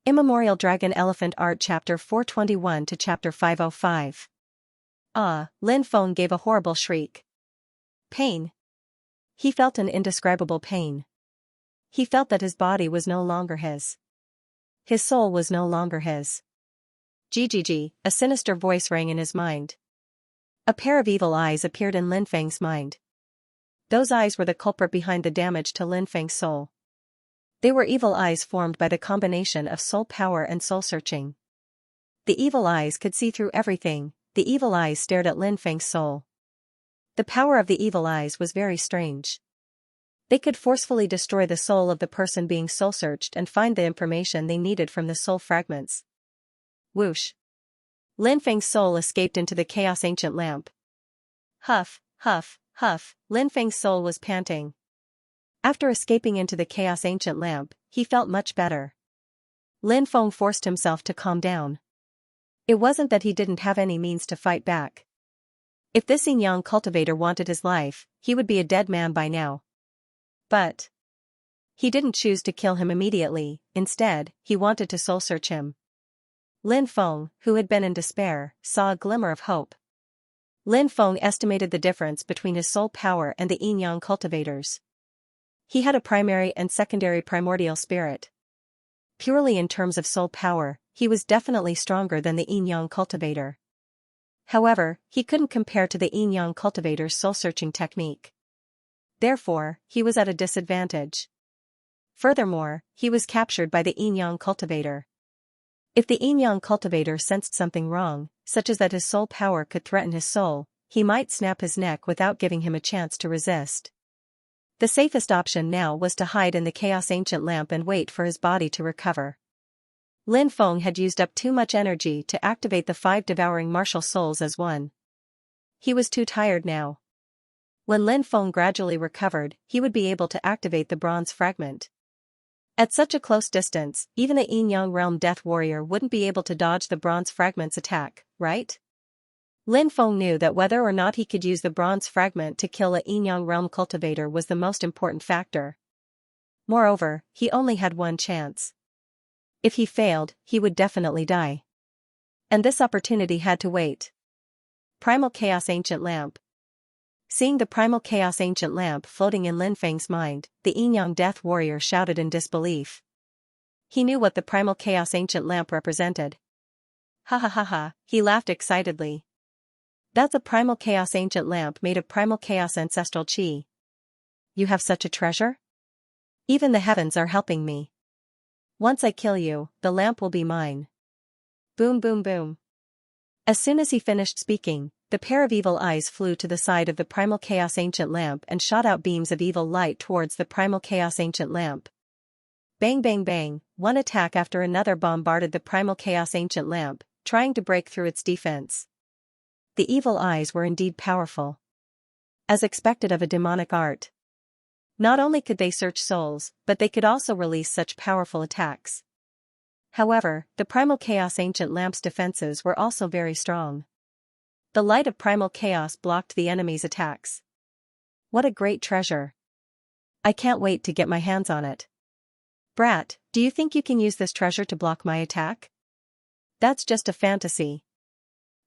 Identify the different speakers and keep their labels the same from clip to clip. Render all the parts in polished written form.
Speaker 1: Immemorial Dragon Elephant Art Chapter 421 to Chapter 505. Lin Feng gave a horrible shriek. Pain. He felt an indescribable pain. He felt that his body was no longer his. His soul was no longer his. Gg, a sinister voice rang in his mind. A pair of evil eyes appeared in Lin Feng's mind. Those eyes were the culprit behind the damage to Lin Feng's soul. They were evil eyes formed by the combination of soul power and soul searching. The evil eyes could see through everything. The evil eyes stared at Lin Feng's soul. The power of the evil eyes was very strange. They could forcefully destroy the soul of the person being soul searched and find the information they needed from the soul fragments. Whoosh. Lin Feng's soul escaped into the chaos ancient lamp. Huff, huff, huff, Lin Feng's soul was panting. After escaping into the chaos ancient lamp, he felt much better. Lin Feng forced himself to calm down. It wasn't that he didn't have any means to fight back. If this Xianxia cultivator wanted his life, he would be a dead man by now. But he didn't choose to kill him immediately. Instead, he wanted to soul search him. Lin Feng, who had been in despair, saw a glimmer of hope. Lin Feng estimated the difference between his soul power and the Xianxia cultivators. He had a primary and secondary primordial spirit. Purely in terms of soul power, he was definitely stronger than the Xianxia cultivator. However, he couldn't compare to the Xianxia cultivator's soul-searching technique. Therefore, he was at a disadvantage. Furthermore, he was captured by the Xianxia cultivator. If the Xianxia cultivator sensed something wrong, such as that his soul power could threaten his soul, he might snap his neck without giving him a chance to resist. The safest option now was to hide in the chaos ancient lamp and wait for his body to recover. Lin Feng had used up too much energy to activate the 5 devouring martial souls as one. He was too tired now. When Lin Feng gradually recovered, he would be able to activate the bronze fragment. At such a close distance, even a Xianxia realm death warrior wouldn't be able to dodge the bronze fragment's attack, right? Lin Feng knew that whether or not he could use the bronze fragment to kill a Xianxia realm cultivator was the most important factor. Moreover, he only had one chance. If he failed, he would definitely die. And this opportunity had to wait. Primal Chaos Ancient Lamp. Seeing the Primal Chaos Ancient Lamp floating in Lin Feng's mind, the Xianxia death warrior shouted in disbelief. He knew what the Primal Chaos Ancient Lamp represented. Ha ha ha ha, he laughed excitedly. That's a Primal Chaos Ancient Lamp made of Primal Chaos Ancestral Qi. You have such a treasure? Even the heavens are helping me. Once I kill you, the lamp will be mine. Boom boom boom. As soon as he finished speaking, the pair of evil eyes flew to the side of the Primal Chaos Ancient Lamp and shot out beams of evil light towards the Primal Chaos Ancient Lamp. Bang bang bang, one attack after another bombarded the Primal Chaos Ancient Lamp, trying to break through its defense. The evil eyes were indeed powerful. As expected of a demonic art. Not only could they search souls, but they could also release such powerful attacks. However, the Primal Chaos Ancient Lamp's defenses were also very strong. The light of Primal Chaos blocked the enemy's attacks. What a great treasure. I can't wait to get my hands on it. Brat, do you think you can use this treasure to block my attack? That's just a fantasy.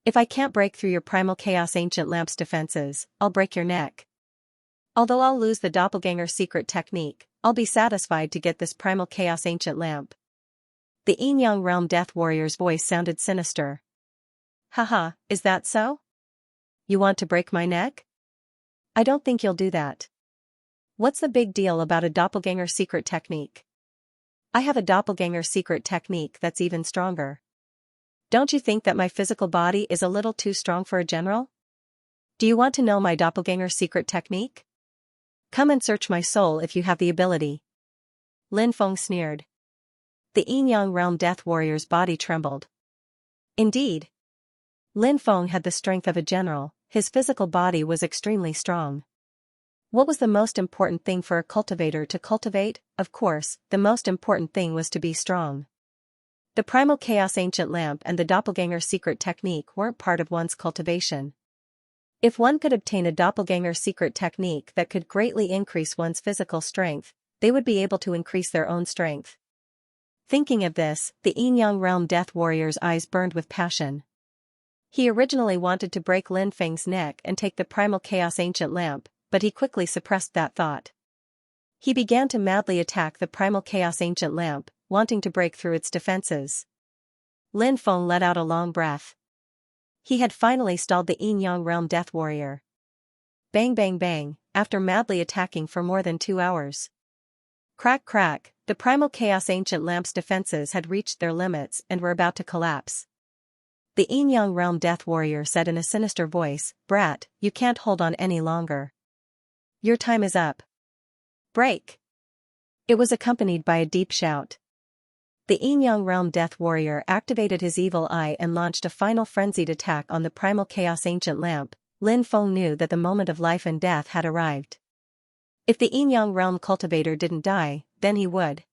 Speaker 1: If I can't break through your Primal Chaos Ancient Lamp's defenses, I'll break your neck. Although I'll lose the doppelganger secret technique, I'll be satisfied to get this Primal Chaos Ancient Lamp. The Xianxia realm death warrior's voice sounded sinister. Haha, is that so? You want to break my neck? I don't think you'll do that. What's the big deal about a doppelganger secret technique? I have a doppelganger secret technique that's even stronger. Don't you think that my physical body is a little too strong for a general? Do you want to know my doppelganger secret technique? Come and search my soul if you have the ability. Lin Feng sneered. The Xianxia realm death warrior's body trembled. Indeed. Lin Feng had the strength of a general, his physical body was extremely strong. What was the most important thing for a cultivator to cultivate? Of course, the most important thing was to be strong. The Primal Chaos Ancient Lamp and the Doppelganger secret technique weren't part of one's cultivation. If one could obtain a Doppelganger secret technique that could greatly increase one's physical strength, they would be able to increase their own strength. Thinking of this, the Yin-Yang Realm Death Warrior's eyes burned with passion. He originally wanted to break Lin Feng's neck and take the Primal Chaos Ancient Lamp, but he quickly suppressed that thought. He began to madly attack the Primal Chaos Ancient Lamp, wanting to break through its defenses. Lin Feng let out a long breath. He had finally stalled the Yin-Yang Realm Death Warrior. Bang bang bang, after madly attacking for more than 2 hours. Crack crack, the Primal Chaos Ancient Lamp's defenses had reached their limits and were about to collapse. The Yin-Yang Realm Death Warrior said in a sinister voice, "Brat, you can't hold on any longer. Your time is up. Break!" It was accompanied by a deep shout. The Yin-Yang Realm Death Warrior activated his evil eye and launched a final frenzied attack on the Primal Chaos Ancient Lamp. Lin Feng knew that the moment of life and death had arrived. If the Yin-Yang Realm Cultivator didn't die, then he would.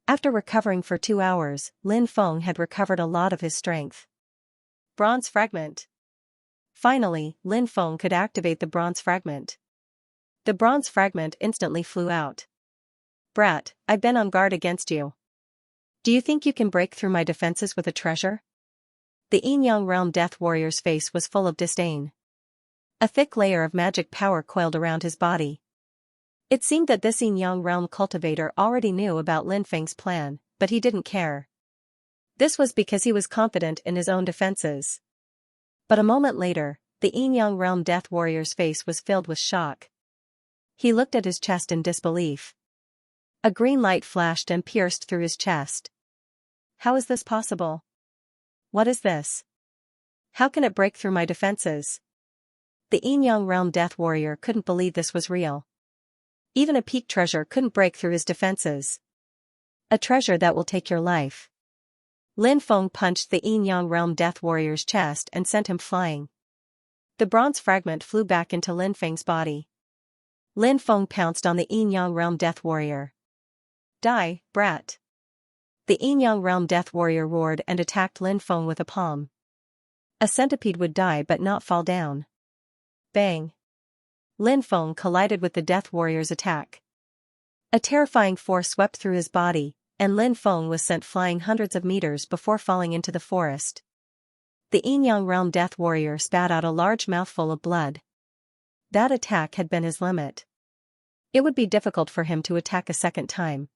Speaker 1: After recovering for 2 hours, Lin Feng had recovered a lot of his strength. Bronze Fragment. Finally, Lin Feng could activate the Bronze Fragment. The Bronze Fragment instantly flew out. "Brat, I've been on guard against you. Do you think you can break through my defenses with a treasure?" The Yin-Yang Realm Death Warrior's face was full of disdain. A thick layer of magic power coiled around his body. It seemed that this Yin-Yang Realm Cultivator already knew about Lin Feng's plan, but he didn't care. This was because he was confident in his own defenses. But a moment later, the Yin-Yang Realm Death Warrior's face was filled with shock. He looked at his chest in disbelief. A green light flashed and pierced through his chest. How is this possible? What is this? How can it break through my defenses? The Yin-Yang Realm Death Warrior couldn't believe this was real. Even a peak treasure couldn't break through his defenses. A treasure that will take your life. Lin Feng punched the Yin-Yang Realm Death Warrior's chest and sent him flying. The bronze fragment flew back into Lin Feng's body. Lin Feng pounced on the Yin-Yang Realm Death Warrior. "Die, brat!" The Yin-Yang Realm Death Warrior roared and attacked Lin Feng with a palm. A centipede would die but not fall down. Bang! Lin Feng collided with the Death Warrior's attack. A terrifying force swept through his body, and Lin Feng was sent flying hundreds of meters before falling into the forest. The Yin-Yang Realm Death Warrior spat out a large mouthful of blood. That attack had been his limit. It would be difficult for him to attack a second time.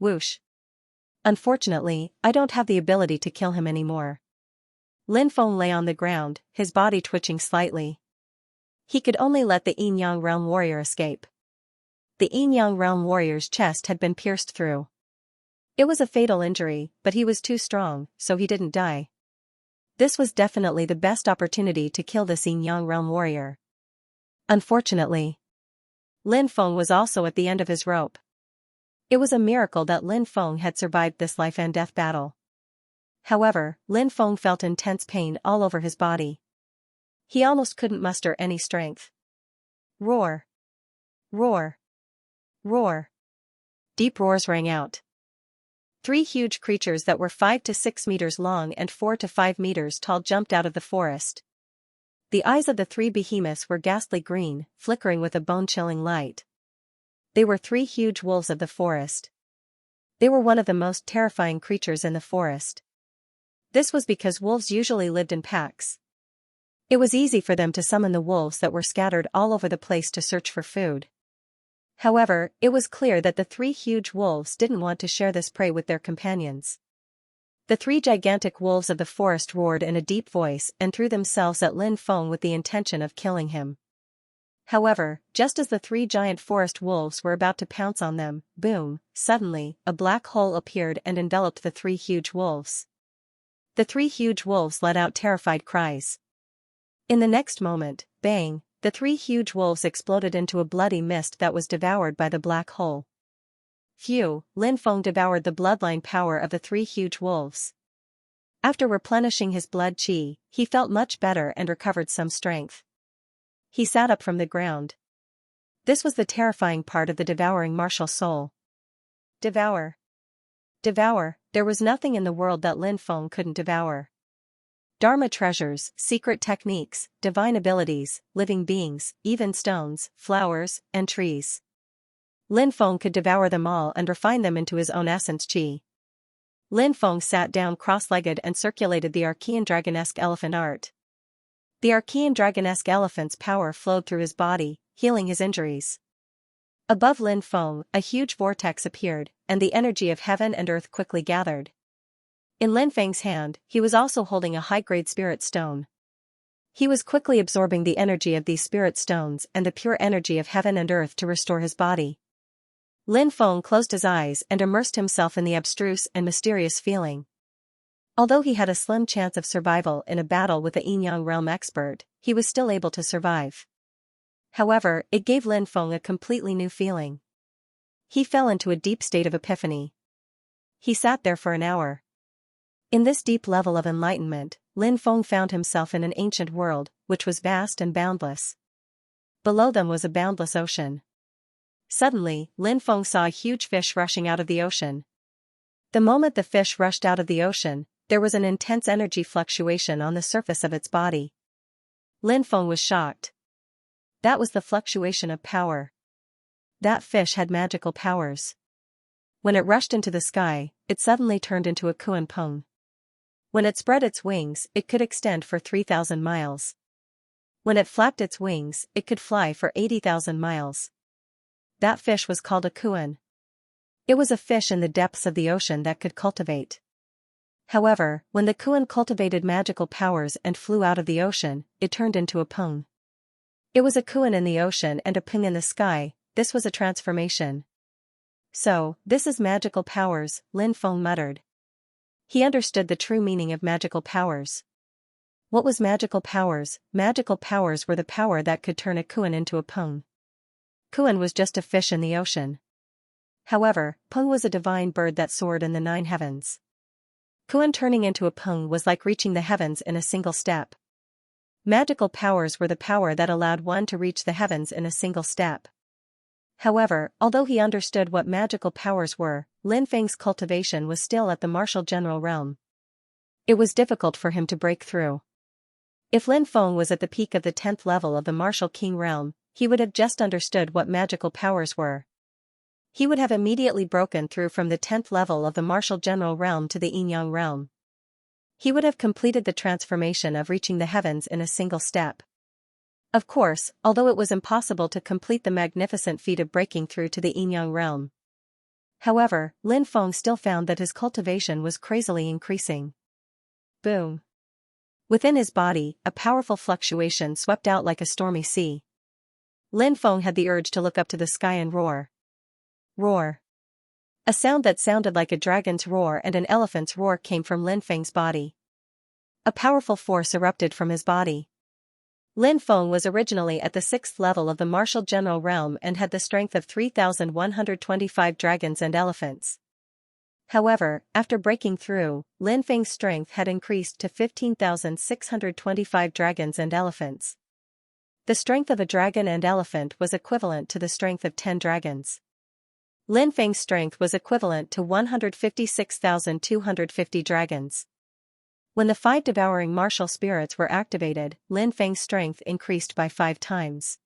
Speaker 1: Whoosh! Unfortunately, I don't have the ability to kill him anymore. Lin Feng lay on the ground, his body twitching slightly. He could only let the Yin-Yang Realm Warrior escape. The Yin-Yang Realm Warrior's chest had been pierced through. It was a fatal injury, but he was too strong, so he didn't die. This was definitely the best opportunity to kill this Yin-Yang Realm Warrior. Unfortunately, Lin Feng was also at the end of his rope. It was a miracle that Lin Feng had survived this life and death battle. However, Lin Feng felt intense pain all over his body. He almost couldn't muster any strength. Roar! Roar! Roar! Deep roars rang out. 3 huge creatures that were 5 to 6 meters long and 4 to 5 meters tall jumped out of the forest. The eyes of the 3 behemoths were ghastly green, flickering with a bone-chilling light. They were 3 huge wolves of the forest. They were one of the most terrifying creatures in the forest. This was because wolves usually lived in packs. It was easy for them to summon the wolves that were scattered all over the place to search for food. However, it was clear that the 3 huge wolves didn't want to share this prey with their companions. The 3 gigantic wolves of the forest roared in a deep voice and threw themselves at Lin Feng with the intention of killing him. However, just as the 3 giant forest wolves were about to pounce on them, boom, suddenly, a black hole appeared and enveloped the 3 huge wolves. The 3 huge wolves let out terrified cries. In the next moment, bang, the 3 huge wolves exploded into a bloody mist that was devoured by the black hole. Phew, Lin Feng devoured the bloodline power of the 3 huge wolves. After replenishing his blood qi, he felt much better and recovered some strength. He sat up from the ground. This was the terrifying part of the devouring martial soul. Devour. Devour, there was nothing in the world that Lin Feng couldn't devour. Dharma treasures, secret techniques, divine abilities, living beings, even stones, flowers, and trees. Lin Feng could devour them all and refine them into his own essence qi. Lin Feng sat down cross-legged and circulated the Archean dragonesque elephant art. The Archean dragonesque elephant's power flowed through his body, healing his injuries. Above Lin Feng, a huge vortex appeared, and the energy of heaven and earth quickly gathered. In Lin Feng's hand, he was also holding a high-grade spirit stone. He was quickly absorbing the energy of these spirit stones and the pure energy of heaven and earth to restore his body. Lin Feng closed his eyes and immersed himself in the abstruse and mysterious feeling. Although he had a slim chance of survival in a battle with the Yin-Yang realm expert, he was still able to survive. However, it gave Lin Feng a completely new feeling. He fell into a deep state of epiphany. He sat there for an hour. In this deep level of enlightenment, Lin Feng found himself in an ancient world, which was vast and boundless. Below them was a boundless ocean. Suddenly, Lin Feng saw a huge fish rushing out of the ocean. The moment the fish rushed out of the ocean, there was an intense energy fluctuation on the surface of its body. Lin Feng was shocked. That was the fluctuation of power. That fish had magical powers. When it rushed into the sky, it suddenly turned into a Kuan Peng. When it spread its wings, it could extend for 3,000 miles. When it flapped its wings, it could fly for 80,000 miles. That fish was called a Kuan. It was a fish in the depths of the ocean that could cultivate. However, when the Kuan cultivated magical powers and flew out of the ocean, it turned into a Peng. It was a Kuan in the ocean and a Peng in the sky. This was a transformation. So, this is magical powers, Lin Feng muttered. He understood the true meaning of magical powers. What was magical powers? Magical powers were the power that could turn a Kuan into a Peng. Kuan was just a fish in the ocean. However, Peng was a divine bird that soared in the 9 heavens. Kuan turning into a Peng was like reaching the heavens in a single step. Magical powers were the power that allowed one to reach the heavens in a single step. However, although he understood what magical powers were, Lin Feng's cultivation was still at the martial general realm. It was difficult for him to break through. If Lin Feng was at the peak of the 10th level of the martial king realm, he would have just understood what magical powers were. He would have immediately broken through from the 10th level of the martial general realm to the Yin-Yang realm. He would have completed the transformation of reaching the heavens in a single step. Of course, although it was impossible to complete the magnificent feat of breaking through to the Yin-Yang realm. However, Lin Feng still found that his cultivation was crazily increasing. Boom! Within his body, a powerful fluctuation swept out like a stormy sea. Lin Feng had the urge to look up to the sky and roar. Roar. A sound that sounded like a dragon's roar and an elephant's roar came from Lin Feng's body. A powerful force erupted from his body. Lin Feng was originally at the 6th level of the martial general realm and had the strength of 3,125 dragons and elephants. However, after breaking through, Lin Feng's strength had increased to 15,625 dragons and elephants. The strength of a dragon and elephant was equivalent to the strength of 10 dragons. Lin Feng's strength was equivalent to 156,250 dragons. When the 5 devouring martial spirits were activated, Lin Feng's strength increased by 5 times.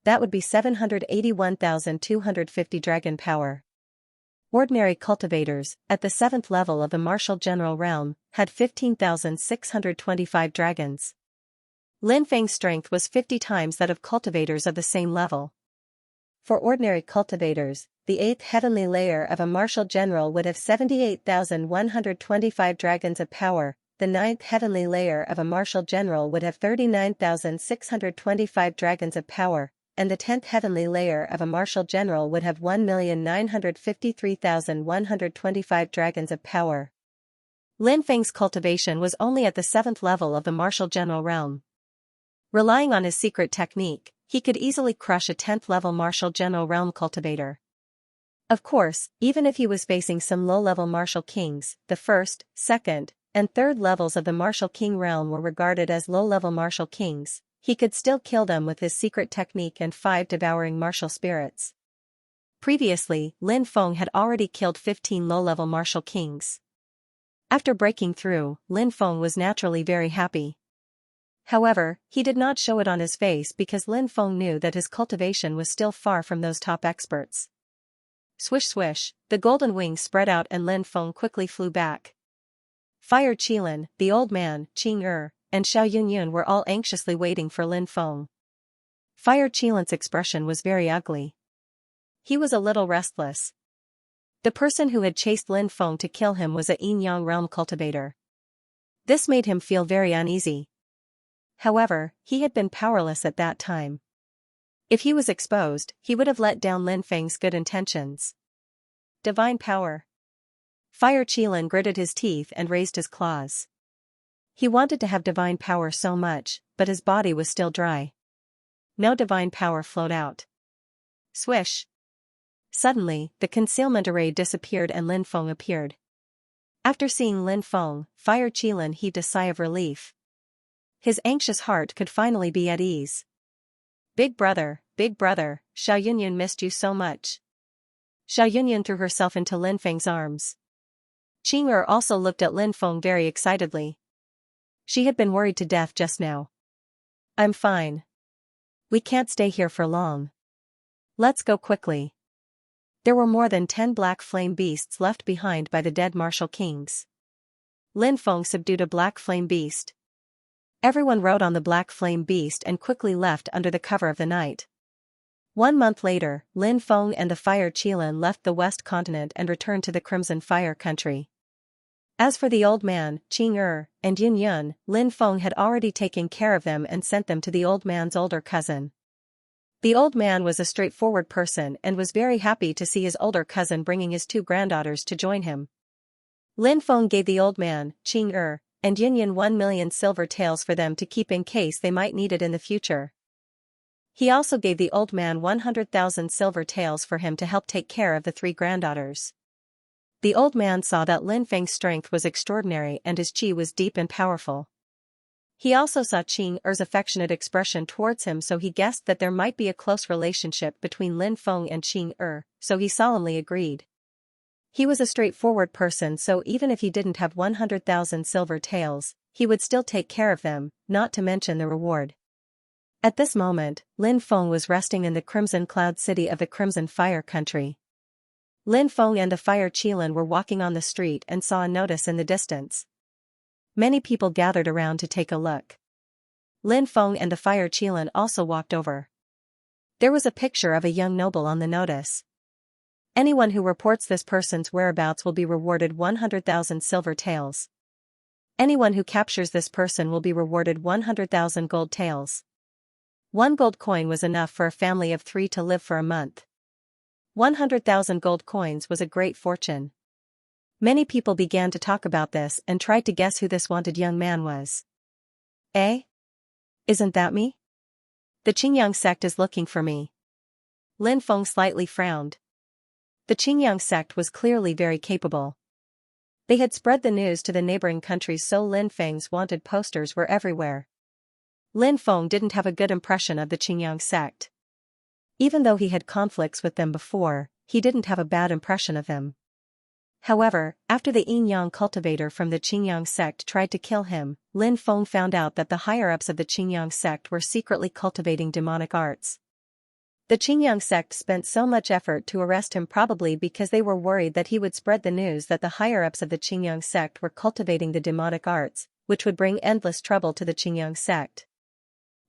Speaker 1: That would be 781,250 dragon power. Ordinary cultivators, at the 7th level of the martial general realm, had 15,625 dragons. Lin Feng's strength was 50 times that of cultivators of the same level. For ordinary cultivators, the 8th heavenly layer of a martial general would have 78,125 dragons of power, the 9th heavenly layer of a martial general would have 39,625 dragons of power, and the 10th heavenly layer of a martial general would have 1,953,125 dragons of power. Lin Feng's cultivation was only at the 7th level of the martial general realm. Relying on his secret technique, he could easily crush a 10th level martial general realm cultivator. Of course, even if he was facing some low-level martial kings, the 1st, 2nd, and 3rd levels of the martial king realm were regarded as low-level martial kings, he could still kill them with his secret technique and 5 devouring martial spirits. Previously, Lin Feng had already killed 15 low-level martial kings. After breaking through, Lin Feng was naturally very happy. However, he did not show it on his face because Lin Feng knew that his cultivation was still far from those top experts. Swish swish, the golden wings spread out and Lin Feng quickly flew back. Fire Qilin, the old man, Qing and Xiao Yunyun were all anxiously waiting for Lin Feng. Fire Qilin's expression was very ugly. He was a little restless. The person who had chased Lin Feng to kill him was a Yin Yang realm cultivator. This made him feel very uneasy. However, he had been powerless at that time. If he was exposed, he would have let down Lin Feng's good intentions. Divine power. Fire Qilin gritted his teeth and raised his claws. He wanted to have divine power so much, but his body was still dry. No divine power flowed out. Swish. Suddenly, the concealment array disappeared and Lin Feng appeared. After seeing Lin Feng, Fire Qilin heaved a sigh of relief. His anxious heart could finally be at ease. Big brother, Xiao Yunyun missed you so much. Xiao Yunyun threw herself into Lin Feng's arms. Qing also looked at Lin Feng very excitedly. She had been worried to death just now. I'm fine. We can't stay here for long. Let's go quickly. There were more than 10 black flame beasts left behind by the dead martial kings. Lin Feng subdued a black flame beast. Everyone rode on the black flame beast and quickly left under the cover of the night. 1 month later, Lin Feng and the Fire Qilin left the West Continent and returned to the Crimson Fire country. As for the old man, Qing and Yun Yun, Lin Feng had already taken care of them and sent them to the old man's older cousin. The old man was a straightforward person and was very happy to see his older cousin bringing his 2 granddaughters to join him. Lin Feng gave the old man, Qing and Yun Yun 1 million silver taels for them to keep in case they might need it in the future. He also gave the old man 100,000 silver taels for him to help take care of the 3 granddaughters. The old man saw that Lin Feng's strength was extraordinary and his qi was deep and powerful. He also saw Qing affectionate expression towards him, so he guessed that there might be a close relationship between Lin Feng and Qing so he solemnly agreed. He was a straightforward person, so even if he didn't have 100,000 silver taels, he would still take care of them, not to mention the reward. At this moment, Lin Feng was resting in the Crimson Cloud City of the Crimson Fire country. Lin Feng and the Fire Qilin were walking on the street and saw a notice in the distance. Many people gathered around to take a look. Lin Feng and the Fire Qilin also walked over. There was a picture of a young noble on the notice. Anyone who reports this person's whereabouts will be rewarded 100,000 silver taels. Anyone who captures this person will be rewarded 100,000 gold taels. 1 gold coin was enough for a family of 3 to live for a month. 100,000 gold coins was a great fortune. Many people began to talk about this and tried to guess who this wanted young man was. Eh? Isn't that me? The Qingyang sect is looking for me. Lin Feng slightly frowned. The Qingyang sect was clearly very capable. They had spread the news to the neighboring countries, so Lin Feng's wanted posters were everywhere. Lin Feng didn't have a good impression of the Qingyang sect. Even though he had conflicts with them before, he didn't have a bad impression of them. However, after the Yin Yang cultivator from the Qingyang sect tried to kill him, Lin Feng found out that the higher-ups of the Qingyang sect were secretly cultivating demonic arts. The Qingyang sect spent so much effort to arrest him, probably because they were worried that he would spread the news that the higher-ups of the Qingyang sect were cultivating the demonic arts, which would bring endless trouble to the Qingyang sect.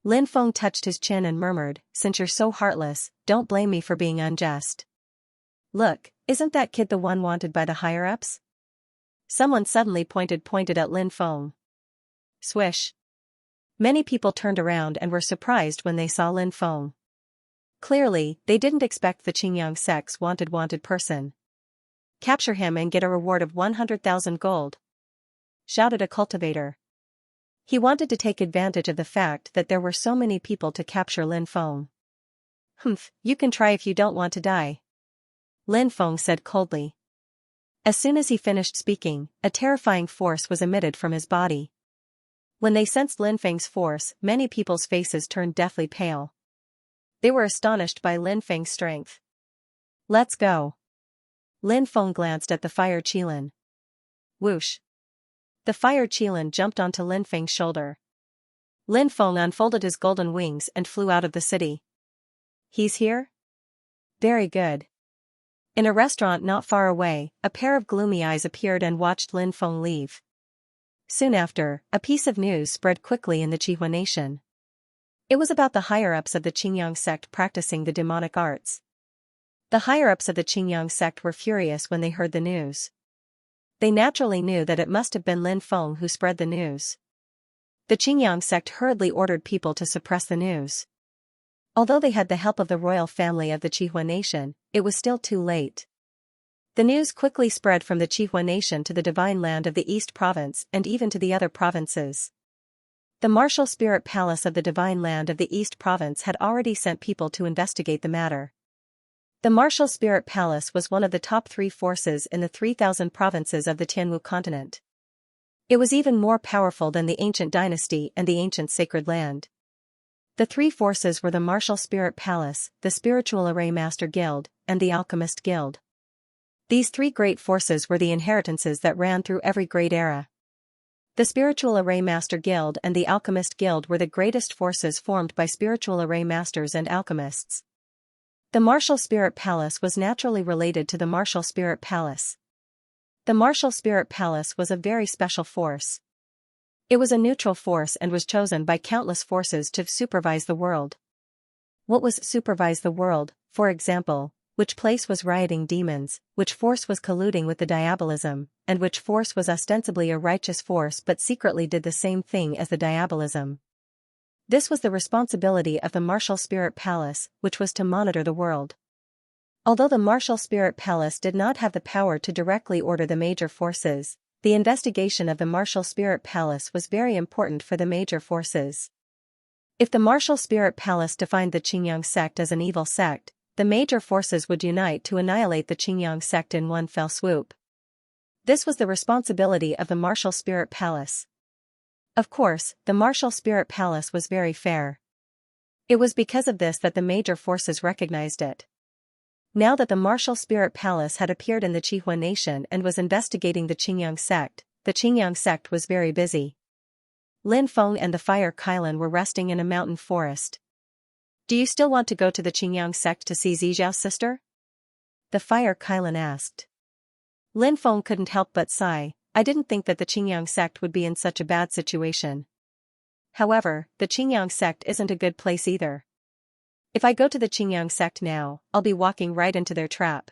Speaker 1: Lin Feng touched his chin and murmured, "Since you're so heartless, don't blame me for being unjust. Look, isn't that kid the one wanted by the higher-ups?" Someone suddenly pointed at Lin Feng. Swish. Many people turned around and were surprised when they saw Lin Feng. Clearly, they didn't expect the Qingyang sect's wanted person. "Capture him and get a reward of 100,000 gold," shouted a cultivator. He wanted to take advantage of the fact that there were so many people to capture Lin Feng. "Humph, you can try if you don't want to die," Lin Feng said coldly. As soon as he finished speaking, a terrifying force was emitted from his body. When they sensed Lin Feng's force, many people's faces turned deathly pale. They were astonished by Lin Feng's strength. "Let's go." Lin Feng glanced at the Fire Qilin. Whoosh. The Fire Qilin jumped onto Lin Feng's shoulder. Lin Feng unfolded his golden wings and flew out of the city. "He's here? Very good. In a restaurant not far away, a pair of gloomy eyes appeared and watched Lin Feng leave. Soon after, a piece of news spread quickly in the Qihua nation. It was about the higher-ups of the Qingyang sect practicing the demonic arts. The higher-ups of the Qingyang sect were furious when they heard the news. They naturally knew that it must have been Lin Feng who spread the news. The Qingyang sect hurriedly ordered people to suppress the news. Although they had the help of the royal family of the Qihua nation, it was still too late. The news quickly spread from the Qihua nation to the divine land of the East Province and even to the other provinces. The martial spirit palace of the divine land of the East Province had already sent people to investigate the matter. The martial spirit palace was one of the top 3 forces in the 3,000 provinces of the Tianwu continent. It was even more powerful than the ancient dynasty and the ancient sacred land. The 3 forces were the Martial Spirit Palace, the Spiritual Array Master Guild, and the Alchemist Guild. These 3 great forces were the inheritances that ran through every great era. The Spiritual Array Master Guild and the Alchemist Guild were the greatest forces formed by spiritual array masters and alchemists. The Martial Spirit Palace was naturally related to the Martial Spirit Palace. The Martial Spirit Palace was a very special force. It was a neutral force and was chosen by countless forces to supervise the world. What was supervise the world, for example, which place was rioting demons, which force was colluding with the diabolism, and which force was ostensibly a righteous force but secretly did the same thing as the diabolism. This was the responsibility of the Martial Spirit Palace, which was to monitor the world. Although the Martial Spirit Palace did not have the power to directly order the major forces, the investigation of the Martial Spirit Palace was very important for the major forces. If the Martial Spirit Palace defined the Qingyang sect as an evil sect, the major forces would unite to annihilate the Qingyang sect in one fell swoop. This was the responsibility of the Martial Spirit Palace. Of course, the Martial Spirit Palace was very fair. It was because of this that the major forces recognized it. Now that the Martial Spirit Palace had appeared in the Qihua nation and was investigating the Qingyang sect was very busy. Lin Feng and the Fire Kailan were resting in a mountain forest. "Do you still want to go to the Qingyang sect to see Zijiao's sister?" the Fire Kailan asked. Lin Feng couldn't help but sigh. "I didn't think that the Qingyang sect would be in such a bad situation. However, the Qingyang sect isn't a good place either. If I go to the Qingyang sect now, I'll be walking right into their trap.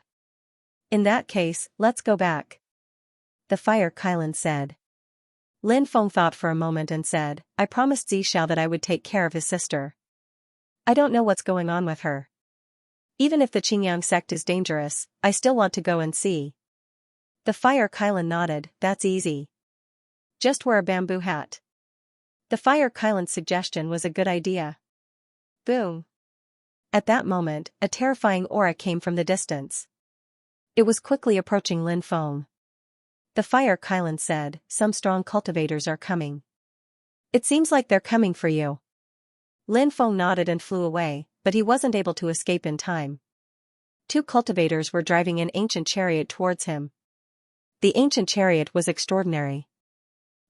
Speaker 1: In that case, let's go back," the Fire Kailan said. Lin Feng thought for a moment and said, "I promised Zixiao that I would take care of his sister. I don't know what's going on with her. Even if the Qingyang sect is dangerous, I still want to go and see." The Fire Kailan nodded. "That's easy. Just wear a bamboo hat." The Fire Kailan's suggestion was a good idea. Boom. At that moment, a terrifying aura came from the distance. It was quickly approaching Lin Feng. The Fire Kailan said, "Some strong cultivators are coming. It seems like they're coming for you." Lin Feng nodded and flew away, but he wasn't able to escape in time. 2 cultivators were driving an ancient chariot towards him. The ancient chariot was extraordinary.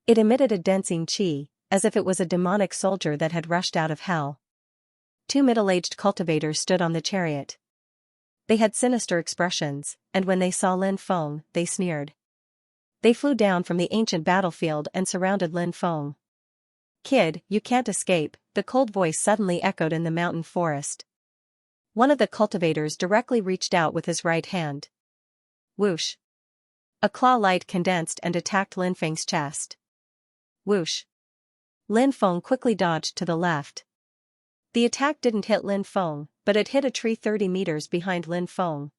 Speaker 1: It emitted a dancing qi, as if it was a demonic soldier that had rushed out of hell. 2 middle-aged cultivators stood on the chariot. They had sinister expressions, and when they saw Lin Feng, they sneered. They flew down from the ancient battlefield and surrounded Lin Feng. "Kid, you can't escape," the cold voice suddenly echoed in the mountain forest. One of the cultivators directly reached out with his right hand. Whoosh! A claw light condensed and attacked Lin Feng's chest. Whoosh! Lin Feng quickly dodged to the left. The attack didn't hit Lin Feng, but it hit a tree 30 meters behind Lin Feng.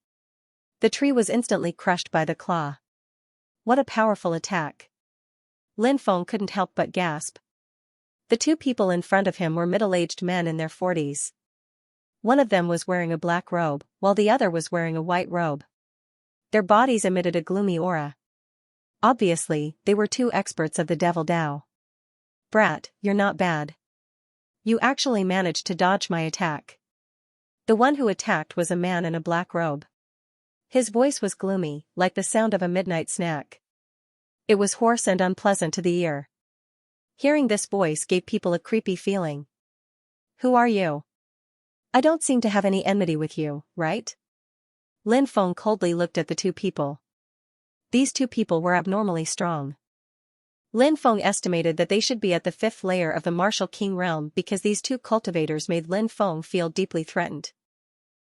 Speaker 1: The tree was instantly crushed by the claw. What a powerful attack! Lin Feng couldn't help but gasp. The 2 people in front of him were middle-aged men in their 40s. One of them was wearing a black robe, while the other was wearing a white robe. Their bodies emitted a gloomy aura. Obviously, they were 2 experts of the Devil Dao. "Brat, you're not bad. You actually managed to dodge my attack." The one who attacked was a man in a black robe. His voice was gloomy, like the sound of a midnight snack. It was hoarse and unpleasant to the ear. Hearing this voice gave people a creepy feeling. "Who are you? I don't seem to have any enmity with you, right?" Lin Feng coldly looked at the two people. These two people were abnormally strong. Lin Feng estimated that they should be at the 5th layer of the Martial King realm because these two cultivators made Lin Feng feel deeply threatened.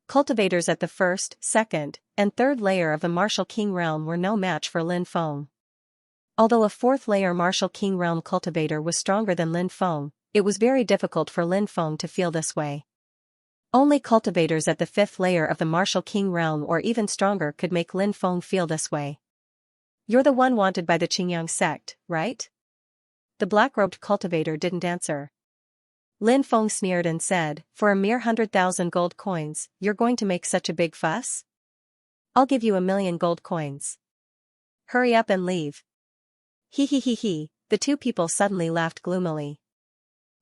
Speaker 1: Cultivators at the 1st, 2nd, and 3rd layer of the Martial King realm were no match for Lin Feng. Although a 4th layer Martial King realm cultivator was stronger than Lin Feng, it was very difficult for Lin Feng to feel this way. Only cultivators at the 5th layer of the Martial King realm or even stronger could make Lin Feng feel this way. You're the one wanted by the Xianxia sect, right? The black-robed cultivator didn't answer. Lin Feng sneered and said, for a mere 100,000 gold coins, you're going to make such a big fuss? I'll give you 1,000,000 gold coins. Hurry up and leave. He, the two people suddenly laughed gloomily.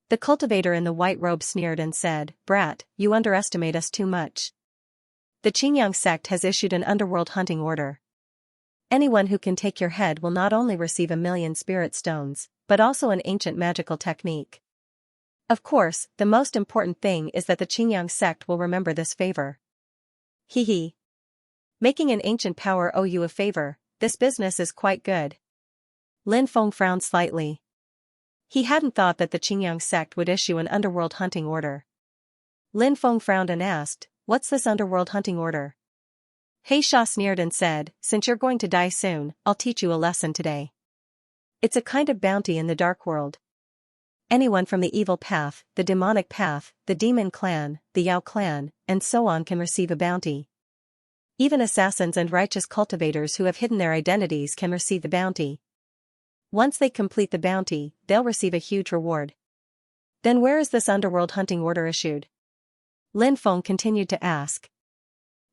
Speaker 1: The cultivator in the white robe sneered and said, brat, you underestimate us too much. The Xianxia sect has issued an underworld hunting order. Anyone who can take your head will not only receive 1,000,000 spirit stones, but also an ancient magical technique. Of course, the most important thing is that the Xianxia sect will remember this favor. He. Making an ancient power owe you a favor, this business is quite good. Lin Feng frowned slightly. He hadn't thought that the Xianxia sect would issue an underworld hunting order. Lin Feng frowned and asked, what's this underworld hunting order? Xianxia sneered and said, since you're going to die soon, I'll teach you a lesson today. It's a kind of bounty in the dark world. Anyone from the evil path, the demonic path, the demon clan, the Yao clan, and so on can receive a bounty. Even assassins and righteous cultivators who have hidden their identities can receive the bounty. Once they complete the bounty, they'll receive a huge reward. Then where is this underworld hunting order issued? Lin Feng continued to ask.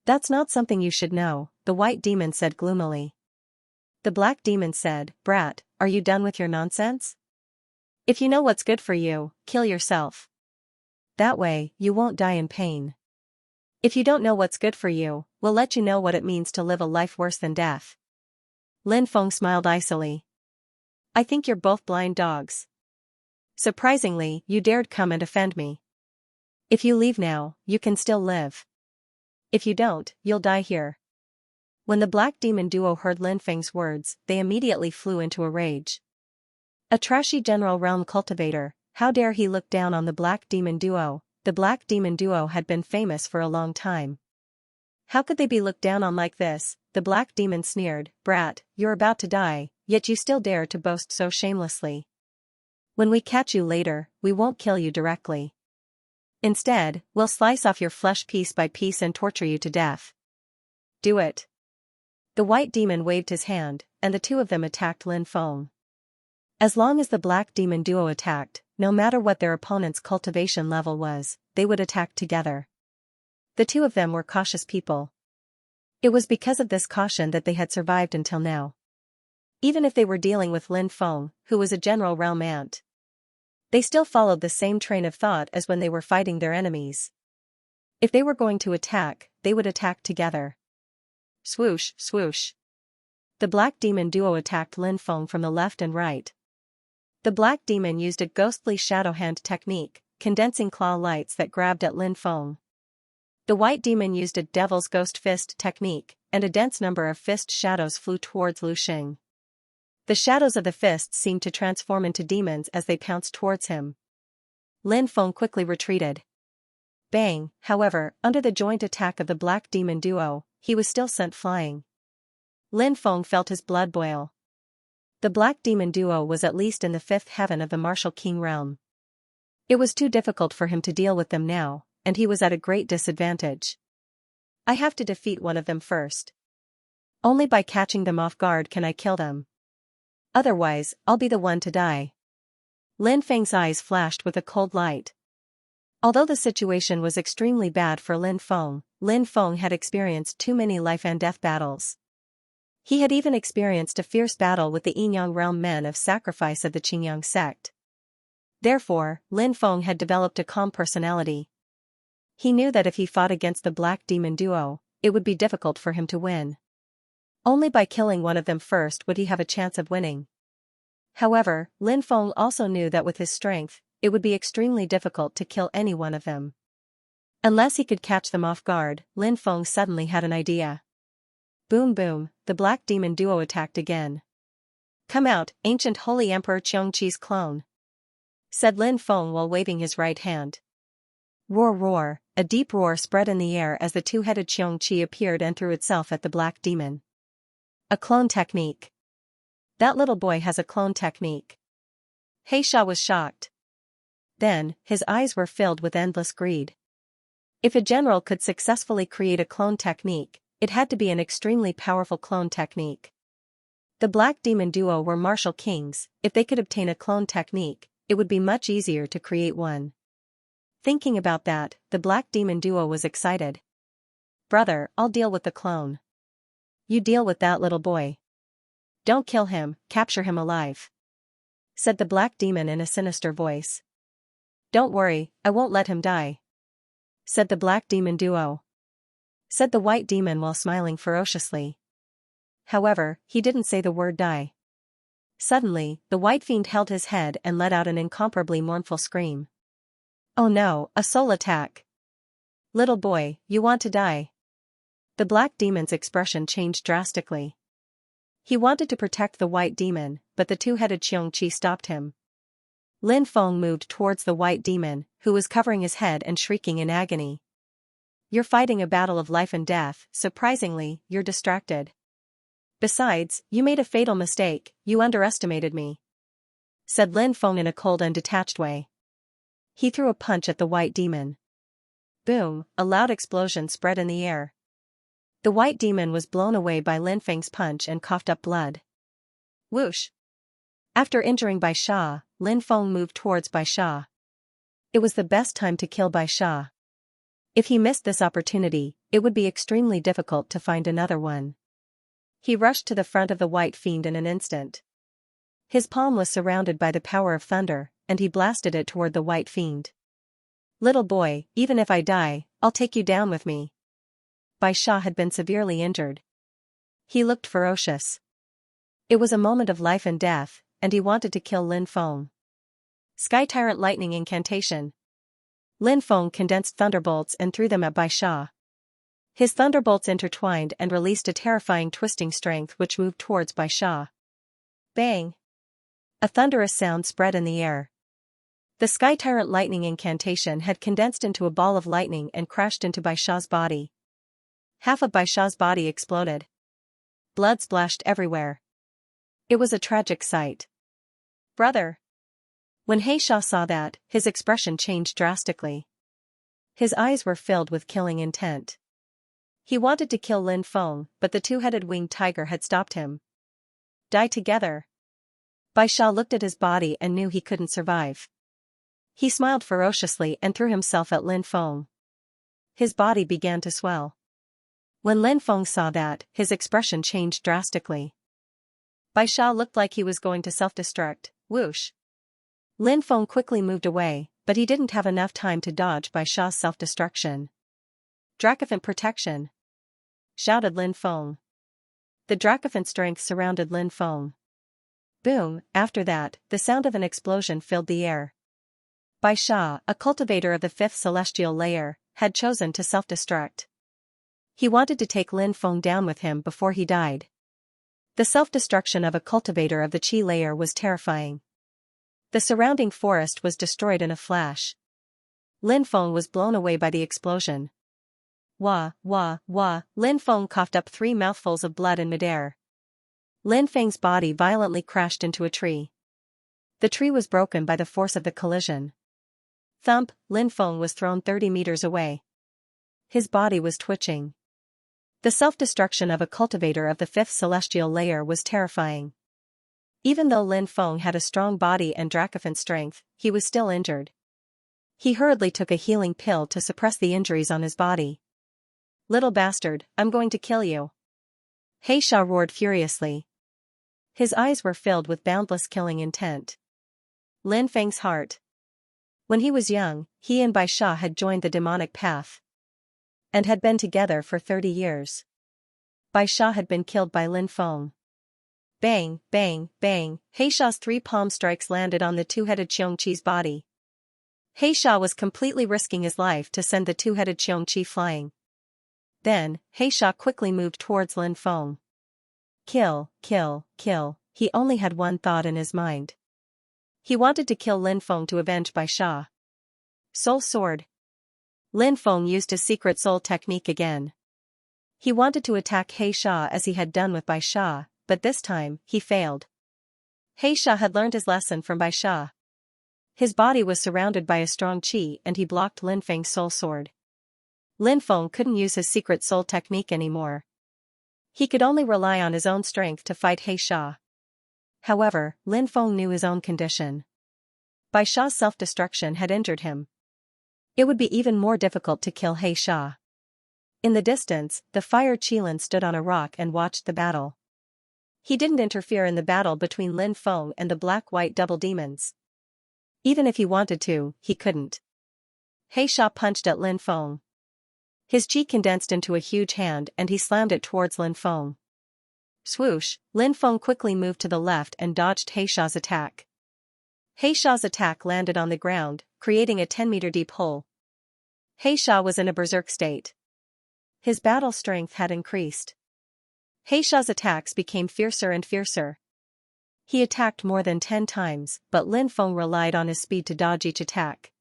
Speaker 1: That's not something you should know, the white demon said gloomily. The black demon said, brat, are you done with your nonsense? If you know what's good for you, kill yourself. That way, you won't die in pain. If you don't know what's good for you, we'll let you know what it means to live a life worse than death. Lin Feng smiled icily. I think you're both blind dogs. Surprisingly, you dared come and offend me. If you leave now, you can still live. If you don't, you'll die here. When the black demon duo heard Lin Feng's words, they immediately flew into a rage. A trashy general realm cultivator, how dare he look down on the black demon duo? The black demon duo had been famous for a long time. How could they be looked down on like this? The black demon sneered, brat, you're about to die, yet you still dare to boast so shamelessly. When we catch you later, we won't kill you directly. Instead, we'll slice off your flesh piece by piece and torture you to death. Do it. The white demon waved his hand, and the two of them attacked Lin Feng. As long as the black demon duo attacked, no matter what their opponent's cultivation level was, they would attack together. The two of them were cautious people. It was because of this caution that they had survived until now. Even if they were dealing with Lin Feng, who was a general realm ant, they still followed the same train of thought as when they were fighting their enemies. If they were going to attack, they would attack together. Swoosh, swoosh. The black demon duo attacked Lin Feng from the left and right. The black demon used a ghostly shadow hand technique, condensing claw lights that grabbed at Lin Feng. The white demon used a devil's ghost fist technique, and a dense number of fist shadows flew towards Lu Xing. The shadows of the fists seemed to transform into demons as they pounced towards him. Lin Feng quickly retreated. Bang, however, under the joint attack of the black demon duo, he was still sent flying. Lin Feng felt his blood boil. The black demon duo was at least in the 5th heaven of the Martial King realm. It was too difficult for him to deal with them now, and he was at a great disadvantage. I have to defeat one of them first. Only by catching them off guard can I kill them. Otherwise, I'll be the one to die. Lin Feng's eyes flashed with a cold light. Although the situation was extremely bad for Lin Feng had experienced too many life and death battles. He had even experienced a fierce battle with the Yinyang realm men of sacrifice of the Xianxia sect. Therefore, Lin Feng had developed a calm personality. He knew that if he fought against the black demon duo, it would be difficult for him to win. Only by killing one of them first would he have a chance of winning. However, Lin Feng also knew that with his strength, it would be extremely difficult to kill any one of them. Unless he could catch them off guard, Lin Feng suddenly had an idea. Boom boom, the black demon duo attacked again. "Come out, ancient holy Emperor Xianxia's clone," said Lin Feng while waving his right hand. Roar roar, a deep roar spread in the air as the two-headed Xianxia appeared and threw itself at the black demon. A clone technique. That little boy has a clone technique. Heisha was shocked. Then, his eyes were filled with endless greed. If a general could successfully create a clone technique, it had to be an extremely powerful clone technique. The black demon duo were martial kings. If they could obtain a clone technique, it would be much easier to create one. Thinking about that, the black demon duo was excited. "Brother, I'll deal with the clone. You deal with that little boy. Don't kill him, capture him alive," said the black demon in a sinister voice. "Don't worry, I won't let him die," said the black demon duo. Said the white demon while smiling ferociously. However, he didn't say the word die. Suddenly, the white fiend held his head and let out an incomparably mournful scream. "Oh no, a soul attack! Little boy, you want to die." The black demon's expression changed drastically. He wanted to protect the white demon, but the two-headed Xianxia stopped him. Lin Feng moved towards the white demon, who was covering his head and shrieking in agony. "You're fighting a battle of life and death, surprisingly, you're distracted. Besides, you made a fatal mistake, you underestimated me," said Lin Feng in a cold and detached way. He threw a punch at the white demon. Boom, a loud explosion spread in the air. The white demon was blown away by Lin Feng's punch and coughed up blood. Whoosh! After injuring Bai Sha, Lin Feng moved towards Bai Sha. It was the best time to kill Bai Sha. If he missed this opportunity, it would be extremely difficult to find another one. He rushed to the front of the white fiend in an instant. His palm was surrounded by the power of thunder, and he blasted it toward the white fiend. "Little boy, even if I die, I'll take you down with me." Bai Sha had been severely injured. He looked ferocious. It was a moment of life and death, and he wanted to kill Lin Feng. Sky Tyrant Lightning Incantation. Lin Feng condensed thunderbolts and threw them at Bai Sha. His thunderbolts intertwined and released a terrifying twisting strength which moved towards Bai Sha. Bang! A thunderous sound spread in the air. The Sky Tyrant Lightning Incantation had condensed into a ball of lightning and crashed into Bai Sha's body. Half of Bai Sha's body exploded. Blood splashed everywhere. It was a tragic sight. "Brother!" When Heisha saw that, his expression changed drastically. His eyes were filled with killing intent. He wanted to kill Lin Feng, but the two-headed winged tiger had stopped him. "Die together." Bai Sha looked at his body and knew he couldn't survive. He smiled ferociously and threw himself at Lin Feng. His body began to swell. When Lin Feng saw that, his expression changed drastically. Bai Sha looked like he was going to self-destruct. Whoosh! Lin Feng quickly moved away, but he didn't have enough time to dodge Bai Sha's self-destruction. "Dracophant protection!" shouted Lin Feng. The Dracophant strength surrounded Lin Feng. Boom! After that, the sound of an explosion filled the air. Bai Sha, a cultivator of the 5th celestial layer, had chosen to self-destruct. He wanted to take Lin Feng down with him before he died. The self-destruction of a cultivator of the Qi layer was terrifying. The surrounding forest was destroyed in a flash. Lin Feng was blown away by the explosion. Wah, wah, wah, Lin Feng coughed up 3 mouthfuls of blood in midair. Lin Feng's body violently crashed into a tree. The tree was broken by the force of the collision. Thump, Lin Feng was thrown 30 meters away. His body was twitching. The self-destruction of a cultivator of the 5th celestial layer was terrifying. Even though Lin Feng had a strong body and Dracophant strength, he was still injured. He hurriedly took a healing pill to suppress the injuries on his body. "Little bastard, I'm going to kill you!" Heisha roared furiously. His eyes were filled with boundless killing intent. Lin Feng's heart. When he was young, he and Bai Sha had joined the demonic path. And had been together for 30 years. Bai Sha had been killed by Lin Feng. Bang, bang, bang, Heisha's 3 palm strikes landed on the two-headed Xianxi's body. Xianxia was completely risking his life to send the two-headed Xianxia flying. Then, Xianxia quickly moved towards Lin Feng. Kill, kill, kill, he only had one thought in his mind. He wanted to kill Lin Feng to avenge Bai Sha. Soul Sword. Lin Feng used his secret soul technique again. He wanted to attack Xianxia as he had done with Bai Sha, but this time, he failed. Xianxia had learned his lesson from Bai Sha. His body was surrounded by a strong qi and he blocked Lin Feng's soul sword. Lin Feng couldn't use his secret soul technique anymore. He could only rely on his own strength to fight Xianxia. However, Lin Feng knew his own condition. Bai Sha's self-destruction had injured him. It would be even more difficult to kill Xianxia. In the distance, the fire Qilin stood on a rock and watched the battle. He didn't interfere in the battle between Lin Feng and the black-white double demons. Even if he wanted to, he couldn't. Xianxia punched at Lin Feng. His chi condensed into a huge hand and he slammed it towards Lin Feng. Swoosh, Lin Feng quickly moved to the left and dodged Xiaxia's attack. Xiaxia's attack landed on the ground, creating a 10-meter deep hole. Xianxia was in a berserk state. His battle strength had increased. Xiaxia's attacks became fiercer and fiercer. He attacked more than 10 times, but Lin Feng relied on his speed to dodge each attack.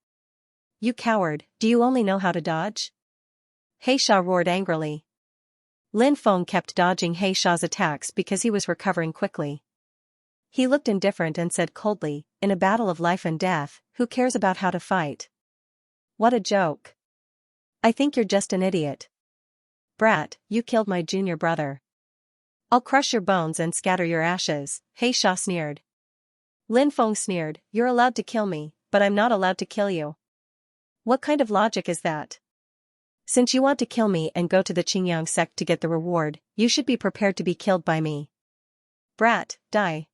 Speaker 1: You coward, do you only know how to dodge? Xianxia roared angrily. Lin Feng kept dodging Xiaxia's attacks because he was recovering quickly. He looked indifferent and said coldly, in a battle of life and death, who cares about how to fight? What a joke. I think you're just an idiot. Brat, you killed my junior brother. I'll crush your bones and scatter your ashes, Xianxia sneered. Lin Feng sneered, you're allowed to kill me, but I'm not allowed to kill you. What kind of logic is that? Since you want to kill me and go to the Qingyang sect to get the reward, you should be prepared to be killed by me. Brat, die.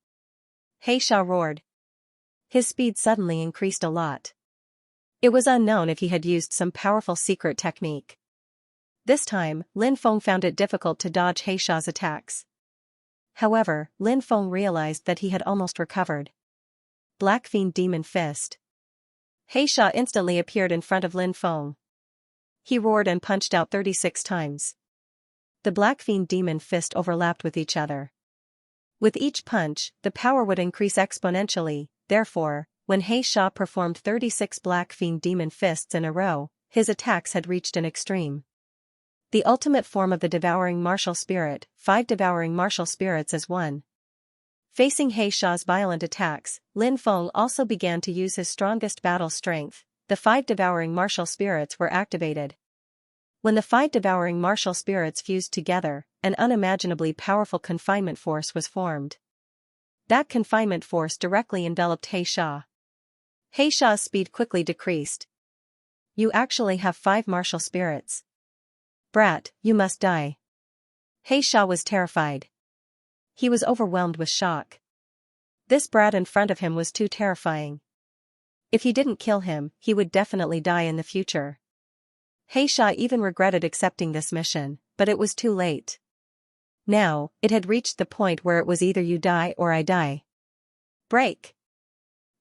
Speaker 1: Xianxia roared. His speed suddenly increased a lot. It was unknown if he had used some powerful secret technique. This time, Lin Feng found it difficult to dodge Xiaxia's attacks. However, Lin Feng realized that he had almost recovered. Black Fiend Demon Fist. Xianxia instantly appeared in front of Lin Feng. He roared and punched out 36 times. The Black Fiend Demon Fist overlapped with each other. With each punch, the power would increase exponentially, therefore, when Xianxia performed 36 Black Fiend Demon Fists in a row, his attacks had reached an extreme. The ultimate form of the devouring martial spirit, 5 devouring martial spirits as one. Facing Xiaxia's violent attacks, Lin Feng also began to use his strongest battle strength. The 5 devouring martial spirits were activated. When the 5 devouring martial spirits fused together, an unimaginably powerful confinement force was formed. That confinement force directly enveloped Xianxia. Xiaxia's speed quickly decreased. You actually have 5 martial spirits. Brat, you must die. Xianxia was terrified. He was overwhelmed with shock. This brat in front of him was too terrifying. If he didn't kill him, he would definitely die in the future. Xianxia even regretted accepting this mission, but it was too late. Now, it had reached the point where it was either you die or I die. Break!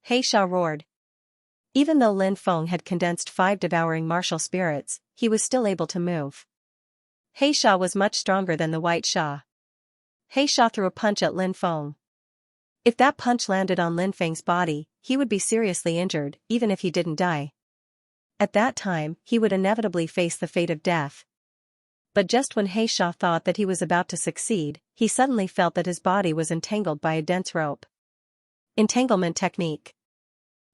Speaker 1: Xianxia roared. Even though Lin Feng had condensed 5 devouring martial spirits, he was still able to move. Xianxia was much stronger than the White Sha. Xianxia threw a punch at Lin Feng. If that punch landed on Lin Feng's body, he would be seriously injured, even if he didn't die. At that time, he would inevitably face the fate of death. But just when Xianxia thought that he was about to succeed, he suddenly felt that his body was entangled by a dense rope. Entanglement technique.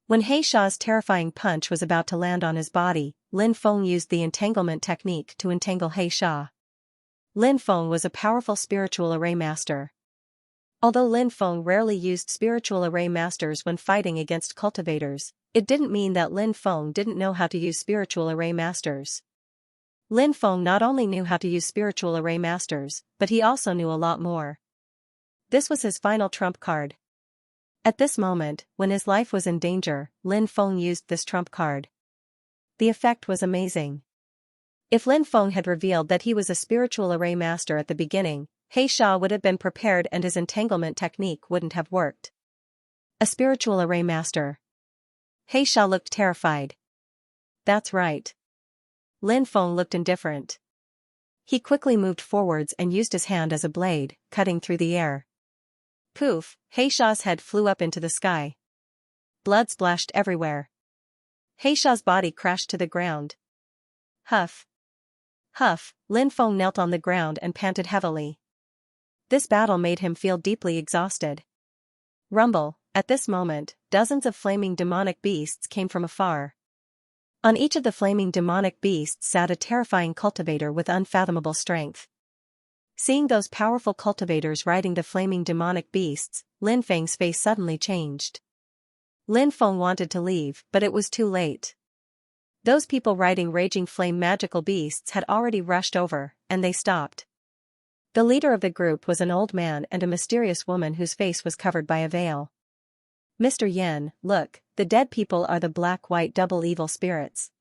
Speaker 1: When Xiaxia's terrifying punch was about to land on his body, Lin Feng used the entanglement technique to entangle Xianxia. Lin Feng was a powerful spiritual array master. Although Lin Feng rarely used spiritual array masters when fighting against cultivators, it didn't mean that Lin Feng didn't know how to use spiritual array masters. Lin Feng not only knew how to use spiritual array masters, but he also knew a lot more. This was his final trump card. At this moment, when his life was in danger, Lin Feng used this trump card. The effect was amazing. If Lin Feng had revealed that he was a spiritual array master at the beginning, Xianxia would have been prepared and his entanglement technique wouldn't have worked. A spiritual array master. Xianxia looked terrified. That's right. Lin Feng looked indifferent. He quickly moved forwards and used his hand as a blade, cutting through the air. Poof, Heisha's head flew up into the sky. Blood splashed everywhere. Heisha's body crashed to the ground. Huff. Huff, Lin Feng knelt on the ground and panted heavily. This battle made him feel deeply exhausted. Rumble, at this moment, dozens of flaming demonic beasts came from afar. On each of the flaming demonic beasts sat a terrifying cultivator with unfathomable strength. Seeing those powerful cultivators riding the flaming demonic beasts, Lin Feng's face suddenly changed. Lin Feng wanted to leave, but it was too late. Those people riding raging flame magical beasts had already rushed over, and they stopped. The leader of the group was an old man and a mysterious woman whose face was covered by a veil. Mr. Yan, look, the dead people are the black-white double evil spirits.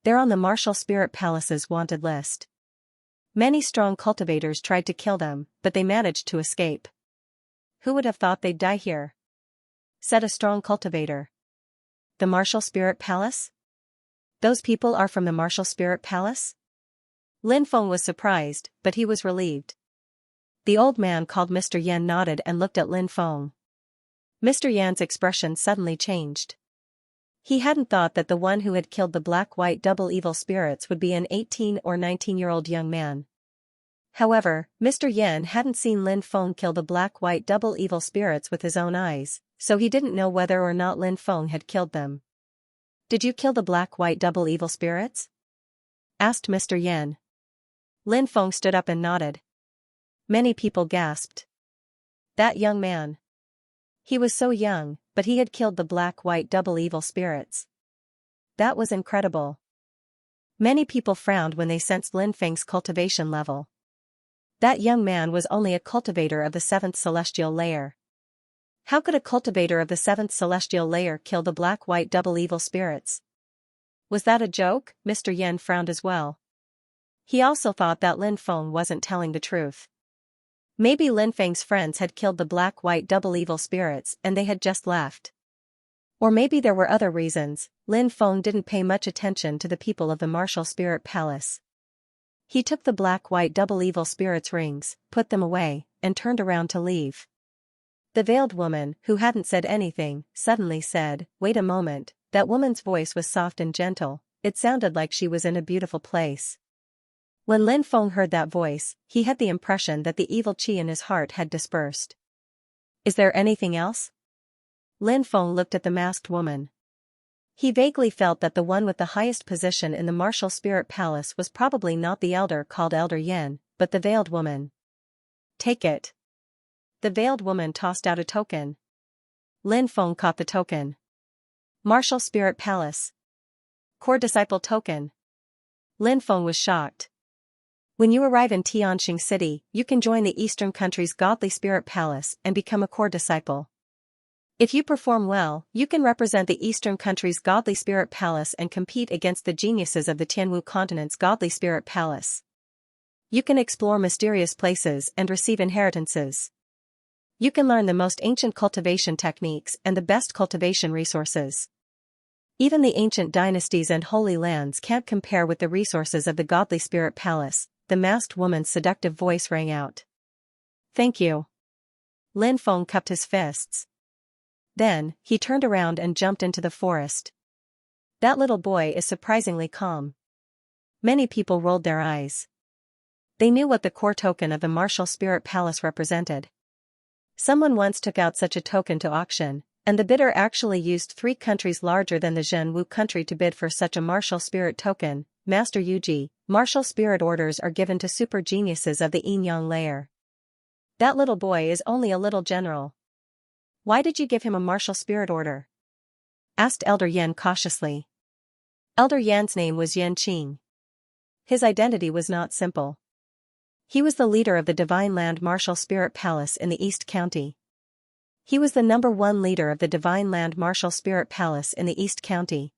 Speaker 1: They're on the Martial Spirit Palace's wanted list. Many strong cultivators tried to kill them, but they managed to escape. Who would have thought they'd die here? Said a strong cultivator. The Martial Spirit Palace? Those people are from the Martial Spirit Palace? Lin Feng was surprised, but he was relieved. The old man called Mr. Yan nodded and looked at Lin Feng. Mr. Yan's expression suddenly changed. He hadn't thought that the one who had killed the black-white double evil spirits would be an 18 or 19-year-old young man. However, Mr. Yan hadn't seen Lin Feng kill the black-white double evil spirits with his own eyes, so he didn't know whether or not Lin Feng had killed them. Did you kill the black-white double evil spirits? Asked Mr. Yan. Lin Feng stood up and nodded. Many people gasped. That young man. He was so young, but he had killed the black-white double evil spirits. That was incredible. Many people frowned when they sensed Lin Feng's cultivation level. That young man was only a cultivator of the 7th celestial layer. How could a cultivator of the 7th celestial layer kill the black-white double evil spirits? Was that a joke? Mr. Yan frowned as well. He also thought that Lin Feng wasn't telling the truth. Maybe Lin Feng's friends had killed the black-white double evil spirits and they had just left. Or maybe there were other reasons. Lin Feng didn't pay much attention to the people of the Martial Spirit Palace. He took the black-white double evil spirits' rings, put them away, and turned around to leave. The veiled woman, who hadn't said anything, suddenly said, "Wait a moment." That woman's voice was soft and gentle. It sounded like she was in a beautiful place. When Lin Feng heard that voice, he had the impression that the evil qi in his heart had dispersed. Is there anything else? Lin Feng looked at the masked woman. He vaguely felt that the one with the highest position in the Martial Spirit Palace was probably not the elder called Elder Yan, but the veiled woman. Take it. The veiled woman tossed out a token. Lin Feng caught the token. Martial Spirit Palace. Core Disciple Token. Lin Feng was shocked. When you arrive in Tianxing City, you can join the Eastern Country's Godly Spirit Palace and become a core disciple. If you perform well, you can represent the Eastern Country's Godly Spirit Palace and compete against the geniuses of the Tianwu continent's Godly Spirit Palace. You can explore mysterious places and receive inheritances. You can learn the most ancient cultivation techniques and the best cultivation resources. Even the ancient dynasties and holy lands can't compare with the resources of the Godly Spirit Palace. The masked woman's seductive voice rang out. Thank you. Lin Feng cupped his fists. Then, he turned around and jumped into the forest. That little boy is surprisingly calm. Many people rolled their eyes. They knew what the core token of the Martial Spirit Palace represented. Someone once took out such a token to auction, and the bidder actually used 3 countries larger than the Zhenwu country to bid for such a Martial Spirit token. Master Yuji, Martial Spirit orders are given to super geniuses of the Yin-Yang layer. That little boy is only a little general. Why did you give him a Martial Spirit order? Asked Elder Yan cautiously. Elder Yan's name was Yan Qing. His identity was not simple. He was the leader of the Divine Land Martial Spirit Palace in the East County. He was the #1 leader of the Divine Land Martial Spirit Palace in the East County.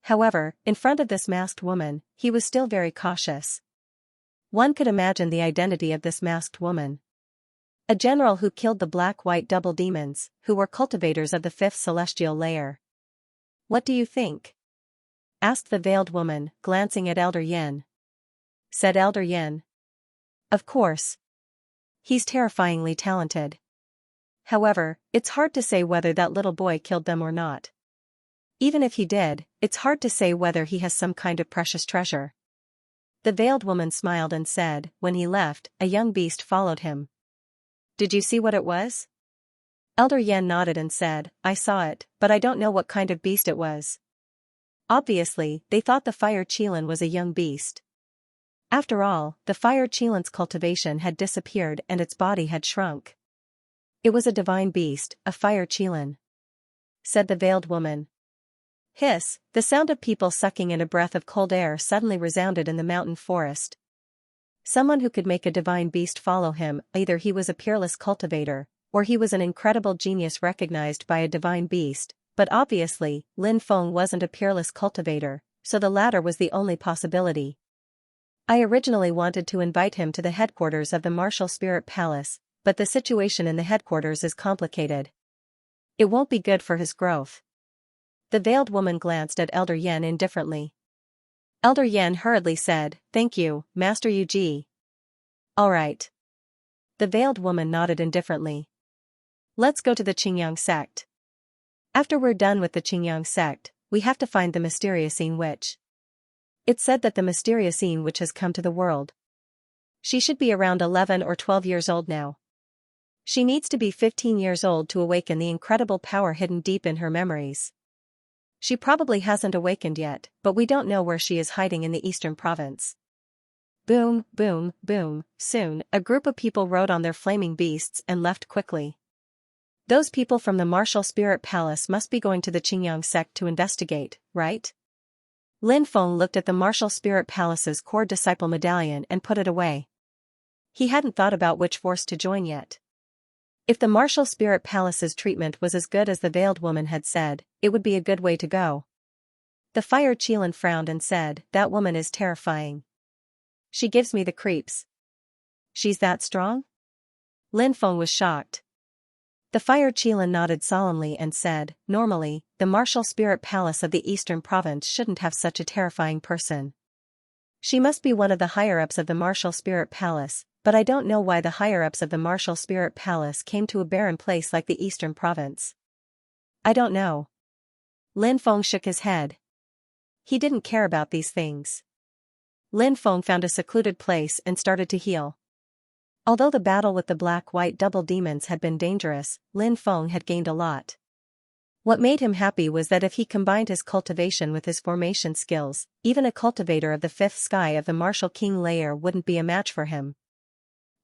Speaker 1: However, in front of this masked woman, he was still very cautious. One could imagine the identity of this masked woman. A general who killed the black-white double demons, who were cultivators of the 5th celestial layer. What do you think? asked the veiled woman, glancing at Elder Yin. Said Elder Yin. Of course. He's terrifyingly talented. However, it's hard to say whether that little boy killed them or not. Even if he did, it's hard to say whether he has some kind of precious treasure. The veiled woman smiled and said, when he left, a young beast followed him. Did you see what it was? Elder Yin nodded and said, I saw it, but I don't know what kind of beast it was. Obviously, they thought the fire Qilin was a young beast. After all, the fire Qilin's cultivation had disappeared and its body had shrunk. It was a divine beast, a fire Qilin. Said the veiled woman. Hiss, the sound of people sucking in a breath of cold air suddenly resounded in the mountain forest. Someone who could make a divine beast follow him, either he was a peerless cultivator, or he was an incredible genius recognized by a divine beast, but obviously, Lin Feng wasn't a peerless cultivator, so the latter was the only possibility. I originally wanted to invite him to the headquarters of the Martial Spirit Palace, but the situation in the headquarters is complicated. It won't be good for his growth. The veiled woman glanced at Elder Yin indifferently. Elder Yin hurriedly said, Thank you, Master Yuji. All right. The veiled woman nodded indifferently. Let's go to the Qingyang sect. After we're done with the Qingyang sect, we have to find the mysterious witch. It's said that the mysterious witch has come to the world. She should be around 11 or 12 years old now. She needs to be 15 years old to awaken the incredible power hidden deep in her memories. She probably hasn't awakened yet, but we don't know where she is hiding in the eastern province. Boom, boom, boom, soon, a group of people rode on their flaming beasts and left quickly. Those people from the Martial Spirit Palace must be going to the Qingyang sect to investigate, right? Lin Feng looked at the Martial Spirit Palace's core disciple medallion and put it away. He hadn't thought about which force to join yet. If the Martial Spirit Palace's treatment was as good as the veiled woman had said, it would be a good way to go. The fire Qilin frowned and said, That woman is terrifying. She gives me the creeps. She's that strong? Lin Feng was shocked. The fire Qilin nodded solemnly and said, Normally, the Martial Spirit Palace of the Eastern Province shouldn't have such a terrifying person. She must be one of the higher-ups of the Martial Spirit Palace, but I don't know why the higher-ups of the Martial Spirit Palace came to a barren place like the Eastern Province. I don't know. Lin Feng shook his head. He didn't care about these things. Lin Feng found a secluded place and started to heal. Although the battle with the black-white double demons had been dangerous, Lin Feng had gained a lot. What made him happy was that if he combined his cultivation with his formation skills, even a cultivator of the fifth sky of the Martial King layer wouldn't be a match for him.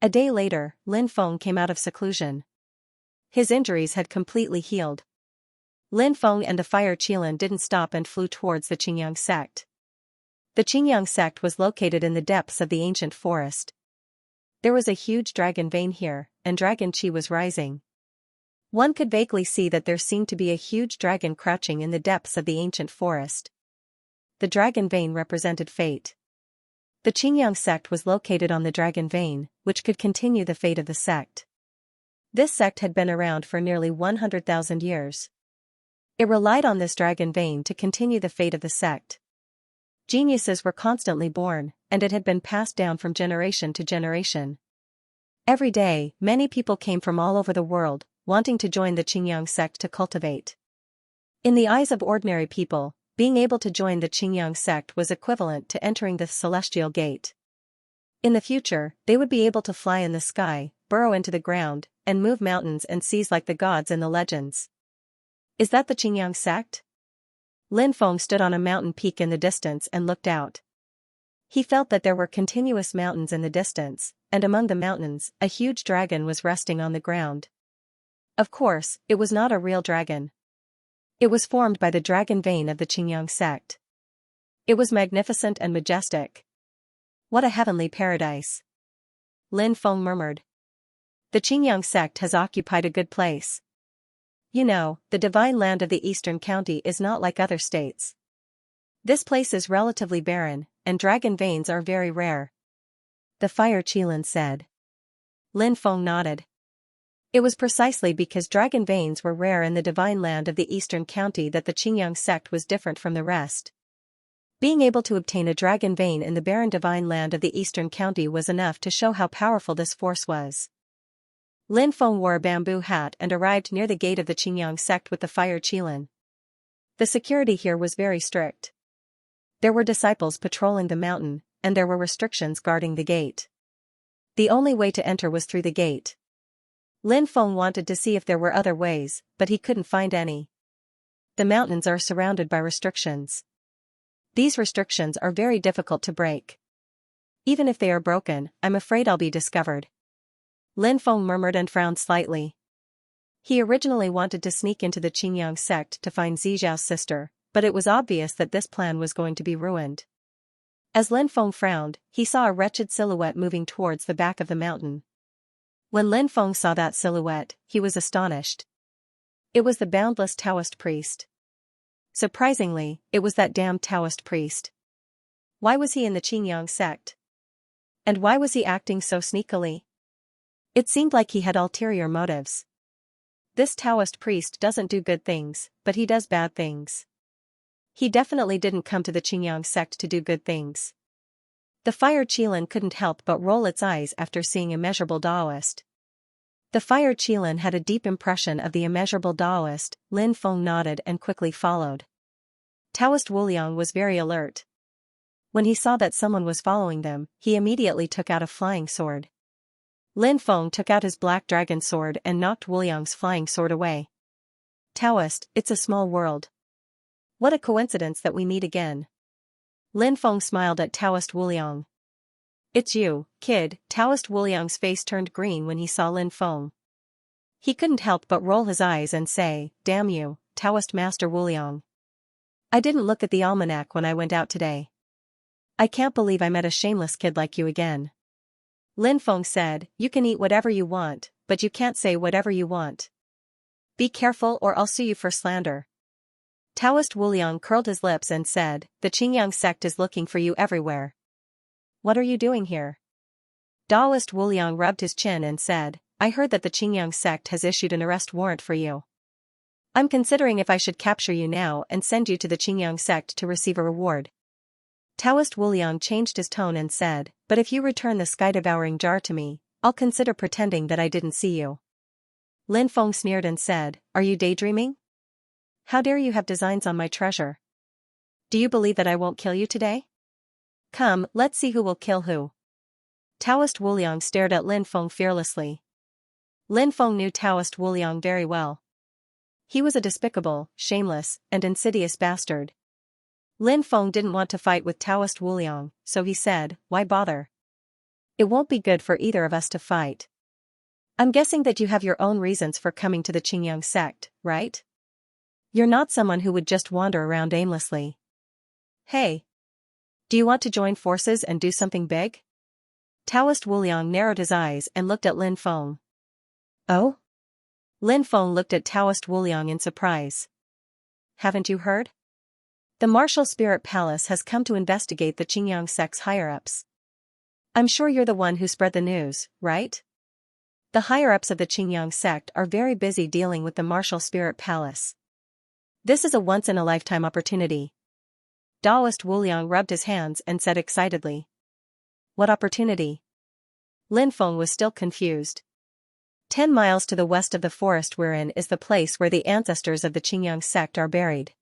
Speaker 1: A day later, Lin Feng came out of seclusion. His injuries had completely healed. Lin Feng and the fire Qilin didn't stop and flew towards the Qingyang sect. The Qingyang sect was located in the depths of the ancient forest. There was a huge dragon vein here, and dragon chi was rising. One could vaguely see that there seemed to be a huge dragon crouching in the depths of the ancient forest. The dragon vein represented fate. The Qingyang sect was located on the dragon vein, which could continue the fate of the sect. This sect had been around for nearly 100,000 years. It relied on this dragon vein to continue the fate of the sect. Geniuses were constantly born, and it had been passed down from generation to generation. Every day, many people came from all over the world, wanting to join the Qingyang sect to cultivate. In the eyes of ordinary people, being able to join the Qingyang sect was equivalent to entering the celestial gate. In the future, they would be able to fly in the sky, burrow into the ground, and move mountains and seas like the gods in the legends. Is that the Qingyang sect? Lin Feng stood on a mountain peak in the distance and looked out. He felt that there were continuous mountains in the distance, and among the mountains, a huge dragon was resting on the ground. Of course, it was not a real dragon. It was formed by the dragon vein of the Qingyang sect. It was magnificent and majestic. What a heavenly paradise! Lin Feng murmured. The Qingyang sect has occupied a good place. You know, the divine land of the eastern county is not like other states. This place is relatively barren, and dragon veins are very rare. The fire Qilin said. Lin Feng nodded. It was precisely because dragon veins were rare in the divine land of the eastern county that the Qingyang sect was different from the rest. Being able to obtain a dragon vein in the barren divine land of the eastern county was enough to show how powerful this force was. Lin Feng wore a bamboo hat and arrived near the gate of the Qingyang sect with the fire Qilin. The security here was very strict. There were disciples patrolling the mountain, and there were restrictions guarding the gate. The only way to enter was through the gate. Lin Feng wanted to see if there were other ways, but he couldn't find any. The mountains are surrounded by restrictions. These restrictions are very difficult to break. Even if they are broken, I'm afraid I'll be discovered. Lin Feng murmured and frowned slightly. He originally wanted to sneak into the Qingyang sect to find Zijiao's sister, but it was obvious that this plan was going to be ruined. As Lin Feng frowned, he saw a wretched silhouette moving towards the back of the mountain. When Lin Feng saw that silhouette, he was astonished. It was the boundless Taoist priest. Surprisingly, it was that damned Taoist priest. Why was he in the Qingyang sect? And why was he acting so sneakily? It seemed like he had ulterior motives. This Taoist priest doesn't do good things, but he does bad things. He definitely didn't come to the Qingyang sect to do good things. The fire Qilin couldn't help but roll its eyes after seeing Immeasurable Daoist. The fire Qilin had a deep impression of the Immeasurable Daoist. Lin Feng nodded and quickly followed. Taoist Wuliang was very alert. When he saw that someone was following them, he immediately took out a flying sword. Lin Feng took out his black dragon sword and knocked Wuliang's flying sword away. Taoist, it's a small world. What a coincidence that we meet again. Lin Feng smiled at Taoist Wuliang. It's you, kid. Taoist Wuliang's face turned green when he saw Lin Feng. He couldn't help but roll his eyes and say, "Damn you, Taoist Master Wuliang. I didn't look at the almanac when I went out today. I can't believe I met a shameless kid like you again." Lin Feng said, "You can eat whatever you want, but you can't say whatever you want. Be careful or I'll sue you for slander." Taoist Wuliang curled his lips and said, "The Qingyang sect is looking for you everywhere. What are you doing here?" Taoist Wuliang rubbed his chin and said, "I heard that the Qingyang sect has issued an arrest warrant for you. I'm considering if I should capture you now and send you to the Qingyang sect to receive a reward." Taoist Wuliang changed his tone and said, "But if you return the sky-devouring jar to me, I'll consider pretending that I didn't see you." Lin Feng sneered and said, "Are you daydreaming? How dare you have designs on my treasure? Do you believe that I won't kill you today? Come, let's see who will kill who." Taoist Wuliang stared at Lin Feng fearlessly. Lin Feng knew Taoist Wuliang very well. He was a despicable, shameless, and insidious bastard. Lin Feng didn't want to fight with Taoist Wuliang, so he said, "Why bother? It won't be good for either of us to fight. I'm guessing that you have your own reasons for coming to the Qingyang sect, right? You're not someone who would just wander around aimlessly. Hey! Do you want to join forces and do something big?" Taoist Wuliang narrowed his eyes and looked at Lin Feng. "Oh?" Lin Feng looked at Taoist Wuliang in surprise. "Haven't you heard? The Martial Spirit Palace has come to investigate the Qingyang sect's higher-ups. I'm sure you're the one who spread the news, right? The higher-ups of the Qingyang sect are very busy dealing with the Martial Spirit Palace. This is a once-in-a-lifetime opportunity." Taoist Wuliang rubbed his hands and said excitedly. "What opportunity?" Lin Feng was still confused. 10 miles to the west of the forest we're in is the place where the ancestors of the Qingyang sect are buried.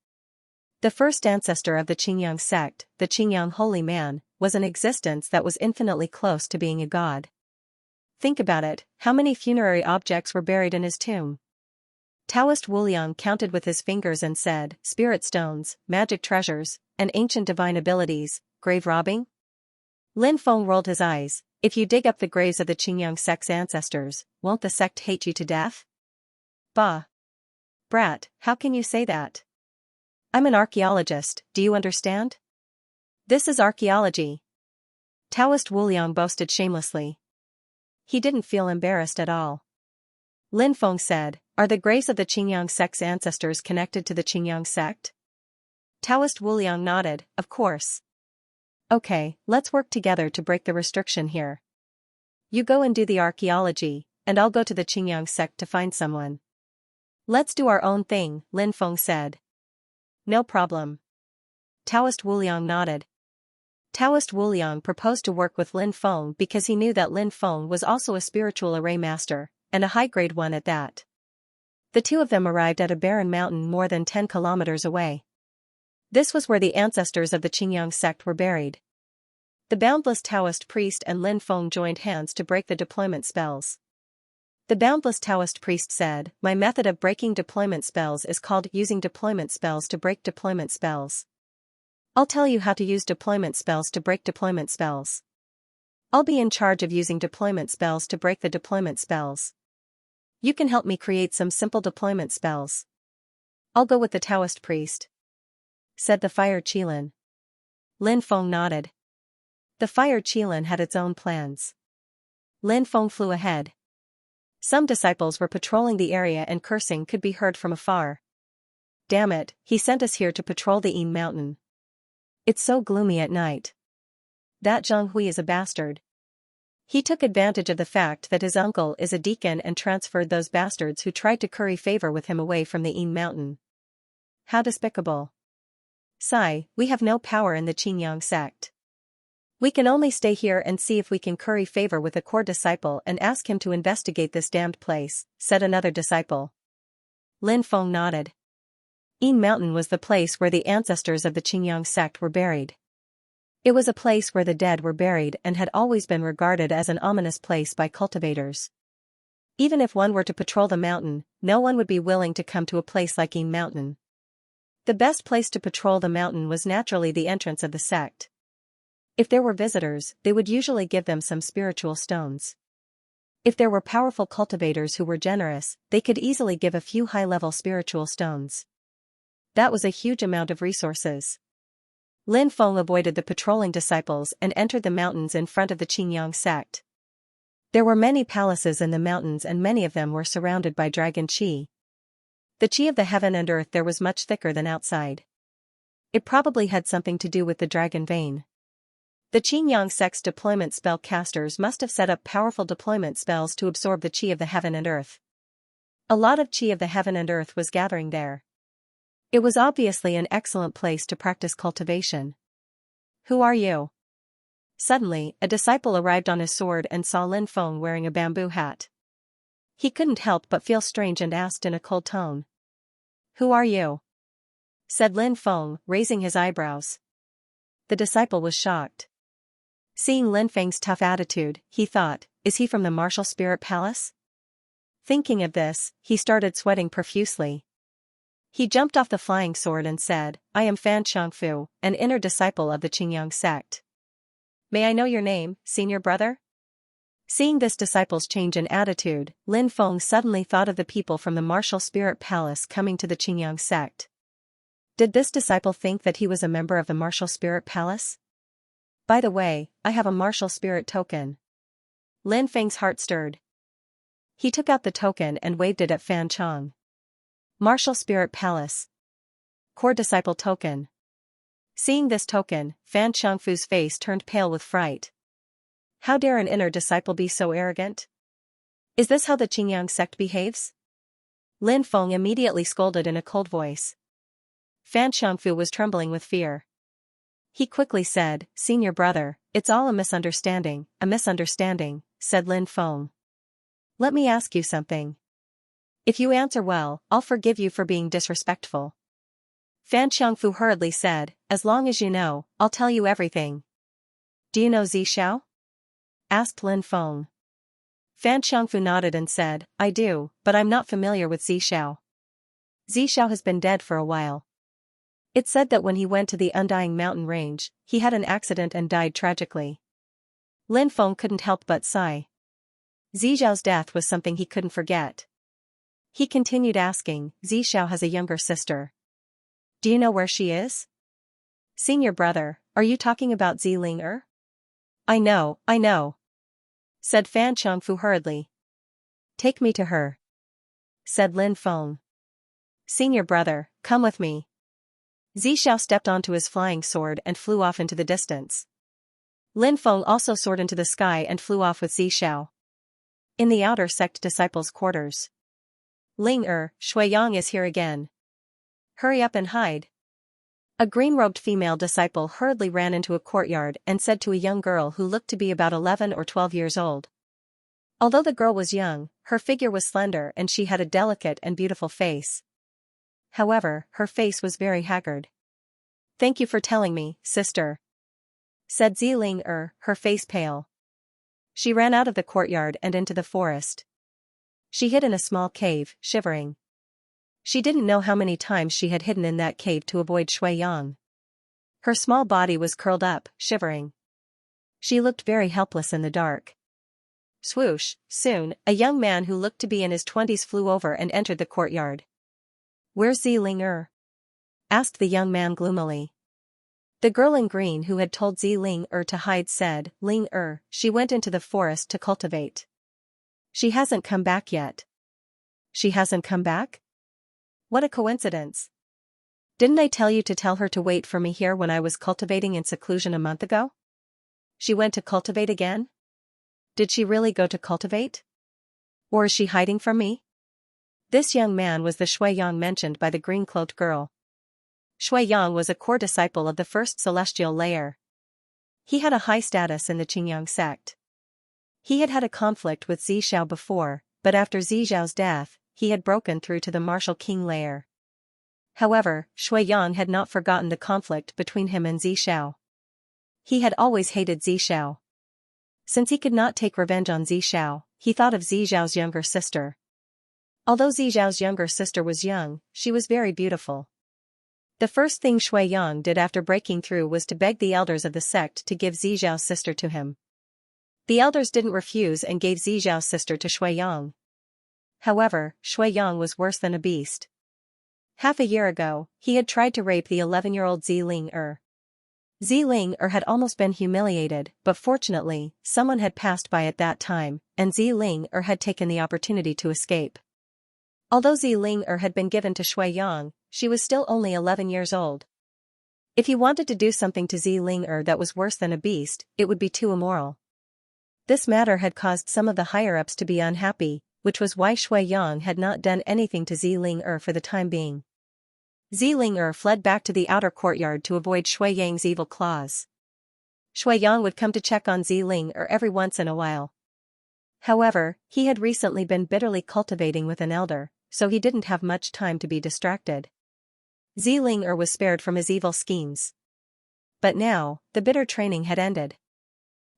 Speaker 1: The first ancestor of the Qingyang sect, the Qingyang Holy Man, was an existence that was infinitely close to being a god. Think about it, how many funerary objects were buried in his tomb? Taoist Wuliang counted with his fingers and said, "Spirit stones, magic treasures, and ancient divine abilities, grave robbing?" Lin Feng rolled his eyes. "If you dig up the graves of the Qingyang sect's ancestors, won't the sect hate you to death?" "Bah! Brat, how can you say that? I'm an archaeologist, do you understand? This is archaeology." Taoist Wuliang boasted shamelessly. He didn't feel embarrassed at all. Lin Feng said, "Are the graves of the Qingyang sect's ancestors connected to the Qingyang sect?" Taoist Wuliang nodded, "Of course." "Okay, let's work together to break the restriction here. You go and do the archaeology, and I'll go to the Qingyang sect to find someone." "Let's do our own thing," Lin Feng said. "No problem." Taoist Wuliang nodded. Taoist Wuliang proposed to work with Lin Feng because he knew that Lin Feng was also a spiritual array master, and a high-grade one at that. The two of them arrived at a barren mountain more than 10 kilometers away. This was where the ancestors of the Qingyang sect were buried. The boundless Taoist priest and Lin Feng joined hands to break the deployment spells. The boundless Taoist priest said, "My method of breaking deployment spells is called using deployment spells to break deployment spells. I'll tell you how to use deployment spells to break deployment spells. I'll be in charge of using deployment spells to break the deployment spells. You can help me create some simple deployment spells." "I'll go with the Taoist priest," said the fire Qilin. Lin Feng nodded. The fire Qilin had its own plans. Lin Feng flew ahead. Some disciples were patrolling the area and cursing could be heard from afar. "Damn it, he sent us here to patrol the Yin mountain. It's so gloomy at night. That Zhang Hui is a bastard. He took advantage of the fact that his uncle is a deacon and transferred those bastards who tried to curry favor with him away from the Yin mountain. How despicable. Sigh, we have no power in the Qingyang sect. We can only stay here and see if we can curry favor with a core disciple and ask him to investigate this damned place," said another disciple. Lin Feng nodded. Yin Mountain was the place where the ancestors of the Qingyang sect were buried. It was a place where the dead were buried and had always been regarded as an ominous place by cultivators. Even if one were to patrol the mountain, no one would be willing to come to a place like Yin Mountain. The best place to patrol the mountain was naturally the entrance of the sect. If there were visitors, they would usually give them some spiritual stones. If there were powerful cultivators who were generous, they could easily give a few high-level spiritual stones. That was a huge amount of resources. Lin Feng avoided the patrolling disciples and entered the mountains in front of the Qingyang sect. There were many palaces in the mountains and many of them were surrounded by dragon qi. The qi of the heaven and earth there was much thicker than outside. It probably had something to do with the dragon vein. The Qingyang sect's deployment spell casters must have set up powerful deployment spells to absorb the qi of the heaven and earth. A lot of qi of the heaven and earth was gathering there. It was obviously an excellent place to practice cultivation. "Who are you?" Suddenly, a disciple arrived on his sword and saw Lin Feng wearing a bamboo hat. He couldn't help but feel strange and asked in a cold tone. "Who are you?" said Lin Feng, raising his eyebrows. The disciple was shocked. Seeing Lin Feng's tough attitude, he thought, "Is he from the martial spirit palace?" Thinking of this, he started sweating profusely. He jumped off the flying sword and said, "I am Fan Xiangfu, an inner disciple of the Qingyang sect. May I know your name, senior brother?" Seeing this disciple's change in attitude, Lin Feng suddenly thought of the people from the martial spirit palace coming to the Qingyang sect. Did this disciple think that he was a member of the martial spirit palace? "By the way, I have a martial spirit token." Lin Feng's heart stirred. He took out the token and waved it at Fan Chong. Martial Spirit Palace. Core Disciple Token. Seeing this token, Fan Xiangfu's face turned pale with fright. How dare an inner disciple be so arrogant? Is this how the Qingyang sect behaves? Lin Feng immediately scolded in a cold voice. Fan Xiangfu was trembling with fear. He quickly said, "Senior brother, it's all a misunderstanding," said Lin Feng. "Let me ask you something. If you answer well, I'll forgive you for being disrespectful." Fan Xiangfu hurriedly said, "As long as you know, I'll tell you everything." "Do you know Xiao?" asked Lin Feng. Fan Xiangfu nodded and said, "I do, but I'm not familiar with Xiao. Xiao has been dead for a while. It's said that when he went to the Undying Mountain Range, he had an accident and died tragically." Lin Feng couldn't help but sigh. Xiao's death was something he couldn't forget. He continued asking, "Xiao has a younger sister. Do you know where she is?" "Senior brother, are you talking about Ling? I know," said Fan Xiangfu hurriedly. "Take me to her," said Lin Feng. "Senior brother, come with me." Xiao stepped onto his flying sword and flew off into the distance. Lin Feng also soared into the sky and flew off with Xiao. In the outer sect disciples' quarters. "Ling Shuiyang is here again. Hurry up and hide." A green-robed female disciple hurriedly ran into a courtyard and said to a young girl who looked to be about 11 or 12 years old. Although the girl was young, her figure was slender and she had a delicate and beautiful face. However, her face was very haggard. "Thank you for telling me, sister," said Ziling her face pale. She ran out of the courtyard and into the forest. She hid in a small cave, shivering. She didn't know how many times she had hidden in that cave to avoid Shui Yang. Her small body was curled up, shivering. She looked very helpless in the dark. Swoosh, soon, a young man who looked to be in his 20s flew over and entered the courtyard. "Where's Ziling?" asked the young man gloomily. The girl in green who had told Ziling to hide said, "Ling she went into the forest to cultivate. She hasn't come back yet." "She hasn't come back? What a coincidence. Didn't I tell you to tell her to wait for me here when I was cultivating in seclusion a month ago? She went to cultivate again? Did she really go to cultivate? Or is she hiding from me?" This young man was the Shui Yang mentioned by the green-cloaked girl. Shui Yang was a core disciple of the first celestial layer. He had a high status in the Qingyang sect. He had had a conflict with Zixao before, but after Zixao's death, he had broken through to the martial king layer. However, Shui Yang had not forgotten the conflict between him and Zixao. He had always hated Zixao. Since he could not take revenge on Zixao, he thought of Zixao's younger sister. Although Zixao's younger sister was young, she was very beautiful. The first thing Shui Yang did after breaking through was to beg the elders of the sect to give Zixao's sister to him. The elders didn't refuse and gave Zixao's sister to Shui Yang. However, Shui Yang was worse than a beast. Half a year ago, he had tried to rape the 11-year-old Ziling Ziling had almost been humiliated, but fortunately, someone had passed by at that time, and Ziling had taken the opportunity to escape. Although Ziling had been given to Shui Yang, she was still only 11 years old. If he wanted to do something to Ziling that was worse than a beast, it would be too immoral. This matter had caused some of the higher-ups to be unhappy, which was why Shui Yang had not done anything to Ziling for the time being. Ziling fled back to the outer courtyard to avoid Shui Yang's evil claws. Shui Yang would come to check on Ziling every once in a while. However, he had recently been bitterly cultivating with an elder, so he didn't have much time to be distracted. Ziling was spared from his evil schemes. But now, the bitter training had ended.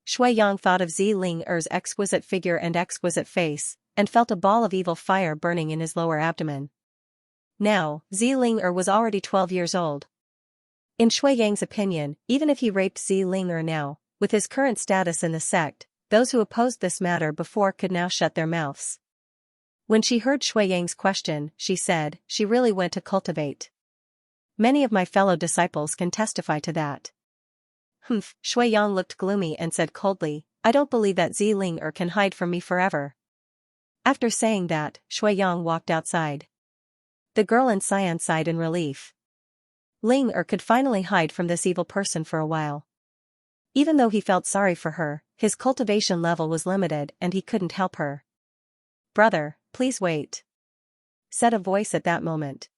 Speaker 1: Shui Yang thought of Ziling's exquisite figure and exquisite face, and felt a ball of evil fire burning in his lower abdomen. Now, Ziling was already 12 years old. In Shui Yang's opinion, even if he raped Ziling now, with his current status in the sect, those who opposed this matter before could now shut their mouths. When she heard Shui Yang's question, she said, "She really went to cultivate. Many of my fellow disciples can testify to that." Shui Yang looked gloomy and said coldly, "I don't believe that Ziling can hide from me forever." After saying that, Shui Yang walked outside. The girl in Xian sighed in relief. Ling could finally hide from this evil person for a while. Even though he felt sorry for her, his cultivation level was limited and he couldn't help her. "Brother, please wait," said a voice at that moment.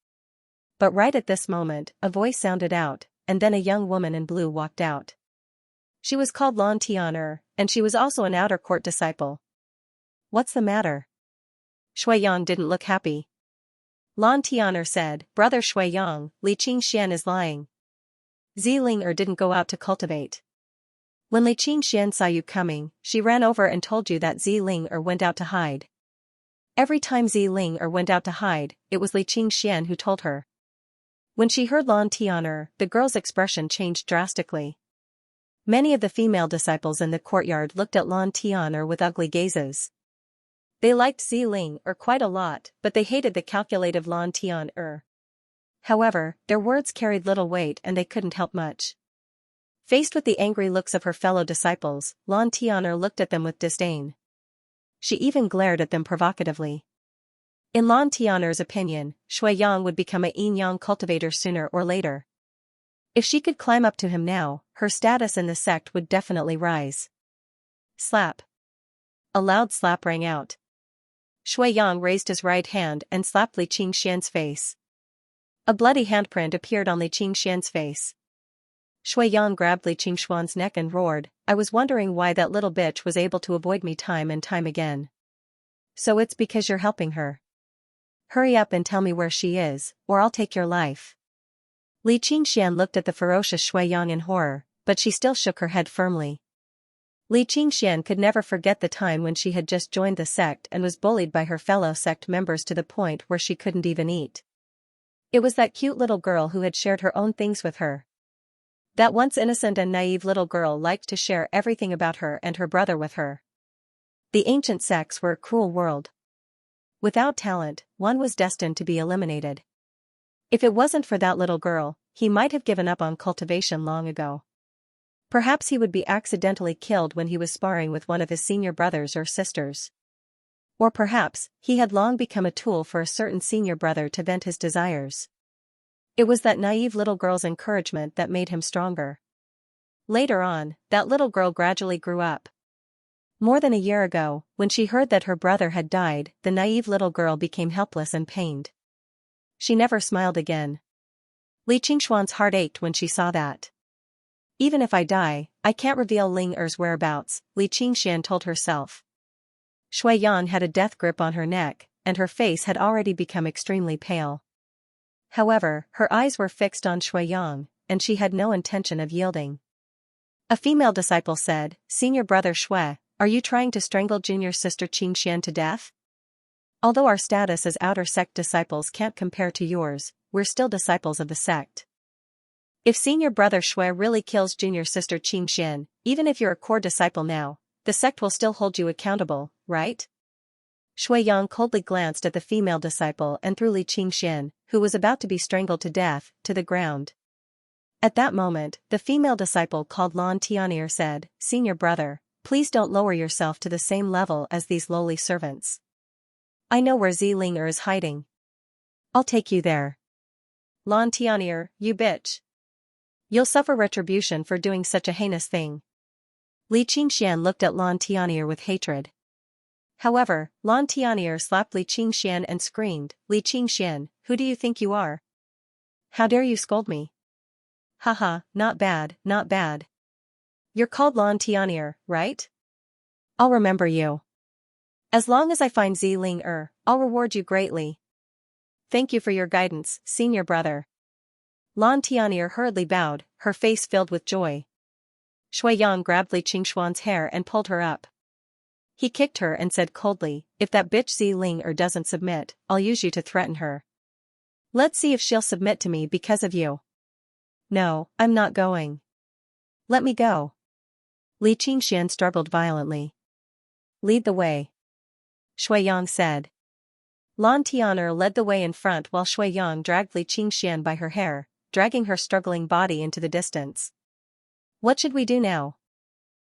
Speaker 1: But right at this moment, a voice sounded out, and then a young woman in blue walked out. She was called Lan Tian and she was also an outer court disciple. "What's the matter?" Shui Yang didn't look happy. Lan Tian said, "Brother Shui Yang, Li Qingxian is lying. Ziling didn't go out to cultivate. When Li Qingxian saw you coming, she ran over and told you that Ziling went out to hide. Every time Ziling went out to hide, it was Li Qingxian who told her." When she heard Lan Tian the girl's expression changed drastically. Many of the female disciples in the courtyard looked at Lan Tian with ugly gazes. They liked Ziling quite a lot, but they hated the calculative Lan Tian However, their words carried little weight and they couldn't help much. Faced with the angry looks of her fellow disciples, Lan Tian looked at them with disdain. She even glared at them provocatively. In Lan Tian's opinion, Shui Yang would become a yin-yang cultivator sooner or later. If she could climb up to him now, her status in the sect would definitely rise. Slap. A loud slap rang out. Shui Yang raised his right hand and slapped Li Qingxian's face. A bloody handprint appeared on Li Qingxian's face. Shui Yang grabbed Li Qingxuan's neck and roared, "I was wondering why that little bitch was able to avoid me time and time again. So it's because you're helping her. Hurry up and tell me where she is, or I'll take your life." Li Qingxian looked at the ferocious Shui Yang in horror, but she still shook her head firmly. Li Qingxian could never forget the time when she had just joined the sect and was bullied by her fellow sect members to the point where she couldn't even eat. It was that cute little girl who had shared her own things with her. That once innocent and naive little girl liked to share everything about her and her brother with her. The ancient sects were a cruel world. Without talent, one was destined to be eliminated. If it wasn't for that little girl, he might have given up on cultivation long ago. Perhaps he would be accidentally killed when he was sparring with one of his senior brothers or sisters. Or perhaps, he had long become a tool for a certain senior brother to vent his desires. It was that naive little girl's encouragement that made him stronger. Later on, that little girl gradually grew up. More than a year ago, when she heard that her brother had died, the naive little girl became helpless and pained. She never smiled again. Li Qingxuan's heart ached when she saw that. "Even if I die, I can't reveal Ling Er's whereabouts," Li Qingxian told herself. Shui Yang had a death grip on her neck, and her face had already become extremely pale. However, her eyes were fixed on Shui Yang, and she had no intention of yielding. A female disciple said, "Senior brother Shui, are you trying to strangle junior sister Qingxian to death? Although our status as outer sect disciples can't compare to yours, we're still disciples of the sect. If senior brother Shui really kills junior sister Qingxian, even if you're a core disciple now, the sect will still hold you accountable, right?" Shui Yang coldly glanced at the female disciple and threw Li Qingxian, who was about to be strangled to death, to the ground. At that moment, the female disciple called Lan Tian'er said, "Senior brother, please don't lower yourself to the same level as these lowly servants. I know where Ling Er is hiding. I'll take you there." "Lan Tian'er, you bitch. You'll suffer retribution for doing such a heinous thing." Li Qingxian looked at Lan Tian'er with hatred. However, Lan Tian'er slapped Li Qingxian and screamed, "Li Qingxian, who do you think you are? How dare you scold me? Haha, not bad, not bad. You're called Lan Tian'er, right? I'll remember you. As long as I find Ling Er, I'll reward you greatly. Thank you for your guidance, senior brother." Lan Tian'er hurriedly bowed, her face filled with joy. Shui Yang grabbed Li Qingxuan's hair and pulled her up. He kicked her and said coldly, "If that bitch Ling Er doesn't submit, I'll use you to threaten her. Let's see if she'll submit to me because of you." "No, I'm not going. Let me go." Li Qingxian struggled violently. "Lead the way," Shui Yang said. Lan Tian'er led the way in front while Shui Yang dragged Li Qingxian by her hair, dragging her struggling body into the distance. "What should we do now?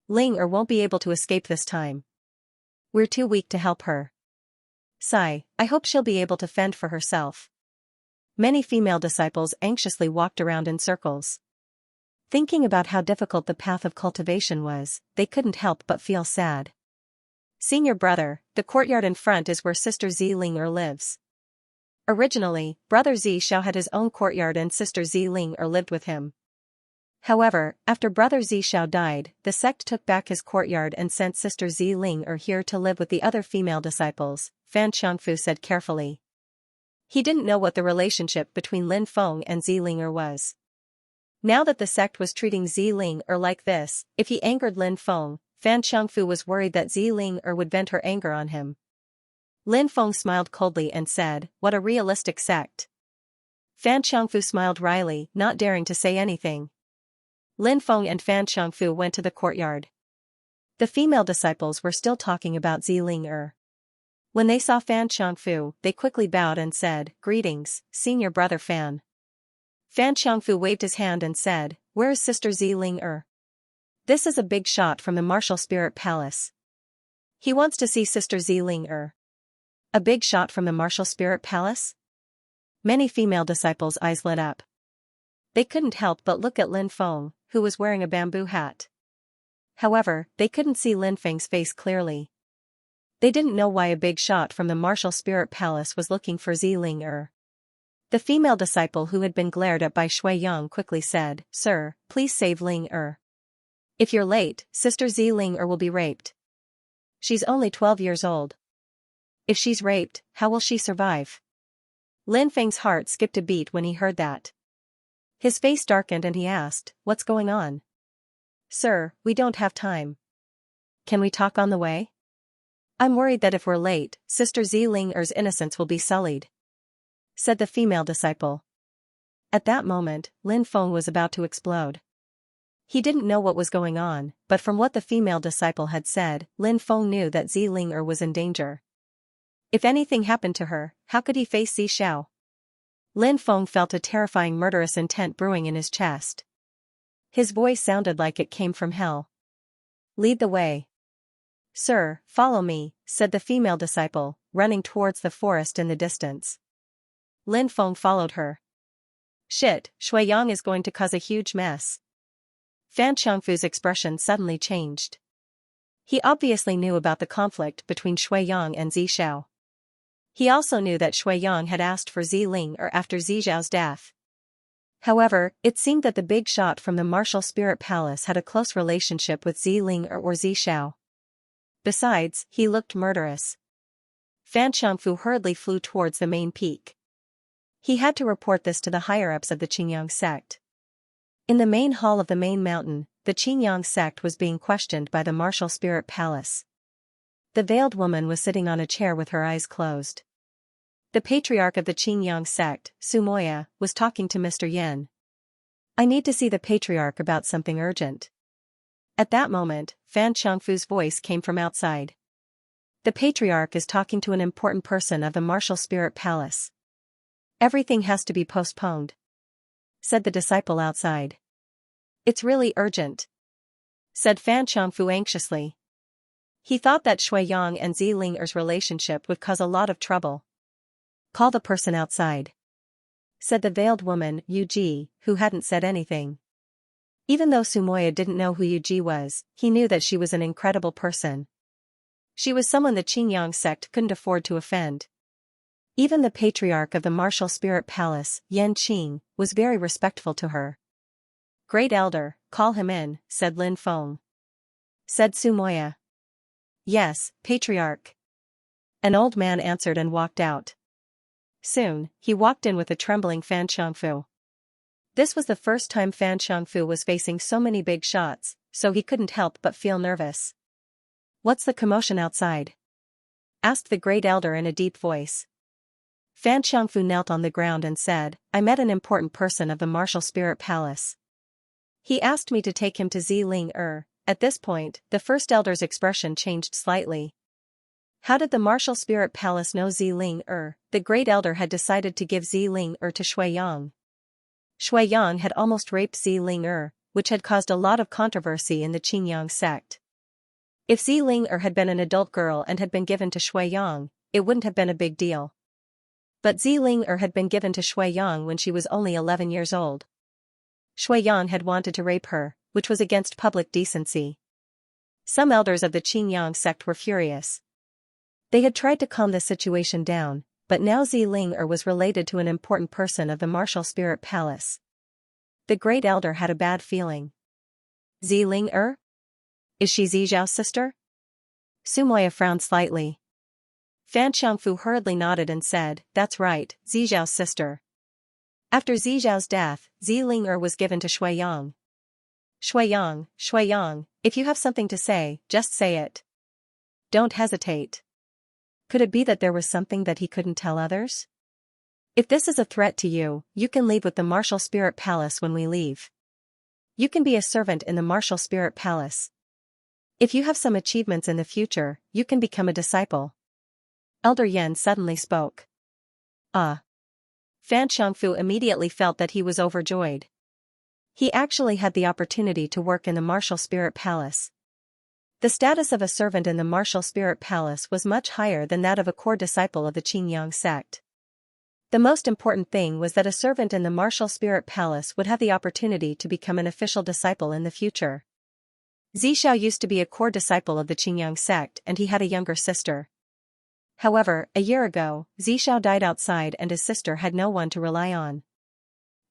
Speaker 1: Ling Er won't be able to escape this time. We're too weak to help her. Sigh, I hope she'll be able to fend for herself." Many female disciples anxiously walked around in circles. Thinking about how difficult the path of cultivation was, they couldn't help but feel sad. "Senior brother, the courtyard in front is where Sister Ling Er lives." Originally, Brother Xiao had his own courtyard and Sister Ling Er lived with him. However, after Brother Xiao died, the sect took back his courtyard and sent Sister Ling Er here to live with the other female disciples, Fan Xiangfu said carefully. He didn't know what the relationship between Lin Feng and Ling Er was. Now that the sect was treating Ling Er like this, if he angered Lin Feng, Fan Xiangfu was worried that Ling Er would vent her anger on him. Lin Feng smiled coldly and said, "What a realistic sect." Fan Xiangfu smiled wryly, not daring to say anything. Lin Feng and Fan Xiangfu went to the courtyard. The female disciples were still talking about Ling Er. When they saw Fan Xiangfu, they quickly bowed and said, "Greetings, senior brother Fan." Fan Xiangfu waved his hand and said, "Where is Sister Ling Er?" "This is a big shot from the Martial Spirit Palace. He wants to see Sister Ling Er." "A big shot from the Martial Spirit Palace?" Many female disciples' eyes lit up. They couldn't help but look at Lin Feng, who was wearing a bamboo hat. However, they couldn't see Lin Feng's face clearly. They didn't know why a big shot from the Martial Spirit Palace was looking for Ling Er. The female disciple who had been glared at by Shui Yang quickly said, "Sir, please save Ling Er. If you're late, Sister Zi Ling Er will be raped. She's only 12 years old. If she's raped, how will she survive?" Lin Feng's heart skipped a beat when he heard that. His face darkened and he asked, "What's going on?" "Sir, we don't have time. Can we talk on the way? I'm worried that if we're late, Sister Zi Ling Er's innocence will be sullied," said the female disciple. At that moment, Lin Feng was about to explode. He didn't know what was going on, but from what the female disciple had said, Lin Feng knew that Zi Ling Er was in danger. If anything happened to her, how could he face Zi Xiao? Lin Feng felt a terrifying murderous intent brewing in his chest. His voice sounded like it came from hell. "Lead the way." "Sir, follow me," said the female disciple, running towards the forest in the distance. Lin Feng followed her. "Shit, Shui Yang is going to cause a huge mess." Fan Changfu's expression suddenly changed. He obviously knew about the conflict between Shui Yang and Zi Xiao. He also knew that Shui Yang had asked for Zi Ling Er after Zi Xiao's death. However, it seemed that the big shot from the martial spirit palace had a close relationship with Zi Ling Er or Zi Xiao. Besides, he looked murderous. Fan Changfu hurriedly flew towards the main peak. He had to report this to the higher-ups of the Qingyang sect. In the main hall of the main mountain, the Qingyang sect was being questioned by the martial spirit palace. The veiled woman was sitting on a chair with her eyes closed. The patriarch of the Qingyang sect, Sumoya, was talking to Mr. Yin. "I need to see the patriarch about something urgent." At that moment, Fan Changfu's voice came from outside. "The patriarch is talking to an important person of the martial spirit palace. Everything has to be postponed," said the disciple outside. "It's really urgent," said Fan Changfu anxiously. He thought that Shui Yang and Zi Ling Er's relationship would cause a lot of trouble. "Call the person outside," said the veiled woman, Yu Ji, who hadn't said anything. Even though Sumoya didn't know who Yu Ji was, he knew that she was an incredible person. She was someone the Qingyang sect couldn't afford to offend. Even the patriarch of the martial spirit palace, Yan Qing, was very respectful to her. "Great elder, call him in," said Lin Feng. Said Sumoya. "Yes, patriarch." An old man answered and walked out. Soon, he walked in with a trembling Fan Changfu. This was the first time Fan Changfu was facing so many big shots, so he couldn't help but feel nervous. "What's the commotion outside?" asked the great elder in a deep voice. Fan Changfu knelt on the ground and said, "I met an important person of the martial spirit palace. He asked me to take him to Zi Ling Er." At this point, the first elder's expression changed slightly. How did the martial spirit palace know Zi Ling Er? The great elder had decided to give Zi Ling Er to Shui Yang. Shui Yang had almost raped Zi Ling Er, which had caused a lot of controversy in the Qingyang sect. If Zi Ling Er had been an adult girl and had been given to Shui Yang, it wouldn't have been a big deal. But Zi Ling Er had been given to Shui Yang when she was only 11 years old. Shui Yang had wanted to rape her, which was against public decency. Some elders of the Qingyang sect were furious. They had tried to calm the situation down, but now Zi Ling Er was related to an important person of the martial spirit palace. The great elder had a bad feeling. "Zi Ling Er? Is she Zi Zhao's sister?" Sumoya frowned slightly. Fan Changfu hurriedly nodded and said, "That's right, Zi Zhao's sister. After Zi Zhao's death, Zi Ling Er was given to Shui Yang." Shui Yang, if you have something to say, just say it. Don't hesitate." Could it be that there was something that he couldn't tell others? "If this is a threat to you, you can leave with the martial spirit palace when we leave. You can be a servant in the martial spirit palace. If you have some achievements in the future, you can become a disciple." Elder Yan suddenly spoke. "Ah." Fan Changfu immediately felt that he was overjoyed. He actually had the opportunity to work in the martial spirit palace. The status of a servant in the martial spirit palace was much higher than that of a core disciple of the Qingyang sect. The most important thing was that a servant in the martial spirit palace would have the opportunity to become an official disciple in the future. Zi Xiao used to be a core disciple of the Qingyang sect and he had a younger sister. However, a year ago, Zishao died outside and his sister had no one to rely on.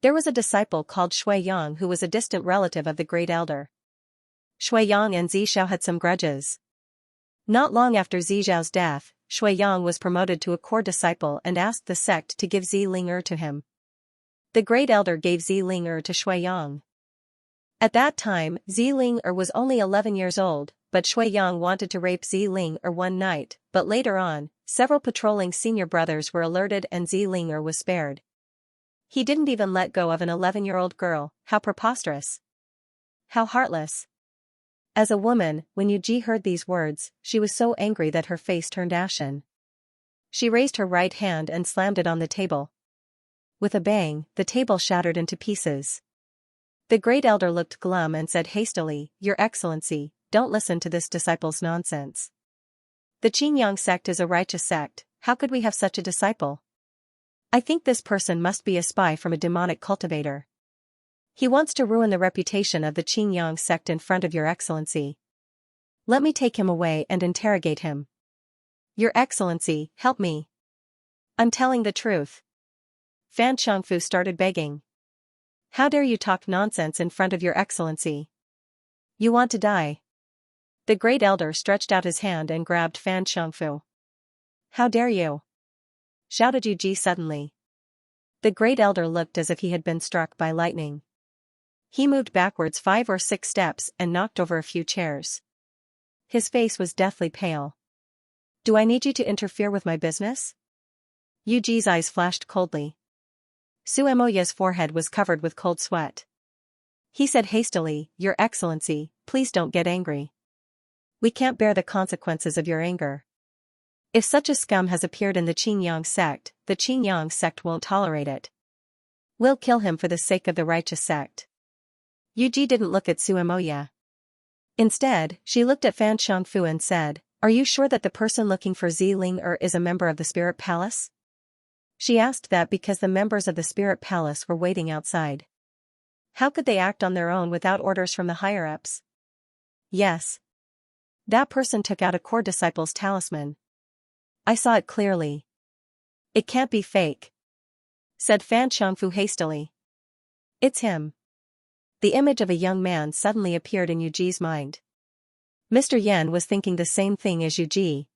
Speaker 1: There was a disciple called Shui Yang who was a distant relative of the great elder. Shui Yang and Zishao had some grudges. Not long after Zishao's death, Shui Yang was promoted to a core disciple and asked the sect to give Ziling'er to him. The great elder gave Ziling'er to Shui Yang. At that time, Ziling'er was only 11 years old, but Shui Yang wanted to rape Ziling'er one night, but later on, several patrolling senior brothers were alerted and Ziling'er was spared. He didn't even let go of an 11-year-old girl. How preposterous. How heartless. As a woman, when Yuji heard these words, she was so angry that her face turned ashen. She raised her right hand and slammed it on the table. With a bang, the table shattered into pieces. The great elder looked glum and said hastily, "Your Excellency, don't listen to this disciple's nonsense. The Qingyang sect is a righteous sect. How could we have such a disciple? I think this person must be a spy from a demonic cultivator. He wants to ruin the reputation of the Qingyang sect in front of Your Excellency. Let me take him away and interrogate him. Your Excellency, help me. I'm telling the truth." Fan Changfu started begging. "How dare you talk nonsense in front of Your Excellency? You want to die." The great elder stretched out his hand and grabbed Fan Changfu. "How dare you?" shouted Yuji suddenly. The great elder looked as if he had been struck by lightning. He moved backwards 5 or 6 steps and knocked over a few chairs. His face was deathly pale. "Do I need you to interfere with my business?" Yuji's eyes flashed coldly. Suemoya's forehead was covered with cold sweat. He said hastily, "Your Excellency, please don't get angry. We can't bear the consequences of your anger. If such a scum has appeared in the Qingyang sect, the Qingyang sect won't tolerate it. We'll kill him for the sake of the righteous sect." Yuji didn't look at Suemoya. Instead, she looked at Fan Changfu and said, "Are you sure that the person looking for Ziling'er is a member of the Spirit Palace?" She asked that because the members of the Spirit Palace were waiting outside. How could they act on their own without orders from the higher-ups? Yes. That person took out a core disciple's talisman. I saw it clearly. It can't be fake, said Fan Changfu hastily. It's him. The image of a young man suddenly appeared in Yuji's mind. Mr. Yan was thinking the same thing as Yuji.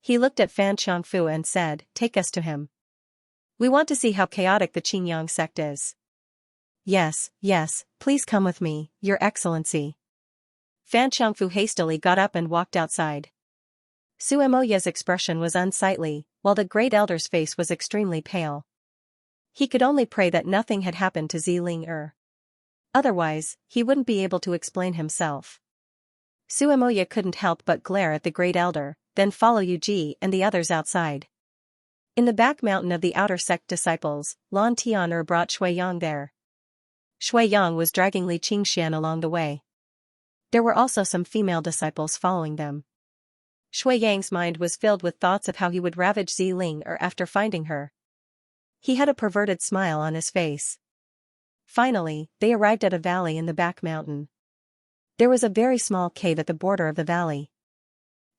Speaker 1: He looked at Fan Changfu and said, "Take us to him. We want to see how chaotic the Qingyang sect is." Yes, please come with me, Your Excellency." Fan Changfu hastily got up and walked outside. Suemoya's expression was unsightly, while the great elder's face was extremely pale. He could only pray that nothing had happened to Ziling'er. Otherwise, he wouldn't be able to explain himself. Suemoya couldn't help but glare at the great elder, then follow Yuji and the others outside. In the back mountain of the outer sect disciples, Lan Tian'er brought Shui Yang there. Shui Yang was dragging Li Qingxian along the way. There were also some female disciples following them. Shui Yang's mind was filled with thoughts of how he would ravage Ziling'er after finding her. He had a perverted smile on his face. Finally, they arrived at a valley in the back mountain. There was a very small cave at the border of the valley.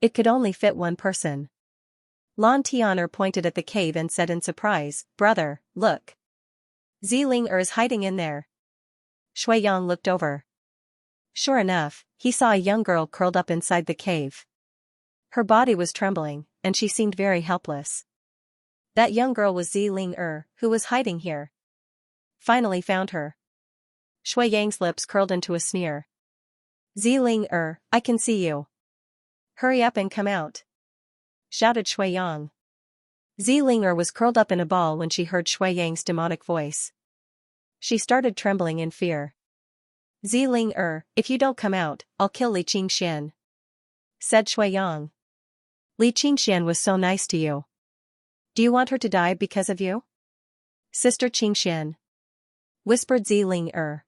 Speaker 1: It could only fit one person. Lan Tian'er pointed at the cave and said in surprise, "Brother, look. Ziling'er is hiding in there." Shui Yang looked over. Sure enough, he saw a young girl curled up inside the cave. Her body was trembling, and she seemed very helpless. That young girl was Ziling'er, who was hiding here. Finally found her. Shui Yang's lips curled into a sneer. "Ziling'er, I can see you. Hurry up and come out," shouted Shui Yang. Ziling'er was curled up in a ball when she heard Shui Yang's demonic voice. She started trembling in fear. "Ziling'er, if you don't come out, I'll kill Li Qingxian," said Shui Yang. "Li Qingxian was so nice to you. Do you want her to die because of you?" "Sister Qingxian," whispered Ziling'er.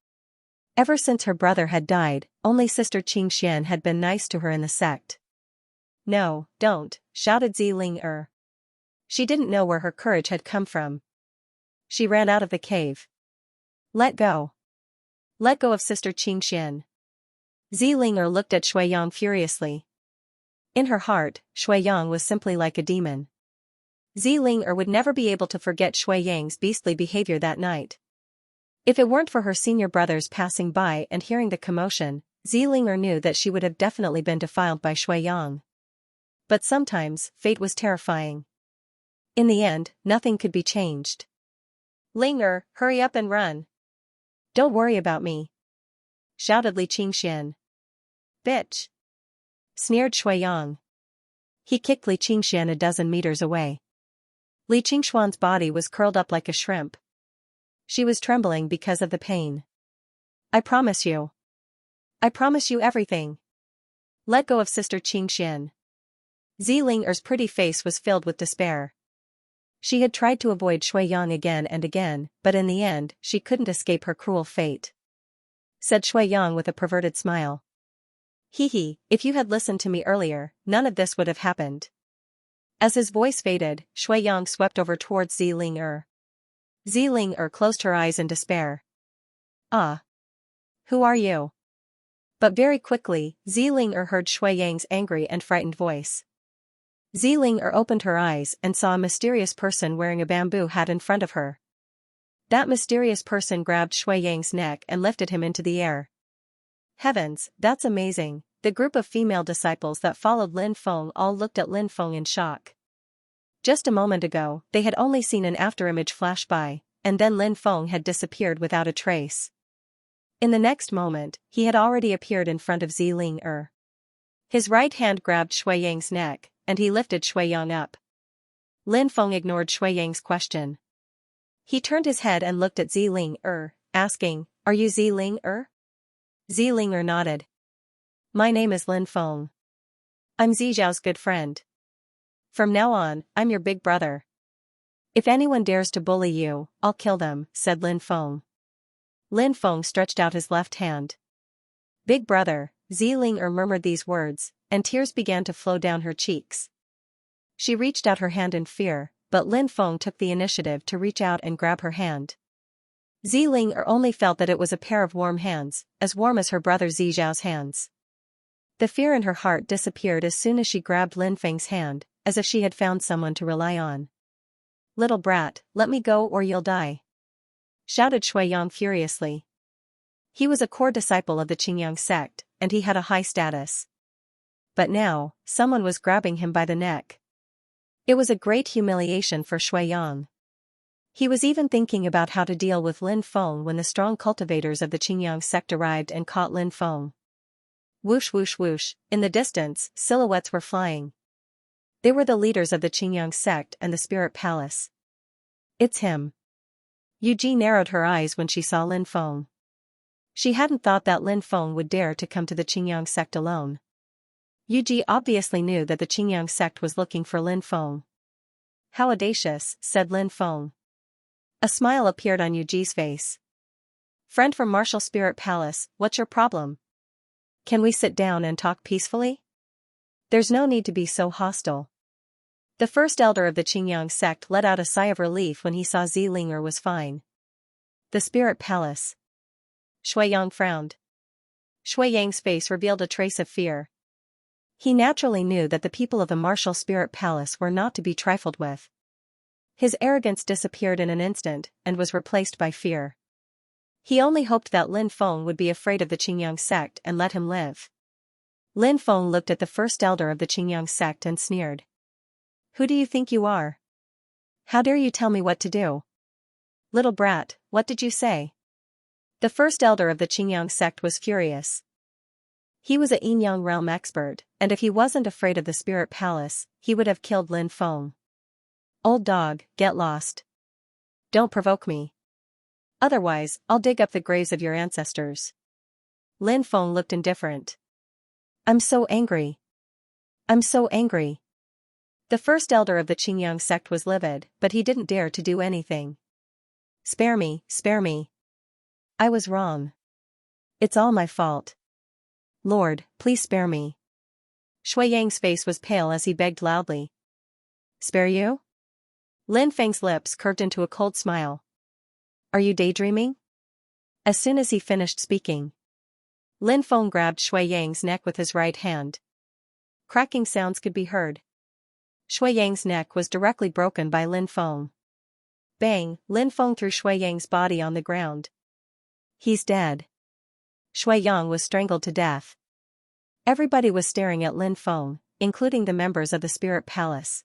Speaker 1: Ever since her brother had died, only Sister Qingxian had been nice to her in the sect. "No, don't," shouted Ziling'er. She didn't know where her courage had come from. She ran out of the cave. "Let go. Let go of Sister Qingxian." Ziling'er looked at Shui Yang furiously. In her heart, Shui Yang was simply like a demon. Ziling would never be able to forget Shui Yang's beastly behavior that night. If it weren't for her senior brothers passing by and hearing the commotion, Ziling knew that she would have definitely been defiled by Shui Yang. But sometimes, fate was terrifying. In the end, nothing could be changed. Linger, hurry up and run. Don't worry about me, shouted Li Qingxian. Bitch, sneered Shui Yang. He kicked Li Qingxian a dozen meters away. Li Qingxuan's body was curled up like a shrimp. She was trembling because of the pain. I promise you. I promise you everything. Let go of Sister Qingxian. Zilinger's pretty face was filled with despair. She had tried to avoid Shui Yang again and again, but in the end, she couldn't escape her cruel fate. Said Shui Yang with a perverted smile. Hee, if you had listened to me earlier, none of this would have happened. As his voice faded, Shui Yang swept over towards Zilinger. Zilinger closed her eyes in despair. Ah. Who are you? But very quickly, Zilinger heard Shui Yang's angry and frightened voice. Zilinger opened her eyes and saw a mysterious person wearing a bamboo hat in front of her. That mysterious person grabbed Shui Yang's neck and lifted him into the air. Heavens, that's amazing. The group of female disciples that followed Lin Feng all looked at Lin Feng in shock. Just a moment ago, they had only seen an afterimage flash by, and then Lin Feng had disappeared without a trace. In the next moment, he had already appeared in front of Zilinger. His right hand grabbed Shui Yang's neck, and he lifted Shui Yang up. Lin Feng ignored Shui Yang's question. He turned his head and looked at Zilinger, asking, Are you Zilinger? Zilinger nodded. My name is Lin Feng. I'm Zijiao's good friend. From now on, I'm your big brother. If anyone dares to bully you, I'll kill them, said Lin Feng. Lin Feng stretched out his left hand. Big brother, Zilinger murmured these words, and tears began to flow down her cheeks. She reached out her hand in fear, but Lin Feng took the initiative to reach out and grab her hand. Zilinger only felt that it was a pair of warm hands, as warm as her brother Zijiao's hands. The fear in her heart disappeared as soon as she grabbed Lin Feng's hand, as if she had found someone to rely on. Little brat, let me go or you'll die, shouted Shui Yang furiously. He was a core disciple of the Qingyang sect, and he had a high status. But now, someone was grabbing him by the neck. It was a great humiliation for Shui Yang. He was even thinking about how to deal with Lin Feng when the strong cultivators of the Qingyang sect arrived and caught Lin Feng. Whoosh whoosh whoosh, in the distance, silhouettes were flying. They were the leaders of the Qingyang sect and the Spirit Palace. It's him. Yuji narrowed her eyes when she saw Lin Feng. She hadn't thought that Lin Feng would dare to come to the Qingyang sect alone. Yuji obviously knew that the Qingyang sect was looking for Lin Feng. How audacious, said Lin Feng. A smile appeared on Yuji's face. Friend from Martial Spirit Palace, what's your problem? Can we sit down and talk peacefully? There's no need to be so hostile. The first elder of the Qingyang sect let out a sigh of relief when he saw Zilinger was fine. The Spirit Palace. Shui Yang frowned. Shui Yang's face revealed a trace of fear. He naturally knew that the people of the Martial Spirit Palace were not to be trifled with. His arrogance disappeared in an instant and was replaced by fear. He only hoped that Lin Feng would be afraid of the Qingyang sect and let him live. Lin Feng looked at the first elder of the Qingyang sect and sneered. Who do you think you are? How dare you tell me what to do? Little brat, what did you say? The first elder of the Qingyang sect was furious. He was a Yin-Yang realm expert, and if he wasn't afraid of the Spirit Palace, he would have killed Lin Feng. Old dog, get lost. Don't provoke me. Otherwise, I'll dig up the graves of your ancestors. Lin Feng looked indifferent. I'm so angry. I'm so angry. The first elder of the Qingyang sect was livid, but he didn't dare to do anything. Spare me, spare me. I was wrong. It's all my fault. Lord, please spare me. Shui Yang's face was pale as he begged loudly. Spare you? Lin Feng's lips curved into a cold smile. Are you daydreaming? As soon as he finished speaking, Lin Feng grabbed Shui Yang's neck with his right hand. Cracking sounds could be heard. Shui Yang's neck was directly broken by Lin Feng. Bang! Lin Feng threw Shui Yang's body on the ground. He's dead. Shui Yang was strangled to death. Everybody was staring at Lin Feng, including the members of the Spirit Palace.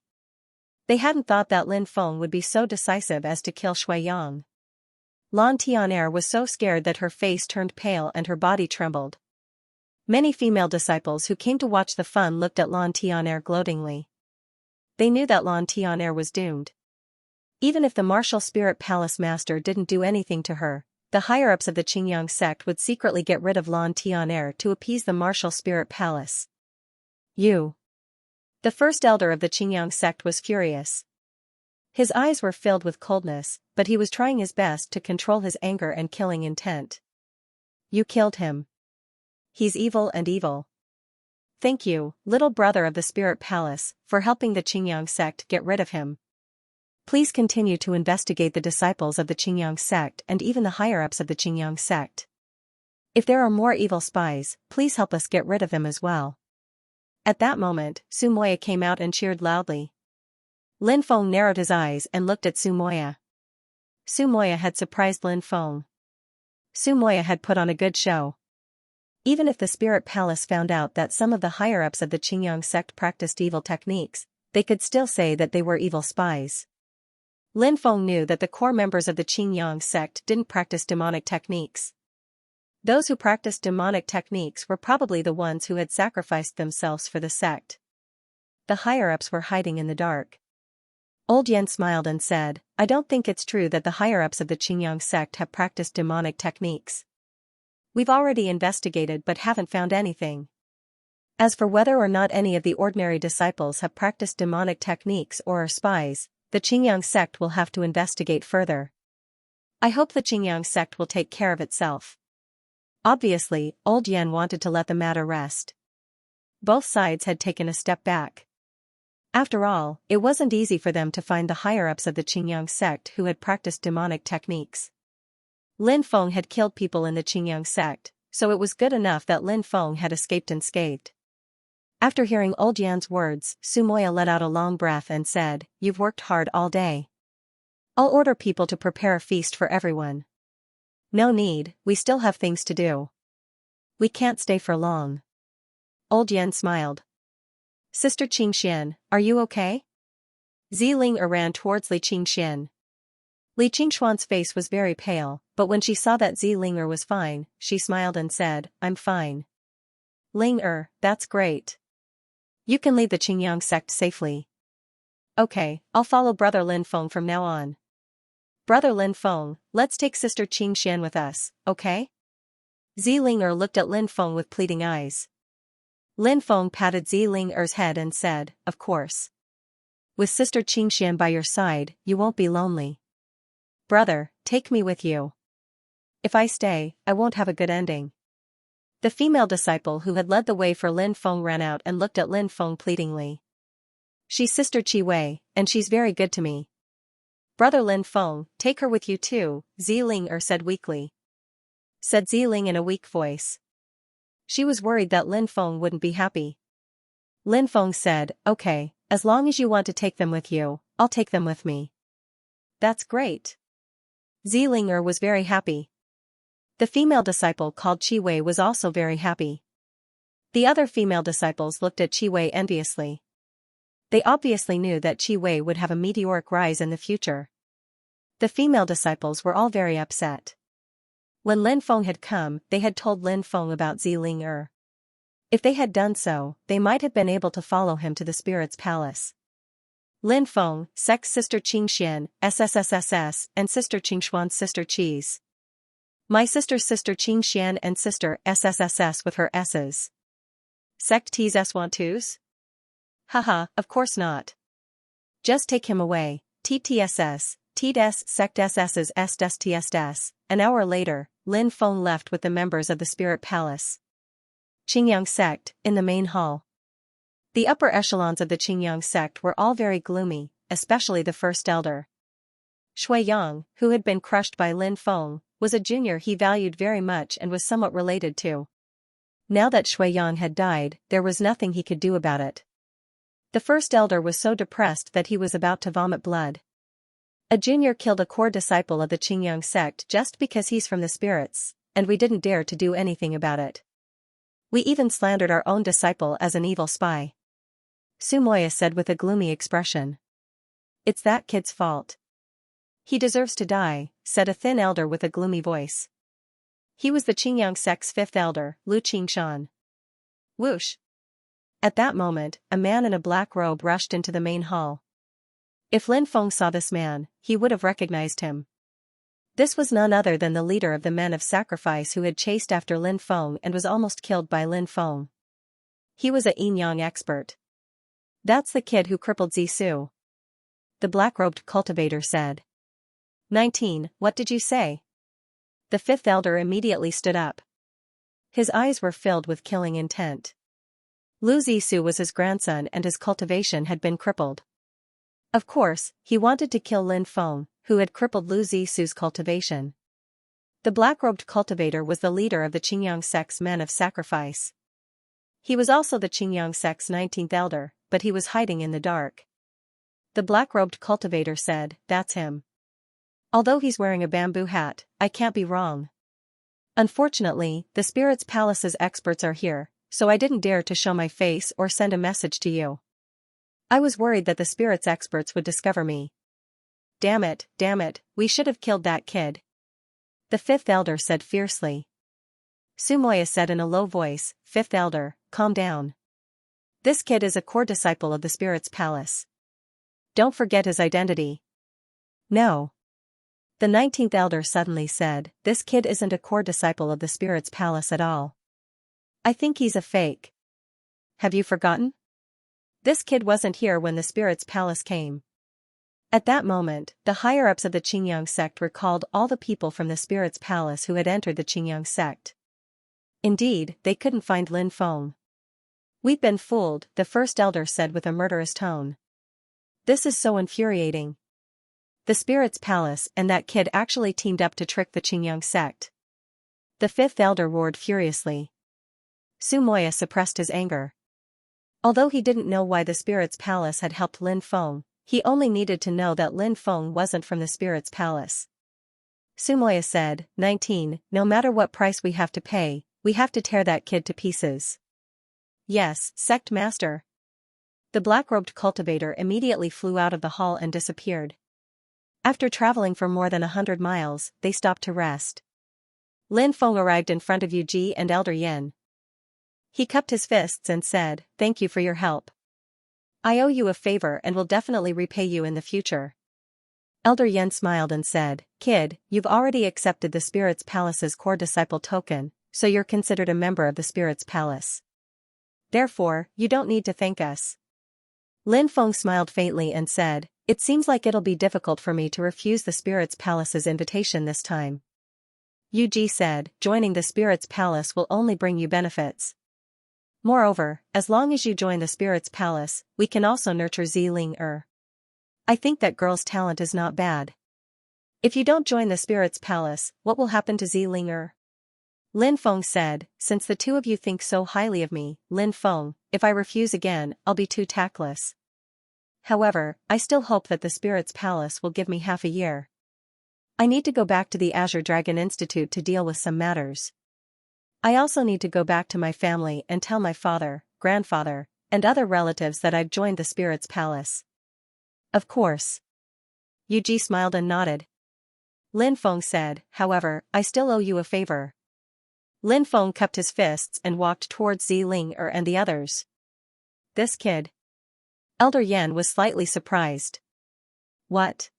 Speaker 1: They hadn't thought that Lin Feng would be so decisive as to kill Shui Yang. Lan Tian'er was so scared that her face turned pale and her body trembled. Many female disciples who came to watch the fun looked at Lan Tian'er gloatingly. They knew that Lan Tian'er was doomed. Even if the martial Spirit Palace master didn't do anything to her, the higher-ups of the Qingyang sect would secretly get rid of Lan Tian'er to appease the martial Spirit Palace. You. The first elder of the Qingyang sect was furious. His eyes were filled with coldness, but he was trying his best to control his anger and killing intent. You killed him. He's evil and evil. Thank you, little brother of the Spirit Palace, for helping the Qingyang sect get rid of him. Please continue to investigate the disciples of the Qingyang sect and even the higher-ups of the Qingyang sect. If there are more evil spies, please help us get rid of them as well. At that moment, Su Moya came out and cheered loudly. Lin Feng narrowed his eyes and looked at Su Moya. Su Moya had surprised Lin Feng. Su Moya had put on a good show. Even if the Spirit Palace found out that some of the higher-ups of the Qingyang sect practiced evil techniques, they could still say that they were evil spies. Lin Feng knew that the core members of the Qingyang sect didn't practice demonic techniques. Those who practiced demonic techniques were probably the ones who had sacrificed themselves for the sect. The higher-ups were hiding in the dark. Old Yan smiled and said, I don't think it's true that the higher-ups of the Qingyang sect have practiced demonic techniques. We've already investigated but haven't found anything. As for whether or not any of the ordinary disciples have practiced demonic techniques or are spies, the Qingyang sect will have to investigate further. I hope the Qingyang sect will take care of itself. Obviously, Old Yan wanted to let the matter rest. Both sides had taken a step back. After all, it wasn't easy for them to find the higher-ups of the Qingyang sect who had practiced demonic techniques. Lin Feng had killed people in the Qingyang sect, so it was good enough that Lin Feng had escaped unscathed. After hearing Old Yan's words, Su Moya let out a long breath and said, You've worked hard all day. I'll order people to prepare a feast for everyone. No need, we still have things to do. We can't stay for long. Old Yan smiled. Sister Qingxian, are you okay? Ziling ran towards Li Qingxian. Li Qingxuan's face was very pale, but when she saw that Ziling was fine, she smiled and said, I'm fine. Ling that's great. You can leave the Qingyang sect safely. Okay, I'll follow Brother Lin Feng from now on. Brother Lin Feng, let's take Sister Qingxian with us, okay? Ziling looked at Lin Feng with pleading eyes. Lin Feng patted Ziling's head and said, Of course. With Sister Qingxian by your side, you won't be lonely. Brother, take me with you. If I stay, I won't have a good ending. The female disciple who had led the way for Lin Feng ran out and looked at Lin Feng pleadingly. She's Sister Qi Wei, and she's very good to me. Brother Lin Feng, take her with you too, Ziling said weakly. Said Ziling in a weak voice. She was worried that Lin Feng wouldn't be happy. Lin Feng said, Okay, as long as you want to take them with you, I'll take them with me. That's great. Ziling was very happy. The female disciple called Qi Wei was also very happy. The other female disciples looked at Qi Wei enviously. They obviously knew that Qi Wei would have a meteoric rise in the future. The female disciples were all very upset. When Lin Feng had come, they had told Lin Feng about Ziling. If they had done so, they might have been able to follow him to the Spirit's Palace. Lin Feng, Sec's Sister Qingxian, SSSSS, and Sister Qingxuan's Sister Qis. My sister's Sister Qingxian and Sister SSSS with her S's. Sect T's S12s? Haha, of course not. Just take him away, TTSS, TDS Sect SS's SDSTSDS. An hour later, Lin Feng left with the members of the Spirit Palace. Qingyang sect, in the main hall. The upper echelons of the Qingyang sect were all very gloomy, especially the first elder. Shui Yang, who had been crushed by Lin Feng, was a junior he valued very much and was somewhat related to. Now that Shuiyang had died, there was nothing he could do about it. The first elder was so depressed that he was about to vomit blood. A junior killed a core disciple of the Qingyang sect just because he's from the spirits, and we didn't dare to do anything about it. We even slandered our own disciple as an evil spy. Sumoya said with a gloomy expression. It's that kid's fault. He deserves to die, said a thin elder with a gloomy voice. He was the Qingyang sect's fifth elder, Lu Qingshan. Whoosh! At that moment, a man in a black robe rushed into the main hall. If Lin Feng saw this man, he would have recognized him. This was none other than the leader of the men of sacrifice who had chased after Lin Feng and was almost killed by Lin Feng. He was a yin-yang expert. That's the kid who crippled Zisu. The black-robed cultivator said. 19, what did you say? The fifth elder immediately stood up. His eyes were filled with killing intent. Lu Zisu was his grandson and his cultivation had been crippled. Of course, he wanted to kill Lin Feng, who had crippled Lu Zisu's cultivation. The black-robed cultivator was the leader of the Qingyang sect's men of sacrifice. He was also the Qingyang sect's 19th elder, but he was hiding in the dark. The black-robed cultivator said, that's him. Although he's wearing a bamboo hat, I can't be wrong. Unfortunately, the Spirit's Palace's experts are here, so I didn't dare to show my face or send a message to you. I was worried that the Spirit's experts would discover me. Damn it, we should have killed that kid. The fifth elder said fiercely. Sumoya said in a low voice, Fifth elder, calm down. This kid is a core disciple of the Spirit's Palace. Don't forget his identity. No. The 19th elder suddenly said, this kid isn't a core disciple of the Spirit's Palace at all. I think he's a fake. Have you forgotten? This kid wasn't here when the Spirit's Palace came. At that moment, the higher-ups of the Qingyang sect recalled all the people from the Spirit's Palace who had entered the Qingyang sect. Indeed, they couldn't find Lin Feng. We've been fooled, the first elder said with a murderous tone. This is so infuriating. The Spirit's Palace and that kid actually teamed up to trick the Qingyang sect. The fifth elder roared furiously. Sumoya suppressed his anger. Although he didn't know why the Spirit's Palace had helped Lin Feng, he only needed to know that Lin Feng wasn't from the Spirit's Palace. Sumoya said, 19, no matter what price we have to pay, we have to tear that kid to pieces. Yes, sect master. The black-robed cultivator immediately flew out of the hall and disappeared. After traveling for more than 100 miles, they stopped to rest. Lin Feng arrived in front of Yu Ji and Elder Yin. He cupped his fists and said, thank you for your help. I owe you a favor and will definitely repay you in the future. Elder Yin smiled and said, kid, you've already accepted the Spirit's Palace's core disciple token, so you're considered a member of the Spirit's Palace. Therefore, you don't need to thank us. Lin Feng smiled faintly and said, it seems like it'll be difficult for me to refuse the Spirit's Palace's invitation this time. Yu Ji said, joining the Spirit's Palace will only bring you benefits. Moreover, as long as you join the Spirit's Palace, we can also nurture Ziling. I think that girl's talent is not bad. If you don't join the Spirit's Palace, what will happen to Ziling? Lin Feng said, since the two of you think so highly of me, Lin Feng, if I refuse again, I'll be too tactless. However, I still hope that the Spirit's Palace will give me half a year. I need to go back to the Azure Dragon Institute to deal with some matters. I also need to go back to my family and tell my father, grandfather, and other relatives that I've joined the Spirit's Palace. Of course. Yu Ji smiled and nodded. Lin Feng said, however, I still owe you a favor. Lin Feng cupped his fists and walked towards Ziling and the others. This kid. Elder Yen was slightly surprised. What?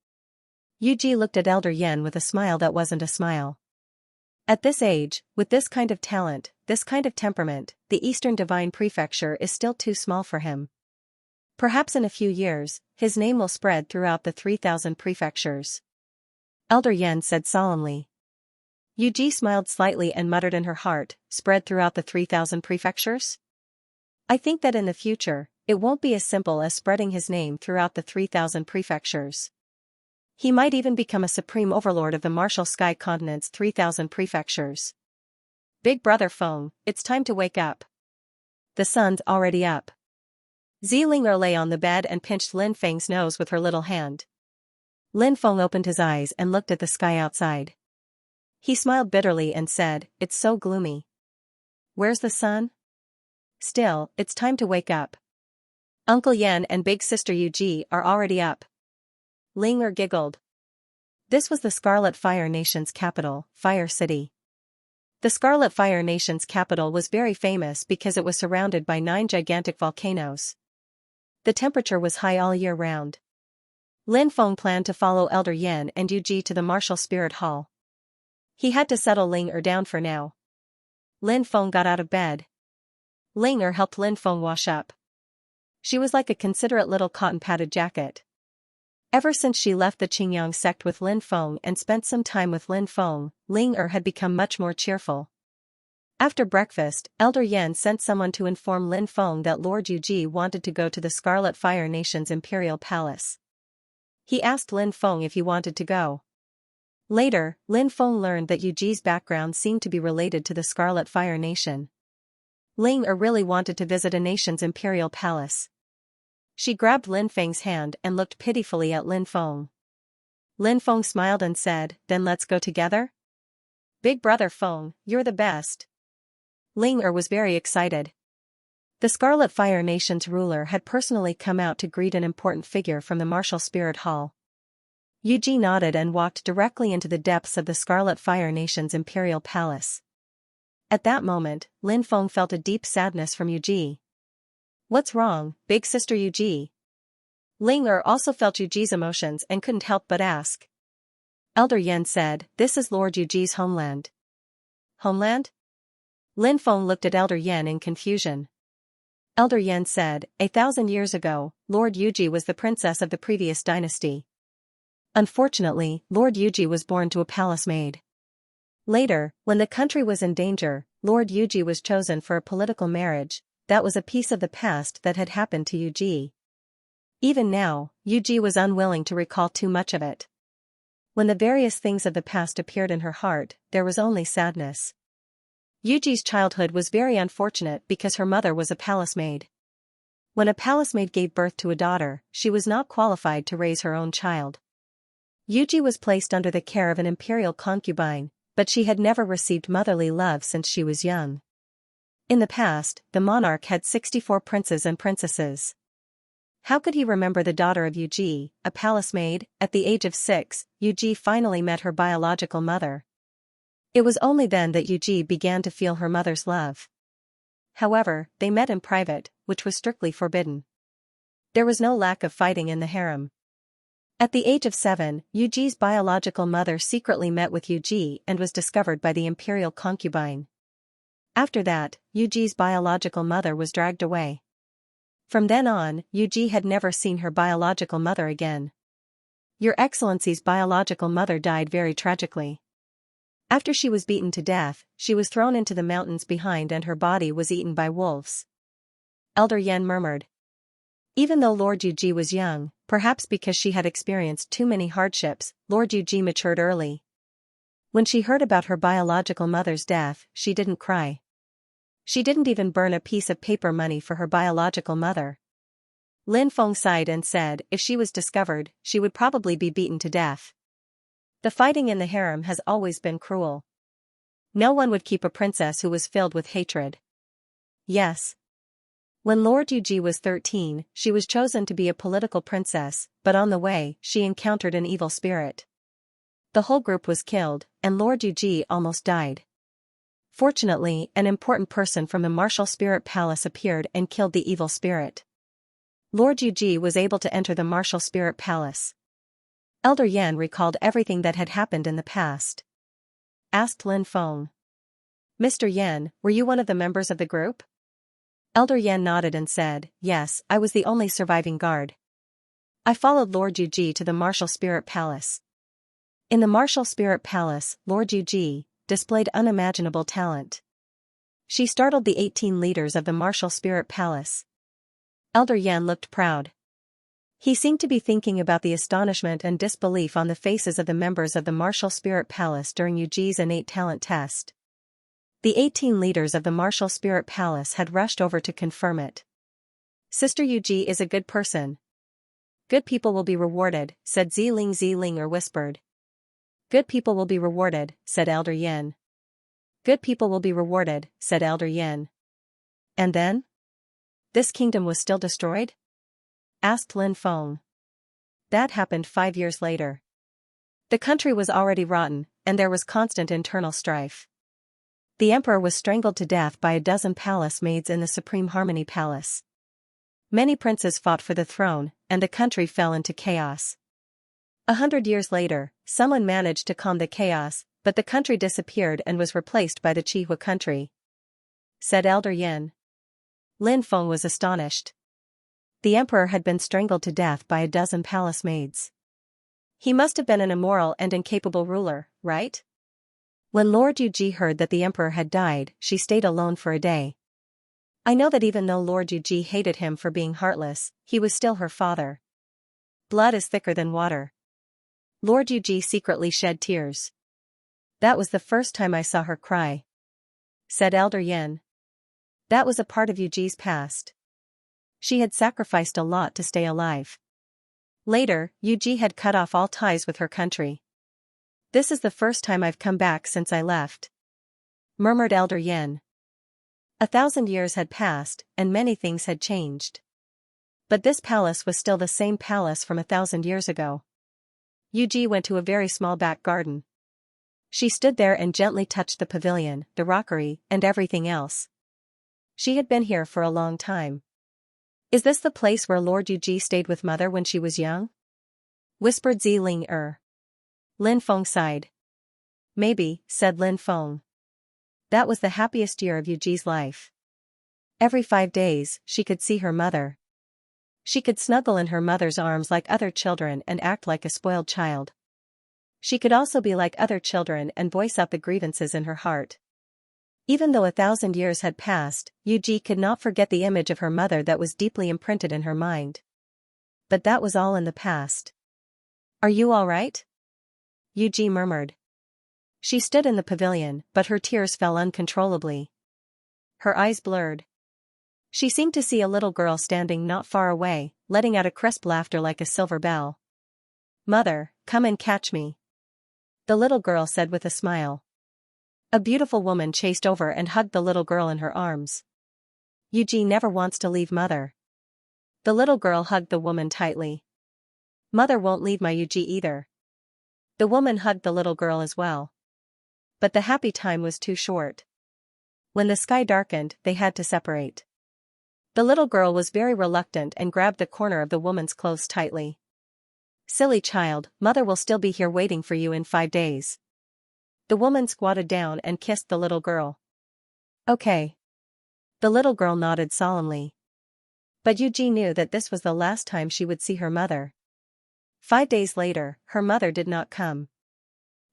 Speaker 1: Yu Ji looked at Elder Yen with a smile that wasn't a smile. At this age, with this kind of talent, this kind of temperament, the Eastern Divine Prefecture is still too small for him. Perhaps in a few years, his name will spread throughout the 3,000 prefectures. Elder Yen said solemnly. Yu Ji smiled slightly and muttered in her heart, spread throughout the 3,000 prefectures? I think that in the future, it won't be as simple as spreading his name throughout the 3,000 prefectures. He might even become a supreme overlord of the Martial Sky Continent's 3,000 prefectures. Big brother Feng, it's time to wake up. The sun's already up. Ziling'er lay on the bed and pinched Lin Feng's nose with her little hand. Lin Feng opened his eyes and looked at the sky outside. He smiled bitterly and said, "It's so gloomy. Where's the sun?" "Still, it's time to wake up. Uncle Yan and big sister Yuji are already up." Ling'er giggled. This was the Scarlet Fire Nation's capital, Fire City. The Scarlet Fire Nation's capital was very famous because it was surrounded by 9 gigantic volcanoes. The temperature was high all year round. Lin Feng planned to follow Elder Yan and Yuji to the Martial Spirit Hall. He had to settle Ling'er down for now. Lin Feng got out of bed. Ling'er helped Lin Feng wash up. She was like a considerate little cotton-padded jacket. Ever since she left the Qingyang sect with Lin Feng and spent some time with Lin Feng, Ling'er had become much more cheerful. After breakfast, Elder Yan sent someone to inform Lin Feng that Lord Yuji wanted to go to the Scarlet Fire Nation's Imperial Palace. He asked Lin Feng if he wanted to go. Later, Lin Feng learned that Yuji's background seemed to be related to the Scarlet Fire Nation. Ling'er really wanted to visit a nation's imperial palace. She grabbed Lin Feng's hand and looked pitifully at Lin Feng. Lin Feng smiled and said, "Then let's go together? Big brother Feng, you're the best." Ling'er was very excited. The Scarlet Fire Nation's ruler had personally come out to greet an important figure from the Martial Spirit Hall. Yuji nodded and walked directly into the depths of the Scarlet Fire Nation's imperial palace. At that moment, Lin Feng felt a deep sadness from Yuji. "What's wrong, big sister Yuji?" Ling'er also felt Yuji's emotions and couldn't help but ask. Elder Yan said, "This is Lord Yuji's homeland." "Homeland?" Lin Feng looked at Elder Yan in confusion. Elder Yan said, 1,000 years ago, Lord Yuji was the princess of the previous dynasty. Unfortunately, Lord Yuji was born to a palace maid. Later, when the country was in danger, Lord Yuji was chosen for a political marriage. That was a piece of the past that had happened to Yuji. Even now, Yuji was unwilling to recall too much of it. When the various things of the past appeared in her heart, there was only sadness. Yuji's childhood was very unfortunate because her mother was a palace maid. When a palace maid gave birth to a daughter, she was not qualified to raise her own child. Yuji was placed under the care of an imperial concubine, but she had never received motherly love since she was young. In the past, the monarch had 64 princes and princesses. How could he remember the daughter of Yuji, a palace maid? At the age of 6, Yuji finally met her biological mother. It was only then that Yuji began to feel her mother's love. However, they met in private, which was strictly forbidden. There was no lack of fighting in the harem. At the age of 7, Yuji's biological mother secretly met with Yuji and was discovered by the imperial concubine. After that, Yuji's biological mother was dragged away. From then on, Yuji had never seen her biological mother again. Your Excellency's biological mother died very tragically. After she was beaten to death, she was thrown into the mountains behind and her body was eaten by wolves. Elder Yan murmured. Even though Lord Yuji was young, perhaps because she had experienced too many hardships, Lord Yuji matured early. When she heard about her biological mother's death, she didn't cry. She didn't even burn a piece of paper money for her biological mother. Lin Feng sighed and said if she was discovered, she would probably be beaten to death. The fighting in the harem has always been cruel. No one would keep a princess who was filled with hatred. Yes. When Lord Yuji was 13, she was chosen to be a political princess, but on the way, she encountered an evil spirit. The whole group was killed, and Lord Yuji almost died. Fortunately, an important person from the Martial Spirit Palace appeared and killed the evil spirit. Lord Yuji was able to enter the Martial Spirit Palace. Elder Yan recalled everything that had happened in the past. Asked Lin Feng. "Mr. Yan, were you one of the members of the group?" Elder Yan nodded and said, "Yes, I was the only surviving guard. I followed Lord Yuji to the Martial Spirit Palace." In the Martial Spirit Palace, Lord Yuji displayed unimaginable talent. She startled the 18 leaders of the Martial Spirit Palace. Elder Yan looked proud. He seemed to be thinking about the astonishment and disbelief on the faces of the members of the Martial Spirit Palace during Yuji's innate talent test. The 18 leaders of the martial spirit palace had rushed over to confirm it. Sister Yuji is a good person. Good people will be rewarded, said Ziling or whispered. Good people will be rewarded, said Elder Yin. Good people will be rewarded, said Elder Yin. And then? This kingdom was still destroyed? Asked Lin Feng. That happened 5 years later. The country was already rotten, and there was constant internal strife. The emperor was strangled to death by a dozen palace maids in the Supreme Harmony Palace. Many princes fought for the throne, and the country fell into chaos. 100 years later, someone managed to calm the chaos, but the country disappeared and was replaced by the Qihua country. Said Elder Yin. Lin Feng was astonished. The emperor had been strangled to death by a dozen palace maids. He must have been an immoral and incapable ruler, right? When Lord Yuji heard that the emperor had died, she stayed alone for a day. I know that even though Lord Yuji hated him for being heartless, he was still her father. Blood is thicker than water. Lord Yuji secretly shed tears. That was the first time I saw her cry. Said Elder Yin. That was a part of Yuji's past. She had sacrificed a lot to stay alive. Later, Yuji had cut off all ties with her country. This is the first time I've come back since I left. Murmured Elder Yin. 1,000 years had passed, and many things had changed. But this palace was still the same palace from 1,000 years ago. Yuji went to a very small back garden. She stood there and gently touched the pavilion, the rockery, and everything else. She had been here for a long time. Is this the place where Lord Yuji stayed with mother when she was young? Whispered Ziling. Lin Feng sighed. Maybe, said Lin Feng. That was the happiest year of Yuji's life. Every 5 days, she could see her mother. She could snuggle in her mother's arms like other children and act like a spoiled child. She could also be like other children and voice out the grievances in her heart. Even though 1,000 years had passed, Yuji could not forget the image of her mother that was deeply imprinted in her mind. But that was all in the past. Are you all right? Yuji murmured. She stood in the pavilion, but her tears fell uncontrollably. Her eyes blurred. She seemed to see a little girl standing not far away, letting out a crisp laughter like a silver bell. Mother, come and catch me. The little girl said with a smile. A beautiful woman chased over and hugged the little girl in her arms. Yuji never wants to leave mother. The little girl hugged the woman tightly. Mother won't leave my Yuji either. The woman hugged the little girl as well. But the happy time was too short. When the sky darkened, they had to separate. The little girl was very reluctant and grabbed the corner of the woman's clothes tightly. Silly child, mother will still be here waiting for you in 5 days. The woman squatted down and kissed the little girl. Okay. The little girl nodded solemnly. But Yuji knew that this was the last time she would see her mother. 5 days later, her mother did not come.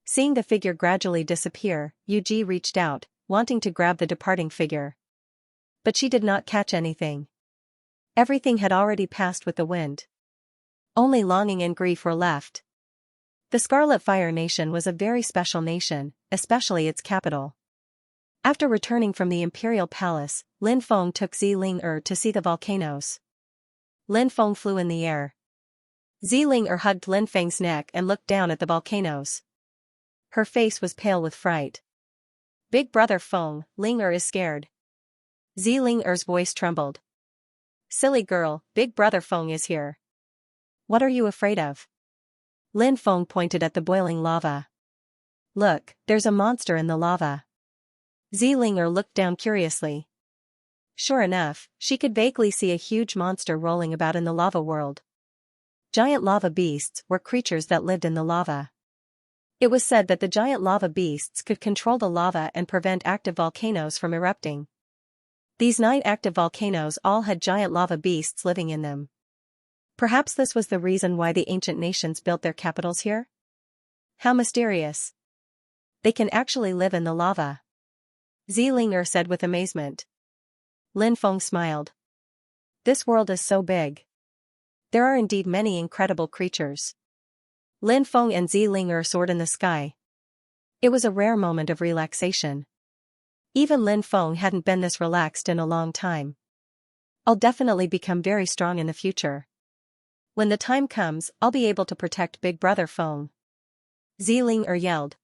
Speaker 1: Seeing the figure gradually disappear, Yuji reached out, wanting to grab the departing figure. But she did not catch anything. Everything had already passed with the wind. Only longing and grief were left. The Scarlet Fire Nation was a very special nation, especially its capital. After returning from the Imperial Palace, Lin Feng took Ziling to see the volcanoes. Lin Feng flew in the air. Ziling hugged Lin Feng's neck and looked down at the volcanoes. Her face was pale with fright. Big brother Feng, Ling is scared. Ziling's voice trembled. Silly girl, big brother Feng is here. What are you afraid of? Lin Feng pointed at the boiling lava. Look, there's a monster in the lava. Ziling looked down curiously. Sure enough, she could vaguely see a huge monster rolling about in the lava world. Giant lava beasts were creatures that lived in the lava. It was said that the giant lava beasts could control the lava and prevent active volcanoes from erupting. These 9 active volcanoes all had giant lava beasts living in them. Perhaps this was the reason why the ancient nations built their capitals here? How mysterious. They can actually live in the lava. Ziling said with amazement. Lin Feng smiled. This world is so big. There are indeed many incredible creatures. Lin Feng and Ziling soared in the sky. It was a rare moment of relaxation. Even Lin Feng hadn't been this relaxed in a long time. I'll definitely become very strong in the future. When the time comes, I'll be able to protect Big Brother Feng. Ziling yelled.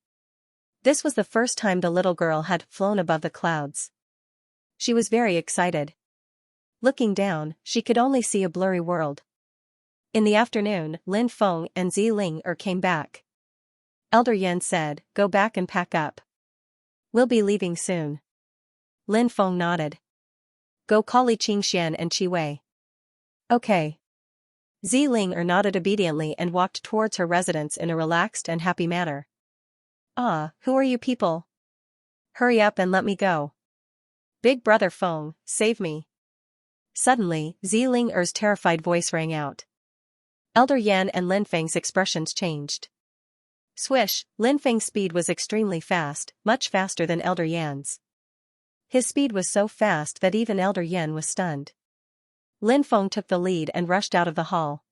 Speaker 1: This was the first time the little girl had flown above the clouds. She was very excited. Looking down, she could only see a blurry world. In the afternoon, Lin Feng and Ziling came back. Elder Yan said, "Go back and pack up. We'll be leaving soon." Lin Feng nodded. "Go call Li Qingxian and Qi Wei." "Okay." Ziling nodded obediently and walked towards her residence in a relaxed and happy manner. "Ah, who are you people? Hurry up and let me go. Big Brother Feng, save me." Suddenly, Ziling's terrified voice rang out. Elder Yan and Lin Feng's expressions changed. Swish, Lin Feng's speed was extremely fast, much faster than Elder Yan's. His speed was so fast that even Elder Yan was stunned. Lin Feng took the lead and rushed out of the hall.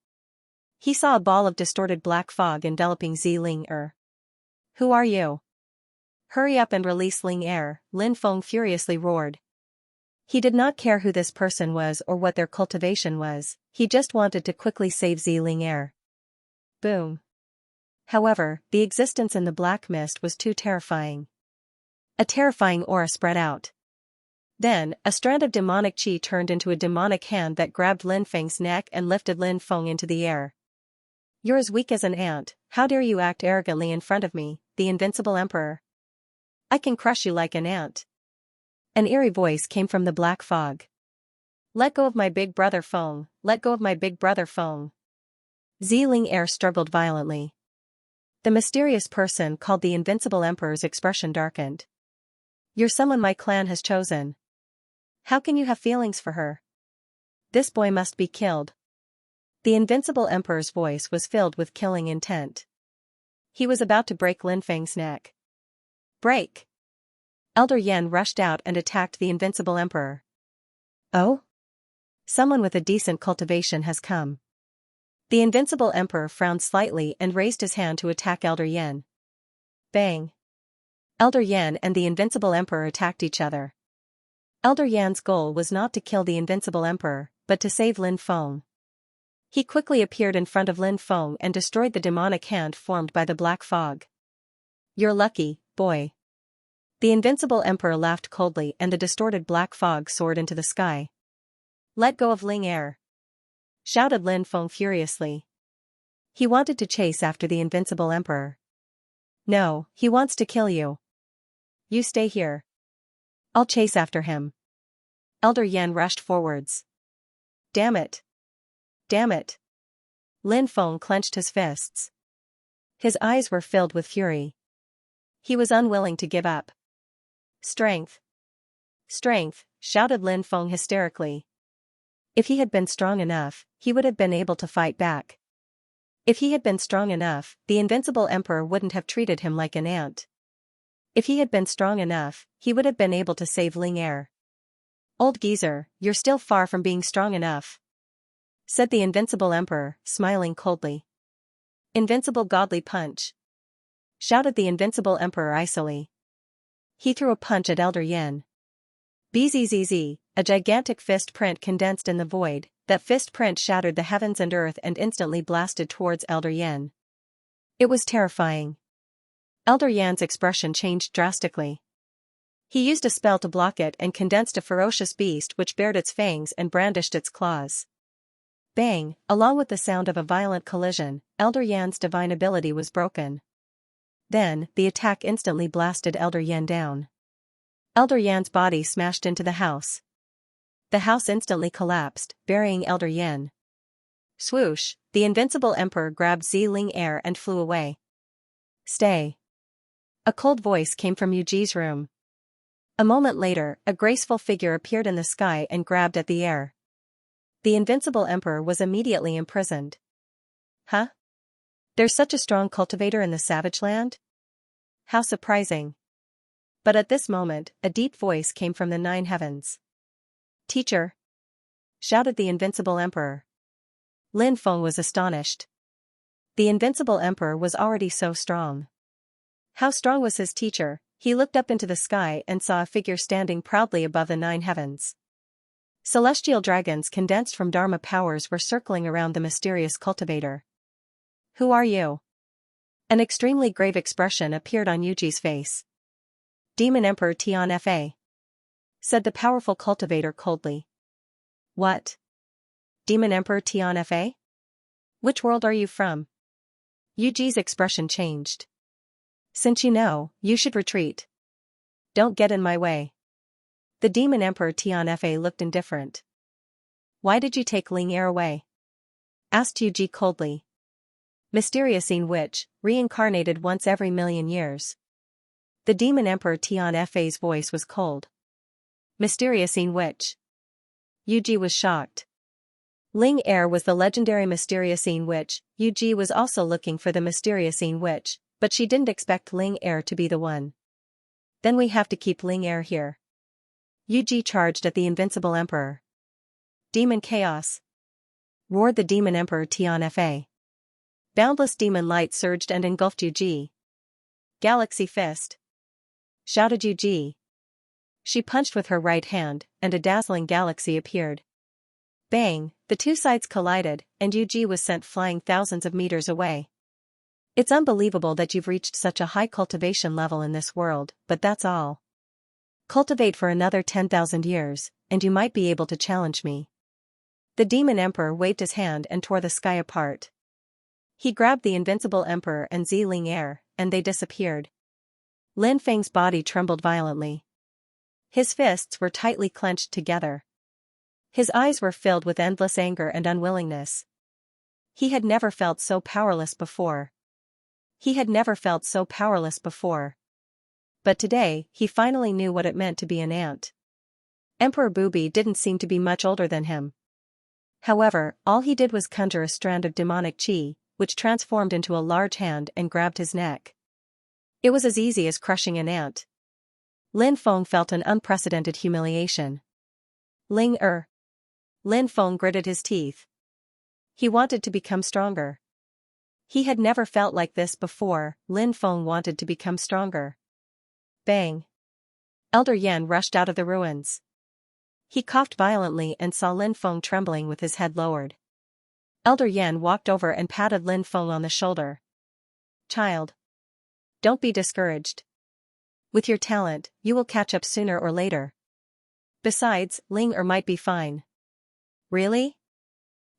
Speaker 1: He saw a ball of distorted black fog enveloping Ziling. "Who are you? Hurry up and release Ling Er," Lin Feng furiously roared. He did not care who this person was or what their cultivation was, he just wanted to quickly save Ziling Er. Boom. However, the existence in the black mist was too terrifying. A terrifying aura spread out. Then, a strand of demonic qi turned into a demonic hand that grabbed Lin Feng's neck and lifted Lin Feng into the air. "You're as weak as an ant, how dare you act arrogantly in front of me, the invincible emperor? I can crush you like an ant." An eerie voice came from the black fog. "Let go of my big brother Feng, let go of my big brother Feng." Ziling Er struggled violently. The mysterious person called the Invincible Emperor's expression darkened. "You're someone my clan has chosen. How can you have feelings for her? This boy must be killed." The Invincible Emperor's voice was filled with killing intent. He was about to break Lin Feng's neck. "Break!" Elder Yan rushed out and attacked the Invincible Emperor. "Oh? Someone with a decent cultivation has come." The Invincible Emperor frowned slightly and raised his hand to attack Elder Yan. Bang! Elder Yan and the Invincible Emperor attacked each other. Elder Yan's goal was not to kill the Invincible Emperor, but to save Lin Feng. He quickly appeared in front of Lin Feng and destroyed the demonic hand formed by the black fog. "You're lucky, boy." The Invincible Emperor laughed coldly and the distorted black fog soared into the sky. "Let go of Ling Er!" shouted Lin Feng furiously. He wanted to chase after the Invincible Emperor. "No, he wants to kill you. You stay here. I'll chase after him." Elder Yan rushed forwards. "Damn it! Damn it!" Lin Feng clenched his fists. His eyes were filled with fury. He was unwilling to give up. "Strength! Strength!" shouted Lin Feng hysterically. If he had been strong enough, he would have been able to fight back. If he had been strong enough, the Invincible Emperor wouldn't have treated him like an ant. If he had been strong enough, he would have been able to save Ling Er. "Old geezer, you're still far from being strong enough," said the Invincible Emperor, smiling coldly. "Invincible godly punch!" shouted the Invincible Emperor icily. He threw a punch at Elder Yan. Bzzz, a gigantic fist print condensed in the void, that fist print shattered the heavens and earth and instantly blasted towards Elder Yan. It was terrifying. Elder Yan's expression changed drastically. He used a spell to block it and condensed a ferocious beast which bared its fangs and brandished its claws. Bang! Along with the sound of a violent collision, Elder Yan's divine ability was broken. Then, the attack instantly blasted Elder Yan down. Elder Yan's body smashed into the house. The house instantly collapsed, burying Elder Yan. Swoosh! The Invincible Emperor grabbed Ziling Er and flew away. "Stay!" A cold voice came from Yuji's room. A moment later, a graceful figure appeared in the sky and grabbed at the air. The Invincible Emperor was immediately imprisoned. "Huh? There's such a strong cultivator in the Savage Land? How surprising." But at this moment, a deep voice came from the 9 heavens. "Teacher!" shouted the Invincible Emperor. Lin Feng was astonished. The Invincible Emperor was already so strong. How strong was his teacher? He looked up into the sky and saw a figure standing proudly above the 9 heavens. Celestial dragons condensed from Dharma powers were circling around the mysterious cultivator. "Who are you?" An extremely grave expression appeared on Yuji's face. "Demon Emperor Tianfa," said the powerful cultivator coldly. "What? Demon Emperor Tianfa? Which world are you from?" Yuji's expression changed. "Since you know, you should retreat. Don't get in my way." The Demon Emperor Tianfa looked indifferent. "Why did you take Ling Er away?" asked Yuji coldly. "Mysterious witch, reincarnated once every million years." The Demon Emperor Tianfa's voice was cold. "Mysterious witch?" Yuji was shocked. Ling Er was the legendary Mysterious witch. Yuji was also looking for the Mysterious witch, but she didn't expect Ling Er to be the one. "Then we have to keep Ling Er here." Yuji charged at the invincible emperor. "Demon chaos!" roared the Demon Emperor Tianfa. Boundless demon light surged and engulfed Yuji. "Galaxy fist!" shouted Yuji. She punched with her right hand, and a dazzling galaxy appeared. Bang, the two sides collided, and Yuji was sent flying thousands of meters away. "It's unbelievable that you've reached such a high cultivation level in this world, but that's all. Cultivate for another 10,000 years, and you might be able to challenge me." The Demon Emperor waved his hand and tore the sky apart. He grabbed the invincible emperor and Ling Er, and they disappeared. Lin Feng's body trembled violently. His fists were tightly clenched together. His eyes were filled with endless anger and unwillingness. He had never felt so powerless before. But today, he finally knew what it meant to be an ant. Emperor Booby didn't seem to be much older than him. However, all he did was conjure a strand of demonic chi, which transformed into a large hand and grabbed his neck. It was as easy as crushing an ant. Lin Feng felt an unprecedented humiliation. Ling Er. Lin Feng gritted his teeth. He wanted to become stronger. He had never felt like this before. Lin Feng wanted to become stronger. Bang. Elder Yan rushed out of the ruins. He coughed violently and saw Lin Feng trembling with his head lowered. Elder Yan walked over and patted Lin Feng on the shoulder. "Child. Don't be discouraged. With your talent, you will catch up sooner or later. Besides, Ling Er might be fine." "Really?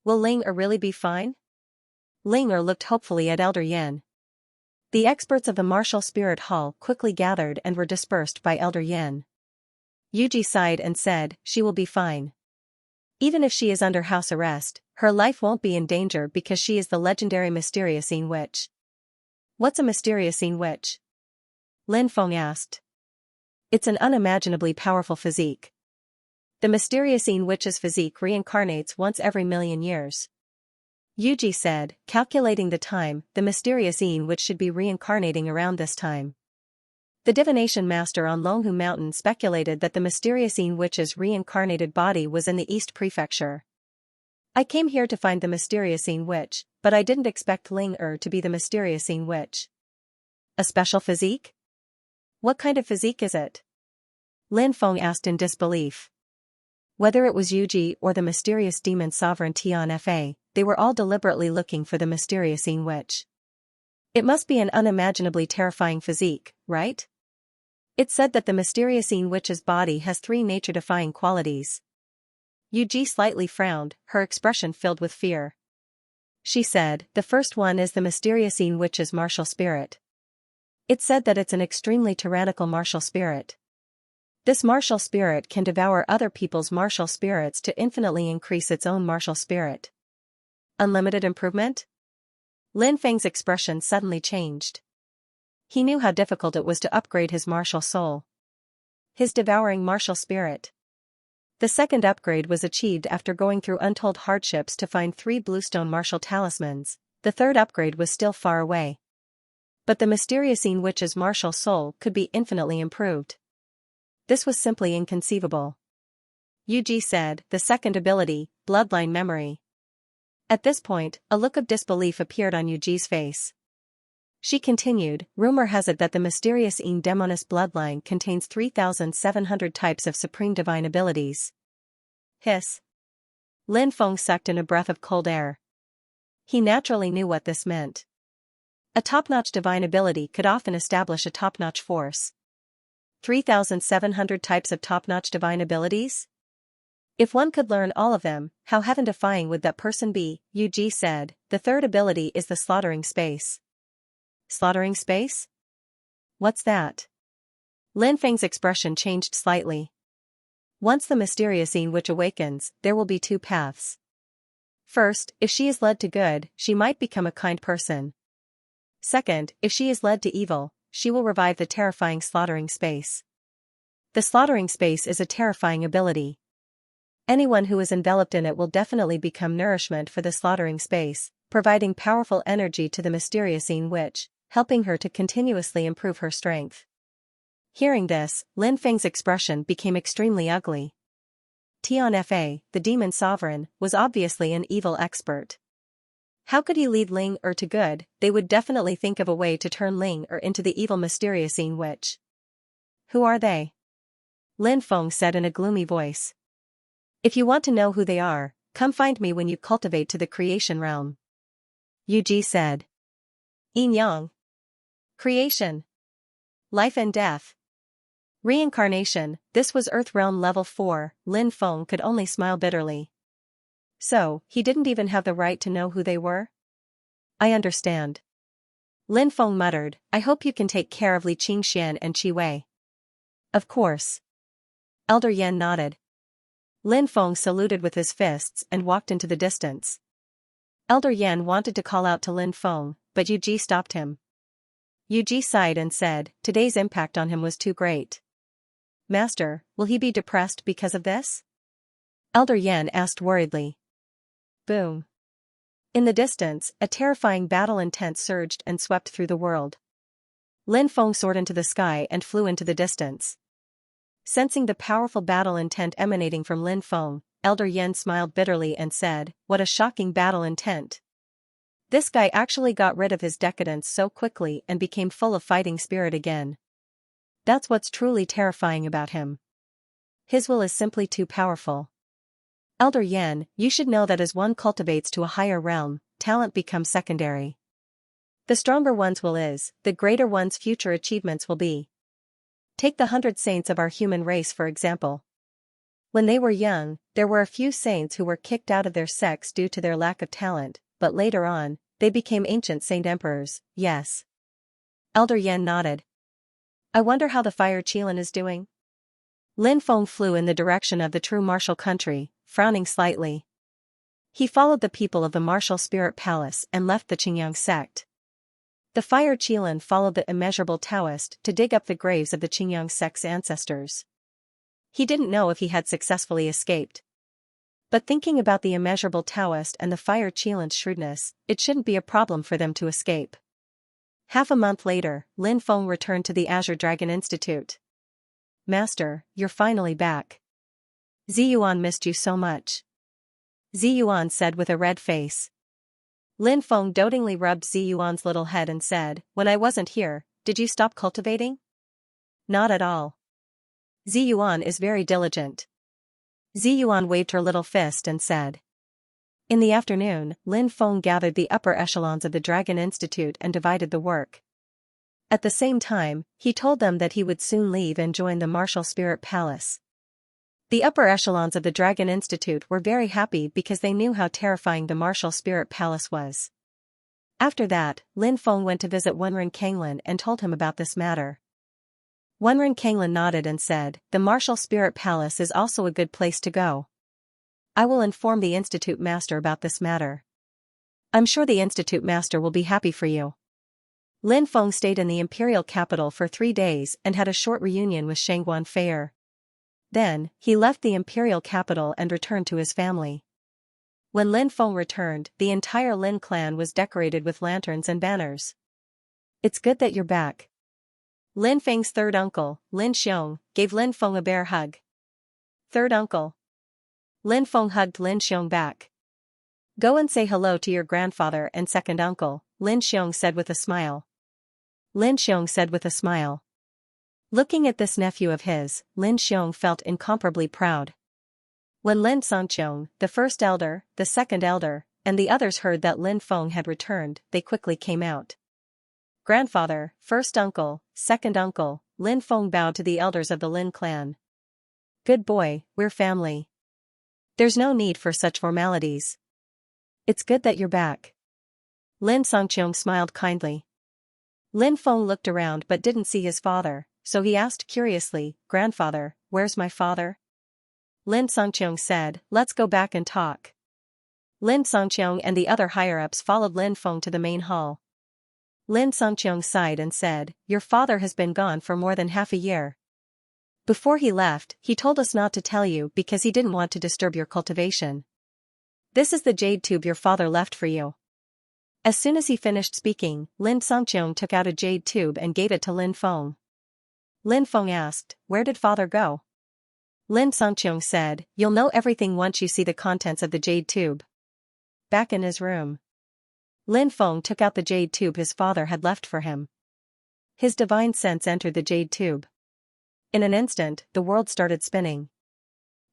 Speaker 1: Will Ling Er really be fine?" Ling Er looked hopefully at Elder Yan. The experts of the Martial Spirit Hall quickly gathered and were dispersed by Elder Yan. Yuji sighed and said, "She will be fine. Even if she is under house arrest, her life won't be in danger because she is the legendary Mysterious witch." "What's a Mysterious witch?" Lin Feng asked. "It's an unimaginably powerful physique. The Mysterious witch's physique reincarnates once every million years." Yuji said, calculating the time. The Mysterious witch should be reincarnating around this time. The divination master on Longhu Mountain speculated that the Mysterious witch's reincarnated body was in the East Prefecture. "I came here to find the Mysterious witch, but I didn't expect Ling Er to be the Mysterious witch." "A special physique? What kind of physique is it?" Lin Feng asked in disbelief. Whether it was Yuji or the mysterious demon sovereign Tianfa, they were all deliberately looking for the Mysterious witch. "It must be an unimaginably terrifying physique, right? It's said that the Mysterious witch's body has 3 nature-defying qualities." Yuji slightly frowned, her expression filled with fear. She said, "The first one is the Mysterious witch's martial spirit. It's said that it's an extremely tyrannical martial spirit. This martial spirit can devour other people's martial spirits to infinitely increase its own martial spirit." "Unlimited improvement?" Lin Feng's expression suddenly changed. He knew how difficult it was to upgrade his martial soul. His devouring martial spirit. The second upgrade was achieved after going through untold hardships to find 3 bluestone martial talismans. The third upgrade was still far away. But the Mysterious witch's martial soul could be infinitely improved. This was simply inconceivable. Yuji said, "The second ability, bloodline memory." At this point, a look of disbelief appeared on Yuji's face. She continued, rumor has it that the mysterious Yin Demonis bloodline contains 3,700 types of supreme divine abilities. Hiss. Lin Feng sucked in a breath of cold air. He naturally knew what this meant. A top-notch divine ability could often establish a top-notch force. 3,700 types of top-notch divine abilities? If one could learn all of them, how heaven-defying would that person be? Yu Ji said. The third ability is the slaughtering space. Slaughtering space? What's that? Lin Feng's expression changed slightly. Once the mysterious Yin witch awakens, there will be two paths. First, if she is led to good, she might become a kind person. Second, if she is led to evil, she will revive the terrifying slaughtering space. The slaughtering space is a terrifying ability. Anyone who is enveloped in it will definitely become nourishment for the slaughtering space, providing powerful energy to the mysterious Yin witch, helping her to continuously improve her strength. Hearing this, Lin Feng's expression became extremely ugly. Tian Fa, the demon sovereign, was obviously an evil expert. How could he lead Ling to good? They would definitely think of a way to turn Ling into the evil mysterious Yin witch. Who are they? Lin Feng said in a gloomy voice. If you want to know who they are, come find me when you cultivate to the creation realm. Yu Ji said. Yin Yang. Creation. Life and death. Reincarnation, this was Earth Realm Level 4, Lin Feng could only smile bitterly. So, he didn't even have the right to know who they were? I understand. Lin Feng muttered, I hope you can take care of Li Qingxian and Qi Wei. Of course. Elder Yan nodded. Lin Feng saluted with his fists and walked into the distance. Elder Yan wanted to call out to Lin Feng, but Yu Ji stopped him. Yu Ji sighed and said, today's impact on him was too great. Master, will he be depressed because of this? Elder Yan asked worriedly. Boom. In the distance, a terrifying battle intent surged and swept through the world. Lin Feng soared into the sky and flew into the distance. Sensing the powerful battle intent emanating from Lin Feng, Elder Yan smiled bitterly and said, what a shocking battle intent. This guy actually got rid of his decadence so quickly and became full of fighting spirit again. That's what's truly terrifying about him. His will is simply too powerful. Elder Yan, you should know that as one cultivates to a higher realm, talent becomes secondary. The stronger one's will is, the greater one's future achievements will be. Take the 100 saints of our human race for example. When they were young, there were a few saints who were kicked out of their sects due to their lack of talent, but later on, they became ancient saint emperors, yes. Elder Yan nodded. I wonder how the fire Qilin is doing? Lin Feng flew in the direction of the true martial country, frowning slightly. He followed the people of the martial spirit palace and left the Qingyang sect. The fire Qilin followed the immeasurable Taoist to dig up the graves of the Qingyang sect's ancestors. He didn't know if he had successfully escaped. But thinking about the immeasurable Taoist and the fire Qilin's shrewdness, it shouldn't be a problem for them to escape. Half a month later, Lin Feng returned to the Azure Dragon Institute. Master, you're finally back. Ziyuan missed you so much. Ziyuan said with a red face. Lin Feng dotingly rubbed Ziyuan's little head and said, when I wasn't here, did you stop cultivating? Not at all. Ziyuan is very diligent. Ziyuan waved her little fist and said. In the afternoon, Lin Feng gathered the upper echelons of the Dragon Institute and divided the work. At the same time, he told them that he would soon leave and join the Martial Spirit Palace. The upper echelons of the Dragon Institute were very happy because they knew how terrifying the Martial Spirit Palace was. After that, Lin Feng went to visit Wenren Kanglin and told him about this matter. Wenren Kanglin nodded and said, the Martial Spirit Palace is also a good place to go. I will inform the Institute Master about this matter. I'm sure the Institute Master will be happy for you. Lin Feng stayed in the imperial capital for 3 days and had a short reunion with Shangguan Feier. Then, he left the imperial capital and returned to his family. When Lin Feng returned, the entire Lin clan was decorated with lanterns and banners. It's good that you're back. Lin Feng's third uncle, Lin Xiong, gave Lin Feng a bear hug. Third uncle. Lin Feng hugged Lin Xiong back. Go and say hello to your grandfather and second uncle, Lin Xiong said with a smile. Lin Xiong said with a smile. Looking at this nephew of his, Lin Xiong felt incomparably proud. When Lin Songqiong, the first elder, the second elder, and the others heard that Lin Feng had returned, they quickly came out. Grandfather, first uncle, second uncle, Lin Feng bowed to the elders of the Lin clan. Good boy, we're family. There's no need for such formalities. It's good that you're back. Lin Songqiong smiled kindly. Lin Feng looked around but didn't see his father, so he asked curiously, Grandfather, where's my father? Lin Songqiong said, let's go back and talk. Lin Songqiong and the other higher-ups followed Lin Feng to the main hall. Lin Songqiong sighed and said, your father has been gone for more than half a year. Before he left, he told us not to tell you because he didn't want to disturb your cultivation. This is the jade tube your father left for you. As soon as he finished speaking, Lin Songqiong took out a jade tube and gave it to Lin Feng. Lin Feng asked, where did father go? Lin Songqiong said, you'll know everything once you see the contents of the jade tube. Back in his room. Lin Feng took out the jade tube his father had left for him. His divine sense entered the jade tube. In an instant, the world started spinning.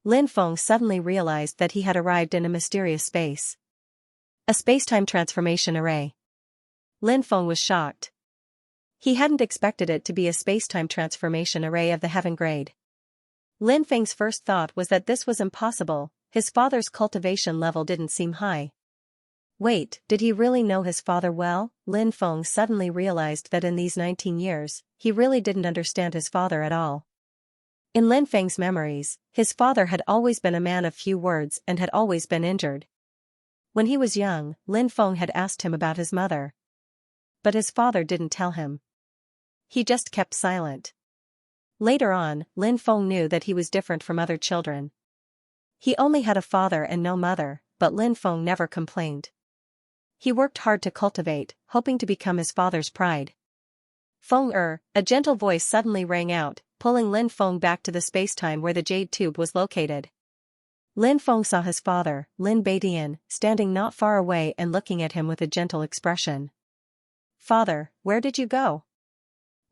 Speaker 1: Lin Feng suddenly realized that he had arrived in a mysterious space. A space-time transformation array. Lin Feng was shocked. He hadn't expected it to be a space-time transformation array of the heaven grade. Lin Feng's first thought was that this was impossible, his father's cultivation level didn't seem high. Wait, did he really know his father well? Lin Feng suddenly realized that in these 19 years, he really didn't understand his father at all. In Lin Feng's memories, his father had always been a man of few words and had always been injured. When he was young, Lin Feng had asked him about his mother. But his father didn't tell him. He just kept silent. Later on, Lin Feng knew that he was different from other children. He only had a father and no mother, but Lin Feng never complained. He worked hard to cultivate, hoping to become his father's pride. Feng a gentle voice suddenly rang out, pulling Lin Feng back to the space-time where the jade tube was located. Lin Feng saw his father, Lin Beidian, standing not far away and looking at him with a gentle expression. Father, where did you go?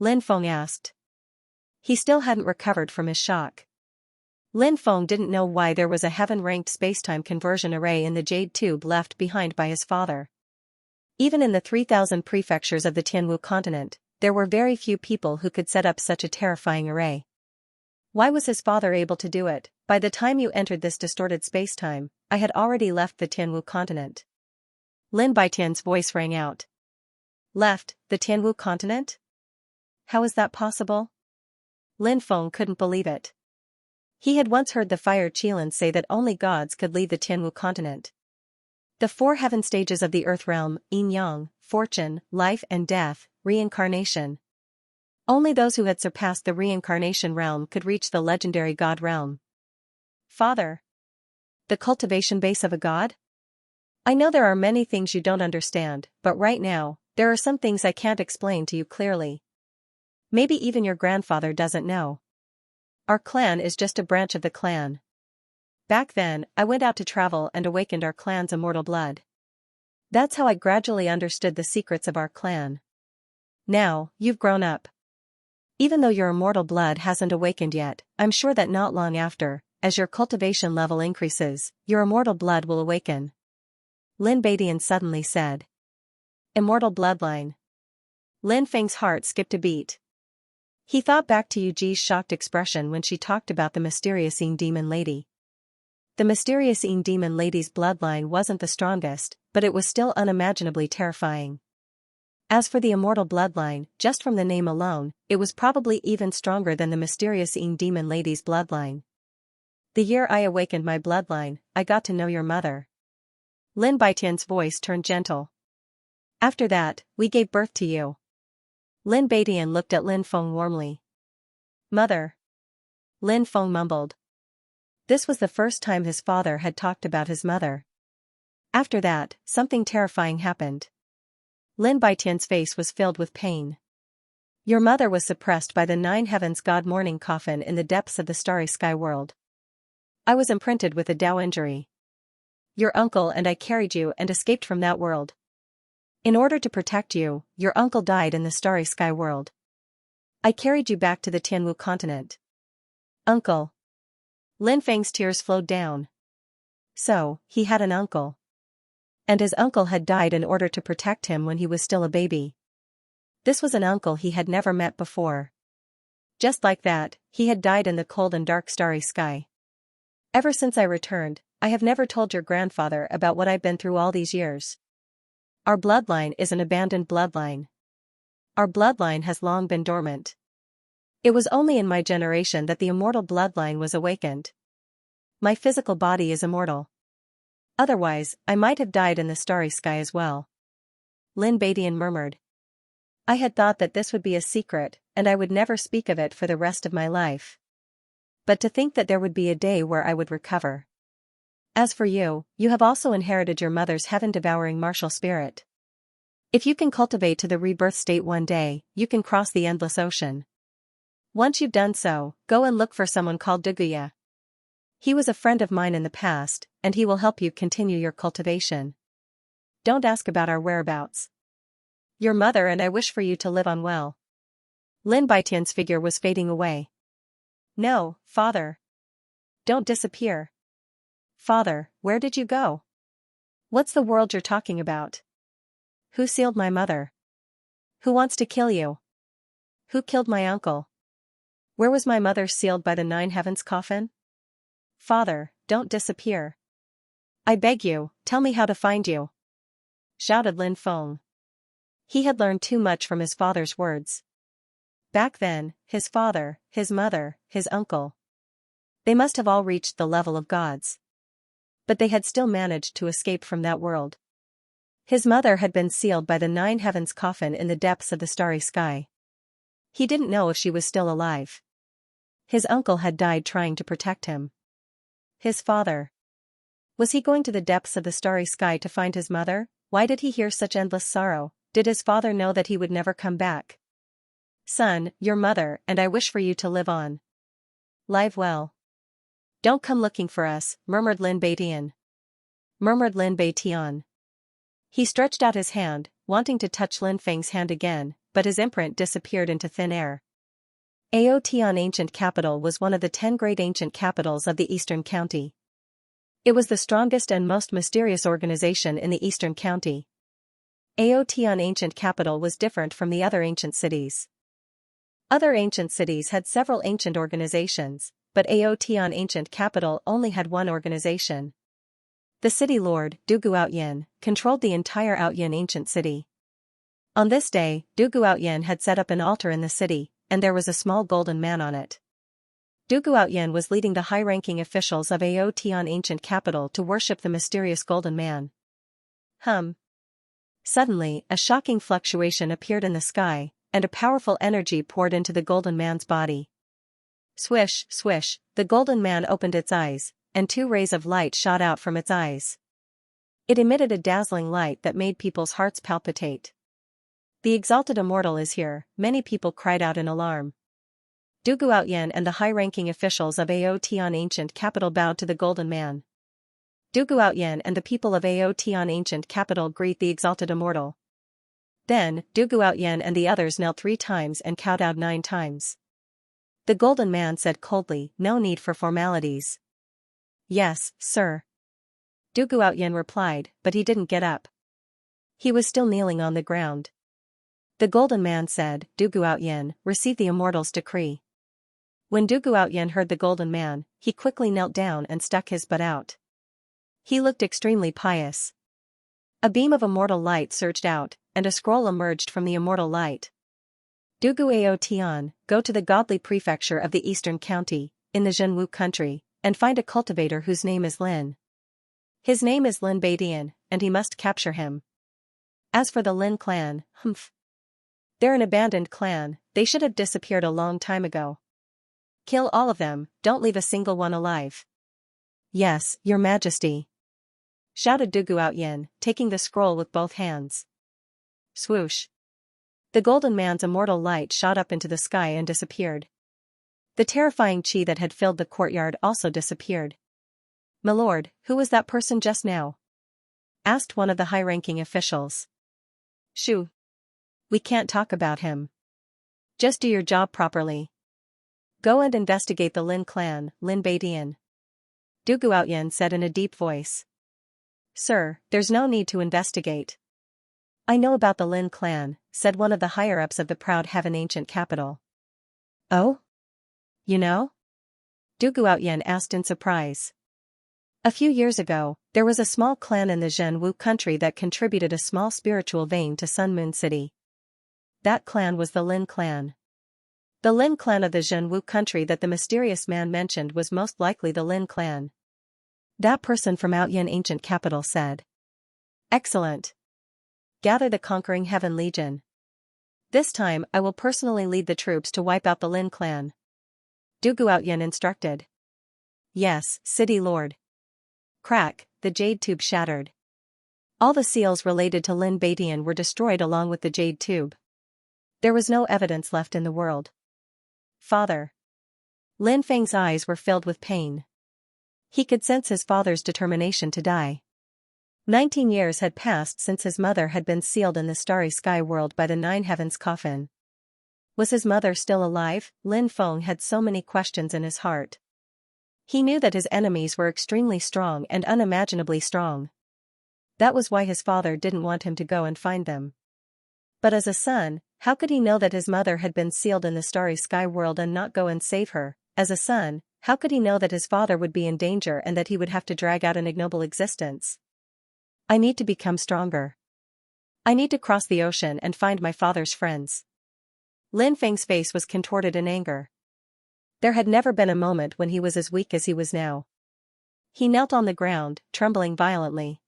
Speaker 1: Lin Feng asked. He still hadn't recovered from his shock. Lin Feng didn't know why there was a heaven-ranked spacetime conversion array in the jade tube left behind by his father. Even in the 3,000 prefectures of the Tianwu continent, there were very few people who could set up such a terrifying array. Why was his father able to do it? By the time you entered this distorted spacetime, I had already left the Tianwu continent. Lin Baitian's voice rang out. Left the Tianwu continent? How is that possible? Lin Feng couldn't believe it. He had once heard the Fire Qilin say that only gods could leave the Tianwu continent. The 4 heaven stages of the earth realm, yin-yang, fortune, life and death, reincarnation. Only those who had surpassed the reincarnation realm could reach the legendary god realm. Father. The cultivation base of a god? I know there are many things you don't understand, but right now, there are some things I can't explain to you clearly. Maybe even your grandfather doesn't know. Our clan is just a branch of the clan. Back then, I went out to travel and awakened our clan's immortal blood. That's how I gradually understood the secrets of our clan. Now, you've grown up. Even though your immortal blood hasn't awakened yet, I'm sure that not long after, as your cultivation level increases, your immortal blood will awaken. Lin Beidian suddenly said. Immortal bloodline. Lin Feng's heart skipped a beat. He thought back to Yuji's shocked expression when she talked about the mysterious Yin demon lady. The mysterious Yin demon lady's bloodline wasn't the strongest, but it was still unimaginably terrifying. As for the immortal bloodline, just from the name alone, it was probably even stronger than the mysterious Yin demon lady's bloodline. The year I awakened my bloodline, I got to know your mother. Lin Baitian's voice turned gentle. After that, we gave birth to you. Lin Beidian looked at Lin Feng warmly. Mother. Lin Feng mumbled. This was the first time his father had talked about his mother. After that, something terrifying happened. Lin Baitian's face was filled with pain. Your mother was suppressed by the 9 heavens god mourning coffin in the depths of the starry sky world. I was imprinted with a Dao injury. Your uncle and I carried you and escaped from that world. In order to protect you, your uncle died in the starry sky world. I carried you back to the Tianwu continent. Uncle. Lin Feng's tears flowed down. So, he had an uncle. And his uncle had died in order to protect him when he was still a baby. This was an uncle he had never met before. Just like that, he had died in the cold and dark starry sky. Ever since I returned, I have never told your grandfather about what I've been through all these years. Our bloodline is an abandoned bloodline. Our bloodline has long been dormant. It was only in my generation that the immortal bloodline was awakened. My physical body is immortal. Otherwise, I might have died in the starry sky as well. Lin Beidian murmured. I had thought that this would be a secret, and I would never speak of it for the rest of my life. But to think that there would be a day where I would recover. As for you, you have also inherited your mother's heaven-devouring martial spirit. If you can cultivate to the rebirth state one day, you can cross the endless ocean. Once you've done so, go and look for someone called Duguya. He was a friend of mine in the past, and he will help you continue your cultivation. Don't ask about our whereabouts. Your mother and I wish for you to live on well. Lin Baitian's figure was fading away. No, father. Don't disappear. Father, where did you go? What's the world you're talking about? Who sealed my mother? Who wants to kill you? Who killed my uncle? Where was my mother sealed by the 9 heavens coffin? Father, don't disappear. I beg you, tell me how to find you. Shouted Lin Feng. He had learned too much from his father's words. Back then, his father, his mother, his uncle. They must have all reached the level of gods. But they had still managed to escape from that world. His mother had been sealed by the 9 heavens coffin in the depths of the starry sky. He didn't know if she was still alive. His uncle had died trying to protect him. His father. Was he going to the depths of the starry sky to find his mother? Why did he hear such endless sorrow? Did his father know that he would never come back? Son, your mother and I wish for you to live on. Live well. Don't come looking for us, murmured Lin Beidian. Murmured Lin Beitian. He stretched out his hand, wanting to touch Lin Feng's hand again, but his imprint disappeared into thin air. Aotian Ancient Capital was one of the 10 great ancient capitals of the Eastern County. It was the strongest and most mysterious organization in the Eastern County. Aotian Ancient Capital was different from the other ancient cities. Other ancient cities had several ancient organizations, but Aotian Ancient Capital only had one organization. The city lord, Dugu Outyin, controlled the entire Outyin ancient city. On this day, Dugu Outyin had set up an altar in the city, and there was a small golden man on it. Dugu Outyin was leading the high-ranking officials of Aotian Ancient Capital to worship the mysterious golden man. Suddenly, a shocking fluctuation appeared in the sky, and a powerful energy poured into the golden man's body. Swish, swish, the golden man opened its eyes, and 2 rays of light shot out from its eyes. It emitted a dazzling light that made people's hearts palpitate. The exalted immortal is here, many people cried out in alarm. Dugu Outyin and the high-ranking officials of Aotian Ancient Capital bowed to the golden man. Dugu Outyin and the people of Aotian Ancient Capital greet the exalted immortal. Then, Dugu Outyin and the others knelt 3 times and kowtowed 9 times. The golden man said coldly, "No need for formalities." "Yes, sir." Dugu Outyin replied, but he didn't get up. He was still kneeling on the ground. The golden man said, "Dugu Outyin, receive the immortal's decree." When Dugu Outyin heard the golden man, he quickly knelt down and stuck his butt out. He looked extremely pious. A beam of immortal light surged out, and a scroll emerged from the immortal light. Dugu Aotian, go to the godly prefecture of the Eastern County, in the Zhenwu country, and find a cultivator whose name is Lin. His name is Lin Beidian, and he must capture him. As for the Lin clan, they're an abandoned clan, they should have disappeared a long time ago. Kill all of them, don't leave a single one alive. Yes, your majesty. Shouted Dugu Outyin, taking the scroll with both hands. Swoosh. The golden man's immortal light shot up into the sky and disappeared. The terrifying chi that had filled the courtyard also disappeared. "My lord, who was that person just now?" asked one of the high-ranking officials. Shoo. We can't talk about him. Just do your job properly. Go and investigate the Lin clan, Lin Beidian. Du Guotian said in a deep voice. Sir, there's no need to investigate. I know about the Lin clan, said one of the higher-ups of the proud heaven ancient capital. Oh? You know? Du Guotian asked in surprise. A few years ago, there was a small clan in the Zhenwu country that contributed a small spiritual vein to Sun Moon City. That clan was the Lin clan. The Lin clan of the Zhenwu country that the mysterious man mentioned was most likely the Lin clan. That person from Outyin ancient capital said. Excellent. Gather the conquering heaven legion. This time I will personally lead the troops to wipe out the Lin clan. Du Guotian instructed. Yes, city lord. Crack, the jade tube shattered. All the seals related to Lin Beidian were destroyed along with the jade tube. There was no evidence left in the world. Father. Lin Feng's eyes were filled with pain. He could sense his father's determination to die. 19 years had passed since his mother had been sealed in the starry sky world by the Nine Heavens coffin. Was his mother still alive? Lin Feng had so many questions in his heart. He knew that his enemies were extremely strong and unimaginably strong. That was why his father didn't want him to go and find them. But as a son, how could he know that his mother had been sealed in the starry sky world and not go and save her? As a son, how could he know that his father would be in danger and that he would have to drag out an ignoble existence? I need to become stronger. I need to cross the ocean and find my father's friends. Lin Feng's face was contorted in anger. There had never been a moment when he was as weak as he was now. He knelt on the ground, trembling violently.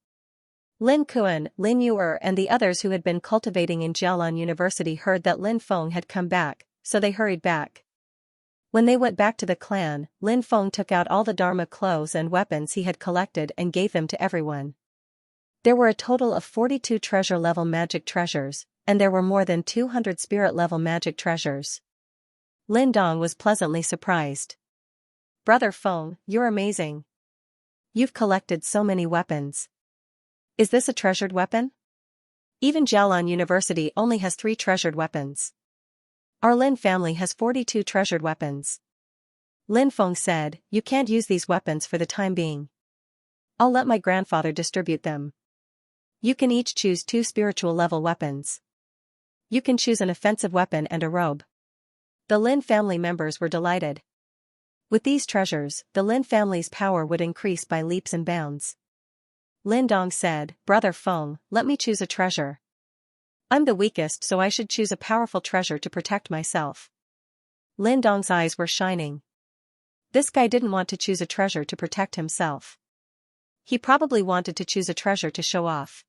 Speaker 1: Lin Kuan, Lin Yuer and the others who had been cultivating in Jialan University heard that Lin Feng had come back, so they hurried back. When they went back to the clan, Lin Feng took out all the Dharma clothes and weapons he had collected and gave them to everyone. There were a total of 42 treasure-level magic treasures, and there were more than 200 spirit-level magic treasures. Lin Dong was pleasantly surprised. Brother Feng, you're amazing. You've collected so many weapons. Is this a treasured weapon? Even Jialan University only has 3 treasured weapons. Our Lin family has 42 treasured weapons. Lin Feng said, you can't use these weapons for the time being. I'll let my grandfather distribute them. You can each choose 2 spiritual level weapons. You can choose an offensive weapon and a robe. The Lin family members were delighted. With these treasures, the Lin family's power would increase by leaps and bounds. Lin Dong said, Brother Feng, let me choose a treasure. I'm the weakest, so I should choose a powerful treasure to protect myself. Lin Dong's eyes were shining. This guy didn't want to choose a treasure to protect himself. He probably wanted to choose a treasure to show off.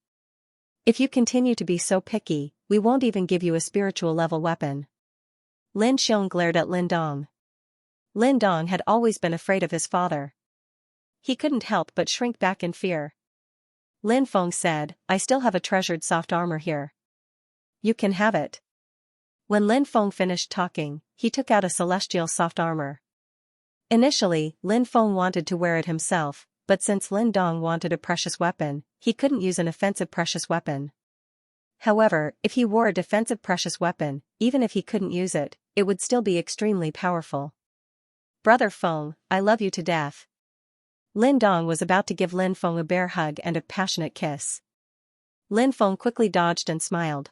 Speaker 1: If you continue to be so picky, we won't even give you a spiritual level weapon. Lin Xiong glared at Lin Dong. Lin Dong had always been afraid of his father. He couldn't help but shrink back in fear. Lin Feng said, I still have a treasured soft armor here. You can have it. When Lin Feng finished talking, he took out a celestial soft armor. Initially, Lin Feng wanted to wear it himself, but since Lin Dong wanted a precious weapon, he couldn't use an offensive precious weapon. However, if he wore a defensive precious weapon, even if he couldn't use it, it would still be extremely powerful. Brother Feng, I love you to death. Lin Dong was about to give Lin Feng a bear hug and a passionate kiss. Lin Feng quickly dodged and smiled.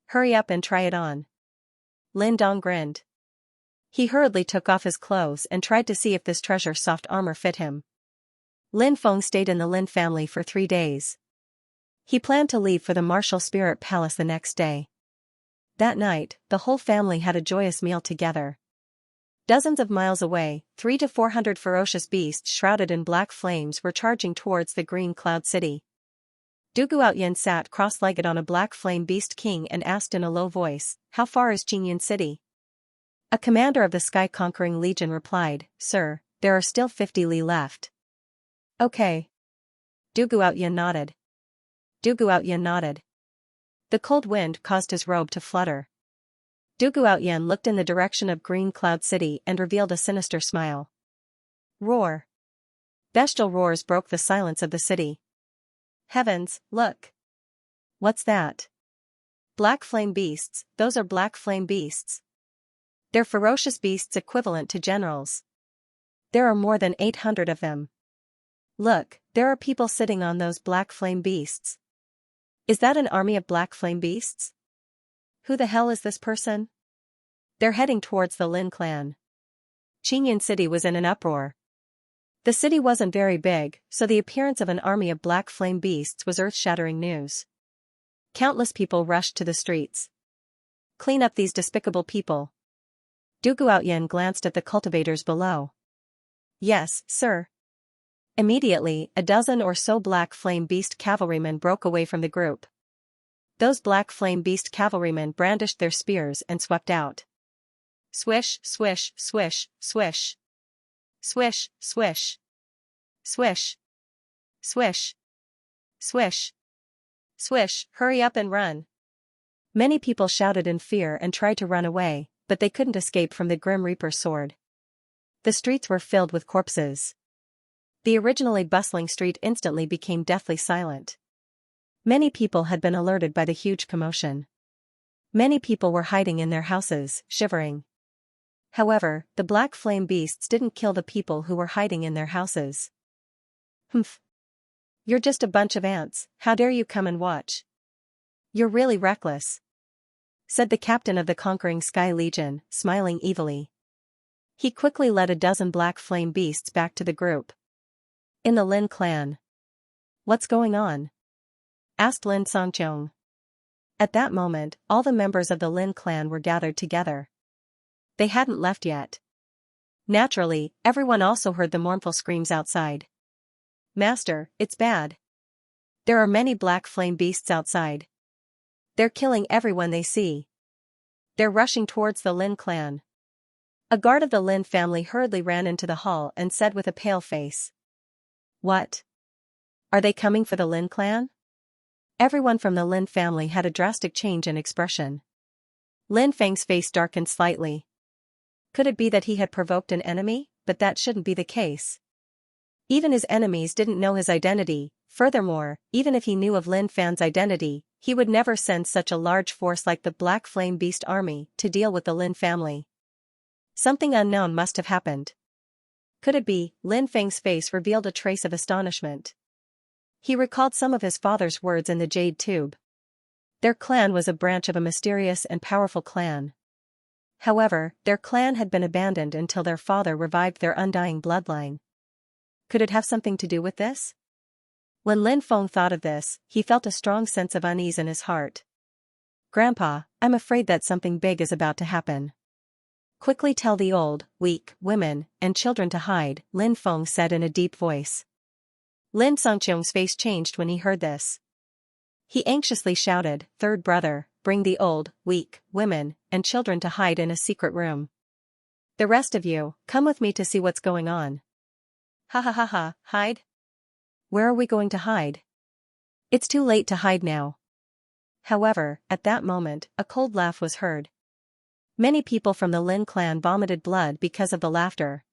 Speaker 1: Hurry up and try it on. Lin Dong grinned. He hurriedly took off his clothes and tried to see if this treasure soft armor fit him. Lin Feng stayed in the Lin family for 3 days. He planned to leave for the Martial Spirit Palace the next day. That night, the whole family had a joyous meal together. Dozens of miles away, 300 to 400 ferocious beasts shrouded in black flames were charging towards the green cloud city. Du Guotian sat cross-legged on a black flame beast king and asked in a low voice, how far is Jingyan City? A commander of the sky-conquering legion replied, Sir, there are still 50 li left. Okay. Du Guotian nodded. Du Guotian nodded. The cold wind caused his robe to flutter. Du Guotian looked in the direction of Green Cloud City and revealed a sinister smile. Roar. Bestial roars broke the silence of the city. Heavens, look. What's that? Black flame beasts, those are black flame beasts. They're ferocious beasts equivalent to generals. There are more than 800 of them. Look, there are people sitting on those black flame beasts. Is that an army of black flame beasts? Who the hell is this person? They're heading towards the Lin clan. Qingyan City was in an uproar. The city wasn't very big, so the appearance of an army of black flame beasts was earth-shattering news. Countless people rushed to the streets. Clean up these despicable people. Du Guotian glanced at the cultivators below. Yes, sir. Immediately, a dozen or so black flame beast cavalrymen broke away from the group. Those black flame beast cavalrymen brandished their spears and swept out. Swish, swish, swish, swish. Swish, swish. Swish. Swish. Swish. Swish, hurry up and run. Many people shouted in fear and tried to run away, but they couldn't escape from the Grim Reaper's sword. The streets were filled with corpses. The originally bustling street instantly became deathly silent. Many people had been alerted by the huge commotion. Many people were hiding in their houses, shivering. However, the black flame beasts didn't kill the people who were hiding in their houses. Humph. You're just a bunch of ants, how dare you come and watch? You're really reckless, said the captain of the conquering Sky Legion, smiling evilly. He quickly led a dozen black flame beasts back to the group. In the Lin clan. What's going on? Asked Lin Songqiong. At that moment, all the members of the Lin clan were gathered together. They hadn't left yet. Naturally, everyone also heard the mournful screams outside. Master, it's bad. There are many black flame beasts outside. They're killing everyone they see. They're rushing towards the Lin clan. A guard of the Lin family hurriedly ran into the hall and said with a pale face. What? Are they coming for the Lin clan? Everyone from the Lin family had a drastic change in expression. Lin Feng's face darkened slightly. Could it be that he had provoked an enemy? But that shouldn't be the case. Even his enemies didn't know his identity. Furthermore, even if he knew of Lin Fan's identity, he would never send such a large force like the Black Flame Beast army to deal with the Lin family. Something unknown must have happened. Could it be? Lin Feng's face revealed a trace of astonishment. He recalled some of his father's words in the Jade Tube. Their clan was a branch of a mysterious and powerful clan. However, their clan had been abandoned until their father revived their undying bloodline. Could it have something to do with this? When Lin Feng thought of this, he felt a strong sense of unease in his heart. Grandpa, I'm afraid that something big is about to happen. Quickly tell the old, weak, women, and children to hide, Lin Feng said in a deep voice. Lin Songqiong's face changed when he heard this. He anxiously shouted, Third brother, bring the old, weak, women, and children to hide in a secret room. The rest of you, come with me to see what's going on. Ha ha ha ha, hide? Where are we going to hide? It's too late to hide now. However, at that moment, a cold laugh was heard. Many people from the Lin clan vomited blood because of the laughter.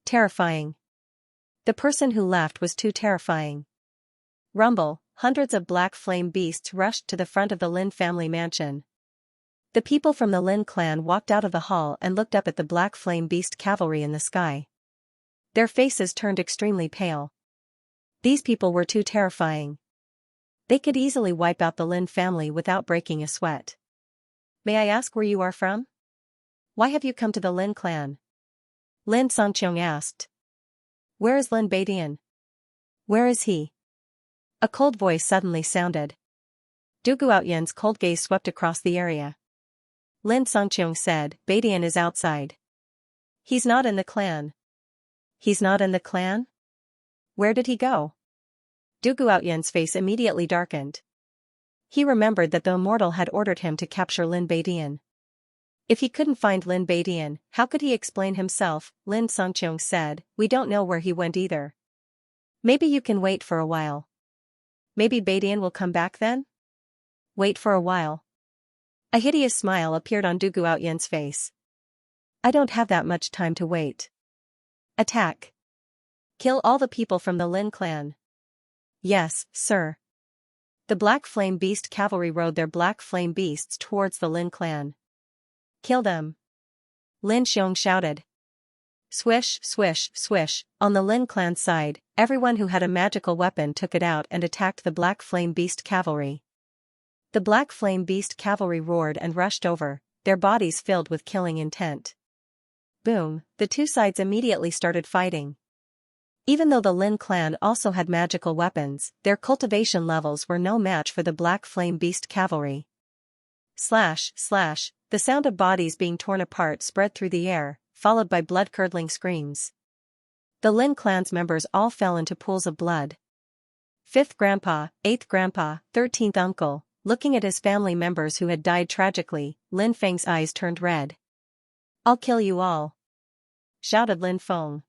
Speaker 1: Terrifying. The person who laughed was too terrifying. Rumble, hundreds of black flame beasts rushed to the front of the Lin family mansion. The people from the Lin clan walked out of the hall and looked up at the black flame beast cavalry in the sky. Their faces turned extremely pale. These people were too terrifying. They could easily wipe out the Lin family without breaking a sweat. May I ask where you are from? Why have you come to the Lin clan? Lin Songqiong asked. Where is Lin Beidian? Where is he? A cold voice suddenly sounded. Du Guotian's cold gaze swept across the area. Lin Songqiong said, Beidian is outside. He's not in the clan. He's not in the clan? Where did he go? Du Guotian's face immediately darkened. He remembered that the immortal had ordered him to capture Lin Beidian. If he couldn't find Lin Beidian, how could he explain himself? Lin Songqiong said, we don't know where he went either. Maybe you can wait for a while. Maybe Beidian will come back then? Wait for a while. A hideous smile appeared on Du Guotian's face. I don't have that much time to wait. Attack. Kill all the people from the Lin clan. Yes, sir. The Black Flame Beast cavalry rode their black flame beasts towards the Lin clan. Kill them! Lin Xiong shouted. Swish, swish, swish, on the Lin clan side, everyone who had a magical weapon took it out and attacked the Black Flame Beast cavalry. The Black Flame Beast cavalry roared and rushed over, their bodies filled with killing intent. Boom, the two sides immediately started fighting. Even though the Lin clan also had magical weapons, their cultivation levels were no match for the Black Flame Beast cavalry. Slash, slash, the sound of bodies being torn apart spread through the air, followed by blood-curdling screams. The Lin clan's members all fell into pools of blood. 5th grandpa, 8th grandpa, 13th uncle, looking at his family members who had died tragically, Lin Feng's eyes turned red. I'll kill you all, shouted Lin Feng.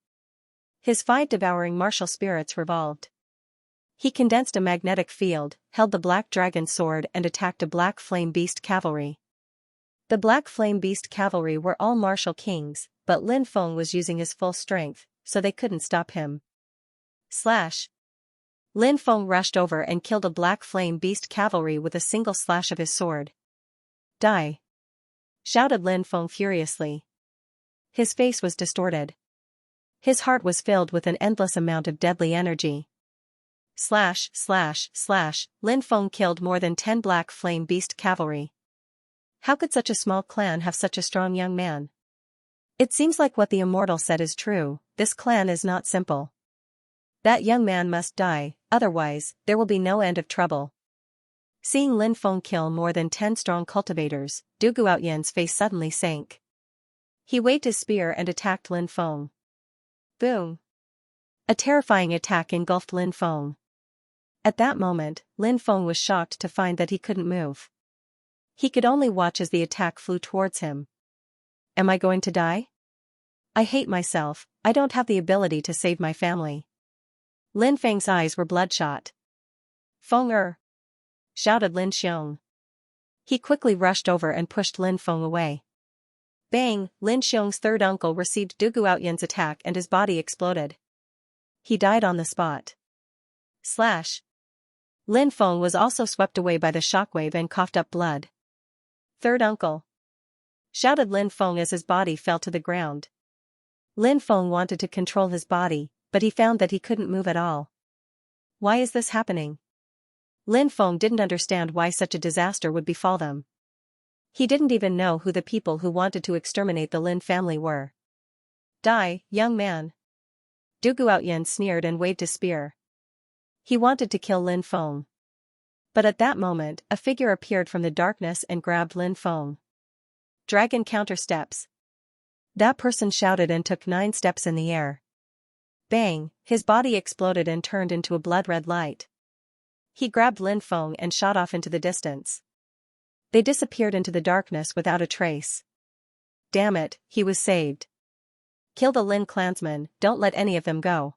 Speaker 1: His 5 devouring martial spirits revolved. He condensed a magnetic field, held the Black Dragon sword and attacked a Black Flame Beast cavalry. The Black Flame Beast cavalry were all martial kings, but Lin Feng was using his full strength, so they couldn't stop him. Slash! Lin Feng rushed over and killed a Black Flame Beast cavalry with a single slash of his sword. Die! Shouted Lin Feng furiously. His face was distorted. His heart was filled with an endless amount of deadly energy. Slash, slash, slash, Lin Feng killed more than 10 Black Flame Beast cavalry. How could such a small clan have such a strong young man? It seems like what the immortal said is true, this clan is not simple. That young man must die, otherwise, there will be no end of trouble. Seeing Lin Feng kill more than 10 strong cultivators, Du Guotian's face suddenly sank. He waved his spear and attacked Lin Feng. Boom! A terrifying attack engulfed Lin Feng. At that moment, Lin Feng was shocked to find that he couldn't move. He could only watch as the attack flew towards him. Am I going to die? I hate myself, I don't have the ability to save my family. Lin Feng's eyes were bloodshot. Feng shouted Lin Xiong. He quickly rushed over and pushed Lin Feng away. Bang! Lin Xiong's third uncle received Du Guotian's attack and his body exploded. He died on the spot. Slash! Lin Feng was also swept away by the shockwave and coughed up blood. Third uncle! Shouted Lin Feng as his body fell to the ground. Lin Feng wanted to control his body, but he found that he couldn't move at all. Why is this happening? Lin Feng didn't understand why such a disaster would befall them. He didn't even know who the people who wanted to exterminate the Lin family were. Die, young man! Du Guotian sneered and waved his spear. He wanted to kill Lin Feng. But at that moment, a figure appeared from the darkness and grabbed Lin Feng. Dragon counter steps. That person shouted and took 9 steps in the air. Bang! His body exploded and turned into a blood-red light. He grabbed Lin Feng and shot off into the distance. They disappeared into the darkness without a trace. Damn it, he was saved. Kill the Lin clansmen, don't let any of them go.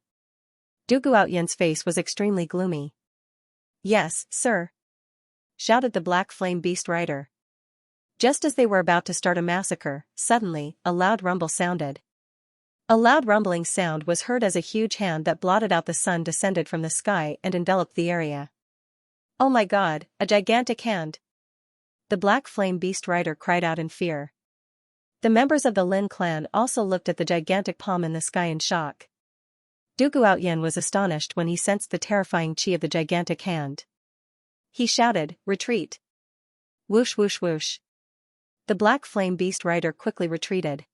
Speaker 1: Du Guotian's face was extremely gloomy. Yes, sir, shouted the Black Flame Beast rider. Just as they were about to start a massacre, suddenly, a loud rumble sounded. A loud rumbling sound was heard as a huge hand that blotted out the sun descended from the sky and enveloped the area. Oh my God, a gigantic hand! The Black Flame Beast rider cried out in fear. The members of the Lin clan also looked at the gigantic palm in the sky in shock. Du Guotian was astonished when he sensed the terrifying chi of the gigantic hand. He shouted, "Retreat!" Whoosh whoosh whoosh. The Black Flame Beast rider quickly retreated.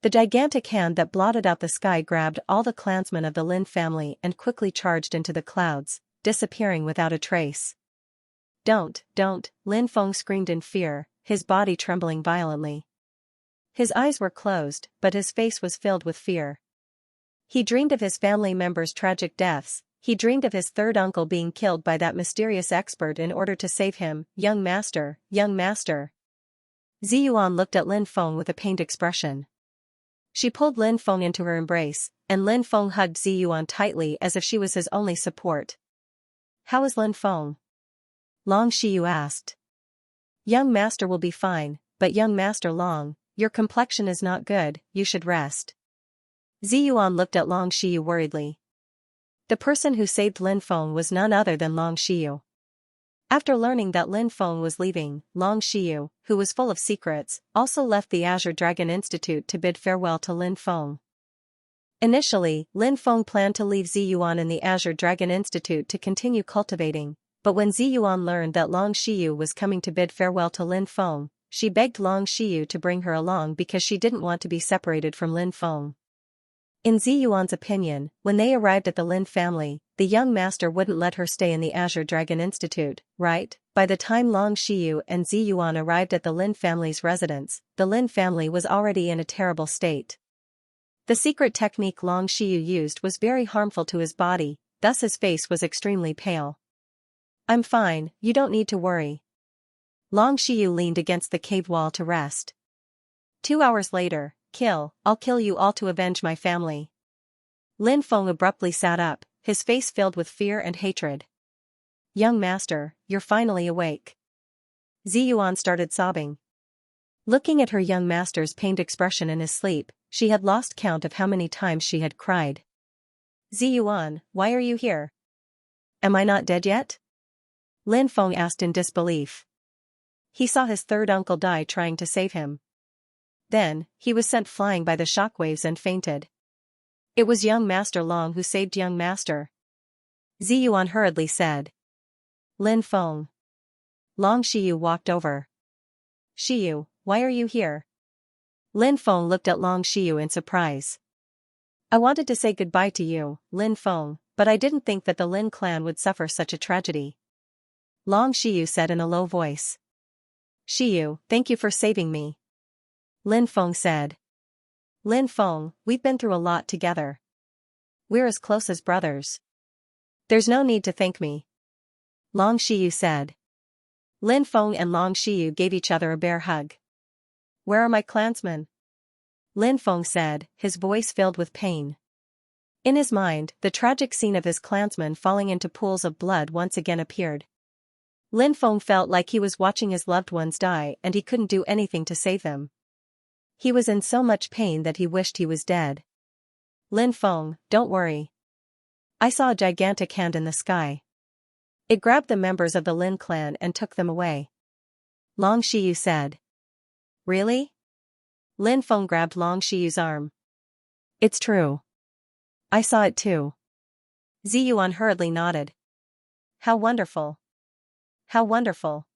Speaker 1: The gigantic hand that blotted out the sky grabbed all the clansmen of the Lin family and quickly charged into the clouds, disappearing without a trace. Don't, Lin Feng screamed in fear, his body trembling violently. His eyes were closed, but his face was filled with fear. He dreamed of his family members' tragic deaths, he dreamed of his third uncle being killed by that mysterious expert in order to save him. Young master, young master. Ziyuan looked at Lin Feng with a pained expression. She pulled Lin Feng into her embrace, and Lin Feng hugged Ziyuan tightly as if she was his only support. How is Lin Feng? Long Shiyu asked. Young master will be fine, but young master Long, your complexion is not good, you should rest. Ziyuan looked at Long Shiyu worriedly. The person who saved Lin Feng was none other than Long Shiyu. After learning that Lin Feng was leaving, Long Xiyu, who was full of secrets, also left the Azure Dragon Institute to bid farewell to Lin Feng. Initially, Lin Feng planned to leave Ziyuan in the Azure Dragon Institute to continue cultivating, but when Ziyuan learned that Long Xiyu was coming to bid farewell to Lin Feng, she begged Long Xiyu to bring her along because she didn't want to be separated from Lin Feng. In Ziyuan's opinion, when they arrived at the Lin family, the young master wouldn't let her stay in the Azure Dragon Institute, right? By the time Long Xiyu and Ziyuan arrived at the Lin family's residence, the Lin family was already in a terrible state. The secret technique Long Xiyu used was very harmful to his body, thus his face was extremely pale. "I'm fine, you don't need to worry." Long Xiyu leaned against the cave wall to rest. 2 hours later, I'll kill you all to avenge my family." Lin Feng abruptly sat up, his face filled with fear and hatred. "Young master, you're finally awake." Ziyuan started sobbing. Looking at her young master's pained expression in his sleep, she had lost count of how many times she had cried. "Ziyuan, why are you here? Am I not dead yet?" Lin Feng asked in disbelief. He saw his third uncle die trying to save him. Then, he was sent flying by the shockwaves and fainted. "It was young Master Long who saved young master," Ziyuan hurriedly said. "Lin Feng." Long Xiyu walked over. "Xiyu, why are you here?" Lin Feng looked at Long Xiyu in surprise. "I wanted to say goodbye to you, Lin Feng, but I didn't think that the Lin clan would suffer such a tragedy," Long Xiyu said in a low voice. "Xiyu, thank you for saving me," Lin Feng said. "Lin Feng, we've been through a lot together. We're as close as brothers. There's no need to thank me," Long Xiyu said. Lin Feng and Long Xiyu gave each other a bear hug. "Where are my clansmen?" Lin Feng said, his voice filled with pain. In his mind, the tragic scene of his clansmen falling into pools of blood once again appeared. Lin Feng felt like he was watching his loved ones die and he couldn't do anything to save them. He was in so much pain that he wished he was dead. "Lin Feng, don't worry. I saw a gigantic hand in the sky. It grabbed the members of the Lin clan and took them away," Long Xiyu said. "Really?" Lin Feng grabbed Long Shiyu's arm. "It's true. I saw it too." Ziyuan hurriedly nodded. "How wonderful. How wonderful.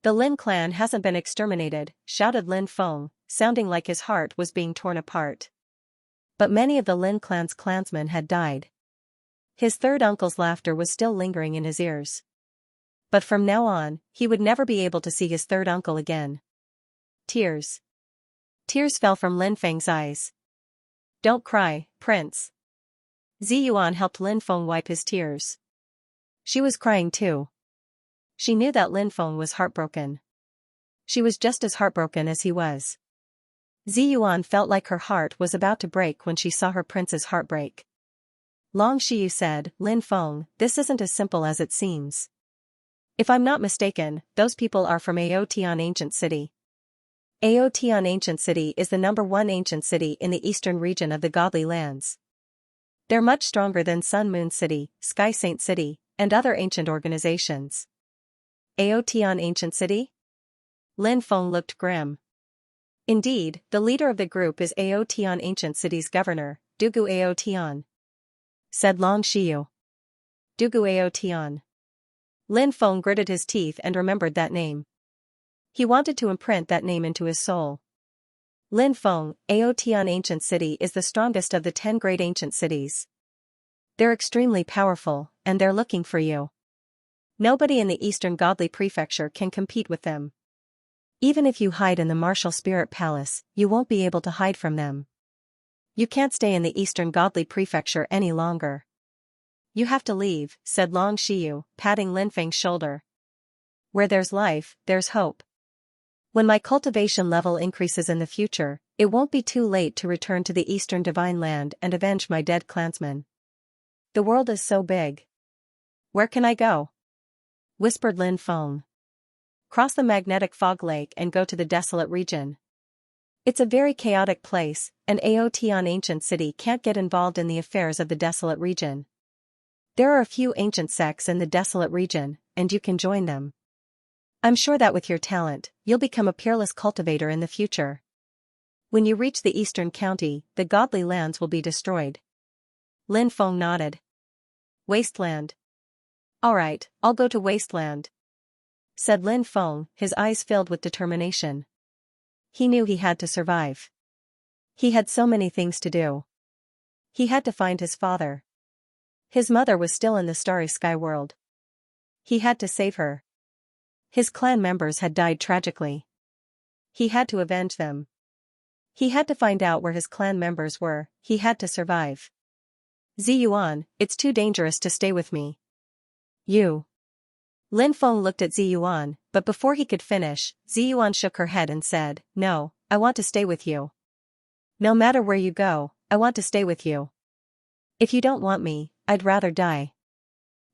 Speaker 1: The Lin clan hasn't been exterminated," shouted Lin Feng, sounding like his heart was being torn apart. But many of the Lin clan's clansmen had died. His third uncle's laughter was still lingering in his ears. But from now on, he would never be able to see his third uncle again. Tears. Tears fell from Lin Feng's eyes. "Don't cry, Prince." Ziyuan helped Lin Feng wipe his tears. She was crying too. She knew that Lin Feng was heartbroken. She was just as heartbroken as he was. Ziyuan felt like her heart was about to break when she saw her prince's heart break. Long Xiyu said, "Lin Feng, this isn't as simple as it seems. If I'm not mistaken, those people are from Aotian Ancient City. Aotian Ancient City is the #1 ancient city in the eastern region of the Godly Lands. They're much stronger than Sun Moon City, Sky Saint City, and other ancient organizations." Aotian Ancient City? Lin Feng looked grim. Indeed, the leader of the group is Aotian Ancient City's governor, Dugu Aotian, said Long Xiyu. Dugu Aotian. Lin Feng gritted his teeth and remembered that name. He wanted to imprint that name into his soul. Lin Feng, Aotian Ancient City is the strongest of the 10 great ancient cities. They're extremely powerful, and they're looking for you. Nobody in the Eastern Godly Prefecture can compete with them. Even if you hide in the Martial Spirit Palace, you won't be able to hide from them. You can't stay in the Eastern Godly Prefecture any longer. You have to leave, said Long Xiyu, patting Lin Feng's shoulder. Where there's life, there's hope. When my cultivation level increases in the future, it won't be too late to return to the Eastern Divine Land and avenge my dead clansmen. The world is so big. Where can I go? Whispered Lin Feng. Cross the magnetic fog lake and go to the desolate region. It's a very chaotic place, and Aotian Ancient City can't get involved in the affairs of the desolate region. There are a few ancient sects in the desolate region, and you can join them. I'm sure that with your talent, you'll become a peerless cultivator in the future. When you reach the eastern county, the godly lands will be destroyed. Lin Feng nodded. Wasteland. Alright, I'll go to Wasteland, said Lin Feng, his eyes filled with determination. He knew he had to survive. He had so many things to do. He had to find his father. His mother was still in the starry sky world. He had to save her. His clan members had died tragically. He had to avenge them. He had to find out where his clan members were. He had to survive. Ziyuan, it's too dangerous to stay with me. You. Lin Feng looked at Ziyuan, but before he could finish, Ziyuan shook her head and said, No, I want to stay with you. No matter where you go, I want to stay with you. If you don't want me, I'd rather die.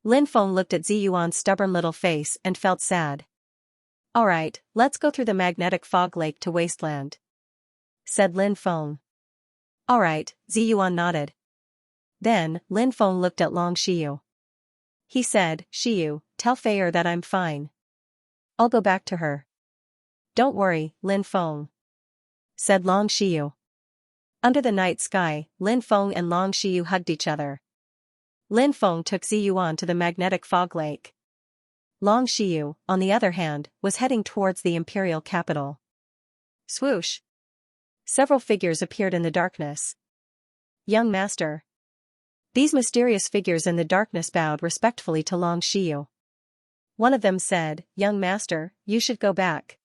Speaker 1: Lin Feng looked at Ziyuan's stubborn little face and felt sad. Alright, let's go through the magnetic fog lake to Wasteland, said Lin Feng. Alright, Ziyuan nodded. Then, Lin Feng looked at Long Xiu. He said, Xiu, tell Feier that I'm fine. I'll go back to her. Don't worry, Lin Feng, said Long Xiu. Under the night sky, Lin Feng and Long Xiu hugged each other. Lin Feng took Ziyuan to the magnetic fog lake. Long Xiu, on the other hand, was heading towards the imperial capital. Swoosh! Several figures appeared in the darkness. Young master. These mysterious figures in the darkness bowed respectfully to Long Xiu. One of them said, Young master, you should go back.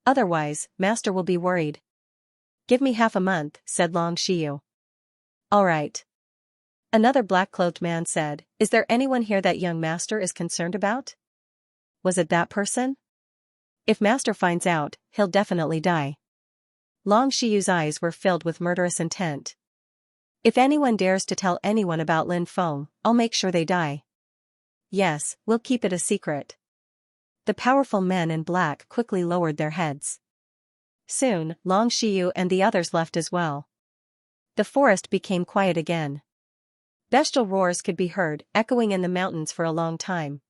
Speaker 1: Otherwise, master will be worried. Give me half a month, said Long Xiu. All right. Another black-clothed man said, Is there anyone here that young master is concerned about? Was it that person? If master finds out, he'll definitely die. Long Xiu's eyes were filled with murderous intent. If anyone dares to tell anyone about Lin Feng, I'll make sure they die. Yes, we'll keep it a secret. The powerful men in black quickly lowered their heads. Soon, Long Xiu and the others left as well. The forest became quiet again. Bestial roars could be heard, echoing in the mountains for a long time.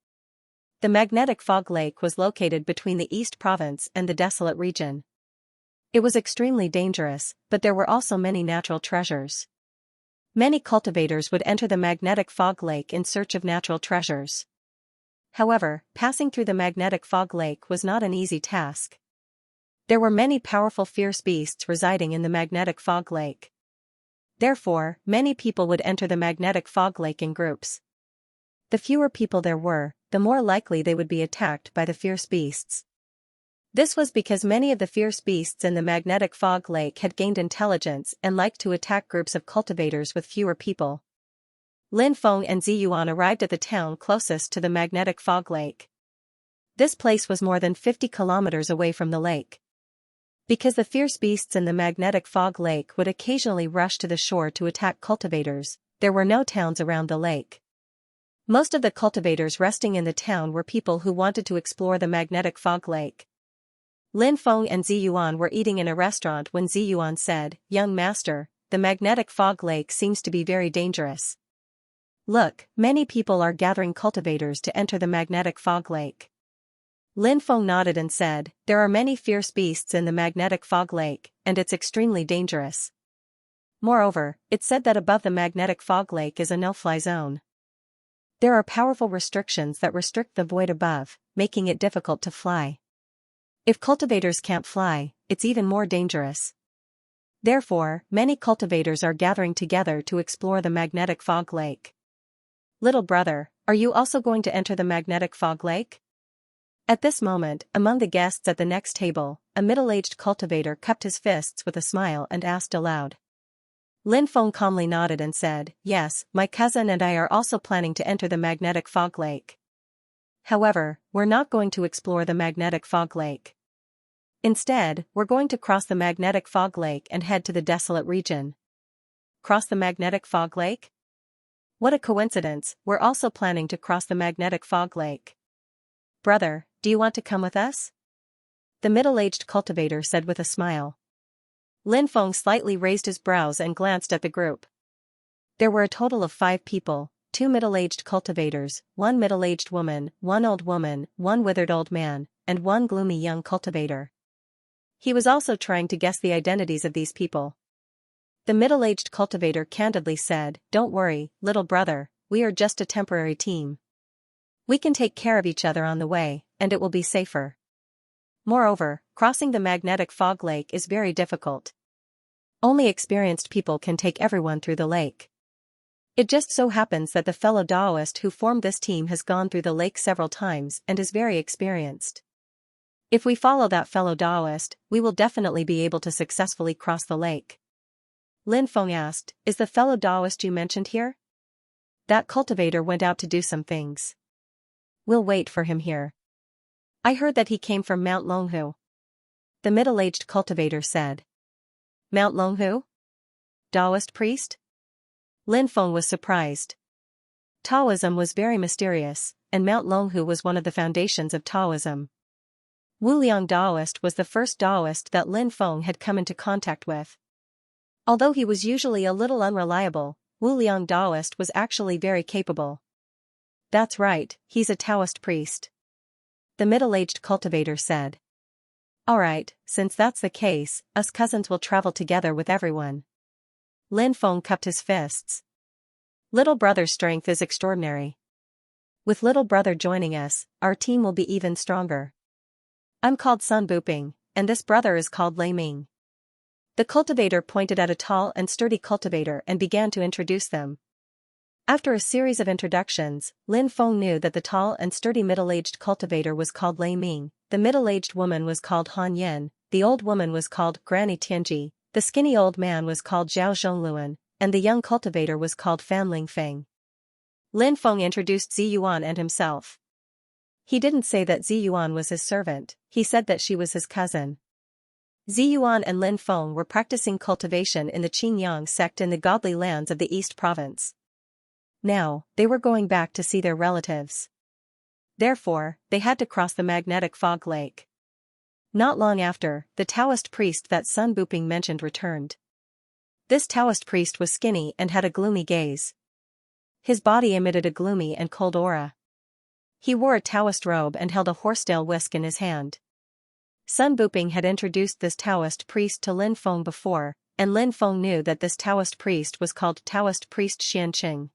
Speaker 1: The magnetic fog lake was located between the East Province and the desolate region. It was extremely dangerous, but there were also many natural treasures. Many cultivators would enter the magnetic fog lake in search of natural treasures. However, passing through the magnetic fog lake was not an easy task. There were many powerful fierce beasts residing in the magnetic fog lake. Therefore, many people would enter the magnetic fog lake in groups. The fewer people there were, the more likely they would be attacked by the fierce beasts. This was because many of the fierce beasts in the magnetic fog lake had gained intelligence and liked to attack groups of cultivators with fewer people. Lin Feng and Ziyuan arrived at the town closest to the magnetic fog lake. This place was more than 50 kilometers away from the lake. Because the fierce beasts in the magnetic fog lake would occasionally rush to the shore to attack cultivators, there were no towns around the lake. Most of the cultivators resting in the town were people who wanted to explore the magnetic fog lake. Lin Feng and Ziyuan were eating in a restaurant when Ziyuan said, Young master, the magnetic fog lake seems to be very dangerous. Look, many people are gathering cultivators to enter the magnetic fog lake. Lin Feng nodded and said, There are many fierce beasts in the magnetic fog lake, and it's extremely dangerous. Moreover, it's said that above the magnetic fog lake is a no-fly zone. There are powerful restrictions that restrict the void above, making it difficult to fly. If cultivators can't fly, it's even more dangerous. Therefore, many cultivators are gathering together to explore the magnetic fog lake. Little brother, are you also going to enter the magnetic fog lake? At this moment, among the guests at the next table, a middle-aged cultivator cupped his fists with a smile and asked aloud. Lin Feng calmly nodded and said, Yes, my cousin and I are also planning to enter the magnetic fog lake. However, we're not going to explore the magnetic fog lake. Instead, we're going to cross the magnetic fog lake and head to the desolate region. Cross the magnetic fog lake? What a coincidence, we're also planning to cross the magnetic fog lake. Brother, do you want to come with us? The middle-aged cultivator said with a smile. Lin Feng slightly raised his brows and glanced at the group. There were a total of 5 people, 2 middle-aged cultivators, 1 middle-aged woman, 1 old woman, 1 withered old man, and 1 gloomy young cultivator. He was also trying to guess the identities of these people. The middle-aged cultivator candidly said, "Don't worry, little brother, we are just a temporary team. We can take care of each other on the way, and it will be safer. Moreover, crossing the magnetic fog lake is very difficult. Only experienced people can take everyone through the lake. It just so happens that the fellow Taoist who formed this team has gone through the lake several times and is very experienced. If we follow that fellow Taoist, we will definitely be able to successfully cross the lake." Lin Feng asked, "Is the fellow Taoist you mentioned here?" "That cultivator went out to do some things. We'll wait for him here. I heard that he came from Mount Longhu," the middle-aged cultivator said. "Mount Longhu? Taoist priest?" Lin Feng was surprised. Taoism was very mysterious, and Mount Longhu was one of the foundations of Taoism. Wu Liang Taoist was the first Taoist that Lin Feng had come into contact with. Although he was usually a little unreliable, Wu Liang Taoist was actually very capable. "That's right, he's a Taoist priest," the middle-aged cultivator said. "Alright, since that's the case, us cousins will travel together with everyone." Lin Feng cupped his fists. "Little brother's strength is extraordinary. With little brother joining us, our team will be even stronger. I'm called Sun Buping, and this brother is called Lei Ming." The cultivator pointed at a tall and sturdy cultivator and began to introduce them. After a series of introductions, Lin Feng knew that the tall and sturdy middle-aged cultivator was called Lei Ming, the middle-aged woman was called Han Yin, the old woman was called Granny Tianji, the skinny old man was called Zhao Zhongluan, and the young cultivator was called Fan Lingfeng. Lin Feng introduced Zi Yuan and himself. He didn't say that Zi Yuan was his servant, he said that she was his cousin. Zi Yuan and Lin Feng were practicing cultivation in the Qingyang sect in the godly lands of the East Province. Now, they were going back to see their relatives. Therefore, they had to cross the magnetic fog lake. Not long after, the Taoist priest that Sun Buping mentioned returned. This Taoist priest was skinny and had a gloomy gaze. His body emitted a gloomy and cold aura. He wore a Taoist robe and held a horsetail whisk in his hand. Sun Buping had introduced this Taoist priest to Lin Feng before, and Lin Feng knew that this Taoist priest was called Taoist priest Xianxia.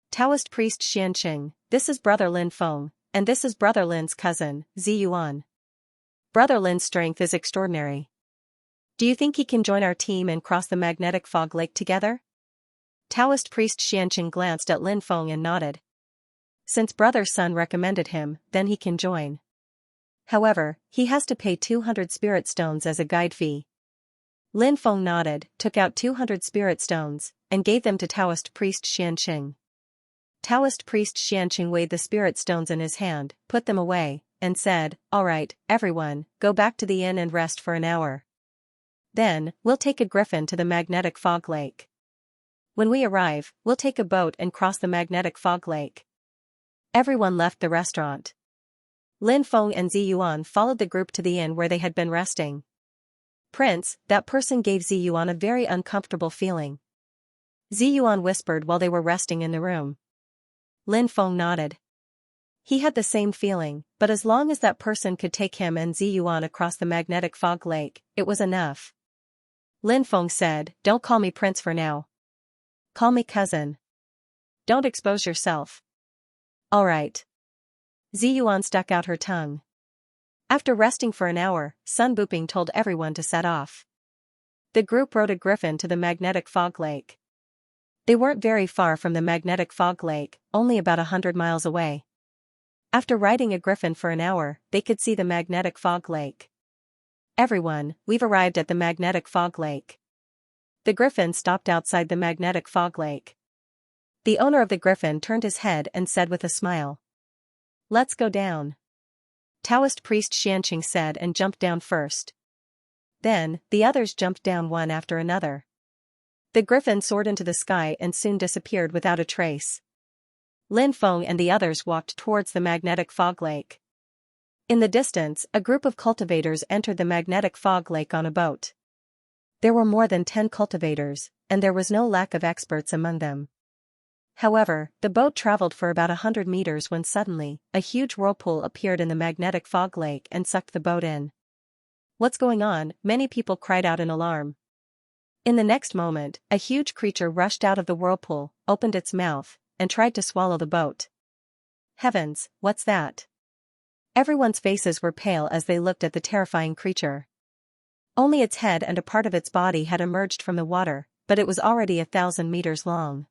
Speaker 1: "Taoist priest Xianxia, this is brother Lin Feng, and this is brother Lin's cousin, Zi Yuan. Brother Lin's strength is extraordinary. Do you think he can join our team and cross the magnetic fog lake together?" Taoist priest Xianxia glanced at Lin Feng and nodded. "Since brother Sun recommended him, then he can join. However, he has to pay 200 spirit stones as a guide fee." Lin Feng nodded, took out 200 spirit stones, and gave them to Taoist priest Xianxia. Taoist priest Xianxia weighed the spirit stones in his hand, put them away, and said, "Alright, everyone, go back to the inn and rest for an hour. Then, we'll take a griffin to the magnetic fog lake. When we arrive, we'll take a boat and cross the magnetic fog lake." Everyone left the restaurant. Lin Feng and Zi Yuan followed the group to the inn where they had been resting. "Prince, that person gave Zi Yuan a very uncomfortable feeling." Zi Yuan whispered while they were resting in the room. Lin Feng nodded. He had the same feeling, but as long as that person could take him and Zi Yuan across the magnetic fog lake, it was enough. Lin Feng said, "Don't call me Prince for now. Call me cousin. Don't expose yourself." "Alright." Zi Yuan stuck out her tongue. After resting for an hour, Sun Buping told everyone to set off. The group rode a griffin to the magnetic fog lake. They weren't very far from the magnetic fog lake, only about 100 miles away. After riding a griffin for an hour, they could see the magnetic fog lake. "Everyone, we've arrived at the magnetic fog lake." The griffin stopped outside the magnetic fog lake. The owner of the griffin turned his head and said with a smile, "Let's go down." Taoist priest Xianxia said and jumped down first. Then, the others jumped down one after another. The griffin soared into the sky and soon disappeared without a trace. Lin Feng and the others walked towards the magnetic fog lake. In the distance, a group of cultivators entered the magnetic fog lake on a boat. There were more than 10 cultivators, and there was no lack of experts among them. However, the boat traveled for about 100 meters when suddenly, a huge whirlpool appeared in the magnetic fog lake and sucked the boat in. "What's going on?" many people cried out in alarm. In the next moment, a huge creature rushed out of the whirlpool, opened its mouth, and tried to swallow the boat. Heavens, what's that? Everyone's faces were pale as they looked at the terrifying creature. Only its head and a part of its body had emerged from the water, but it was already 1,000 meters long.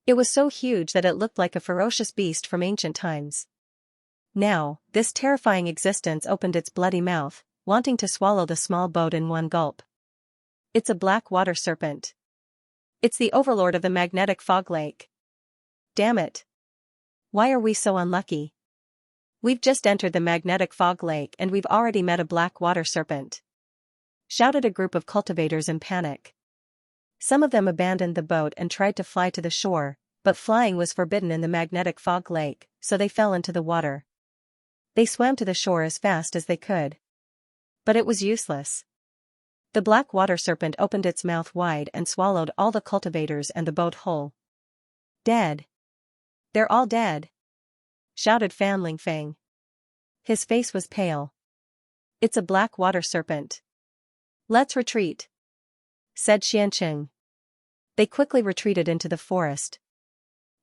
Speaker 1: It was so huge that it looked like a ferocious beast from ancient times. Now, this terrifying existence opened its bloody mouth, wanting to swallow the small boat in one gulp. It's a black water serpent. It's the overlord of the magnetic fog lake. Damn it. Why are we so unlucky? We've just entered the magnetic fog lake and we've already met a black water serpent, shouted a group of cultivators in panic. Some of them abandoned the boat and tried to fly to the shore, but flying was forbidden in the magnetic fog lake, so they fell into the water. They swam to the shore as fast as they could. But it was useless. The black water serpent opened its mouth wide and swallowed all the cultivators and the boat whole. Dead. They're all dead, shouted Fan Lingfeng. His face was pale. It's a black water serpent. Let's retreat, said Xianxia. They quickly retreated into the forest.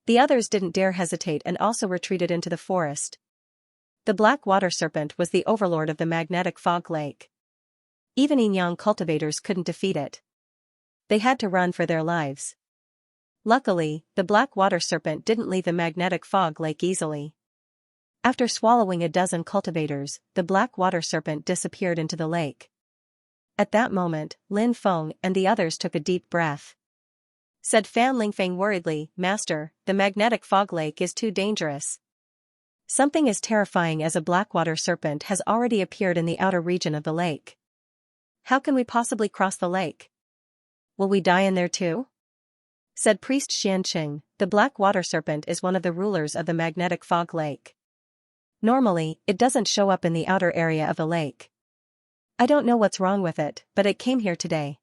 Speaker 1: The others didn't dare hesitate and also retreated into the forest. The black water serpent was the overlord of the magnetic fog lake. Even Inyang cultivators couldn't defeat it. They had to run for their lives. Luckily, the black water serpent didn't leave the magnetic fog lake easily. After swallowing a dozen cultivators, the black water serpent disappeared into the lake. At that moment, Lin Feng and the others took a deep breath. Said Fan Lingfeng worriedly, "Master, the magnetic fog lake is too dangerous. Something as terrifying as a blackwater serpent has already appeared in the outer region of the lake. How can we possibly cross the lake? Will we die in there too?" Said Priest Xianxia. The black water serpent is one of the rulers of the magnetic fog lake. Normally, it doesn't show up in the outer area of the lake. I don't know what's wrong with it, but it came here today.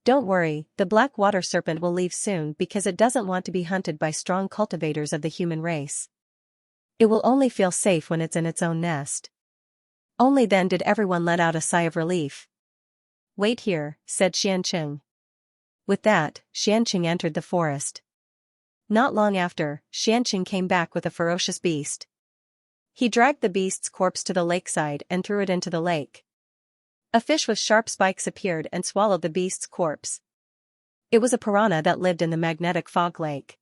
Speaker 1: Don't worry, the black water serpent will leave soon because it doesn't want to be hunted by strong cultivators of the human race. It will only feel safe when it's in its own nest. Only then did everyone let out a sigh of relief. Wait here, said Xianxia. With that, Xianxia entered the forest. Not long after, Xianxia came back with a ferocious beast. He dragged the beast's corpse to the lakeside and threw it into the lake. A fish with sharp spikes appeared and swallowed the beast's corpse. It was a piranha that lived in the magnetic fog lake.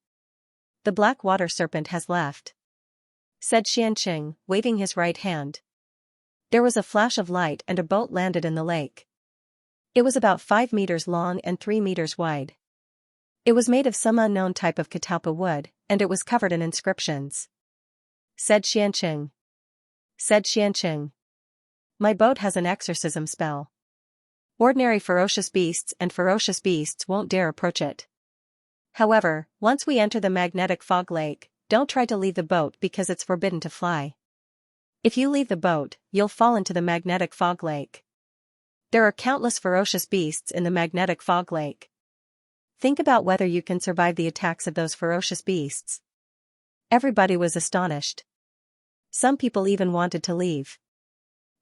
Speaker 1: The black water serpent has left, said Xianxia, waving his right hand. There was a flash of light and a boat landed in the lake. It was about 5 meters long and 3 meters wide. It was made of some unknown type of catalpa wood, and it was covered in inscriptions. Said Xianxia. My boat has an exorcism spell. Ordinary ferocious beasts and ferocious beasts won't dare approach it. However, once we enter the magnetic fog lake, don't try to leave the boat because it's forbidden to fly. If you leave the boat, you'll fall into the magnetic fog lake. There are countless ferocious beasts in the magnetic fog lake. Think about whether you can survive the attacks of those ferocious beasts. Everybody was astonished. Some people even wanted to leave.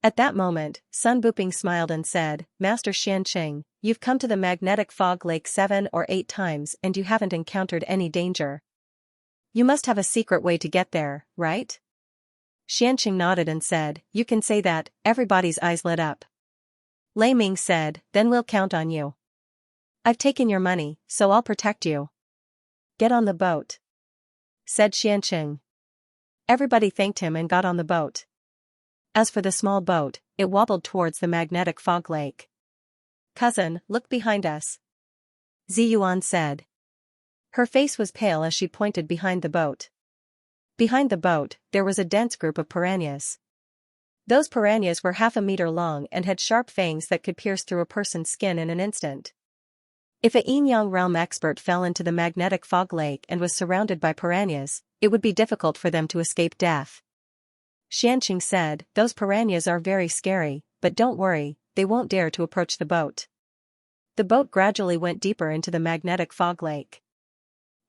Speaker 1: At that moment, Sun Buping smiled and said, Master Xianxia, you've come to the magnetic fog lake 7 or 8 times and you haven't encountered any danger. You must have a secret way to get there, right? Xianxia nodded and said, You can say that. Everybody's eyes lit up. Lei Ming said, Then we'll count on you. I've taken your money, so I'll protect you. Get on the boat, said Xianxia. Everybody thanked him and got on the boat. As for the small boat, it wobbled towards the magnetic fog lake. Cousin, look behind us, Ziyuan said. Her face was pale as she pointed behind the boat. Behind the boat, there was a dense group of piranhas. Those piranhas were 1/2 meter long and had sharp fangs that could pierce through a person's skin in an instant. If a Yin-Yang realm expert fell into the magnetic fog lake and was surrounded by piranhas, it would be difficult for them to escape death. Xianxia said, Those piranhas are very scary, but don't worry, they won't dare to approach the boat. The boat gradually went deeper into the magnetic fog lake.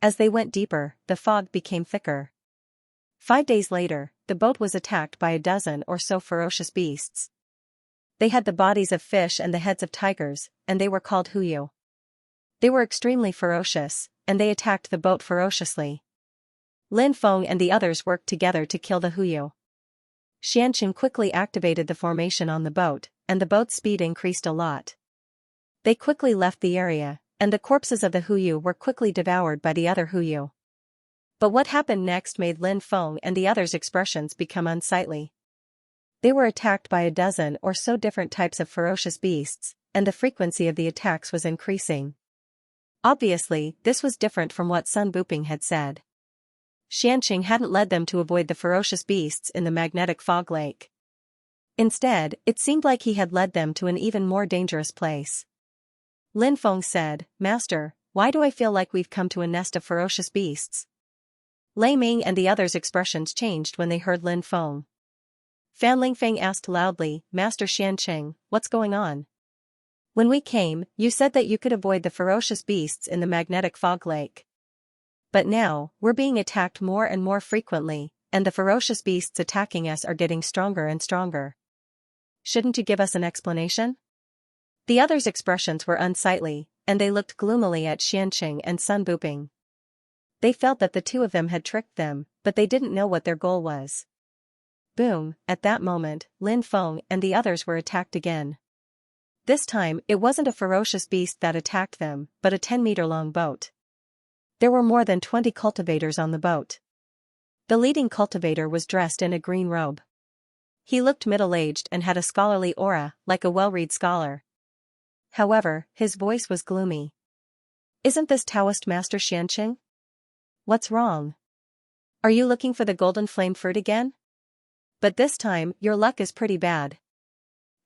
Speaker 1: As they went deeper, the fog became thicker. 5 days later, the boat was attacked by a dozen or so ferocious beasts. They had the bodies of fish and the heads of tigers, and they were called huyu. They were extremely ferocious, and they attacked the boat ferociously. Lin Feng and the others worked together to kill the huyu. Xianxia quickly activated the formation on the boat, and the boat's speed increased a lot. They quickly left the area, and the corpses of the huyu were quickly devoured by the other huyu. But what happened next made Lin Feng and the others' expressions become unsightly. They were attacked by a dozen or so different types of ferocious beasts, and the frequency of the attacks was increasing. Obviously, this was different from what Sun Buping had said. Xianxia hadn't led them to avoid the ferocious beasts in the magnetic fog lake. Instead, it seemed like he had led them to an even more dangerous place. Lin Feng said, "Master, why do I feel like we've come to a nest of ferocious beasts?" Lei Ming and the others' expressions changed when they heard Lin Feng. Fan Lingfeng asked loudly, "Master Xianxia, what's going on? When we came, you said that you could avoid the ferocious beasts in the magnetic fog lake. But now, we're being attacked more and more frequently, and the ferocious beasts attacking us are getting stronger and stronger. Shouldn't you give us an explanation?" The others' expressions were unsightly, and they looked gloomily at Xianxia and Sun Buping. They felt that the two of them had tricked them, but they didn't know what their goal was. Boom, at that moment, Lin Feng and the others were attacked again. This time, it wasn't a ferocious beast that attacked them, but a 10-meter-long boat. There were more than 20 cultivators on the boat. The leading cultivator was dressed in a green robe. He looked middle-aged and had a scholarly aura, like a well-read scholar. However, his voice was gloomy. "Isn't this Taoist Master Xianxia? What's wrong? Are you looking for the golden flame fruit again? But this time, your luck is pretty bad.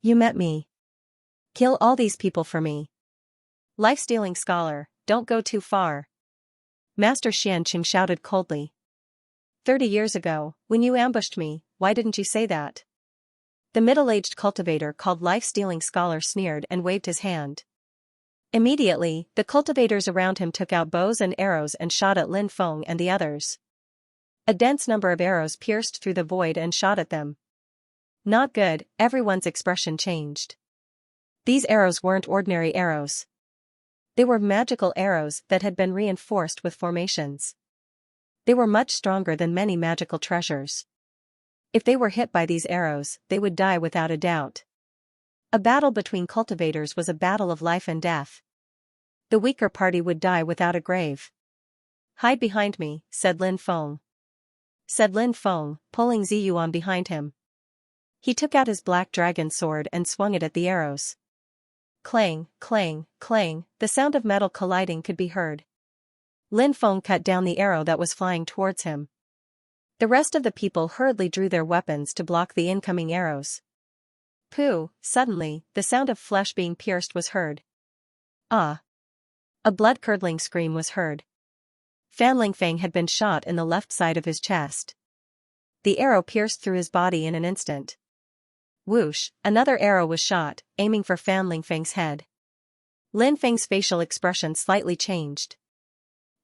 Speaker 1: You met me. Kill all these people for me. Life-stealing scholar, don't go too far." Master Xianxia shouted coldly. 30 years ago, when you ambushed me, why didn't you say that?" The middle-aged cultivator called life-stealing scholar sneered and waved his hand. Immediately, the cultivators around him took out bows and arrows and shot at Lin Feng and the others. A dense number of arrows pierced through the void and shot at them. Not good, everyone's expression changed. These arrows weren't ordinary arrows. They were magical arrows that had been reinforced with formations. They were much stronger than many magical treasures. If they were hit by these arrows, they would die without a doubt. A battle between cultivators was a battle of life and death. The weaker party would die without a grave. "Hide behind me," said Lin Feng. Pulling Ziyuan behind him. He took out his black dragon sword and swung it at the arrows. Clang, clang, clang, the sound of metal colliding could be heard. Lin Feng cut down the arrow that was flying towards him. The rest of the people hurriedly drew their weapons to block the incoming arrows. Pooh! Suddenly, the sound of flesh being pierced was heard. Ah! A blood-curdling scream was heard. Fan Lingfeng had been shot in the left side of his chest. The arrow pierced through his body in an instant. Whoosh, another arrow was shot, aiming for Fan Lingfeng's head. Lin Feng's facial expression slightly changed.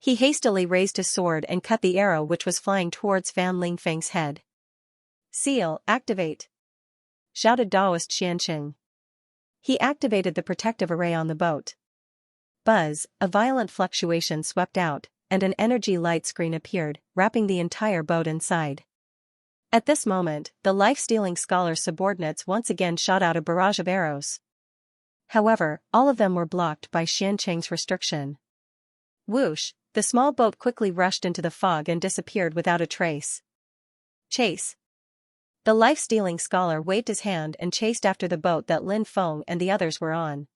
Speaker 1: He hastily raised his sword and cut the arrow which was flying towards Fan Lingfeng's head. "Seal, activate!" shouted Taoist Xianxia. He activated the protective array on the boat. Buzz, a violent fluctuation swept out, and an energy light screen appeared, wrapping the entire boat inside. At this moment, the life-stealing scholar's subordinates once again shot out a barrage of arrows. However, all of them were blocked by Xianxia's restriction. Whoosh, the small boat quickly rushed into the fog and disappeared without a trace. Chase! The life-stealing scholar waved his hand and chased after the boat that Lin Feng and the others were on.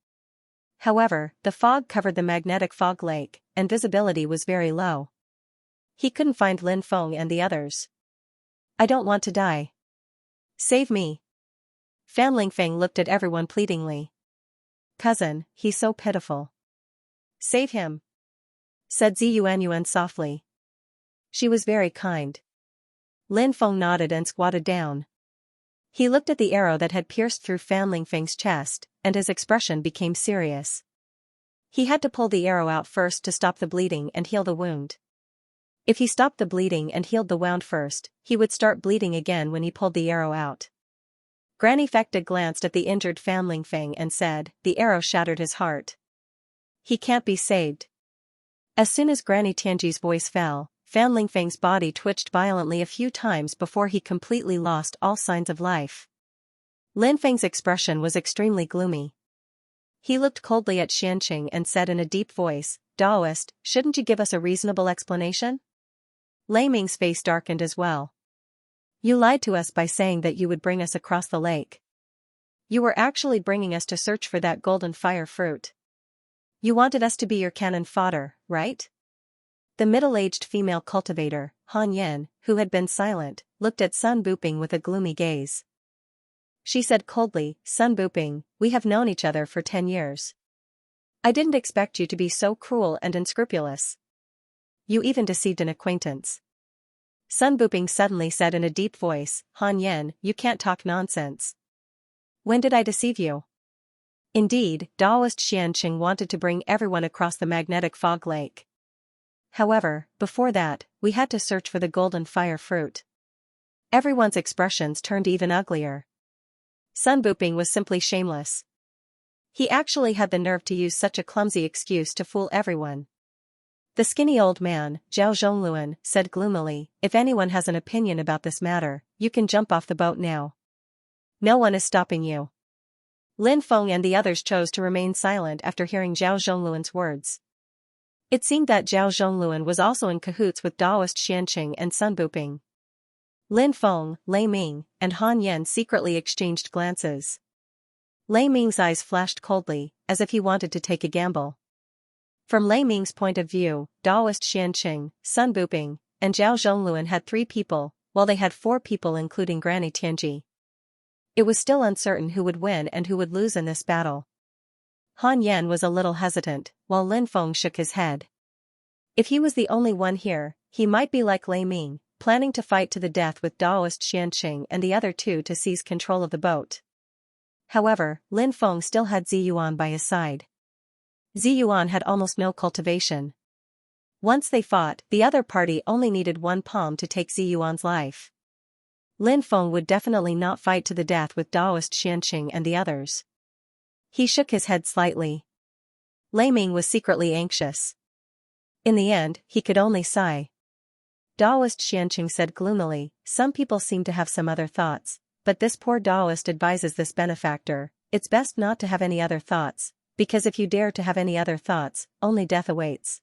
Speaker 1: However, the fog covered the magnetic fog lake, and visibility was very low. He couldn't find Lin Feng and the others. "I don't want to die. Save me." Fan Lingfeng looked at everyone pleadingly. "Cousin, he's so pitiful. Save him," said Ziyuanyuan softly. She was very kind. Lin Feng nodded and squatted down. He looked at the arrow that had pierced through Fan Lingfeng's chest, and his expression became serious. He had to pull the arrow out first to stop the bleeding and heal the wound. If he stopped the bleeding and healed the wound first, he would start bleeding again when he pulled the arrow out. Granny Fecta glanced at the injured Fan Lingfeng and said, "The arrow shattered his heart. He can't be saved." As soon as Granny Tianji's voice fell, Fan Lingfeng's body twitched violently a few times before he completely lost all signs of life. Lin Feng's expression was extremely gloomy. He looked coldly at Xianxia and said in a deep voice, "Daoist, shouldn't you give us a reasonable explanation?" Lei Ming's face darkened as well. "You lied to us by saying that you would bring us across the lake. You were actually bringing us to search for that golden fire fruit. You wanted us to be your cannon fodder, right?" The middle-aged female cultivator, Han Yan, who had been silent, looked at Sun Buping with a gloomy gaze. She said coldly, "Sun Buping, we have known each other for 10 years. I didn't expect you to be so cruel and unscrupulous. You even deceived an acquaintance." Sun Buping suddenly said in a deep voice, "Han Yan, you can't talk nonsense. When did I deceive you?" Indeed, Daoist Xianxia wanted to bring everyone across the magnetic fog lake. However, before that, we had to search for the golden fire fruit. Everyone's expressions turned even uglier. Sun Buping was simply shameless. He actually had the nerve to use such a clumsy excuse to fool everyone. The skinny old man, Zhao Zhongluan, said gloomily, "If anyone has an opinion about this matter, you can jump off the boat now. No one is stopping you." Lin Feng and the others chose to remain silent after hearing Zhao Zhongluan's words. It seemed that Zhao Zhongluan was also in cahoots with Daoist Xianxia and Sun Buping. Lin Feng, Lei Ming, and Han Yan secretly exchanged glances. Lei Ming's eyes flashed coldly, as if he wanted to take a gamble. From Lei Ming's point of view, Daoist Xianxia, Sun Buping, and Zhao Zhongluan had 3 people, while they had 4 people including Granny Tianji. It was still uncertain who would win and who would lose in this battle. Han Yan was a little hesitant, while Lin Feng shook his head. If he was the only one here, he might be like Lei Ming, planning to fight to the death with Daoist Xianxia and the other 2 to seize control of the boat. However, Lin Feng still had Ziyuan by his side. Ziyuan had almost no cultivation. Once they fought, the other party only needed 1 palm to take Ziyuan's life. Lin Feng would definitely not fight to the death with Daoist Xianxia and the others. He shook his head slightly. Lei Ming was secretly anxious. In the end, he could only sigh. Daoist Xianxia said gloomily, "Some people seem to have some other thoughts, but this poor Daoist advises this benefactor, it's best not to have any other thoughts, because if you dare to have any other thoughts, only death awaits."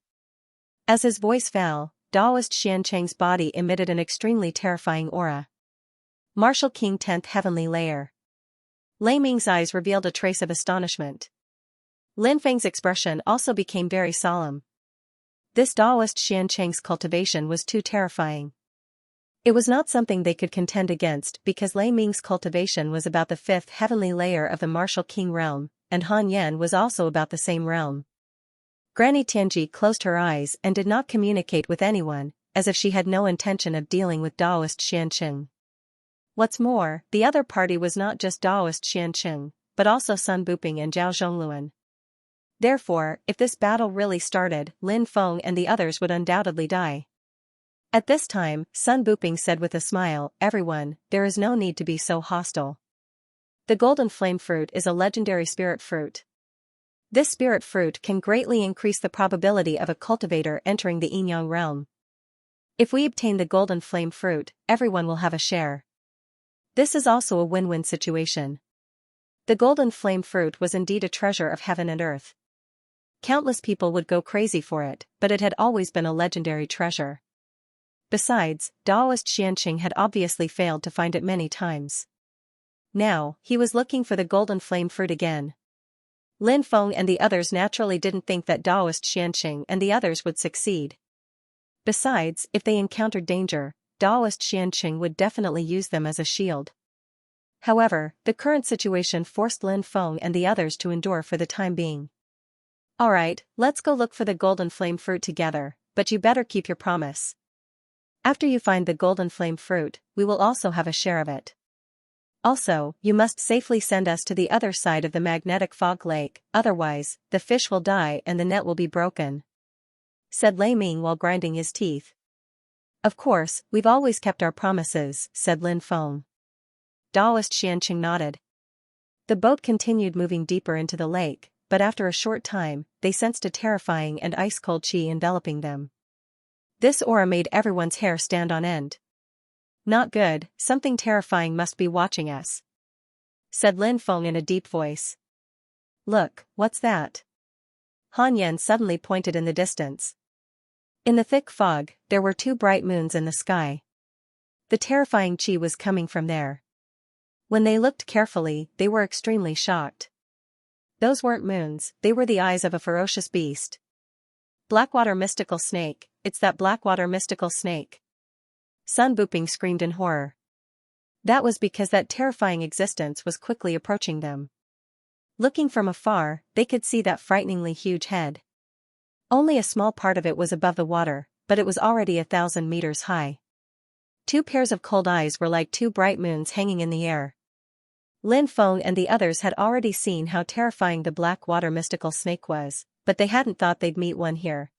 Speaker 1: As his voice fell, Daoist Xianxia's body emitted an extremely terrifying aura. Martial King 10th Heavenly Layer. Lei Ming's eyes revealed a trace of astonishment. Lin Feng's expression also became very solemn. This Daoist Xianxia's cultivation was too terrifying. It was not something they could contend against because Lei Ming's cultivation was about the 5th heavenly layer of the Martial King realm, and Han Yan was also about the same realm. Granny Tianji closed her eyes and did not communicate with anyone, as if she had no intention of dealing with Daoist Xianxia. What's more, the other party was not just Daoist Xianxia, but also Sun Buping and Zhao Zhongluan. Therefore, if this battle really started, Lin Feng and the others would undoubtedly die. At this time, Sun Buping said with a smile, "Everyone, there is no need to be so hostile. The golden flame fruit is a legendary spirit fruit. This spirit fruit can greatly increase the probability of a cultivator entering the Yin-Yang realm. If we obtain the golden flame fruit, everyone will have a share. This is also a win-win situation." The golden flame fruit was indeed a treasure of heaven and earth. Countless people would go crazy for it, but it had always been a legendary treasure. Besides, Daoist Xianxia had obviously failed to find it many times. Now, he was looking for the golden flame fruit again. Lin Feng and the others naturally didn't think that Daoist Xianxia and the others would succeed. Besides, if they encountered danger, Daoist Xianxia would definitely use them as a shield. However, the current situation forced Lin Feng and the others to endure for the time being. "Alright, let's go look for the golden flame fruit together, but you better keep your promise. After you find the golden flame fruit, we will also have a share of it. Also, you must safely send us to the other side of the magnetic fog lake, otherwise, the fish will die and the net will be broken," said Lei Ming while grinding his teeth. Of course, we've always kept our promises, said Lin Feng. Daoist Xianxia nodded. The boat continued moving deeper into the lake, but after a short time, they sensed a terrifying and ice-cold qi enveloping them. This aura made everyone's hair stand on end. Not good, something terrifying must be watching us, said Lin Feng in a deep voice. Look, what's that? Han Yan suddenly pointed in the distance. In the thick fog, there were two bright moons in the sky. The terrifying qi was coming from there. When they looked carefully, they were extremely shocked. Those weren't moons, they were the eyes of a ferocious beast. Blackwater mystical snake, it's that Blackwater mystical snake. Sun Buping screamed in horror. That was because that terrifying existence was quickly approaching them. Looking from afar, they could see that frighteningly huge head. Only a small part of it was above the water, but it was already 1,000 meters high. Two pairs of cold eyes were like two bright moons hanging in the air. Lin Feng and the others had already seen how terrifying the Blackwater mystical snake was, but they hadn't thought they'd meet one here.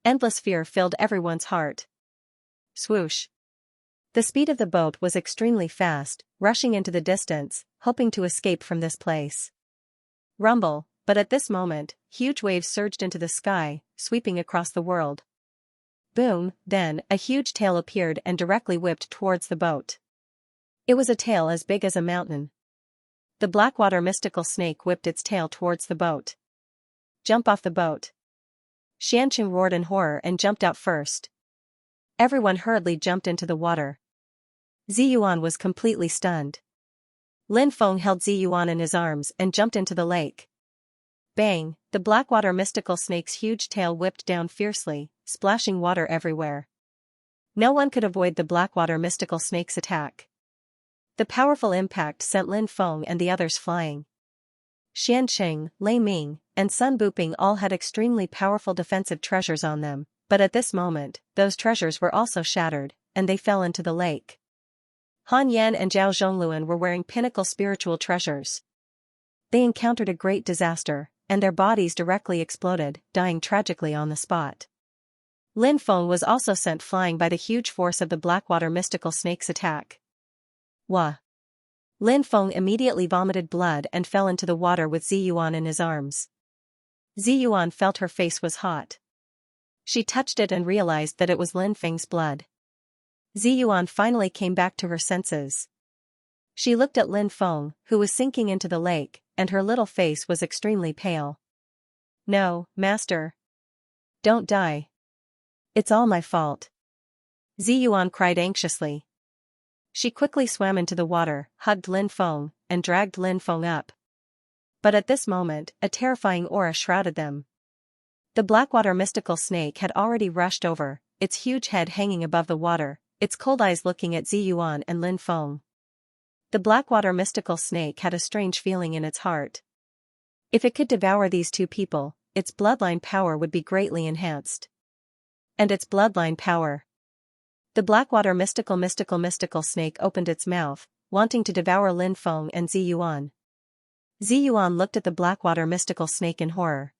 Speaker 1: Endless fear filled everyone's heart. Swoosh. The speed of the boat was extremely fast, rushing into the distance, hoping to escape from this place. Rumble, but at this moment, huge waves surged into the sky, sweeping across the world. Boom, then, a huge tail appeared and directly whipped towards the boat. It was a tail as big as a mountain. The Blackwater mystical snake whipped its tail towards the boat. Jump off the boat. Xianxia roared in horror and jumped out first. Everyone hurriedly jumped into the water. Ziyuan was completely stunned. Lin Feng held Ziyuan in his arms and jumped into the lake. Bang, the Blackwater mystical snake's huge tail whipped down fiercely, splashing water everywhere. No one could avoid the Blackwater mystical snake's attack. The powerful impact sent Lin Feng and the others flying. Xianxia, Lei Ming, and Sun Buping all had extremely powerful defensive treasures on them, but at this moment, those treasures were also shattered, and they fell into the lake. Han Yan and Zhao Zhongluan were wearing pinnacle spiritual treasures. They encountered a great disaster, and their bodies directly exploded, dying tragically on the spot. Lin Feng was also sent flying by the huge force of the Blackwater mystical snake's attack. Wah! Lin Feng immediately vomited blood and fell into the water with Ziyuan in his arms. Ziyuan felt her face was hot. She touched it and realized that it was Lin Feng's blood. Ziyuan finally came back to her senses. She looked at Lin Feng, who was sinking into the lake, and her little face was extremely pale. No, master. Don't die. It's all my fault. Ziyuan cried anxiously. She quickly swam into the water, hugged Lin Feng, and dragged Lin Feng up. But at this moment, a terrifying aura shrouded them. The Blackwater mystical snake had already rushed over, its huge head hanging above the water, its cold eyes looking at Ziyuan and Lin Feng. The Blackwater mystical snake had a strange feeling in its heart. If it could devour these two people, its bloodline power would be greatly enhanced. And its bloodline power. The Blackwater mystical snake opened its mouth, wanting to devour Lin Feng and Ziyuan. Ziyuan looked at the Blackwater mystical snake in horror.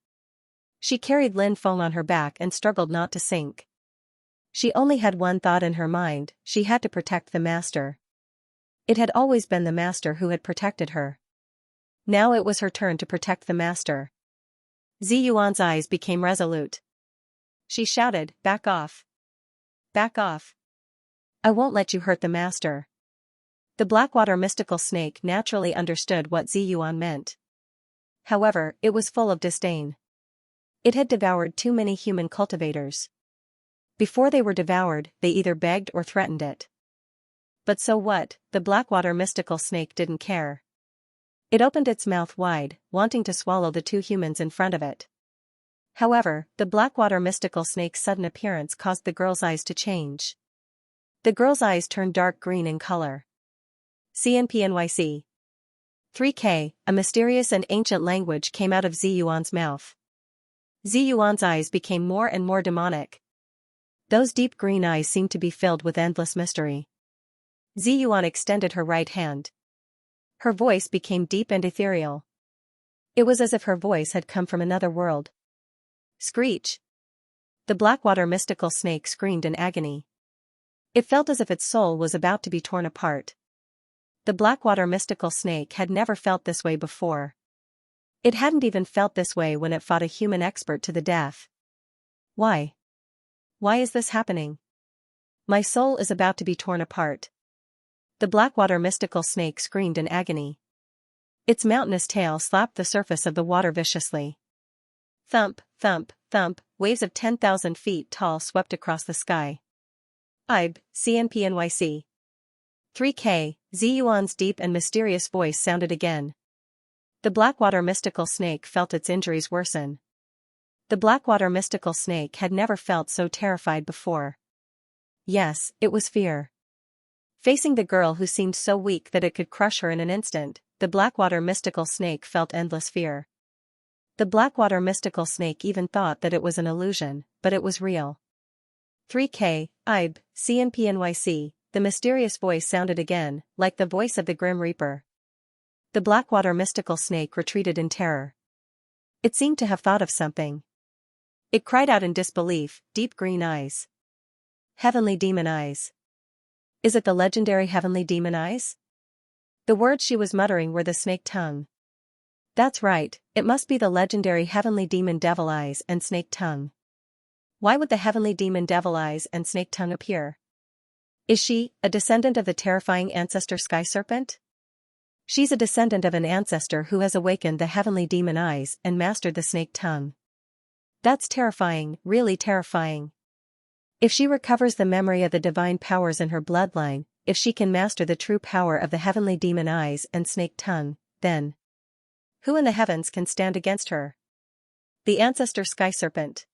Speaker 1: She carried Lin Feng on her back and struggled not to sink. She only had one thought in her mind: she had to protect the master. It had always been the master who had protected her. Now it was her turn to protect the master. Ziyuan's eyes became resolute. She shouted, "Back off! Back off! I won't let you hurt the master." The Blackwater mystical snake naturally understood what Ziyuan meant. However, it was full of disdain. It had devoured too many human cultivators. Before they were devoured, they either begged or threatened it. But so what, the Blackwater mystical snake didn't care. It opened its mouth wide, wanting to swallow the two humans in front of it. However, the Blackwater mystical snake's sudden appearance caused the girl's eyes to change. The girl's eyes turned dark green in color. CNPNYC 3K, a mysterious and ancient language came out of Ziyuan's mouth. Ziyuan's eyes became more and more demonic. Those deep green eyes seemed to be filled with endless mystery. Ziyuan extended her right hand. Her voice became deep and ethereal. It was as if her voice had come from another world. Screech! The Blackwater mystical snake screamed in agony. It felt as if its soul was about to be torn apart. The Blackwater mystical snake had never felt this way before. It hadn't even felt this way when it fought a human expert to the death. Why? Why is this happening? My soul is about to be torn apart. The Blackwater mystical snake screamed in agony. Its mountainous tail slapped the surface of the water viciously. Thump, thump, thump, waves of 10,000 feet tall swept across the sky. CNPNYC. 3K, Ziyuan's deep and mysterious voice sounded again. The Blackwater mystical snake felt its injuries worsen. The Blackwater mystical snake had never felt so terrified before. Yes, it was fear. Facing the girl who seemed so weak that it could crush her in an instant, the Blackwater mystical snake felt endless fear. The Blackwater mystical snake even thought that it was an illusion, but it was real. 3K, CNPNYC, the mysterious voice sounded again, like the voice of the Grim Reaper. The Blackwater mystical snake retreated in terror. It seemed to have thought of something. It cried out in disbelief, deep green eyes. Heavenly demon eyes. Is it the legendary heavenly demon eyes? The words she was muttering were the snake tongue. That's right, it must be the legendary heavenly demon devil eyes and snake tongue. Why would the heavenly demon devil eyes and snake tongue appear? Is she, a descendant of the terrifying ancestor sky serpent? She's a descendant of an ancestor who has awakened the heavenly demon eyes and mastered the snake tongue. That's terrifying, really terrifying. If she recovers the memory of the divine powers in her bloodline, if she can master the true power of the heavenly demon eyes and snake tongue, then who in the heavens can stand against her? The ancestor sky serpent.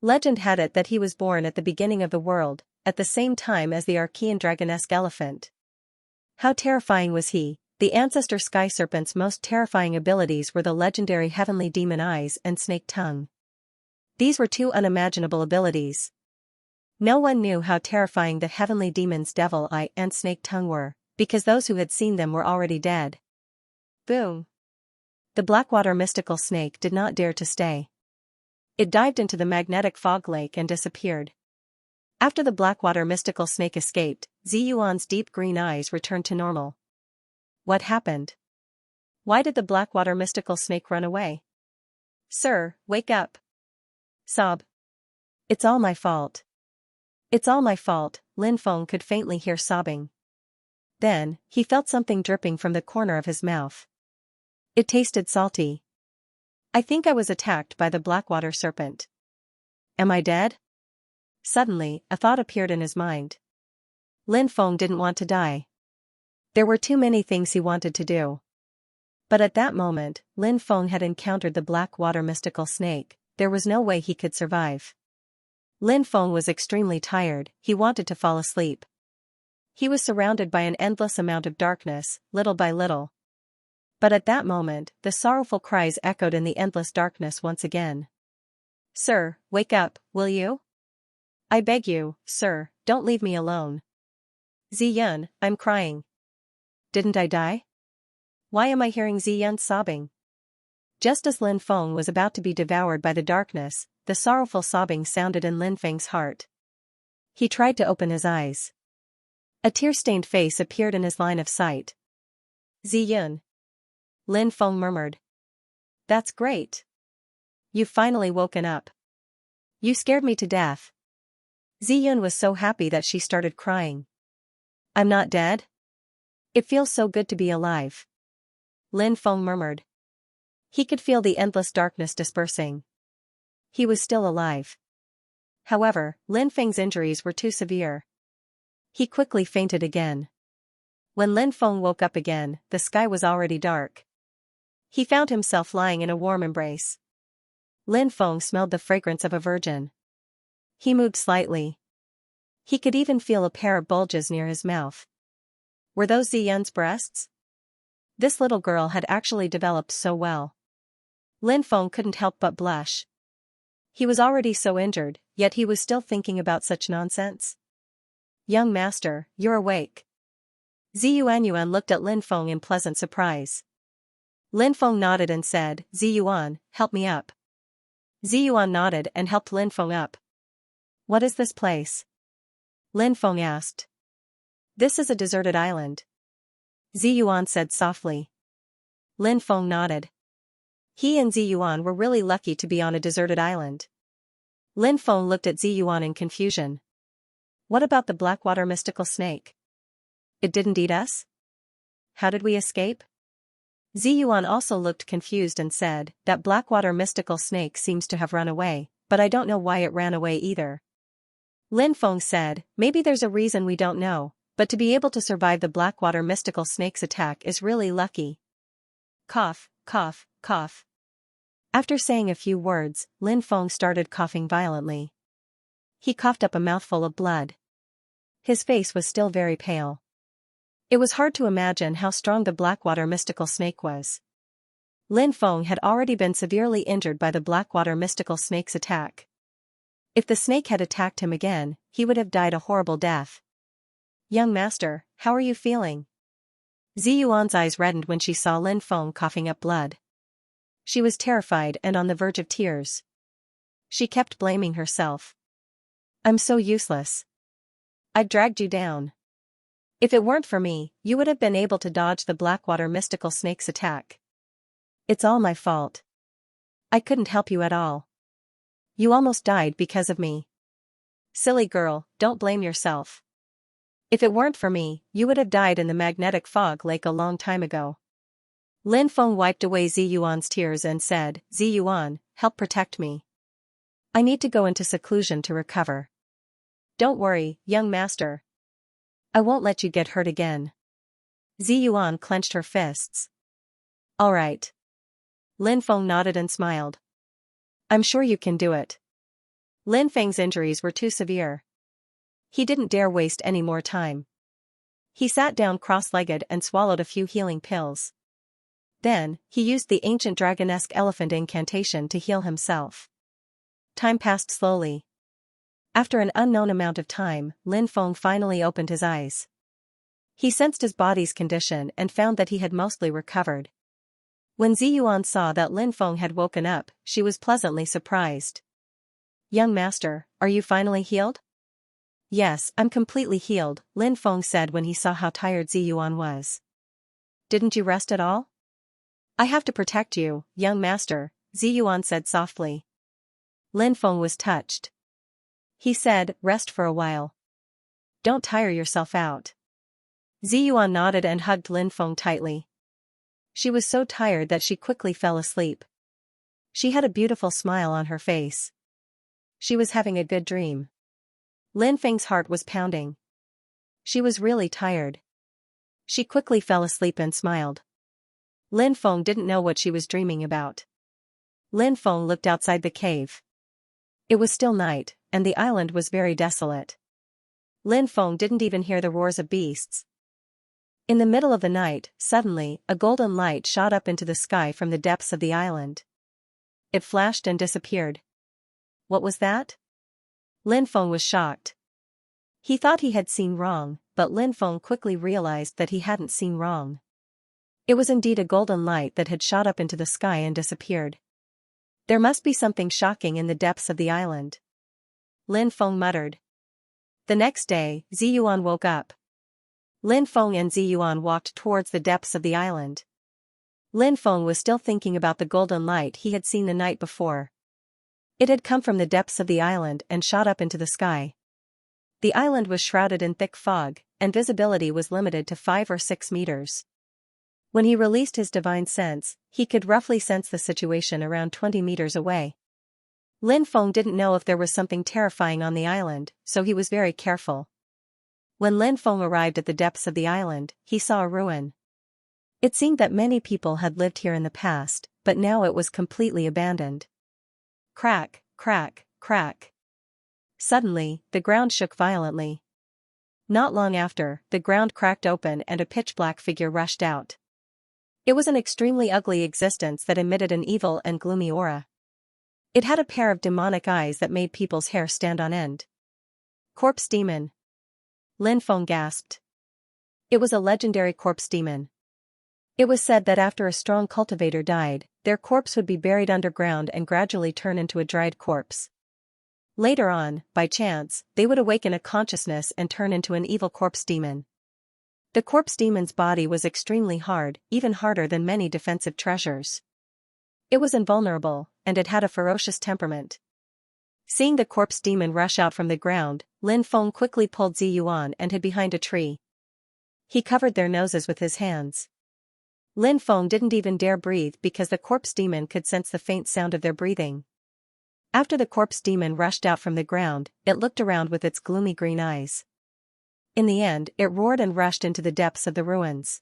Speaker 1: Legend had it that he was born at the beginning of the world, at the same time as the Archean dragonesque elephant. How terrifying was he? The ancestor sky serpent's most terrifying abilities were the legendary heavenly demon eyes and snake tongue. These were two unimaginable abilities. No one knew how terrifying the heavenly demon's devil eye and snake tongue were, because those who had seen them were already dead. Boom! The Blackwater mystical snake did not dare to stay. It dived into the magnetic fog lake and disappeared. After the Blackwater mystical snake escaped, Ziyuan's deep green eyes returned to normal. What happened? Why did the Blackwater mystical snake run away? Sir, wake up. Sob. It's all my fault. It's all my fault, Lin Feng could faintly hear sobbing. Then, he felt something dripping from the corner of his mouth. It tasted salty. I think I was attacked by the Blackwater serpent. Am I dead? Suddenly, a thought appeared in his mind. Lin Feng didn't want to die. There were too many things he wanted to do. But at that moment, Lin Feng had encountered the Blackwater mystical snake. There was no way he could survive. Lin Feng was extremely tired, he wanted to fall asleep. He was surrounded by an endless amount of darkness, little by little. But at that moment, the sorrowful cries echoed in the endless darkness once again. Sir, wake up, will you? I beg you, sir, don't leave me alone. Ziyun, I'm crying. Didn't I die? Why am I hearing Ziyun sobbing? Just as Lin Feng was about to be devoured by the darkness, the sorrowful sobbing sounded in Lin Feng's heart. He tried to open his eyes. A tear-stained face appeared in his line of sight. Ziyun. Lin Feng murmured. That's great. You've finally woken up. You scared me to death. Ziyun was so happy that she started crying. I'm not dead? It feels so good to be alive. Lin Feng murmured. He could feel the endless darkness dispersing. He was still alive. However, Lin Feng's injuries were too severe. He quickly fainted again. When Lin Feng woke up again, the sky was already dark. He found himself lying in a warm embrace. Lin Feng smelled the fragrance of a virgin. He moved slightly. He could even feel a pair of bulges near his mouth. Were those Ziyun's breasts? This little girl had actually developed so well. Lin Feng couldn't help but blush. He was already so injured, yet he was still thinking about such nonsense. Young master, you're awake. Ziyuan looked at Lin Feng in pleasant surprise. Lin Feng nodded and said, Ziyuan, help me up. Ziyuan nodded and helped Lin Feng up. What is this place? Lin Feng asked. This is a deserted island. Ziyuan said softly. Lin Feng nodded. He and Ziyuan were really lucky to be on a deserted island. Lin Feng looked at Ziyuan in confusion. What about the Blackwater mystical snake? It didn't eat us? How did we escape? Ziyuan also looked confused and said, that Blackwater mystical snake seems to have run away, but I don't know why it ran away either. Lin Feng said, maybe there's a reason we don't know, but to be able to survive the Blackwater mystical snake's attack is really lucky. Cough, cough, cough. After saying a few words, Lin Feng started coughing violently. He coughed up a mouthful of blood. His face was still very pale. It was hard to imagine how strong the Blackwater mystical snake was. Lin Feng had already been severely injured by the Blackwater mystical snake's attack. If the snake had attacked him again, he would have died a horrible death. Young master, how are you feeling? Ziyuan's eyes reddened when she saw Lin Feng coughing up blood. She was terrified and on the verge of tears. She kept blaming herself. I'm so useless. I dragged you down. If it weren't for me, you would have been able to dodge the Blackwater mystical snake's attack. It's all my fault. I couldn't help you at all. You almost died because of me. Silly girl, don't blame yourself. If it weren't for me, you would have died in the magnetic fog lake a long time ago. Lin Feng wiped away Ziyuan's tears and said, Ziyuan, help protect me. I need to go into seclusion to recover. Don't worry, young master. I won't let you get hurt again. Ziyuan clenched her fists. All right. Lin Feng nodded and smiled. I'm sure you can do it. Lin Feng's injuries were too severe. He didn't dare waste any more time. He sat down cross-legged and swallowed a few healing pills. Then, he used the ancient dragonesque elephant incantation to heal himself. Time passed slowly. After an unknown amount of time, Lin Feng finally opened his eyes. He sensed his body's condition and found that he had mostly recovered. When Ziyuan saw that Lin Feng had woken up, she was pleasantly surprised. Young master, are you finally healed? Yes, I'm completely healed, Lin Feng said when he saw how tired Ziyuan was. Didn't you rest at all? I have to protect you, young master, Ziyuan said softly. Lin Feng was touched. He said, rest for a while. Don't tire yourself out. Ziyuan nodded and hugged Lin Feng tightly. She was so tired that she quickly fell asleep. She had a beautiful smile on her face. She was having a good dream. Lin Feng's heart was pounding. She was really tired. She quickly fell asleep and smiled. Lin Feng didn't know what she was dreaming about. Lin Feng looked outside the cave. It was still night, and the island was very desolate. Lin Feng didn't even hear the roars of beasts. In the middle of the night, suddenly, a golden light shot up into the sky from the depths of the island. It flashed and disappeared. What was that? Lin Feng was shocked. He thought he had seen wrong, but Lin Feng quickly realized that he hadn't seen wrong. It was indeed a golden light that had shot up into the sky and disappeared. There must be something shocking in the depths of the island. Lin Feng muttered. The next day, Ziyuan woke up. Lin Feng and Ziyuan walked towards the depths of the island. Lin Feng was still thinking about the golden light he had seen the night before. It had come from the depths of the island and shot up into the sky. The island was shrouded in thick fog, and visibility was limited to 5 or 6 meters. When he released his divine sense, he could roughly sense the situation around 20 meters away. Lin Feng didn't know if there was something terrifying on the island, so he was very careful. When Lin Feng arrived at the depths of the island, he saw a ruin. It seemed that many people had lived here in the past, but now it was completely abandoned. Crack, crack, crack. Suddenly, the ground shook violently. Not long after, the ground cracked open and a pitch-black figure rushed out. It was an extremely ugly existence that emitted an evil and gloomy aura. It had a pair of demonic eyes that made people's hair stand on end. Corpse demon. Lin Feng gasped. It was a legendary corpse demon. It was said that after a strong cultivator died, their corpse would be buried underground and gradually turn into a dried corpse. Later on, by chance, they would awaken a consciousness and turn into an evil corpse demon. The corpse demon's body was extremely hard, even harder than many defensive treasures. It was invulnerable, and it had a ferocious temperament. Seeing the corpse demon rush out from the ground, Lin Feng quickly pulled Ziyuan and hid behind a tree. He covered their noses with his hands. Lin Feng didn't even dare breathe because the corpse demon could sense the faint sound of their breathing. After the corpse demon rushed out from the ground, it looked around with its gloomy green eyes. In the end, it roared and rushed into the depths of the ruins.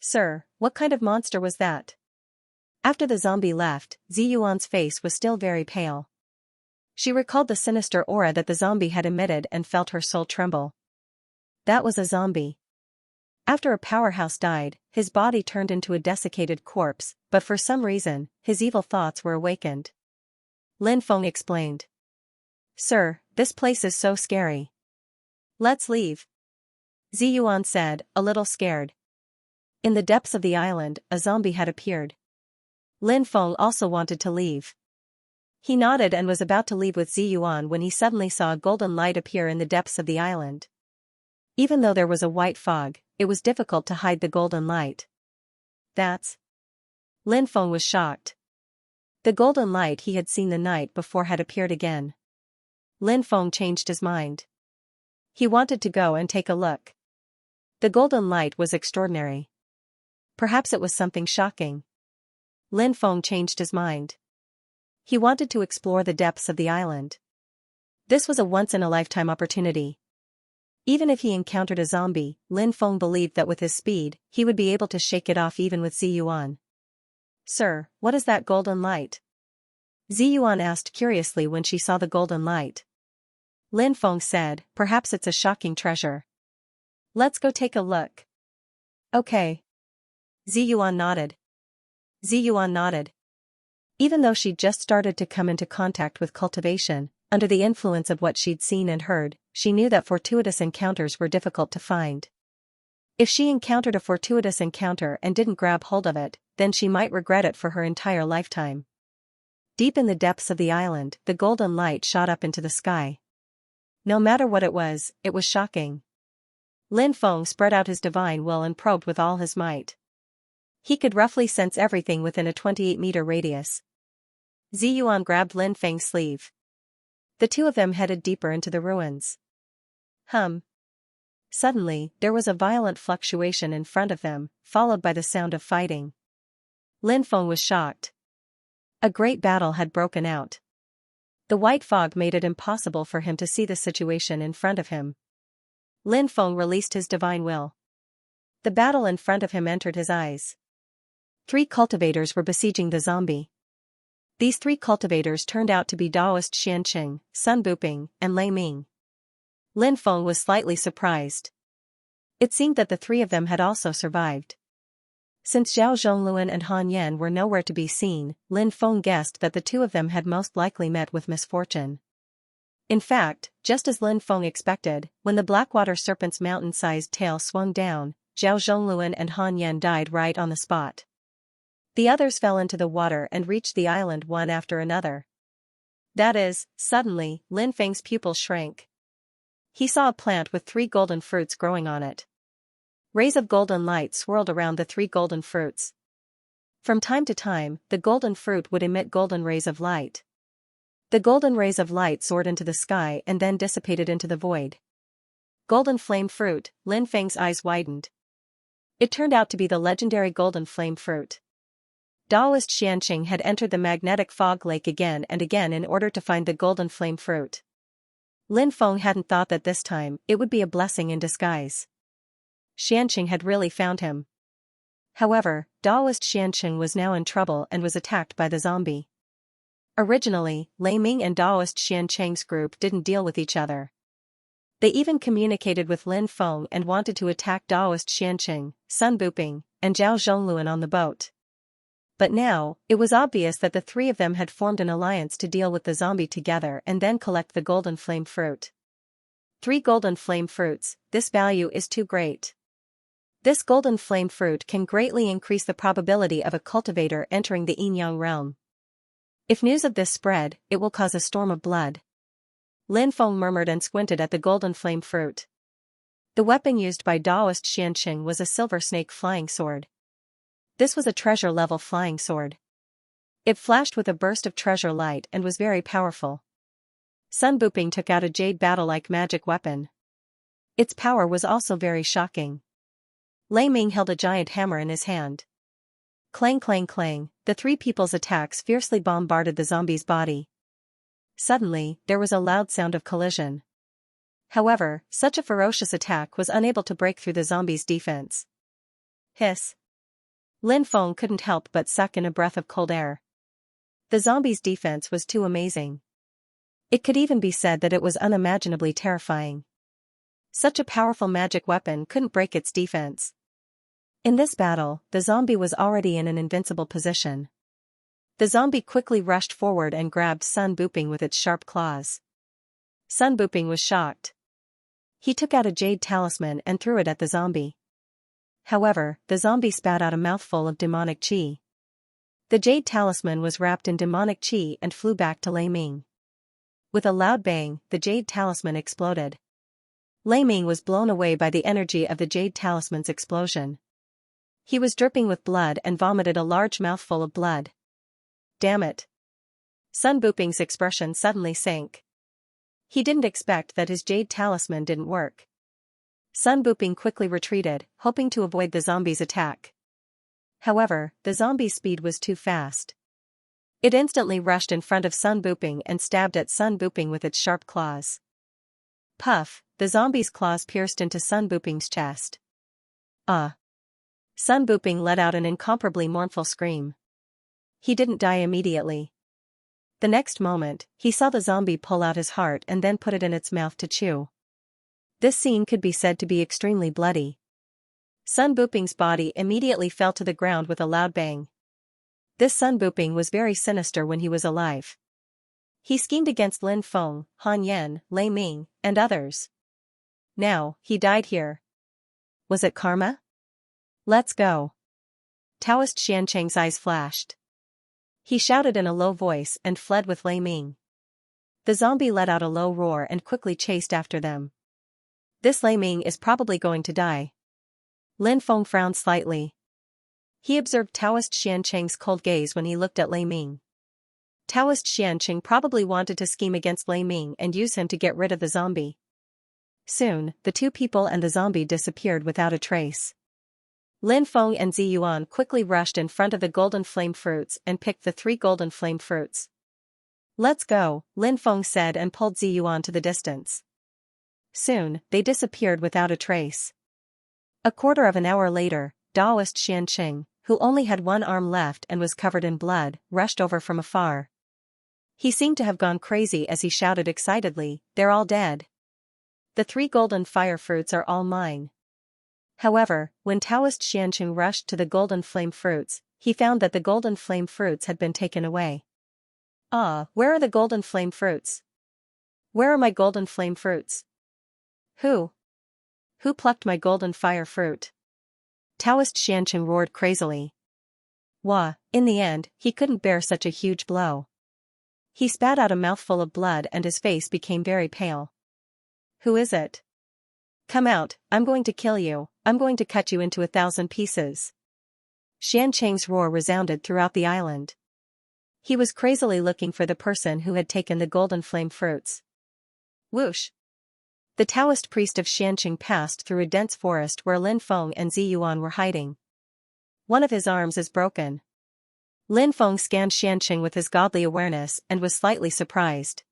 Speaker 1: "Sir, what kind of monster was that?" After the zombie left, Ziyuan's face was still very pale. She recalled the sinister aura that the zombie had emitted and felt her soul tremble. That was a zombie. After a powerhouse died, his body turned into a desiccated corpse, but for some reason, his evil thoughts were awakened. Lin Feng explained. "Sir, this place is so scary. Let's leave," Ziyuan said, a little scared. In the depths of the island, a zombie had appeared. Lin Feng also wanted to leave. He nodded and was about to leave with Ziyuan when he suddenly saw a golden light appear in the depths of the island. Even though there was a white fog, it was difficult to hide the golden light. "That's..." Lin Feng was shocked. The golden light he had seen the night before had appeared again. Lin Feng changed his mind. He wanted to go and take a look. The golden light was extraordinary. Perhaps it was something shocking. Lin Feng changed his mind. He wanted to explore the depths of the island. This was a once-in-a-lifetime opportunity. Even if he encountered a zombie, Lin Feng believed that with his speed, he would be able to shake it off even with Ziyuan. "Sir, what is that golden light?" Ziyuan asked curiously when she saw the golden light. Lin Feng said, "Perhaps it's a shocking treasure. Let's go take a look." "Okay." Ziyuan nodded. Even though she'd just started to come into contact with cultivation, under the influence of what she'd seen and heard, she knew that fortuitous encounters were difficult to find. If she encountered a fortuitous encounter and didn't grab hold of it, then she might regret it for her entire lifetime. Deep in the depths of the island, the golden light shot up into the sky. No matter what it was shocking. Lin Feng spread out his divine will and probed with all his might. He could roughly sense everything within a 28-meter radius. Ziyuan grabbed Lin Feng's sleeve. The two of them headed deeper into the ruins. Suddenly, there was a violent fluctuation in front of them, followed by the sound of fighting. Lin Feng was shocked. A great battle had broken out. The white fog made it impossible for him to see the situation in front of him. Lin Feng released his divine will. The battle in front of him entered his eyes. 3 cultivators were besieging the zombie. These 3 cultivators turned out to be Daoist Xianxia, Sun Buping, and Lei Ming. Lin Feng was slightly surprised. It seemed that the 3 of them had also survived. Since Zhao Zhongluan and Han Yan were nowhere to be seen, Lin Feng guessed that the 2 of them had most likely met with misfortune. In fact, just as Lin Feng expected, when the Blackwater Serpent's mountain-sized tail swung down, Zhao Zhongluan and Han Yan died right on the spot. The others fell into the water and reached the island one after another. That is, suddenly, Lin Feng's pupils shrank. He saw a plant with 3 golden fruits growing on it. Rays of golden light swirled around the 3 golden fruits. From time to time, the golden fruit would emit golden rays of light. The golden rays of light soared into the sky and then dissipated into the void. Golden flame fruit, Lin Feng's eyes widened. It turned out to be the legendary golden flame fruit. Daoist Xianxia had entered the magnetic fog lake again and again in order to find the golden flame fruit. Lin Feng hadn't thought that this time, it would be a blessing in disguise. Xianxia had really found him. However, Daoist Xianxia was now in trouble and was attacked by the zombie. Originally, Lei Ming and Daoist Xianxia's group didn't deal with each other. They even communicated with Lin Feng and wanted to attack Daoist Xianxia, Sun Buping, and Zhao Zhongluan on the boat. But now, it was obvious that the 3 of them had formed an alliance to deal with the zombie together and then collect the golden flame fruit. 3 golden flame fruits, this value is too great. This golden flame fruit can greatly increase the probability of a cultivator entering the yin-yang realm. If news of this spread, it will cause a storm of blood. Lin Feng murmured and squinted at the golden flame fruit. The weapon used by Taoist Xianxia was a silver snake flying sword. This was a treasure-level flying sword. It flashed with a burst of treasure light and was very powerful. Sun Buping took out a jade battle-like magic weapon. Its power was also very shocking. Lei Ming held a giant hammer in his hand. Clang clang clang, the three people's attacks fiercely bombarded the zombie's body. Suddenly, there was a loud sound of collision. However, such a ferocious attack was unable to break through the zombie's defense. Hiss. Lin Feng couldn't help but suck in a breath of cold air. The zombie's defense was too amazing. It could even be said that it was unimaginably terrifying. Such a powerful magic weapon couldn't break its defense. In this battle, the zombie was already in an invincible position. The zombie quickly rushed forward and grabbed Sun Buping with its sharp claws. Sun Buping was shocked. He took out a jade talisman and threw it at the zombie. However, the zombie spat out a mouthful of demonic qi. The jade talisman was wrapped in demonic qi and flew back to Lei Ming. With a loud bang, the jade talisman exploded. Lei Ming was blown away by the energy of the jade talisman's explosion. He was dripping with blood and vomited a large mouthful of blood. Damn it. Sun Buping's expression suddenly sank. He didn't expect that his jade talisman didn't work. Sun Buping quickly retreated, hoping to avoid the zombie's attack. However, the zombie's speed was too fast. It instantly rushed in front of Sun Buping and stabbed at Sun Buping with its sharp claws. Puff, the zombie's claws pierced into Sun Buping's chest. Sun Buping let out an incomparably mournful scream. He didn't die immediately. The next moment, he saw the zombie pull out his heart and then put it in its mouth to chew. This scene could be said to be extremely bloody. Sun Buping's body immediately fell to the ground with a loud bang. This Sun Buping was very sinister when he was alive. He schemed against Lin Feng, Han Yan, Lei Ming, and others. Now, he died here. Was it karma? Let's go. Taoist Xianxia's eyes flashed. He shouted in a low voice and fled with Lei Ming. The zombie let out a low roar and quickly chased after them. This Lei Ming is probably going to die. Lin Feng frowned slightly. He observed Taoist Xianxia's cold gaze when he looked at Lei Ming. Taoist Xianxia probably wanted to scheme against Lei Ming and use him to get rid of the zombie. Soon, the two people and the zombie disappeared without a trace. Lin Feng and Ziyuan quickly rushed in front of the golden flame fruits and picked the 3 golden flame fruits. Let's go, Lin Feng said and pulled Ziyuan to the distance. Soon, they disappeared without a trace. A quarter of an hour later, Taoist Xianxia, who only had one arm left and was covered in blood, rushed over from afar. He seemed to have gone crazy as he shouted excitedly, "They're all dead. The 3 golden fire fruits are all mine." However, when Taoist Xianxia rushed to the golden flame fruits, he found that the golden flame fruits had been taken away. Where are the golden flame fruits? Where are my golden flame fruits? Who plucked my golden fire fruit? Taoist Xianxia roared crazily. In the end, he couldn't bear such a huge blow. He spat out a mouthful of blood and his face became very pale. Who is it? Come out, I'm going to kill you, I'm going to cut you into 1,000 pieces. Xianxia's roar resounded throughout the island. He was crazily looking for the person who had taken the golden flame fruits. Whoosh! The Taoist priest of Xianxia passed through a dense forest where Lin Feng and Ziyuan were hiding. One of his arms is broken. Lin Feng scanned Xianxia with his godly awareness and was slightly surprised.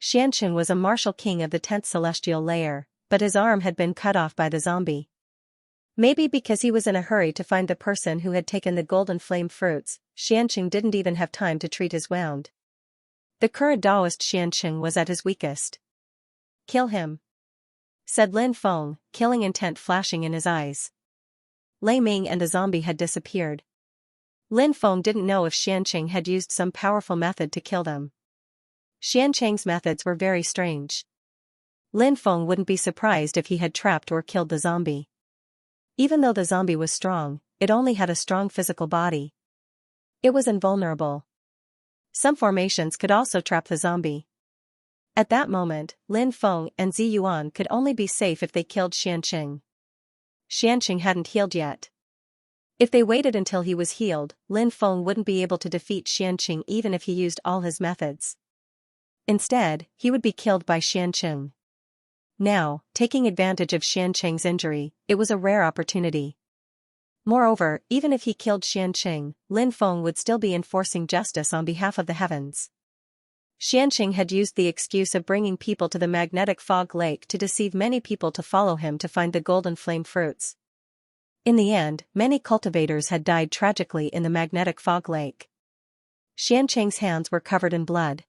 Speaker 1: Xianxia was a martial king of the 10th celestial layer, but his arm had been cut off by the zombie. Maybe because he was in a hurry to find the person who had taken the golden flame fruits, Xianxia didn't even have time to treat his wound. The current Taoist Xianxia was at his weakest. Kill him, said Lin Feng, killing intent flashing in his eyes. Lei Ming and the zombie had disappeared. Lin Feng didn't know if Xianxia had used some powerful method to kill them. Xianxia's methods were very strange. Lin Feng wouldn't be surprised if he had trapped or killed the zombie. Even though the zombie was strong, it only had a strong physical body. It was invulnerable. Some formations could also trap the zombie. At that moment, Lin Feng and Zi Yuan could only be safe if they killed Xianxia. Xianxia hadn't healed yet. If they waited until he was healed, Lin Feng wouldn't be able to defeat Xianxia even if he used all his methods. Instead, he would be killed by Xianxia. Now, taking advantage of Xianxia's injury, it was a rare opportunity. Moreover, even if he killed Xianxia, Lin Feng would still be enforcing justice on behalf of the heavens. Xianxia had used the excuse of bringing people to the magnetic fog lake to deceive many people to follow him to find the golden flame fruits. In the end, many cultivators had died tragically in the magnetic fog lake. Xianxia's hands were covered in blood.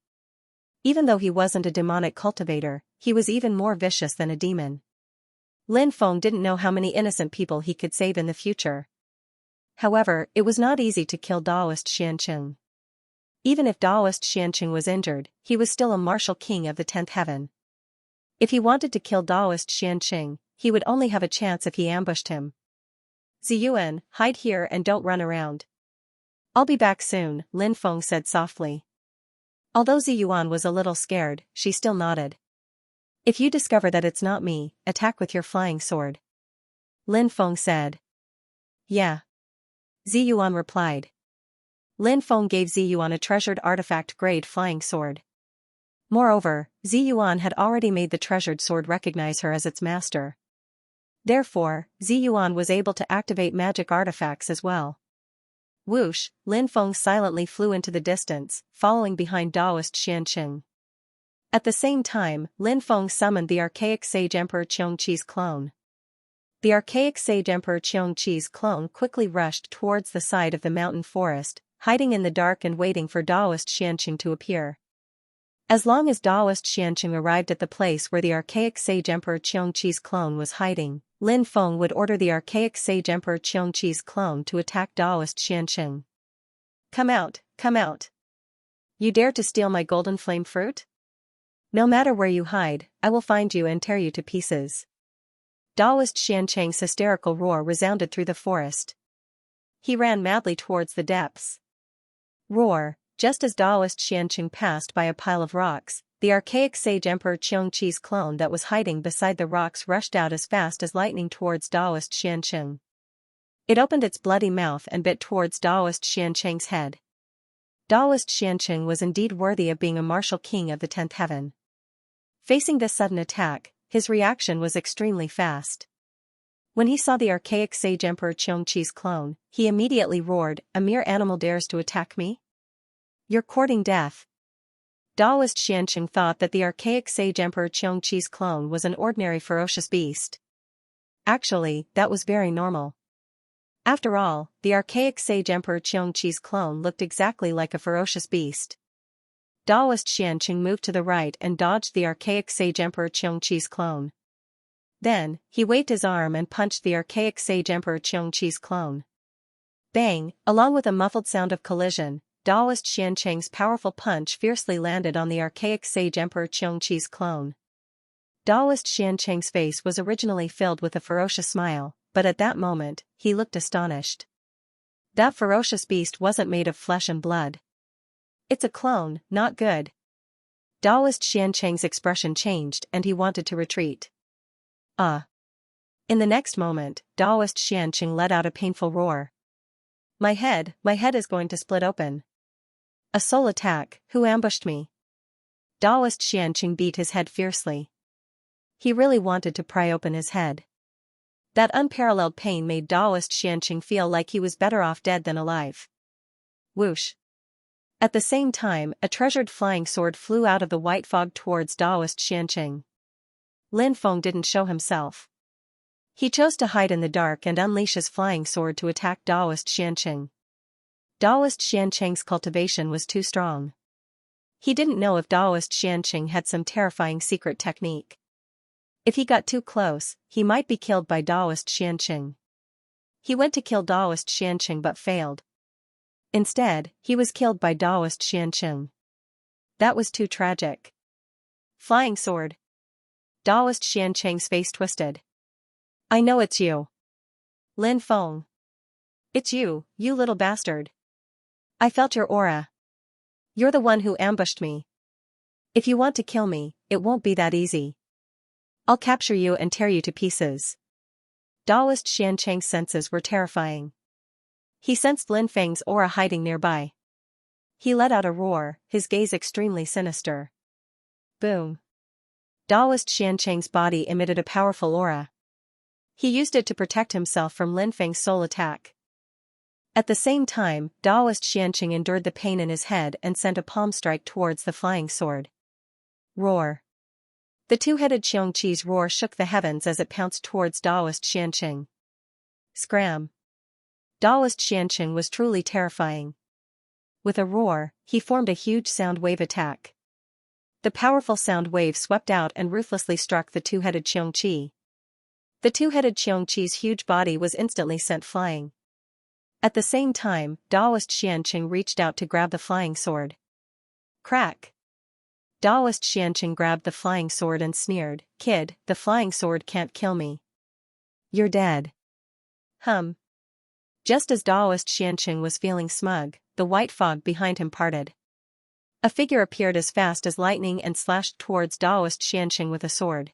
Speaker 1: Even though he wasn't a demonic cultivator, he was even more vicious than a demon. Lin Feng didn't know how many innocent people he could save in the future. However, it was not easy to kill Daoist Xianxia. Even if Daoist Xianxia was injured, he was still a martial king of the 10th heaven. If he wanted to kill Daoist Xianxia, he would only have a chance if he ambushed him. Ziyuan, hide here and don't run around. I'll be back soon, Lin Feng said softly. Although Ziyuan was a little scared, she still nodded. If you discover that it's not me, attack with your flying sword. Lin Feng said. Yeah. Ziyuan replied. Lin Feng gave Ziyuan a treasured artifact-grade flying sword. Moreover, Ziyuan had already made the treasured sword recognize her as its master. Therefore, Ziyuan was able to activate magic artifacts as well. Whoosh, Lin Feng silently flew into the distance, following behind Daoist Xianxia. At the same time, Lin Feng summoned the archaic sage Emperor Xianxi's clone. The archaic sage Emperor Xianxi's clone quickly rushed towards the side of the mountain forest, hiding in the dark and waiting for Daoist Xianxia to appear. As long as Daoist Xianxia arrived at the place where the archaic sage Emperor Xianxi's clone was hiding, Lin Feng would order the archaic sage Emperor Xianxi's clone to attack Daoist Xianxia. Come out, come out. You dare to steal my golden flame fruit? No matter where you hide, I will find you and tear you to pieces. Daoist Xianxia's hysterical roar resounded through the forest. He ran madly towards the depths. Roar, just as Daoist Xianxia passed by a pile of rocks, the archaic sage Emperor Xianxi's clone that was hiding beside the rocks rushed out as fast as lightning towards Daoist Xianxia. It opened its bloody mouth and bit towards Daoist Xianxia's head. Daoist Xianxia was indeed worthy of being a martial king of the 10th heaven. Facing this sudden attack, his reaction was extremely fast. When he saw the archaic sage Emperor Xianxi's clone, he immediately roared, "A mere animal dares to attack me? You're courting death." Daoist Xianxia thought that the archaic sage Emperor Xianxi's clone was an ordinary ferocious beast. Actually, that was very normal. After all, the archaic sage Emperor Xianxi's clone looked exactly like a ferocious beast. Daoist Xianxia moved to the right and dodged the archaic sage Emperor Xianxi's clone. Then, he waved his arm and punched the archaic sage Emperor Xianxi's clone. Bang, along with a muffled sound of collision, Daoist Xianxia's powerful punch fiercely landed on the archaic sage Emperor Xianxi's clone. Daoist Xianxia's face was originally filled with a ferocious smile, but at that moment, he looked astonished. That ferocious beast wasn't made of flesh and blood. It's a clone, not good. Daoist Xianxia's expression changed and he wanted to retreat. In the next moment, Daoist Xianxia let out a painful roar. My head is going to split open. A soul attack, who ambushed me? Daoist Xianxia beat his head fiercely. He really wanted to pry open his head. That unparalleled pain made Daoist Xianxia feel like he was better off dead than alive. Whoosh. At the same time, a treasured flying sword flew out of the white fog towards Daoist Xianxia. Lin Feng didn't show himself. He chose to hide in the dark and unleash his flying sword to attack Daoist Xianxia. Daoist Xianxia's cultivation was too strong. He didn't know if Daoist Xianxia had some terrifying secret technique. If he got too close, he might be killed by Daoist Xianxia. He went to kill Daoist Xianxia but failed. Instead, he was killed by Daoist Xianxia. That was too tragic. Flying sword. Daoist Xianxia's face twisted. I know it's you. Lin Feng. It's you, you little bastard. I felt your aura. You're the one who ambushed me. If you want to kill me, it won't be that easy. I'll capture you and tear you to pieces. Daoist Xianxia's senses were terrifying. He sensed Lin Feng's aura hiding nearby. He let out a roar, his gaze extremely sinister. Boom. Daoist Xianxia's body emitted a powerful aura. He used it to protect himself from Lin Feng's soul attack. At the same time, Daoist Xianxia endured the pain in his head and sent a palm strike towards the flying sword. Roar. The two-headed Xianxi's roar shook the heavens as it pounced towards Daoist Xianxia. Scram. Daoist Xianxia was truly terrifying. With a roar, he formed a huge sound wave attack. The powerful sound wave swept out and ruthlessly struck the two-headed Xianxi. The two-headed Xianxi's huge body was instantly sent flying. At the same time, Daoist Xianxia reached out to grab the flying sword. Crack! Daoist Xianxia grabbed the flying sword and sneered, "Kid, the flying sword can't kill me. You're dead." Just as Daoist Xianxia was feeling smug, the white fog behind him parted. A figure appeared as fast as lightning and slashed towards Daoist Xianxia with a sword.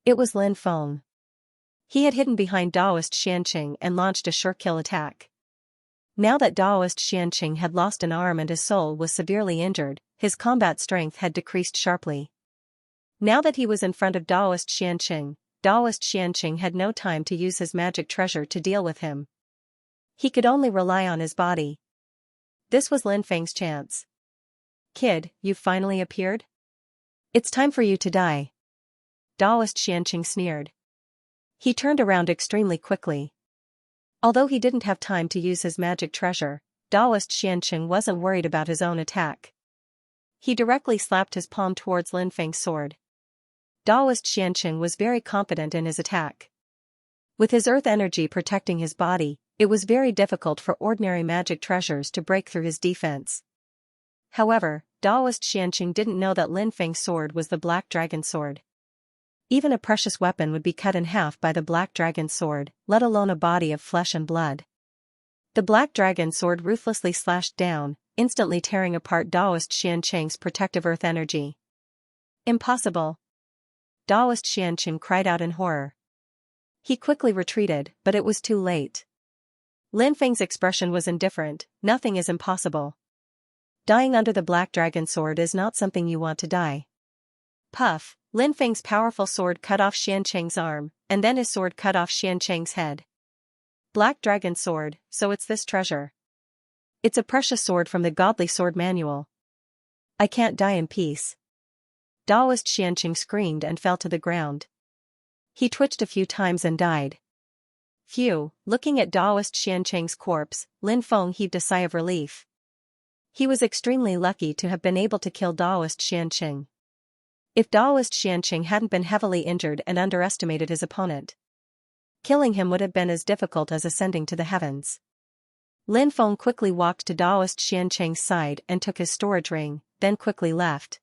Speaker 1: It was Lin Feng. He had hidden behind Daoist Xianxia and launched a sure kill attack. Now that Daoist Xianxia had lost an arm and his soul was severely injured, his combat strength had decreased sharply. Now that he was in front of Daoist Xianxia had no time to use his magic treasure to deal with him. He could only rely on his body. This was Lin Feng's chance. "Kid, you've finally appeared? It's time for you to die." Daoist Xianxia sneered. He turned around extremely quickly. Although he didn't have time to use his magic treasure, Daoist Xianxia wasn't worried about his own attack. He directly slapped his palm towards Lin Feng's sword. Daoist Xianxia was very confident in his attack. With his earth energy protecting his body, it was very difficult for ordinary magic treasures to break through his defense. However, Daoist Xianxia didn't know that Lin Feng's sword was the Black Dragon Sword. Even a precious weapon would be cut in half by the Black Dragon Sword, let alone a body of flesh and blood. The Black Dragon Sword ruthlessly slashed down, instantly tearing apart Daoist Xianxia's protective earth energy. "Impossible!" Daoist Xianxia cried out in horror. He quickly retreated, but it was too late. Lin Feng's expression was indifferent. "Nothing is impossible. Dying under the Black Dragon Sword is not something you want to die." Puff! Lin Feng's powerful sword cut off Xianxia's arm, and then his sword cut off Xianxia's head. "Black Dragon Sword, so it's this treasure. It's a precious sword from the Godly Sword Manual. I can't die in peace." Daoist Xianxia screamed and fell to the ground. He twitched a few times and died. Phew! Looking at Daoist Xianxia's corpse, Lin Feng heaved a sigh of relief. He was extremely lucky to have been able to kill Daoist Xianxia. If Daoist Xianxia hadn't been heavily injured and underestimated his opponent, killing him would have been as difficult as ascending to the heavens. Lin Feng quickly walked to Daoist Xianxia's side and took his storage ring, then quickly left.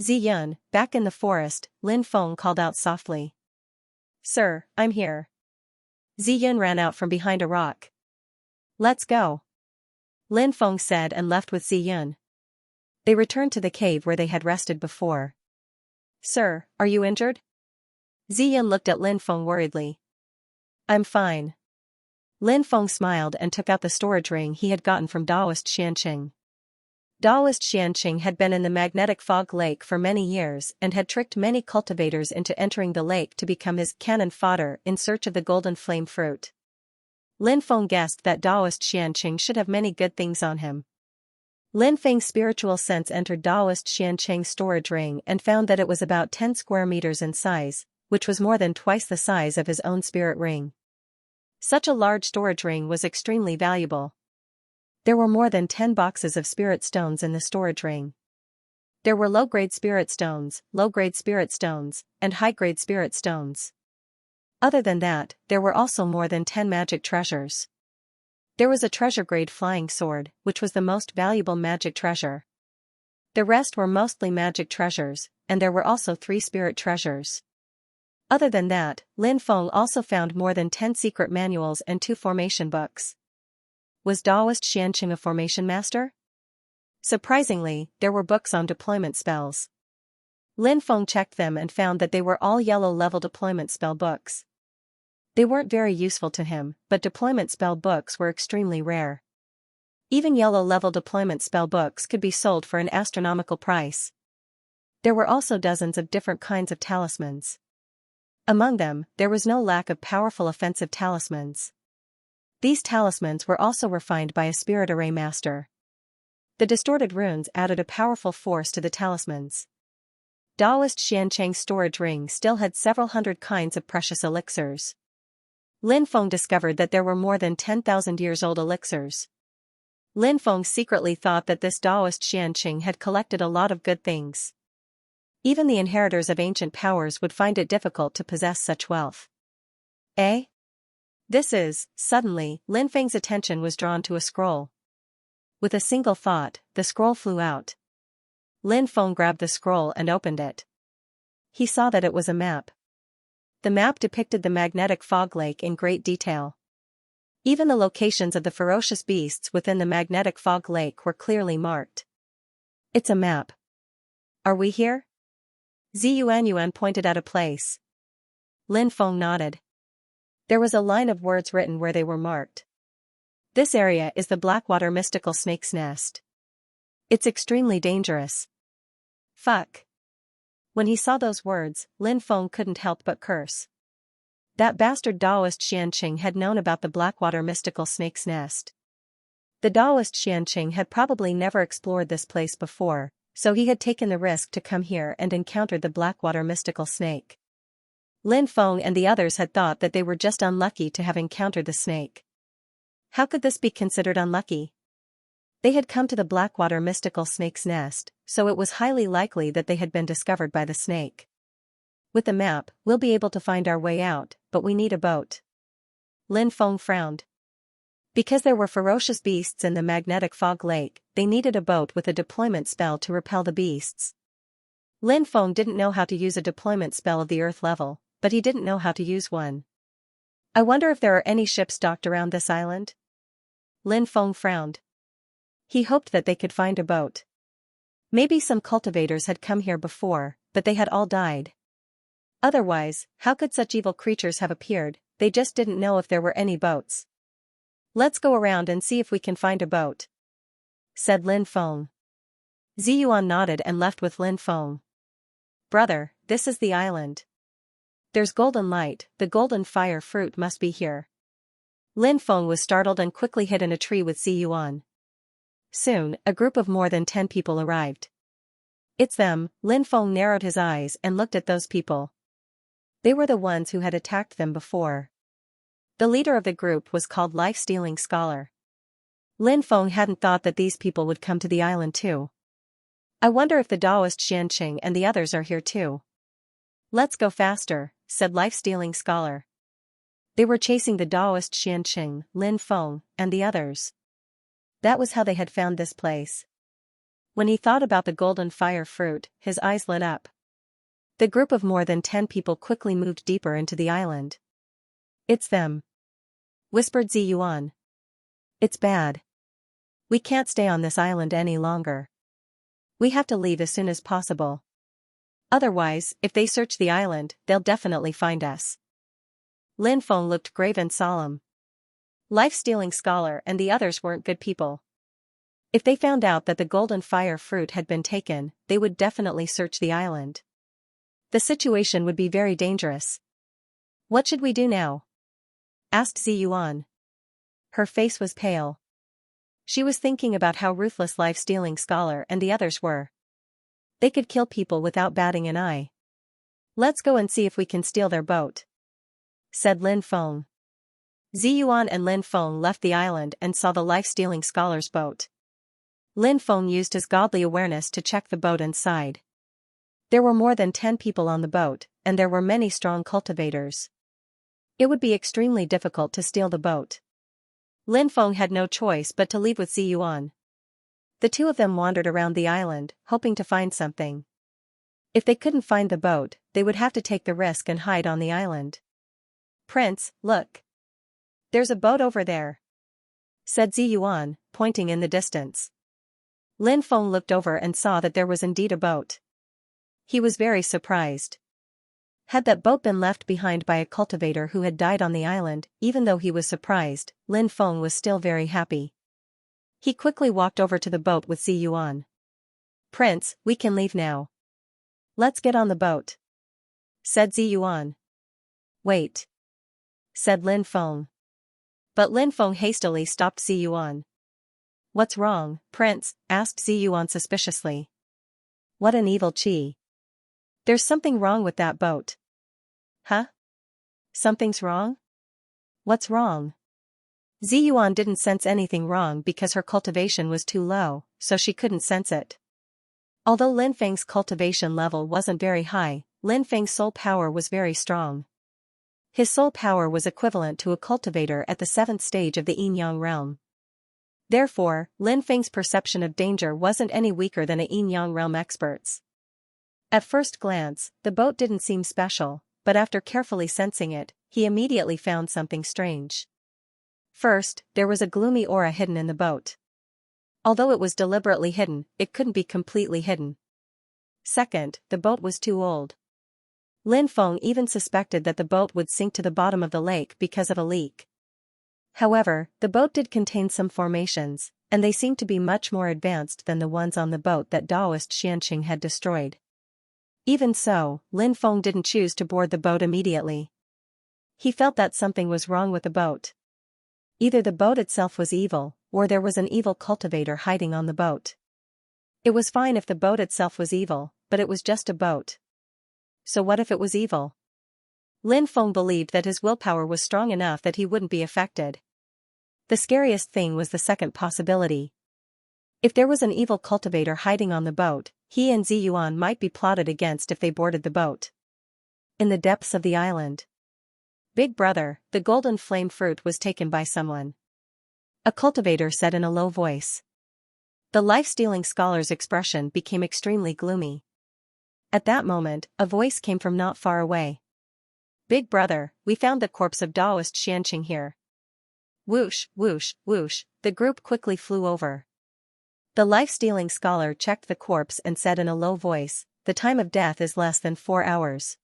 Speaker 1: "Ziyun," back in the forest, Lin Feng called out softly. "Sir, I'm here." Ziyun ran out from behind a rock. "Let's go," Lin Feng said and left with Ziyun. They returned to the cave where they had rested before. "Sir, are you injured?" Ziyun looked at Lin Feng worriedly. "I'm fine." Lin Feng smiled and took out the storage ring he had gotten from Daoist Xianxia. Daoist Xianxia had been in the magnetic fog lake for many years and had tricked many cultivators into entering the lake to become his cannon fodder in search of the golden flame fruit. Lin Feng guessed that Daoist Xianxia should have many good things on him. Lin Feng's spiritual sense entered Daoist Xianxia's storage ring and found that it was about 10 square meters in size, which was more than twice the size of his own spirit ring. Such a large storage ring was extremely valuable. There were more than 10 boxes of spirit stones in the storage ring. There were low-grade spirit stones, and high-grade spirit stones. Other than that, there were also more than 10 magic treasures. There was a treasure-grade flying sword, which was the most valuable magic treasure. The rest were mostly magic treasures, and there were also 3 spirit treasures. Other than that, Lin Feng also found more than 10 secret manuals and 2 formation books. Was Daoist Xianxia a formation master? Surprisingly, there were books on deployment spells. Lin Feng checked them and found that they were all yellow-level deployment spell books. They weren't very useful to him, but deployment spell books were extremely rare. Even yellow-level deployment spell books could be sold for an astronomical price. There were also dozens of different kinds of talismans. Among them, there was no lack of powerful offensive talismans. These talismans were also refined by a spirit array master. The distorted runes added a powerful force to the talismans. Daoist Xianxia's storage ring still had several hundred kinds of precious elixirs. Lin Feng discovered that there were more than 10,000 years old elixirs. Lin Feng secretly thought that this Daoist Xianxia had collected a lot of good things. Even the inheritors of ancient powers would find it difficult to possess such wealth. Eh? Suddenly, Lin Feng's attention was drawn to a scroll. With a single thought, the scroll flew out. Lin Feng grabbed the scroll and opened it. He saw that it was a map. The map depicted the magnetic fog lake in great detail. Even the locations of the ferocious beasts within the magnetic fog lake were clearly marked. It's a map. Are we here? Ziyuan pointed out a place. Lin Feng nodded. There was a line of words written where they were marked. This area is the Blackwater mystical snake's nest. It's extremely dangerous. Fuck. When he saw those words, Lin Feng couldn't help but curse. That bastard Daoist Xianxia had known about the Blackwater mystical snake's nest. The Daoist Xianxia had probably never explored this place before, so he had taken the risk to come here and encountered the Blackwater mystical snake. Lin Feng and the others had thought that they were just unlucky to have encountered the snake. How could this be considered unlucky? They had come to the Blackwater mystical snake's nest, so it was highly likely that they had been discovered by the snake. With the map, we'll be able to find our way out, but we need a boat. Lin Feng frowned. Because there were ferocious beasts in the magnetic fog lake, they needed a boat with a deployment spell to repel the beasts. Lin Feng didn't know how to use a deployment spell of the Earth level, but he didn't know how to use one. I wonder if there are any ships docked around this island? Lin Feng frowned. He hoped that they could find a boat. Maybe some cultivators had come here before, but they had all died. Otherwise, how could such evil creatures have appeared? They just didn't know if there were any boats. Let's go around and see if we can find a boat, said Lin Feng. Ziyuan nodded and left with Lin Feng. Brother, this is the island. There's golden light, the golden fire fruit must be here. Lin Feng was startled and quickly hid in a tree with Ziyuan. Soon, a group of more than 10 people arrived. It's them. Lin Feng narrowed his eyes and looked at those people. They were the ones who had attacked them before. The leader of the group was called Life-Stealing Scholar. Lin Feng hadn't thought that these people would come to the island too. I wonder if the Daoist Xianxia and the others are here too. Let's go faster, said Life-Stealing Scholar. They were chasing the Daoist Xianxia, Lin Feng, and the others. That was how they had found this place. When he thought about the golden fire fruit, his eyes lit up. The group of more than 10 people quickly moved deeper into the island. It's them, whispered Ziyuan. It's bad. We can't stay on this island any longer. We have to leave as soon as possible. Otherwise, if they search the island, they'll definitely find us. Lin Feng looked grave and solemn. Life-Stealing Scholar and the others weren't good people. If they found out that the golden fire fruit had been taken, they would definitely search the island. The situation would be very dangerous. What should we do now? Asked Ziyuan. Her face was pale. She was thinking about how ruthless Life-Stealing Scholar and the others were. They could kill people without batting an eye. Let's go and see if we can steal their boat, said Lin Feng. Ziyuan and Lin Feng left the island and saw the Life-Stealing Scholar's boat. Lin Feng used his godly awareness to check the boat inside. There were more than 10 people on the boat, and there were many strong cultivators. It would be extremely difficult to steal the boat. Lin Feng had no choice but to leave with Ziyuan. The two of them wandered around the island, hoping to find something. If they couldn't find the boat, they would have to take the risk and hide on the island. Prince, look. There's a boat over there, said Ziyuan, pointing in the distance. Lin Feng looked over and saw that there was indeed a boat. He was very surprised. Had that boat been left behind by a cultivator who had died on the island, even though he was surprised, Lin Feng was still very happy. He quickly walked over to the boat with Ziyuan. "Prince, we can leave now. Let's get on the boat," said Ziyuan. "Wait," said Lin Feng. But Lin Feng hastily stopped Ziyuan. "What's wrong, Prince?" asked Ziyuan suspiciously. "What an evil chi. There's something wrong with that boat." "Huh? Something's wrong? What's wrong?" Ziyuan didn't sense anything wrong because her cultivation was too low, so she couldn't sense it. Although Lin Feng's cultivation level wasn't very high, Lin Feng's soul power was very strong. His soul power was equivalent to a cultivator at the 7th stage of the Yin-Yang realm. Therefore, Lin Feng's perception of danger wasn't any weaker than a Yin-Yang realm expert's. At first glance, the boat didn't seem special, but after carefully sensing it, he immediately found something strange. First, there was a gloomy aura hidden in the boat. Although it was deliberately hidden, it couldn't be completely hidden. Second, the boat was too old. Lin Feng even suspected that the boat would sink to the bottom of the lake because of a leak. However, the boat did contain some formations, and they seemed to be much more advanced than the ones on the boat that Taoist Xianxia had destroyed. Even so, Lin Feng didn't choose to board the boat immediately. He felt that something was wrong with the boat. Either the boat itself was evil, or there was an evil cultivator hiding on the boat. It was fine if the boat itself was evil, but it was just a boat. So what if it was evil? Lin Feng believed that his willpower was strong enough that he wouldn't be affected. The scariest thing was the second possibility. If there was an evil cultivator hiding on the boat, he and Ziyuan might be plotted against if they boarded the boat. In the depths of the island. "Big brother, the golden flame fruit was taken by someone," a cultivator said in a low voice. The life-stealing scholar's expression became extremely gloomy. At that moment, a voice came from not far away. "Big brother, we found the corpse of Taoist Xianxia here." Whoosh, whoosh, whoosh, the group quickly flew over. The life-stealing scholar checked the corpse and said in a low voice, "The time of death is less than 4 hours.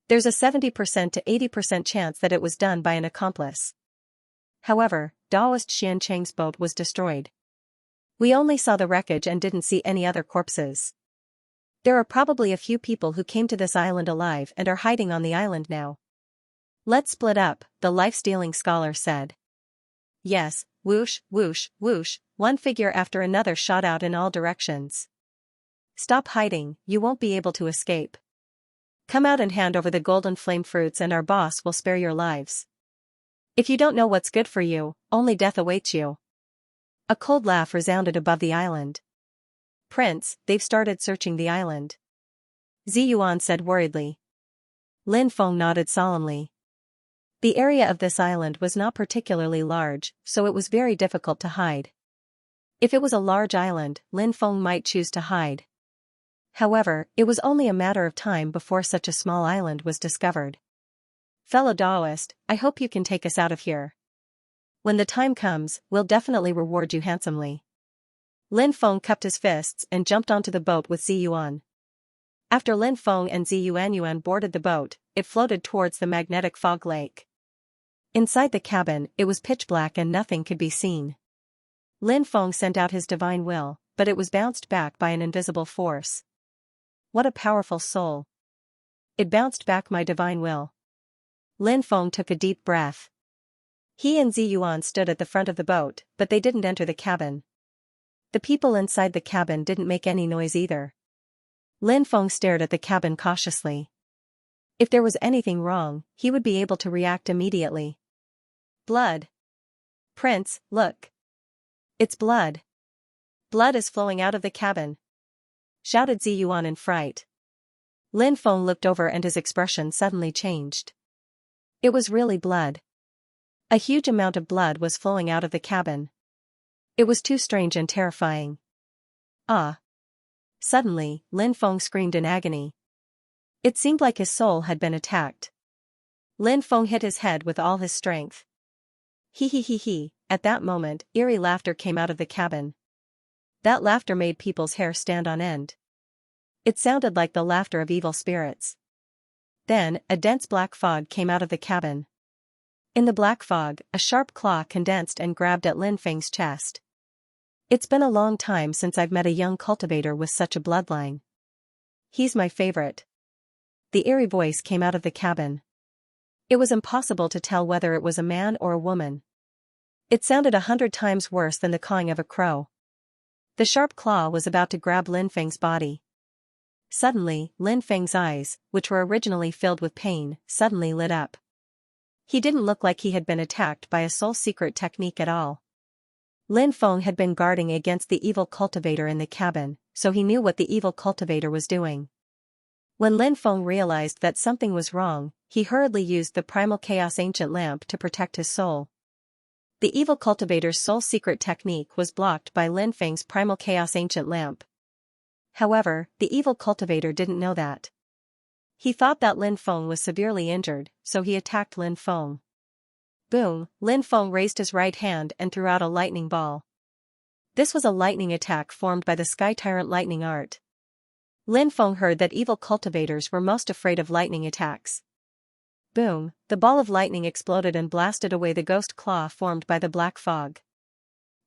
Speaker 1: There's a 70% to 80% chance that it was done by an accomplice." However, Taoist Xianxia's boat was destroyed. "We only saw the wreckage and didn't see any other corpses. There are probably a few people who came to this island alive and are hiding on the island now. Let's split up," the life-stealing scholar said. Yes, whoosh, whoosh, whoosh, one figure after another shot out in all directions. "Stop hiding, you won't be able to escape. Come out and hand over the golden flame fruits and our boss will spare your lives. If you don't know what's good for you, only death awaits you." A cold laugh resounded above the island. "Prince, they've started searching the island," Ziyuan said worriedly. Lin Feng nodded solemnly. The area of this island was not particularly large, so it was very difficult to hide. If it was a large island, Lin Feng might choose to hide. However, it was only a matter of time before such a small island was discovered. "Fellow Taoist, I hope you can take us out of here. When the time comes, we'll definitely reward you handsomely." Lin Feng cupped his fists and jumped onto the boat with Ziyuan. After Lin Feng and Ziyuan boarded the boat, it floated towards the magnetic fog lake. Inside the cabin, it was pitch black and nothing could be seen. Lin Feng sent out his divine will, but it was bounced back by an invisible force. What a powerful soul. It bounced back my divine will. Lin Feng took a deep breath. He and Ziyuan stood at the front of the boat, but they didn't enter the cabin. The people inside the cabin didn't make any noise either. Lin Feng stared at the cabin cautiously. If there was anything wrong, he would be able to react immediately. "Blood. Prince, look. It's blood. Blood is flowing out of the cabin," shouted Ziyuan in fright. Lin Feng looked over and his expression suddenly changed. It was really blood. A huge amount of blood was flowing out of the cabin. It was too strange and terrifying. "Ah!" Suddenly, Lin Feng screamed in agony. It seemed like his soul had been attacked. Lin Feng hit his head with all his strength. He. At that moment, eerie laughter came out of the cabin. That laughter made people's hair stand on end. It sounded like the laughter of evil spirits. Then, a dense black fog came out of the cabin. In the black fog, a sharp claw condensed and grabbed at Lin Feng's chest. It's been a long time since I've met a young cultivator with such a bloodline. He's my favorite. The eerie voice came out of the cabin. It was impossible to tell whether it was a man or a woman. It sounded 100 times worse than the cawing of a crow. The sharp claw was about to grab Lin Feng's body. Suddenly, Lin Feng's eyes, which were originally filled with pain, suddenly lit up. He didn't look like he had been attacked by a soul secret technique at all. Lin Feng had been guarding against the evil cultivator in the cabin, so he knew what the evil cultivator was doing. When Lin Feng realized that something was wrong, he hurriedly used the primal chaos ancient lamp to protect his soul. The evil cultivator's soul secret technique was blocked by Lin Feng's primal chaos ancient lamp. However, the evil cultivator didn't know that. He thought that Lin Feng was severely injured, so he attacked Lin Feng. Boom! Lin Feng raised his right hand and threw out a lightning ball. This was a lightning attack formed by the Sky Tyrant lightning art. Lin Feng heard that evil cultivators were most afraid of lightning attacks. Boom! The ball of lightning exploded and blasted away the ghost claw formed by the black fog.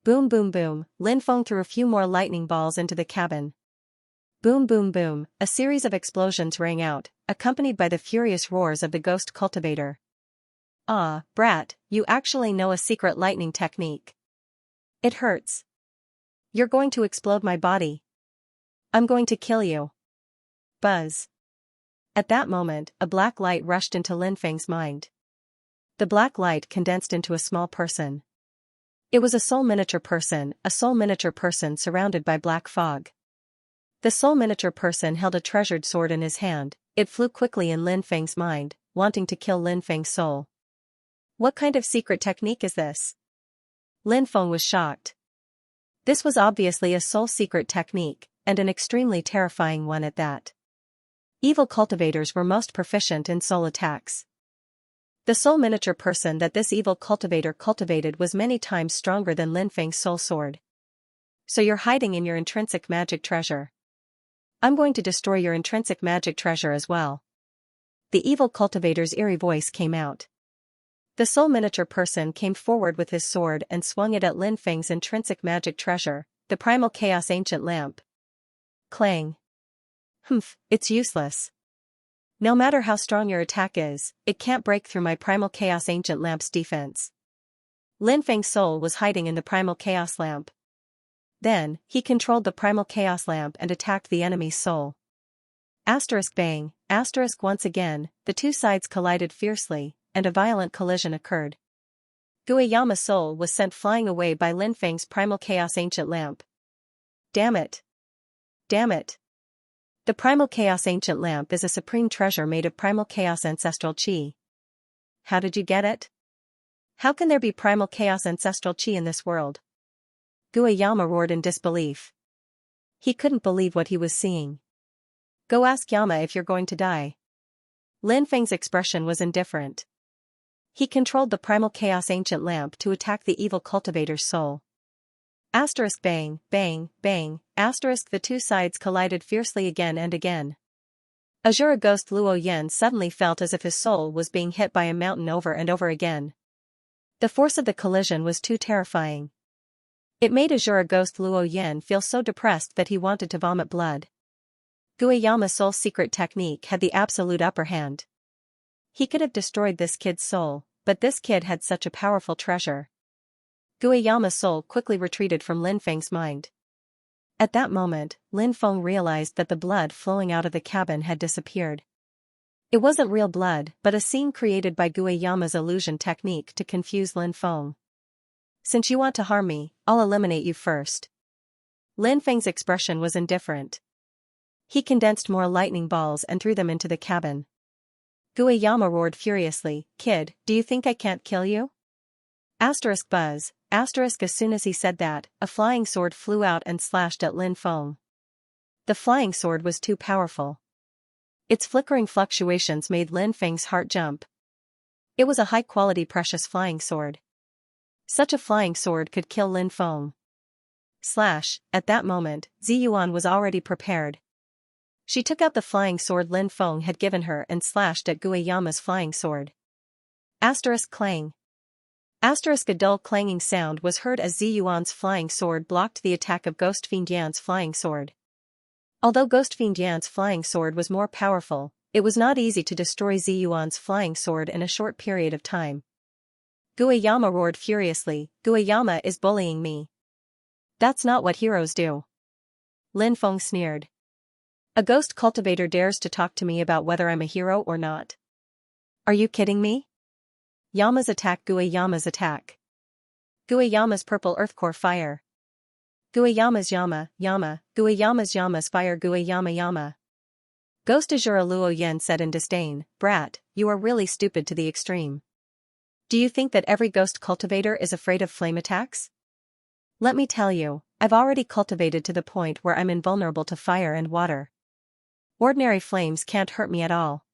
Speaker 1: Boom boom boom! Lin Feng threw a few more lightning balls into the cabin. Boom boom boom! A series of explosions rang out, accompanied by the furious roars of the ghost cultivator. Ah, brat, you actually know a secret lightning technique. It hurts. You're going to explode my body. I'm going to kill you. Buzz. At that moment, a black light rushed into Lin Feng's mind. The black light condensed into a small person. It was a soul miniature person surrounded by black fog. The soul miniature person held a treasured sword in his hand. It flew quickly in Lin Feng's mind, wanting to kill Lin Feng's soul. What kind of secret technique is this? Lin Feng was shocked. This was obviously a soul secret technique, and an extremely terrifying one at that. Evil cultivators were most proficient in soul attacks. The soul miniature person that this evil cultivator cultivated was many times stronger than Lin Feng's soul sword. So you're hiding in your intrinsic magic treasure. I'm going to destroy your intrinsic magic treasure as well. The evil cultivator's eerie voice came out. The soul miniature person came forward with his sword and swung it at Lin Feng's intrinsic magic treasure, the primal chaos ancient lamp. Clang. Humph, it's useless. No matter how strong your attack is, it can't break through my primal chaos ancient lamp's defense. Lin Feng's soul was hiding in the primal chaos lamp. Then, he controlled the primal chaos lamp and attacked the enemy's soul. Asterisk bang, asterisk once again, the two sides collided fiercely, and a violent collision occurred. Guiyama's soul was sent flying away by Lin Feng's primal chaos ancient lamp. Damn it! Damn it! The primal chaos ancient lamp is a supreme treasure made of primal chaos ancestral chi. How did you get it? How can there be primal chaos ancestral chi in this world? Guiyama roared in disbelief. He couldn't believe what he was seeing. Go ask Yama if you're going to die. Lin Feng's expression was indifferent. He controlled the primal chaos ancient lamp to attack the evil cultivator's soul. Asterisk bang, bang, bang, asterisk the two sides collided fiercely again and again. Azura ghost Luo Yen suddenly felt as if his soul was being hit by a mountain over and over again. The force of the collision was too terrifying. It made Azura ghost Luo Yen feel so depressed that he wanted to vomit blood. Guiyama's soul secret technique had the absolute upper hand. He could have destroyed this kid's soul, but this kid had such a powerful treasure. Guiyama's soul quickly retreated from Lin Feng's mind. At that moment, Lin Feng realized that the blood flowing out of the cabin had disappeared. It wasn't real blood, but a scene created by Guiyama's illusion technique to confuse Lin Feng. Since you want to harm me, I'll eliminate you first. Lin Feng's expression was indifferent. He condensed more lightning balls and threw them into the cabin. Guiyama roared furiously, "Kid, do you think I can't kill you?" Asterisk buzz, asterisk as soon as he said that, a flying sword flew out and slashed at Lin Feng. The flying sword was too powerful. Its flickering fluctuations made Lin Feng's heart jump. It was a high-quality precious flying sword. Such a flying sword could kill Lin Feng. At that moment, Ziyuan was already prepared. She took out the flying sword Lin Feng had given her and slashed at Guiyama's flying sword. Clang. A dull clanging sound was heard as Ziyuan's flying sword blocked the attack of Ghost Fiend Yan's flying sword. Although Ghost Fiend Yan's flying sword was more powerful, it was not easy to destroy Ziyuan's flying sword in a short period of time. Guiyama roared furiously, "Guiyama is bullying me. That's not what heroes do." Lin Feng sneered. "A ghost cultivator dares to talk to me about whether I'm a hero or not. Are you kidding me?" Yama's attack. Guiyama's attack. Guiyama's purple earthcore fire. Guiyama's Yama's fire. Guiyama. Ghost Azura Luo Yen said in disdain, "Brat, you are really stupid to the extreme. Do you think that every ghost cultivator is afraid of flame attacks? Let me tell you, I've already cultivated to the point where I'm invulnerable to fire and water. Ordinary flames can't hurt me at all."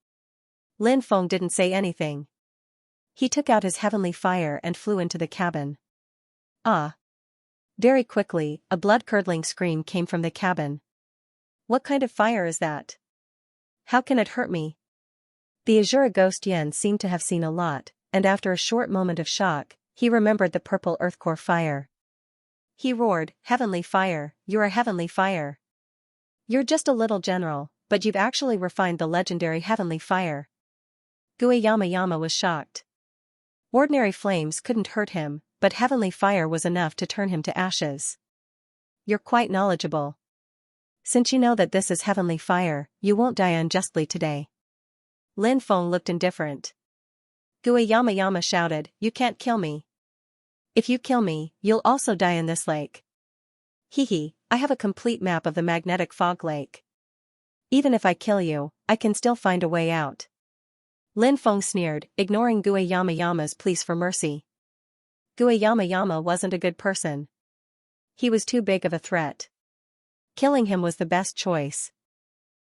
Speaker 1: Lin Feng didn't say anything. He took out his heavenly fire and flew into the cabin. Ah! Very quickly, a blood-curdling scream came from the cabin. "What kind of fire is that? How can it hurt me?" The Azura Ghost Yen seemed to have seen a lot, and after a short moment of shock, he remembered the purple earthcore fire. He roared, "Heavenly fire, you're a heavenly fire. You're just a little general, but you've actually refined the legendary heavenly fire." Guiyama was shocked. Ordinary flames couldn't hurt him, but heavenly fire was enough to turn him to ashes. "You're quite knowledgeable. Since you know that this is heavenly fire, you won't die unjustly today." Lin Feng looked indifferent. Guiyama shouted, "You can't kill me. If you kill me, you'll also die in this lake." "Hehe, I have a complete map of the magnetic fog lake. Even if I kill you, I can still find a way out." Lin Feng sneered, ignoring Guiyama's pleas for mercy. Guiyama wasn't a good person. He was too big of a threat. Killing him was the best choice.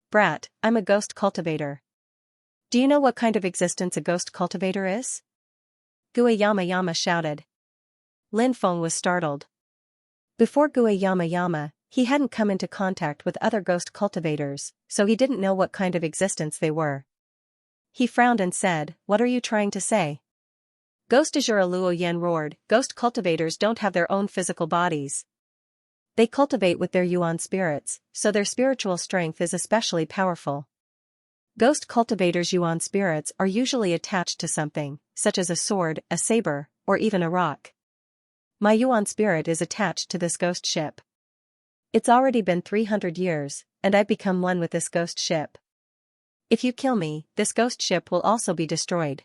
Speaker 1: "Brat, I'm a ghost cultivator. Do you know what kind of existence a ghost cultivator is?" Guiyama shouted. Lin Feng was startled. Before Guiyama, he hadn't come into contact with other ghost cultivators, so he didn't know what kind of existence they were. He frowned and said, "What are you trying to say?" Ghost Azura Luo Yen roared, "Ghost cultivators don't have their own physical bodies. They cultivate with their yuan spirits, so their spiritual strength is especially powerful. Ghost cultivators' yuan spirits are usually attached to something, such as a sword, a saber, or even a rock. My yuan spirit is attached to this ghost ship. It's already been 300 years, and I've become one with this ghost ship. If you kill me, this ghost ship will also be destroyed.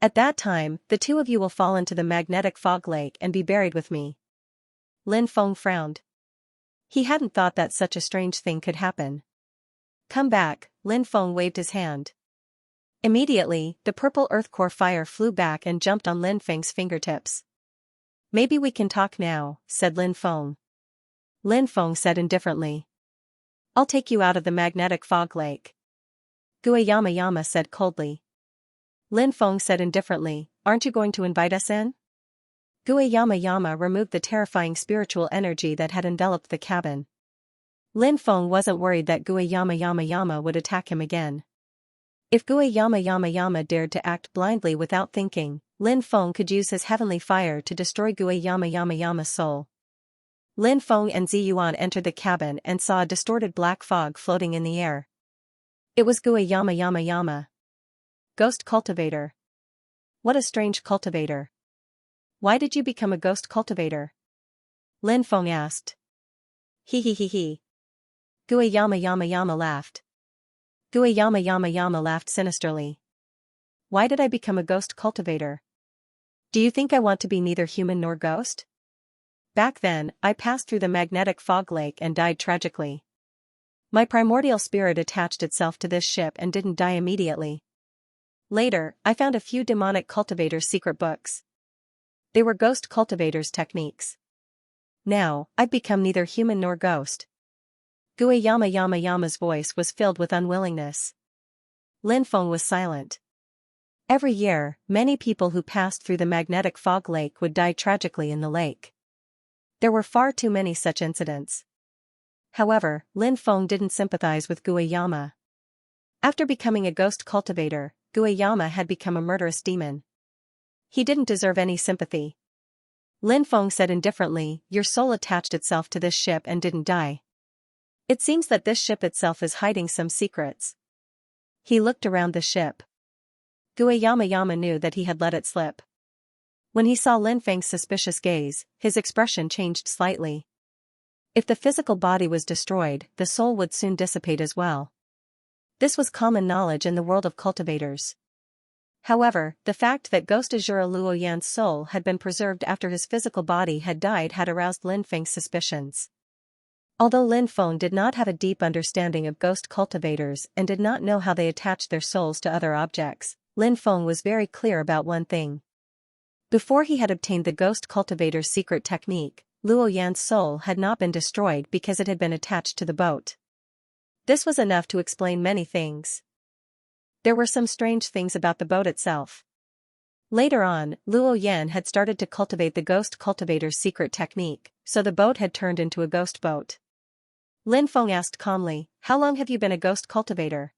Speaker 1: At that time, the two of you will fall into the magnetic fog lake and be buried with me." Lin Feng frowned. He hadn't thought that such a strange thing could happen. "Come back," Lin Feng waved his hand. Immediately, the purple earthcore fire flew back and jumped on Lin Feng's fingertips. "Maybe we can talk now," said Lin Feng. Lin Feng said indifferently. "I'll take you out of the magnetic fog lake." Guiyama said coldly. Lin Feng said indifferently, "Aren't you going to invite us in?" Guiyama removed the terrifying spiritual energy that had enveloped the cabin. Lin Feng wasn't worried that Guiyama would attack him again. If Guiyama dared to act blindly without thinking, Lin Feng could use his heavenly fire to destroy Guiyama's soul. Lin Feng and Ziyuan entered the cabin and saw a distorted black fog floating in the air. It was Guiyama. Ghost cultivator. What a strange cultivator. Why did you become a ghost cultivator? Lin Feng asked. He. Guiyama laughed. Guiyama laughed sinisterly. Why did I become a ghost cultivator? Do you think I want to be neither human nor ghost? Back then, I passed through the magnetic fog lake and died tragically. My primordial spirit attached itself to this ship and didn't die immediately. Later, I found a few demonic cultivators' secret books. They were ghost cultivators' techniques. Now, I've become neither human nor ghost. Guiyama's voice was filled with unwillingness. Lin Feng was silent. Every year, many people who passed through the magnetic fog lake would die tragically in the lake. There were far too many such incidents. However, Lin Feng didn't sympathize with Guiyama. After becoming a ghost cultivator, Guiyama had become a murderous demon. He didn't deserve any sympathy. Lin Feng said indifferently, "Your soul attached itself to this ship and didn't die. It seems that this ship itself is hiding some secrets." He looked around the ship. Guiyama knew that he had let it slip. When he saw Lin Feng's suspicious gaze, his expression changed slightly. If the physical body was destroyed, the soul would soon dissipate as well. This was common knowledge in the world of cultivators. However, the fact that Ghost Azura Luo Yan's soul had been preserved after his physical body had died had aroused Lin Feng's suspicions. Although Lin Feng did not have a deep understanding of ghost cultivators and did not know how they attached their souls to other objects, Lin Feng was very clear about one thing. Before he had obtained the ghost cultivator's secret technique, Luo Yan's soul had not been destroyed because it had been attached to the boat. This was enough to explain many things. There were some strange things about the boat itself. Later on, Luo Yan had started to cultivate the ghost cultivator's secret technique, so the boat had turned into a ghost boat. Lin Feng asked calmly, "How long have you been a ghost cultivator?"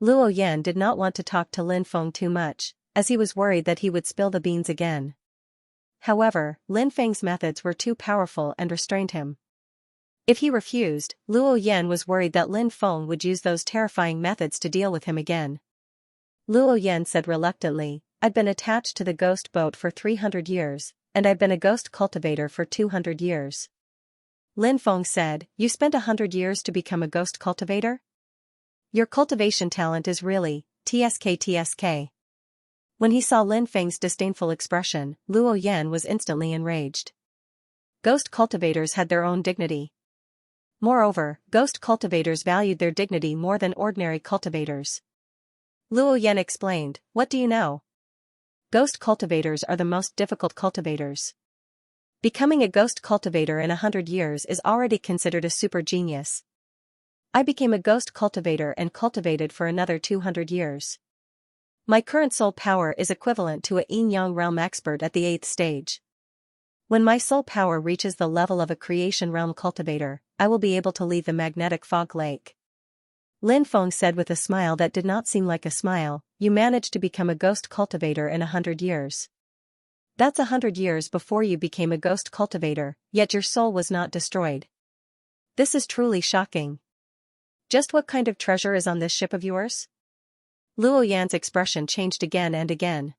Speaker 1: Luo Yan did not want to talk to Lin Feng too much, as he was worried that he would spill the beans again. However, Lin Feng's methods were too powerful and restrained him. If he refused, Luo Yan was worried that Lin Feng would use those terrifying methods to deal with him again. Luo Yan said reluctantly, "I've been attached to the ghost boat for 300 years, and I've been a ghost cultivator for 200 years. Lin Feng said, "You spent 100 years to become a ghost cultivator? Your cultivation talent is really, tsk. When he saw Lin Feng's disdainful expression, Luo Yan was instantly enraged. Ghost cultivators had their own dignity. Moreover, ghost cultivators valued their dignity more than ordinary cultivators. Luo Yan explained, "What do you know? Ghost cultivators are the most difficult cultivators. Becoming a ghost cultivator in 100 years is already considered a super genius. I became a ghost cultivator and cultivated for another 200 years. My current soul power is equivalent to a yin-yang realm expert at the 8th stage. When my soul power reaches the level of a creation realm cultivator, I will be able to leave the magnetic fog lake." Lin Feng said with a smile that did not seem like a smile, "You managed to become a ghost cultivator in 100 years. That's 100 years before you became a ghost cultivator, yet your soul was not destroyed. This is truly shocking. Just what kind of treasure is on this ship of yours?" Luo Yan's expression changed again and again.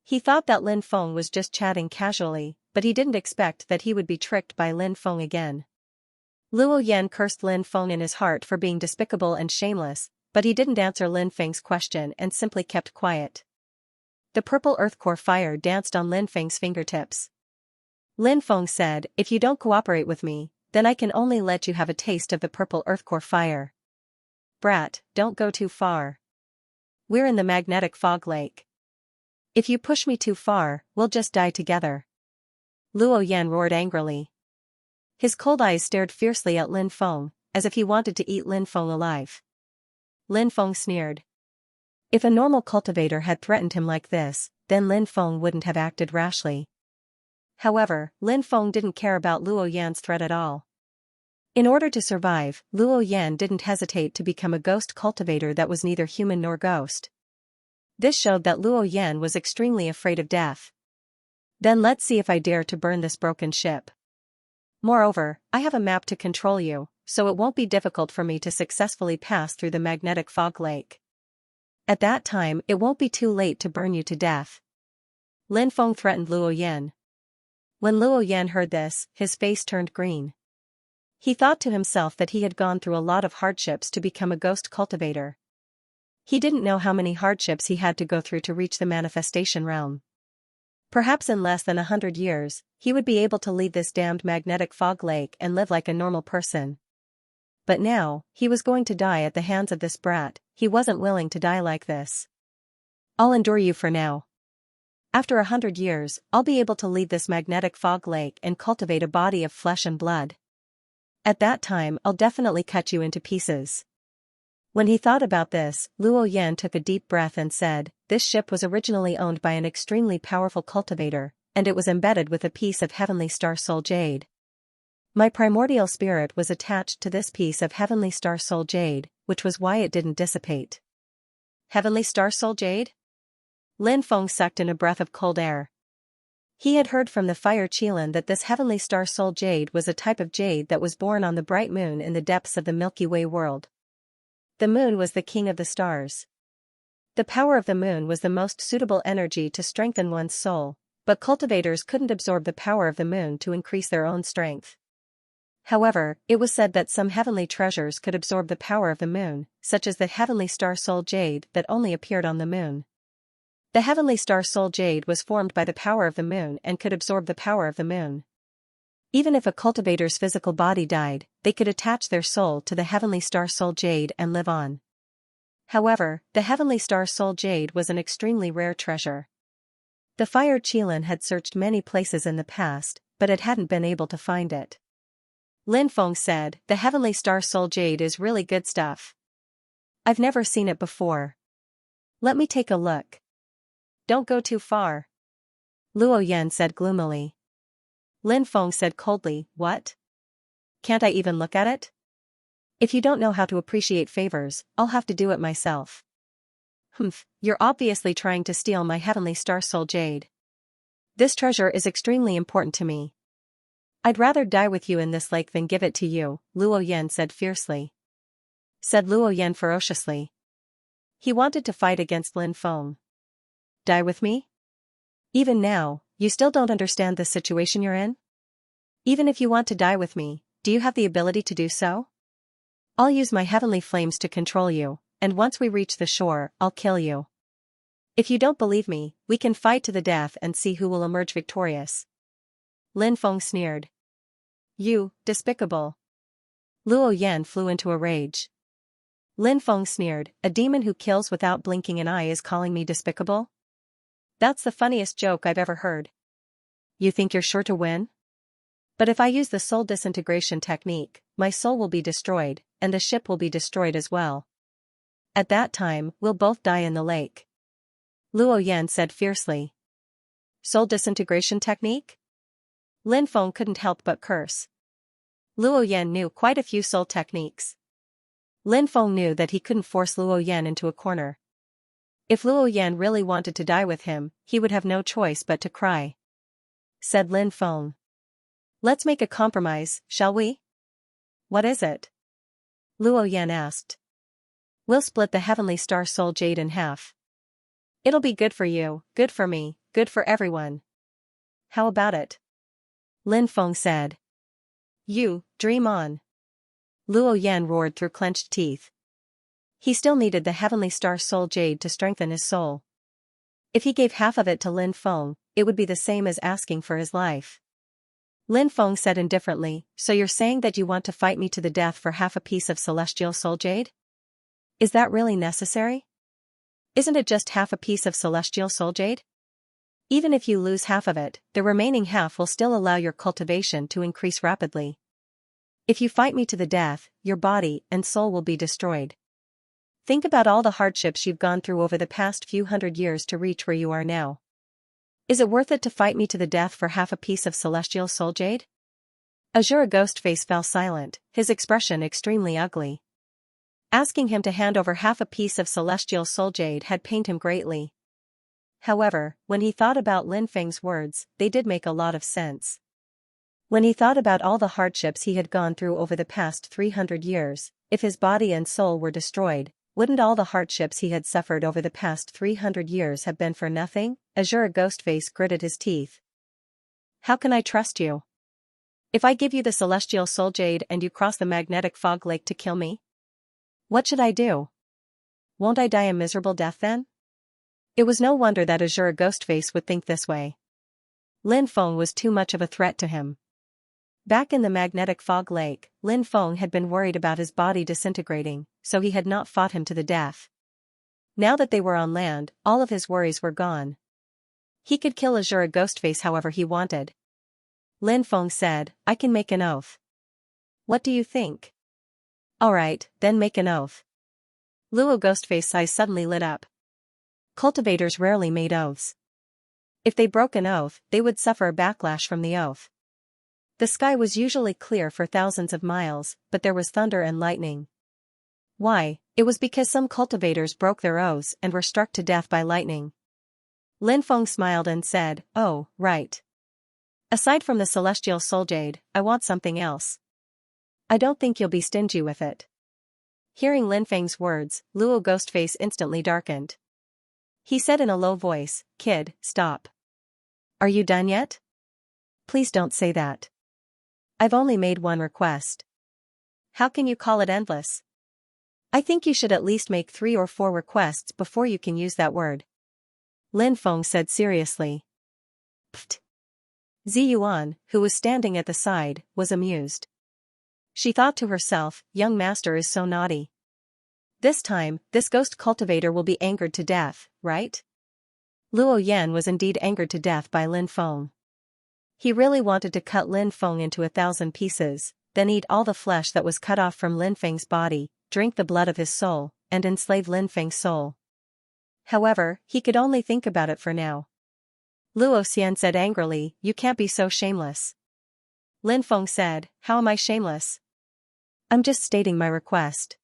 Speaker 1: He thought that Lin Feng was just chatting casually, but he didn't expect that he would be tricked by Lin Feng again. Luo Yan cursed Lin Feng in his heart for being despicable and shameless, but he didn't answer Lin Feng's question and simply kept quiet. The purple earth core fire danced on Lin Feng's fingertips. Lin Feng said, "If you don't cooperate with me, then I can only let you have a taste of the purple earth core fire. Brat, don't go too far. We're in the magnetic fog lake. If you push me too far, we'll just die together." Luo Yan roared angrily. His cold eyes stared fiercely at Lin Feng, as if he wanted to eat Lin Feng alive. Lin Feng sneered. If a normal cultivator had threatened him like this, then Lin Feng wouldn't have acted rashly. However, Lin Feng didn't care about Luo Yan's threat at all. In order to survive, Luo Yan didn't hesitate to become a ghost cultivator that was neither human nor ghost. This showed that Luo Yan was extremely afraid of death. "Then let's see if I dare to burn this broken ship. Moreover, I have a map to control you, so it won't be difficult for me to successfully pass through the magnetic fog lake. At that time it won't be too late to burn you to death." Lin Feng threatened Luo Yan. When Luo Yan heard this, his face turned green. He thought to himself that he had gone through a lot of hardships to become a ghost cultivator. He didn't know how many hardships he had to go through to reach the manifestation realm. Perhaps in less than 100 years, he would be able to leave this damned magnetic fog lake and live like a normal person. But now, he was going to die at the hands of this brat. He wasn't willing to die like this. "I'll endure you for now. After 100 years, I'll be able to leave this magnetic fog lake and cultivate a body of flesh and blood. At that time I'll definitely cut you into pieces." When he thought about this, Luo Yan took a deep breath and said, "This ship was originally owned by an extremely powerful cultivator, and it was embedded with a piece of heavenly star soul jade. My primordial spirit was attached to this piece of heavenly star soul jade, which was why it didn't dissipate. Heavenly star soul jade? Lin Feng sucked in a breath of cold air. He had heard from the fire Qilin that this heavenly star soul jade was a type of jade that was born on the bright moon in the depths of the Milky Way world. The moon was the king of the stars. The power of the moon was the most suitable energy to strengthen one's soul, but cultivators couldn't absorb the power of the moon to increase their own strength. However, it was said that some heavenly treasures could absorb the power of the moon, such as the heavenly star soul jade that only appeared on the moon. The heavenly star soul jade was formed by the power of the moon and could absorb the power of the moon. Even if a cultivator's physical body died, they could attach their soul to the heavenly star soul jade and live on. However, the heavenly star soul jade was an extremely rare treasure. The fire Qilin had searched many places in the past, but it hadn't been able to find it. Lin Feng said, "The heavenly star soul jade is really good stuff. I've never seen it before. Let me take a look." "Don't go too far," Luo Yan said gloomily. Lin Feng said coldly, "What? Can't I even look at it? If you don't know how to appreciate favors, I'll have to do it myself." "Humph, you're obviously trying to steal my heavenly star soul jade. This treasure is extremely important to me. I'd rather die with you in this lake than give it to you," Luo Yan said fiercely. Said Luo Yan ferociously. He wanted to fight against Lin Feng. "Die with me? Even now, you still don't understand the situation you're in? Even if you want to die with me, do you have the ability to do so? I'll use my heavenly flames to control you, and once we reach the shore, I'll kill you. If you don't believe me, we can fight to the death and see who will emerge victorious." Lin Feng sneered. "You, despicable." Luo Yan flew into a rage. Lin Feng sneered, "A demon who kills without blinking an eye is calling me despicable? That's the funniest joke I've ever heard. You think you're sure to win? But if I use the soul disintegration technique, my soul will be destroyed, and the ship will be destroyed as well. At that time, we'll both die in the lake," Luo Yan said fiercely. "Soul disintegration technique?" Lin Feng couldn't help but curse. Luo Yan knew quite a few soul techniques. Lin Feng knew that he couldn't force Luo Yan into a corner. If Luo Yan really wanted to die with him, he would have no choice but to cry. Said Lin Feng. "Let's make a compromise, shall we?" "What is it?" Luo Yan asked. "We'll split the heavenly star soul jade in half. It'll be good for you, good for me, good for everyone. How about it?" Lin Feng said. "You, dream on." Luo Yan roared through clenched teeth. He still needed the heavenly star soul jade to strengthen his soul. If he gave half of it to Lin Feng, it would be the same as asking for his life. Lin Feng said indifferently, "So you're saying that you want to fight me to the death for half a piece of celestial soul jade? Is that really necessary? Isn't it just half a piece of celestial soul jade? Even if you lose half of it, the remaining half will still allow your cultivation to increase rapidly. If you fight me to the death, your body and soul will be destroyed. Think about all the hardships you've gone through over the past few hundred years to reach where you are now. Is it worth it to fight me to the death for half a piece of celestial soul jade?" Azura Ghostface fell silent, his expression extremely ugly. Asking him to hand over half a piece of celestial soul jade had pained him greatly. However, when he thought about Lin Feng's words, they did make a lot of sense. When he thought about all the hardships he had gone through over the past 300 years, if his body and soul were destroyed, wouldn't all the hardships he had suffered over the past 300 years have been for nothing? Azura Ghostface gritted his teeth. "How can I trust you? If I give you the celestial soul jade and you cross the magnetic fog lake to kill me? What should I do? Won't I die a miserable death then?" It was no wonder that Azura Ghostface would think this way. Lin Feng was too much of a threat to him. Back in the magnetic fog lake, Lin Feng had been worried about his body disintegrating, so he had not fought him to the death. Now that they were on land, all of his worries were gone. He could kill Azura Ghostface however he wanted. Lin Feng said, "I can make an oath. What do you think?" "Alright, then make an oath." Luo Ghostface's eyes suddenly lit up. Cultivators rarely made oaths. If they broke an oath, they would suffer a backlash from the oath. The sky was usually clear for thousands of miles, but there was thunder and lightning. Why? It was because some cultivators broke their oaths and were struck to death by lightning. Lin Feng smiled and said, "Oh, right. Aside from the celestial soul jade, I want something else. I don't think you'll be stingy with it." Hearing Lin Feng's words, Luo Ghostface instantly darkened. He said in a low voice, "Kid, stop. Are you done yet? Please don't say that. I've only made one request. How can you call it endless? I think you should at least make 3 or 4 requests before you can use that word." Lin Feng said seriously. Pfft. Zi Yuan, who was standing at the side, was amused. She thought to herself, young master is so naughty. This time, this ghost cultivator will be angered to death, right? Luo Yan was indeed angered to death by Lin Feng. He really wanted to cut Lin Feng into 1,000 pieces, then eat all the flesh that was cut off from Lin Feng's body, drink the blood of his soul, and enslave Lin Feng's soul. However, he could only think about it for now. Luo Xian said angrily, "You can't be so shameless." Lin Feng said, "How am I shameless? I'm just stating my request.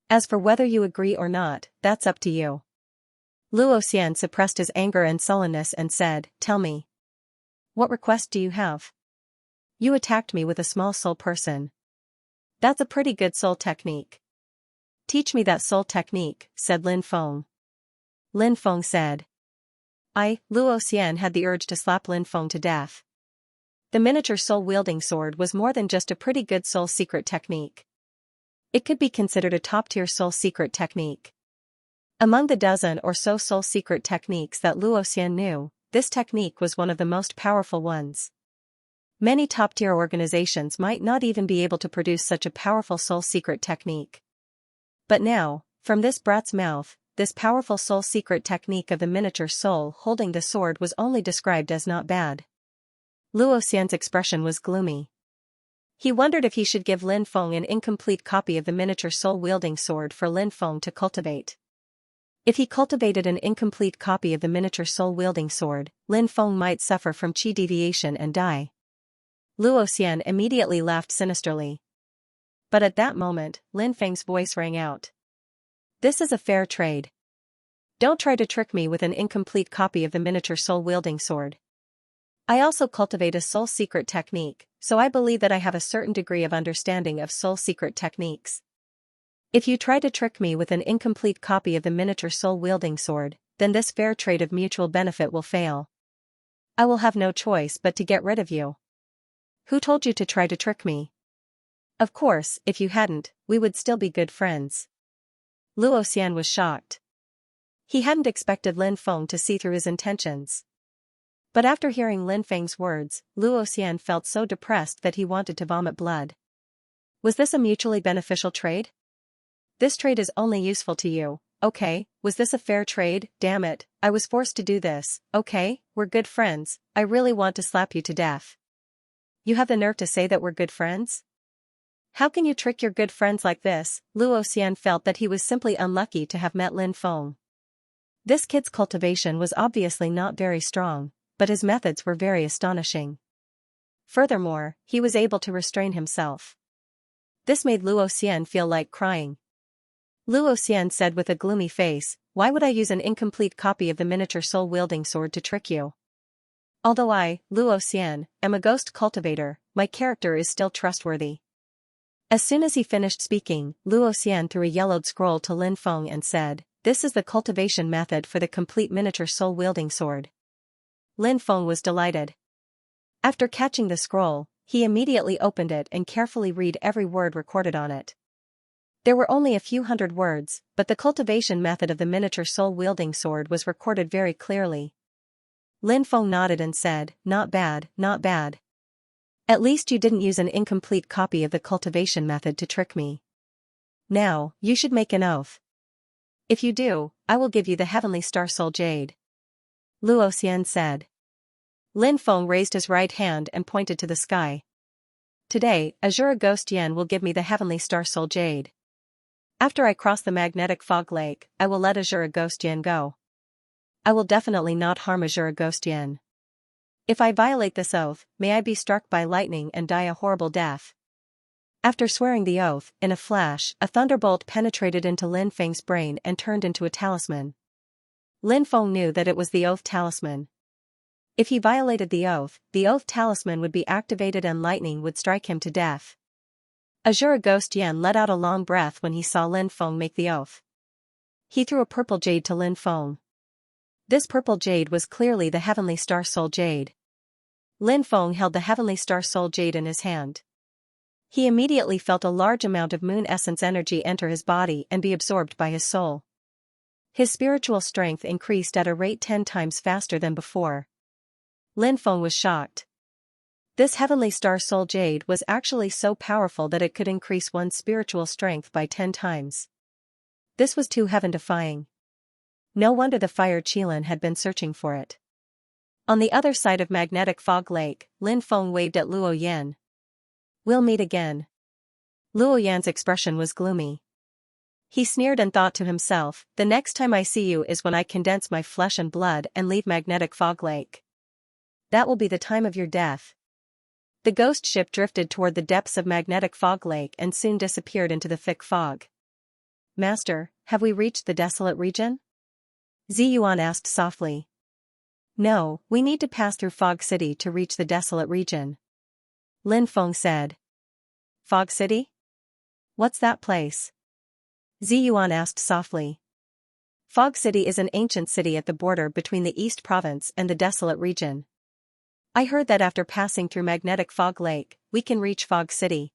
Speaker 1: As for whether you agree or not, that's up to you." Luo Xian suppressed his anger and sullenness and said, "Tell me. What request do you have? You attacked me with a small soul person. That's a pretty good soul technique. Teach me that soul technique," said Lin Feng. Lin Feng said. Luo Xian had the urge to slap Lin Feng to death. The miniature soul-wielding sword was more than just a pretty good soul secret technique. It could be considered a top-tier soul secret technique. Among the dozen or so soul secret techniques that Luo Xian knew, this technique was one of the most powerful ones. Many top-tier organizations might not even be able to produce such a powerful soul secret technique. But now, from this brat's mouth, this powerful soul secret technique of the miniature soul holding the sword was only described as not bad. Luo Xian's expression was gloomy. He wondered if he should give Lin Feng an incomplete copy of the miniature soul-wielding sword for Lin Feng to cultivate. If he cultivated an incomplete copy of the miniature soul-wielding sword, Lin Feng might suffer from qi deviation and die. Luo Xian immediately laughed sinisterly. But at that moment, Lin Feng's voice rang out. "This is a fair trade. Don't try to trick me with an incomplete copy of the miniature soul-wielding sword. I also cultivate a soul secret technique, so I believe that I have a certain degree of understanding of soul secret techniques. If you try to trick me with an incomplete copy of the miniature soul-wielding sword, then this fair trade of mutual benefit will fail. I will have no choice but to get rid of you. Who told you to try to trick me? Of course, if you hadn't, we would still be good friends." Luo Xian was shocked. He hadn't expected Lin Feng to see through his intentions. But after hearing Lin Feng's words, Luo Xian felt so depressed that he wanted to vomit blood. Was this a mutually beneficial trade? This trade is only useful to you, okay? Was this a fair trade? Damn it, I was forced to do this, okay? We're good friends, I really want to slap you to death. You have the nerve to say that we're good friends? How can you trick your good friends like this? Luo Xian felt that he was simply unlucky to have met Lin Feng. This kid's cultivation was obviously not very strong, but his methods were very astonishing. Furthermore, he was able to restrain himself. This made Luo Xian feel like crying. Luo Xian said with a gloomy face, "Why would I use an incomplete copy of the miniature soul-wielding sword to trick you? Although I, Luo Xian, am a ghost cultivator, my character is still trustworthy." As soon as he finished speaking, Luo Xian threw a yellowed scroll to Lin Feng and said, "This is the cultivation method for the complete miniature soul-wielding sword." Lin Feng was delighted. After catching the scroll, he immediately opened it and carefully read every word recorded on it. There were only a few hundred words, but the cultivation method of the miniature soul-wielding sword was recorded very clearly. Lin Feng nodded and said, "Not bad, not bad. At least you didn't use an incomplete copy of the cultivation method to trick me. Now, you should make an oath. If you do, I will give you the heavenly star soul jade." Luo Xian said. Lin Feng raised his right hand and pointed to the sky. "Today, Azura Ghost Yen will give me the heavenly star soul jade. After I cross the magnetic fog lake, I will let Azura Ghost Yen go." I will definitely not harm Azura Ghost Yen. If I violate this oath, may I be struck by lightning and die a horrible death. After swearing the oath, in a flash, a thunderbolt penetrated into Lin Feng's brain and turned into a talisman. Lin Feng knew that it was the oath talisman. If he violated the oath talisman would be activated and lightning would strike him to death. Azura Ghost Yen let out a long breath when he saw Lin Feng make the oath. He threw a purple jade to Lin Feng. This purple jade was clearly the Heavenly Star Soul Jade. Lin Feng held the Heavenly Star Soul Jade in his hand. He immediately felt a large amount of moon essence energy enter his body and be absorbed by his soul. His spiritual strength increased at a rate 10 times faster than before. Lin Feng was shocked. This Heavenly Star Soul Jade was actually so powerful that it could increase one's spiritual strength by 10 times. This was too heaven-defying. No wonder the Fire Qilin had been searching for it. On the other side of Magnetic Fog Lake, Lin Feng waved at Luo Yan. We'll meet again. Luo Yan's expression was gloomy. He sneered and thought to himself, the next time I see you is when I condense my flesh and blood and leave Magnetic Fog Lake. That will be the time of your death. The ghost ship drifted toward the depths of Magnetic Fog Lake and soon disappeared into the thick fog. Master, have we reached the desolate region? Ziyuan asked softly. No, we need to pass through Fog City to reach the desolate region. Lin Feng said. Fog City? What's that place? Ziyuan asked softly. Fog City is an ancient city at the border between the East Province and the desolate region. I heard that after passing through Magnetic Fog Lake, we can reach Fog City.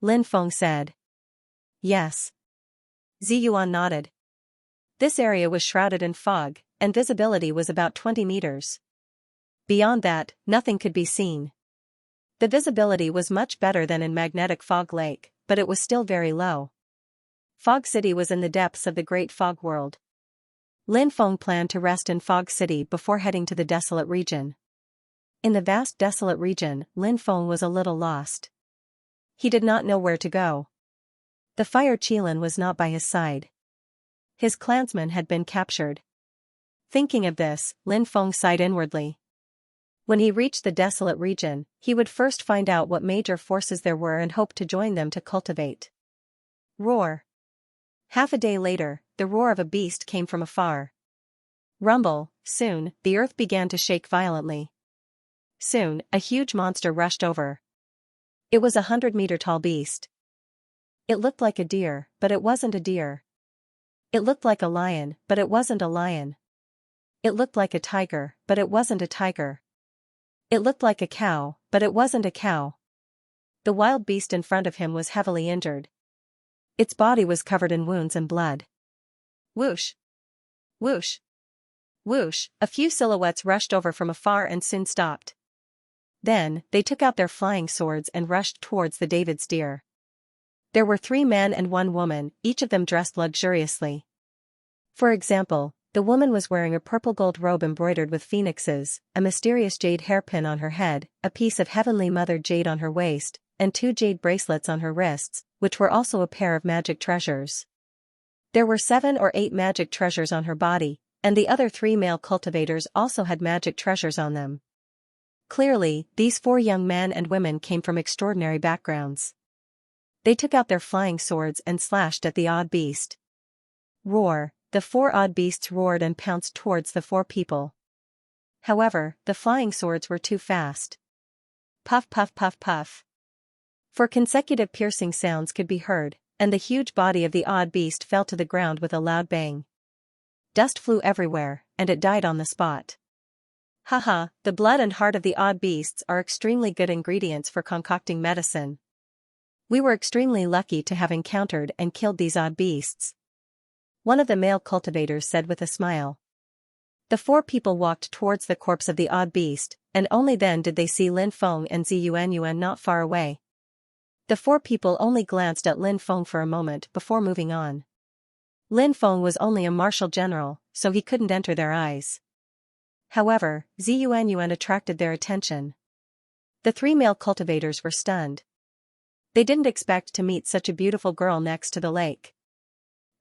Speaker 1: Lin Feng said. Yes. Ziyuan nodded. This area was shrouded in fog, and visibility was about 20 meters. Beyond that, nothing could be seen. The visibility was much better than in Magnetic Fog Lake, but it was still very low. Fog City was in the depths of the Great Fog World. Lin Feng planned to rest in Fog City before heading to the desolate region. In the vast desolate region, Lin Feng was a little lost. He did not know where to go. The Fire Qilin was not by his side. His clansmen had been captured. Thinking of this, Lin Feng sighed inwardly. When he reached the desolate region, he would first find out what major forces there were and hope to join them to cultivate. Roar. Half a day later, the roar of a beast came from afar. Rumble. Soon, the earth began to shake violently. Soon, a huge monster rushed over. It was a 100-meter-tall beast. It looked like a deer, but it wasn't a deer. It looked like a lion, but it wasn't a lion. It looked like a tiger, but it wasn't a tiger. It looked like a cow, but it wasn't a cow. The wild beast in front of him was heavily injured. Its body was covered in wounds and blood. Whoosh! Whoosh! Whoosh! A few silhouettes rushed over from afar and soon stopped. Then, they took out their flying swords and rushed towards the David's deer. There were 3 men and 1 woman, each of them dressed luxuriously. For example, the woman was wearing a purple gold robe embroidered with phoenixes, a mysterious jade hairpin on her head, a piece of Heavenly Mother jade on her waist, and 2 jade bracelets on her wrists, which were also a pair of magic treasures. There were 7 or 8 magic treasures on her body, and the other 3 male cultivators also had magic treasures on them. Clearly, these 4 young men and women came from extraordinary backgrounds. They took out their flying swords and slashed at the odd beast. Roar! The 4 odd beasts roared and pounced towards the 4 people. However, the flying swords were too fast. Puff puff puff puff. 4 consecutive piercing sounds could be heard, and the huge body of the odd beast fell to the ground with a loud bang. Dust flew everywhere, and it died on the spot. Haha, the blood and heart of the odd beasts are extremely good ingredients for concocting medicine. We were extremely lucky to have encountered and killed these odd beasts. One of the male cultivators said with a smile. The 4 people walked towards the corpse of the odd beast, and only then did they see Lin Feng and Ziyuanyuan not far away. The 4 people only glanced at Lin Feng for a moment before moving on. Lin Feng was only a martial general, so he couldn't enter their eyes. However, Ziyuanyuan attracted their attention. The 3 male cultivators were stunned. They didn't expect to meet such a beautiful girl next to the lake.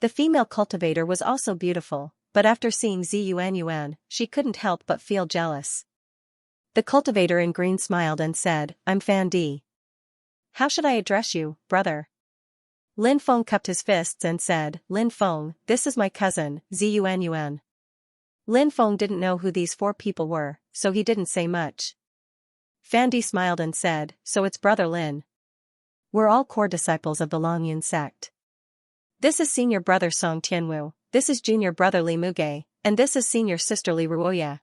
Speaker 1: The female cultivator was also beautiful, but after seeing Ziyuanyuan, she couldn't help but feel jealous. The cultivator in green smiled and said, "I'm Fan Di. How should I address you, brother?" Lin Feng cupped his fists and said, "Lin Feng, this is my cousin, Ziyuanyuan." Lin Feng didn't know who these four people were, so he didn't say much. Fan Di smiled and said, "So it's Brother Lin. We're all core disciples of the Longyun sect. This is senior brother Song Tianwu, this is junior brother Li Muge, and this is senior sister Li Ruoya."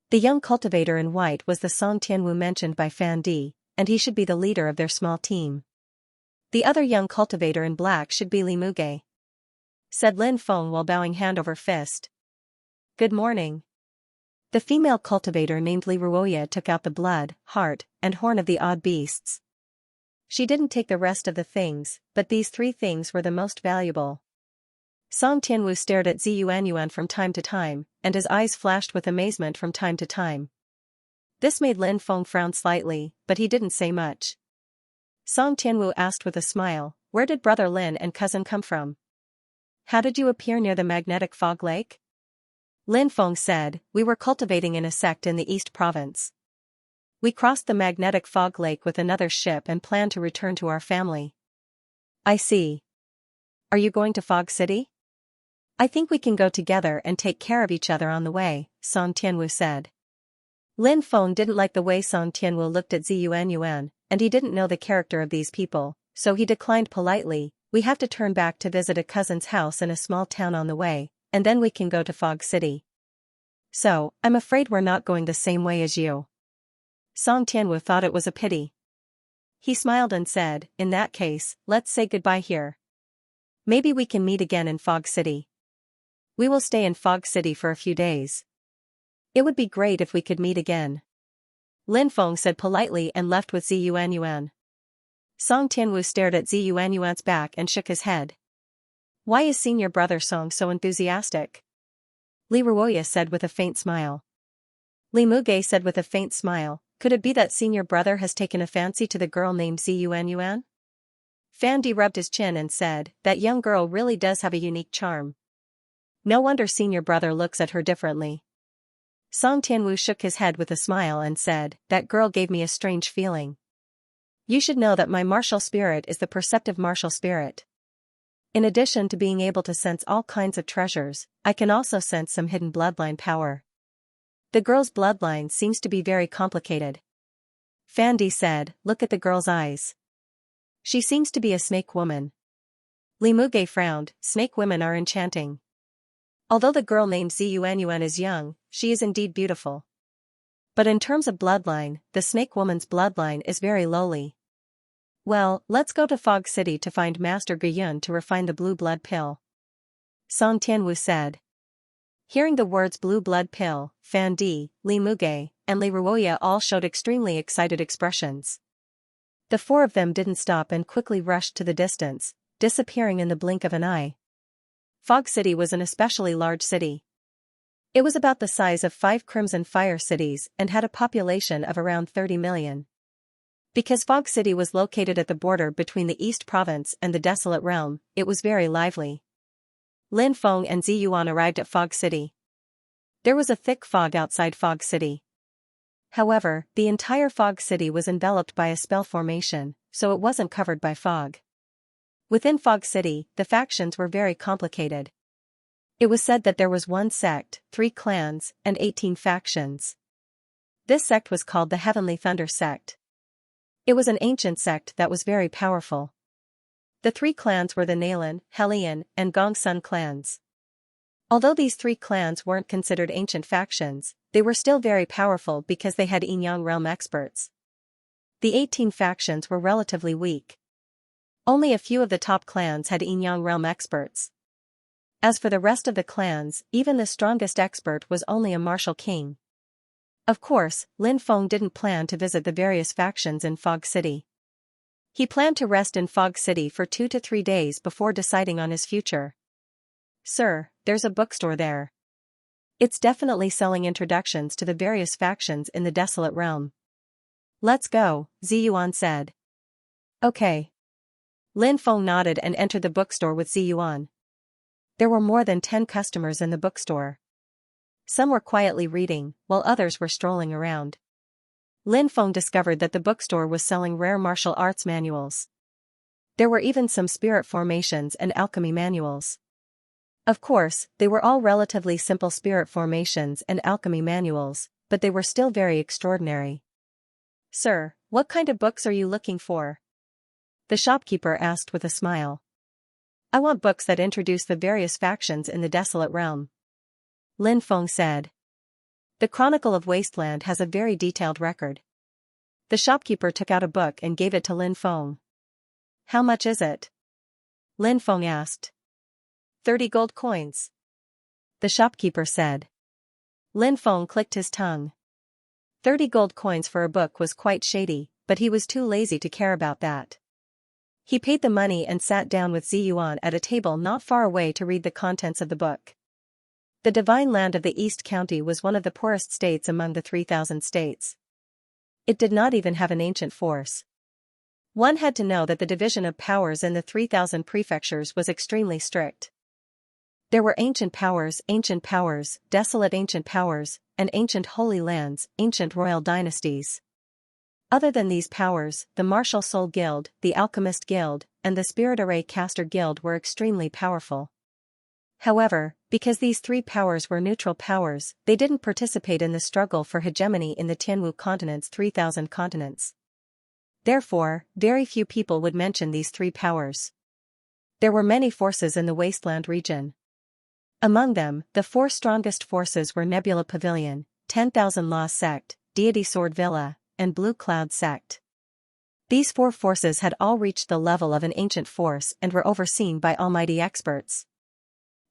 Speaker 1: The young cultivator in white was the Song Tianwu mentioned by Fan Di, and he should be the leader of their small team. The other young cultivator in black should be Li Muge, said Lin Feng while bowing hand over fist. "Good morning." The female cultivator named Li Ruoya took out the blood, heart, and horn of the odd beasts. She didn't take the rest of the things, but these three things were the most valuable. Song Tianwu stared at Ziyuanyuan from time to time, and his eyes flashed with amazement from time to time. This made Lin Feng frown slightly, but he didn't say much. Song Tianwu asked with a smile, "Where did Brother Lin and cousin come from? How did you appear near the magnetic fog lake?" Lin Feng said, "We were cultivating in a sect in the East Province. We crossed the magnetic fog lake with another ship and planned to return to our family." "I see. Are you going to Fog City?" "I think we can go together and take care of each other on the way," Song Tianwu said. Lin Feng didn't like the way Song Tianwu looked at Ziyuanyuan, and he didn't know the character of these people, so he declined politely, "We have to turn back to visit a cousin's house in a small town on the way, and then we can go to Fog City. So, I'm afraid we're not going the same way as you." Song Tianwu thought it was a pity. He smiled and said, "In that case, let's say goodbye here. Maybe we can meet again in Fog City. We will stay in Fog City for a few days. It would be great if we could meet again." Lin Feng said politely and left with Ziyuanyuan. Song Tianwu stared at Ziyuanyuan's back and shook his head. "Why is senior brother Song so enthusiastic?" Li Ruoya said with a faint smile. Li Muge said with a faint smile, "Could it be that senior brother has taken a fancy to the girl named Ziyuanyuan?" Fan Di rubbed his chin and said, "That young girl really does have a unique charm. No wonder senior brother looks at her differently." Song Tianwu shook his head with a smile and said, "That girl gave me a strange feeling. You should know that my martial spirit is the perceptive martial spirit. In addition to being able to sense all kinds of treasures, I can also sense some hidden bloodline power. The girl's bloodline seems to be very complicated." Fan Di said, "Look at the girl's eyes. She seems to be a snake woman." Li Muge frowned, "Snake women are enchanting. Although the girl named Ziyuanyuan is young, she is indeed beautiful. But in terms of bloodline, the snake woman's bloodline is very lowly. Well, let's go to Fog City to find Master Guyun to refine the blue blood pill," Song Tianwu said. Hearing the words blue blood pill, Fan Di, Li Muge, and Li Ruoya all showed extremely excited expressions. The four of them didn't stop and quickly rushed to the distance, disappearing in the blink of an eye. Fog City was an especially large city. It was about the size of 5 Crimson Fire cities and had a population of around 30 million. Because Fog City was located at the border between the East Province and the Desolate Realm, it was very lively. Lin Feng and Ziyuan arrived at Fog City. There was a thick fog outside Fog City. However, the entire Fog City was enveloped by a spell formation, so it wasn't covered by fog. Within Fog City, the factions were very complicated. It was said that there was 1 sect, 3 clans, and 18 factions. This sect was called the Heavenly Thunder sect. It was an ancient sect that was very powerful. The 3 clans were the Nalan, Helian, and Gongsun clans. Although these 3 clans weren't considered ancient factions, they were still very powerful because they had Yin-Yang realm experts. The 18 factions were relatively weak. Only a few of the top clans had Yin-Yang realm experts. As for the rest of the clans, even the strongest expert was only a martial king. Of course, Lin Feng didn't plan to visit the various factions in Fog City. He planned to rest in Fog City for 2 to 3 days before deciding on his future. "Sir, there's a bookstore there. It's definitely selling introductions to the various factions in the Desolate Realm." "Let's go," Ziyuan said. "Okay." Lin Feng nodded and entered the bookstore with Ziyuan. There were more than 10 customers in the bookstore. Some were quietly reading, while others were strolling around. Lin Feng discovered that the bookstore was selling rare martial arts manuals. There were even some spirit formations and alchemy manuals. Of course, they were all relatively simple spirit formations and alchemy manuals, but they were still very extraordinary. "Sir, what kind of books are you looking for?" the shopkeeper asked with a smile. "I want books that introduce the various factions in the desolate realm," Lin Feng said. "The Chronicle of Wasteland has a very detailed record." The shopkeeper took out a book and gave it to Lin Feng. "How much is it?" Lin Feng asked. 30 gold coins. The shopkeeper said. Lin Feng clicked his tongue. 30 gold coins for a book was quite shady, but he was too lazy to care about that. He paid the money and sat down with Ziyuan at a table not far away to read the contents of the book. The divine land of the East County was one of the poorest states among the 3,000 states. It did not even have an ancient force. One had to know that the division of powers in the 3,000 prefectures was extremely strict. There were ancient powers, desolate ancient powers, and ancient holy lands, ancient royal dynasties. Other than these powers, the Martial Soul Guild, the Alchemist Guild, and the Spirit Array Caster Guild were extremely powerful. However, because these three powers were neutral powers, they didn't participate in the struggle for hegemony in the Tianwu continent's 3,000 continents. Therefore, very few people would mention these three powers. There were many forces in the Wasteland region. Among them, the four strongest forces were Nebula Pavilion, 10,000 Law Sect, Deity Sword Villa, and Blue Cloud Sect. These four forces had all reached the level of an ancient force and were overseen by almighty experts.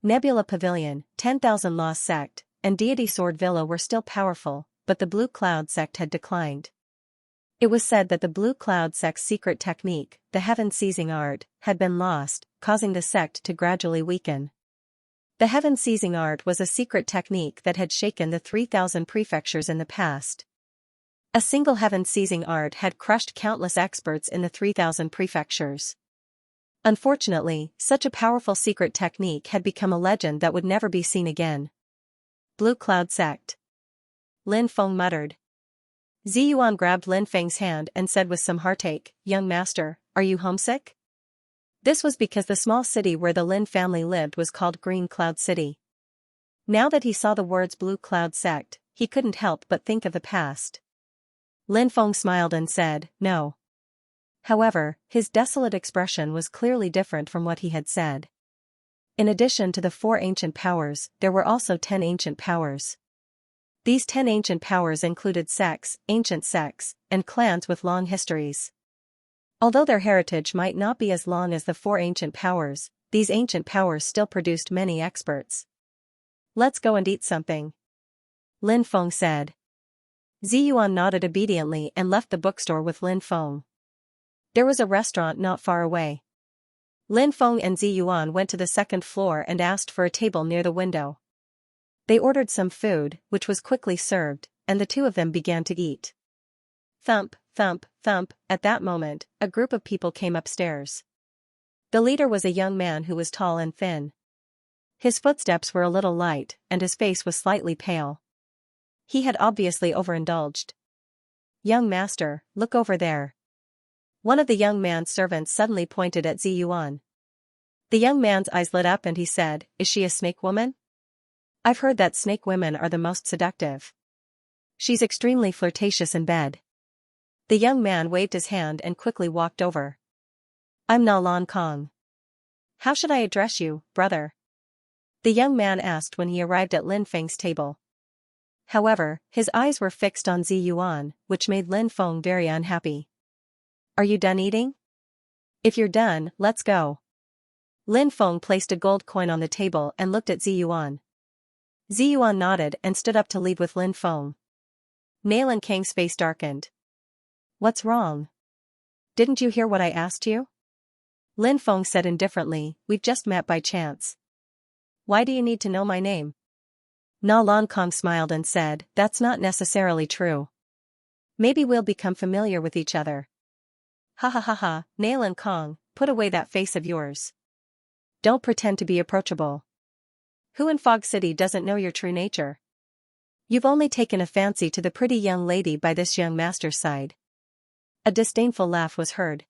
Speaker 1: Nebula Pavilion, 10,000 Law Sect, and Deity Sword Villa were still powerful, but the Blue Cloud Sect had declined. It was said that the Blue Cloud Sect's secret technique, the Heaven-Seizing Art, had been lost, causing the sect to gradually weaken. The Heaven-Seizing Art was a secret technique that had shaken the 3,000 prefectures in the past. A single Heaven-Seizing Art had crushed countless experts in the 3,000 prefectures. Unfortunately, such a powerful secret technique had become a legend that would never be seen again. Blue Cloud Sect. Lin Feng muttered. Ziyuan grabbed Lin Feng's hand and said with some heartache, "Young master, are you homesick?" This was because the small city where the Lin family lived was called Green Cloud City. Now that he saw the words Blue Cloud Sect, he couldn't help but think of the past. Lin Feng smiled and said, "No." However, his desolate expression was clearly different from what he had said. In addition to the 4 ancient powers, there were also 10 ancient powers. These 10 ancient powers included sects, ancient sects, and clans with long histories. Although their heritage might not be as long as the 4 ancient powers, these ancient powers still produced many experts. "Let's go and eat something," Lin Feng said. Ziyuan nodded obediently and left the bookstore with Lin Feng. There was a restaurant not far away. Lin Feng and Ziyuan went to the second floor and asked for a table near the window. They ordered some food, which was quickly served, and the two of them began to eat. Thump, thump, thump, at that moment, a group of people came upstairs. The leader was a young man who was tall and thin. His footsteps were a little light, and his face was slightly pale. He had obviously overindulged. "Young master, look over there." One of the young man's servants suddenly pointed at Ziyuan. The young man's eyes lit up and he said, "Is she a snake woman? I've heard that snake women are the most seductive. She's extremely flirtatious in bed." The young man waved his hand and quickly walked over. "I'm Na Lan Kong. How should I address you, brother?" the young man asked when he arrived at Lin Feng's table. However, his eyes were fixed on Ziyuan, which made Lin Feng very unhappy. "Are you done eating? If you're done, let's go." Lin Feng placed a gold coin on the table and looked at Ziyuan. Ziyuan nodded and stood up to leave with Lin Feng. Nalan Kang's face darkened. "What's wrong? Didn't you hear what I asked you?" Lin Feng said indifferently, "We've just met by chance. Why do you need to know my name?" Na Lan Kong smiled and said, "That's not necessarily true. Maybe we'll become familiar with each other." "Ha ha ha ha, Nalan Kong, put away that face of yours. Don't pretend to be approachable." Who in Fog City doesn't know your true nature? You've only taken a fancy to the pretty young lady by this young master's side. A disdainful laugh was heard.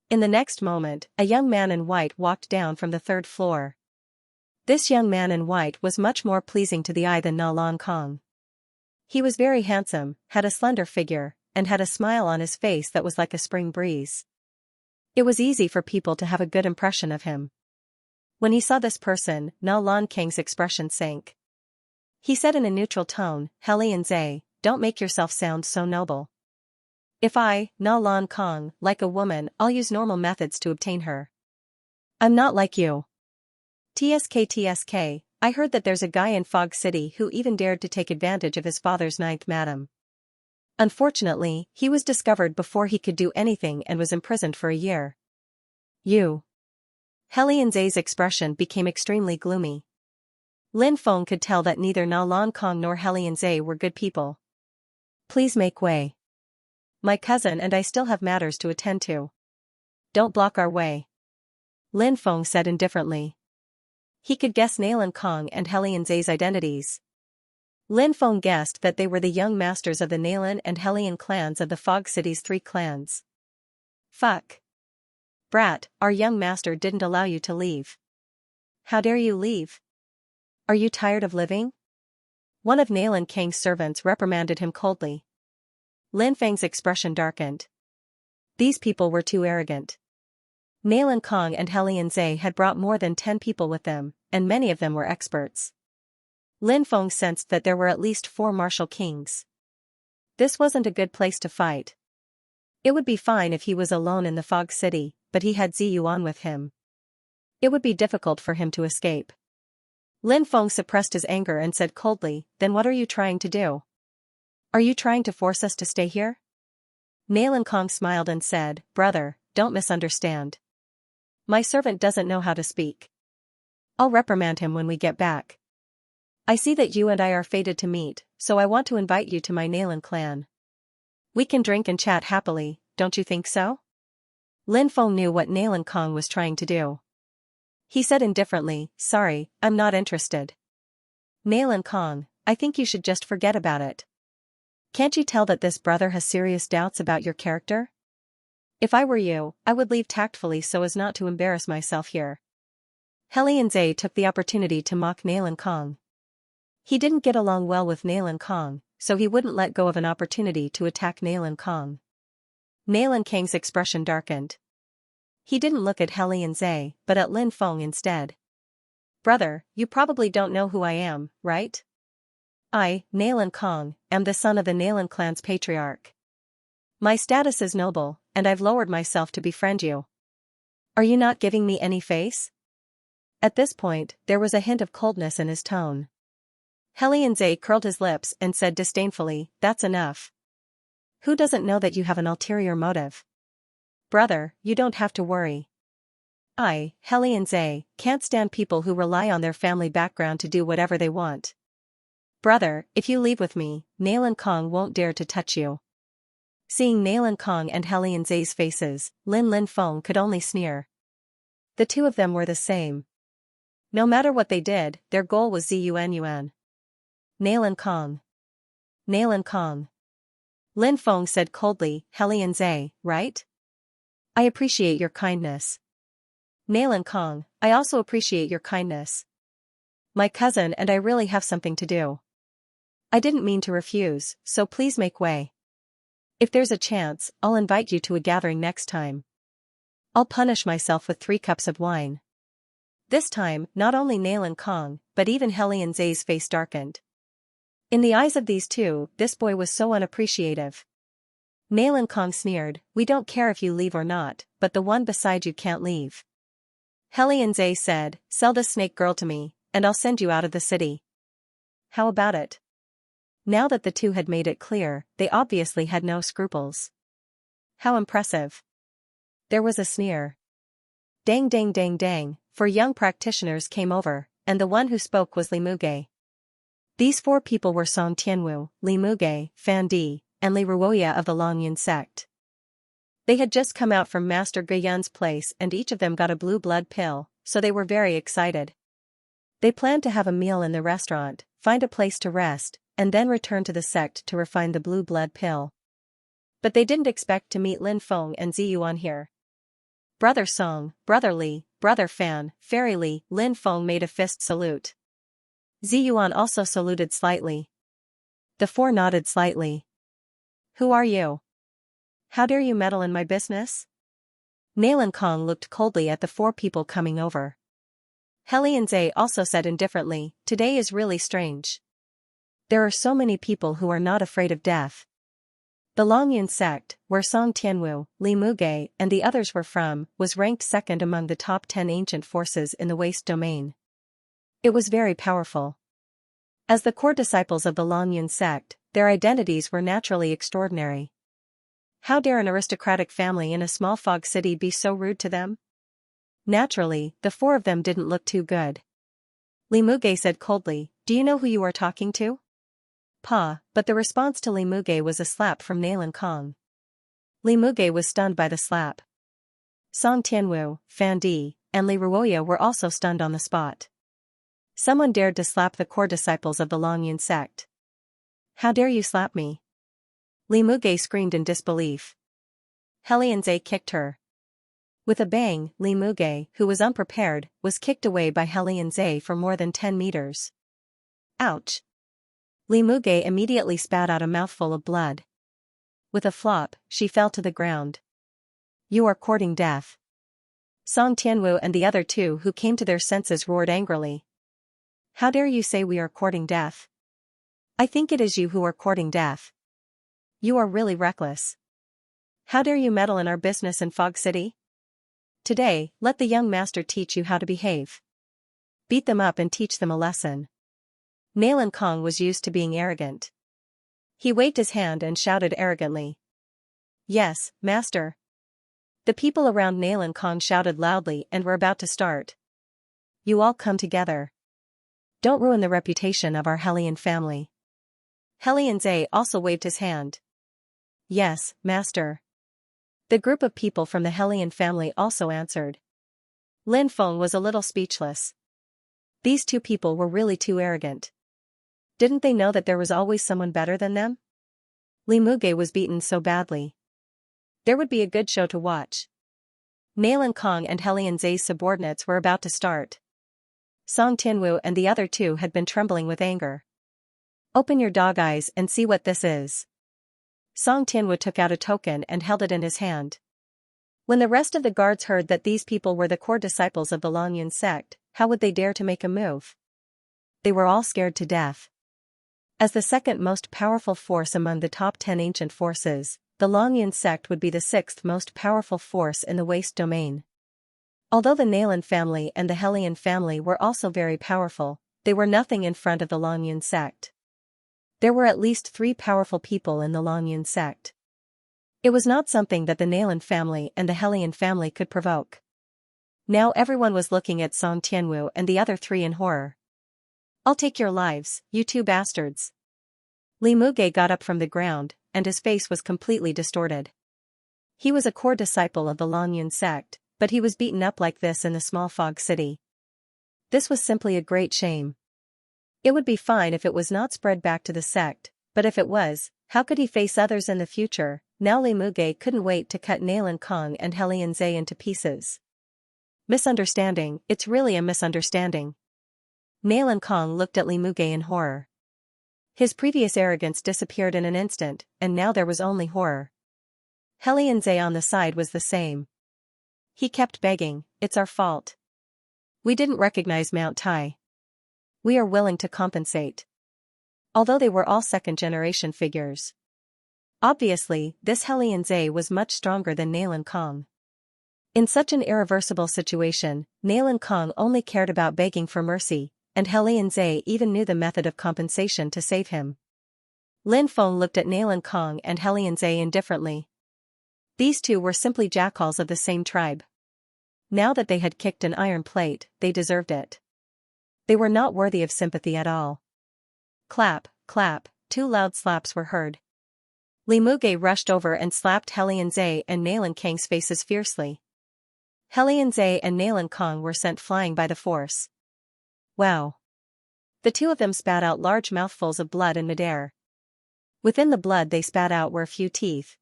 Speaker 1: In the next moment, a young man in white walked down from the third floor. This young man in white was much more pleasing to the eye than Na Lan Kong. He was very handsome, had a slender figure, and had a smile on his face that was like a spring breeze. It was easy for people to have a good impression of him. When he saw this person, Na Lan Kang's expression sank. He said in a neutral tone, Xianxia, don't make yourself sound so noble. If I, Na Lan Kang, like a woman, I'll use normal methods to obtain her. I'm not like you. TSK, I heard that there's a guy in Fog City who even dared to take advantage of his father's ninth madam. Unfortunately, he was discovered before he could do anything and was imprisoned for a year. You. Xianxia's expression became extremely gloomy. Lin Feng could tell that neither Na Lan Kang nor Xianxia were good people. Please make way. My cousin and I still have matters to attend to. Don't block our way. Lin Feng said indifferently. He could guess Na Lan Kang and Xianxia's identities. Lin Feng guessed that they were the young masters of the Na Lan and Xian clans of the Fog City's 3 clans. Fuck. Brat, our young master didn't allow you to leave. How dare you leave? Are you tired of living? One of Na Lan Kang's servants reprimanded him coldly. Lin Feng's expression darkened. These people were too arrogant. Na Lan Kang and Xianxia had brought more than 10 people with them, and many of them were experts. Lin Feng sensed that there were at least 4 martial kings. This wasn't a good place to fight. It would be fine if he was alone in the Fog City, but he had Ziyuan with him. It would be difficult for him to escape. Lin Feng suppressed his anger and said coldly, then what are you trying to do? Are you trying to force us to stay here? Na Lan Kang smiled and said, brother, don't misunderstand. My servant doesn't know how to speak. I'll reprimand him when we get back. I see that you and I are fated to meet, so I want to invite you to my Na Lan clan. We can drink and chat happily, don't you think so? Lin Feng knew what Na Lan Kang was trying to do. He said indifferently, sorry, I'm not interested. Na Lan Kang, I think you should just forget about it. Can't you tell that this brother has serious doubts about your character? If I were you, I would leave tactfully so as not to embarrass myself here. Xianxia took the opportunity to mock Na Lan Kang. He didn't get along well with Na Lan Kang, so he wouldn't let go of an opportunity to attack Na Lan Kang. Na Lan Kang's expression darkened. He didn't look at Xianxia, but at Lin Feng instead. Brother, you probably don't know who I am, right? I, Na Lan Kang, am the son of the Na Lan clan's patriarch. My status is noble, and I've lowered myself to befriend you. Are you not giving me any face? At this point, there was a hint of coldness in his tone. Xianxia curled his lips and said disdainfully, that's enough. Who doesn't know that you have an ulterior motive? Brother, you don't have to worry. I, Xianxia, can't stand people who rely on their family background to do whatever they want. Brother, if you leave with me, Na Lan Kang won't dare to touch you. Seeing Na Lan Kang and Xianxia's faces, Lin Feng could only sneer. The two of them were the same. No matter what they did, their goal was Ziyuan. Na Lan Kang. Na Lan Kang. Lin Feng said coldly, Xianxia, right? I appreciate your kindness. Na Lan Kang, I also appreciate your kindness. My cousin and I really have something to do. I didn't mean to refuse, so please make way. If there's a chance, I'll invite you to a gathering next time. I'll punish myself with 3 cups of wine. This time, not only Na Lan Kang, but even Xianxia's face darkened. In the eyes of these two, this boy was so unappreciative. Na Lan Kang sneered, we don't care if you leave or not, but the one beside you can't leave. Xianxia said, sell this snake girl to me, and I'll send you out of the city. How about it? Now that the two had made it clear, they obviously had no scruples. How impressive. There was a sneer. Dang dang dang dang, 4 young practitioners came over, and the one who spoke was Li Muge. These 4 people were Song Tianwu, Li Muge, Fan Di, and Li Ruoya of the Longyun sect. They had just come out from Master Guyun's place and each of them got a blue blood pill, so they were very excited. They planned to have a meal in the restaurant, find a place to rest, and then return to the sect to refine the blue blood pill. But they didn't expect to meet Lin Feng and Ziyuan here. Brother Song, Brother Li, Brother Fan, Fairy Li, Lin Feng made a fist salute. Ziyuan also saluted slightly. The four nodded slightly. Who are you? How dare you meddle in my business? Nailan Kong looked coldly at the four people coming over. Helianze also said indifferently, today is really strange. There are so many people who are not afraid of death. The Longyun sect, where Song Tianwu, Li Muge, and the others were from, was ranked second among the top 10 ancient forces in the waste domain. It was very powerful. As the core disciples of the Longyun sect, their identities were naturally extraordinary. How dare an aristocratic family in a small fog city be so rude to them? Naturally, the four of them didn't look too good. Li Muge said coldly, do you know who you are talking to? Pa, but the response to Li Muge was a slap from Nailan Kong. Li Muge was stunned by the slap. Song Tianwu, Fan Di, and Li Ruoya were also stunned on the spot. Someone dared to slap the core disciples of the Longyun sect. How dare you slap me? Li Muge screamed in disbelief. Helianze kicked her. With a bang, Li Muge, who was unprepared, was kicked away by Helianze for more than 10 meters. Ouch! Li Muge immediately spat out a mouthful of blood. With a flop, she fell to the ground. You are courting death. Song Tianwu and the other two who came to their senses roared angrily. How dare you say we are courting death? I think it is you who are courting death. You are really reckless. How dare you meddle in our business in Fog City? Today, let the young master teach you how to behave. Beat them up and teach them a lesson. Nailan Kong was used to being arrogant. He waved his hand and shouted arrogantly. Yes, master. The people around Nailan Kong shouted loudly and were about to start. You all come together. Don't ruin the reputation of our Helian family. Helianze also waved his hand. Yes, master. The group of people from the Helian family also answered. Lin Feng was a little speechless. These two people were really too arrogant. Didn't they know that there was always someone better than them? Li Muge was beaten so badly. There would be a good show to watch. Nailan Kong and Helianze's subordinates were about to start. Song Tianwu and the other two had been trembling with anger. Open your dog eyes and see what this is. Song Tianwu took out a token and held it in his hand. When the rest of the guards heard that these people were the core disciples of the Longyun sect, how would they dare to make a move? They were all scared to death. As the second most powerful force among the top 10 ancient forces, the Longyun sect would be the sixth most powerful force in the waste domain. Although the Nailan family and the Helian family were also very powerful, they were nothing in front of the Longyun sect. There were at least 3 powerful people in the Longyun sect. It was not something that the Nailan family and the Helian family could provoke. Now everyone was looking at Song Tianwu and the other 3 in horror. I'll take your lives, you 2 bastards. Li Muge got up from the ground, and his face was completely distorted. He was a core disciple of the Longyun sect, but he was beaten up like this in the small fog city. This was simply a great shame. It would be fine if it was not spread back to the sect, but if it was, how could he face others in the future? Now Li Muge couldn't wait to cut Nailan Kong and Helianze into pieces. Misunderstanding, it's really a misunderstanding. Nailan Kong looked at Li Muge in horror. His previous arrogance disappeared in an instant, and now there was only horror. Helianze on the side was the same. He kept begging, it's our fault. We didn't recognize Mount Tai. We are willing to compensate. Although they were all second-generation figures. Obviously, this Helianze was much stronger than Nailan Kong. In such an irreversible situation, Nailan Kong only cared about begging for mercy, and Helianze even knew the method of compensation to save him. Lin Feng looked at Nailan Kong and Helianze indifferently. These two were simply jackals of the same tribe. Now that they had kicked an iron plate, they deserved it. They were not worthy of sympathy at all. Clap, clap, 2 loud slaps were heard. Li Muge rushed over and slapped Helianze and Nailan Kang's faces fiercely. Helianze and Nailan Kong were sent flying by the force. Wow. The two of them spat out large mouthfuls of blood in midair. Within the blood they spat out were a few teeth.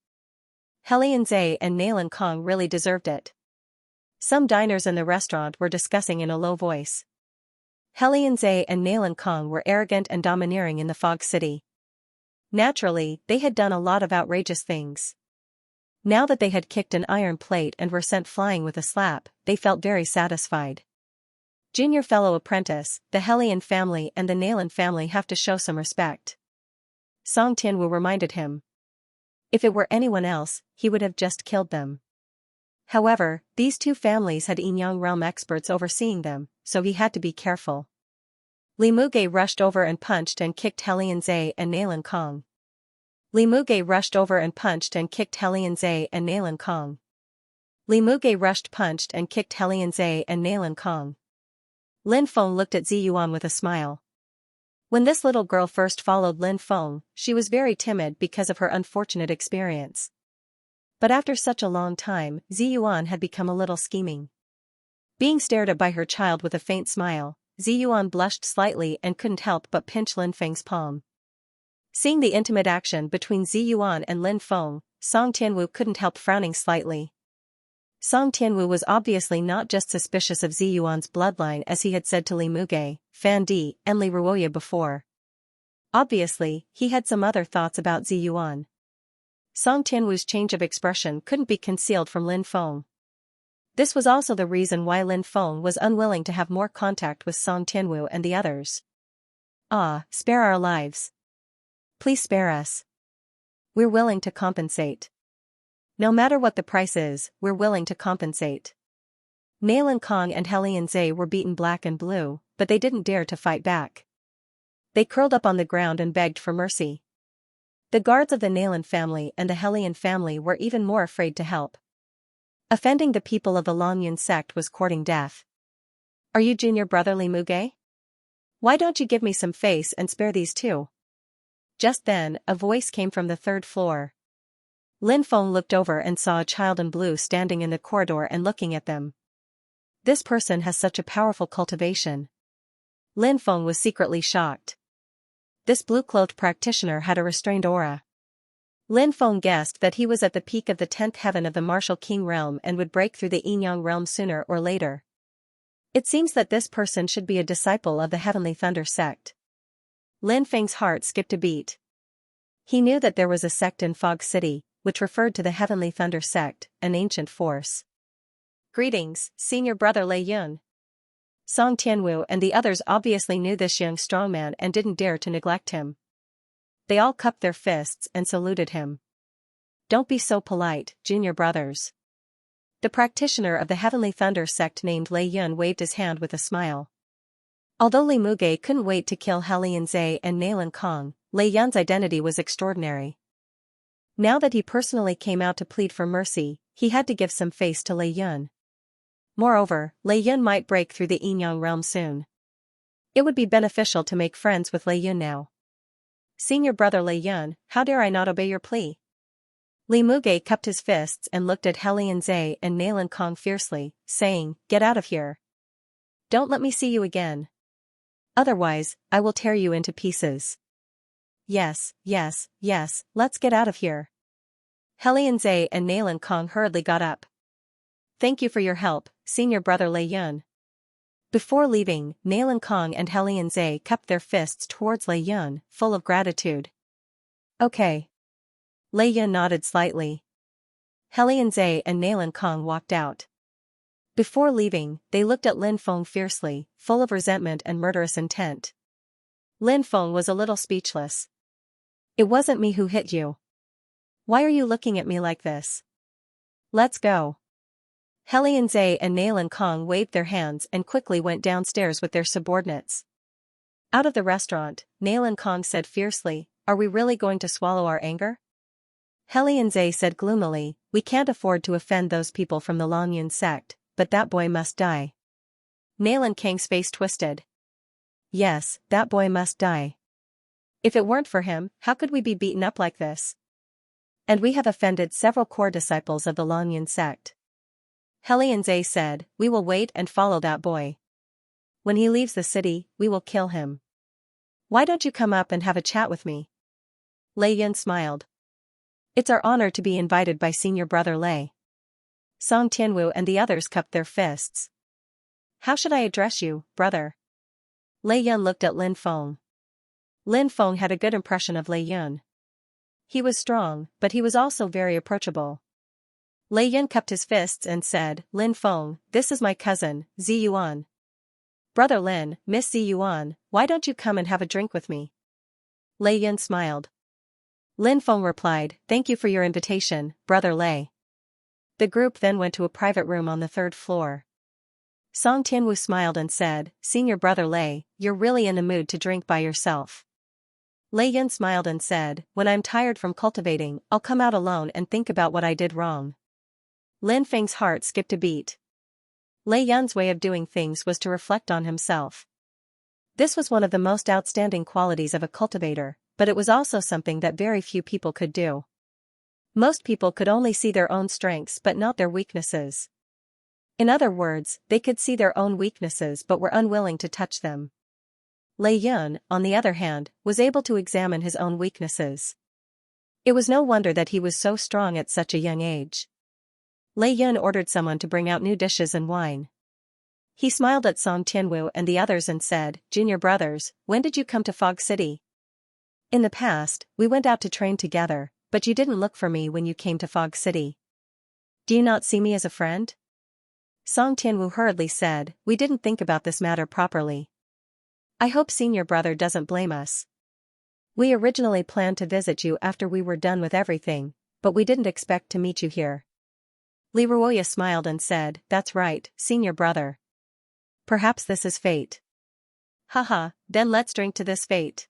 Speaker 1: Xianxia and Nalan Kong really deserved it. Some diners in the restaurant were discussing in a low voice. Xianxia and Nalan Kong were arrogant and domineering in the Fog City. Naturally, they had done a lot of outrageous things. Now that they had kicked an iron plate and were sent flying with a slap, they felt very satisfied. Junior fellow apprentice, the Helian family and the Nalan family have to show some respect. Song Tianwu reminded him. If it were anyone else, he would have just killed them. However, these two families had Inyang realm experts overseeing them, so he had to be careful. Li Muge rushed over and punched and kicked Xianxia and Nalan Kong. Li Muge rushed over and punched and kicked Xianxia and Nalan Kong. Li Muge rushed punched and kicked Xianxia and Nalan Kong. Lin Feng looked at Zi Yuan with a smile. When this little girl first followed Lin Feng, she was very timid because of her unfortunate experience. But after such a long time, Zi Yuan had become a little scheming. Being stared at by her child with a faint smile, Zi Yuan blushed slightly and couldn't help but pinch Lin Feng's palm. Seeing the intimate action between Zi Yuan and Lin Feng, Song Tianwu couldn't help frowning slightly. Song Tianwu was obviously not just suspicious of Zi Yuan's bloodline as he had said to Li Muge, Fan Di, and Li Ruoya before. Obviously, he had some other thoughts about Zi Yuan. Song Tianwu's change of expression couldn't be concealed from Lin Feng. This was also the reason why Lin Feng was unwilling to have more contact with Song Tianwu and the others. Ah, spare our lives. Please spare us. We're willing to compensate. No matter what the price is, we're willing to compensate. Nalan Kong and Xianxia were beaten black and blue, but they didn't dare to fight back. They curled up on the ground and begged for mercy. The guards of the Nalan family and the Helian family were even more afraid to help. Offending the people of the Longyun sect was courting death. Are you junior brother Li Muge? Why don't you give me some face and spare these two? Just then, a voice came from the third floor. Lin Feng looked over and saw a child in blue standing in the corridor and looking at them. This person has such a powerful cultivation. Lin Feng was secretly shocked. This blue-clothed practitioner had a restrained aura. Lin Feng guessed that he was at the peak of the 10th heaven of the martial king realm and would break through the Yinyang realm sooner or later. It seems that this person should be a disciple of the Heavenly Thunder sect. Lin Feng's heart skipped a beat. He knew that there was a sect in Fog City, which referred to the Heavenly Thunder sect, an ancient force. Greetings, senior brother Lei Yun. Song Tianwu and the others obviously knew this young strongman and didn't dare to neglect him. They all cupped their fists and saluted him. Don't be so polite, junior brothers. The practitioner of the Heavenly Thunder sect named Lei Yun waved his hand with a smile. Although Li Muge couldn't wait to kill Xianxia and Nalan Kong, Lei Yun's identity was extraordinary. Now that he personally came out to plead for mercy, he had to give some face to Lei Yun. Moreover, Lei Yun might break through the Yinyang realm soon. It would be beneficial to make friends with Lei Yun now. Senior brother Lei Yun, how dare I not obey your plea? Li Muge cupped his fists and looked at Xianxia and Nalan Kong fiercely, saying, Get out of here. Don't let me see you again. Otherwise, I will tear you into pieces. Yes, yes, yes, let's get out of here. Xianxia and Nalan Kong hurriedly got up. Thank you for your help, senior brother Lei Yun. Before leaving, Nalan Kong and Xianxia cupped their fists towards Lei Yun, full of gratitude. Okay. Lei Yun nodded slightly. Xianxia and Nalan Kong walked out. Before leaving, they looked at Lin Feng fiercely, full of resentment and murderous intent. Lin Feng was a little speechless. It wasn't me who hit you. Why are you looking at me like this? Let's go. Xianxia and Nalan Kong waved their hands and quickly went downstairs with their subordinates. Out of the restaurant, Nalan Kong said fiercely, Are we really going to swallow our anger? Xianxia said gloomily, We can't afford to offend those people from the Longyun sect, but that boy must die. Nalan Kang's face twisted. Yes, that boy must die. If it weren't for him, how could we be beaten up like this? And we have offended several core disciples of the Longyun sect. Xianxia said, We will wait and follow that boy. When he leaves the city, we will kill him. Why don't you come up and have a chat with me? Lei Yun smiled. It's our honor to be invited by senior brother Lei. Song Tianwu and the others cupped their fists. How should I address you, brother? Lei Yun looked at Lin Feng. Lin Feng had a good impression of Lei Yun. He was strong, but he was also very approachable. Lei Yun cupped his fists and said, Lin Feng, this is my cousin, Zi Yuan. Brother Lin, Miss Zi Yuan, why don't you come and have a drink with me? Lei Yun smiled. Lin Feng replied, thank you for your invitation, brother Lei. The group then went to a private room on the third floor. Song Tianwu smiled and said, senior brother Lei, you're really in the mood to drink by yourself. Lei Yun smiled and said, when I'm tired from cultivating, I'll come out alone and think about what I did wrong. Lin Feng's heart skipped a beat. Lei Yun's way of doing things was to reflect on himself. This was one of the most outstanding qualities of a cultivator, but it was also something that very few people could do. Most people could only see their own strengths but not their weaknesses. In other words, they could see their own weaknesses but were unwilling to touch them. Lei Yun, on the other hand, was able to examine his own weaknesses. It was no wonder that he was so strong at such a young age. Lei Yun ordered someone to bring out new dishes and wine. He smiled at Song Tianwu and the others and said, Junior brothers, when did you come to Fog City? In the past, we went out to train together, but you didn't look for me when you came to Fog City. Do you not see me as a friend? Song Tianwu hurriedly said, we didn't think about this matter properly. I hope senior brother doesn't blame us. We originally planned to visit you after we were done with everything, but we didn't expect to meet you here. Li Ruoya smiled and said, that's right, senior brother. Perhaps this is fate. Haha, then let's drink to this fate.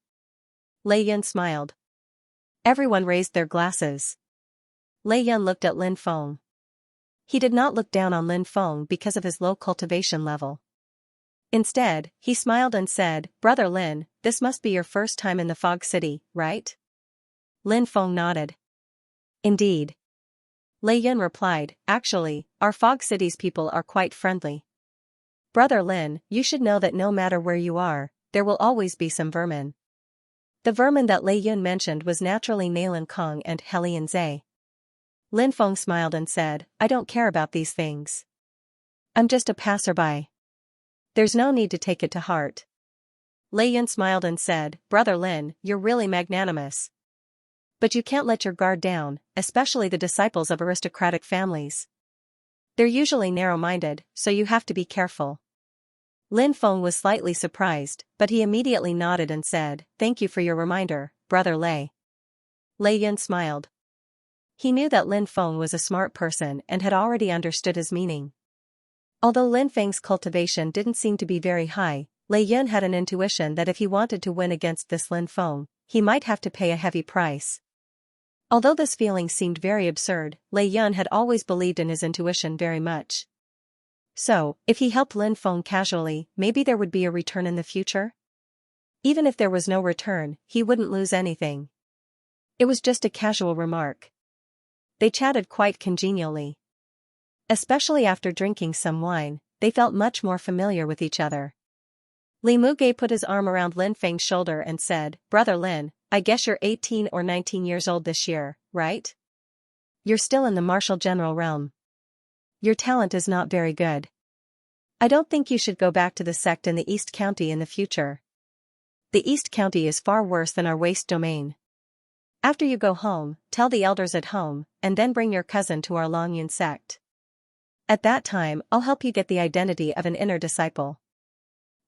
Speaker 1: Lei Yun smiled. Everyone raised their glasses. Lei Yun looked at Lin Feng. He did not look down on Lin Feng because of his low cultivation level. Instead, he smiled and said, Brother Lin, this must be your first time in the Fog City, right? Lin Feng nodded. Indeed. Lei Yun replied, actually, our Fog City's people are quite friendly. Brother Lin, you should know that no matter where you are, there will always be some vermin. The vermin that Lei Yun mentioned was naturally Nailan Kong and Helian Zhe. Lin Feng smiled and said, I don't care about these things. I'm just a passerby. There's no need to take it to heart. Lei Yun smiled and said, Brother Lin, you're really magnanimous. But you can't let your guard down, especially the disciples of aristocratic families. They're usually narrow-minded, so you have to be careful. Lin Feng was slightly surprised, but he immediately nodded and said, thank you for your reminder, Brother Lei. Lei Yun smiled. He knew that Lin Feng was a smart person and had already understood his meaning. Although Lin Feng's cultivation didn't seem to be very high, Lei Yun had an intuition that if he wanted to win against this Lin Feng, he might have to pay a heavy price. Although this feeling seemed very absurd, Lei Yun had always believed in his intuition very much. So, if he helped Lin Feng casually, maybe there would be a return in the future? Even if there was no return, he wouldn't lose anything. It was just a casual remark. They chatted quite congenially. Especially after drinking some wine, they felt much more familiar with each other. Li Muge put his arm around Lin Feng's shoulder and said, Brother Lin, I guess you're 18 or 19 years old this year, right? You're still in the martial general realm. Your talent is not very good. I don't think you should go back to the sect in the East County in the future. The East County is far worse than our waste domain. After you go home, tell the elders at home, and then bring your cousin to our Longyun sect. At that time, I'll help you get the identity of an inner disciple.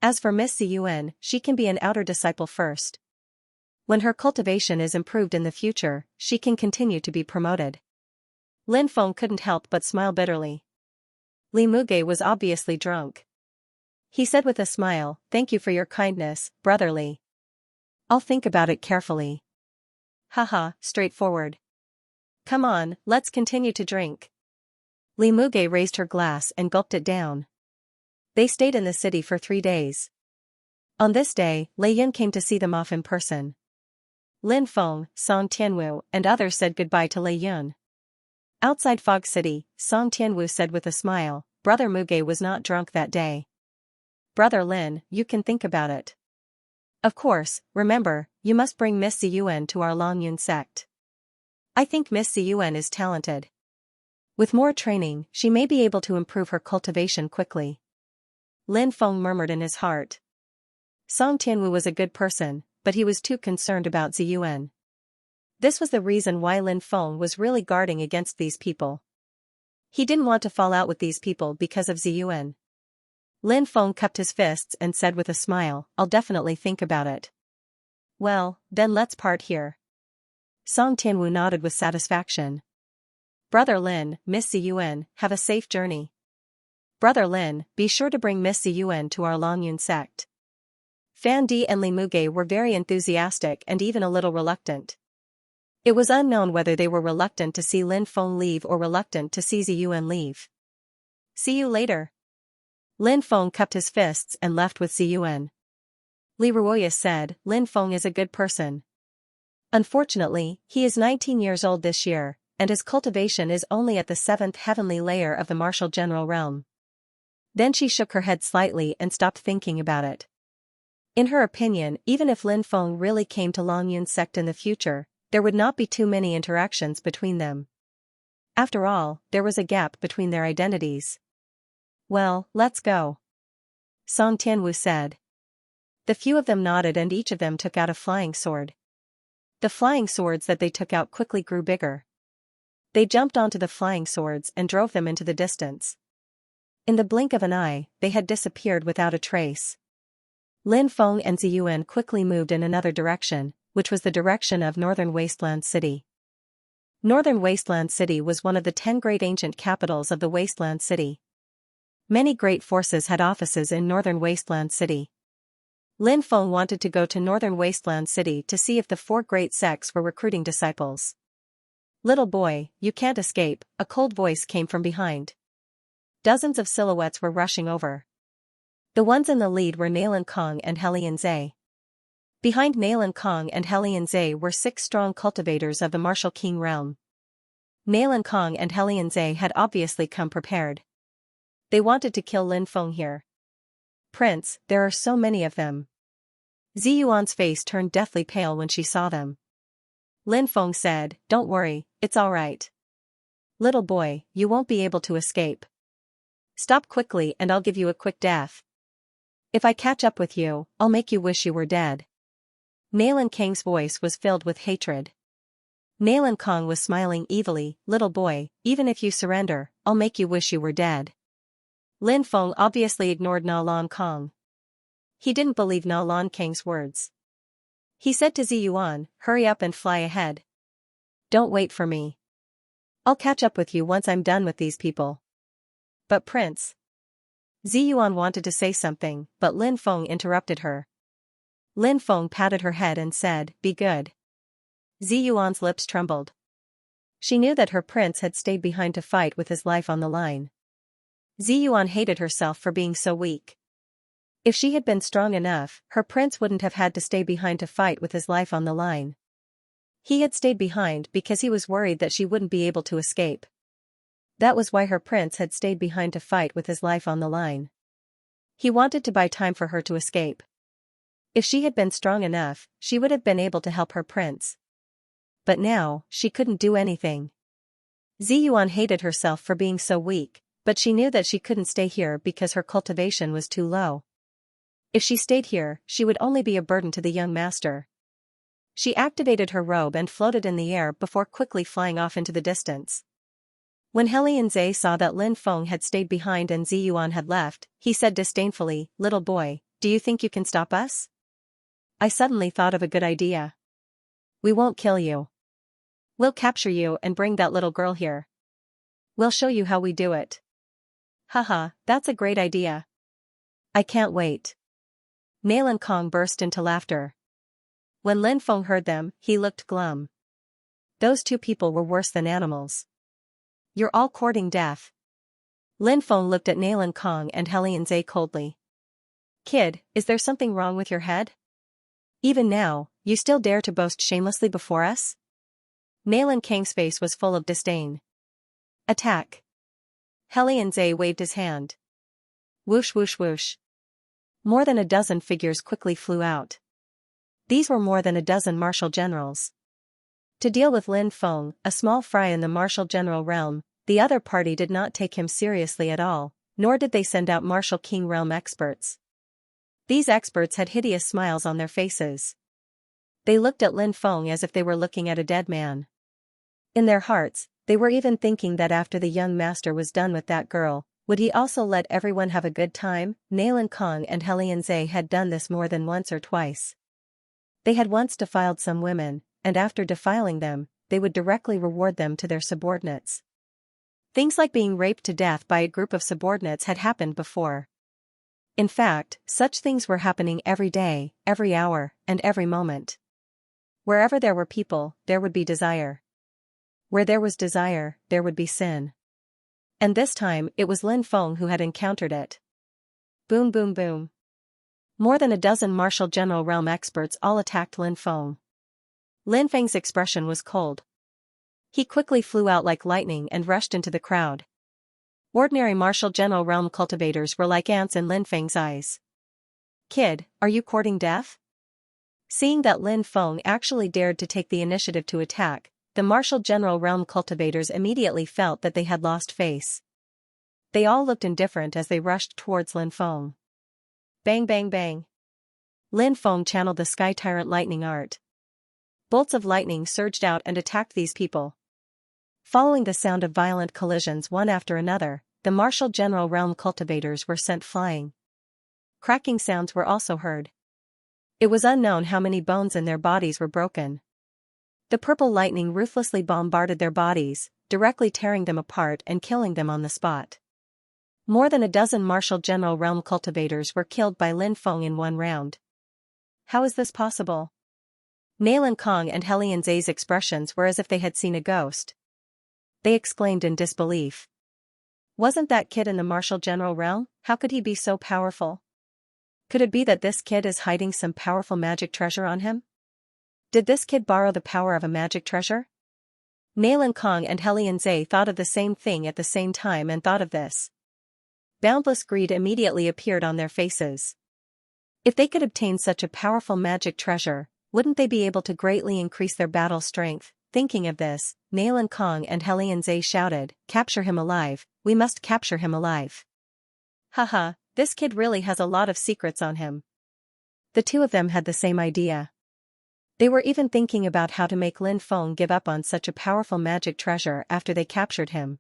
Speaker 1: As for Miss Ziyuan, she can be an outer disciple first. When her cultivation is improved in the future, she can continue to be promoted. Lin Feng couldn't help but smile bitterly. Li Muge was obviously drunk. He said with a smile, thank you for your kindness, Brother Li. I'll think about it carefully. Haha, straightforward. Come on, let's continue to drink. Li Muge raised her glass and gulped it down. They stayed in the city for 3 days. On this day, Lei Yun came to see them off in person. Lin Feng, Song Tianwu, and others said goodbye to Lei Yun. Outside Fog City, Song Tianwu said with a smile, Brother Muge was not drunk that day. Brother Lin, you can think about it. Of course, remember, you must bring Miss Ziyuan to our Longyun sect. I think Miss Ziyuan is talented. With more training, she may be able to improve her cultivation quickly. Lin Feng murmured in his heart. Song Tianwu was a good person, but he was too concerned about Ziyuan. This was the reason why Lin Feng was really guarding against these people. He didn't want to fall out with these people because of Ziyuan. Lin Feng cupped his fists and said with a smile, I'll definitely think about it. Well, then let's part here. Song Tianwu nodded with satisfaction. Brother Lin, Miss Ziyuan, have a safe journey. Brother Lin, be sure to bring Miss Ziyuan to our Longyun sect. Fan Di and Li Muge were very enthusiastic and even a little reluctant. It was unknown whether they were reluctant to see Lin Feng leave or reluctant to see Ziyuan leave. See you later. Lin Feng cupped his fists and left with Ziyuan. Li Ruoya said, Lin Feng is a good person. Unfortunately, he is 19 years old this year, and his cultivation is only at the 7th heavenly layer of the martial general realm. Then she shook her head slightly and stopped thinking about it. In her opinion, even if Lin Feng really came to Longyun's sect in the future, there would not be too many interactions between them. After all, there was a gap between their identities. Well, let's go. Song Tianwu said. The few of them nodded and each of them took out a flying sword. The flying swords that they took out quickly grew bigger. They jumped onto the flying swords and drove them into the distance. In the blink of an eye, they had disappeared without a trace. Lin Feng and Ziyuan quickly moved in another direction, which was the direction of Northern Wasteland City. Northern Wasteland City was one of the 10 great ancient capitals of the Wasteland City. Many great forces had offices in Northern Wasteland City. Lin Feng wanted to go to Northern Wasteland City to see if the 4 great sects were recruiting disciples. Little boy, you can't escape, a cold voice came from behind. Dozens of silhouettes were rushing over. The ones in the lead were Nailan Kong and Helian Zhe. Behind Nailan Kong and Helian Zhe were 6 strong cultivators of the Martial King realm. Nailan Kong and Helian Zhe had obviously come prepared. They wanted to kill Lin Feng here. Prince, there are so many of them. Ziyuan's face turned deathly pale when she saw them. Lin Feng said, Don't worry, it's all right. Little boy, you won't be able to escape. Stop quickly and I'll give you a quick death. If I catch up with you, I'll make you wish you were dead. Nailan Kang's voice was filled with hatred. Nailan Kong was smiling evilly, Little boy, even if you surrender, I'll make you wish you were dead. Lin Feng obviously ignored Nailan Kong. He didn't believe Nailan Kang's words. He said to Ziyuan, hurry up and fly ahead. Don't wait for me. I'll catch up with you once I'm done with these people. But Prince. Ziyuan wanted to say something, but Lin Feng interrupted her. Lin Feng patted her head and said, Be good. Ziyuan's lips trembled. She knew that her prince had stayed behind to fight with his life on the line. Ziyuan hated herself for being so weak. If she had been strong enough, her prince wouldn't have had to stay behind to fight with his life on the line. He had stayed behind because he was worried that she wouldn't be able to escape. That was why her prince had stayed behind to fight with his life on the line. He wanted to buy time for her to escape. If she had been strong enough, she would have been able to help her prince. But now, she couldn't do anything. Ziyuan hated herself for being so weak, but she knew that she couldn't stay here because her cultivation was too low. If she stayed here, she would only be a burden to the young master. She activated her robe and floated in the air before quickly flying off into the distance. When Helian Zhe saw that Lin Feng had stayed behind and Ziyuan had left, he said disdainfully, Little boy, do you think you can stop us? I suddenly thought of a good idea. We won't kill you. We'll capture you and bring that little girl here. We'll show you how we do it. Haha, that's a great idea. I can't wait. Nailan Kong burst into laughter. When Lin Feng heard them, he looked glum. Those 2 people were worse than animals. You're all courting death. Lin Feng looked at Nailan Kong and Helian Zhe coldly. Kid, is there something wrong with your head? Even now, you still dare to boast shamelessly before us? Nailan Kang's face was full of disdain. Attack. Helian Zhe waved his hand. Whoosh whoosh whoosh. More than a dozen figures quickly flew out. These were more than a dozen martial generals. To deal with Lin Feng, a small fry in the martial general realm, the other party did not take him seriously at all, nor did they send out martial king realm experts. These experts had hideous smiles on their faces. They looked at Lin Feng as if they were looking at a dead man. In their hearts, they were even thinking that after the young master was done with that girl, would he also let everyone have a good time? Nailan Kong and Helianze had done this more than once or twice. They had once defiled some women, and after defiling them, they would directly reward them to their subordinates. Things like being raped to death by a group of subordinates had happened before. In fact, such things were happening every day, every hour, and every moment. Wherever there were people, there would be desire. Where there was desire, there would be sin. And this time, it was Lin Feng who had encountered it. Boom boom boom. More than a dozen martial general realm experts all attacked Lin Feng. Lin Feng's expression was cold. He quickly flew out like lightning and rushed into the crowd. Ordinary martial general realm cultivators were like ants in Lin Feng's eyes. Kid, are you courting death? Seeing that Lin Feng actually dared to take the initiative to attack, the martial general realm cultivators immediately felt that they had lost face. They all looked indifferent as they rushed towards Lin Feng. Bang bang bang. Lin Feng channeled the Sky Tyrant lightning art. Bolts of lightning surged out and attacked these people. Following the sound of violent collisions one after another, the martial general realm cultivators were sent flying. Cracking sounds were also heard. It was unknown how many bones in their bodies were broken. The purple lightning ruthlessly bombarded their bodies, directly tearing them apart and killing them on the spot. More than a dozen martial general realm cultivators were killed by Lin Feng in one round. How is this possible? Nailan Kong and Helianze's expressions were as if they had seen a ghost. They exclaimed in disbelief. Wasn't that kid in the martial general realm? How could he be so powerful? Could it be that this kid is hiding some powerful magic treasure on him? Did this kid borrow the power of a magic treasure? Nailan Kong and Helianze thought of the same thing at the same time and thought of this. Boundless greed immediately appeared on their faces. If they could obtain such a powerful magic treasure, wouldn't they be able to greatly increase their battle strength? Thinking of this, Nailan Kong and Helianze shouted, "Capture him alive, we must capture him alive." Haha, this kid really has a lot of secrets on him. The two of them had the same idea. They were even thinking about how to make Lin Feng give up on such a powerful magic treasure after they captured him.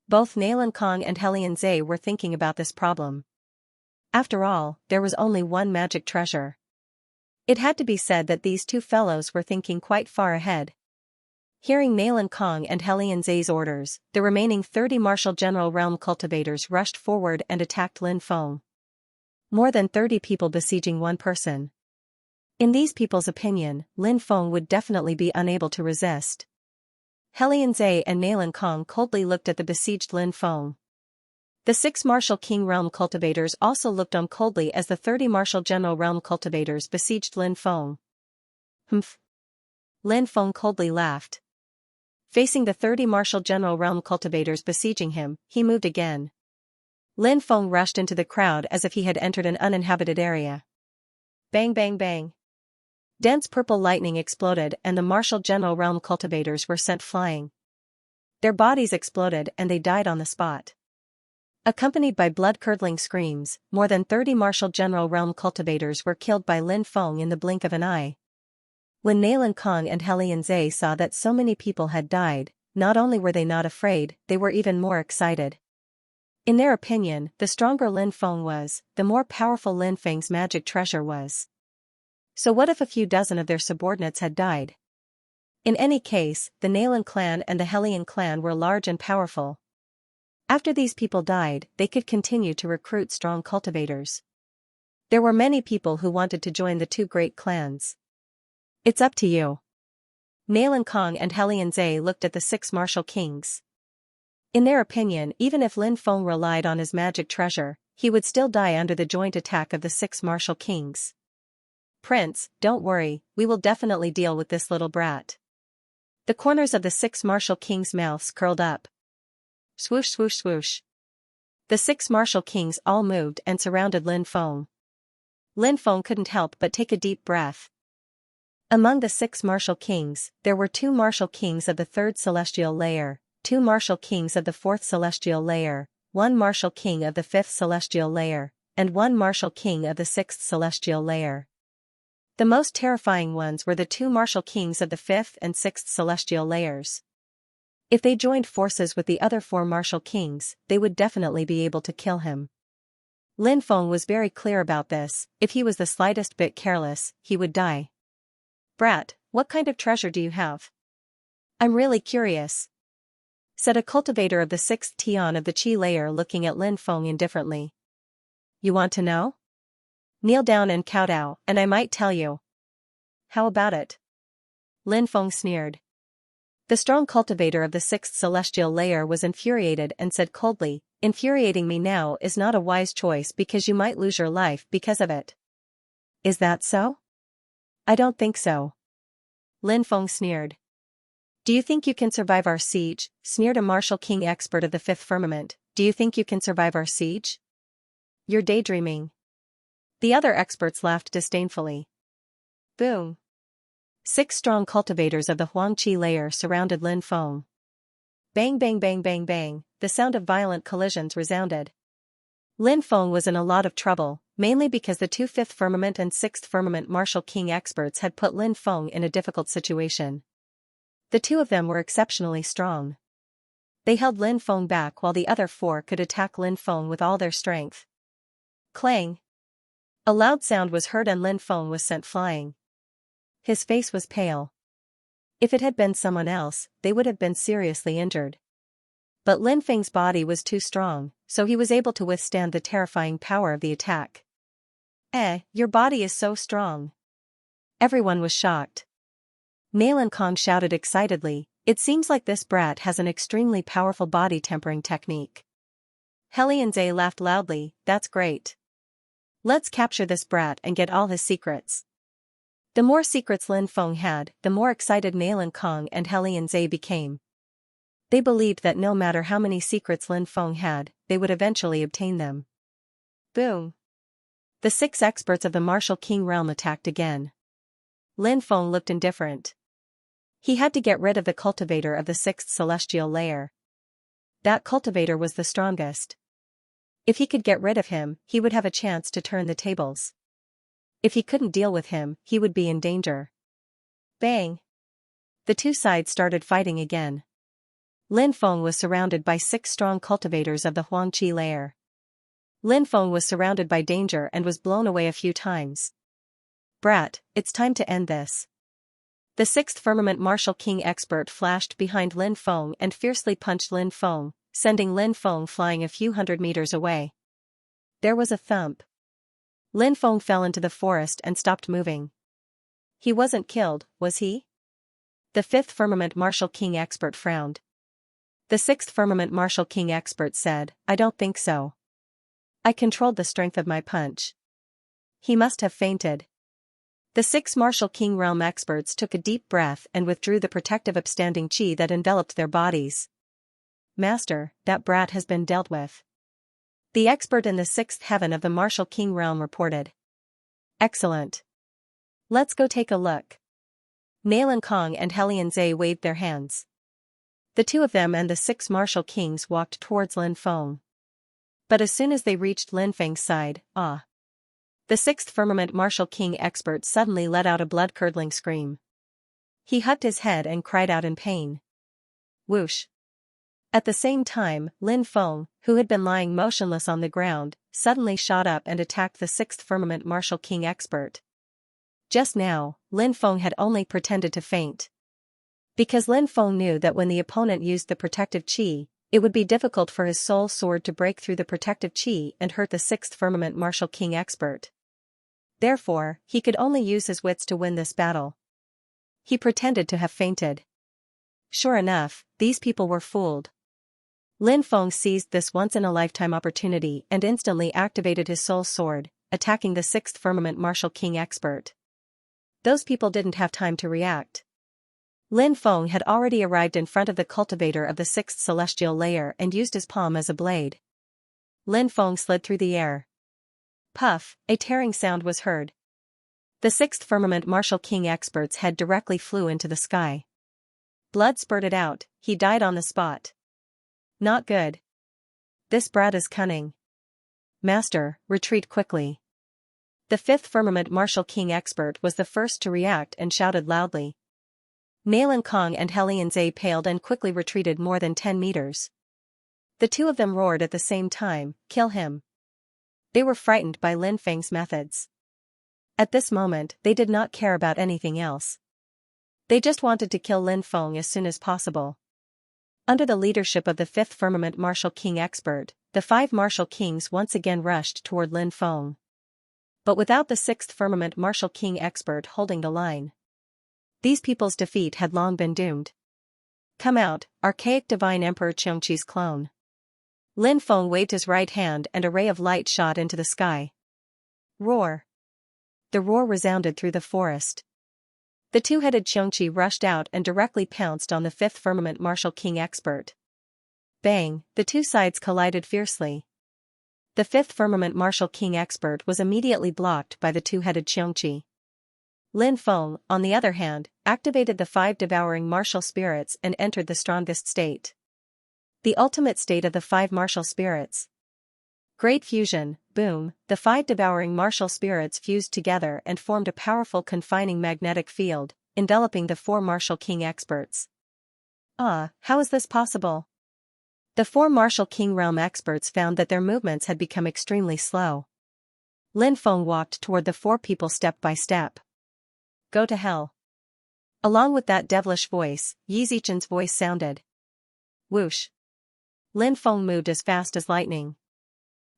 Speaker 1: Both Nailan Kong and Helianze were thinking about this problem. After all, there was only one magic treasure. It had to be said that these two fellows were thinking quite far ahead. Hearing Nailan Kong and Helianze's orders, the remaining 30 martial general realm cultivators rushed forward and attacked Lin Feng. More than 30 people besieging one person. In these people's opinion, Lin Feng would definitely be unable to resist. Helianze and Nailan Kong coldly looked at the besieged Lin Feng. The 6 martial king realm cultivators also looked on coldly as the 30 martial general realm cultivators besieged Lin Feng. Humph. Lin Feng coldly laughed. Facing the 30 martial general realm cultivators besieging him, he moved again. Lin Feng rushed into the crowd as if he had entered an uninhabited area. Bang bang bang. Dense purple lightning exploded and the martial general realm cultivators were sent flying. Their bodies exploded and they died on the spot. Accompanied by blood-curdling screams, more than 30 martial general realm cultivators were killed by Lin Feng in the blink of an eye. When Nailan Kong and Helianze saw that so many people had died, not only were they not afraid, they were even more excited. In their opinion, the stronger Lin Feng was, the more powerful Lin Feng's magic treasure was. So what if a few dozen of their subordinates had died? In any case, the Nailan clan and the Helian clan were large and powerful. After these people died, they could continue to recruit strong cultivators. There were many people who wanted to join the two great clans. It's up to you. Nailan Kong and Helianze looked at the 6 martial kings. In their opinion, even if Lin Feng relied on his magic treasure, he would still die under the joint attack of the 6 martial kings. Prince, don't worry, we will definitely deal with this little brat. The corners of the 6 martial kings' mouths curled up. Swoosh swoosh swoosh. The 6 martial kings all moved and surrounded Lin Feng. Lin Feng couldn't help but take a deep breath. Among the 6 martial kings, there were 2 martial kings of the 3rd celestial layer, 2 martial kings of the 4th celestial layer, 1 martial king of the 5th celestial layer, and 1 martial king of the 6th celestial layer. The most terrifying ones were the 2 martial kings of the 5th and 6th celestial layers. If they joined forces with the other 4 martial kings, they would definitely be able to kill him. Lin Feng was very clear about this. If he was the slightest bit careless, he would die. "Brat, what kind of treasure do you have? I'm really curious," said a cultivator of the 6th Tian of the Qi layer, looking at Lin Feng indifferently. "You want to know? Kneel down and kowtow, and I might tell you." "How about it?" Lin Feng sneered. The strong cultivator of the 6th celestial layer was infuriated and said coldly, "Infuriating me now is not a wise choice because you might lose your life because of it." "Is that so?" "I don't think so." Lin Feng sneered. "Do you think you can survive our siege?" sneered a martial king expert of the 5th firmament. "Do you think you can survive our siege? You're daydreaming." The other experts laughed disdainfully. Boom. 6 strong cultivators of the Huangqi layer surrounded Lin Feng. Bang bang bang bang bang, the sound of violent collisions resounded. Lin Feng was in a lot of trouble, mainly because the 2 5th firmament and 6th firmament martial king experts had put Lin Feng in a difficult situation. The 2 of them were exceptionally strong. They held Lin Feng back while the other 4 could attack Lin Feng with all their strength. Clang! A loud sound was heard and Lin Feng was sent flying. His face was pale. If it had been someone else, they would have been seriously injured. But Lin Feng's body was too strong, so he was able to withstand the terrifying power of the attack. Your body is so strong." Everyone was shocked. Nailan Kong shouted excitedly, "It seems like this brat has an extremely powerful body tempering technique." Xianxia laughed loudly, "That's great. Let's capture this brat and get all his secrets." The more secrets Lin Feng had, the more excited Nailan Kong and Xianxia became. They believed that no matter how many secrets Lin Feng had, they would eventually obtain them. Boom! The 6 experts of the martial king realm attacked again. Lin Feng looked indifferent. He had to get rid of the cultivator of the 6th celestial layer. That cultivator was the strongest. If he could get rid of him, he would have a chance to turn the tables. If he couldn't deal with him, he would be in danger. Bang! The 2 sides started fighting again. Lin Feng was surrounded by 6 strong cultivators of the Huangqi layer. Lin Feng was surrounded by danger and was blown away a few times. "Brat, it's time to end this." The 6th firmament martial king expert flashed behind Lin Feng and fiercely punched Lin Feng, sending Lin Feng flying a few hundred meters away. There was a thump. Lin Feng fell into the forest and stopped moving. He wasn't killed, was he? The 5th firmament martial king expert frowned. The 6th firmament martial king expert said, "I don't think so. I controlled the strength of my punch. He must have fainted." The 6 martial king realm experts took a deep breath and withdrew the protective upstanding qi that enveloped their bodies. "Master, that brat has been dealt with," the expert in the 6th heaven of the martial king realm reported. "Excellent. Let's go take a look." Nailan Kong and Xianxia waved their hands. The 2 of them and the 6 martial kings walked towards Lin Feng. But as soon as they reached Lin Feng's side, the 6th firmament martial king expert suddenly let out a blood-curdling scream. He hugged his head and cried out in pain. Whoosh! At the same time, Lin Feng, who had been lying motionless on the ground, suddenly shot up and attacked the 6th firmament martial king expert. Just now, Lin Feng had only pretended to faint. Because Lin Feng knew that when the opponent used the protective qi, it would be difficult for his soul sword to break through the protective qi and hurt the 6th firmament martial king expert. Therefore, he could only use his wits to win this battle. He pretended to have fainted. Sure enough, these people were fooled. Lin Feng seized this once-in-a-lifetime opportunity and instantly activated his soul sword, attacking the 6th firmament martial king expert. Those people didn't have time to react. Lin Feng had already arrived in front of the cultivator of the 6th celestial layer and used his palm as a blade. Lin Feng slid through the air. Puff, a tearing sound was heard. The sixth firmament martial king expert's head directly flew into the sky. Blood spurted out, he died on the spot. Not good. This brat is cunning. Master, retreat quickly. The fifth firmament martial king expert was the first to react and shouted loudly. Nalan Kong and Xianxia paled and quickly retreated more than 10 meters. The two of them roared at the same time, kill him. They were frightened by Lin Feng's methods. At this moment, they did not care about anything else. They just wanted to kill Lin Feng as soon as possible. Under the leadership of the fifth firmament martial king expert, the 5 martial kings once again rushed toward Lin Feng. But without the sixth firmament martial king expert holding the line, these people's defeat had long been doomed. Come out, archaic divine Emperor Xianxia's clone. Lin Feng waved his right hand and a ray of light shot into the sky. Roar. The roar resounded through the forest. The two-headed Xianxia rushed out and directly pounced on the fifth firmament martial king expert. Bang, the two sides collided fiercely. The fifth firmament martial king expert was immediately blocked by the two-headed Xianxia. Lin Feng, on the other hand, activated the 5 devouring martial spirits and entered the strongest state. The ultimate state of the 5 martial spirits. Great fusion, boom, the 5 devouring martial spirits fused together and formed a powerful confining magnetic field, enveloping the 4 martial king experts. How is this possible? The 4 martial king realm experts found that their movements had become extremely slow. Lin Feng walked toward the 4 people step by step. Go to hell. Along with that devilish voice, Yi Zichen's voice sounded. Whoosh. Lin Feng moved as fast as lightning.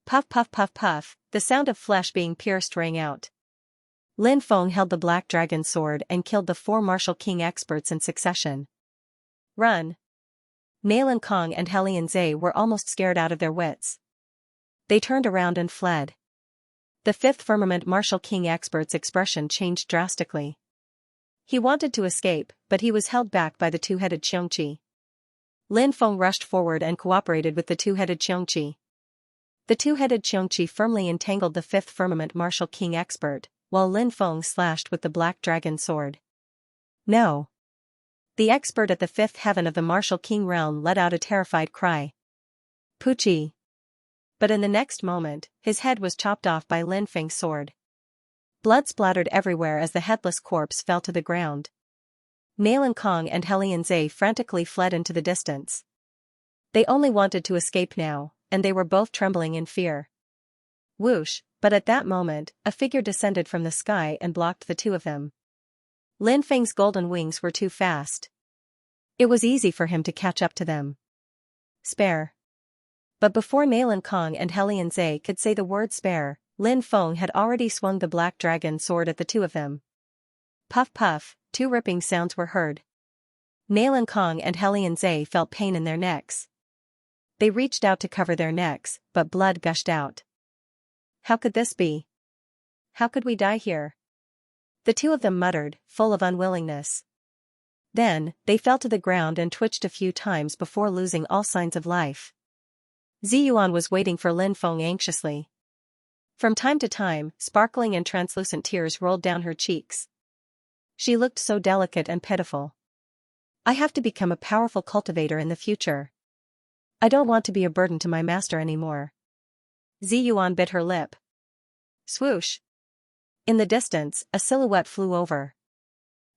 Speaker 1: Puff puff puff puff, the sound of flesh being pierced rang out. Lin Feng held the black dragon sword and killed the 4 martial king experts in succession. Run. Nalan Kong and Xianxia were almost scared out of their wits. They turned around and fled. The fifth firmament martial king expert's expression changed drastically. He wanted to escape, but he was held back by the two-headed Xianxia. Lin Feng rushed forward and cooperated with the two-headed Xianxia. The two-headed Xianxia firmly entangled the fifth firmament martial king expert, while Lin Feng slashed with the black dragon sword. No. The expert at the fifth heaven of the martial king realm let out a terrified cry. Poochie. But in the next moment, his head was chopped off by Lin Feng's sword. Blood splattered everywhere as the headless corpse fell to the ground. Nalan Kong and Xianxia frantically fled into the distance. They only wanted to escape now, and they were both trembling in fear. Whoosh, but at that moment, a figure descended from the sky and blocked the two of them. Lin Feng's golden wings were too fast. It was easy for him to catch up to them. Spare. But before Nalan Kong and Xianxia could say the word spare, Lin Feng had already swung the black dragon sword at the two of them. Puff puff, 2 ripping sounds were heard. Nalan Kong and Xianxia felt pain in their necks. They reached out to cover their necks, but blood gushed out. How could this be? How could we die here? The two of them muttered, full of unwillingness. Then, they fell to the ground and twitched a few times before losing all signs of life. Ziyuan was waiting for Lin Feng anxiously. From time to time, sparkling and translucent tears rolled down her cheeks. She looked so delicate and pitiful. I have to become a powerful cultivator in the future. I don't want to be a burden to my master anymore. Ziyuan bit her lip. Swoosh. In the distance, a silhouette flew over.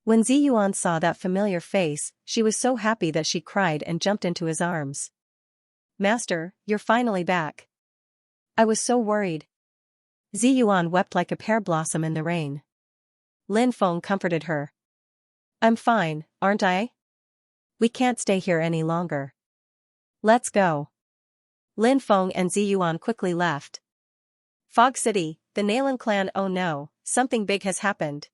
Speaker 1: When Ziyuan saw that familiar face, she was so happy that she cried and jumped into his arms. Master, you're finally back. I was so worried. Ziyuan wept like a pear blossom in the rain. Lin Feng comforted her. I'm fine, aren't I? We can't stay here any longer. Let's go. Lin Feng and Ziyuan quickly left. Fog City, the Nalan clan. Oh no, something big has happened.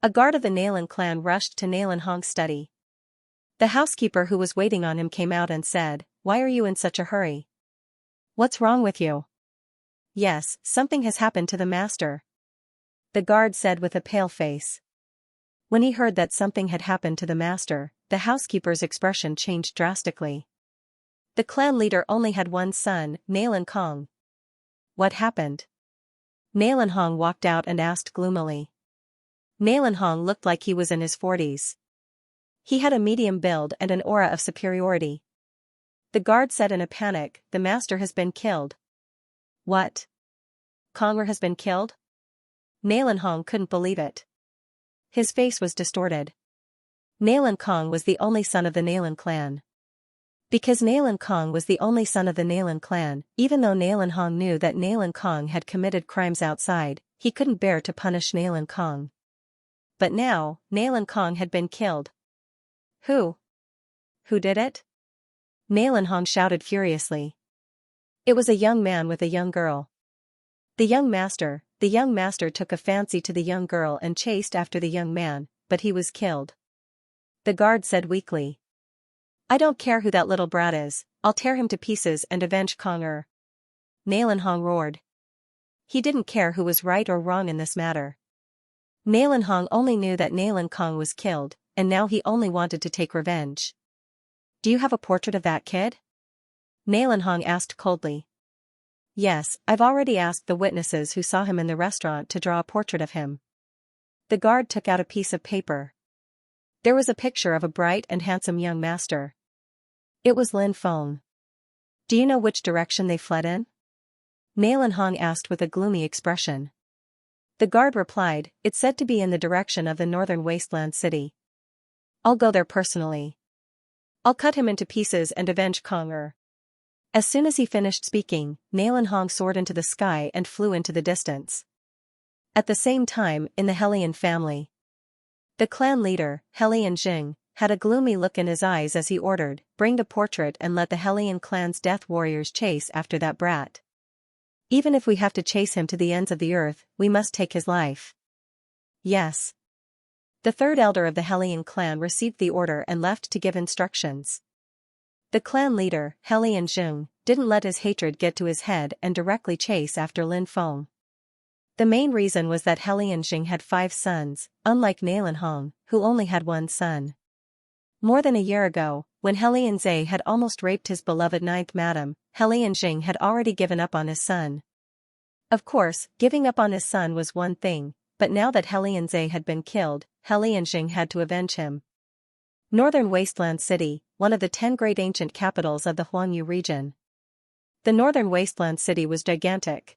Speaker 1: A guard of the Nalan clan rushed to Nalan Hong's study. The housekeeper who was waiting on him came out and said, Why are you in such a hurry? What's wrong with you? Yes, something has happened to the master. The guard said with a pale face. When he heard that something had happened to the master, the housekeeper's expression changed drastically. The clan leader only had one son, Nalan Kong. What happened? Nalan Hong walked out and asked gloomily. Nalan Hong looked like he was in his 40s. He had a medium build and an aura of superiority. The guard said in a panic, "The master has been killed." "What? Konger has been killed?" Nalan Hong couldn't believe it. His face was distorted. Nalan Kong was the only son of the Nalan clan. Because Nalan Kong was the only son of the Nalan clan, even though Nalan Hong knew that Nalan Kong had committed crimes outside, he couldn't bear to punish Nalan Kong. But now, Nalan Kong had been killed. Who? Who did it? Nalan Hong shouted furiously. It was a young man with a young girl. The young master took a fancy to the young girl and chased after the young man, but he was killed. The guard said weakly. "I don't care who that little brat is, I'll tear him to pieces and avenge Konger." Nalan Hong roared. He didn't care who was right or wrong in this matter. Nalan Hong only knew that Nalan Kong was killed, and now he only wanted to take revenge. "Do you have a portrait of that kid?" Nalan Hong asked coldly. "Yes, I've already asked the witnesses who saw him in the restaurant to draw a portrait of him." The guard took out a piece of paper. There was a picture of a bright and handsome young master. It was Lin Feng. "Do you know which direction they fled in?" Nalan Hong asked with a gloomy expression. The guard replied, "It's said to be in the direction of the northern wasteland city. I'll go there personally. I'll cut him into pieces and avenge Konger." As soon as he finished speaking, Nalan Hong soared into the sky and flew into the distance. At the same time, in the Helian family, the clan leader, Helian Jing, had a gloomy look in his eyes as he ordered, "Bring the portrait and let the Helian clan's death warriors chase after that brat. Even if we have to chase him to the ends of the earth, we must take his life." "Yes." The third elder of the Helian clan received the order and left to give instructions. The clan leader, Helian Jing, didn't let his hatred get to his head and directly chase after Lin Feng. The main reason was that Helian Jing had 5 sons, unlike Nalan Hong, who only had 1 son. More than a year ago, when Helian Zhe had almost raped his beloved 9th madam, Helian Jing had already given up on his son. Of course, giving up on his son was one thing, but now that Helian Zhe had been killed, Helian Jing had to avenge him. Northern Wasteland City, one of the 10 great ancient capitals of the Huangyu region. The Northern Wasteland City was gigantic.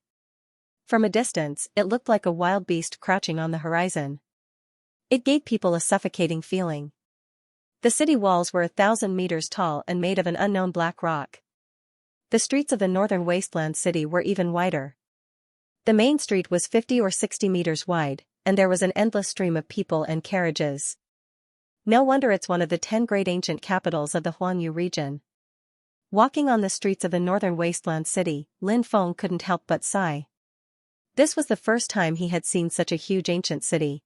Speaker 1: From a distance, it looked like a wild beast crouching on the horizon. It gave people a suffocating feeling. The city walls were 1,000 meters tall and made of an unknown black rock. The streets of the Northern Wasteland City were even wider. The main street was 50 or 60 meters wide, and there was an endless stream of people and carriages. No wonder it's one of the 10 great ancient capitals of the Huangyu region. Walking on the streets of the Northern Wasteland City, Lin Feng couldn't help but sigh. This was the first time he had seen such a huge ancient city.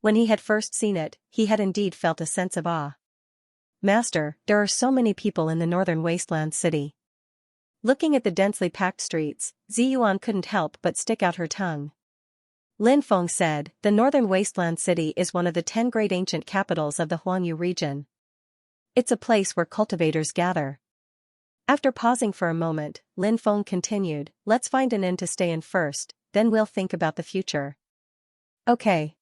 Speaker 1: When he had first seen it, he had indeed felt a sense of awe. "Master, there are so many people in the Northern Wasteland City." Looking at the densely packed streets, Ziyuan couldn't help but stick out her tongue. Lin Feng said, "The Northern Wasteland City is one of the 10 great ancient capitals of the Huangyu region. It's a place where cultivators gather." After pausing for a moment, Lin Feng continued, "Let's find an inn to stay in first, then we'll think about the future." "Okay."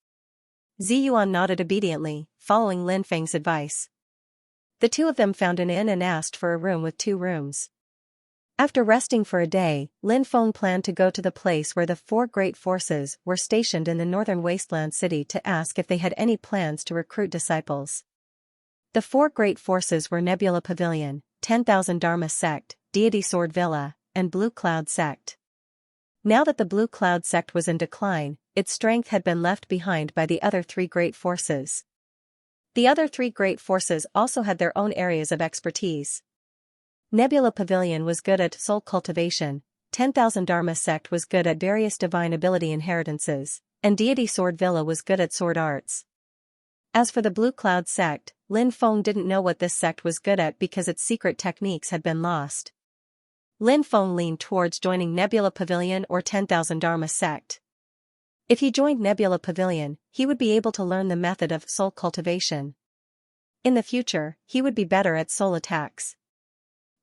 Speaker 1: Ziyuan nodded obediently, following Lin Feng's advice. The two of them found an inn and asked for a room with 2 rooms. After resting for a day, Lin Feng planned to go to the place where the 4 great forces were stationed in the Northern Wasteland City to ask if they had any plans to recruit disciples. The 4 great forces were Nebula Pavilion, 10,000 Dharma Sect, Deity Sword Villa, and Blue Cloud Sect. Now that the Blue Cloud Sect was in decline, its strength had been left behind by the other 3 great forces. The other 3 great forces also had their own areas of expertise. Nebula Pavilion was good at soul cultivation, 10,000 Dharma Sect was good at various divine ability inheritances, and Deity Sword Villa was good at sword arts. As for the Blue Cloud Sect, Lin Feng didn't know what this sect was good at because its secret techniques had been lost. Lin Feng leaned towards joining Nebula Pavilion or 10,000 Dharma Sect. If he joined Nebula Pavilion, he would be able to learn the method of soul cultivation. In the future, he would be better at soul attacks.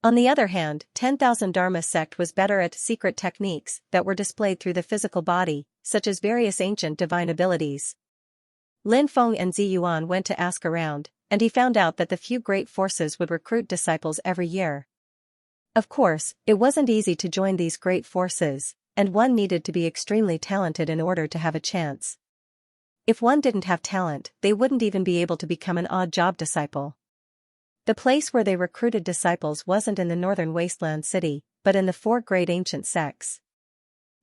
Speaker 1: On the other hand, 10,000 Dharma sect was better at secret techniques that were displayed through the physical body, such as various ancient divine abilities. Lin Feng and Zi Yuan went to ask around, and he found out that the few great forces would recruit disciples every year. Of course, it wasn't easy to join these great forces, and one needed to be extremely talented in order to have a chance. If one didn't have talent, they wouldn't even be able to become an odd job disciple. The place where they recruited disciples wasn't in the northern wasteland city, but in the 4 great ancient sects.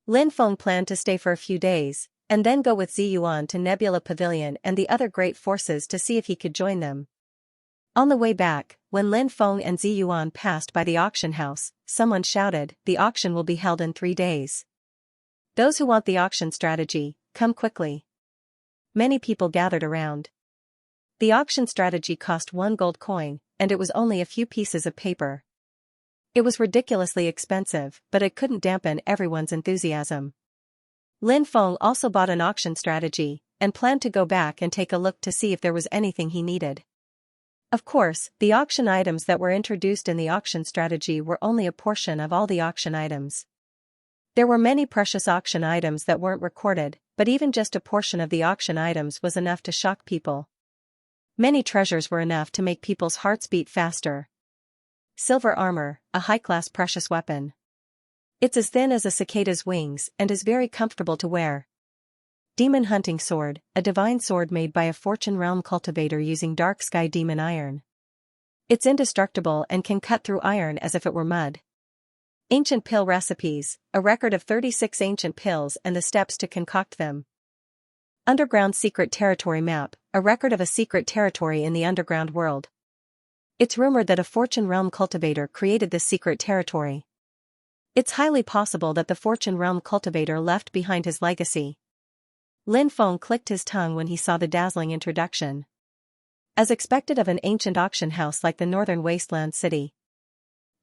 Speaker 1: Lin Feng planned to stay for a few days, and then go with Zi Yuan to Nebula Pavilion and the other great forces to see if he could join them. On the way back, when Lin Feng and Zi Yuan passed by the auction house, someone shouted, "The auction will be held in 3 days. Those who want the auction strategy, come quickly." Many people gathered around. The auction strategy cost 1 gold coin, and it was only a few pieces of paper. It was ridiculously expensive, but it couldn't dampen everyone's enthusiasm. Lin Feng also bought an auction strategy, and planned to go back and take a look to see if there was anything he needed. Of course, the auction items that were introduced in the auction strategy were only a portion of all the auction items. There were many precious auction items that weren't recorded, but even just a portion of the auction items was enough to shock people. Many treasures were enough to make people's hearts beat faster. Silver armor, a high-class precious weapon. It's as thin as a cicada's wings and is very comfortable to wear. Demon hunting sword, a divine sword made by a fortune realm cultivator using dark sky demon iron. It's indestructible and can cut through iron as if it were mud. Ancient pill recipes, a record of 36 ancient pills and the steps to concoct them. Underground secret territory map, a record of a secret territory in the underground world. It's rumored that a fortune realm cultivator created this secret territory. It's highly possible that the fortune realm cultivator left behind his legacy. Lin Feng clicked his tongue when he saw the dazzling introduction. As expected of an ancient auction house like the northern wasteland city.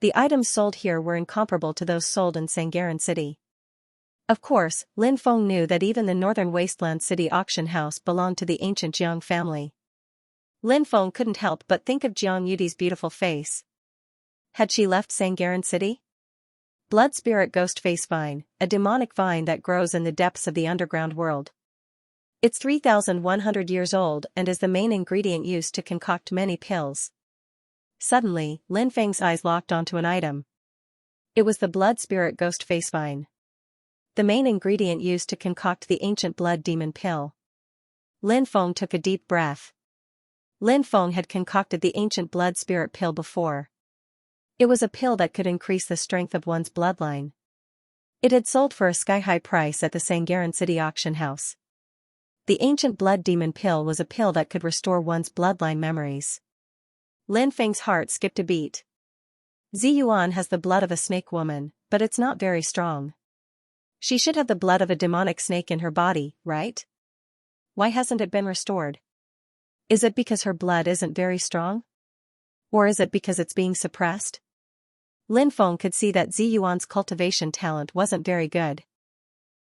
Speaker 1: The items sold here were incomparable to those sold in Xianxia city. Of course, Lin Feng knew that even the northern wasteland city auction house belonged to the ancient Jiang family. Lin Feng couldn't help but think of Jiang Yudi's beautiful face. Had she left Xianxia city? Blood spirit ghost face vine, a demonic vine that grows in the depths of the underground world. It's 3,100 years old and is the main ingredient used to concoct many pills. Suddenly, Lin Feng's eyes locked onto an item. It was the blood spirit ghost face vine. The main ingredient used to concoct the ancient blood demon pill. Lin Feng took a deep breath. Lin Feng had concocted the ancient blood spirit pill before. It was a pill that could increase the strength of one's bloodline. It had sold for a sky-high price at the Xianxia city auction house. The ancient blood demon pill was a pill that could restore one's bloodline memories. Lin Feng's heart skipped a beat. Zi Yuan has the blood of a snake woman, but it's not very strong. She should have the blood of a demonic snake in her body, right? Why hasn't it been restored? Is it because her blood isn't very strong? Or is it because it's being suppressed? Lin Feng could see that Zi Yuan's cultivation talent wasn't very good.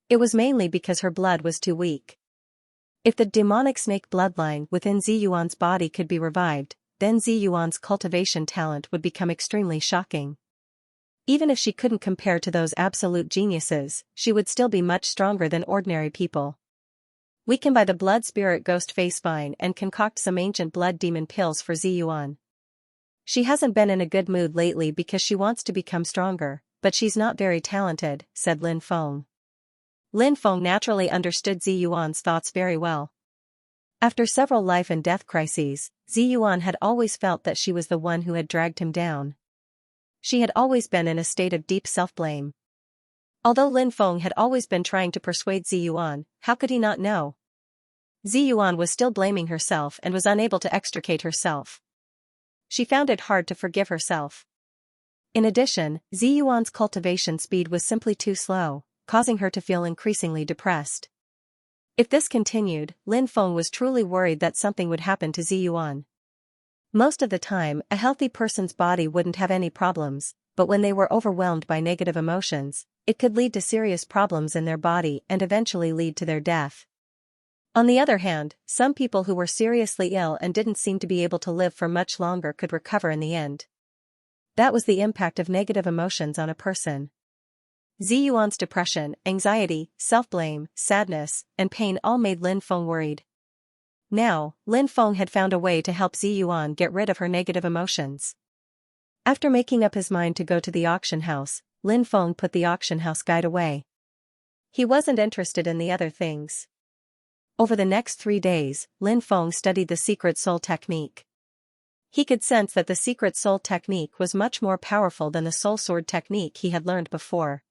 Speaker 1: It was mainly because her blood was too weak. If the demonic snake bloodline within Zi Yuan's body could be revived, then Zi Yuan's cultivation talent would become extremely shocking. Even if she couldn't compare to those absolute geniuses, she would still be much stronger than ordinary people. We can buy the blood spirit ghost face vine and concoct some ancient blood demon pills for Zi Yuan. She hasn't been in a good mood lately because she wants to become stronger, but she's not very talented, said Lin Feng. Lin Feng naturally understood Zi Yuan's thoughts very well. After several life and death crises, Zi Yuan had always felt that she was the one who had dragged him down. She had always been in a state of deep self-blame. Although Lin Feng had always been trying to persuade Zi Yuan, how could he not know? Zi Yuan was still blaming herself and was unable to extricate herself. She found it hard to forgive herself. In addition, Zi Yuan's cultivation speed was simply too slow, causing her to feel increasingly depressed. If this continued, Lin Feng was truly worried that something would happen to Zi Yuan. Most of the time, a healthy person's body wouldn't have any problems, but when they were overwhelmed by negative emotions, it could lead to serious problems in their body and eventually lead to their death. On the other hand, some people who were seriously ill and didn't seem to be able to live for much longer could recover in the end. That was the impact of negative emotions on a person. Ziyuan's depression, anxiety, self-blame, sadness, and pain all made Lin Feng worried. Now, Lin Feng had found a way to help Ziyuan get rid of her negative emotions. After making up his mind to go to the auction house, Lin Feng put the auction house guide away. He wasn't interested in the other things. Over the next 3 days, Lin Feng studied the secret soul technique. He could sense that the secret soul technique was much more powerful than the soul sword technique he had learned before.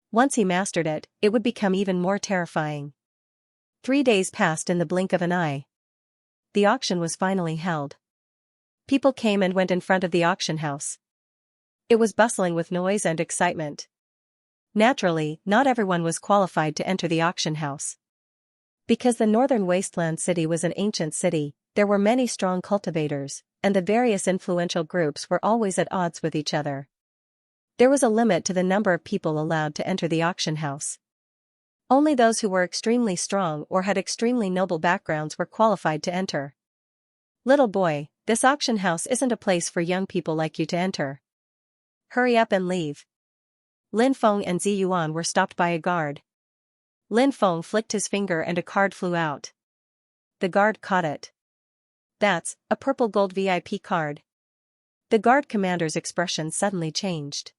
Speaker 1: Once he mastered it, it would become even more terrifying. 3 days passed in the blink of an eye. The auction was finally held. People came and went in front of the auction house. It was bustling with noise and excitement. Naturally, not everyone was qualified to enter the auction house. Because the northern wasteland city was an ancient city, there were many strong cultivators, and the various influential groups were always at odds with each other. There was a limit to the number of people allowed to enter the auction house. Only those who were extremely strong or had extremely noble backgrounds were qualified to enter. Little boy, this auction house isn't a place for young people like you to enter. Hurry up and leave. Lin Feng and Ziyuan were stopped by a guard. Lin Feng flicked his finger and a card flew out. The guard caught it. That's a purple gold VIP card. The guard commander's expression suddenly changed.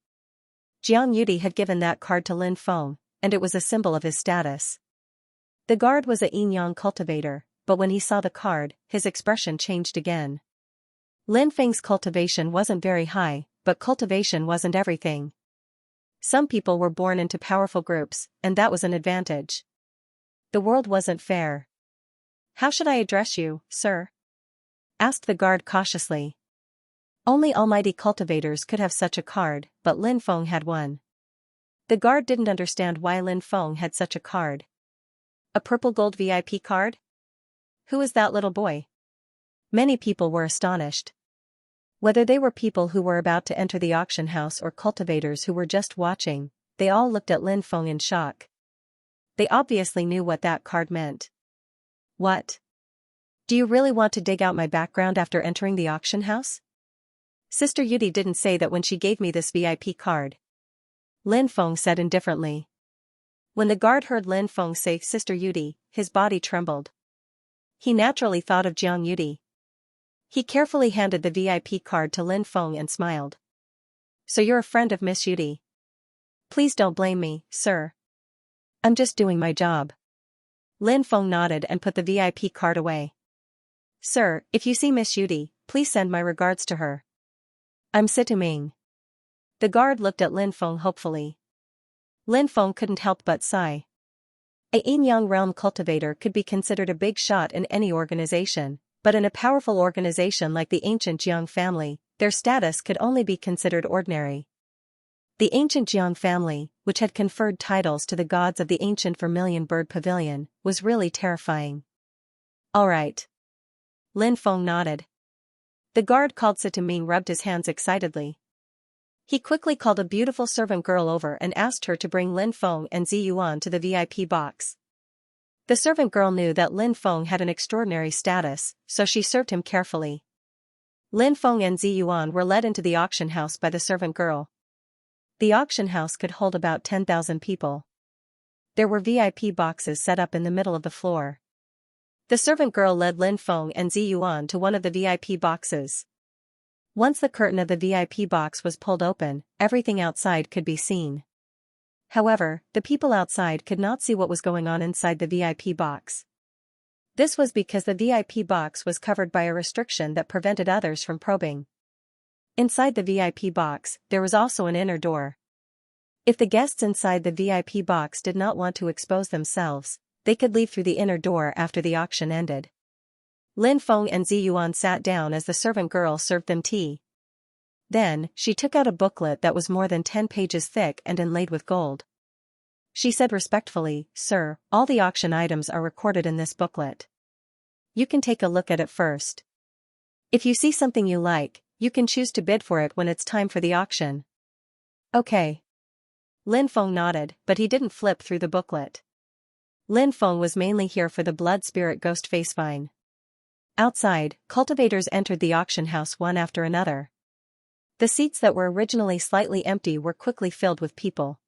Speaker 1: Jiang Yudi had given that card to Lin Feng, and it was a symbol of his status. The guard was a yin-yang cultivator, but when he saw the card, his expression changed again. Lin Feng's cultivation wasn't very high, but cultivation wasn't everything. Some people were born into powerful groups, and that was an advantage. The world wasn't fair. How should I address you, sir? Asked the guard cautiously. Only almighty cultivators could have such a card, but Lin Feng had one. The guard didn't understand why Lin Feng had such a card. A purple gold VIP card? Who is that little boy? Many people were astonished. Whether they were people who were about to enter the auction house or cultivators who were just watching, they all looked at Lin Feng in shock. They obviously knew what that card meant. What? Do you really want to dig out my background after entering the auction house? Sister Yudi didn't say that when she gave me this VIP card. Lin Feng said indifferently. When the guard heard Lin Feng say Sister Yudi, his body trembled. He naturally thought of Jiang Yudi. He carefully handed the VIP card to Lin Feng and smiled. So you're a friend of Miss Yudi? Please don't blame me, sir. I'm just doing my job. Lin Feng nodded and put the VIP card away. Sir, if you see Miss Yudi, please send my regards to her. I'm Situ Ming. The guard looked at Lin Feng hopefully. Lin Feng couldn't help but sigh. A yin-yang realm cultivator could be considered a big shot in any organization, but in a powerful organization like the ancient Jiang family, their status could only be considered ordinary. The ancient Jiang family, which had conferred titles to the gods of the ancient Vermilion Bird Pavilion, was really terrifying. All right. Lin Feng nodded. The guard called Situ Ming rubbed his hands excitedly. He quickly called a beautiful servant girl over and asked her to bring Lin Feng and Ziyuan to the VIP box. The servant girl knew that Lin Feng had an extraordinary status, so she served him carefully. Lin Feng and Ziyuan were led into the auction house by the servant girl. The auction house could hold about 10,000 people. There were VIP boxes set up in the middle of the floor. The servant girl led Lin Feng and Ziyuan to one of the VIP boxes. Once the curtain of the VIP box was pulled open, everything outside could be seen. However, the people outside could not see what was going on inside the VIP box. This was because the VIP box was covered by a restriction that prevented others from probing. Inside the VIP box, there was also an inner door. If the guests inside the VIP box did not want to expose themselves, they could leave through the inner door after the auction ended. Lin Feng and Ziyuan sat down as the servant girl served them tea. Then, she took out a booklet that was more than 10 pages thick and inlaid with gold. She said respectfully, Sir, all the auction items are recorded in this booklet. You can take a look at it first. If you see something you like, you can choose to bid for it when it's time for the auction. Okay. Lin Feng nodded, but he didn't flip through the booklet. Lin Feng was mainly here for the blood spirit ghost face vine. Outside, cultivators entered the auction house one after another. The seats that were originally slightly empty were quickly filled with people.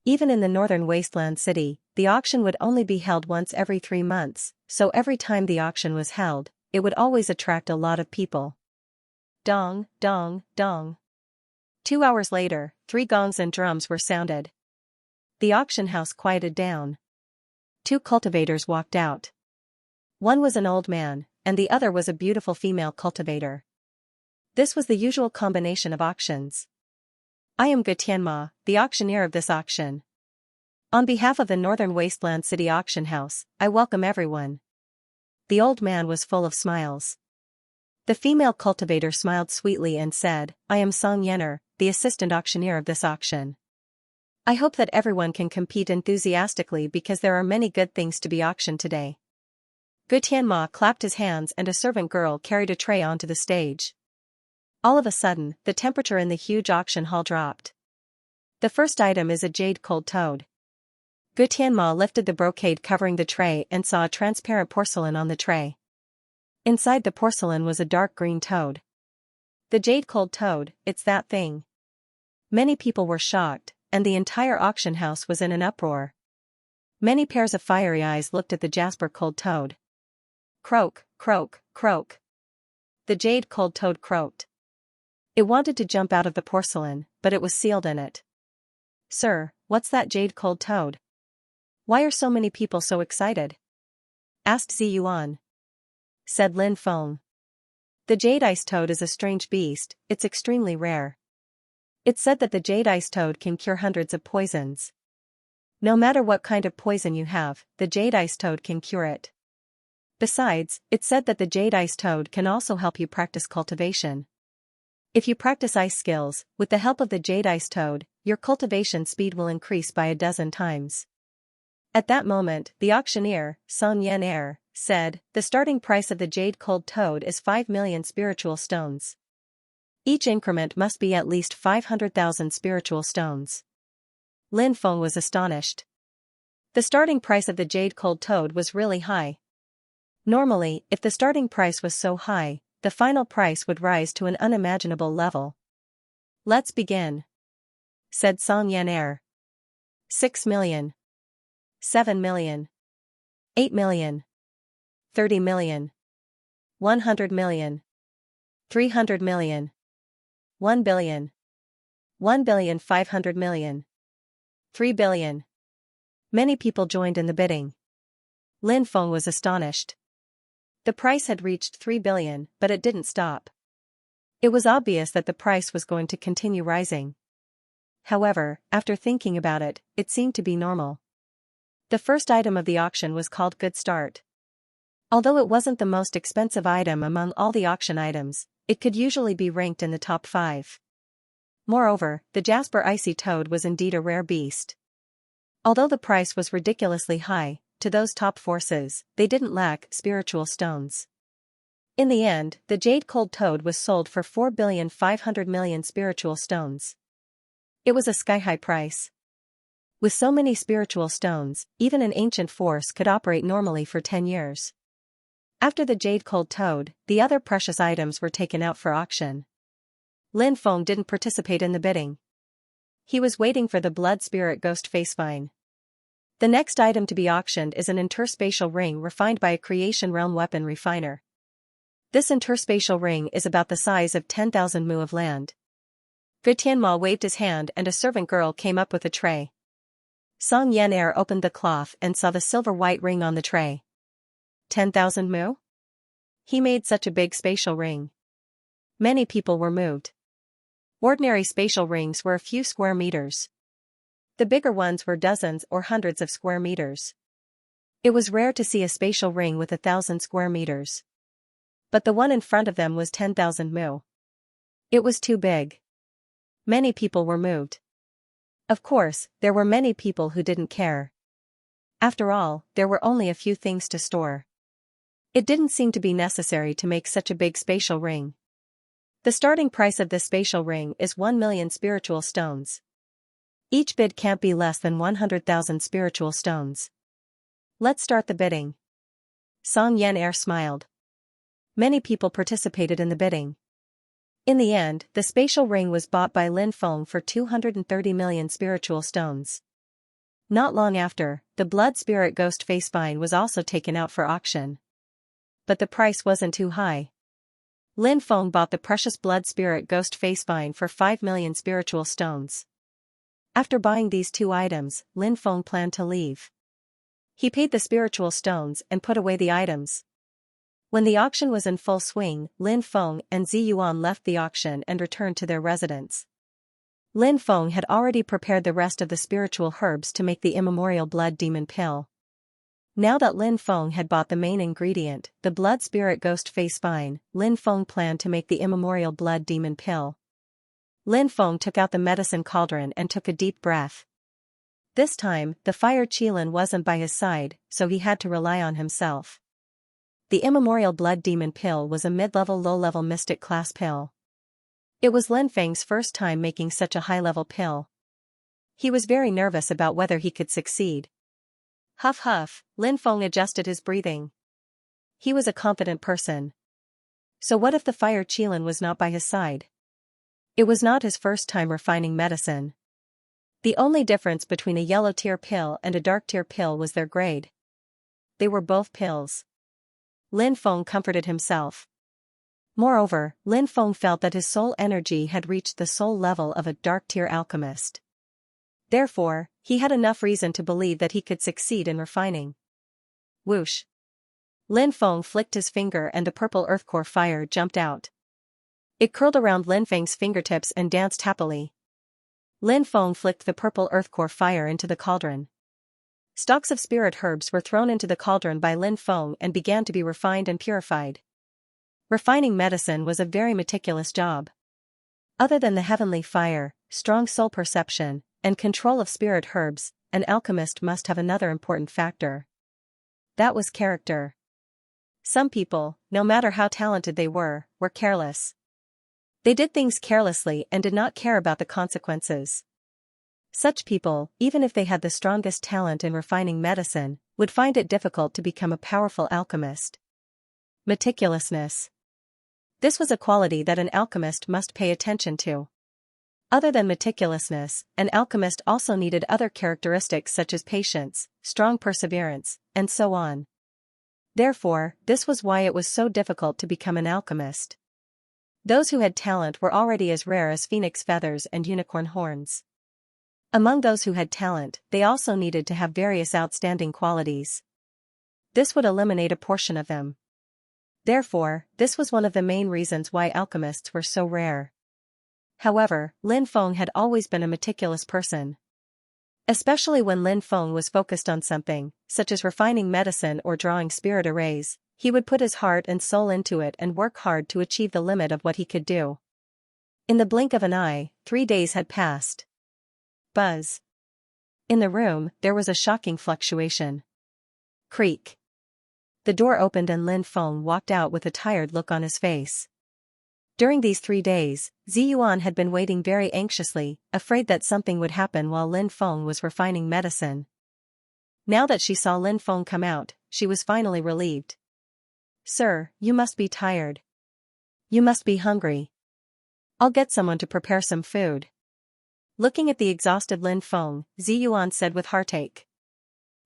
Speaker 1: Even in the northern wasteland city, the auction would only be held once every 3 months, so every time the auction was held, it would always attract a lot of people. Dong, dong, dong. 2 hours later, 3 gongs and drums were sounded. The auction house quieted down. 2 cultivators walked out. One was an old man, and the other was a beautiful female cultivator. This was the usual combination of auctions. I am Xianxia, the auctioneer of this auction. On behalf of the Northern Wasteland City Auction House, I welcome everyone. The old man was full of smiles. The female cultivator smiled sweetly and said, I am Xianxia, the assistant auctioneer of this auction. I hope that everyone can compete enthusiastically because there are many good things to be auctioned today. Xianxia clapped his hands and a servant girl carried a tray onto the stage. All of a sudden, the temperature in the huge auction hall dropped. The first item is a jade cold toad. Xianxia lifted the brocade covering the tray and saw a transparent porcelain on the tray. Inside the porcelain was a dark green toad. The jade cold toad, it's that thing. Many people were shocked, and the entire auction house was in an uproar. Many pairs of fiery eyes looked at the jasper cold toad. Croak, croak, croak. The jade cold toad croaked. It wanted to jump out of the porcelain, but it was sealed in it. Sir, what's that jade cold toad? Why are so many people so excited? Asked Ziyuan. Said Lin Feng. The jade ice toad is a strange beast, it's extremely rare. It's said that the jade ice toad can cure hundreds of poisons. No matter what kind of poison you have, the jade ice toad can cure it. Besides, it's said that the jade ice toad can also help you practice cultivation. If you practice ice skills, with the help of the jade ice toad, your cultivation speed will increase by 12 times. At that moment, the auctioneer, Xianxia, said, the starting price of the jade cold toad is 5 million spiritual stones. Each increment must be at least 500,000 spiritual stones. Lin Feng was astonished. The starting price of the jade cold toad was really high. Normally, if the starting price was so high, the final price would rise to an unimaginable level. Let's begin, said Xianxia. 6 million. 7 million. 8 million. 30 million. 100 million. 300 million. 1 billion. 1,500 million. 3 billion. Many people joined in the bidding. Lin Feng was astonished. The price had reached 3 billion, but it didn't stop. It was obvious that the price was going to continue rising. However, after thinking about it, it seemed to be normal. The first item of the auction was called Good Start. Although it wasn't the most expensive item among all the auction items, it could usually be ranked in the top 5. Moreover, the jasper icy toad was indeed a rare beast. Although the price was ridiculously high, to those top forces, they didn't lack spiritual stones. In the end, the jade cold toad was sold for 4,500 million spiritual stones. It was a sky-high price. With so many spiritual stones, even an ancient force could operate normally for 10 years. After the jade cold toad, the other precious items were taken out for auction. Lin Feng didn't participate in the bidding. He was waiting for the blood spirit ghost face vine. The next item to be auctioned is an interspatial ring refined by a creation realm weapon refiner. This interspatial ring is about the size of 10,000 mu of land. Xianxia waved his hand and a servant girl came up with a tray. Xianxia opened the cloth and saw the silver-white ring on the tray. 10,000 mu? He made such a big spatial ring. Many people were moved. Ordinary spatial rings were a few square meters. The bigger ones were dozens or hundreds of square meters. It was rare to see a spatial ring with 1,000 square meters. But the one in front of them was 10,000 mu. It was too big. Many people were moved. Of course, there were many people who didn't care. After all, there were only a few things to store. It didn't seem to be necessary to make such a big spatial ring. The starting price of this spatial ring is 1 million spiritual stones. Each bid can't be less than 100,000 spiritual stones. Let's start the bidding. Xianxia smiled. Many people participated in the bidding. In the end, the spatial ring was bought by Lin Feng for 230 million spiritual stones. Not long after, the blood spirit ghost face spine was also taken out for auction. But the price wasn't too high. Lin Feng bought the precious blood spirit ghost face spine for 5 million spiritual stones. After buying these two items, Lin Feng planned to leave. He paid the spiritual stones and put away the items. When the auction was in full swing, Lin Feng and Zi Yuan left the auction and returned to their residence. Lin Feng had already prepared the rest of the spiritual herbs to make the Immemorial blood demon pill. Now that Lin Feng had bought the main ingredient, the blood spirit ghost face spine, Lin Feng planned to make the Immemorial blood demon pill. Lin Feng took out the medicine cauldron and took a deep breath. This time, the fire Qilin wasn't by his side, so he had to rely on himself. The Immemorial blood demon pill was a mid-level low-level mystic class pill. It was Lin Feng's first time making such a high-level pill. He was very nervous about whether he could succeed. Huff huff, Lin Feng adjusted his breathing. He was a confident person. So what if the fire Qilin was not by his side? It was not his first time refining medicine. The only difference between a yellow tier pill and a dark tier pill was their grade. They were both pills. Lin Feng comforted himself. Moreover, Lin Feng felt that his soul energy had reached the soul level of a dark-tier alchemist. Therefore, he had enough reason to believe that he could succeed in refining. Whoosh! Lin Feng flicked his finger and the purple earth core fire jumped out. It curled around Lin Feng's fingertips and danced happily. Lin Feng flicked the purple earth core fire into the cauldron. Stalks of spirit herbs were thrown into the cauldron by Lin Feng and began to be refined and purified. Refining medicine was a very meticulous job. Other than the heavenly fire, strong soul perception, and control of spirit herbs, an alchemist must have another important factor. That was character. Some people, no matter how talented they were careless. They did things carelessly and did not care about the consequences. Such people, even if they had the strongest talent in refining medicine, would find it difficult to become a powerful alchemist. Meticulousness. This was a quality that an alchemist must pay attention to. Other than meticulousness, an alchemist also needed other characteristics such as patience, strong perseverance, and so on. Therefore, this was why it was so difficult to become an alchemist. Those who had talent were already as rare as phoenix feathers and unicorn horns. Among those who had talent, they also needed to have various outstanding qualities. This would eliminate a portion of them. Therefore, this was one of the main reasons why alchemists were so rare. However, Lin Feng had always been a meticulous person. Especially when Lin Feng was focused on something, such as refining medicine or drawing spirit arrays, he would put his heart and soul into it and work hard to achieve the limit of what he could do. In the blink of an eye, 3 days had passed. Buzz. In the room, there was a shocking fluctuation. Creak. The door opened and Lin Feng walked out with a tired look on his face. During these 3 days, Zi Yuan had been waiting very anxiously, afraid that something would happen while Lin Feng was refining medicine. Now that she saw Lin Feng come out, she was finally relieved. "Sir, you must be tired. You must be hungry. I'll get someone to prepare some food." Looking at the exhausted Lin Feng, Zi Yuan said with heartache.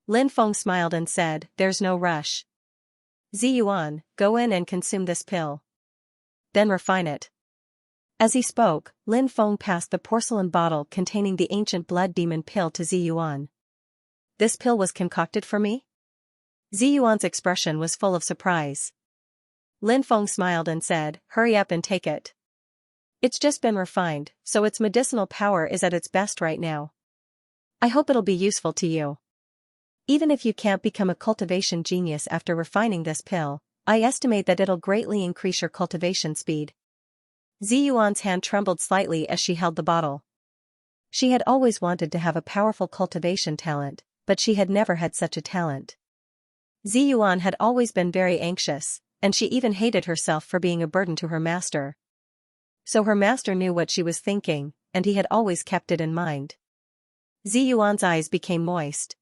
Speaker 1: Lin Feng smiled and said, "There's no rush. Zi Yuan, go in and consume this pill. Then refine it." As he spoke, Lin Feng passed the porcelain bottle containing the ancient blood demon pill to Zi Yuan. "This pill was concocted for me?" Zi Yuan's expression was full of surprise. Lin Feng smiled and said, "Hurry up and take it. It's just been refined, so its medicinal power is at its best right now. I hope it'll be useful to you. Even if you can't become a cultivation genius after refining this pill, I estimate that it'll greatly increase your cultivation speed." Zi Yuan's hand trembled slightly as she held the bottle. She had always wanted to have a powerful cultivation talent, but she had never had such a talent. Zi Yuan had always been very anxious, and she even hated herself for being a burden to her master. So her master knew what she was thinking, and he had always kept it in mind. Zi Yuan's eyes became moist.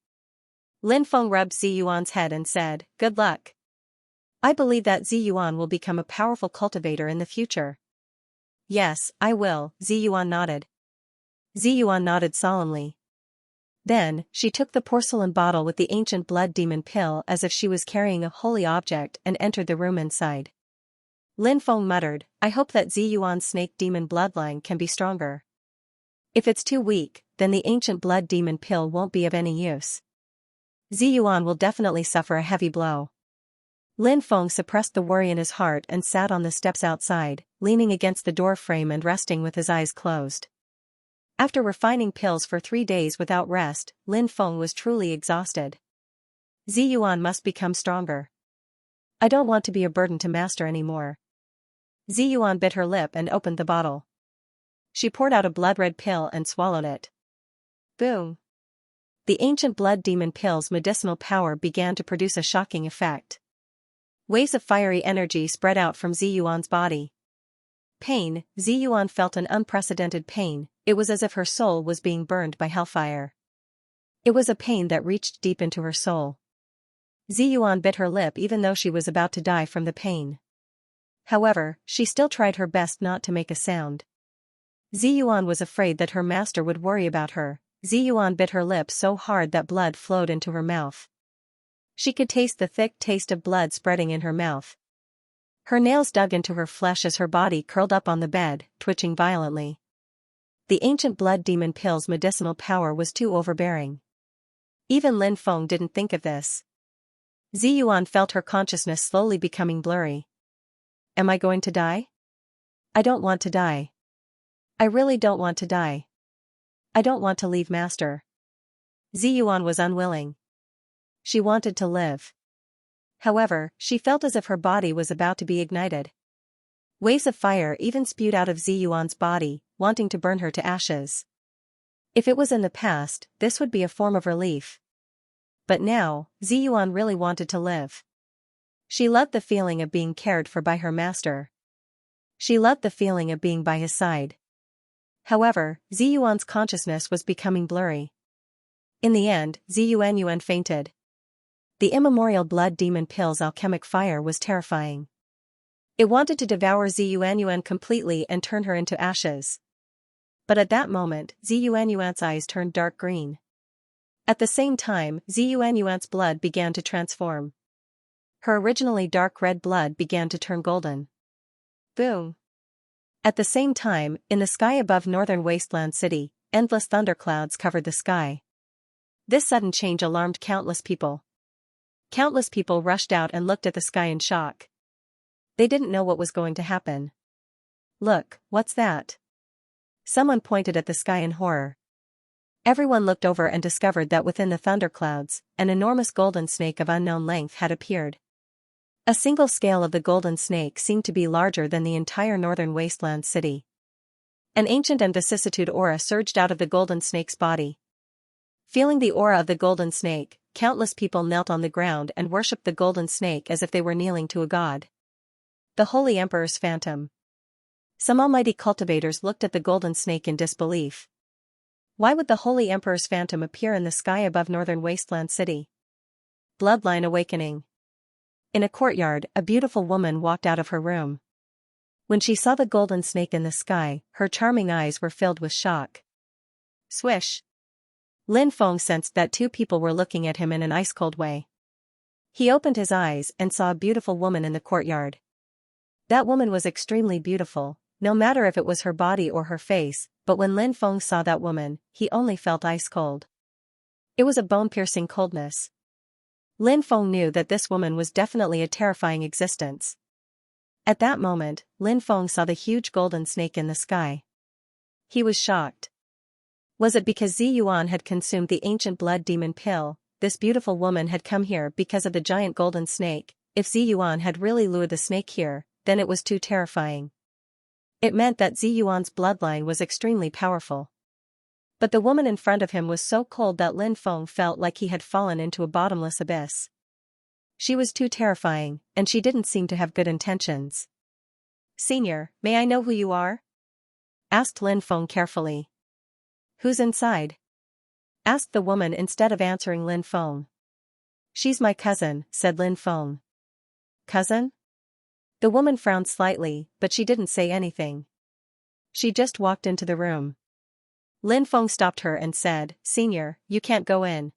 Speaker 1: Lin Feng rubbed Zi Yuan's head and said, "Good luck. I believe that Zi Yuan will become a powerful cultivator in the future." Yes, I will, Ziyuan nodded. Ziyuan nodded solemnly. Then, she took the porcelain bottle with the ancient blood demon pill as if she was carrying a holy object and entered the room inside. Lin Feng muttered, I hope that Ziyuan's snake demon bloodline can be stronger. If it's too weak, then the ancient blood demon pill won't be of any use. Ziyuan will definitely suffer a heavy blow. Lin Feng suppressed the worry in his heart and sat on the steps outside, leaning against the door frame and resting with his eyes closed. After refining pills for 3 days without rest, Lin Feng was truly exhausted. Ziyuan must become stronger. I don't want to be a burden to master anymore. Ziyuan bit her lip and opened the bottle. She poured out a blood-red pill and swallowed it. Boom! The ancient blood demon pill's medicinal power began to produce a shocking effect. Waves of fiery energy spread out from Ziyuan's body. Pain, Ziyuan felt an unprecedented pain. It was as if her soul was being burned by hellfire. It was a pain that reached deep into her soul. Ziyuan bit her lip even though she was about to die from the pain. However, she still tried her best not to make a sound. Ziyuan was afraid that her master would worry about her. Ziyuan bit her lip so hard that blood flowed into her mouth. She could taste the thick taste of blood spreading in her mouth. Her nails dug into her flesh as her body curled up on the bed, twitching violently. The ancient blood demon pill's medicinal power was too overbearing. Even Lin Feng didn't think of this. Ziyuan felt her consciousness slowly becoming blurry. Am I going to die? I don't want to die. I really don't want to die. I don't want to leave master. Ziyuan was unwilling. She wanted to live. However, she felt as if her body was about to be ignited. Waves of fire even spewed out of Ziyuan's body, wanting to burn her to ashes. If it was in the past, this would be a form of relief. But now, Ziyuan really wanted to live. She loved the feeling of being cared for by her master. She loved the feeling of being by his side. However, Ziyuan's consciousness was becoming blurry. In the end, Ziyuan fainted. The immemorial blood demon pill's alchemic fire was terrifying. It wanted to devour Ziyuan completely and turn her into ashes. But at that moment, Ziyuan's eyes turned dark green. At the same time, Ziyuan's blood began to transform. Her originally dark red blood began to turn golden. Boom! At the same time, in the sky above northern wasteland city, endless thunderclouds covered the sky. This sudden change alarmed countless people. Countless people rushed out and looked at the sky in shock. They didn't know what was going to happen. Look, what's that? Someone pointed at the sky in horror. Everyone looked over and discovered that within the thunderclouds, an enormous golden snake of unknown length had appeared. A single scale of the golden snake seemed to be larger than the entire northern wasteland city. An ancient and vicissitude aura surged out of the golden snake's body. Feeling the aura of the golden snake, countless people knelt on the ground and worshipped the golden snake as if they were kneeling to a god. The Holy Emperor's Phantom. Some almighty cultivators looked at the golden snake in disbelief. Why would the Holy Emperor's Phantom appear in the sky above northern wasteland city? Bloodline awakening. In a courtyard, a beautiful woman walked out of her room. When she saw the golden snake in the sky, her charming eyes were filled with shock. Swish! Lin Feng sensed that 2 people were looking at him in an ice-cold way. He opened his eyes and saw a beautiful woman in the courtyard. That woman was extremely beautiful, no matter if it was her body or her face, but when Lin Feng saw that woman, he only felt ice-cold. It was a bone-piercing coldness. Lin Feng knew that this woman was definitely a terrifying existence. At that moment, Lin Feng saw the huge golden snake in the sky. He was shocked. Was it because Ziyuan had consumed the ancient blood demon pill? This beautiful woman had come here because of the giant golden snake. If Ziyuan had really lured the snake here, then it was too terrifying. It meant that Ziyuan's bloodline was extremely powerful. But the woman in front of him was so cold that Lin Feng felt like he had fallen into a bottomless abyss. She was too terrifying, and she didn't seem to have good intentions. "Senior, may I know who you are?" asked Lin Feng carefully. "Who's inside?" asked the woman instead of answering Lin Feng. "She's my cousin," said Lin Feng. "Cousin?" The woman frowned slightly, but she didn't say anything. She just walked into the room. Lin Feng stopped her and said, "Senior, you can't go in.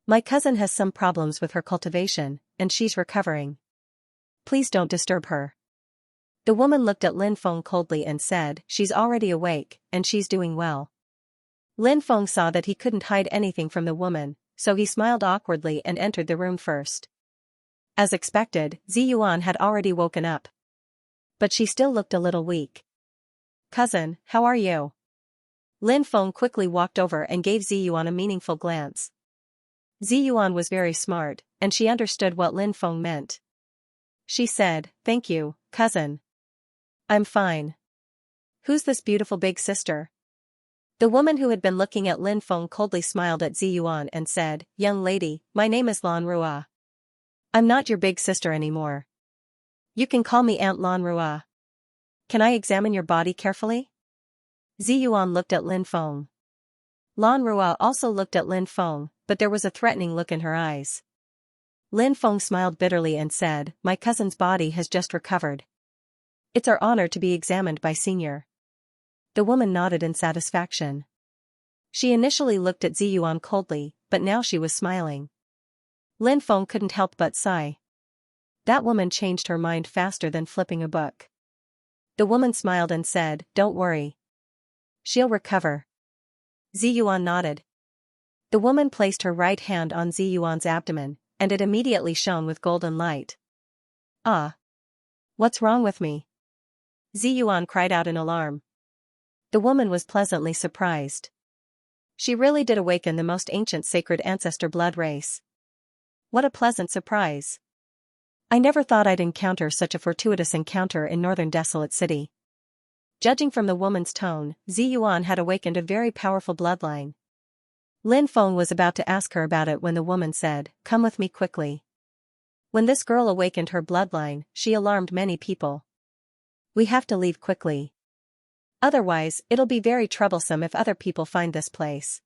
Speaker 1: My cousin has some problems with her cultivation, and she's recovering. Please don't disturb her." The woman looked at Lin Feng coldly and said, "She's already awake, and she's doing well." Lin Feng saw that he couldn't hide anything from the woman, so he smiled awkwardly and entered the room first. As expected, Ziyuan had already woken up. But she still looked a little weak. "Cousin, how are you?" Lin Feng quickly walked over and gave Ziyuan a meaningful glance. Ziyuan was very smart, and she understood what Lin Feng meant. She said, "Thank you, cousin. I'm fine. Who's this beautiful big sister?" The woman who had been looking at Lin Feng coldly smiled at Ziyuan and said, "Young lady, my name is Lan Rua. I'm not your big sister anymore. You can call me Aunt Lan Rua. Can I examine your body carefully?" Ziyuan looked at Lin Feng. Lan Rua also looked at Lin Feng, but there was a threatening look in her eyes. Lin Feng smiled bitterly and said, "My cousin's body has just recovered. It's our honor to be examined by Senior." The woman nodded in satisfaction. She initially looked at Ziyuan coldly, but now she was smiling. Lin Feng couldn't help but sigh. That woman changed her mind faster than flipping a book. The woman smiled and said, "Don't worry. She'll recover." Ziyuan nodded. The woman placed her right hand on Ziyuan's abdomen, and it immediately shone with golden light. "Ah! What's wrong with me?" Ziyuan cried out in alarm. The woman was pleasantly surprised. She really did awaken the most ancient sacred ancestor blood race. What a pleasant surprise. I never thought I'd encounter such a fortuitous encounter in northern Desolate City. Judging from the woman's tone, Ziyuan had awakened a very powerful bloodline. Lin Feng was about to ask her about it when the woman said, "Come with me quickly." When this girl awakened her bloodline, she alarmed many people. "We have to leave quickly. Otherwise, it'll be very troublesome if other people find this place."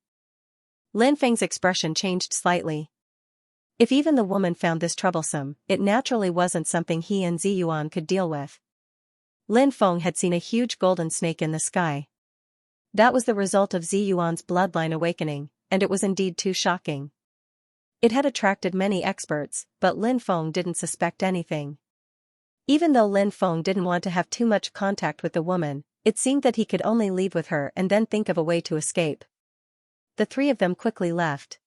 Speaker 1: Lin Feng's expression changed slightly. If even the woman found this troublesome, it naturally wasn't something he and Ziyuan could deal with. Lin Feng had seen a huge golden snake in the sky. That was the result of Ziyuan's bloodline awakening, and it was indeed too shocking. It had attracted many experts, but Lin Feng didn't suspect anything. Even though Lin Feng didn't want to have too much contact with the woman, it seemed that he could only leave with her and then think of a way to escape. The three of them quickly left.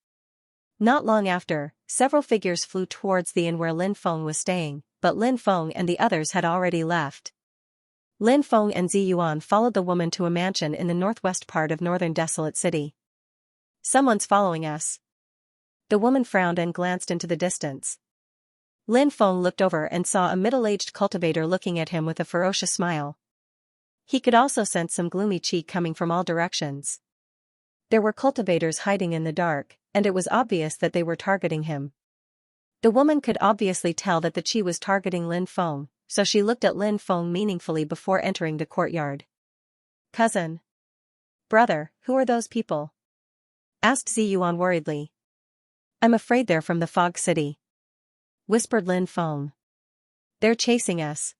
Speaker 1: Not long after, several figures flew towards the inn where Lin Feng was staying, but Lin Feng and the others had already left. Lin Feng and Ziyuan followed the woman to a mansion in the northwest part of northern Desolate City. "Someone's following us." The woman frowned and glanced into the distance. Lin Feng looked over and saw a middle-aged cultivator looking at him with a ferocious smile. He could also sense some gloomy chi coming from all directions. There were cultivators hiding in the dark, and it was obvious that they were targeting him. The woman could obviously tell that the chi was targeting Lin Feng, so she looked at Lin Feng meaningfully before entering the courtyard. "Cousin. Brother, who are those people?" asked Ziyuan worriedly. "I'm afraid they're from the Fog City," whispered Lin Feng. "They're chasing us."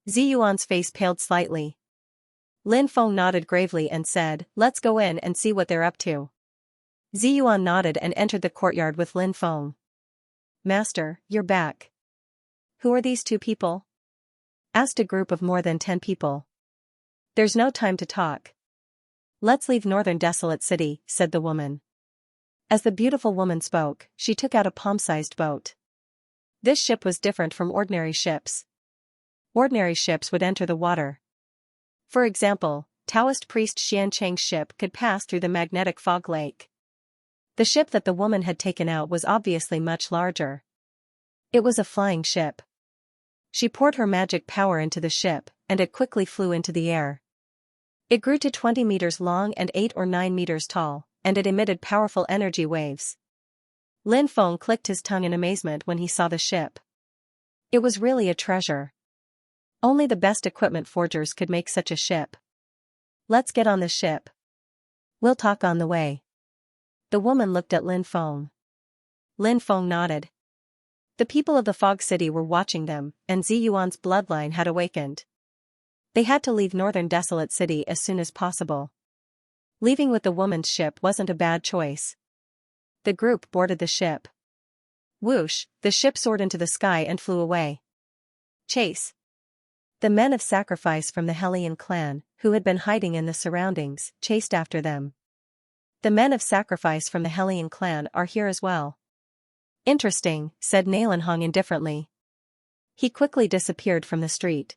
Speaker 1: Ziyuan's face paled slightly. Lin Feng nodded gravely and said, "Let's go in and see what they're up to." Ziyuan nodded and entered the courtyard with Lin Feng. "Master, you're back. Who are these two people?" asked a group of more than 10 people. "There's no time to talk. Let's leave northern Desolate City," said the woman. As the beautiful woman spoke, she took out a palm-sized boat. This ship was different from ordinary ships. Ordinary ships would enter the water. For example, Taoist priest Xianxia's ship could pass through the magnetic fog lake. The ship that the woman had taken out was obviously much larger. It was a flying ship. She poured her magic power into the ship, and it quickly flew into the air. It grew to 20 meters long and 8 or 9 meters tall, and it emitted powerful energy waves. Lin Feng clicked his tongue in amazement when he saw the ship. It was really a treasure. Only the best equipment forgers could make such a ship. "Let's get on the ship. We'll talk on the way." The woman looked at Lin Feng. Lin Feng nodded. The people of the Fog City were watching them, and Ziyuan's bloodline had awakened. They had to leave northern desolate city as soon as possible. Leaving with the woman's ship wasn't a bad choice. The group boarded the ship. Whoosh, the ship soared into the sky and flew away. Chase. The men of sacrifice from the Hellion clan, who had been hiding in the surroundings, chased after them. The men of sacrifice from the Hellion clan are here as well. Interesting, said Nalanhong indifferently. He quickly disappeared from the street.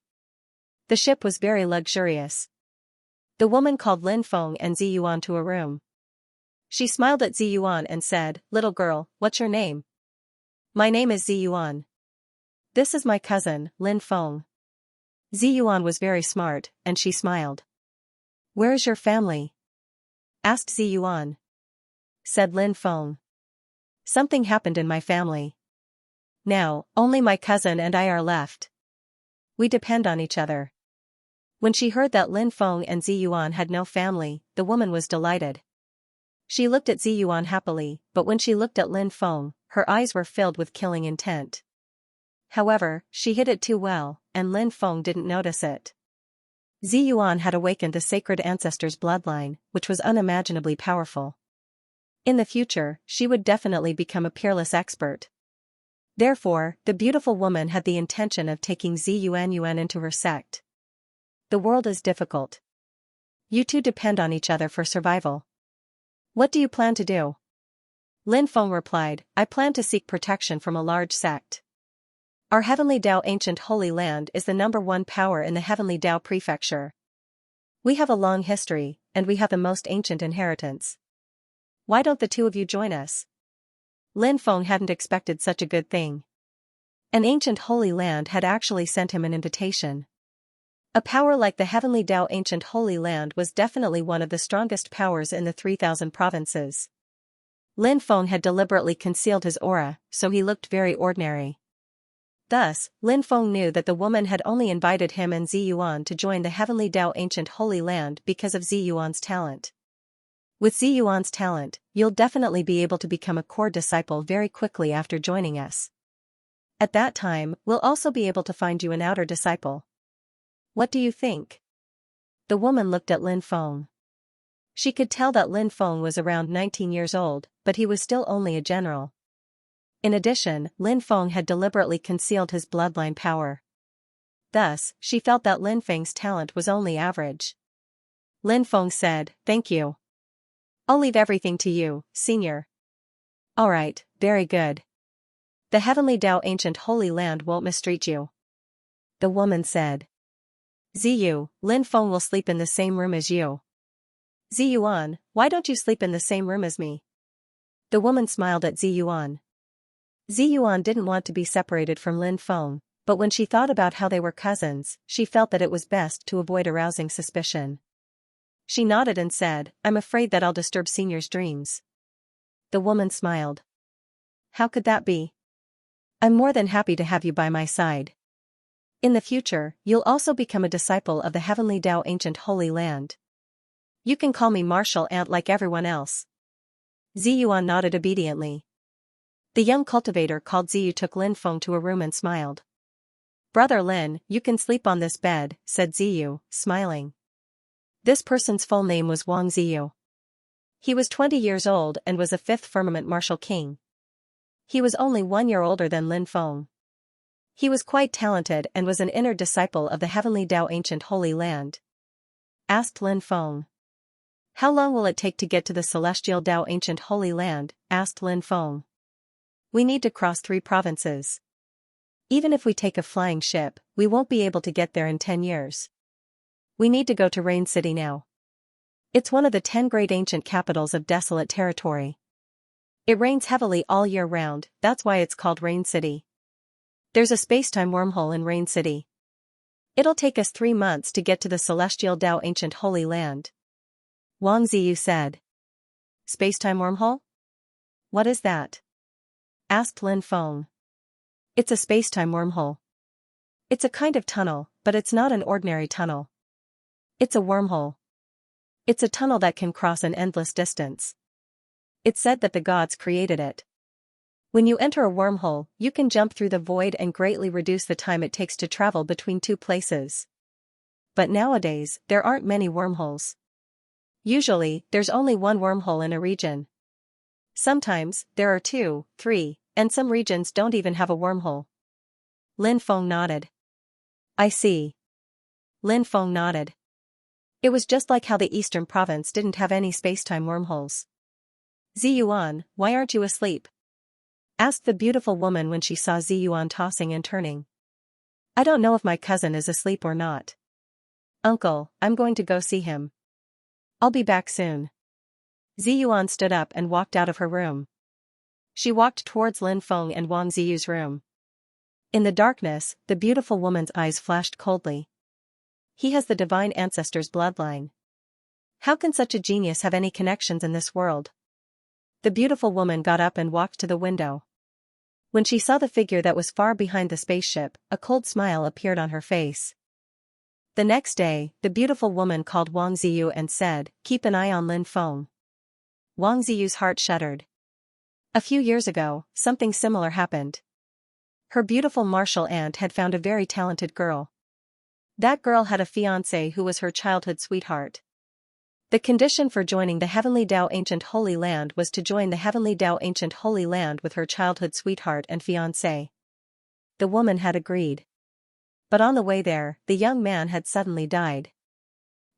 Speaker 1: The ship was very luxurious. The woman called Lin Feng and Zi Yuan to a room. She smiled at Zi Yuan and said, "Little girl, what's your name?" "My name is Zi Yuan. This is my cousin, Lin Feng." Zi Yuan was very smart, and she smiled. "Where is your family?" asked Zi Yuan. Said Lin Feng. "Something happened in my family. Now, only my cousin and I are left. We depend on each other." When she heard that Lin Feng and Zi Yuan had no family, the woman was delighted. She looked at Zi Yuan happily, but when she looked at Lin Feng, her eyes were filled with killing intent. However, she hid it too well, and Lin Feng didn't notice it. Zi Yuan had awakened the sacred ancestor's bloodline, which was unimaginably powerful. In the future, she would definitely become a peerless expert. Therefore, the beautiful woman had the intention of taking Zi Yuan into her sect. The world is difficult. You two depend on each other for survival. What do you plan to do? Lin Feng replied, "I plan to seek protection from a large sect. Our Heavenly Dao ancient holy land is the #1 power in the Heavenly Dao prefecture. We have a long history, and we have the most ancient inheritance. Why don't the two of you join us?" Lin Feng hadn't expected such a good thing. An ancient holy land had actually sent him an invitation. A power like the Heavenly Dao ancient holy land was definitely one of the strongest powers in the 3,000 provinces. Lin Feng had deliberately concealed his aura, so he looked very ordinary. Thus, Lin Feng knew that the woman had only invited him and Zi Yuan to join the Heavenly Dao ancient holy land because of Zi Yuan's talent. With Zi Yuan's talent, you'll definitely be able to become a core disciple very quickly after joining us. At that time, we'll also be able to find you an outer disciple. What do you think? The woman looked at Lin Feng. She could tell that Lin Feng was around 19 years old, but he was still only a general. In addition, Lin Feng had deliberately concealed his bloodline power. Thus, she felt that Lin Feng's talent was only average. Lin Feng said, "Thank you. I'll leave everything to you, senior." "Alright, very good. The Heavenly Dao ancient holy land won't mistreat you," the woman said. "Ziyu, Lin Feng will sleep in the same room as you." "Zi Yuan, why don't you sleep in the same room as me?" The woman smiled at Zi Yuan. Zi Yuan didn't want to be separated from Lin Feng, but when she thought about how they were cousins, she felt that it was best to avoid arousing suspicion. She nodded and said, "I'm afraid that I'll disturb senior's dreams." The woman smiled. "How could that be? I'm more than happy to have you by my side. In the future, you'll also become a disciple of the Heavenly Dao ancient holy land. You can call me Martial Ant like everyone else." Zi Yuan nodded obediently. The young cultivator called Ziyu took Lin Feng to a room and smiled. "Brother Lin, you can sleep on this bed," said Ziyu, smiling. This person's full name was Wang Ziyu. He was 20 years old and was a 5th firmament martial king. He was only 1 year older than Lin Feng. He was quite talented and was an inner disciple of the Heavenly Dao ancient holy land. Asked Lin Feng. "How long will it take to get to the Celestial Dao ancient holy land?" asked Lin Feng. "We need to cross 3 provinces. Even if we take a flying ship, we won't be able to get there in 10 years. We need to go to Rain City now. It's one of the 10 great ancient capitals of desolate territory. It rains heavily all year round, that's why it's called Rain City. There's a space-time wormhole in Rain City. It'll take us 3 months to get to the Celestial Dao ancient holy land." Wang Ziyu said. "Space-time wormhole? What is that?" asked Lin Feng. "It's a space-time wormhole. It's a kind of tunnel, but it's not an ordinary tunnel. It's a wormhole. It's a tunnel that can cross an endless distance. It's said that the gods created it. When you enter a wormhole, you can jump through the void and greatly reduce the time it takes to travel between 2 places. but nowadays, there aren't many wormholes. Usually, there's only one wormhole in a region. Sometimes, there are 2, 3, and some regions don't even have a wormhole. Lin Feng nodded. I see. Lin Feng nodded. It was just like how the Eastern Province didn't have any spacetime wormholes. Ziyuan, why aren't you asleep? Asked the beautiful woman when she saw Ziyuan tossing and turning. I don't know if my cousin is asleep or not. Uncle, I'm going to go see him. I'll be back soon. Ziyuan stood up and walked out of her room. She walked towards Lin Feng and Wang Ziyu's room. In the darkness, the beautiful woman's eyes flashed coldly. He has the divine ancestor's bloodline. How can such a genius have any connections in this world? The beautiful woman got up and walked to the window. When she saw the figure that was far behind the spaceship, a cold smile appeared on her face. The next day, the beautiful woman called Wang Ziyu and said, keep an eye on Lin Feng. Wang Ziyu's heart shuddered. A few years ago, something similar happened. Her beautiful martial aunt had found a very talented girl. That girl had a fiancé who was her childhood sweetheart. The condition for joining the Heavenly Dao Ancient Holy Land was to join the Heavenly Dao Ancient Holy Land with her childhood sweetheart and fiancé. The woman had agreed. But on the way there, the young man had suddenly died.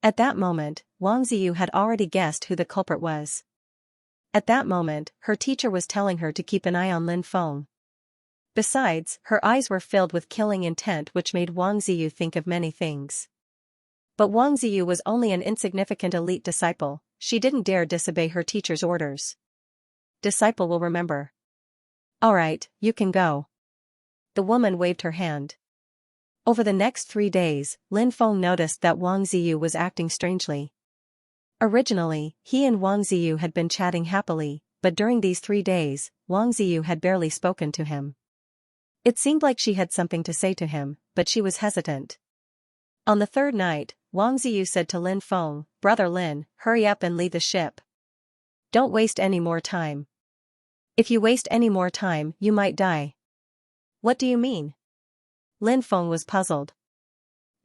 Speaker 1: At that moment, Wang Ziyu had already guessed who the culprit was. At that moment, her teacher was telling her to keep an eye on Lin Feng. Besides, her eyes were filled with killing intent, which made Wang Ziyu think of many things. But Wang Ziyu was only an insignificant elite disciple. She didn't dare disobey her teacher's orders. Disciple will remember. All right, you can go. The woman waved her hand. Over the next 3 days, Lin Feng noticed that Wang Ziyu was acting strangely. Originally, he and Wang Ziyu had been chatting happily, but during these 3 days, Wang Ziyu had barely spoken to him. It seemed like she had something to say to him, but she was hesitant. On the 3rd night, Wang Ziyu said to Lin Feng, Brother Lin, hurry up and leave the ship. Don't waste any more time. If you waste any more time, you might die. What do you mean? Lin Feng was puzzled.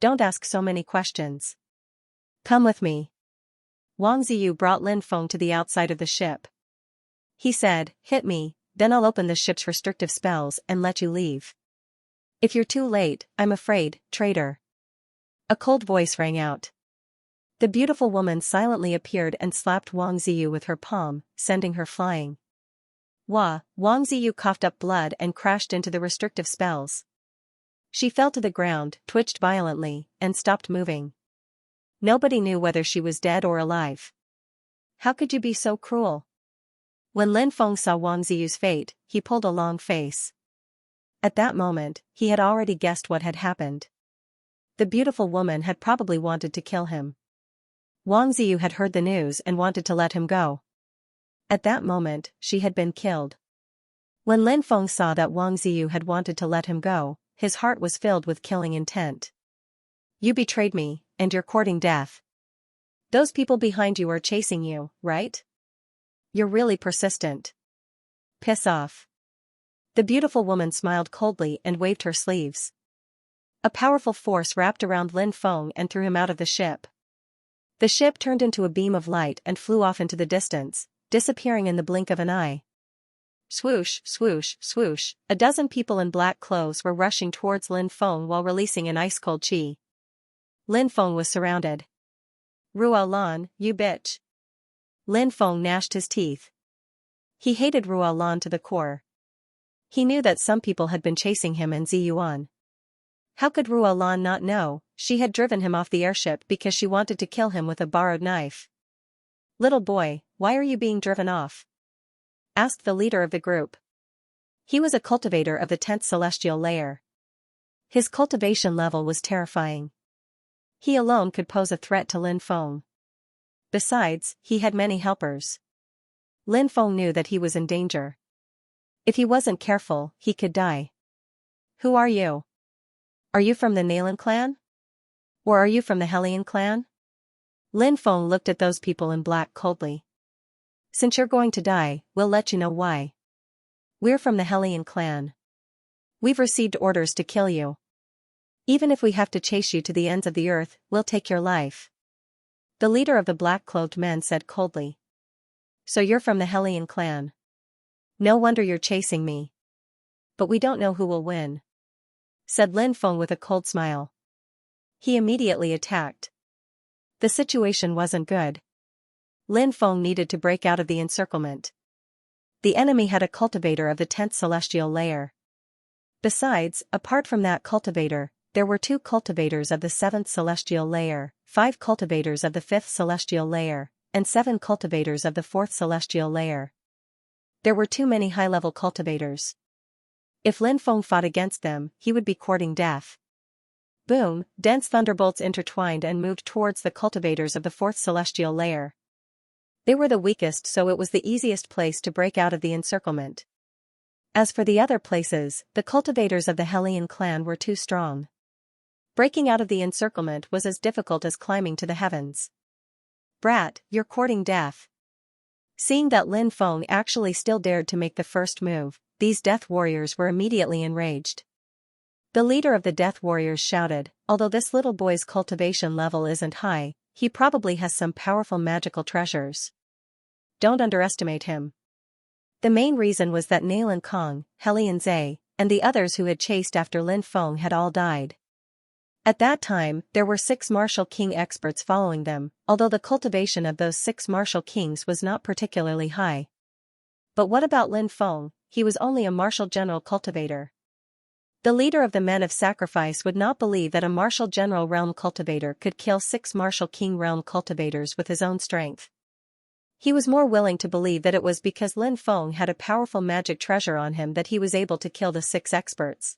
Speaker 1: Don't ask so many questions. Come with me. Wang Ziyu brought Lin Feng to the outside of the ship. He said, hit me, then I'll open the ship's restrictive spells and let you leave. If you're too late, I'm afraid, traitor. A cold voice rang out. The beautiful woman silently appeared and slapped Wang Ziyu with her palm, sending her flying. Wang Ziyu coughed up blood and crashed into the restrictive spells. She fell to the ground, twitched violently, and stopped moving. Nobody knew whether she was dead or alive. How could you be so cruel? When Lin Feng saw Wang Ziyu's fate, he pulled a long face. At that moment, he had already guessed what had happened. The beautiful woman had probably wanted to kill him. Wang Ziyu had heard the news and wanted to let him go. At that moment, she had been killed. When Lin Feng saw that Wang Ziyu had wanted to let him go, his heart was filled with killing intent. You betrayed me, and you're courting death. Those people behind you are chasing you, right? You're really persistent. Piss off. The beautiful woman smiled coldly and waved her sleeves. A powerful force wrapped around Lin Feng and threw him out of the ship. The ship turned into a beam of light and flew off into the distance, disappearing in the blink of an eye. Swoosh, swoosh, swoosh, a dozen people in black clothes were rushing towards Lin Feng while releasing an ice-cold chi. Lin Feng was surrounded. Ruo Lan, you bitch. Lin Feng gnashed his teeth. He hated Ruo Lan to the core. He knew that some people had been chasing him and Ziyuan. How could Ruo Lan not know? She had driven him off the airship because she wanted to kill him with a borrowed knife. Little boy, why are you being driven off? Asked the leader of the group. He was a cultivator of the 10th celestial layer. His cultivation level was terrifying. He alone could pose a threat to Lin Feng. Besides, he had many helpers. Lin Feng knew that he was in danger. If he wasn't careful, he could die. Who are you? Are you from the Nalan clan? Or are you from the Hellion clan? Lin Feng looked at those people in black coldly. Since you're going to die, we'll let you know why. We're from the Hellion clan. We've received orders to kill you. Even if we have to chase you to the ends of the earth, we'll take your life. The leader of the black-cloaked men said coldly. So you're from the Hellion clan. No wonder you're chasing me. But we don't know who will win, said Lin Feng with a cold smile. He immediately attacked. The situation wasn't good. Lin Feng needed to break out of the encirclement. The enemy had a cultivator of the 10th celestial layer. Besides, apart from that cultivator, there were 2 cultivators of the 7th celestial layer, 5 cultivators of the 5th celestial layer, and 7 cultivators of the 4th celestial layer. There were too many high-level cultivators. If Lin Feng fought against them, he would be courting death. Boom, dense thunderbolts intertwined and moved towards the cultivators of the 4th celestial layer. They were the weakest, so it was the easiest place to break out of the encirclement. As for the other places, the cultivators of the Hellion clan were too strong. Breaking out of the encirclement was as difficult as climbing to the heavens. Brat, you're courting death. Seeing that Lin Feng actually still dared to make the first move, these death warriors were immediately enraged. The leader of the death warriors shouted, although this little boy's cultivation level isn't high, he probably has some powerful magical treasures. Don't underestimate him. The main reason was that Nailan Kong, Hellion Zhe, and the others who had chased after Lin Feng had all died. At that time, there were 6 martial king experts following them, although the cultivation of those 6 martial kings was not particularly high. But what about Lin Feng? He was only a martial general cultivator. The leader of the men of sacrifice would not believe that a martial general realm cultivator could kill 6 martial king realm cultivators with his own strength. He was more willing to believe that it was because Lin Feng had a powerful magic treasure on him that he was able to kill the 6 experts.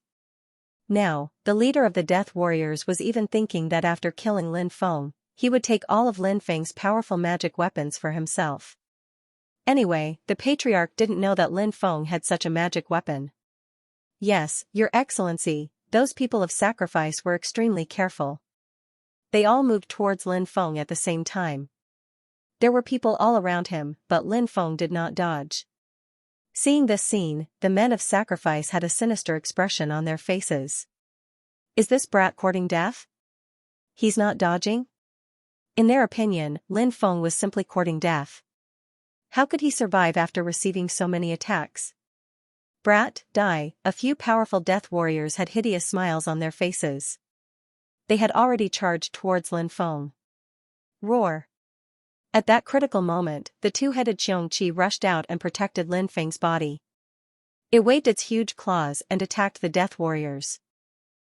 Speaker 1: Now, the leader of the death warriors was even thinking that after killing Lin Feng, he would take all of Lin Feng's powerful magic weapons for himself. Anyway, the patriarch didn't know that Lin Feng had such a magic weapon. Yes, Your Excellency, those people of sacrifice were extremely careful. They all moved towards Lin Feng at the same time. There were people all around him, but Lin Feng did not dodge. Seeing this scene, the men of sacrifice had a sinister expression on their faces. Is this brat courting death? He's not dodging? In their opinion, Lin Feng was simply courting death. How could he survive after receiving so many attacks? Brat, die. A few powerful death warriors had hideous smiles on their faces. They had already charged towards Lin Feng. Roar. At that critical moment, the 2-headed Xianxia rushed out and protected Lin Feng's body. It waved its huge claws and attacked the death warriors.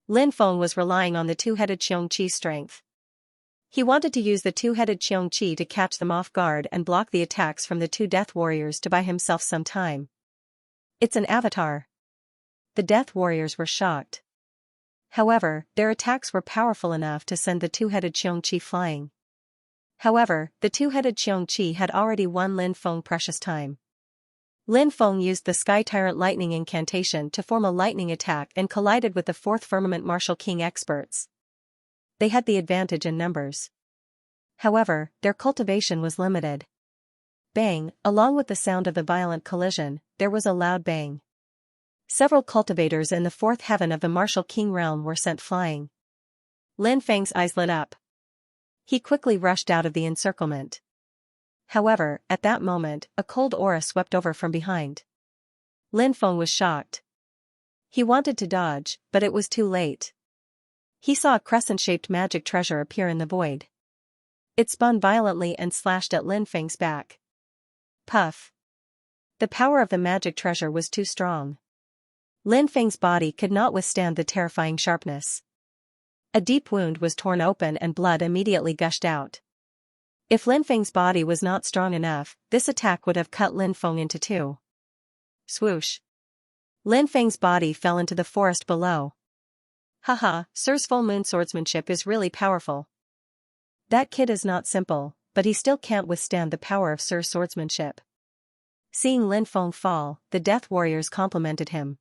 Speaker 1: Lin Feng was relying on the 2-headed Xianxia's strength. He wanted to use the 2-headed Xianxia to catch them off guard and block the attacks from the 2 death warriors to buy himself some time. It's an avatar. The death warriors were shocked. However, their attacks were powerful enough to send the 2-headed Xianxia flying. However, the 2-headed Xianxia had already won Lin Feng precious time. Lin Feng used the Sky Tyrant Lightning incantation to form a lightning attack and collided with the 4th Firmament Martial King experts. They had the advantage in numbers. However, their cultivation was limited. Bang, along with the sound of the violent collision, there was a loud bang. Several cultivators in the 4th heaven of the Martial King realm were sent flying. Lin Feng's eyes lit up. He quickly rushed out of the encirclement. However, at that moment, a cold aura swept over from behind. Lin Feng was shocked. He wanted to dodge, but it was too late. He saw a crescent-shaped magic treasure appear in the void. It spun violently and slashed at Lin Feng's back. Puff. The power of the magic treasure was too strong. Lin Feng's body could not withstand the terrifying sharpness. A deep wound was torn open and blood immediately gushed out. If Lin Feng's body was not strong enough, this attack would have cut Lin Feng into 2. Swoosh. Lin Feng's body fell into the forest below. Haha, Sir's full moon swordsmanship is really powerful. That kid is not simple, but he still can't withstand the power of Sir's swordsmanship. Seeing Lin Feng fall, the death warriors complimented him.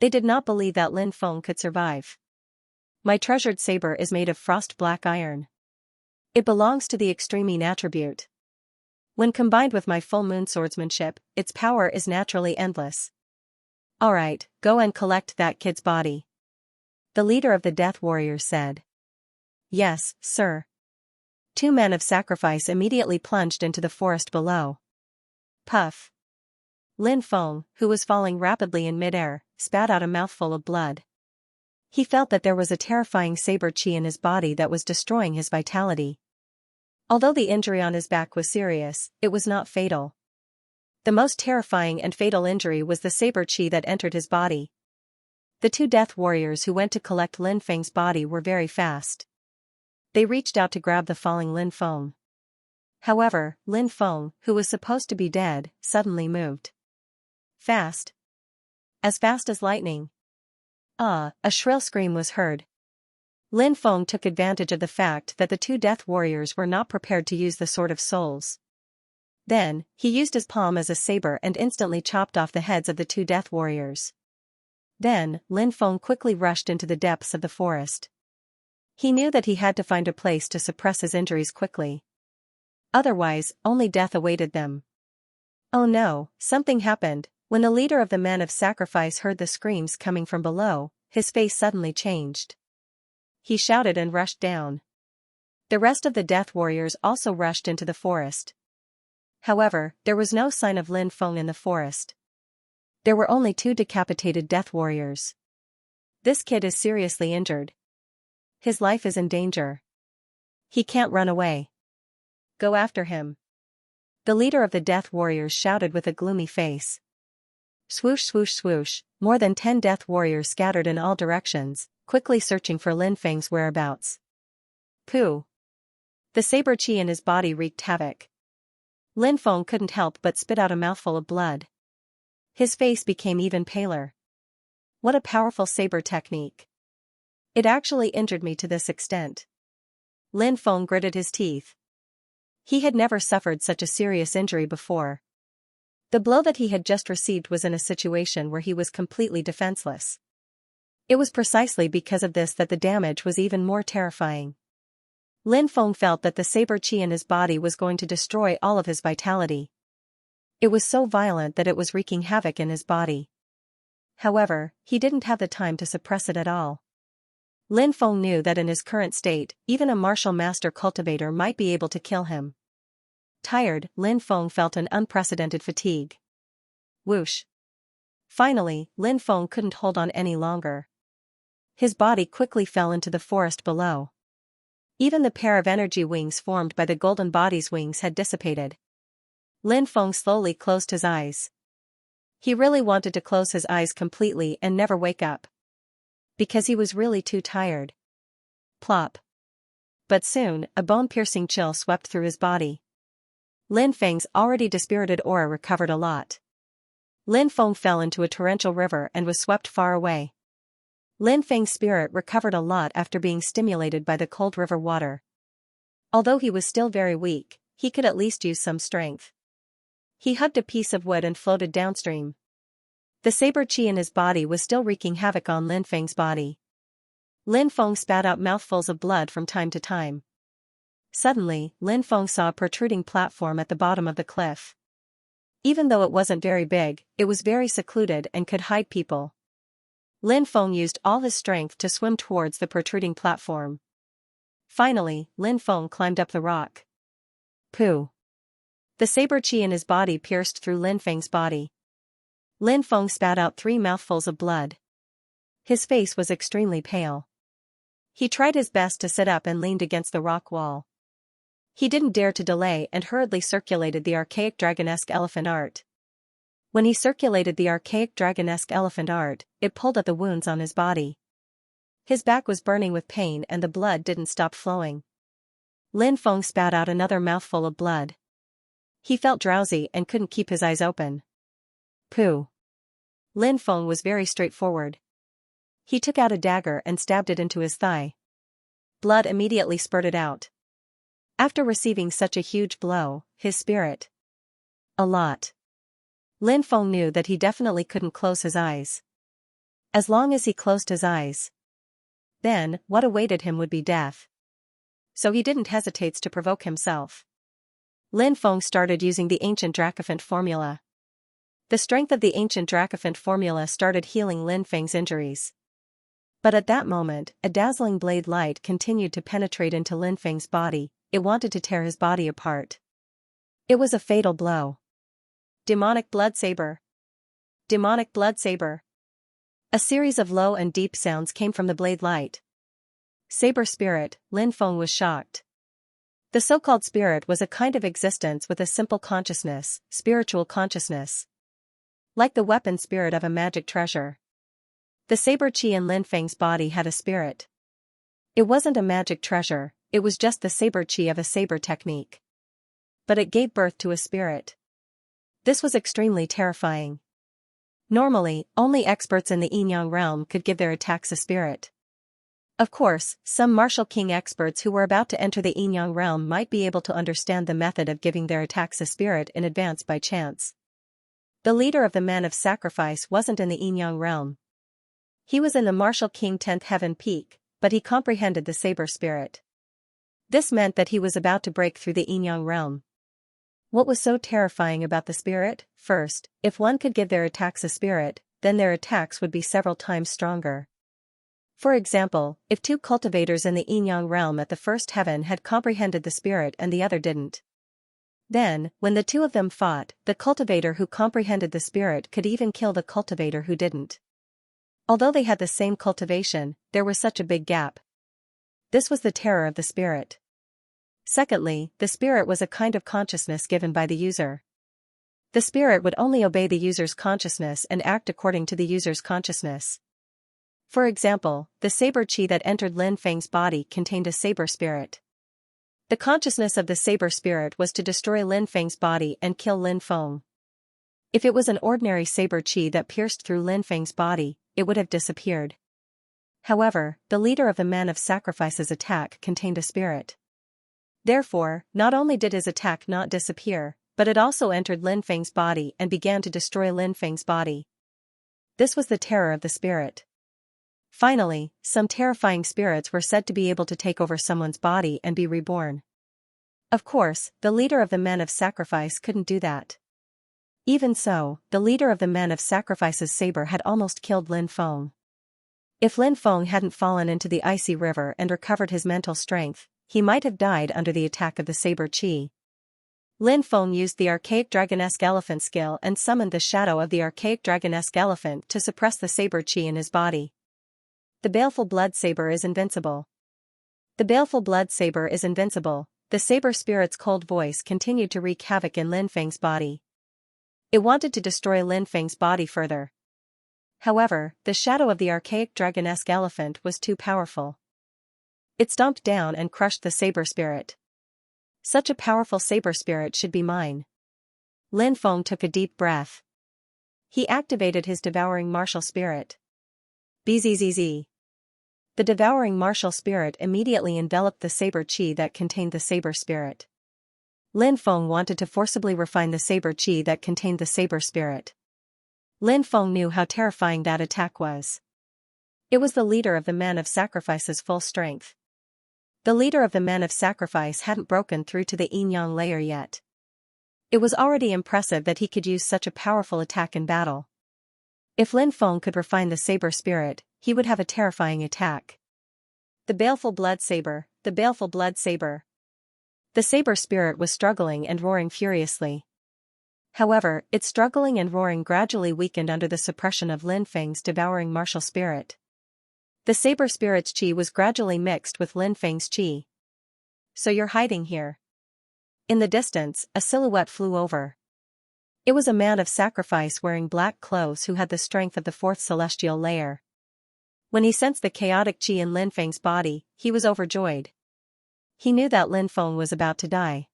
Speaker 1: They did not believe that Lin Feng could survive. My treasured saber is made of frost black iron. It belongs to the extreme attribute. When combined with my full moon swordsmanship, its power is naturally endless. Alright, go and collect that kid's body. The leader of the Death Warriors said. Yes, sir. Two men of sacrifice immediately plunged into the forest below. Puff. Lin Feng, who was falling rapidly in midair, spat out a mouthful of blood. He felt that there was a terrifying saber chi in his body that was destroying his vitality. Although the injury on his back was serious, it was not fatal. The most terrifying and fatal injury was the saber chi that entered his body. The two Death Warriors who went to collect Lin Feng's body were very fast. They reached out to grab the falling Lin Feng. However, Lin Feng, who was supposed to be dead, suddenly moved. Fast. As fast as lightning. A shrill scream was heard. Lin Feng took advantage of the fact that the two Death Warriors were not prepared to use the Sword of Souls. Then, he used his palm as a saber and instantly chopped off the heads of the two Death Warriors. Then, Lin Feng quickly rushed into the depths of the forest. He knew that he had to find a place to suppress his injuries quickly. Otherwise, only death awaited them. Oh no, something happened. When the leader of the men of sacrifice heard the screams coming from below, his face suddenly changed. He shouted and rushed down. The rest of the Death Warriors also rushed into the forest. However, there was no sign of Lin Feng in the forest. There were only two decapitated Death Warriors. This kid is seriously injured. His life is in danger. He can't run away. Go after him. The leader of the Death Warriors shouted with a gloomy face. Swoosh swoosh swoosh, more than 10 Death Warriors scattered in all directions, quickly searching for Lin Feng's whereabouts. Pooh. The saber chi in his body wreaked havoc. Lin Feng couldn't help but spit out a mouthful of blood. His face became even paler. What a powerful saber technique. It actually injured me to this extent. Lin Feng gritted his teeth. He had never suffered such a serious injury before. The blow that he had just received was in a situation where he was completely defenseless. It was precisely because of this that the damage was even more terrifying. Lin Feng felt that the saber chi in his body was going to destroy all of his vitality. It was so violent that it was wreaking havoc in his body. However, he didn't have the time to suppress it at all. Lin Feng knew that in his current state, even a martial master cultivator might be able to kill him. Tired, Lin Feng felt an unprecedented fatigue. Whoosh. Finally, Lin Feng couldn't hold on any longer. His body quickly fell into the forest below. Even the pair of energy wings formed by the golden body's wings had dissipated. Lin Feng slowly closed his eyes. He really wanted to close his eyes completely and never wake up. Because he was really too tired. Plop. But soon, a bone-piercing chill swept through his body. Lin Feng's already dispirited aura recovered a lot. Lin Feng fell into a torrential river and was swept far away. Lin Feng's spirit recovered a lot after being stimulated by the cold river water. Although he was still very weak, he could at least use some strength. He hugged a piece of wood and floated downstream. The saber chi in his body was still wreaking havoc on Lin Feng's body. Lin Feng spat out mouthfuls of blood from time to time. Suddenly, Lin Feng saw a protruding platform at the bottom of the cliff. Even though it wasn't very big, it was very secluded and could hide people. Lin Feng used all his strength to swim towards the protruding platform. Finally, Lin Feng climbed up the rock. Pooh. The saber chi in his body pierced through Lin Feng's body. Lin Feng spat out 3 mouthfuls of blood. His face was extremely pale. He tried his best to sit up and leaned against the rock wall. He didn't dare to delay and hurriedly circulated the archaic dragonesque elephant art. When he circulated the archaic dragonesque elephant art, it pulled at the wounds on his body. His back was burning with pain and the blood didn't stop flowing. Lin Feng spat out another mouthful of blood. He felt drowsy and couldn't keep his eyes open. Pooh. Lin Feng was very straightforward. He took out a dagger and stabbed it into his thigh. Blood immediately spurted out. After receiving such a huge blow, his spirit. A lot. Lin Feng knew that he definitely couldn't close his eyes. As long as he closed his eyes, then, what awaited him would be death. So he didn't hesitate to provoke himself. Lin Feng started using the ancient Dracophant formula. The strength of the ancient Dracophant formula started healing Lin Feng's injuries. But at that moment, a dazzling blade light continued to penetrate into Lin Feng's body. It wanted to tear his body apart. It was a fatal blow. Demonic blood saber. Demonic blood saber. A series of low and deep sounds came from the blade light. Saber spirit, Lin Feng was shocked. The so-called spirit was a kind of existence with a simple consciousness, spiritual consciousness. Like the weapon spirit of a magic treasure. The saber chi in Lin Feng's body had a spirit. It wasn't a magic treasure, it was just the saber chi of a saber technique. But it gave birth to a spirit. This was extremely terrifying. Normally, only experts in the yin-yang realm could give their attacks a spirit. Of course, some martial king experts who were about to enter the yin-yang realm might be able to understand the method of giving their attacks a spirit in advance by chance. The leader of the Man of Sacrifice wasn't in the yin-yang realm. He was in the martial king 10th heaven peak, but he comprehended the saber spirit. This meant that he was about to break through the yin-yang realm. What was so terrifying about the spirit? First, if one could give their attacks a spirit, then their attacks would be several times stronger. For example, if two cultivators in the yin-yang realm at the first heaven had comprehended the spirit and the other didn't. Then, when the two of them fought, the cultivator who comprehended the spirit could even kill the cultivator who didn't. Although they had the same cultivation, there was such a big gap. This was the terror of the spirit. Secondly, the spirit was a kind of consciousness given by the user. The spirit would only obey the user's consciousness and act according to the user's consciousness. For example, the saber chi that entered Lin Feng's body contained a saber spirit. The consciousness of the saber spirit was to destroy Lin Feng's body and kill Lin Feng. If it was an ordinary saber chi that pierced through Lin Feng's body, it would have disappeared. However, the leader of the Man of Sacrifice's attack contained a spirit. Therefore, not only did his attack not disappear, but it also entered Lin Feng's body and began to destroy Lin Feng's body. This was the terror of the spirit. Finally, some terrifying spirits were said to be able to take over someone's body and be reborn. Of course, the leader of the Man of Sacrifice couldn't do that. Even so, the leader of the Man of Sacrifice's saber had almost killed Lin Feng. If Lin Feng hadn't fallen into the icy river and recovered his mental strength, he might have died under the attack of the saber chi. Lin Feng used the archaic dragonesque elephant skill and summoned the shadow of the archaic dragonesque elephant to suppress the saber chi in his body. The baleful blood saber is invincible. The baleful blood saber is invincible. The saber spirit's cold voice continued to wreak havoc in Lin Feng's body. It wanted to destroy Lin Feng's body further. However, the shadow of the archaic dragonesque elephant was too powerful. It stomped down and crushed the saber spirit. Such a powerful saber spirit should be mine. Lin Feng took a deep breath. He activated his devouring martial spirit. Bzzz. The devouring martial spirit immediately enveloped the saber chi that contained the saber spirit. Lin Feng wanted to forcibly refine the saber chi that contained the saber spirit. Lin Feng knew how terrifying that attack was. It was the leader of the Man of Sacrifice's full strength. The leader of the Man of Sacrifice hadn't broken through to the yin-yang layer yet. It was already impressive that he could use such a powerful attack in battle. If Lin Feng could refine the saber spirit, he would have a terrifying attack. The baleful blood saber, the baleful blood saber. The saber spirit was struggling and roaring furiously. However, its struggling and roaring gradually weakened under the suppression of Lin Feng's devouring martial spirit. The saber spirit's chi was gradually mixed with Lin Feng's chi. So you're hiding here. In the distance, a silhouette flew over. It was a man of sacrifice wearing black clothes who had the strength of the fourth celestial layer. When he sensed the chaotic chi in Lin Feng's body, he was overjoyed. He knew that Lin Feng was about to die.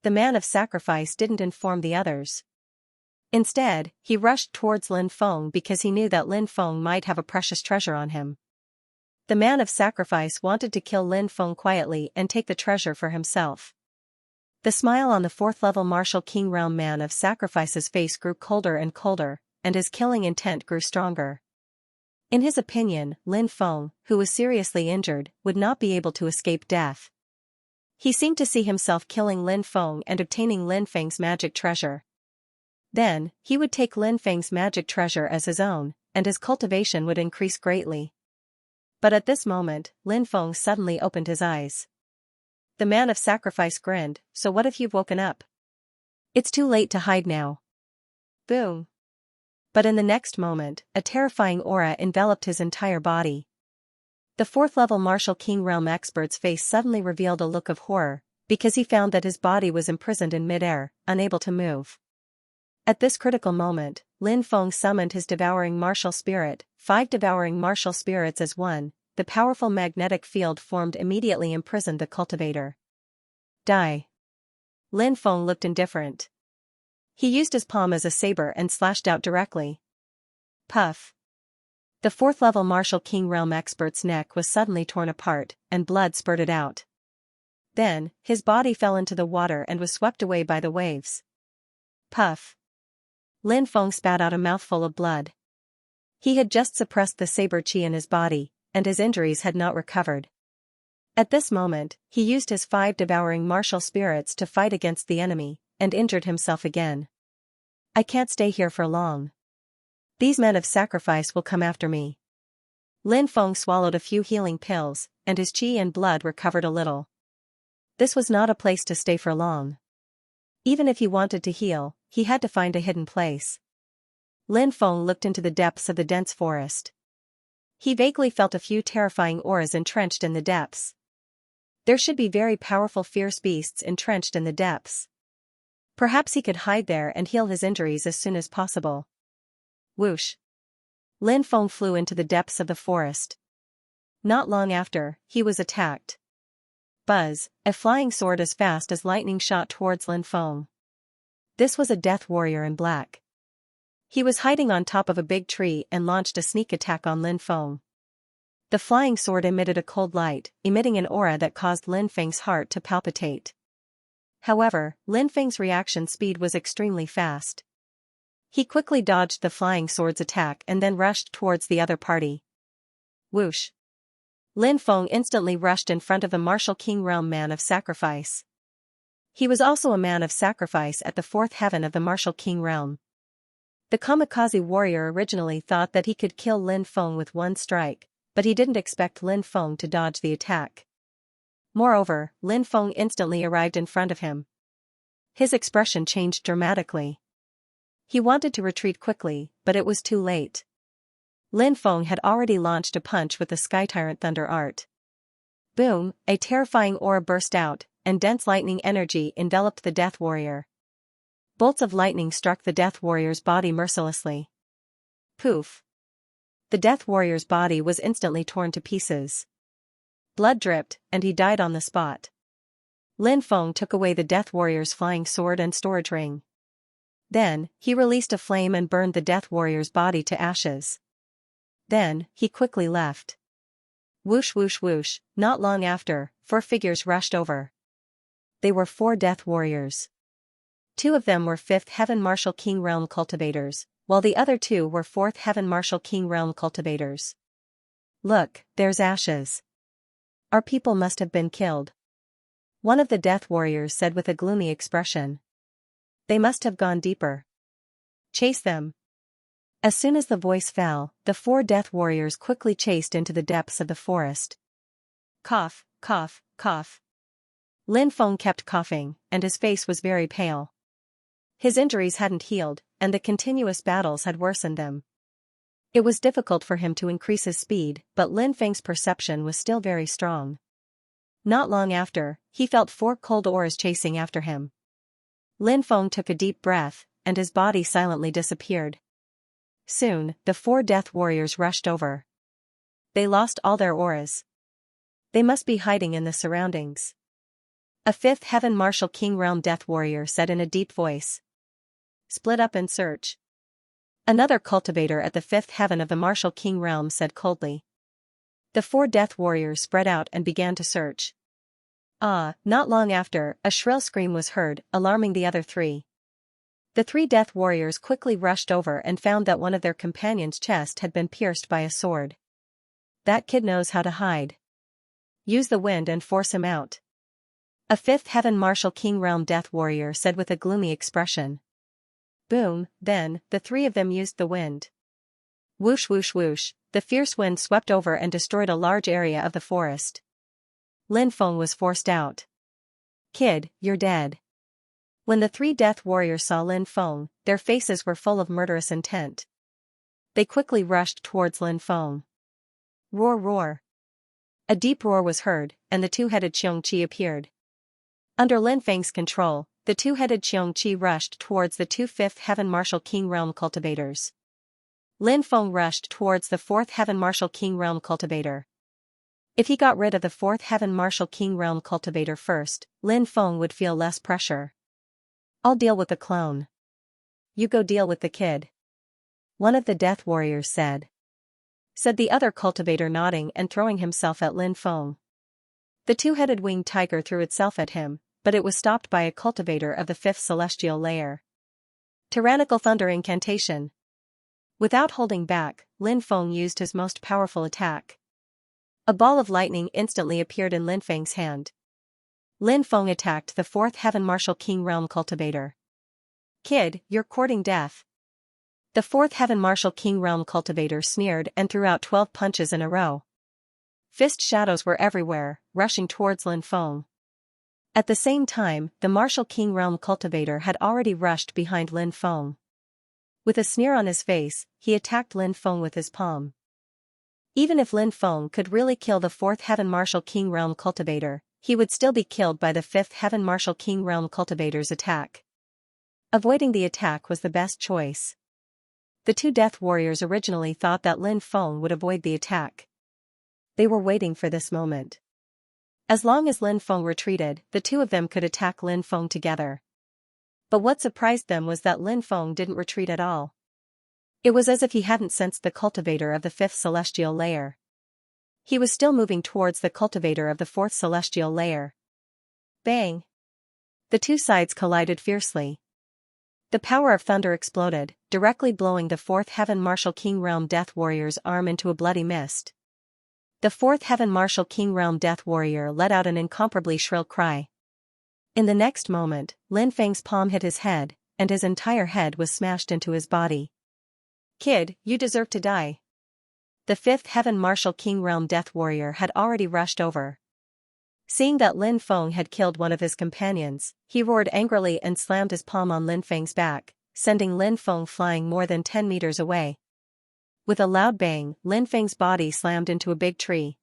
Speaker 1: The man of sacrifice didn't inform the others. Instead, he rushed towards Lin Feng because he knew that Lin Feng might have a precious treasure on him. The man of sacrifice wanted to kill Lin Feng quietly and take the treasure for himself. The smile on the fourth-level martial king realm man of sacrifice's face grew colder and colder, and his killing intent grew stronger. In his opinion, Lin Feng, who was seriously injured, would not be able to escape death. He seemed to see himself killing Lin Feng and obtaining Lin Feng's magic treasure. Then, he would take Lin Feng's magic treasure as his own, and his cultivation would increase greatly. But at this moment, Lin Feng suddenly opened his eyes. The man of sacrifice grinned, "So what if you've woken up? It's too late to hide now." Boom. But in the next moment, a terrifying aura enveloped his entire body. The fourth-level Martial King Realm expert's face suddenly revealed a look of horror, because he found that his body was imprisoned in mid-air, unable to move. At this critical moment, Lin Feng summoned his devouring martial spirit, 5 devouring martial spirits as one. The powerful magnetic field formed immediately imprisoned the cultivator. Die. Lin Feng looked indifferent. He used his palm as a saber and slashed out directly. Puff. The fourth-level Martial King Realm expert's neck was suddenly torn apart, and blood spurted out. Then, his body fell into the water and was swept away by the waves. Puff. Lin Feng spat out a mouthful of blood. He had just suppressed the saber chi in his body, and his injuries had not recovered. At this moment, he used his 5 devouring martial spirits to fight against the enemy, and injured himself again. I can't stay here for long. These men of sacrifice will come after me. Lin Feng swallowed a few healing pills, and his chi and blood recovered a little. This was not a place to stay for long. Even if he wanted to heal, he had to find a hidden place. Lin Feng looked into the depths of the dense forest. He vaguely felt a few terrifying auras entrenched in the depths. There should be very powerful fierce beasts entrenched in the depths. Perhaps he could hide there and heal his injuries as soon as possible. Whoosh. Lin Feng flew into the depths of the forest. Not long after, he was attacked. Buzz, a flying sword as fast as lightning shot towards Lin Feng. This was a death warrior in black. He was hiding on top of a big tree and launched a sneak attack on Lin Feng. The flying sword emitted a cold light, emitting an aura that caused Lin Feng's heart to palpitate. However, Lin Feng's reaction speed was extremely fast. He quickly dodged the flying sword's attack and then rushed towards the other party. Whoosh. Lin Feng instantly rushed in front of the Martial King Realm man of sacrifice. He was also a man of sacrifice at the 4th heaven of the Martial King Realm. The kamikaze warrior originally thought that he could kill Lin Feng with one strike, but he didn't expect Lin Feng to dodge the attack. Moreover, Lin Feng instantly arrived in front of him. His expression changed dramatically. He wanted to retreat quickly, but it was too late. Lin Feng had already launched a punch with the Sky Tyrant Thunder Art. Boom, a terrifying aura burst out, and dense lightning energy enveloped the Death Warrior. Bolts of lightning struck the Death Warrior's body mercilessly. Poof. The Death Warrior's body was instantly torn to pieces. Blood dripped, and he died on the spot. Lin Feng took away the Death Warrior's flying sword and storage ring. Then, he released a flame and burned the Death Warrior's body to ashes. Then, he quickly left. Whoosh whoosh whoosh, not long after, 4 figures rushed over. They were 4 Death Warriors. 2 of them were 5th Heaven Martial King Realm cultivators, while the other 2 were 4th Heaven Martial King Realm cultivators. Look, there's ashes. Our people must have been killed. One of the Death Warriors said with a gloomy expression. They must have gone deeper. Chase them. As soon as the voice fell, the 4 Death Warriors quickly chased into the depths of the forest. Cough, cough, cough. Lin Feng kept coughing, and his face was very pale. His injuries hadn't healed, and the continuous battles had worsened them. It was difficult for him to increase his speed, but Lin Feng's perception was still very strong. Not long after, he felt 4 cold auras chasing after him. Lin Feng took a deep breath, and his body silently disappeared. Soon, the 4 Death Warriors rushed over. They lost all their auras. They must be hiding in the surroundings. A 5th Heaven Martial King Realm Death Warrior said in a deep voice. Split up and search. Another cultivator at the 5th Heaven of the Martial King Realm said coldly. The 4 Death Warriors spread out and began to search. Not long after, a shrill scream was heard, alarming the other 3. The 3 Death Warriors quickly rushed over and found that one of their companions' chest had been pierced by a sword. That kid knows how to hide. Use the wind and force him out. A 5th Heaven Martial King Realm Death Warrior said with a gloomy expression. Boom, then, the 3 of them used the wind. Whoosh whoosh whoosh, the fierce wind swept over and destroyed a large area of the forest. Lin Feng was forced out. "Kid, you're dead." When the three death warriors saw Lin Feng, their faces were full of murderous intent. They quickly rushed towards Lin Feng. Roar roar. A deep roar was heard, and the two-headed Xianxia appeared. Under Lin Feng's control, the two-headed Xianxia rushed towards the two Fifth Heaven Martial King Realm cultivators. Lin Feng rushed towards the Fourth Heaven Martial King Realm cultivator. If he got rid of the Fourth Heaven Martial King Realm cultivator first, Lin Feng would feel less pressure. "I'll deal with the clone. You go deal with the kid," one of the death warriors said. Said the other cultivator, nodding and throwing himself at Lin Feng. The two-headed winged tiger threw itself at him, but it was stopped by a cultivator of the fifth celestial layer. Tyrannical Thunder Incantation. Without holding back, Lin Feng used his most powerful attack. A ball of lightning instantly appeared in Lin Feng's hand. Lin Feng attacked the Fourth Heaven Martial King Realm cultivator. "Kid, you're courting death." The Fourth Heaven Martial King Realm cultivator sneered and threw out 12 punches in a row. Fist shadows were everywhere, rushing towards Lin Feng. At the same time, the Martial King Realm cultivator had already rushed behind Lin Feng. With a sneer on his face, he attacked Lin Feng with his palm. Even if Lin Feng could really kill the Fourth Heaven Martial King Realm cultivator, he would still be killed by the Fifth Heaven Martial King Realm cultivator's attack. Avoiding the attack was the best choice. The two death warriors originally thought that Lin Feng would avoid the attack. They were waiting for this moment. As long as Lin Feng retreated, the two of them could attack Lin Feng together. But what surprised them was that Lin Feng didn't retreat at all. It was as if he hadn't sensed the cultivator of the fifth celestial layer. He was still moving towards the cultivator of the fourth celestial layer. Bang! The two sides collided fiercely. The power of thunder exploded, directly blowing the Fourth Heaven Martial King Realm Death Warrior's arm into a bloody mist. The Fourth Heaven Martial King Realm Death Warrior let out an incomparably shrill cry. In the next moment, Lin Feng's palm hit his head, and his entire head was smashed into his body. "Kid, you deserve to die." The Fifth Heaven Martial King Realm Death Warrior had already rushed over. Seeing that Lin Feng had killed one of his companions, he roared angrily and slammed his palm on Lin Feng's back, sending Lin Feng flying more than 10 meters away. With a loud bang, Lin Feng's body slammed into a big tree.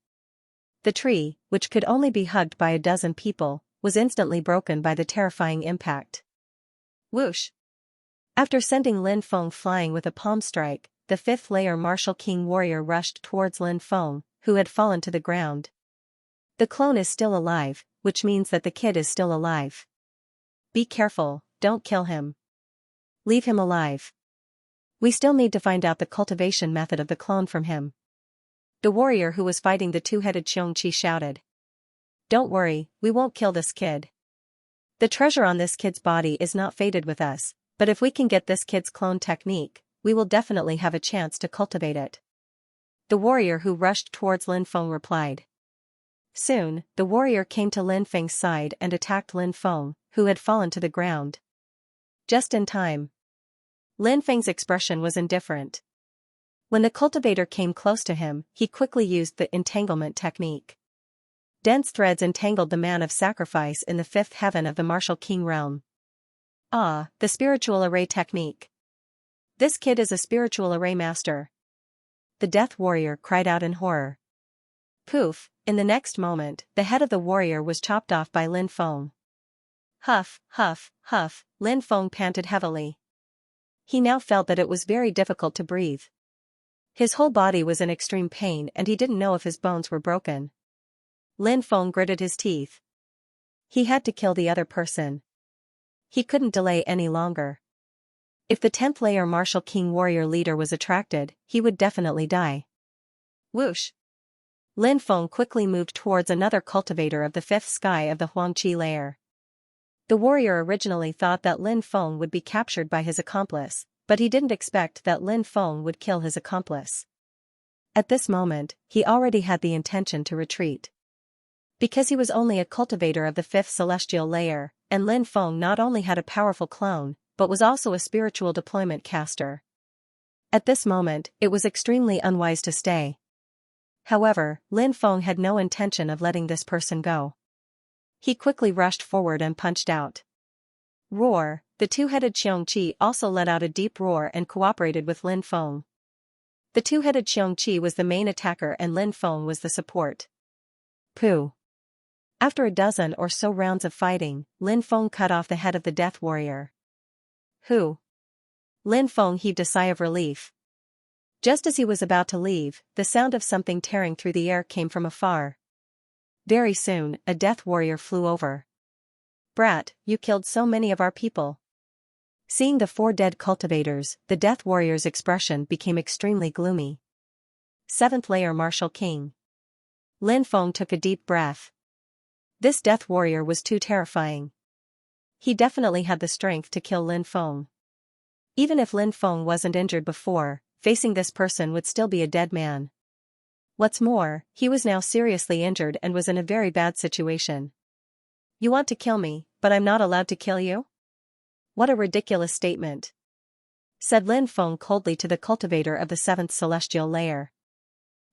Speaker 1: The tree, which could only be hugged by a dozen people, was instantly broken by the terrifying impact. Whoosh! After sending Lin Feng flying with a palm strike, the fifth layer Martial King Warrior rushed towards Lin Feng, who had fallen to the ground. The clone is still alive, which means that the kid is still alive. Be careful, don't kill him. Leave him alive. We still need to find out the cultivation method of the clone from him. The warrior who was fighting the two-headed Xianxia shouted. "Don't worry, we won't kill this kid. The treasure on this kid's body is not fated with us, but if we can get this kid's clone technique, we will definitely have a chance to cultivate it." The warrior who rushed towards Lin Feng replied. Soon, the warrior came to Lin Feng's side and attacked Lin Feng, who had fallen to the ground. Just in time. Lin Feng's expression was indifferent. When the cultivator came close to him, he quickly used the entanglement technique. Dense threads entangled the man of sacrifice in the fifth heaven of the Martial King realm. Ah, the spiritual array technique. This kid is a spiritual array master. The death warrior cried out in horror. Poof, in the next moment, the head of the warrior was chopped off by Lin Feng. Huff, huff, huff, Lin Feng panted heavily. He now felt that it was very difficult to breathe. His whole body was in extreme pain and he didn't know if his bones were broken. Lin Feng gritted his teeth. He had to kill the other person. He couldn't delay any longer. If the 10th layer Martial King Warrior leader was attracted, he would definitely die. Whoosh! Lin Feng quickly moved towards another cultivator of the 5th sky of the Huangqi layer. The warrior originally thought that Lin Feng would be captured by his accomplice, but he didn't expect that Lin Feng would kill his accomplice. At this moment, he already had the intention to retreat. Because he was only a cultivator of the 5th celestial layer, and Lin Feng not only had a powerful clone, but was also a spiritual deployment caster. At this moment, it was extremely unwise to stay. However, Lin Feng had no intention of letting this person go. He quickly rushed forward and punched out. Roar! The two-headed Xianxia also let out a deep roar and cooperated with Lin Feng. The two-headed Xianxia was the main attacker and Lin Feng was the support. Pooh! After a dozen or so rounds of fighting, Lin Feng cut off the head of the death warrior. Who? Lin Feng heaved a sigh of relief. Just as he was about to leave, the sound of something tearing through the air came from afar. Very soon, a death warrior flew over. Brat, you killed so many of our people. Seeing the 4 dead cultivators, the death warrior's expression became extremely gloomy. 7th layer Martial King. Lin Feng took a deep breath. This death warrior was too terrifying. He definitely had the strength to kill Lin Feng. Even if Lin Feng wasn't injured before, facing this person would still be a dead man. What's more, he was now seriously injured and was in a very bad situation. You want to kill me, but I'm not allowed to kill you? What a ridiculous statement, said Lin Feng coldly to the cultivator of the 7th celestial layer.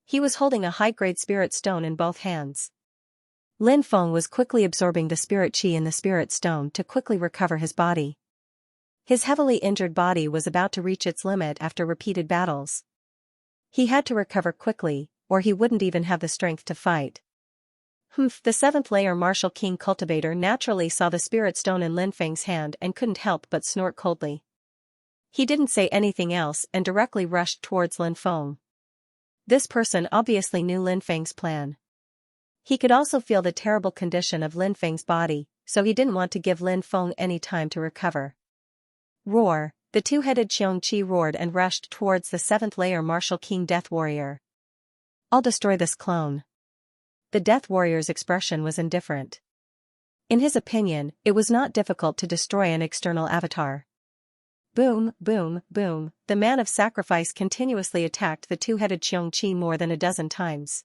Speaker 1: He was holding a high-grade spirit stone in both hands. Lin Feng was quickly absorbing the spirit chi in the spirit stone to quickly recover his body. His heavily injured body was about to reach its limit after repeated battles. He had to recover quickly, or he wouldn't even have the strength to fight. The 7th layer Martial King cultivator naturally saw the spirit stone in Lin Feng's hand and couldn't help but snort coldly. He didn't say anything else and directly rushed towards Lin Feng. This person obviously knew Lin Feng's plan. He could also feel the terrible condition of Lin Feng's body, so he didn't want to give Lin Feng any time to recover. Roar! The two-headed Xianxia roared and rushed towards the 7th layer Martial King Death Warrior. I'll destroy this clone. The Death Warrior's expression was indifferent. In his opinion, it was not difficult to destroy an external avatar. Boom, boom, boom, the man of sacrifice continuously attacked the two-headed Xianxia more than a dozen times.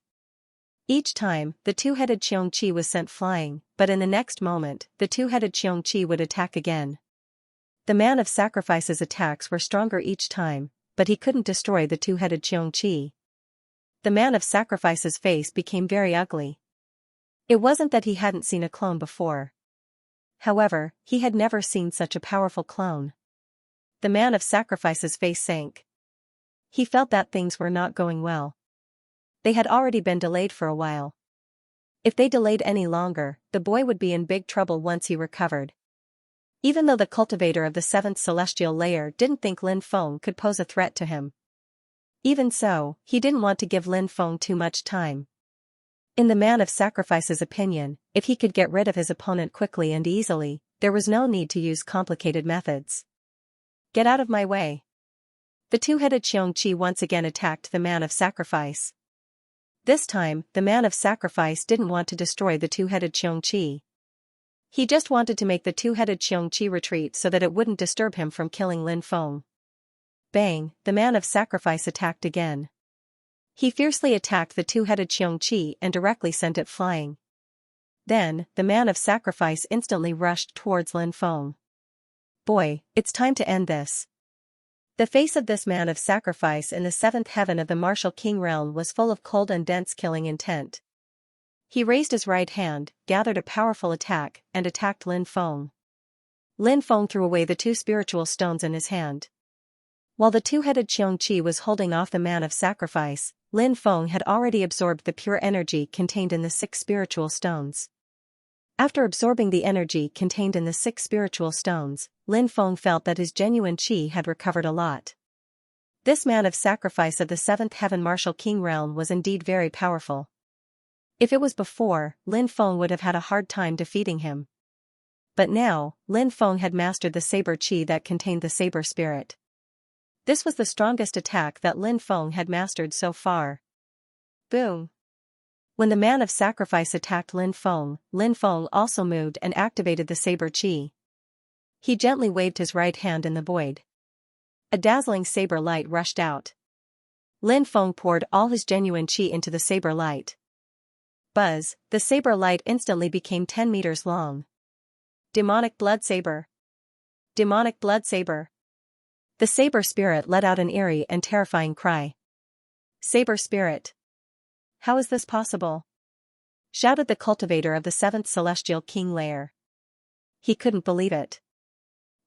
Speaker 1: Each time, the two-headed Xianxia was sent flying, but in the next moment, the two-headed Xianxia would attack again. The man of sacrifice's attacks were stronger each time, but he couldn't destroy the two-headed Xianxia. The man of sacrifice's face became very ugly. It wasn't that he hadn't seen a clone before. However, he had never seen such a powerful clone. The man of sacrifice's face sank. He felt that things were not going well. They had already been delayed for a while. If they delayed any longer, the boy would be in big trouble once he recovered. Even though the cultivator of the 7th celestial layer didn't think Lin Feng could pose a threat to him. Even so, he didn't want to give Lin Feng too much time. In the man of sacrifice's opinion, if he could get rid of his opponent quickly and easily, there was no need to use complicated methods. Get out of my way. The two-headed Xianxia once again attacked the man of sacrifice. This time, the man of sacrifice didn't want to destroy the two-headed Xianxia. He just wanted to make the two-headed Xianxia retreat so that it wouldn't disturb him from killing Lin Feng. Bang, the man of sacrifice attacked again. He fiercely attacked the two-headed Xianxia and directly sent it flying. Then, the man of sacrifice instantly rushed towards Lin Feng. Boy, it's time to end this. The face of this man of sacrifice in the 7th heaven of the Martial King realm was full of cold and dense killing intent. He raised his right hand, gathered a powerful attack, and attacked Lin Feng. Lin Feng threw away the 2 spiritual stones in his hand. While the two-headed Xianxia was holding off the man of sacrifice, Lin Feng had already absorbed the pure energy contained in the 6 spiritual stones. After absorbing the energy contained in the 6 spiritual stones, Lin Feng felt that his genuine qi had recovered a lot. This man of sacrifice of the 7th heaven Martial King realm was indeed very powerful. If it was before, Lin Feng would have had a hard time defeating him. But now, Lin Feng had mastered the saber qi that contained the saber spirit. This was the strongest attack that Lin Feng had mastered so far. Boom! When the man of sacrifice attacked Lin Feng also moved and activated the saber qi. He gently waved his right hand in the void. A dazzling saber light rushed out. Lin Feng poured all his genuine qi into the saber light. Buzz, the saber light instantly became 10 meters long. Demonic blood saber. Demonic blood saber. The saber spirit let out an eerie and terrifying cry. Saber spirit! How is this possible? Shouted the cultivator of the 7th celestial king layer. He couldn't believe it.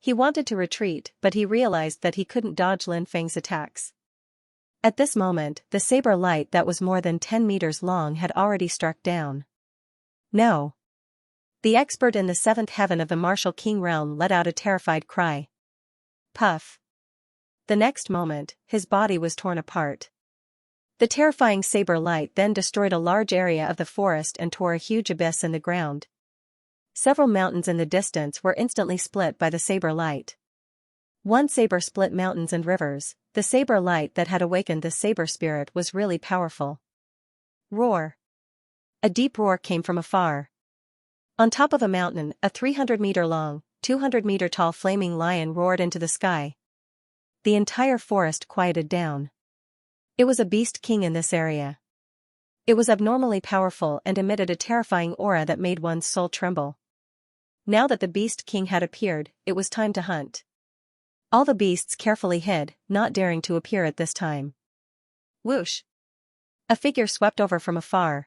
Speaker 1: He wanted to retreat, but he realized that he couldn't dodge Lin Feng's attacks. At this moment, the saber light that was more than 10 meters long had already struck down. No! The expert in the 7th heaven of the martial king realm let out a terrified cry. Puff! The next moment, his body was torn apart. The terrifying saber light then destroyed a large area of the forest and tore a huge abyss in the ground. Several mountains in the distance were instantly split by the saber light. One saber split mountains and rivers. The saber light that had awakened the saber spirit was really powerful. Roar! A deep roar came from afar. On top of a mountain, a 300-meter-long, 200-meter-tall flaming lion roared into the sky. The entire forest quieted down. It was a beast king in this area. It was abnormally powerful and emitted a terrifying aura that made one's soul tremble. Now that the beast king had appeared, it was time to hunt. All the beasts carefully hid, not daring to appear at this time. Whoosh! A figure swept over from afar.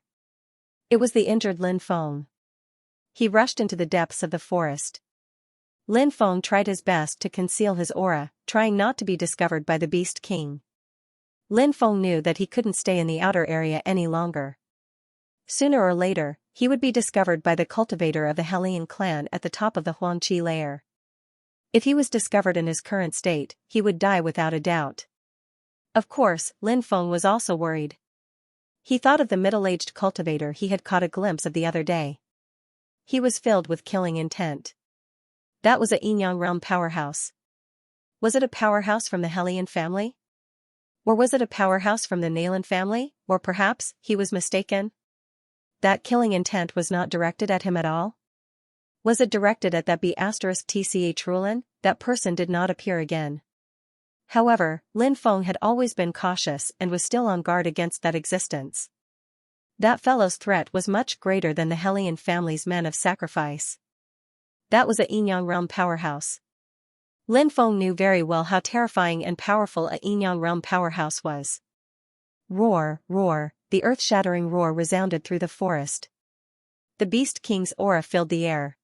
Speaker 1: It was the injured Lin Feng. He rushed into the depths of the forest. Lin Feng tried his best to conceal his aura, trying not to be discovered by the beast king. Lin Feng knew that he couldn't stay in the outer area any longer. Sooner or later, he would be discovered by the cultivator of the Hellion clan at the top of the Huangqi layer. If he was discovered in his current state, he would die without a doubt. Of course, Lin Feng was also worried. He thought of the middle-aged cultivator he had caught a glimpse of the other day. He was filled with killing intent. That was a Yinyang realm powerhouse. Was it a powerhouse from the Hellion family? Or was it a powerhouse from the Nalan family, or perhaps, he was mistaken? That killing intent was not directed at him at all? Was it directed at that B*TCH Rulin? That person did not appear again. However, Lin Feng had always been cautious and was still on guard against that existence. That fellow's threat was much greater than the Hellion family's men of sacrifice. That was a Yinyang realm powerhouse. Lin Feng knew very well how terrifying and powerful a Yinyang realm powerhouse was. Roar, roar, the earth-shattering roar resounded through the forest. The Beast King's aura filled the air.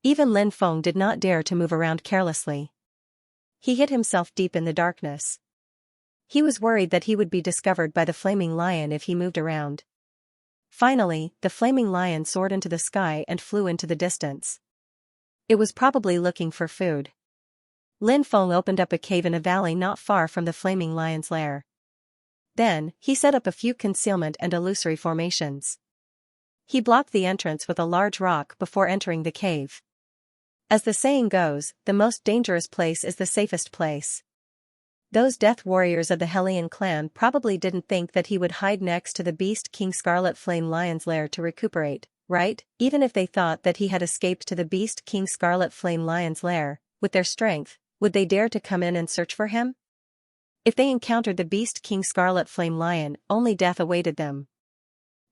Speaker 1: Even Lin Feng did not dare to move around carelessly. He hid himself deep in the darkness. He was worried that he would be discovered by the flaming lion if he moved around. Finally, the flaming lion soared into the sky and flew into the distance. It was probably looking for food. Lin Feng opened up a cave in a valley not far from the flaming lion's lair. Then, he set up a few concealment and illusory formations. He blocked the entrance with a large rock before entering the cave. As the saying goes, the most dangerous place is the safest place. Those death warriors of the Hellion clan probably didn't think that he would hide next to the Beast King Scarlet Flame Lion's lair to recuperate, right? Even if they thought that he had escaped to the Beast King Scarlet Flame Lion's lair, with their strength, would they dare to come in and search for him? If they encountered the Beast King Scarlet Flame Lion, only death awaited them.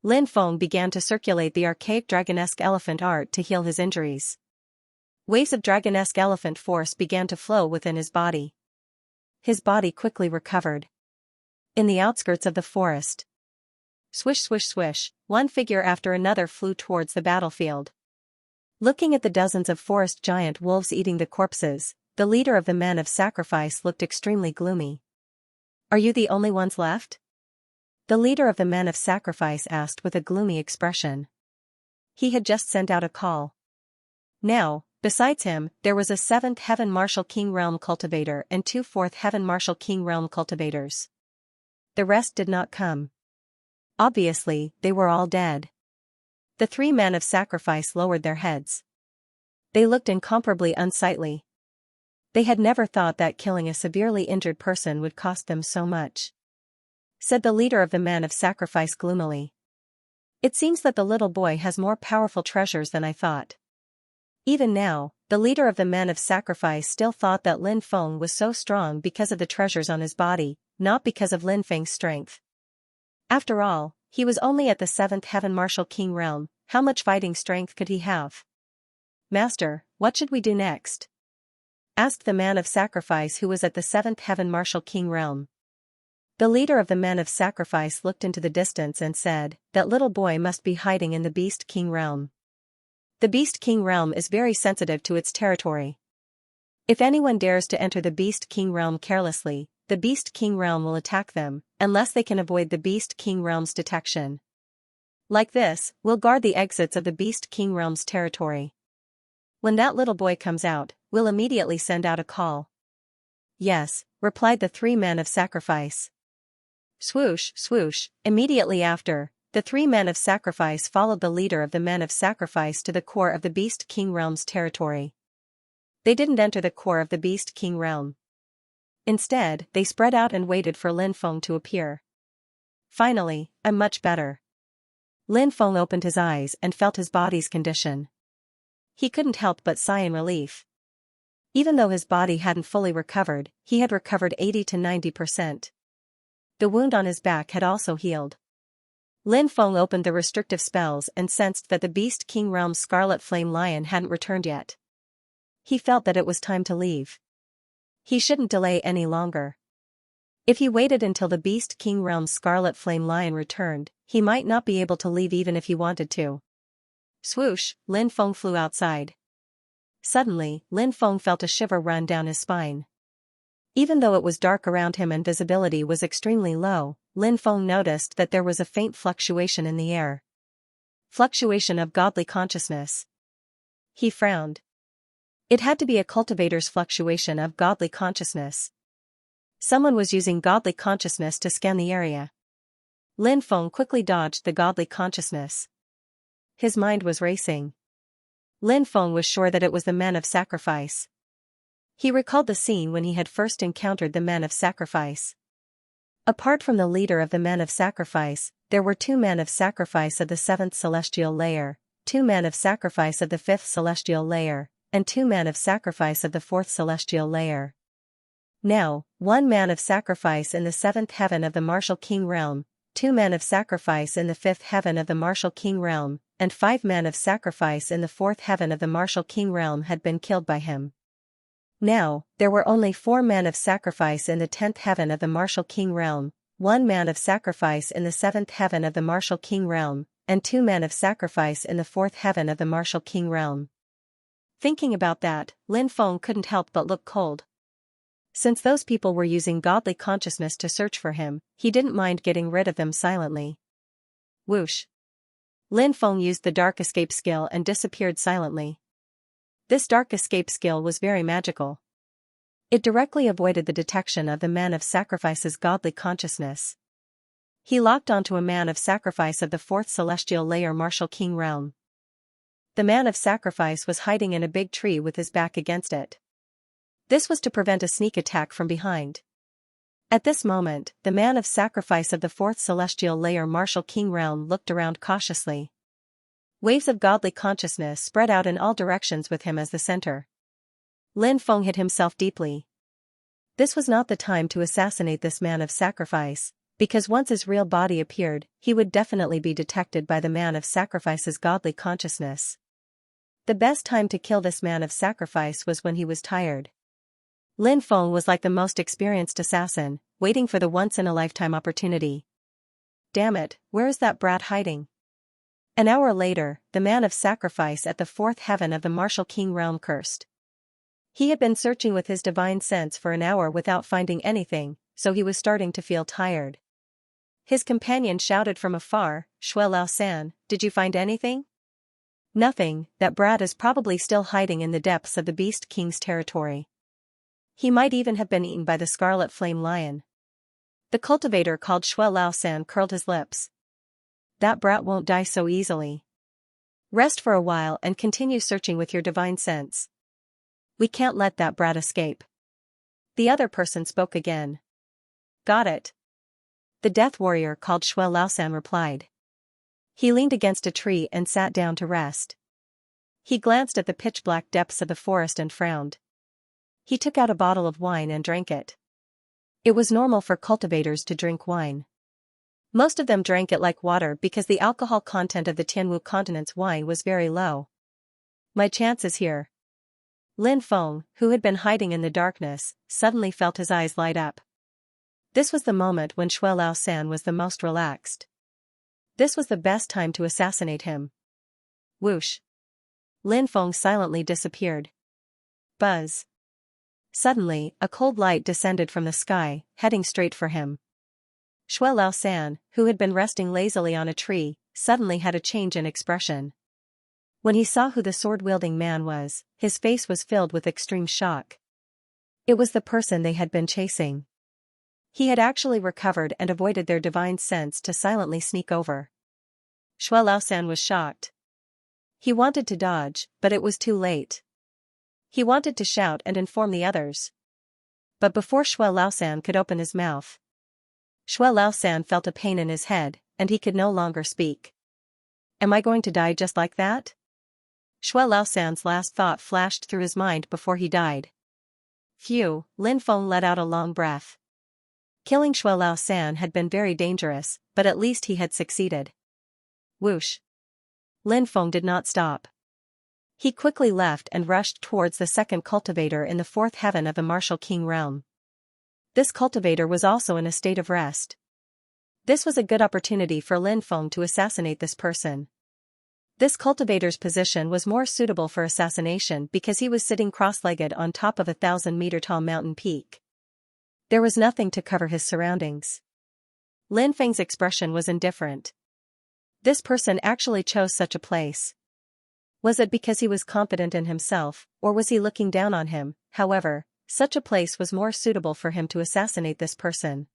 Speaker 1: Lin Feng began to circulate the archaic dragonesque elephant art to heal his injuries. Waves of dragonesque elephant force began to flow within his body. His body quickly recovered. In the outskirts of the forest. Swish swish swish, one figure after another flew towards the battlefield. Looking at the dozens of forest giant wolves eating the corpses, the leader of the men of sacrifice looked extremely gloomy. Are you the only ones left? The leader of the men of sacrifice asked with a gloomy expression. He had just sent out a call. Now, besides him, there was a 7th Heaven Martial King Realm cultivator and 2 4th Heaven Martial King Realm cultivators. The rest did not come. Obviously, they were all dead. The 3 men of sacrifice lowered their heads. They looked incomparably unsightly. They had never thought that killing a severely injured person would cost them so much. Said the leader of the men of sacrifice gloomily. It seems that the little boy has more powerful treasures than I thought. Even now, the leader of the men of sacrifice still thought that Lin Feng was so strong because of the treasures on his body, not because of Lin Feng's strength. After all, he was only at the 7th Heaven Martial King realm, how much fighting strength could he have? Master, what should we do next? asked the man of sacrifice who was at the seventh heaven martial king realm. The leader of the men of sacrifice looked into the distance and said, "That little boy must be hiding in the beast king realm. The beast king realm is very sensitive to its territory. If anyone dares to enter the beast king realm carelessly, the beast king realm will attack them, unless they can avoid the beast king realm's detection. Like this, we'll guard the exits of the beast king realm's territory. When that little boy comes out, we'll immediately send out a call." "Yes," replied the three men of sacrifice. Swoosh, swoosh, immediately after, the three men of sacrifice followed the leader of the men of sacrifice to the core of the beast king realm's territory. They didn't enter the core of the beast king realm. Instead, they spread out and waited for Lin Feng to appear. "Finally, I'm much better." Lin Feng opened his eyes and felt his body's condition. He couldn't help but sigh in relief. Even though his body hadn't fully recovered, he had recovered 80 to 90%. The wound on his back had also healed. Lin Feng opened the restrictive spells and sensed that the Beast King Realm's Scarlet Flame Lion hadn't returned yet. He felt that it was time to leave. He shouldn't delay any longer. If he waited until the Beast King Realm's Scarlet Flame Lion returned, he might not be able to leave even if he wanted to. Swoosh, Lin Feng flew outside. Suddenly, Lin Feng felt a shiver run down his spine. Even though it was dark around him and visibility was extremely low, Lin Feng noticed that there was a faint fluctuation in the air. Fluctuation of godly consciousness. He frowned. It had to be a cultivator's fluctuation of godly consciousness. Someone was using godly consciousness to scan the area. Lin Feng quickly dodged the godly consciousness. His mind was racing. Lin Feng was sure that it was the men of sacrifice. He recalled the scene when he had first encountered the men of sacrifice. Apart from the leader of the men of sacrifice, there were 2 men of sacrifice of the 7th celestial layer, 2 men of sacrifice of the 5th celestial layer, and 2 men of sacrifice of the 4th celestial layer. Now, 1 man of sacrifice in the 7th heaven of the martial king realm, 2 men of sacrifice in the 5th heaven of the martial king realm, and 5 men of sacrifice in the 4th heaven of the martial king realm had been killed by him. Now, there were only 4 men of sacrifice in the 10th heaven of the martial king realm, 1 man of sacrifice in the 7th heaven of the martial king realm, and 2 men of sacrifice in the 4th heaven of the martial king realm. Thinking about that, Lin Feng couldn't help but look cold. Since those people were using godly consciousness to search for him, he didn't mind getting rid of them silently. Whoosh. Lin Feng used the dark escape skill and disappeared silently. This dark escape skill was very magical. It directly avoided the detection of the man of sacrifice's godly consciousness. He locked onto a man of sacrifice of the 4th celestial layer martial king realm. The man of sacrifice was hiding in a big tree with his back against it. This was to prevent a sneak attack from behind. At this moment, the man of sacrifice of the 4th celestial layer martial king realm looked around cautiously. Waves of godly consciousness spread out in all directions with him as the center. Lin Feng hit himself deeply. This was not the time to assassinate this man of sacrifice, because once his real body appeared, he would definitely be detected by the man of sacrifice's godly consciousness. The best time to kill this man of sacrifice was when he was tired. Lin Feng was like the most experienced assassin, waiting for the once-in-a-lifetime opportunity. Damn it, where is that brat hiding? An hour later, the man of sacrifice at the 4th heaven of the martial king realm cursed. He had been searching with his divine sense for an hour without finding anything, so he was starting to feel tired. His companion shouted from afar, "Shui Lao San, did you find anything?" "Nothing, that brat is probably still hiding in the depths of the Beast King's territory. He might even have been eaten by the Scarlet Flame Lion." The cultivator called Shui Lao San curled his lips. "That brat won't die so easily. Rest for a while and continue searching with your divine sense. We can't let that brat escape." The other person spoke again. "Got it." The death warrior called Shui Lao San replied. He leaned against a tree and sat down to rest. He glanced at the pitch-black depths of the forest and frowned. He took out a bottle of wine and drank it. It was normal for cultivators to drink wine. Most of them drank it like water because the alcohol content of the Tianwu continent's wine was very low. "My chance is here." Lin Feng, who had been hiding in the darkness, suddenly felt his eyes light up. This was the moment when Xue Laosan was the most relaxed. This was the best time to assassinate him. Whoosh. Lin Feng silently disappeared. Buzz. Suddenly, a cold light descended from the sky, heading straight for him. Xue Laosan, who had been resting lazily on a tree, suddenly had a change in expression. When he saw who the sword-wielding man was, his face was filled with extreme shock. It was the person they had been chasing. He had actually recovered and avoided their divine sense to silently sneak over. Xue Laosan was shocked. He wanted to dodge, but it was too late. He wanted to shout and inform the others. But before Xue Laosan could open his mouth, Xue Laosan felt a pain in his head, and he could no longer speak. Am I going to die just like that? Xue Laosan's last thought flashed through his mind before he died. Phew, Lin Feng let out a long breath. Killing Xue Laosan had been very dangerous, but at least he had succeeded. Whoosh. Lin Feng did not stop. He quickly left and rushed towards the second cultivator in the fourth heaven of the martial king realm. This cultivator was also in a state of rest. This was a good opportunity for Lin Feng to assassinate this person. This cultivator's position was more suitable for assassination because he was sitting cross-legged on top of a 1,000-meter-tall mountain peak. There was nothing to cover his surroundings. Lin Feng's expression was indifferent. This person actually chose such a place. Was it because he was confident in himself, or was he looking down on him? However, such a place was more suitable for him to assassinate this person.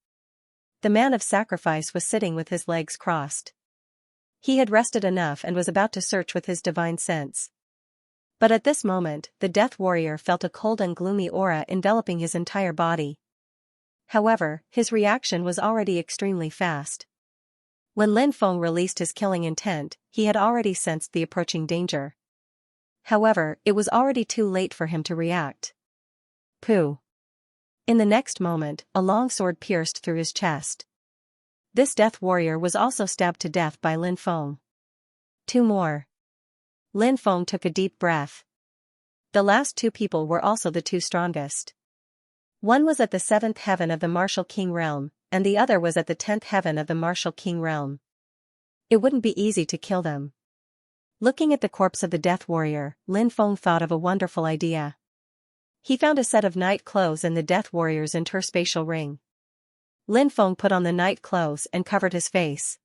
Speaker 1: The man of sacrifice was sitting with his legs crossed. He had rested enough and was about to search with his divine sense. But at this moment, the death warrior felt a cold and gloomy aura enveloping his entire body. However, his reaction was already extremely fast. When Lin Feng released his killing intent, he had already sensed the approaching danger. However, it was already too late for him to react. Pooh. In the next moment, a long sword pierced through his chest. This death warrior was also stabbed to death by Lin Feng. Two more. Lin Feng took a deep breath. The last two people were also the two strongest. One was at the 7th heaven of the martial king realm, and the other was at the 10th heaven of the martial king realm. It wouldn't be easy to kill them. Looking at the corpse of the death warrior, Lin Feng thought of a wonderful idea. He found a set of night clothes in the death warrior's interspatial ring. Lin Feng put on the night clothes and covered his face.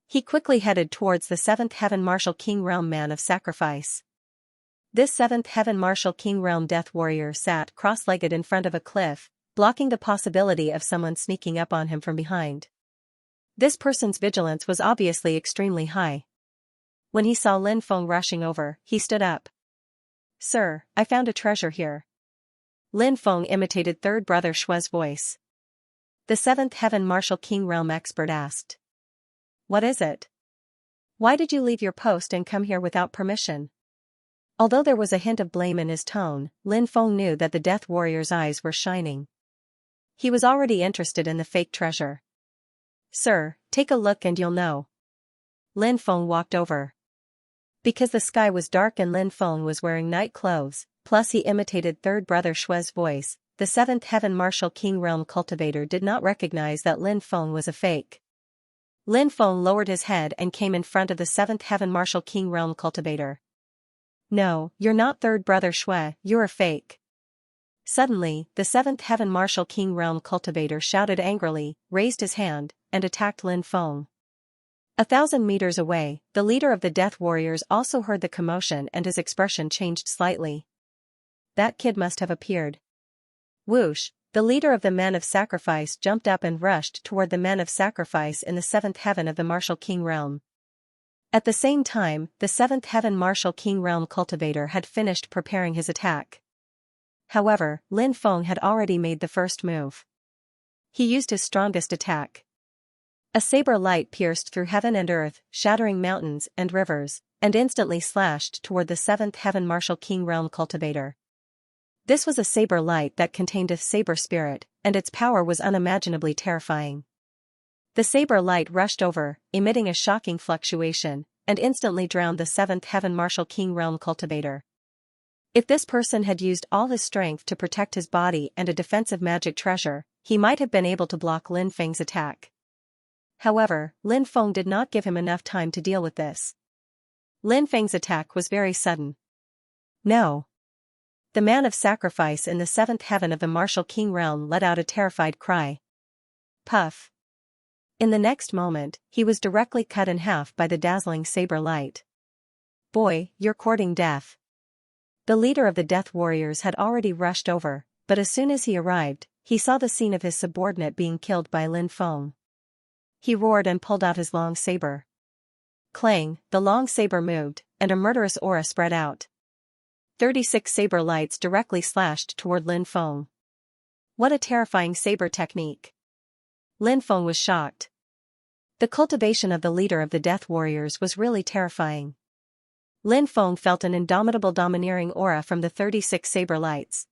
Speaker 1: He quickly headed towards the 7th heaven martial king realm man of sacrifice. This 7th heaven martial king realm death warrior sat cross-legged in front of a cliff, blocking the possibility of someone sneaking up on him from behind. This person's vigilance was obviously extremely high. When he saw Lin Feng rushing over, he stood up. Sir, I found a treasure here. Lin Feng imitated third brother Xue's voice. The 7th heaven martial king realm expert asked. What is it? Why did you leave your post and come here without permission? Although there was a hint of blame in his tone, Lin Feng knew that the death warrior's eyes were shining. He was already interested in the fake treasure. Sir, take a look and you'll know. Lin Feng walked over. Because the sky was dark and Lin Feng was wearing night clothes, plus he imitated third brother Xue's voice, the 7th heaven martial king realm cultivator did not recognize that Lin Feng was a fake. Lin Feng lowered his head and came in front of the 7th heaven martial king realm cultivator. No, you're not third brother Xue, you're a fake. Suddenly, the 7th heaven martial king realm cultivator shouted angrily, raised his hand, and attacked Lin Feng. 1,000 meters away, the leader of the death warriors also heard the commotion and his expression changed slightly. That kid must have appeared. Whoosh, the leader of the men of sacrifice jumped up and rushed toward the men of sacrifice in the 7th heaven of the martial king realm. At the same time, the 7th heaven martial king realm cultivator had finished preparing his attack. However, Lin Feng had already made the first move. He used his strongest attack. A saber light pierced through heaven and earth, shattering mountains and rivers, and instantly slashed toward the 7th heaven martial king realm cultivator. This was a saber light that contained a saber spirit, and its power was unimaginably terrifying. The saber light rushed over, emitting a shocking fluctuation, and instantly drowned the 7th heaven martial king realm cultivator. If this person had used all his strength to protect his body and a defensive magic treasure, he might have been able to block Lin Feng's attack. However, Lin Feng did not give him enough time to deal with this. Lin Feng's attack was very sudden. No. The man of sacrifice in the seventh heaven of the martial king realm let out a terrified cry. Puff. In the next moment, he was directly cut in half by the dazzling saber light. Boy, you're courting death. The leader of the Death Warriors had already rushed over, but as soon as he arrived, he saw the scene of his subordinate being killed by Lin Feng. He roared and pulled out his long saber. Clang, the long saber moved, and a murderous aura spread out. 36 saber lights directly slashed toward Lin Feng. What a terrifying saber technique! Lin Feng was shocked. The cultivation of the leader of the Death Warriors was really terrifying. Lin Feng felt an indomitable domineering aura from the 36 saber lights.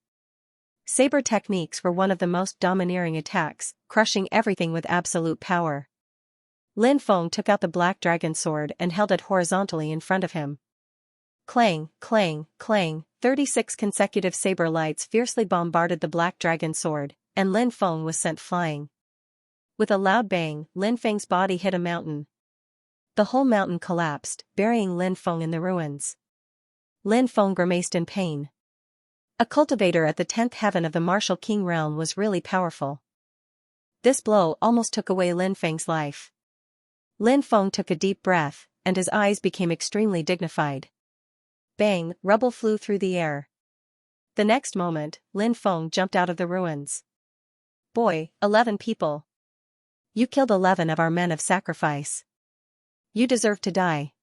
Speaker 1: Saber techniques were one of the most domineering attacks, crushing everything with absolute power. Lin Feng took out the black dragon sword and held it horizontally in front of him. Clang, clang, clang, 36 consecutive saber lights fiercely bombarded the black dragon sword, and Lin Feng was sent flying. With a loud bang, Lin Feng's body hit a mountain. The whole mountain collapsed, burying Lin Feng in the ruins. Lin Feng grimaced in pain. A cultivator at the 10th heaven of the martial king realm was really powerful. This blow almost took away Lin Feng's life. Lin Feng took a deep breath, and his eyes became extremely dignified. Bang, rubble flew through the air. The next moment, Lin Feng jumped out of the ruins. Boy, 11 people. You killed 11 of our men of sacrifice. You deserve to die.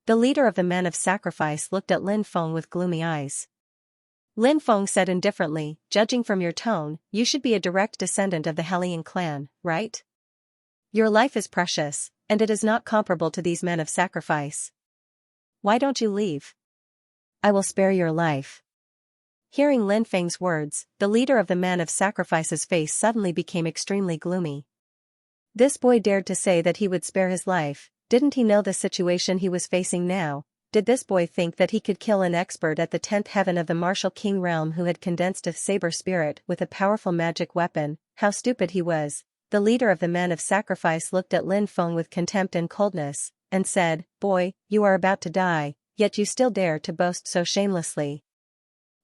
Speaker 1: The leader of the men of sacrifice looked at Lin Feng with gloomy eyes. Lin Feng said indifferently, judging from your tone, you should be a direct descendant of the Hellion clan, right? Your life is precious, and it is not comparable to these men of sacrifice. Why don't you leave? I will spare your life. Hearing Lin Feng's words, the leader of the men of sacrifice's face suddenly became extremely gloomy. This boy dared to say that he would spare his life. Didn't he know the situation he was facing now? Did this boy think that he could kill an expert at the 10th heaven of the martial king realm who had condensed a saber spirit with a powerful magic weapon? How stupid he was. The leader of the men of sacrifice looked at Lin Feng with contempt and coldness, and said, Boy, you are about to die, yet you still dare to boast so shamelessly.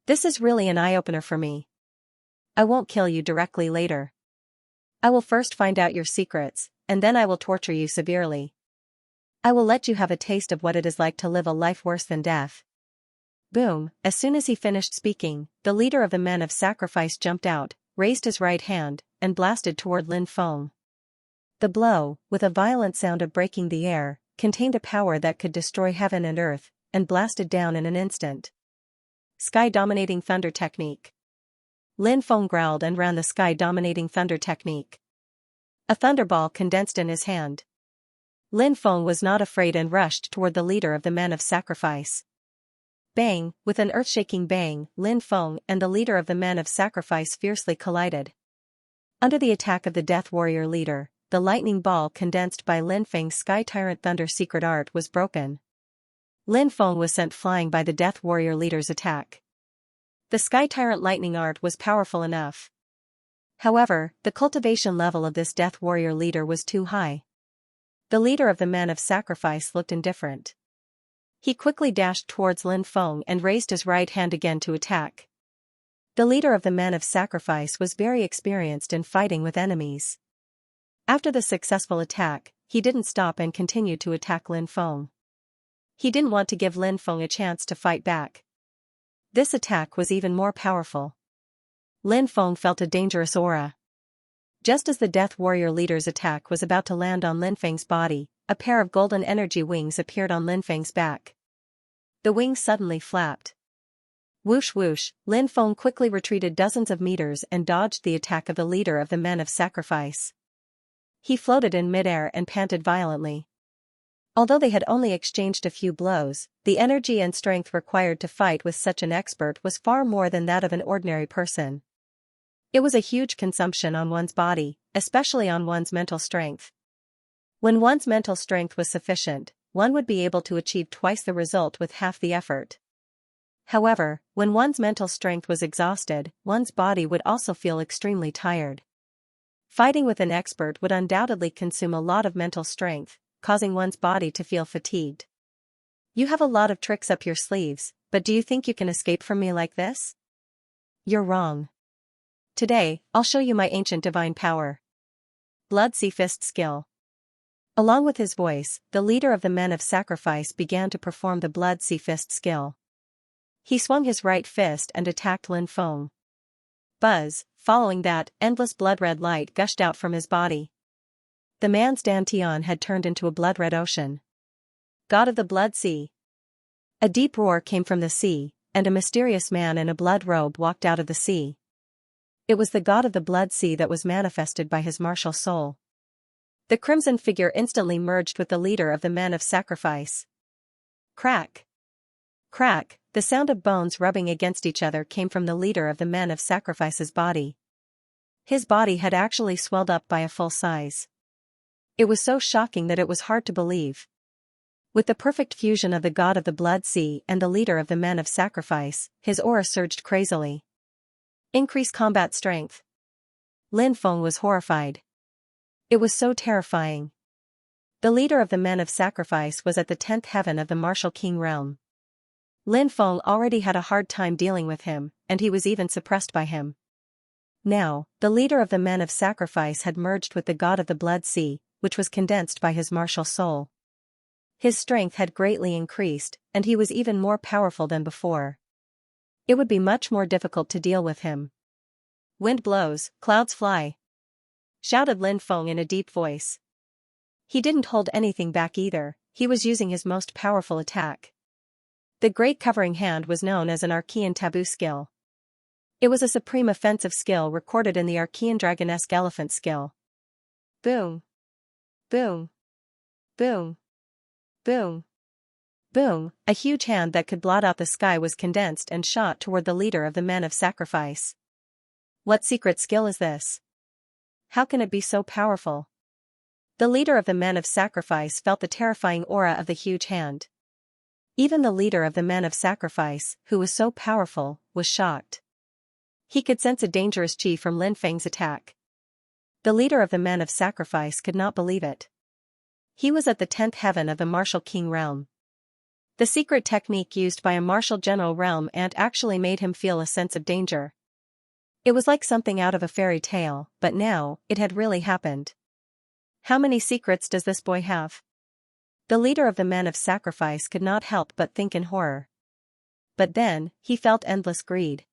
Speaker 1: This is really an eye-opener for me. I won't kill you directly later. I will first find out your secrets, and then I will torture you severely. I will let you have a taste of what it is like to live a life worse than death. Boom, as soon as he finished speaking, the leader of the men of sacrifice jumped out, raised his right hand, and blasted toward Lin Feng. The blow, with a violent sound of breaking the air, contained a power that could destroy heaven and earth, and blasted down in an instant. Sky-dominating thunder technique. Lin Feng growled and ran the sky-dominating thunder technique. A thunderball condensed in his hand. Lin Feng was not afraid and rushed toward the leader of the men of sacrifice. Bang, with an earth-shaking bang, Lin Feng and the leader of the men of sacrifice fiercely collided. Under the attack of the Death Warrior leader, the lightning ball condensed by Lin Feng's Sky Tyrant Thunder secret art was broken. Lin Feng was sent flying by the Death Warrior leader's attack. The Sky Tyrant lightning art was powerful enough. However, the cultivation level of this Death Warrior leader was too high. The leader of the men of sacrifice looked indifferent. He quickly dashed towards Lin Feng and raised his right hand again to attack. The leader of the men of sacrifice was very experienced in fighting with enemies. After the successful attack, he didn't stop and continued to attack Lin Feng. He didn't want to give Lin Feng a chance to fight back. This attack was even more powerful. Lin Feng felt a dangerous aura. Just as the Death Warrior leader's attack was about to land on Lin Feng's body, a pair of golden energy wings appeared on Lin Feng's back. The wings suddenly flapped. Whoosh whoosh, Lin Feng quickly retreated dozens of meters and dodged the attack of the leader of the men of sacrifice. He floated in midair and panted violently. Although they had only exchanged a few blows, the energy and strength required to fight with such an expert was far more than that of an ordinary person. It was a huge consumption on one's body, especially on one's mental strength. When one's mental strength was sufficient, one would be able to achieve twice the result with half the effort. However, when one's mental strength was exhausted, one's body would also feel extremely tired. Fighting with an expert would undoubtedly consume a lot of mental strength, causing one's body to feel fatigued. You have a lot of tricks up your sleeves, but do you think you can escape from me like this? You're wrong. Today, I'll show you my ancient divine power. Blood Sea Fist Skill. Along with his voice, the leader of the men of sacrifice began to perform the Blood Sea Fist skill. He swung his right fist and attacked Lin Feng. Buzz, following that, endless blood-red light gushed out from his body. The man's dantian had turned into a blood-red ocean. God of the Blood Sea. A deep roar came from the sea, and a mysterious man in a blood robe walked out of the sea. It was the god of the Blood Sea that was manifested by his martial soul. The crimson figure instantly merged with the leader of the men of sacrifice. Crack! Crack! The sound of bones rubbing against each other came from the leader of the men of sacrifice's body. His body had actually swelled up by a full size. It was so shocking that it was hard to believe. With the perfect fusion of the god of the Blood Sea and the leader of the men of sacrifice, his aura surged crazily. Increase combat strength. Lin Feng was horrified. It was so terrifying. The leader of the men of sacrifice was at the 10th heaven of the martial king realm. Lin Feng already had a hard time dealing with him, and he was even suppressed by him. Now, the leader of the men of sacrifice had merged with the god of the Blood Sea, which was condensed by his martial soul. His strength had greatly increased, and he was even more powerful than before. It would be much more difficult to deal with him. Wind blows, clouds fly, shouted Lin Feng in a deep voice. He didn't hold anything back either, he was using his most powerful attack. The Great Covering Hand was known as an Archean taboo skill. It was a supreme offensive skill recorded in the Archean Dragonesque Elephant skill. Boom! Boom! Boom! Boom! Boom! A huge hand that could blot out the sky was condensed and shot toward the leader of the men of sacrifice. What secret skill is this? How can it be so powerful? The leader of the men of sacrifice felt the terrifying aura of the huge hand. Even the leader of the men of sacrifice, who was so powerful, was shocked. He could sense a dangerous chi from Lin Feng's attack. The leader of the men of sacrifice could not believe it. He was at the 10th heaven of the martial king realm. The secret technique used by a martial general realm ant actually made him feel a sense of danger. It was like something out of a fairy tale, but now, it had really happened. How many secrets does this boy have? The leader of the men of sacrifice could not help but think in horror. But then, he felt endless greed.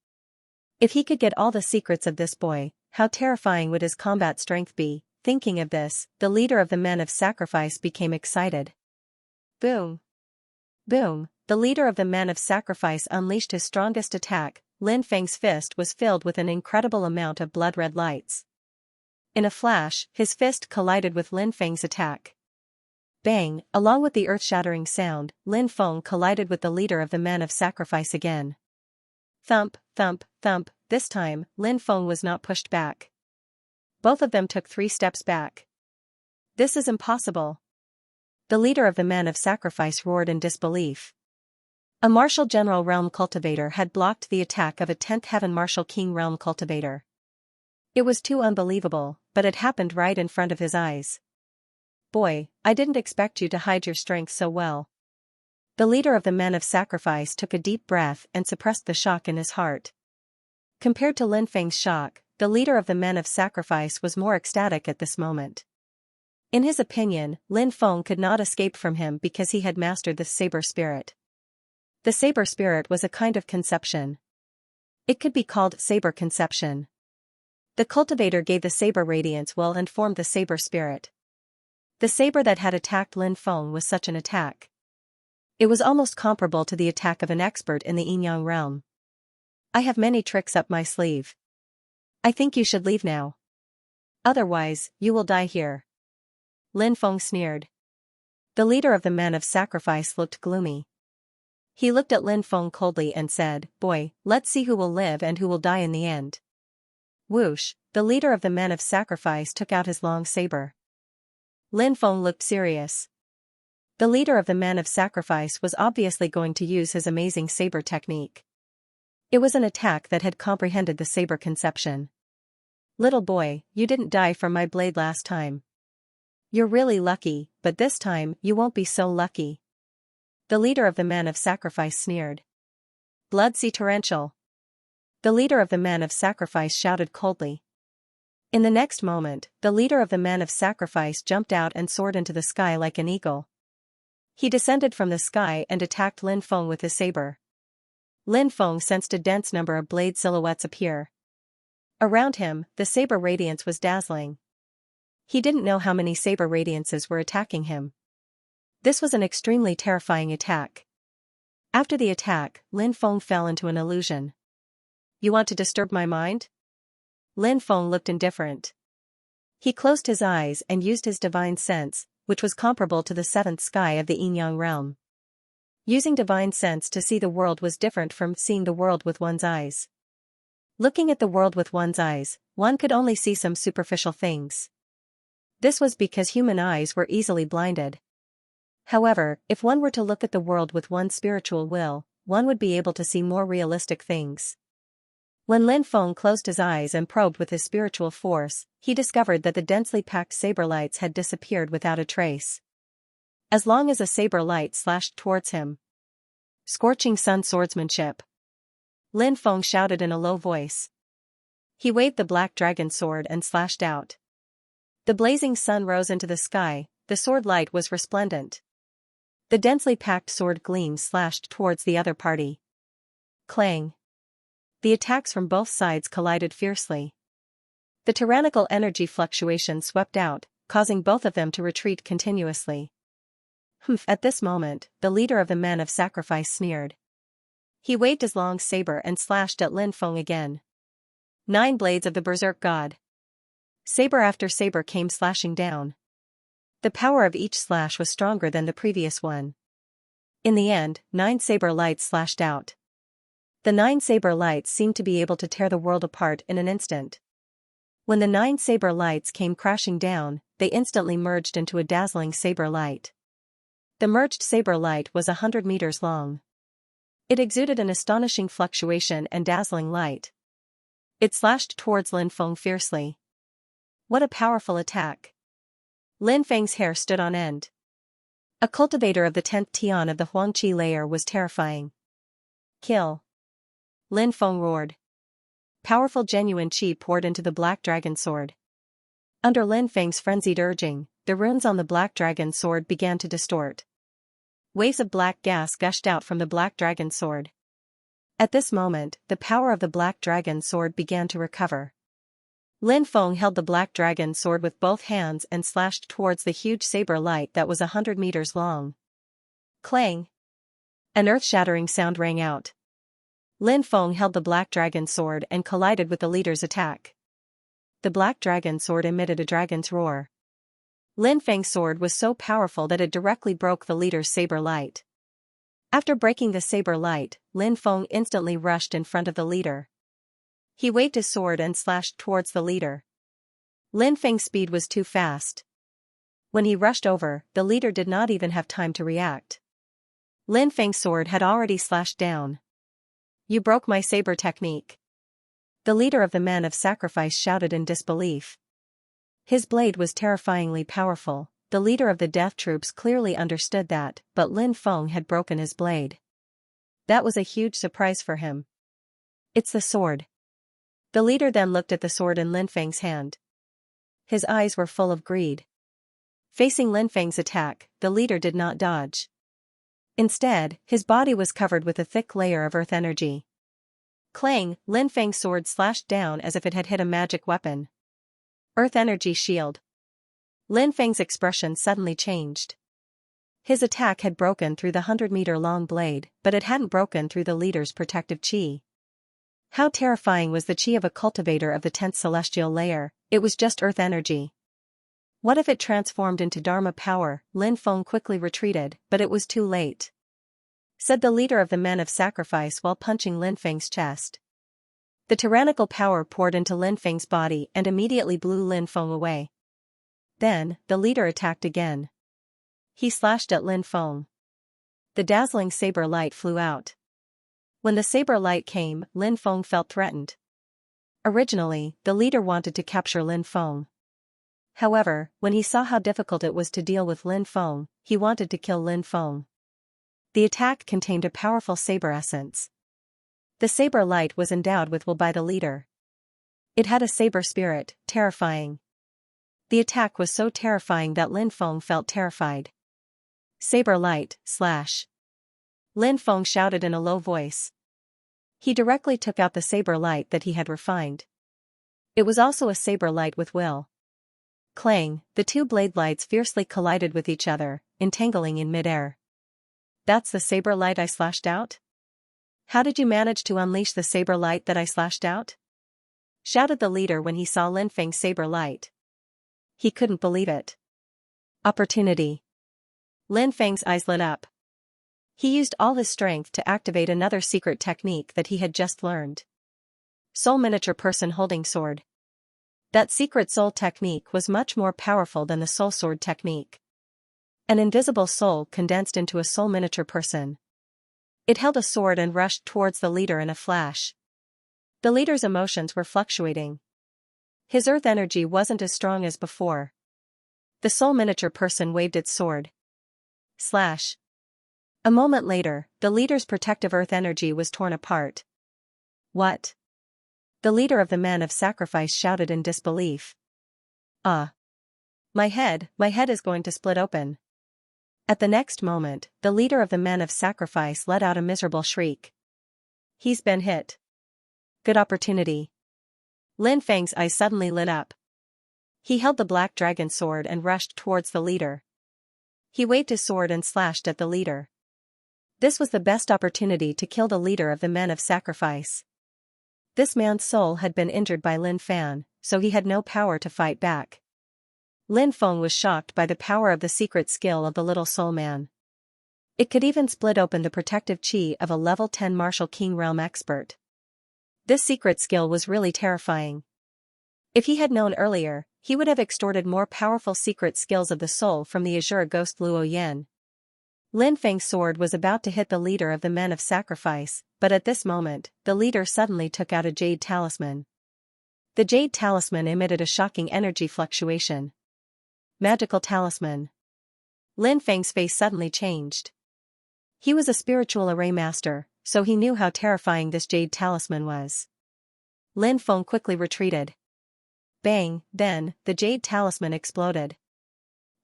Speaker 1: If he could get all the secrets of this boy, how terrifying would his combat strength be? Thinking of this, the leader of the men of sacrifice became excited. Boom! Boom! The leader of the men of sacrifice unleashed his strongest attack. Lin Feng's fist was filled with an incredible amount of blood-red lights. In a flash, his fist collided with Lin Feng's attack. Bang! Along with the earth-shattering sound, Lin Feng collided with the leader of the men of sacrifice again. Thump, thump, thump. This time, Lin Feng was not pushed back. Both of them took 3 steps back. This is impossible. The leader of the men of sacrifice roared in disbelief. A martial general realm cultivator had blocked the attack of a 10th heaven martial king realm cultivator. It was too unbelievable, but it happened right in front of his eyes. Boy, I didn't expect you to hide your strength so well. The leader of the men of sacrifice took a deep breath and suppressed the shock in his heart. Compared to Lin Feng's shock, the leader of the men of sacrifice was more ecstatic at this moment. In his opinion, Lin Feng could not escape from him because he had mastered the saber spirit. The saber spirit was a kind of conception. It could be called saber conception. The cultivator gave the saber radiance will and formed the saber spirit. The saber that had attacked Lin Feng was such an attack. It was almost comparable to the attack of an expert in the yin-yang realm. I have many tricks up my sleeve. I think you should leave now. Otherwise, you will die here. Lin Feng sneered. The leader of the men of sacrifice looked gloomy. He looked at Lin Feng coldly and said, "Boy, let's see who will live and who will die in the end." Whoosh, the leader of the men of sacrifice took out his long saber. Lin Feng looked serious. The leader of the Man of Sacrifice was obviously going to use his amazing saber technique. It was an attack that had comprehended the saber conception. Little boy, you didn't die from my blade last time. You're really lucky, but this time you won't be so lucky. The leader of the Man of Sacrifice sneered. Blood-sea torrential. The leader of the Man of Sacrifice shouted coldly. In the next moment, the leader of the Man of Sacrifice jumped out and soared into the sky like an eagle. He descended from the sky and attacked Lin Feng with his saber. Lin Feng sensed a dense number of blade silhouettes appear. Around him, the saber radiance was dazzling. He didn't know how many saber radiances were attacking him. This was an extremely terrifying attack. After the attack, Lin Feng fell into an illusion. You want to disturb my mind? Lin Feng looked indifferent. He closed his eyes and used his divine sense, which was comparable to the seventh sky of the yin-yang realm. Using divine sense to see the world was different from seeing the world with one's eyes. Looking at the world with one's eyes, one could only see some superficial things. This was because human eyes were easily blinded. However, if one were to look at the world with one's spiritual will, one would be able to see more realistic things. When Lin Feng closed his eyes and probed with his spiritual force, he discovered that the densely packed saber lights had disappeared without a trace. As long as a saber light slashed towards him. Scorching sun swordsmanship. Lin Feng shouted in a low voice. He waved the black dragon sword and slashed out. The blazing sun rose into the sky, the sword light was resplendent. The densely packed sword gleam slashed towards the other party. Clang. The attacks from both sides collided fiercely. The tyrannical energy fluctuation swept out, causing both of them to retreat continuously. At this moment, the leader of the Men of Sacrifice sneered. He waved his long saber and slashed at Lin Feng again. 9 blades of the Berserk God. Saber after saber came slashing down. The power of each slash was stronger than the previous one. In the end, 9 saber lights slashed out. The 9 saber lights seemed to be able to tear the world apart in an instant. When the 9 saber lights came crashing down, they instantly merged into a dazzling saber light. The merged saber light was 100 meters long. It exuded an astonishing fluctuation and dazzling light. It slashed towards Lin Feng fiercely. What a powerful attack! Lin Feng's hair stood on end. A cultivator of the 10th Tian of the Huangqi layer was terrifying. Kill! Lin Feng roared. Powerful genuine qi poured into the black dragon sword. Under Lin Feng's frenzied urging, the runes on the black dragon sword began to distort. Waves of black gas gushed out from the black dragon sword. At this moment, the power of the black dragon sword began to recover. Lin Feng held the black dragon sword with both hands and slashed towards the huge saber light that was 100 meters long. Clang! An earth-shattering sound rang out. Lin Feng held the black dragon sword and collided with the leader's attack. The black dragon sword emitted a dragon's roar. Lin Feng's sword was so powerful that it directly broke the leader's saber light. After breaking the saber light, Lin Feng instantly rushed in front of the leader. He waved his sword and slashed towards the leader. Lin Feng's speed was too fast. When he rushed over, the leader did not even have time to react. Lin Feng's sword had already slashed down. You broke my saber technique. The leader of the Men of Sacrifice shouted in disbelief. His blade was terrifyingly powerful. The leader of the death troops clearly understood that, but Lin Feng had broken his blade. That was a huge surprise for him. It's the sword. The leader then looked at the sword in Lin Feng's hand. His eyes were full of greed. Facing Lin Feng's attack, the leader did not dodge. Instead, his body was covered with a thick layer of earth energy. Clang! Lin Feng's sword slashed down as if it had hit a magic weapon. Earth energy shield. Lin Feng's expression suddenly changed. His attack had broken through the 100-meter-long blade, but it hadn't broken through the leader's protective qi. How terrifying was the qi of a cultivator of the 10th celestial layer? It was just earth energy. What if it transformed into Dharma power? Lin Feng quickly retreated, but it was too late. Said the leader of the Men of Sacrifice while punching Lin Feng's chest. The tyrannical power poured into Lin Feng's body and immediately blew Lin Feng away. Then, the leader attacked again. He slashed at Lin Feng. The dazzling saber light flew out. When the saber light came, Lin Feng felt threatened. Originally, the leader wanted to capture Lin Feng. However, when he saw how difficult it was to deal with Lin Feng, he wanted to kill Lin Feng. The attack contained a powerful saber essence. The saber light was endowed with will by the leader. It had a saber spirit, terrifying. The attack was so terrifying that Lin Feng felt terrified. Saber light, slash. Lin Feng shouted in a low voice. He directly took out the saber light that he had refined. It was also a saber light with will. Clang, the two blade lights fiercely collided with each other, entangling in midair. That's the saber light I slashed out? How did you manage to unleash the saber light that I slashed out? Shouted the leader when he saw Lin Feng's saber light. He couldn't believe it. Opportunity. Lin Feng's eyes lit up. He used all his strength to activate another secret technique that he had just learned. Soul miniature person holding sword. That secret soul technique was much more powerful than the soul sword technique. An invisible soul condensed into a soul miniature person. It held a sword and rushed towards the leader in a flash. The leader's emotions were fluctuating. His earth energy wasn't as strong as before. The soul miniature person waved its sword. Slash. A moment later, the leader's protective earth energy was torn apart. What? The leader of the men of sacrifice shouted in disbelief. My head is going to split open. At the next moment, the leader of the men of sacrifice let out a miserable shriek. He's been hit. Good opportunity. Lin Feng's eyes suddenly lit up. He held the black dragon sword and rushed towards the leader. He waved his sword and slashed at the leader. This was the best opportunity to kill the leader of the men of sacrifice. This man's soul had been injured by Lin Fan, so he had no power to fight back. Lin Feng was shocked by the power of the secret skill of the little soul man. It could even split open the protective chi of a level 10 martial king realm expert. This secret skill was really terrifying. If he had known earlier, he would have extorted more powerful secret skills of the soul from the azure ghost Luo Yan. Lin Feng's sword was about to hit the leader of the men of sacrifice, but at this moment, the leader suddenly took out a jade talisman. The jade talisman emitted a shocking energy fluctuation. Magical talisman. Lin Feng's face suddenly changed. He was a spiritual array master, so he knew how terrifying this jade talisman was. Lin Feng quickly retreated. Bang, then, the jade talisman exploded.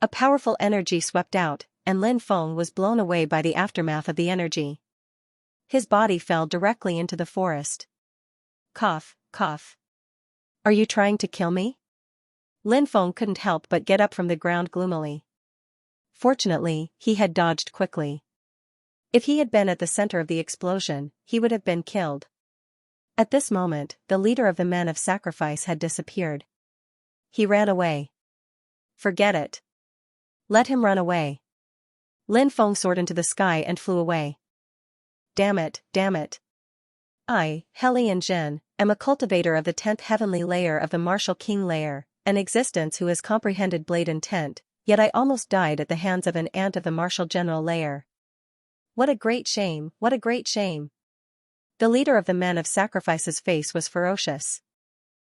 Speaker 1: A powerful energy swept out, and Lin Feng was blown away by the aftermath of the energy. His body fell directly into the forest. Cough, cough. Are you trying to kill me? Lin Feng couldn't help but get up from the ground gloomily. Fortunately, he had dodged quickly. If he had been at the center of the explosion, he would have been killed. At this moment, the leader of the men of sacrifice had disappeared. He ran away. Forget it. Let him run away. Lin Feng soared into the sky and flew away. Damn it, damn it. I, Xianxia, am a cultivator of the 10th heavenly layer of the martial king layer, an existence who has comprehended blade intent, yet I almost died at the hands of an ant of the martial general layer. What a great shame, what a great shame. The leader of the men of sacrifice's face was ferocious.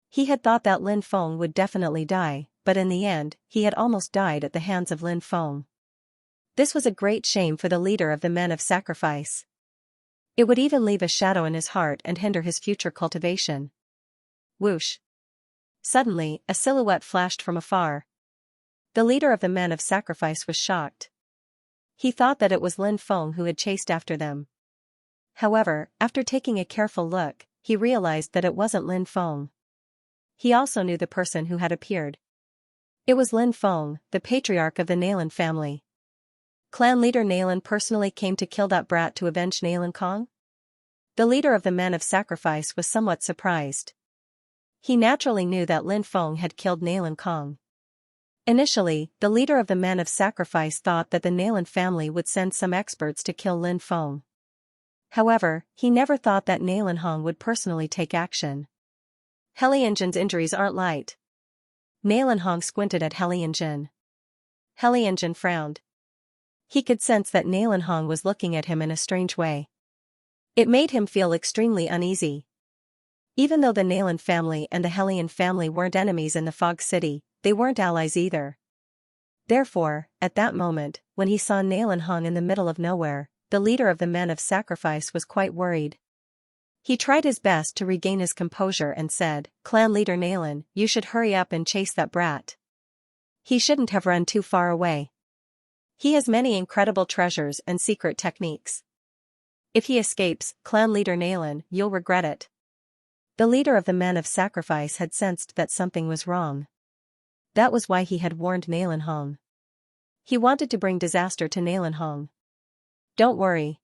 Speaker 1: He had thought that Lin Feng would definitely die, but in the end, he had almost died at the hands of Lin Feng. This was a great shame for the leader of the men of sacrifice. It would even leave a shadow in his heart and hinder his future cultivation. Whoosh. Suddenly, a silhouette flashed from afar. The leader of the men of sacrifice was shocked. He thought that it was Lin Feng who had chased after them. However, after taking a careful look, he realized that it wasn't Lin Feng. He also knew the person who had appeared. It was Lin Feng, the patriarch of the Nalan family. Clan leader Nalan personally came to kill that brat to avenge Nalan Kong? The leader of the men of sacrifice was somewhat surprised. He naturally knew that Lin Feng had killed Nalan Kong. Initially, the leader of the men of sacrifice thought that the Nalan family would send some experts to kill Lin Feng. However, he never thought that Nalan Hong would personally take action. Xianxia's injuries aren't light. Nalan Hong squinted at Xianxia. Xianxia frowned. He could sense that Nalanhong was looking at him in a strange way. It made him feel extremely uneasy. Even though the Nalan family and the Hellion family weren't enemies in the Fog City, they weren't allies either. Therefore, at that moment, when he saw Nalanhong in the middle of nowhere, the leader of the men of sacrifice was quite worried. He tried his best to regain his composure and said, "Clan leader Nalan, you should hurry up and chase that brat. He shouldn't have run too far away. He has many incredible treasures and secret techniques. If he escapes, Clan leader Nalan, you'll regret it." The leader of the men of sacrifice had sensed that something was wrong. That was why he had warned Nalanhong. He wanted to bring disaster to Nalanhong. "Don't worry.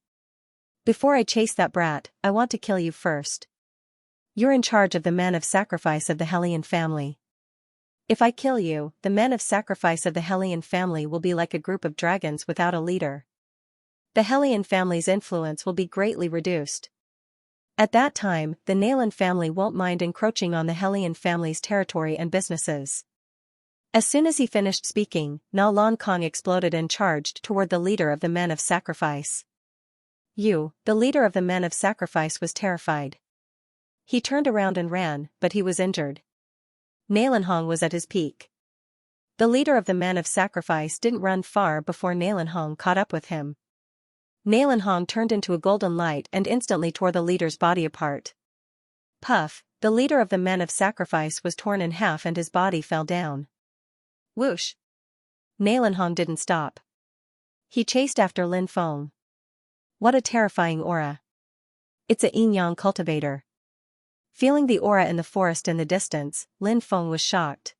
Speaker 1: Before I chase that brat, I want to kill you first. You're in charge of the men of sacrifice of the Hellion family. If I kill you, the men of sacrifice of the Hellion family will be like a group of dragons without a leader. The Hellion family's influence will be greatly reduced. At that time, the Nalan family won't mind encroaching on the Hellion family's territory and businesses." As soon as he finished speaking, Nalan Kong exploded and charged toward the leader of the men of sacrifice. The leader of the men of sacrifice was terrified. He turned around and ran, but he was injured. Nalanhong was at his peak. The leader of the men of sacrifice didn't run far before Nalanhong caught up with him. Nalanhong turned into a golden light and instantly tore the leader's body apart. Puff, the leader of the men of sacrifice was torn in half and his body fell down. Whoosh! Nalanhong didn't stop. He chased after Lin Feng. What a terrifying aura. It's a yin-yang cultivator. Feeling the aura in the forest in the distance, Lin Feng was shocked.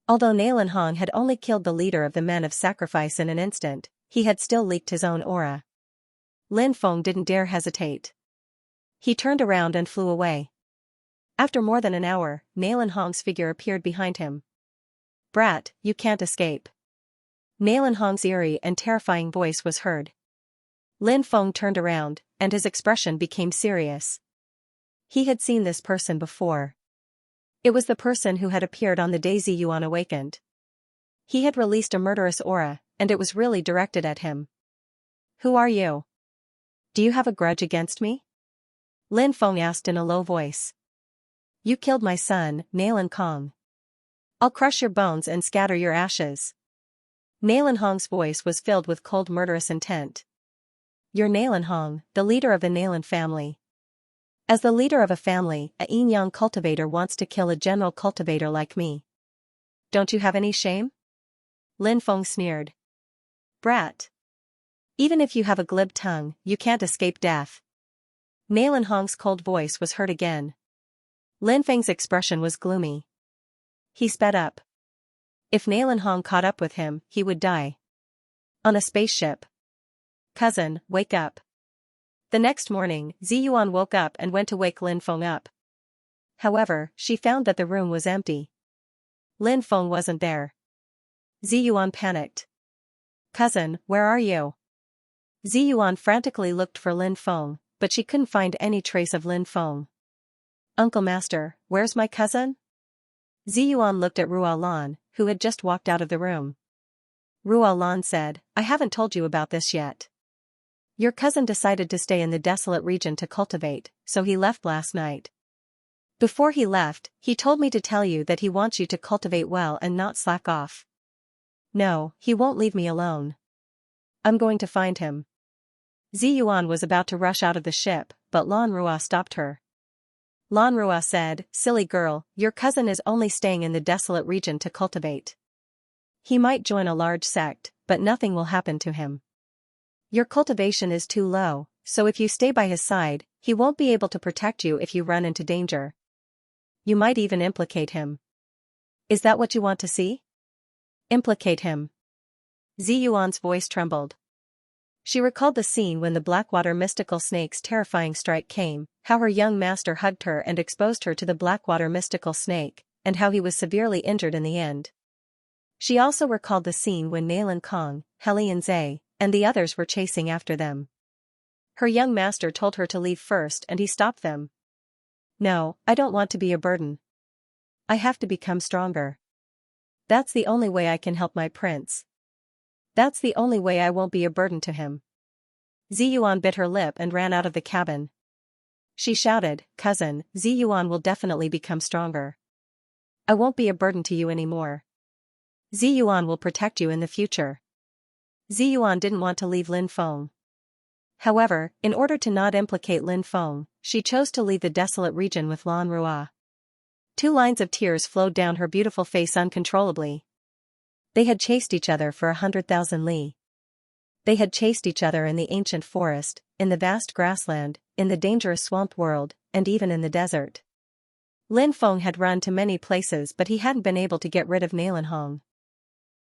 Speaker 1: Although Nalanhong had only killed the leader of the men of sacrifice in an instant, he had still leaked his own aura. Lin Feng didn't dare hesitate. He turned around and flew away. After more than an hour, Nalanhong's figure appeared behind him. "Brat, you can't escape." Nalanhong's eerie and terrifying voice was heard. Lin Feng turned around, and his expression became serious. He had seen this person before. It was the person who had appeared on the day Ziyuan awakened. He had released a murderous aura, and it was really directed at him. "Who are you? Do you have a grudge against me?" Lin Feng asked in a low voice. "You killed my son, Nalan Kong. I'll crush your bones and scatter your ashes." Nalanhong's voice was filled with cold murderous intent. "You're Nalanhong, the leader of the Nalan family. As the leader of a family, a yin-yang cultivator wants to kill a general cultivator like me. Don't you have any shame?" Lin Feng sneered. "Brat. Even if you have a glib tongue, you can't escape death." Nalanhong's cold voice was heard again. Lin Feng's expression was gloomy. He sped up. If Nalanhong caught up with him, he would die. On a spaceship. "Cousin, wake up." The next morning, Ziyuan woke up and went to wake Lin Feng up. However, she found that the room was empty. Lin Feng wasn't there. Ziyuan panicked. "Cousin, where are you?" Ziyuan frantically looked for Lin Feng, but she couldn't find any trace of Lin Feng. "Uncle Master, where's my cousin?" Ziyuan looked at Ruolan, who had just walked out of the room. Ruolan said, "I haven't told you about this yet. Your cousin decided to stay in the desolate region to cultivate, so he left last night. Before he left, he told me to tell you that he wants you to cultivate well and not slack off. No, he won't leave me alone. I'm going to find him." Ziyuan was about to rush out of the ship, but Lan Rua stopped her. Lan Rua said, "Silly girl, your cousin is only staying in the desolate region to cultivate. He might join a large sect, but nothing will happen to him. Your cultivation is too low, so if you stay by his side, he won't be able to protect you if you run into danger. You might even implicate him. Is that what you want to see?" "Implicate him." Ziyuan's voice trembled. She recalled the scene when the Blackwater mystical snake's terrifying strike came, how her young master hugged her and exposed her to the Blackwater mystical snake, and how he was severely injured in the end. She also recalled the scene when Nalan Kong, Hellion Zhe, and the others were chasing after them. Her young master told her to leave first and he stopped them. "No, I don't want to be a burden. I have to become stronger. That's the only way I can help my prince." That's the only way I won't be a burden to him. Ziyuan bit her lip and ran out of the cabin. She shouted, "Cousin, Ziyuan will definitely become stronger. I won't be a burden to you anymore. Ziyuan will protect you in the future." Ziyuan didn't want to leave Lin Feng. However, in order to not implicate Lin Feng, she chose to leave the desolate region with Lan Rua. 2 lines of tears flowed down her beautiful face uncontrollably. They had chased each other for 100,000 li. They had chased each other in the ancient forest, in the vast grassland, in the dangerous swamp world, and even in the desert. Lin Feng had run to many places, but he hadn't been able to get rid of Nalanhong.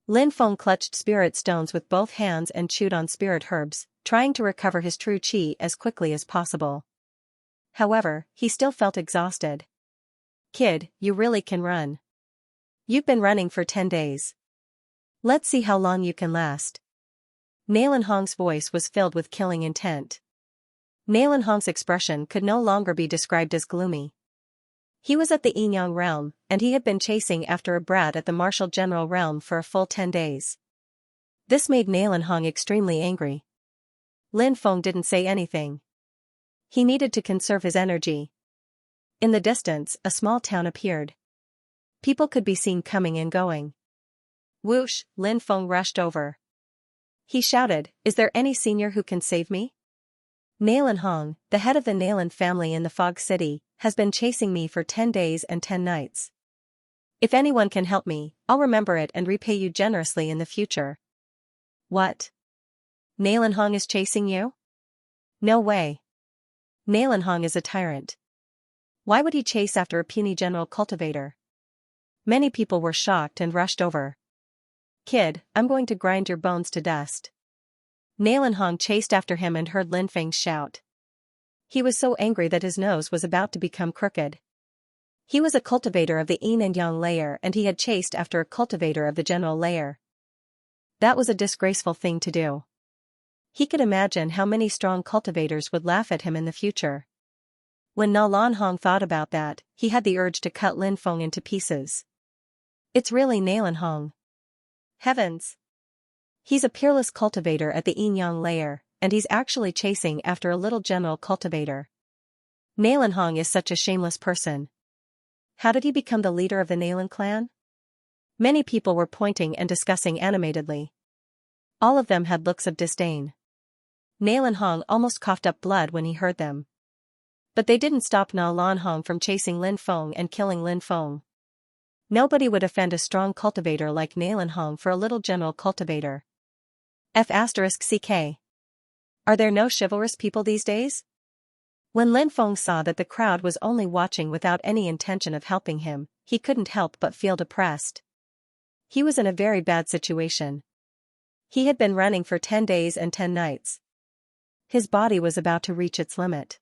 Speaker 1: Lin Feng clutched spirit stones with both hands and chewed on spirit herbs, trying to recover his true qi as quickly as possible. However, he still felt exhausted. "Kid, you really can run. You've been running for 10 days. Let's see how long you can last." Nalanhong's voice was filled with killing intent. Nalanhong's expression could no longer be described as gloomy. He was at the Yinyang realm, and he had been chasing after a brat at the Martial General realm for a full 10 days. This made Nalanhong extremely angry. Lin Feng didn't say anything. He needed to conserve his energy. In the distance, a small town appeared. People could be seen coming and going. Whoosh, Lin Feng rushed over. He shouted, "Is there any senior who can save me? Nalanhong, the head of the Nalan family in the Fog City, has been chasing me for 10 days and 10 nights. If anyone can help me, I'll remember it and repay you generously in the future." "What? Nalanhong is chasing you? No way. Nalanhong is a tyrant. Why would he chase after a puny general cultivator?" Many people were shocked and rushed over. "Kid, I'm going to grind your bones to dust." Nalanhong chased after him and heard Lin Feng's shout. He was so angry that his nose was about to become crooked. He was a cultivator of the Yin and Yang layer, and he had chased after a cultivator of the general layer. That was a disgraceful thing to do. He could imagine how many strong cultivators would laugh at him in the future. When Nalanhong thought about that, he had the urge to cut Lin Feng into pieces. It's really Nalanhong. Heavens! He's a peerless cultivator at the Yin-Yang layer, and he's actually chasing after a little general cultivator. Nalanhong is such a shameless person. How did he become the leader of the Nalan clan? Many people were pointing and discussing animatedly. All of them had looks of disdain. Nalanhong almost coughed up blood when he heard them. But they didn't stop Nalanhong from chasing Lin Feng and killing Lin Feng. Nobody would offend a strong cultivator like Nalanhong for a little general cultivator. F***ck. Are there no chivalrous people these days? When Lin Feng saw that the crowd was only watching without any intention of helping him, he couldn't help but feel depressed. He was in a very bad situation. He had been running for 10 days and 10 nights. His body was about to reach its limit.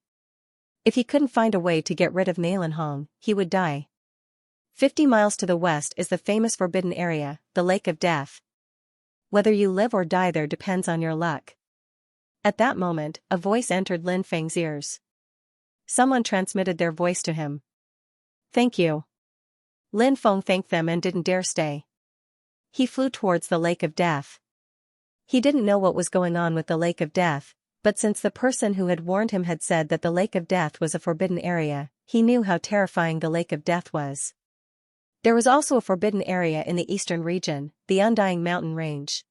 Speaker 1: If he couldn't find a way to get rid of Nalanhong, he would die. 50 miles to the west is the famous Forbidden Area, the Lake of Death. Whether you live or die there depends on your luck. At that moment, a voice entered Lin Feng's ears. Someone transmitted their voice to him. "Thank you." Lin Feng thanked them and didn't dare stay. He flew towards the Lake of Death. He didn't know what was going on with the Lake of Death, but since the person who had warned him had said that the Lake of Death was a forbidden area, he knew how terrifying the Lake of Death was. There was also a forbidden area in the eastern region, the Undying Mountain Range.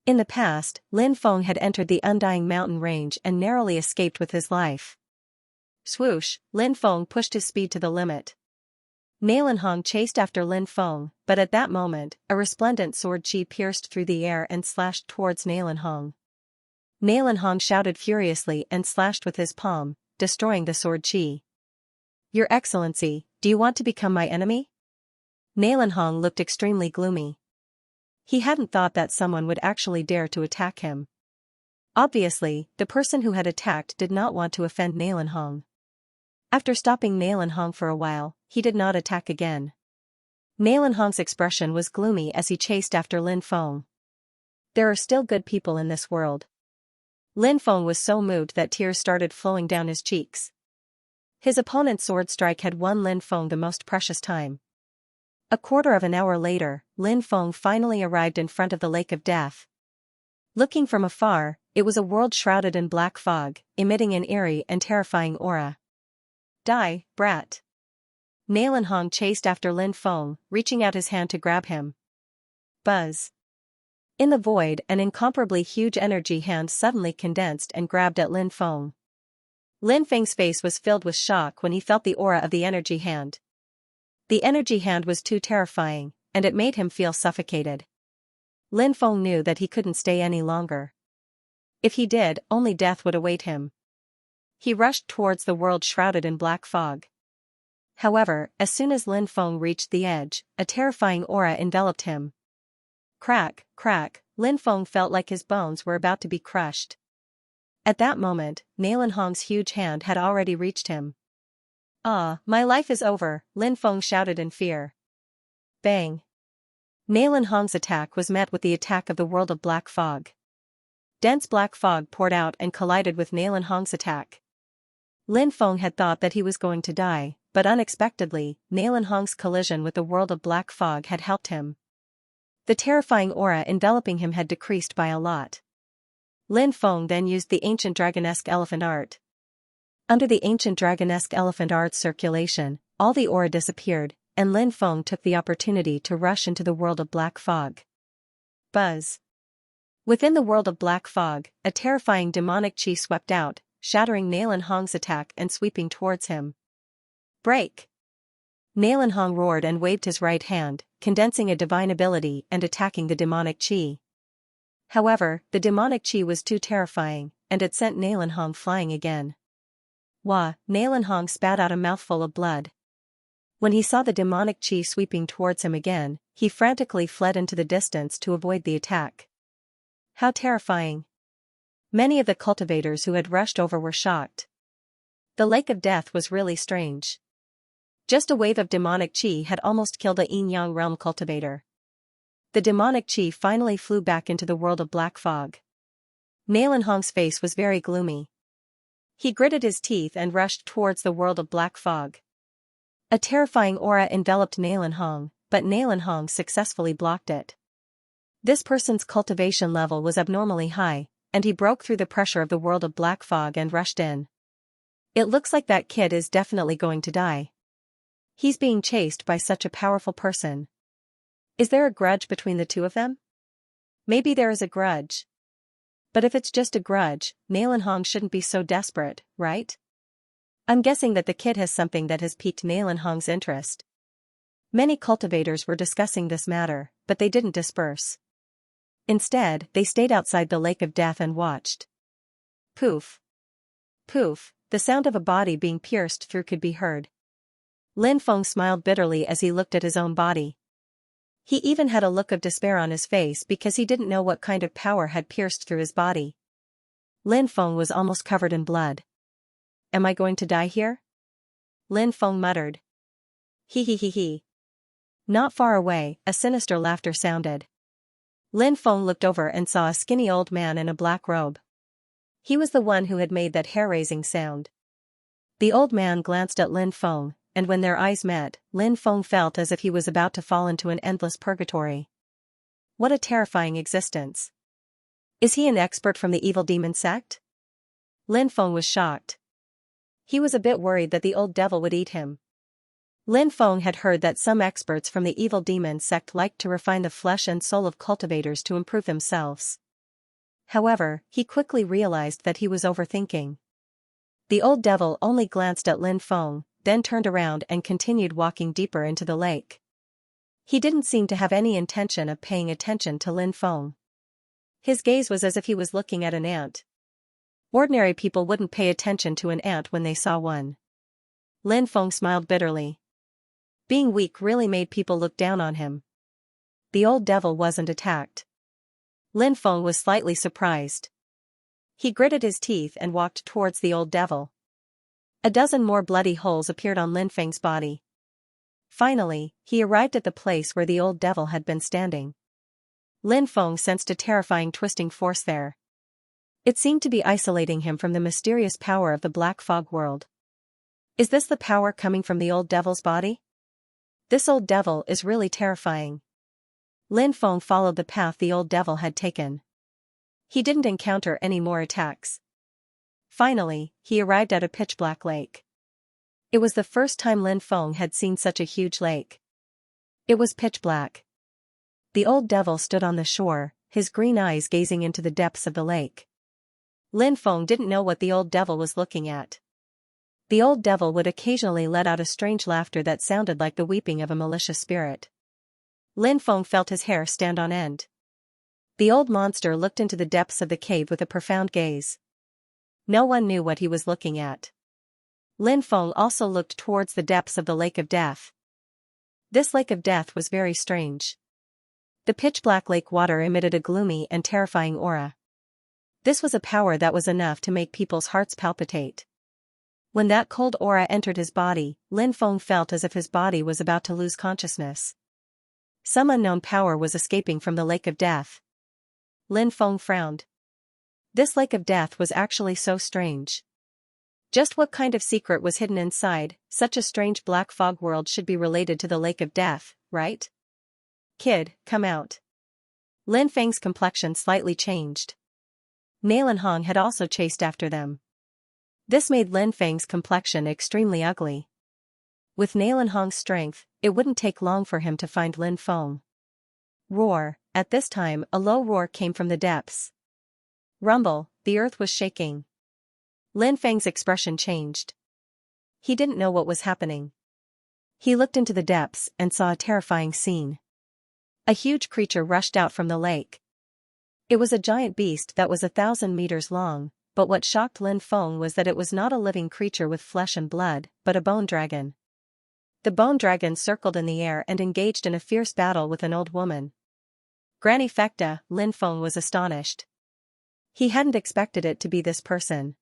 Speaker 1: In the past, Lin Feng had entered the Undying Mountain Range and narrowly escaped with his life. Swoosh, Lin Feng pushed his speed to the limit. Nalanhong chased after Lin Feng, but at that moment, a resplendent sword chi pierced through the air and slashed towards Nalanhong. Nalanhong shouted furiously and slashed with his palm, destroying the sword chi. "Your Excellency, do you want to become my enemy?" Nalanhong looked extremely gloomy. He hadn't thought that someone would actually dare to attack him. Obviously, the person who had attacked did not want to offend Nalanhong. After stopping Nalanhong for a while, he did not attack again. Nalanhong's expression was gloomy as he chased after Lin Feng. There are still good people in this world. Lin Feng was so moved that tears started flowing down his cheeks. His opponent's sword strike had won Lin Feng the most precious time. A quarter of an hour later, Lin Feng finally arrived in front of the Lake of Death. Looking from afar, it was a world shrouded in black fog, emitting an eerie and terrifying aura. Die, brat. Nalan Hong chased after Lin Feng, reaching out his hand to grab him. Buzz. In the void, an incomparably huge energy hand suddenly condensed and grabbed at Lin Feng. Lin Feng's face was filled with shock when he felt the aura of the energy hand. The energy hand was too terrifying, and it made him feel suffocated. Lin Feng knew that he couldn't stay any longer. If he did, only death would await him. He rushed towards the world shrouded in black fog. However, as soon as Lin Feng reached the edge, a terrifying aura enveloped him. Crack, crack, Lin Feng felt like his bones were about to be crushed. At that moment, Nalan Hong's huge hand had already reached him. Ah, my life is over, Lin Feng shouted in fear. Bang. Nalan Hong's attack was met with the attack of the world of black fog. Dense black fog poured out and collided with Nalan Hong's attack. Lin Feng had thought that he was going to die, but unexpectedly, Nalan Hong's collision with the world of black fog had helped him. The terrifying aura enveloping him had decreased by a lot. Lin Feng then used the ancient dragonesque elephant art. Under the ancient dragonesque elephant art's circulation, all the aura disappeared, and Lin Feng took the opportunity to rush into the world of black fog. Buzz. Within the world of black fog, a terrifying demonic chi swept out, shattering Nalan Hong's attack and sweeping towards him. Break! Nalan Hong roared and waved his right hand, condensing a divine ability and attacking the demonic chi. However, the demonic chi was too terrifying, and it sent Nalan Hong flying again. Wah! Nalan Hong spat out a mouthful of blood. When he saw the demonic chi sweeping towards him again, he frantically fled into the distance to avoid the attack. How terrifying! Many of the cultivators who had rushed over were shocked. The Lake of Death was really strange. Just a wave of demonic chi had almost killed a yin-yang realm cultivator. The demonic chi finally flew back into the world of black fog. Nalan Hong's face was very gloomy. He gritted his teeth and rushed towards the world of black fog. A terrifying aura enveloped Nalan Hong, but Nalan Hong successfully blocked it. This person's cultivation level was abnormally high, and he broke through the pressure of the world of black fog and rushed in. It looks like that kid is definitely going to die. He's being chased by such a powerful person. Is there a grudge between the two of them? Maybe there is a grudge. But if it's just a grudge, Nalan Hong shouldn't be so desperate, right? I'm guessing that the kid has something that has piqued Nalan Hong's interest. Many cultivators were discussing this matter, but they didn't disperse. Instead, they stayed outside the Lake of Death and watched. Poof. Poof, the sound of a body being pierced through could be heard. Lin Feng smiled bitterly as he looked at his own body. He even had a look of despair on his face because he didn't know what kind of power had pierced through his body. Lin Feng was almost covered in blood. Am I going to die here? Lin Feng muttered. He he he he. Not far away, a sinister laughter sounded. Lin Feng looked over and saw a skinny old man in a black robe. He was the one who had made that hair-raising sound. The old man glanced at Lin Feng, and when their eyes met, Lin Feng felt as if he was about to fall into an endless purgatory. What a terrifying existence. Is he an expert from the evil demon sect? Lin Feng was shocked. He was a bit worried that the old devil would eat him. Lin Feng had heard that some experts from the evil demon sect liked to refine the flesh and soul of cultivators to improve themselves. However, he quickly realized that he was overthinking. The old devil only glanced at Lin Feng, then turned around and continued walking deeper into the lake. He didn't seem to have any intention of paying attention to Lin Feng. His gaze was as if he was looking at an ant. Ordinary people wouldn't pay attention to an ant when they saw one. Lin Feng smiled bitterly. Being weak really made people look down on him. The old devil wasn't attacked. Lin Feng was slightly surprised. He gritted his teeth and walked towards the old devil. A dozen more bloody holes appeared on Lin Feng's body. Finally, he arrived at the place where the old devil had been standing. Lin Feng sensed a terrifying twisting force there. It seemed to be isolating him from the mysterious power of the black fog world. Is this the power coming from the old devil's body? This old devil is really terrifying. Lin Feng followed the path the old devil had taken. He didn't encounter any more attacks. Finally, he arrived at a pitch-black lake. It was the first time Lin Feng had seen such a huge lake. It was pitch black. The old devil stood on the shore, his green eyes gazing into the depths of the lake. Lin Feng didn't know what the old devil was looking at. The old devil would occasionally let out a strange laughter that sounded like the weeping of a malicious spirit. Lin Feng felt his hair stand on end. The old monster looked into the depths of the cave with a profound gaze. No one knew what he was looking at. Lin Feng also looked towards the depths of the Lake of Death. This Lake of Death was very strange. The pitch-black lake water emitted a gloomy and terrifying aura. This was a power that was enough to make people's hearts palpitate. When that cold aura entered his body, Lin Feng felt as if his body was about to lose consciousness. Some unknown power was escaping from the Lake of Death. Lin Feng frowned. This Lake of Death was actually so strange. Just what kind of secret was hidden inside? Such a strange black fog world should be related to the Lake of Death, right? Kid, come out. Lin Feng's complexion slightly changed. Nalanhong had also chased after them. This made Lin Feng's complexion extremely ugly. With Nalanhong's strength, it wouldn't take long for him to find Lin Feng. Roar. At this time, a low roar came from the depths. Rumble, the earth was shaking. Lin Feng's expression changed. He didn't know what was happening. He looked into the depths and saw a terrifying scene. A huge creature rushed out from the lake. It was a giant beast that was 1,000 meters long, but what shocked Lin Feng was that it was not a living creature with flesh and blood, but a bone dragon. The bone dragon circled in the air and engaged in a fierce battle with an old woman. Granny Fecta, Lin Feng was astonished. He hadn't expected it to be this person.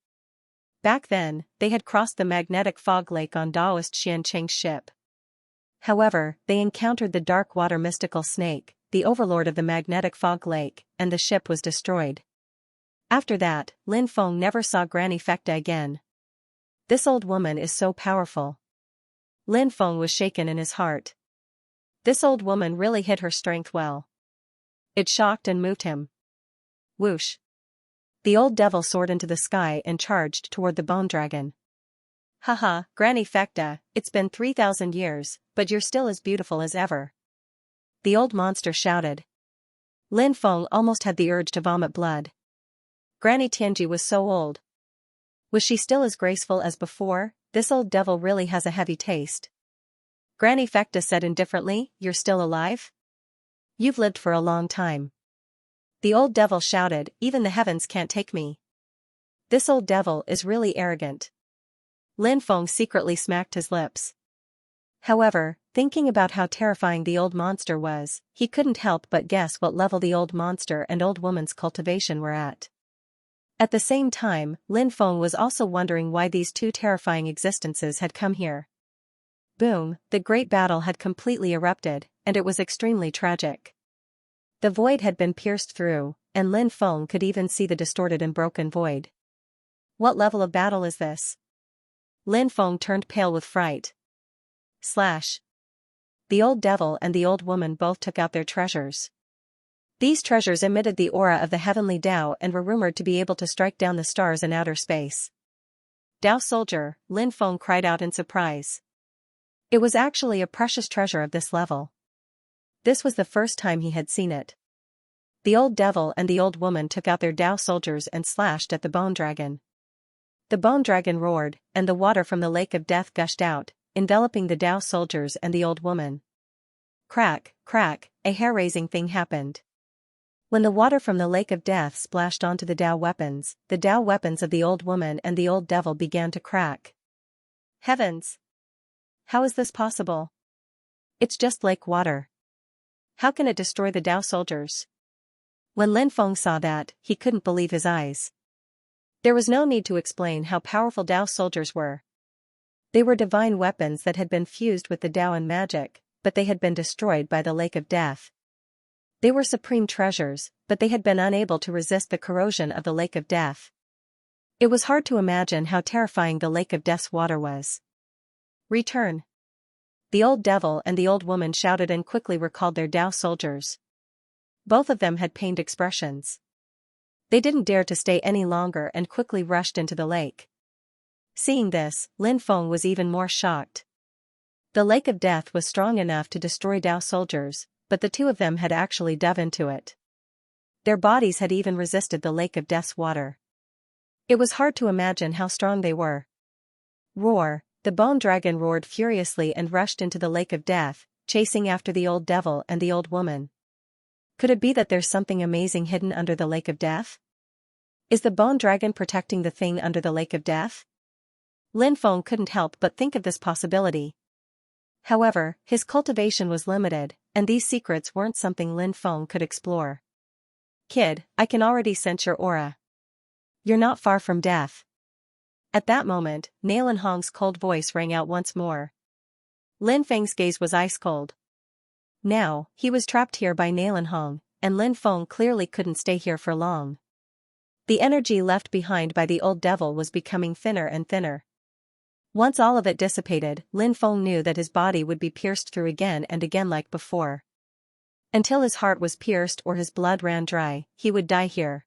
Speaker 1: Back then, they had crossed the magnetic fog lake on Daoist Xianxia's ship. However, they encountered the dark water mystical snake, the overlord of the magnetic fog lake, and the ship was destroyed. After that, Lin Feng never saw Granny Fecta again. This old woman is so powerful. Lin Feng was shaken in his heart. This old woman really hid her strength well. It shocked and moved him. Whoosh. The old devil soared into the sky and charged toward the bone dragon. Haha, Granny Fecta, it's been 3,000 years, but you're still as beautiful as ever. The old monster shouted. Lin Feng almost had the urge to vomit blood. Granny Tianji was so old. Was she still as graceful as before? This old devil really has a heavy taste. Granny Fecta said indifferently, you're still alive? You've lived for a long time. The old devil shouted, even the heavens can't take me. This old devil is really arrogant. Lin Feng secretly smacked his lips. However, thinking about how terrifying the old monster was, he couldn't help but guess what level the old monster and old woman's cultivation were at. At the same time, Lin Feng was also wondering why these two terrifying existences had come here. Boom, the great battle had completely erupted, and it was extremely tragic. The void had been pierced through, and Lin Feng could even see the distorted and broken void. What level of battle is this? Lin Feng turned pale with fright. Slash. The old devil and the old woman both took out their treasures. These treasures emitted the aura of the heavenly Tao and were rumored to be able to strike down the stars in outer space. Tao soldier, Lin Feng cried out in surprise. It was actually a precious treasure of this level. This was the first time he had seen it. The old devil and the old woman took out their Tao soldiers and slashed at the bone dragon. The bone dragon roared, and the water from the lake of death gushed out, enveloping the Tao soldiers and the old woman. Crack, crack, a hair-raising thing happened. When the water from the lake of death splashed onto the Tao weapons of the old woman and the old devil began to crack. Heavens! How is this possible? It's just lake water. How can it destroy the Tao soldiers? When Lin Feng saw that, he couldn't believe his eyes. There was no need to explain how powerful Tao soldiers were. They were divine weapons that had been fused with the Tao and magic, but they had been destroyed by the Lake of Death. They were supreme treasures, but they had been unable to resist the corrosion of the Lake of Death. It was hard to imagine how terrifying the Lake of Death's water was. Return. The old devil and the old woman shouted and quickly recalled their Tao soldiers. Both of them had pained expressions. They didn't dare to stay any longer and quickly rushed into the lake. Seeing this, Lin Feng was even more shocked. The Lake of Death was strong enough to destroy Dao soldiers, but the two of them had actually dove into it. Their bodies had even resisted the Lake of Death's water. It was hard to imagine how strong they were. Roar! The bone dragon roared furiously and rushed into the Lake of Death, chasing after the old devil and the old woman. Could it be that there's something amazing hidden under the Lake of Death? Is the bone dragon protecting the thing under the Lake of Death? Lin Feng couldn't help but think of this possibility. However, his cultivation was limited, and these secrets weren't something Lin Feng could explore. Kid, I can already sense your aura. You're not far from death. At that moment, Nalan Hong's cold voice rang out once more. Lin Feng's gaze was ice cold. Now, he was trapped here by Nalan Hong, and Lin Feng clearly couldn't stay here for long. The energy left behind by the old devil was becoming thinner and thinner. Once all of it dissipated, Lin Feng knew that his body would be pierced through again and again like before. Until his heart was pierced or his blood ran dry, he would die here.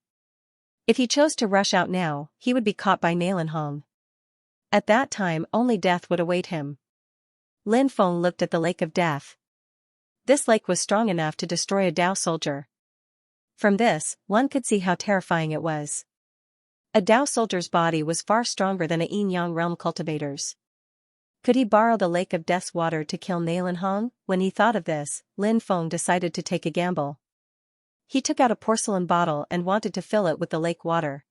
Speaker 1: If he chose to rush out now, he would be caught by Nalan Hong. At that time only death would await him. Lin Feng looked at the Lake of Death. This lake was strong enough to destroy a Dao soldier. From this, one could see how terrifying it was. A Dao soldier's body was far stronger than a Yin-Yang realm cultivator's. Could he borrow the Lake of Death's water to kill Nalan Hong? When he thought of this, Lin Feng decided to take a gamble. He took out a porcelain bottle and wanted to fill it with the lake water.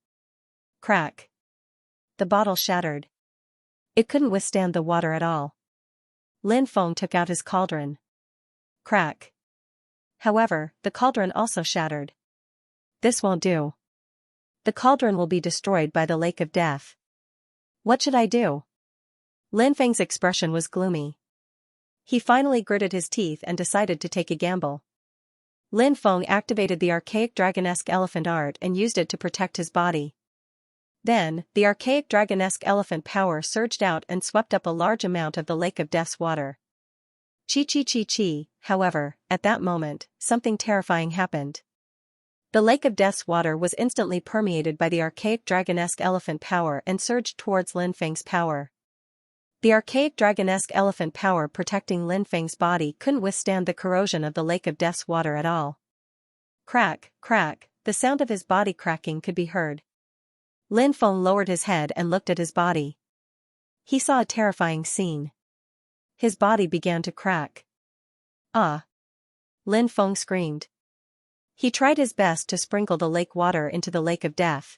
Speaker 1: Crack! The bottle shattered. It couldn't withstand the water at all. Lin Feng took out his cauldron. Crack! However, the cauldron also shattered. This won't do. The cauldron will be destroyed by the Lake of Death. What should I do? Lin Feng's expression was gloomy. He finally gritted his teeth and decided to take a gamble. Lin Feng activated the archaic dragonesque elephant art and used it to protect his body. Then, the archaic dragonesque elephant power surged out and swept up a large amount of the Lake of Death's water. Chi. However, at that moment, something terrifying happened. The Lake of Death's water was instantly permeated by the archaic dragonesque elephant power and surged towards Lin Feng's power. The archaic dragonesque elephant power protecting Lin Feng's body couldn't withstand the corrosion of the Lake of Death's water at all. Crack, crack, the sound of his body cracking could be heard. Lin Feng lowered his head and looked at his body. He saw a terrifying scene. His body began to crack. Ah! Lin Feng screamed. He tried his best to sprinkle the lake water into the Lake of Death.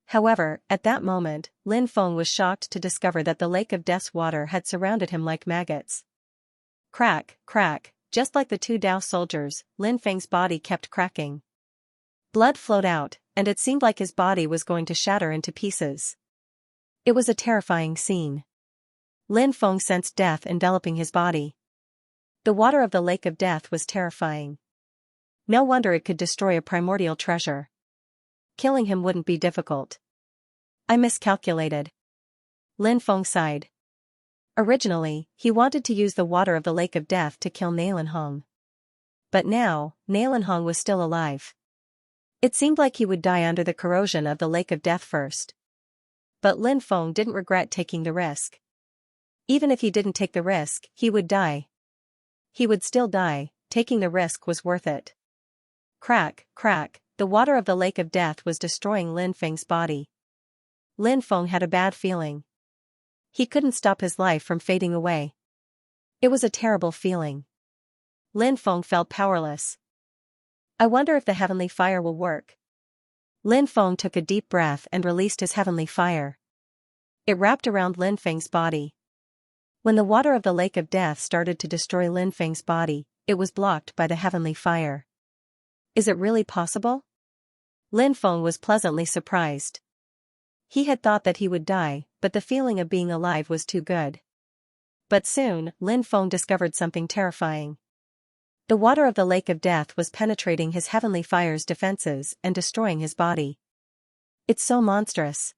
Speaker 1: However, at that moment, Lin Feng was shocked to discover that the Lake of Death's water had surrounded him like maggots. Crack, crack, just like the two Dao soldiers, Lin Feng's body kept cracking. Blood flowed out, and it seemed like his body was going to shatter into pieces. It was a terrifying scene. Lin Feng sensed death enveloping his body. The water of the Lake of Death was terrifying. No wonder it could destroy a primordial treasure. Killing him wouldn't be difficult. I miscalculated. Lin Feng sighed. Originally, he wanted to use the water of the Lake of Death to kill Nalan Hong. But now, Nalan Hong was still alive. It seemed like he would die under the corrosion of the Lake of Death first. But Lin Feng didn't regret taking the risk. Even if he didn't take the risk, he would die. He would still die, taking the risk was worth it. Crack, crack, the water of the Lake of Death was destroying Lin Feng's body. Lin Feng had a bad feeling. He couldn't stop his life from fading away. It was a terrible feeling. Lin Feng felt powerless. I wonder if the heavenly fire will work. Lin Feng took a deep breath and released his heavenly fire. It wrapped around Lin Feng's body. When the water of the Lake of Death started to destroy Lin Feng's body, it was blocked by the heavenly fire. Is it really possible? Lin Feng was pleasantly surprised. He had thought that he would die, but the feeling of being alive was too good. But soon, Lin Feng discovered something terrifying. The water of the Lake of Death was penetrating his heavenly fire's defenses and destroying his body. It's so monstrous.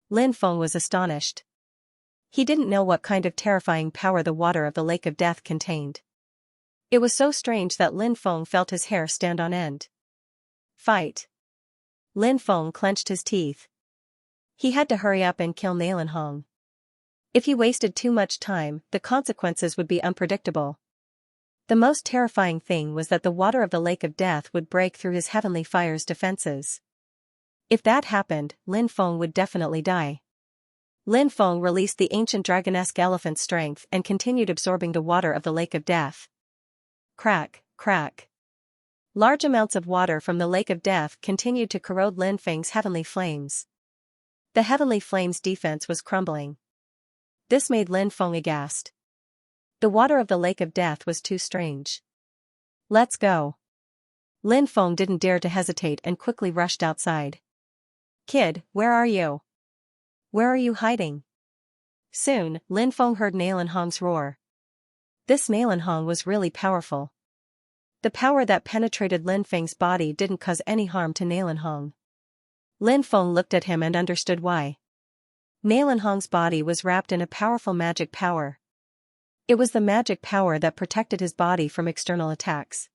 Speaker 1: Lin Feng was astonished. He didn't know what kind of terrifying power the water of the Lake of Death contained. It was so strange that Lin Feng felt his hair stand on end. Fight! Lin Feng clenched his teeth. He had to hurry up and kill Nalan Hong. If he wasted too much time, the consequences would be unpredictable. The most terrifying thing was that the water of the Lake of Death would break through his heavenly fire's defenses. If that happened, Lin Feng would definitely die. Lin Feng released the ancient dragonesque elephant's strength and continued absorbing the water of the Lake of Death. Crack, crack. Large amounts of water from the Lake of Death continued to corrode Lin Feng's heavenly flames. The heavenly flames' defense was crumbling. This made Lin Feng aghast. The water of the Lake of Death was too strange. Let's go. Lin Feng didn't dare to hesitate and quickly rushed outside. Kid, where are you? Where are you hiding? Soon, Lin Feng heard Nalan Hong's roar. This Nalan Hong was really powerful. The power that penetrated Lin Feng's body didn't cause any harm to Nalan Hong. Lin Feng looked at him and understood why. Nalan Hong's body was wrapped in a powerful magic power. It was the magic power that protected his body from external attacks.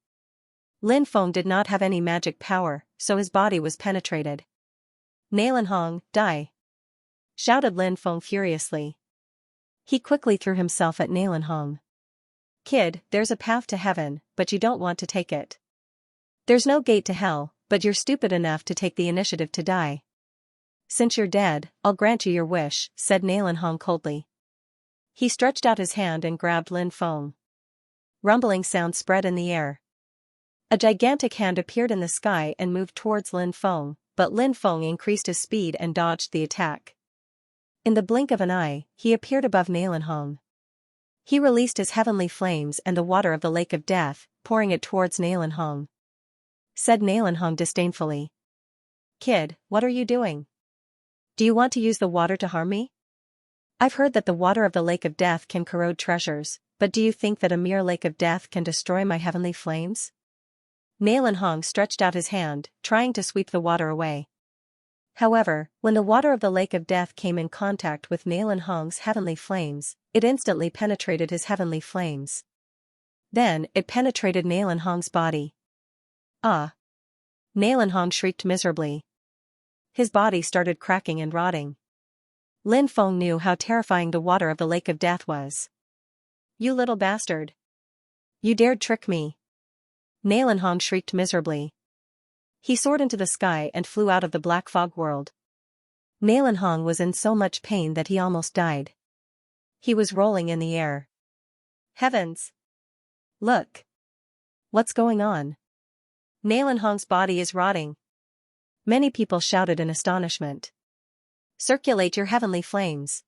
Speaker 1: Lin Feng did not have any magic power, so his body was penetrated. Nalan Hong, die! Shouted Lin Feng furiously. He quickly threw himself at Nalan Hong. Kid, there's a path to heaven, but you don't want to take it. There's no gate to hell, but you're stupid enough to take the initiative to die. Since you're dead, I'll grant you your wish, said Nalan Hong coldly. He stretched out his hand and grabbed Lin Feng. Rumbling sound spread in the air. A gigantic hand appeared in the sky and moved towards Lin Feng, but Lin Feng increased his speed and dodged the attack. In the blink of an eye, he appeared above Nalan Hong. He released his heavenly flames and the water of the Lake of Death, pouring it towards Nalan Hong. Said Nalan Hong disdainfully. Kid, what are you doing? Do you want to use the water to harm me? I've heard that the water of the Lake of Death can corrode treasures, but do you think that a mere Lake of Death can destroy my heavenly flames? Nalan Hong stretched out his hand, trying to sweep the water away. However, when the water of the Lake of Death came in contact with Nalan Hong's heavenly flames, it instantly penetrated his heavenly flames. Then, it penetrated Nalan Hong's body. Ah! Nalan Hong shrieked miserably. His body started cracking and rotting. Lin Feng knew how terrifying the water of the Lake of Death was. You little bastard! You dared trick me! Nalan Hong shrieked miserably. He soared into the sky and flew out of the black fog world. Nalan Hong was in so much pain that he almost died. He was rolling in the air. Heavens! Look! What's going on? Nalan Hong's body is rotting. Many people shouted in astonishment. Circulate your heavenly flames!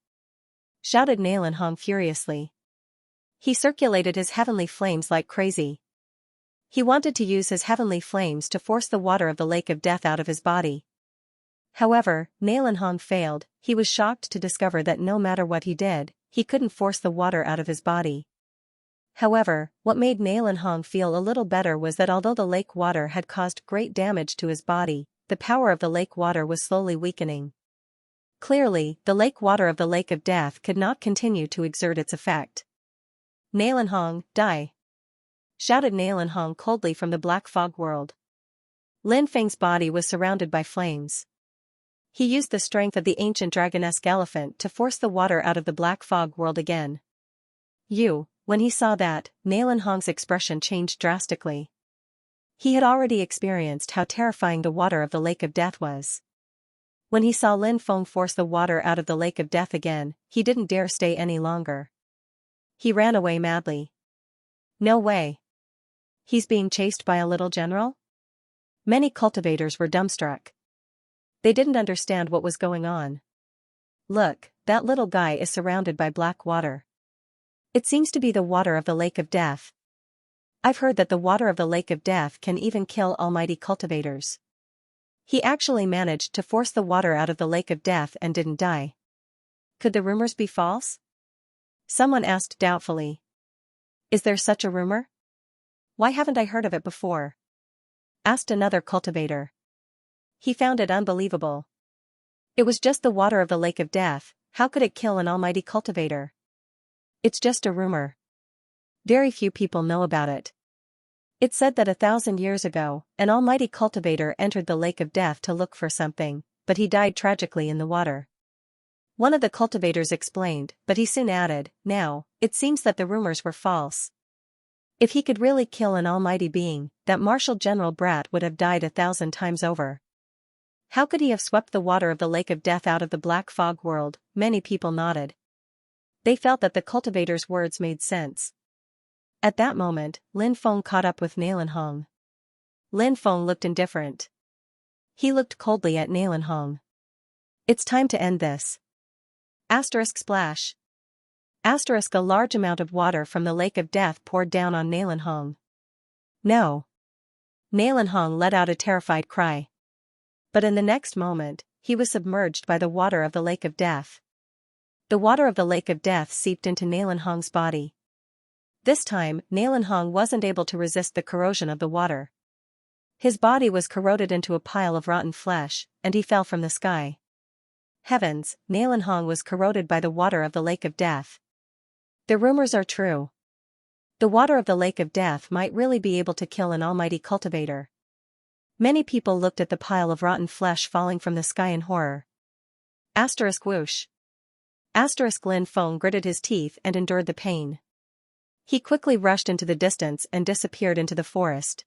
Speaker 1: Shouted Nalan Hong furiously. He circulated his heavenly flames like crazy. He wanted to use his heavenly flames to force the water of the Lake of Death out of his body. However, Nalan Hong failed. He was shocked to discover that no matter what he did, he couldn't force the water out of his body. However, what made Nalan Hong feel a little better was that although the lake water had caused great damage to his body, the power of the lake water was slowly weakening. Clearly, the lake water of the Lake of Death could not continue to exert its effect. Nalan Hong, die! Shouted Nalan Hong coldly from the black fog world. Lin Feng's body was surrounded by flames. He used the strength of the ancient dragonesque elephant to force the water out of the black fog world again. When he saw that, Nalan Hong's expression changed drastically. He had already experienced how terrifying the water of the Lake of Death was. When he saw Lin Feng force the water out of the Lake of Death again, he didn't dare stay any longer. He ran away madly. No way! He's being chased by a little general? Many cultivators were dumbstruck. They didn't understand what was going on. Look, that little guy is surrounded by black water. It seems to be the water of the Lake of Death. I've heard that the water of the Lake of Death can even kill almighty cultivators. He actually managed to force the water out of the Lake of Death and didn't die. Could the rumors be false? Someone asked doubtfully. Is there such a rumor? Why haven't I heard of it before? Asked another cultivator. He found it unbelievable. It was just the water of the Lake of Death, how could it kill an almighty cultivator? It's just a rumor. Very few people know about it. It said that 1,000 years ago, an almighty cultivator entered the lake of death to look for something, but he died tragically in the water. One of the cultivators explained, but he soon added, now, it seems that the rumors were false. If he could really kill an almighty being, that Marshal General Brat would have died 1,000 times over. How could he have swept the water of the lake of death out of the black fog world? Many people nodded. They felt that the cultivator's words made sense. At that moment, Lin Feng caught up with Nalanhong. Lin Feng looked indifferent. He looked coldly at Nalanhong. It's time to end this. Asterisk splash. Asterisk a large amount of water from the lake of death poured down on Nalanhong. No. Nalanhong let out a terrified cry. But in the next moment, he was submerged by the water of the lake of death. The water of the lake of death seeped into Nalanhong's body. This time, Nalanhong wasn't able to resist the corrosion of the water. His body was corroded into a pile of rotten flesh, and he fell from the sky. Heavens, Nalanhong was corroded by the water of the lake of death. The rumors are true. The water of the lake of death might really be able to kill an almighty cultivator. Many people looked at the pile of rotten flesh falling from the sky in horror. Asterisk whoosh. Asterisk Lin Feng gritted his teeth and endured the pain. He quickly rushed into the distance and disappeared into the forest.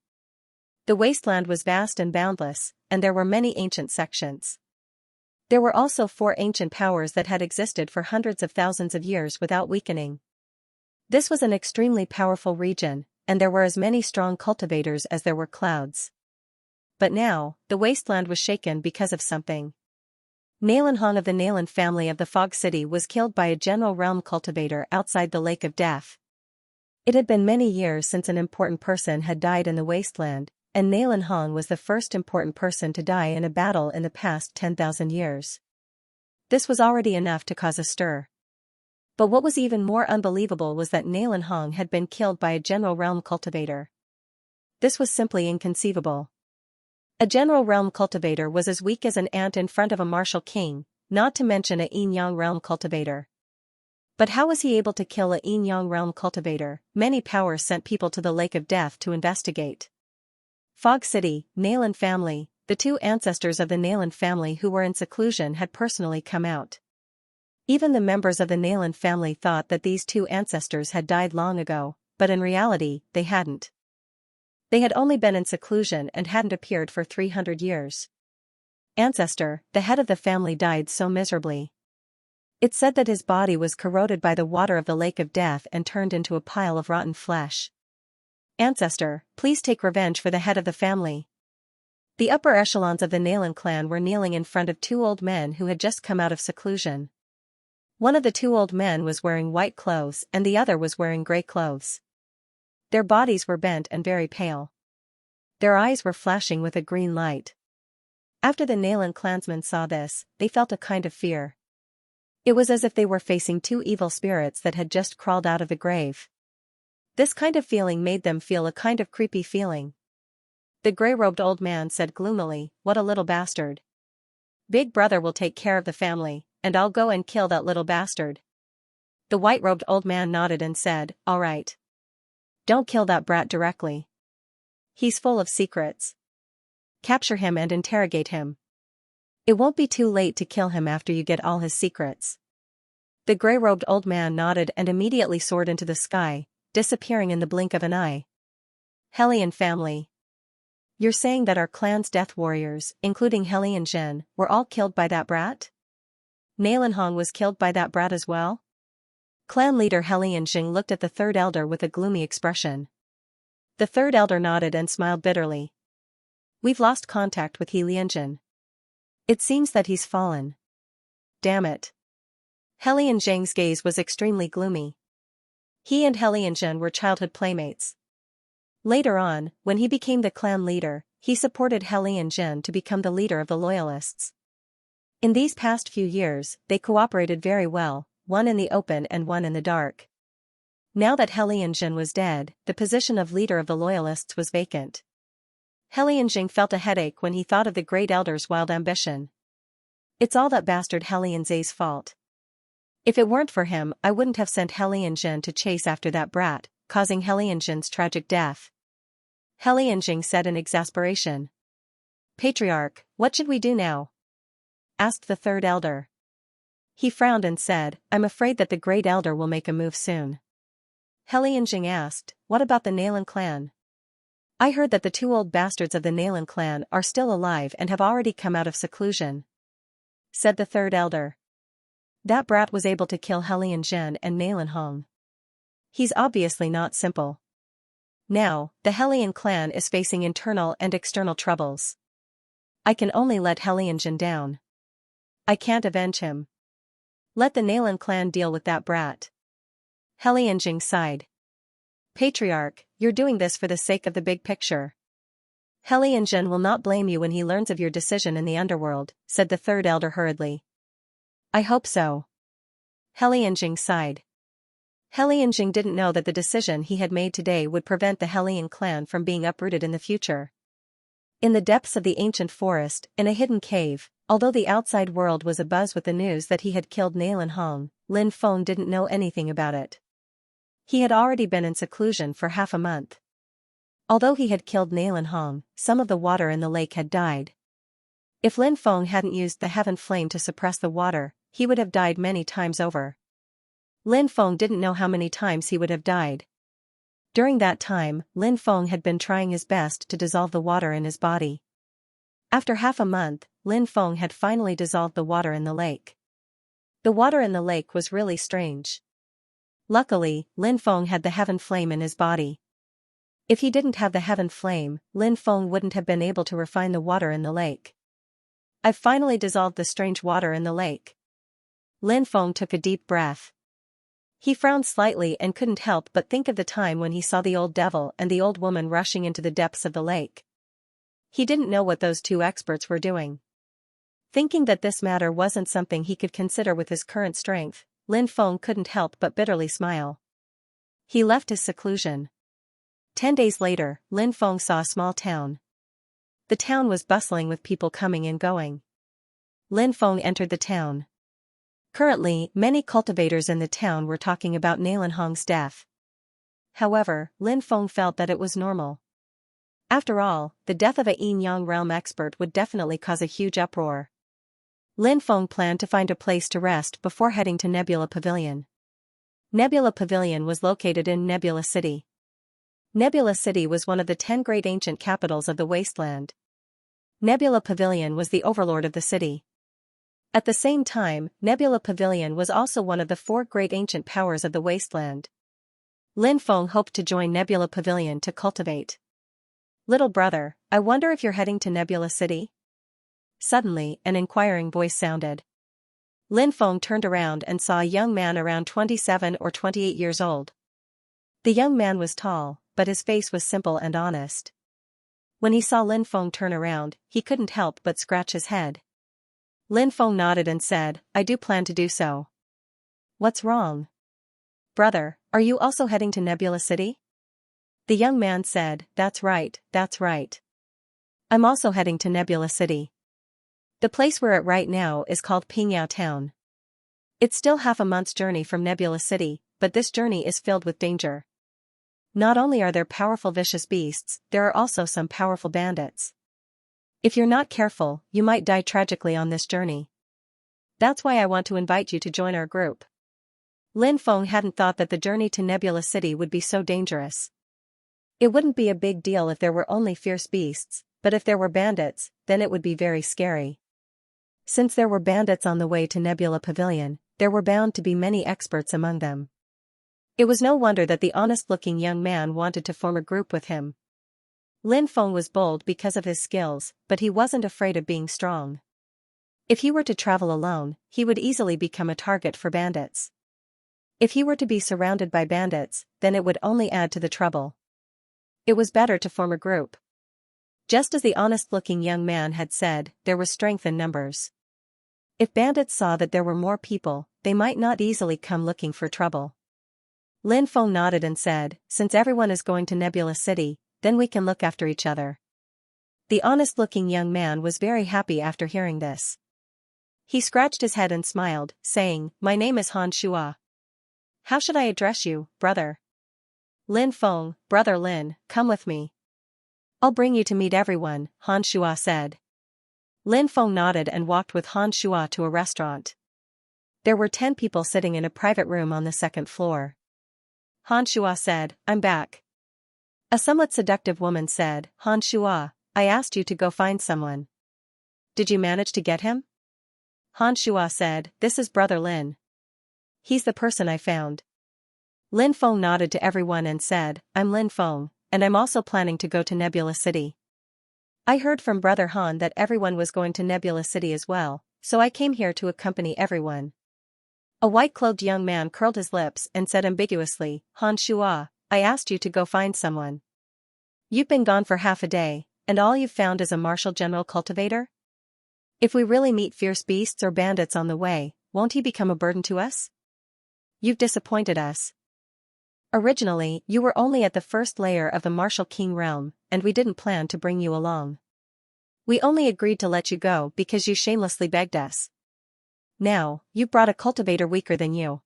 Speaker 1: The wasteland was vast and boundless, and there were many ancient sections. There were also 4 ancient powers that had existed for hundreds of thousands of years without weakening. This was an extremely powerful region, and there were as many strong cultivators as there were clouds. But now, the wasteland was shaken because of something. Nalanhong of the Nalan family of the Fog City was killed by a general realm cultivator outside the Lake of Death. It had been many years since an important person had died in the wasteland, and Nalanhong was the first important person to die in a battle in the past 10,000 years. This was already enough to cause a stir. But what was even more unbelievable was that Nalanhong had been killed by a general realm cultivator. This was simply inconceivable. A general realm cultivator was as weak as an ant in front of a martial king, not to mention a Yin-Yang realm cultivator. But how was he able to kill a Yin-Yang realm cultivator? Many powers sent people to the Lake of Death to investigate. Fog City, Nalan family, the 2 ancestors of the Nalan family who were in seclusion had personally come out. Even the members of the Nalan family thought that these 2 ancestors had died long ago, but in reality, they hadn't. They had only been in seclusion and hadn't appeared for 300 years. Ancestor, the head of the family, died so miserably. It said that his body was corroded by the water of the Lake of Death and turned into a pile of rotten flesh. Ancestor, please take revenge for the head of the family. The upper echelons of the Nalan clan were kneeling in front of 2 old men who had just come out of seclusion. One of the 2 old men was wearing white clothes and the other was wearing grey clothes. Their bodies were bent and very pale. Their eyes were flashing with a green light. After the Nalan clansmen saw this, they felt a kind of fear. It was as if they were facing 2 evil spirits that had just crawled out of the grave. This kind of feeling made them feel a kind of creepy feeling. The grey-robed old man said gloomily, "What a little bastard. Big brother will take care of the family, and I'll go and kill that little bastard." The white-robed old man nodded and said, "All right. Don't kill that brat directly. He's full of secrets. Capture him and interrogate him. It won't be too late to kill him after you get all his secrets." The grey-robed old man nodded and immediately soared into the sky, disappearing in the blink of an eye. Hellion family. You're saying that our clan's death warriors, including Hellion Zhen, were all killed by that brat? Nalanhong was killed by that brat as well? Clan leader Hellion Zhen looked at the 3rd elder with a gloomy expression. The 3rd elder nodded and smiled bitterly. "We've lost contact with Hellion Zhen. It seems that he's fallen. Damn it." Hellion Zheng's gaze was extremely gloomy. He and Hellion Zhen were childhood playmates. Later on, when he became the clan leader, he supported Hellion Zhen to become the leader of the loyalists. In these past few years, they cooperated very well, one in the open and one in the dark. Now that Hellion Zhen was dead, the position of leader of the loyalists was vacant. Hellion Zhen felt a headache when he thought of the great elder's wild ambition. It's all that bastard Hellion Zhe's fault. If it weren't for him, I wouldn't have sent Hellion Zhen to chase after that brat, causing Hellion Zhen's tragic death. Xianxia said in exasperation. Patriarch, what should we do now? Asked the third elder. He frowned and said, I'm afraid that the great elder will make a move soon. Xianxia asked, what about the Nalan clan? I heard that the two old bastards of the Nalan clan are still alive and have already come out of seclusion. Said the third elder. That brat was able to kill Xianxia and Nalan Hong. He's obviously not simple. Now, the Helian clan is facing internal and external troubles. I can only let Xianxia down. I can't avenge him. Let the Nalan clan deal with that brat. Xianxia sighed. Patriarch, you're doing this for the sake of the big picture. Xianxia will not blame you when he learns of your decision in the underworld, said the third elder hurriedly. I hope so. Xianxia sighed. Xianxia didn't know that the decision he had made today would prevent the Helian clan from being uprooted in the future. In the depths of the ancient forest, in a hidden cave, although the outside world was abuzz with the news that he had killed Nalan Hong, Lin Feng didn't know anything about it. He had already been in seclusion for half a month. Although he had killed Nalan Hong, some of the water in the lake had died. If Lin Feng hadn't used the heaven flame to suppress the water, he would have died many times over. Lin Feng didn't know how many times he would have died. During that time, Lin Feng had been trying his best to dissolve the water in his body. After half a month, Lin Feng had finally dissolved the water in the lake. The water in the lake was really strange. Luckily, Lin Feng had the heaven flame in his body. If he didn't have the heaven flame, Lin Feng wouldn't have been able to refine the water in the lake. I've finally dissolved the strange water in the lake. Lin Feng took a deep breath. He frowned slightly and couldn't help but think of the time when he saw the old devil and the old woman rushing into the depths of the lake. He didn't know what those two experts were doing. Thinking that this matter wasn't something he could consider with his current strength, Lin Feng couldn't help but bitterly smile. He left his seclusion. 10 days later, Lin Feng saw a small town. The town was bustling with people coming and going. Lin Feng entered the town. Currently, many cultivators in the town were talking about Nalan Hong's death. However, Lin Feng felt that it was normal. After all, the death of a Yin Yang realm expert would definitely cause a huge uproar. Lin Feng planned to find a place to rest before heading to Nebula Pavilion. Nebula Pavilion was located in Nebula City. Nebula City was one of the 10 great ancient capitals of the wasteland. Nebula Pavilion was the overlord of the city. At the same time, Nebula Pavilion was also one of the 4 great ancient powers of the wasteland. Lin Feng hoped to join Nebula Pavilion to cultivate. Little brother, I wonder if you're heading to Nebula City? Suddenly, an inquiring voice sounded. Lin Feng turned around and saw a young man around 27 or 28 years old. The young man was tall, but his face was simple and honest. When he saw Lin Feng turn around, he couldn't help but scratch his head. Lin Feng nodded and said, I do plan to do so. What's wrong? Brother, are you also heading to Nebula City? The young man said, that's right, that's right. I'm also heading to Nebula City. The place we're at right now is called Pingyao Town. It's still half a month's journey from Nebula City, but this journey is filled with danger. Not only are there powerful vicious beasts, there are also some powerful bandits. If you're not careful, you might die tragically on this journey. That's why I want to invite you to join our group. Lin Feng hadn't thought that the journey to Nebula City would be so dangerous. It wouldn't be a big deal if there were only fierce beasts, but if there were bandits, then it would be very scary. Since there were bandits on the way to Nebula Pavilion, there were bound to be many experts among them. It was no wonder that the honest-looking young man wanted to form a group with him. Lin Feng was bold because of his skills, but he wasn't afraid of being strong. If he were to travel alone, he would easily become a target for bandits. If he were to be surrounded by bandits, then it would only add to the trouble. It was better to form a group. Just as the honest-looking young man had said, there was strength in numbers. If bandits saw that there were more people, they might not easily come looking for trouble. Lin Feng nodded and said, since everyone is going to Nebula City, then we can look after each other. The honest-looking young man was very happy after hearing this. He scratched his head and smiled, saying, my name is Han Shua. How should I address you, brother? Lin Feng, brother Lin, come with me. I'll bring you to meet everyone, Han Shua said. Lin Feng nodded and walked with Han Shua to a restaurant. There were 10 people sitting in a private room on the second floor. Han Shua said, I'm back. A somewhat seductive woman said, Han Shua, I asked you to go find someone. Did you manage to get him? Han Shua said, this is Brother Lin. He's the person I found. Lin Feng nodded to everyone and said, I'm Lin Feng, and I'm also planning to go to Nebula City. I heard from Brother Han that everyone was going to Nebula City as well, so I came here to accompany everyone. A white-clothed young man curled his lips and said ambiguously, Han Shua, I asked you to go find someone. You've been gone for half a day, and all you've found is a martial general cultivator? If we really meet fierce beasts or bandits on the way, won't he become a burden to us? You've disappointed us. Originally, you were only at the first layer of the Martial King realm, and we didn't plan to bring you along. We only agreed to let you go because you shamelessly begged us. Now, you brought a cultivator weaker than you.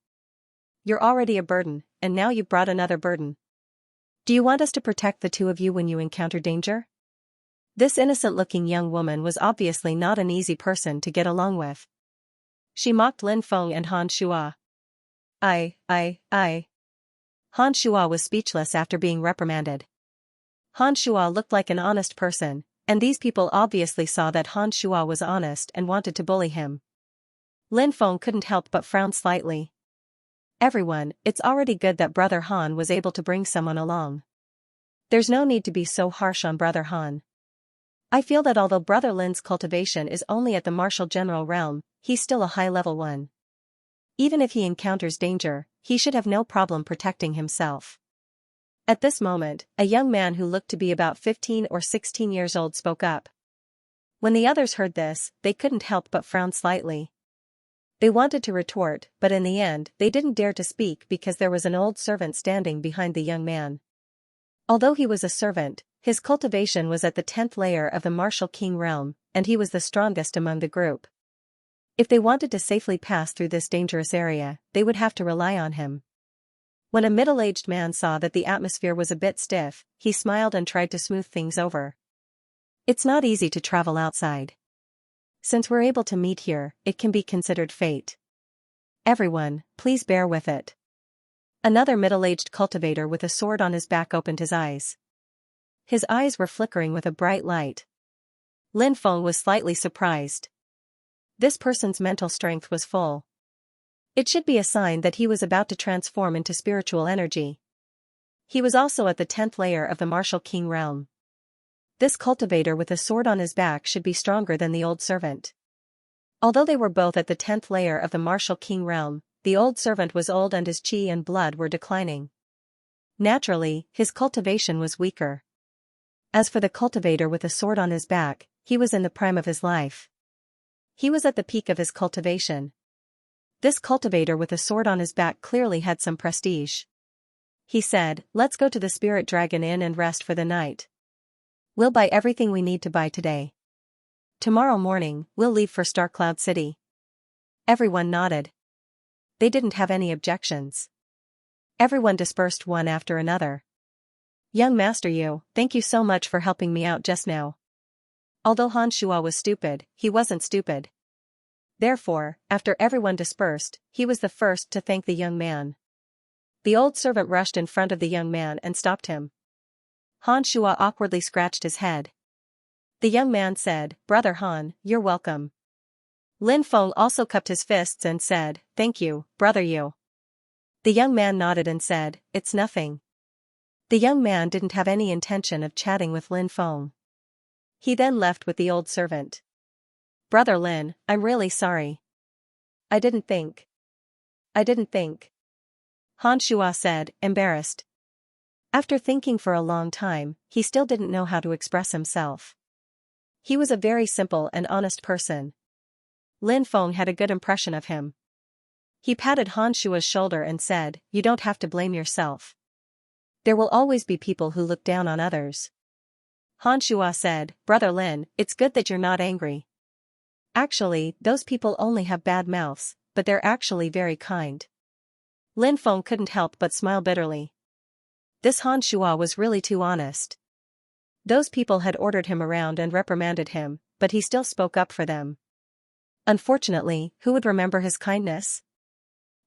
Speaker 1: You're already a burden, and now you've brought another burden. Do you want us to protect the two of you when you encounter danger? This innocent-looking young woman was obviously not an easy person to get along with. She mocked Lin Feng and Han Shua. I. Han Shua was speechless after being reprimanded. Han Shua looked like an honest person, and these people obviously saw that Han Shua was honest and wanted to bully him. Lin Feng couldn't help but frown slightly. Everyone, it's already good that Brother Han was able to bring someone along. There's no need to be so harsh on Brother Han. I feel that although Brother Lin's cultivation is only at the martial general realm, he's still a high-level one. Even if he encounters danger, he should have no problem protecting himself. At this moment, a young man who looked to be about 15 or 16 years old spoke up. When the others heard this, they couldn't help but frown slightly. They wanted to retort, but in the end, they didn't dare to speak because there was an old servant standing behind the young man. Although he was a servant, his cultivation was at the 10th layer of the Martial King realm, and he was the strongest among the group. If they wanted to safely pass through this dangerous area, they would have to rely on him. When a middle-aged man saw that the atmosphere was a bit stiff, he smiled and tried to smooth things over. It's not easy to travel outside. Since we're able to meet here, it can be considered fate. Everyone, please bear with it. Another middle-aged cultivator with a sword on his back opened his eyes. His eyes were flickering with a bright light. Lin Feng was slightly surprised. This person's mental strength was full. It should be a sign that he was about to transform into spiritual energy. He was also at the 10th layer of the Martial King realm. This cultivator with a sword on his back should be stronger than the old servant. Although they were both at the 10th layer of the Martial King realm, the old servant was old and his chi and blood were declining. Naturally, his cultivation was weaker. As for the cultivator with a sword on his back, he was in the prime of his life. He was at the peak of his cultivation. This cultivator with a sword on his back clearly had some prestige. He said, let's go to the Spirit Dragon Inn and rest for the night. We'll buy everything we need to buy today. Tomorrow morning, we'll leave for Star Cloud City. Everyone nodded. They didn't have any objections. Everyone dispersed one after another. Young Master Yu, thank you so much for helping me out just now. Although Han Shua was stupid, he wasn't stupid. Therefore, after everyone dispersed, he was the first to thank the young man. The old servant rushed in front of the young man and stopped him. Han Shua awkwardly scratched his head. The young man said, Brother Han, you're welcome. Lin Feng also cupped his fists and said, thank you, Brother Yu. The young man nodded and said, it's nothing. The young man didn't have any intention of chatting with Lin Feng. He then left with the old servant. Brother Lin, I'm really sorry. I didn't think. Han Shua said, embarrassed. After thinking for a long time, he still didn't know how to express himself. He was a very simple and honest person. Lin Feng had a good impression of him. He patted Han Shua's shoulder and said, you don't have to blame yourself. There will always be people who look down on others. Han Shua said, Brother Lin, it's good that you're not angry. Actually, those people only have bad mouths, but they're actually very kind. Lin Feng couldn't help but smile bitterly. This Han Shua was really too honest. Those people had ordered him around and reprimanded him, but he still spoke up for them. Unfortunately, who would remember his kindness?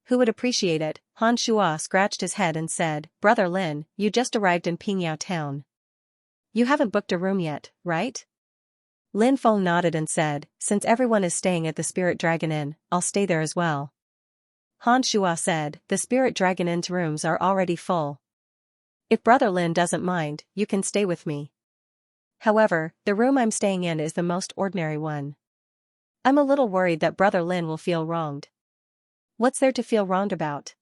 Speaker 1: Who would appreciate it? Han Shuo scratched his head and said, Brother Lin, you just arrived in Pingyao town. You haven't booked a room yet, right? Lin Feng nodded and said, since everyone is staying at the Spirit Dragon Inn, I'll stay there as well. Han Shuo said, the Spirit Dragon Inn's rooms are already full. If Brother Lin doesn't mind, you can stay with me. However, the room I'm staying in is the most ordinary one. I'm a little worried that Brother Lin will feel wronged. What's there to feel wronged about?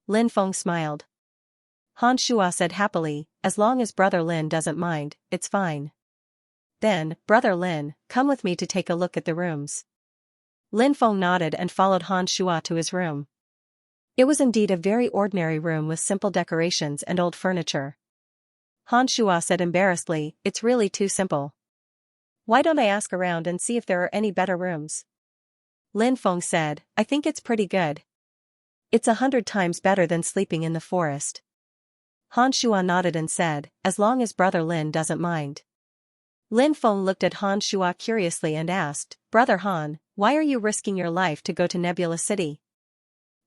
Speaker 1: Lin Feng smiled. Han Shuo said happily, as long as Brother Lin doesn't mind, it's fine. Then, Brother Lin, come with me to take a look at the rooms. Lin Feng nodded and followed Han Shuo to his room. It was indeed a very ordinary room with simple decorations and old furniture. Han Shuo said embarrassedly, it's really too simple. Why don't I ask around and see if there are any better rooms? Lin Feng said, I think it's pretty good. It's 100 times better than sleeping in the forest. Han Shuo nodded and said, as long as Brother Lin doesn't mind. Lin Feng looked at Han Shuo curiously and asked, Brother Han, why are you risking your life to go to Nebula City?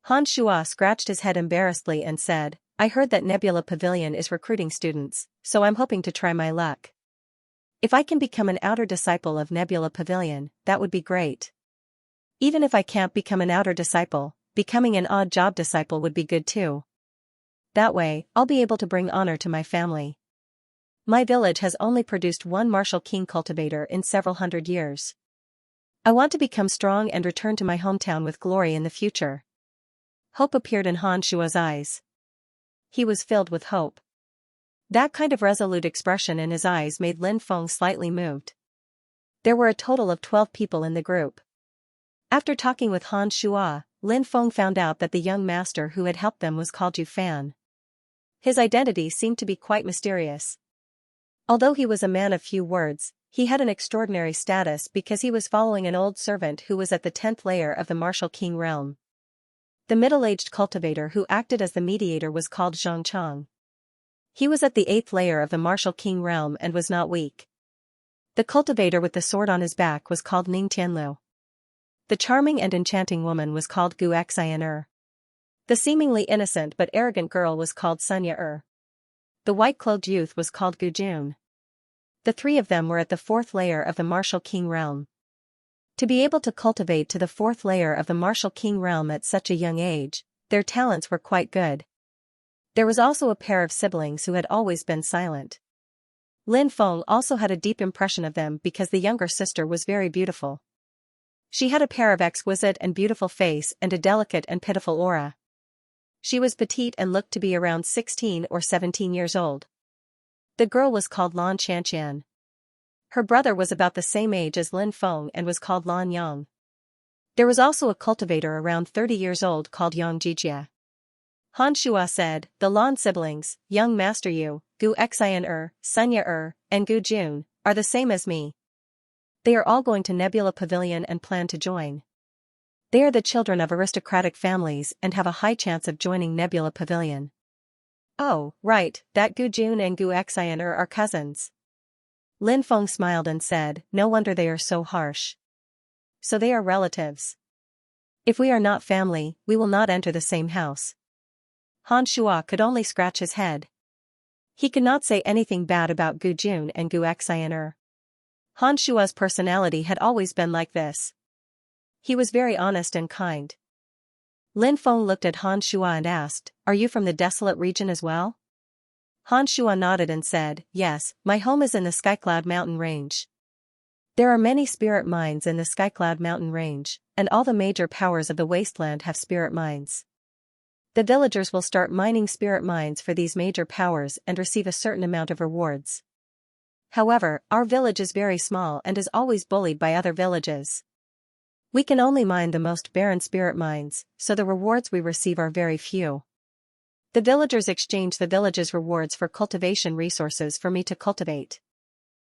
Speaker 1: Han Shuo scratched his head embarrassedly and said, I heard that Nebula Pavilion is recruiting students, so I'm hoping to try my luck. If I can become an outer disciple of Nebula Pavilion, that would be great. Even if I can't become an outer disciple, becoming an odd job disciple would be good too. That way, I'll be able to bring honor to my family. My village has only produced one martial king cultivator in several hundred years. I want to become strong and return to my hometown with glory in the future. Hope appeared in Han Shuo's eyes. He was filled with hope. That kind of resolute expression in his eyes made Lin Feng slightly moved. There were a total of 12 people in the group. After talking with Han Shuo, Lin Feng found out that the young master who had helped them was called Ju Fan. His identity seemed to be quite mysterious. Although he was a man of few words, he had an extraordinary status because he was following an old servant who was at the 10th layer of the martial king realm. The middle-aged cultivator who acted as the mediator was called Xianxia. He was at the 8th layer of the martial king realm and was not weak. The cultivator with the sword on his back was called Ning Tianlu. The charming and enchanting woman was called Gu Xian. The seemingly innocent but arrogant girl was called Xianxia. The white-clothed youth was called Gu Jun. The three of them were at the 4th layer of the martial king realm. To be able to cultivate to the 4th layer of the martial king realm at such a young age, their talents were quite good. There was also a pair of siblings who had always been silent. Lin Feng also had a deep impression of them because the younger sister was very beautiful. She had a pair of exquisite and beautiful face and a delicate and pitiful aura. She was petite and looked to be around 16 or 17 years old. The girl was called Lan Xianxian. Her brother was about the same age as Lin Feng and was called Lan Yang. There was also a cultivator around 30 years old called Yang Jijia. Han Shuo said, the Lan siblings, young master Yu, Gu Xian, Xianxia, and Gu Jun, are the same as me. They are all going to Nebula Pavilion and plan to join. They are the children of aristocratic families and have a high chance of joining Nebula Pavilion. Oh, right, that Gu Jun and Gu Xian are cousins. Lin Feng smiled and said, no wonder they are so harsh. So they are relatives. If we are not family, we will not enter the same house. Han Shuo could only scratch his head. He could not say anything bad about Gu Jun and Gu Xian. Han Shuo's personality had always been like this. He was very honest and kind. Lin Feng looked at Han Shuo and asked, are you from the desolate region as well? Han Shuo nodded and said, yes, my home is in the Skycloud mountain range. There are many spirit mines in the Skycloud mountain range, and all the major powers of the wasteland have spirit mines. The villagers will start mining spirit mines for these major powers and receive a certain amount of rewards. However, our village is very small and is always bullied by other villages. We can only mine the most barren spirit mines, so the rewards we receive are very few. The villagers exchange the village's rewards for cultivation resources for me to cultivate.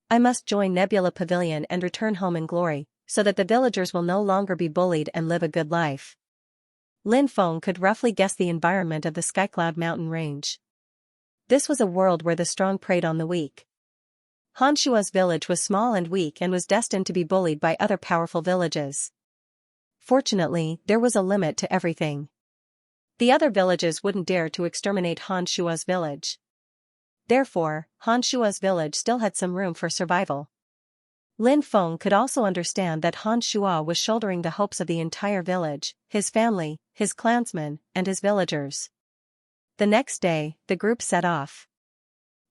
Speaker 1: I must join Nebula Pavilion and return home in glory, so that the villagers will no longer be bullied and live a good life. Lin Feng could roughly guess the environment of the Skycloud mountain range. This was a world where the strong preyed on the weak. Han Shua's village was small and weak and was destined to be bullied by other powerful villages. Fortunately, there was a limit to everything. The other villages wouldn't dare to exterminate Han Shua's village. Therefore, Han Shua's village still had some room for survival. Lin Feng could also understand that Han Shua was shouldering the hopes of the entire village, his family, his clansmen, and his villagers. The next day, the group set off.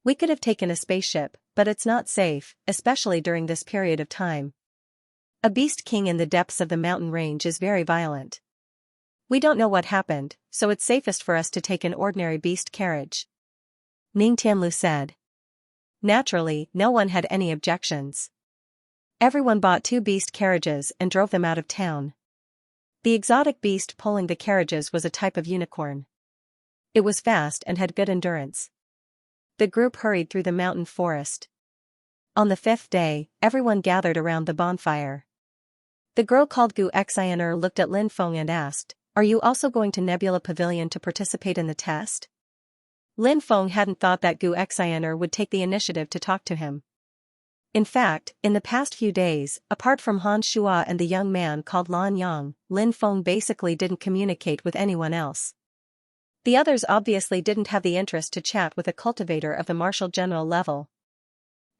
Speaker 1: We could have taken a spaceship, but it's not safe, especially during this period of time. A beast king in the depths of the mountain range is very violent. We don't know what happened, so it's safest for us to take an ordinary beast carriage. Ning Tianlu said. Naturally, no one had any objections. Everyone bought 2 beast carriages and drove them out of town. The exotic beast pulling the carriages was a type of unicorn. It was fast and had good endurance. The group hurried through the mountain forest. On the 5th day, everyone gathered around the bonfire. The girl called Gu Xian'er looked at Lin Feng and asked, "Are you also going to Nebula Pavilion to participate in the test?" Lin Feng hadn't thought that Gu Xian'er would take the initiative to talk to him. In fact, in the past few days, apart from Han Shua and the young man called Lan Yang, Lin Feng basically didn't communicate with anyone else. The others obviously didn't have the interest to chat with a cultivator of the martial general level.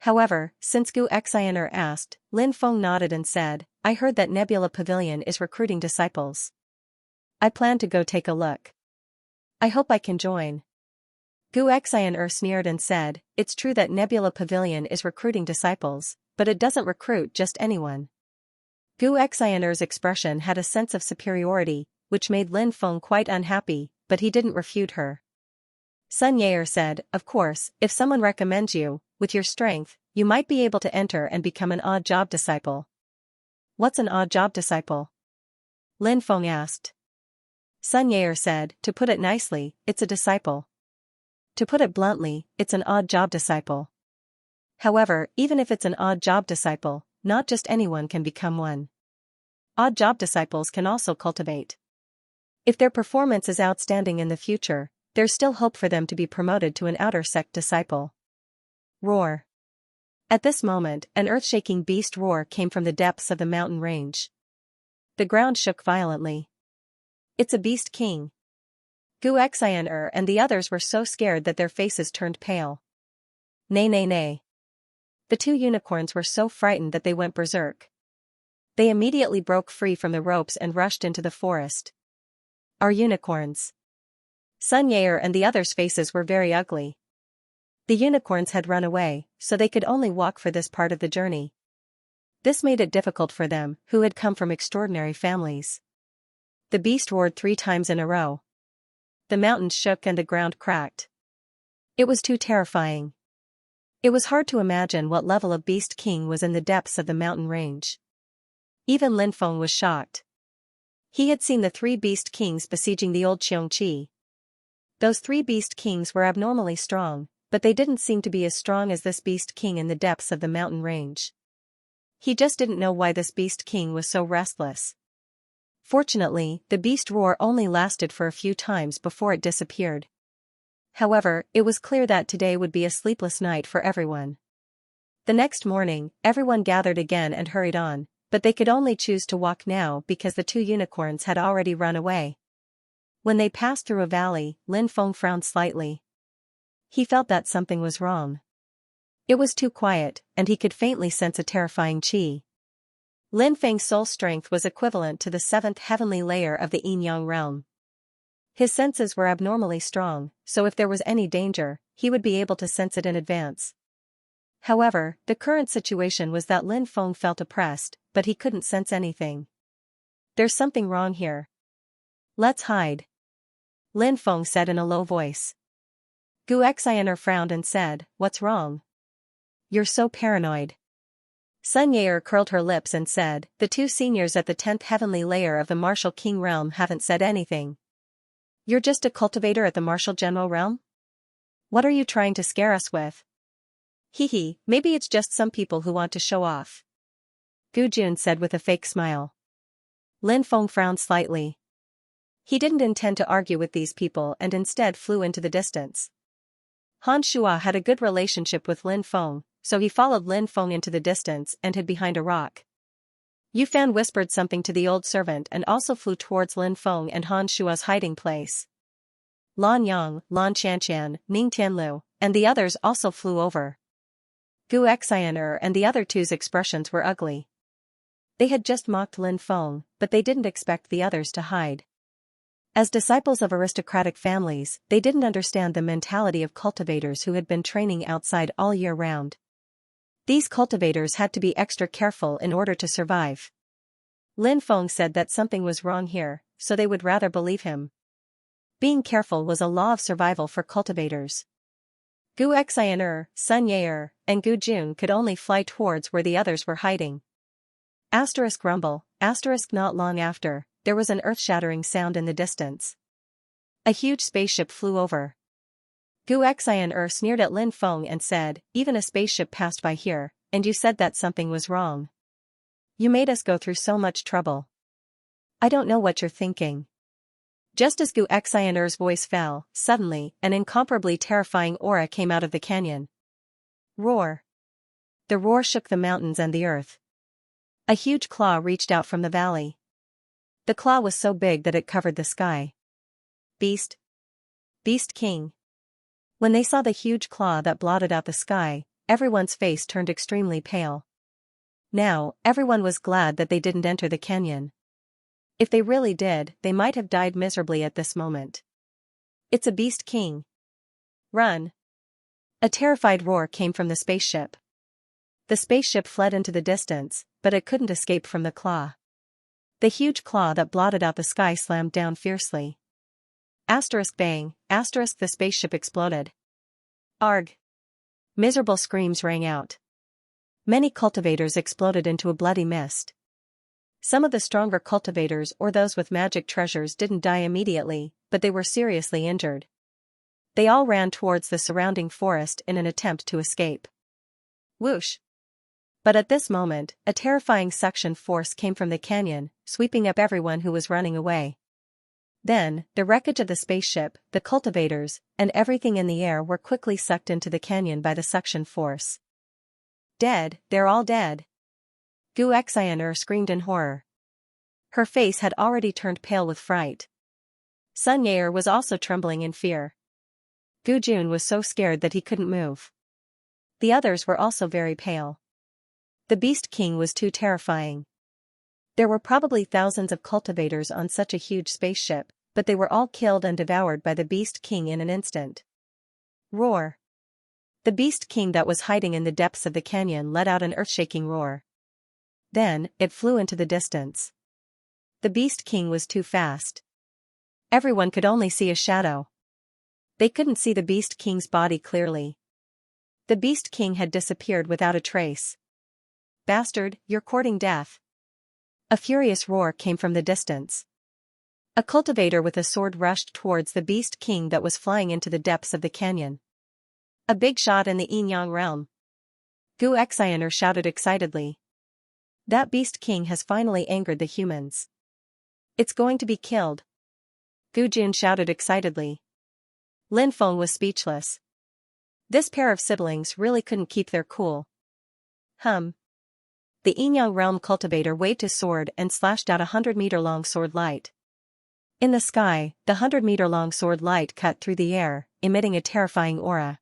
Speaker 1: However, since Gu Xian'er asked, Lin Feng nodded and said, "I heard that Nebula Pavilion is recruiting disciples. I plan to go take a look. I hope I can join." Gu Xian'er sneered and said, "It's true that Nebula Pavilion is recruiting disciples, but it doesn't recruit just anyone." Gu Xian'er's expression had a sense of superiority, which made Lin Feng quite unhappy, but he didn't refute her. Sun Yaer said, "Of course, if someone recommends you, with your strength, you might be able to enter and become an odd job disciple." "What's an odd job disciple?" Lin Feng asked. Sun Yaer said, "To put it nicely, it's a disciple. To put it bluntly, it's an odd job disciple. However, even if it's an odd job disciple, not just anyone can become one. Odd job disciples can also cultivate. If their performance is outstanding in the future, there's still hope for them to be promoted to an outer sect disciple." Roar. At this moment, an earth-shaking beast roar came from the depths of the mountain range. The ground shook violently. "It's a beast king." Gu Xian'er and the others were so scared that their faces turned pale. "Nay nay nay." The 2 unicorns were so frightened that they went berserk. They immediately broke free from the ropes and rushed into the forest. "Our unicorns." Sun Yaer and the others' faces were very ugly. The unicorns had run away, so they could only walk for this part of the journey. This made it difficult for them, who had come from extraordinary families. The beast roared 3 times in a row. The mountains shook and the ground cracked. It was too terrifying. It was hard to imagine what level of beast king was in the depths of the mountain range. Even Lin Feng was shocked. He had seen the 3 beast kings besieging the old Xianxia. Those 3 beast kings were abnormally strong, but they didn't seem to be as strong as this beast king in the depths of the mountain range. He just didn't know why this beast king was so restless. Fortunately, the beast roar only lasted for a few times before it disappeared. However, it was clear that today would be a sleepless night for everyone. The next morning, everyone gathered again and hurried on, but they could only choose to walk now because the 2 unicorns had already run away. When they passed through a valley, Lin Feng frowned slightly. He felt that something was wrong. It was too quiet, and he could faintly sense a terrifying qi. Lin Feng's soul strength was equivalent to the 7th heavenly layer of the yin-yang realm. His senses were abnormally strong, so if there was any danger, he would be able to sense it in advance. However, the current situation was that Lin Feng felt oppressed, but he couldn't sense anything. "There's something wrong here. Let's hide," Lin Feng said in a low voice. Gu Xian'er frowned and said, "What's wrong? You're so paranoid." Sun Yaer curled her lips and said, "The 2 seniors at the 10th heavenly layer of the martial king realm haven't said anything. You're just a cultivator at the martial general realm? What are you trying to scare us with?" "Hee, maybe it's just some people who want to show off," Gu Jun said with a fake smile. Lin Feng frowned slightly. He didn't intend to argue with these people and instead flew into the distance. Han Shua had a good relationship with Lin Feng, so he followed Lin Feng into the distance and hid behind a rock. Yu Fan whispered something to the old servant and also flew towards Lin Feng and Han Shua's hiding place. Lan Yang, Lan Xianxian, Ning Tianlu, and the others also flew over. Gu Xian'er and the other two's expressions were ugly. They had just mocked Lin Feng, but they didn't expect the others to hide. As disciples of aristocratic families, they didn't understand the mentality of cultivators who had been training outside all year round. These cultivators had to be extra careful in order to survive. Lin Feng said that something was wrong here, so they would rather believe him. Being careful was a law of survival for cultivators. Gu Xian'er, Sun Yaer, and Gu Jun could only fly towards where the others were hiding. Rumble, not long after, there was an earth-shattering sound in the distance. A huge spaceship flew over. Gu Xian'er sneered at Lin Feng and said, "Even a spaceship passed by here, and you said that something was wrong. You made us go through so much trouble. I don't know what you're thinking." Just as Gu Xian'er's voice fell, suddenly, an incomparably terrifying aura came out of the canyon. Roar. The roar shook the mountains and the earth. A huge claw reached out from the valley. The claw was so big that it covered the sky. Beast King. When they saw the huge claw that blotted out the sky, everyone's face turned extremely pale. Now, everyone was glad that they didn't enter the canyon. If they really did, they might have died miserably at this moment. It's a Beast King. Run! A terrified roar came from the spaceship. The spaceship fled into the distance, but it couldn't escape from the claw. The huge claw that blotted out the sky slammed down fiercely. Bang, the spaceship exploded. Arg! Miserable screams rang out. Many cultivators exploded into a bloody mist. Some of the stronger cultivators or those with magic treasures didn't die immediately, but they were seriously injured. They all ran towards the surrounding forest in an attempt to escape. Whoosh! But at this moment, a terrifying suction force came from the canyon, sweeping up everyone who was running away. Then, the wreckage of the spaceship, the cultivators, and everything in the air were quickly sucked into the canyon by the suction force. Dead, they're all dead. Gu Xian'er screamed in horror. Her face had already turned pale with fright. Sun Yaer was also trembling in fear. Gu Jun was so scared that he couldn't move. The others were also very pale. The Beast King was too terrifying. There were probably thousands of cultivators on such a huge spaceship, but they were all killed and devoured by the Beast King in an instant. Roar! The Beast King that was hiding in the depths of the canyon let out an earth-shaking roar. Then, it flew into the distance. The Beast King was too fast. Everyone could only see a shadow. They couldn't see the Beast King's body clearly. The Beast King had disappeared without a trace. Bastard, you're courting death. A furious roar came from the distance. A cultivator with a sword rushed towards the Beast King that was flying into the depths of the canyon. A big shot in the Yin-Yang realm. Gu Xian'er shouted excitedly. That Beast King has finally angered the humans. It's going to be killed. Gu Jun shouted excitedly. Lin Feng was speechless. This pair of siblings really couldn't keep their cool. The Yin-Yang realm cultivator waved his sword and slashed out 100-meter-long sword light. In the sky, the 100-meter-long sword light cut through the air, emitting a terrifying aura.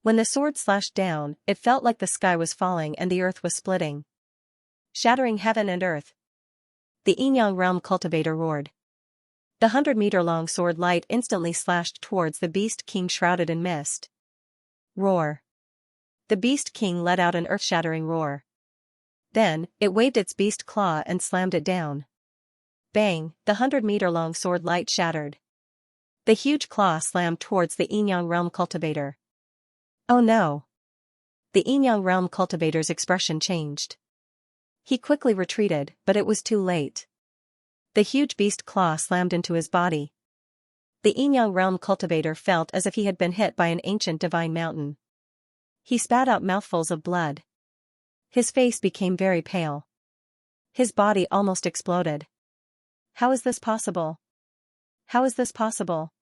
Speaker 1: When the sword slashed down, it felt like the sky was falling and the earth was splitting. Shattering heaven and earth. The Yin-Yang realm cultivator roared. The 100-meter-long sword light instantly slashed towards the Beast King shrouded in mist. Roar. The Beast King let out an earth-shattering roar. Then, it waved its beast claw and slammed it down. Bang, the 100-meter-long sword light shattered. The huge claw slammed towards the Yin-Yang realm cultivator. Oh no! The Yin-Yang realm cultivator's expression changed. He quickly retreated, but it was too late. The huge beast claw slammed into his body. The Yin-Yang realm cultivator felt as if he had been hit by an ancient divine mountain. He spat out mouthfuls of blood. His face became very pale. His body almost exploded. How is this possible? How is this possible?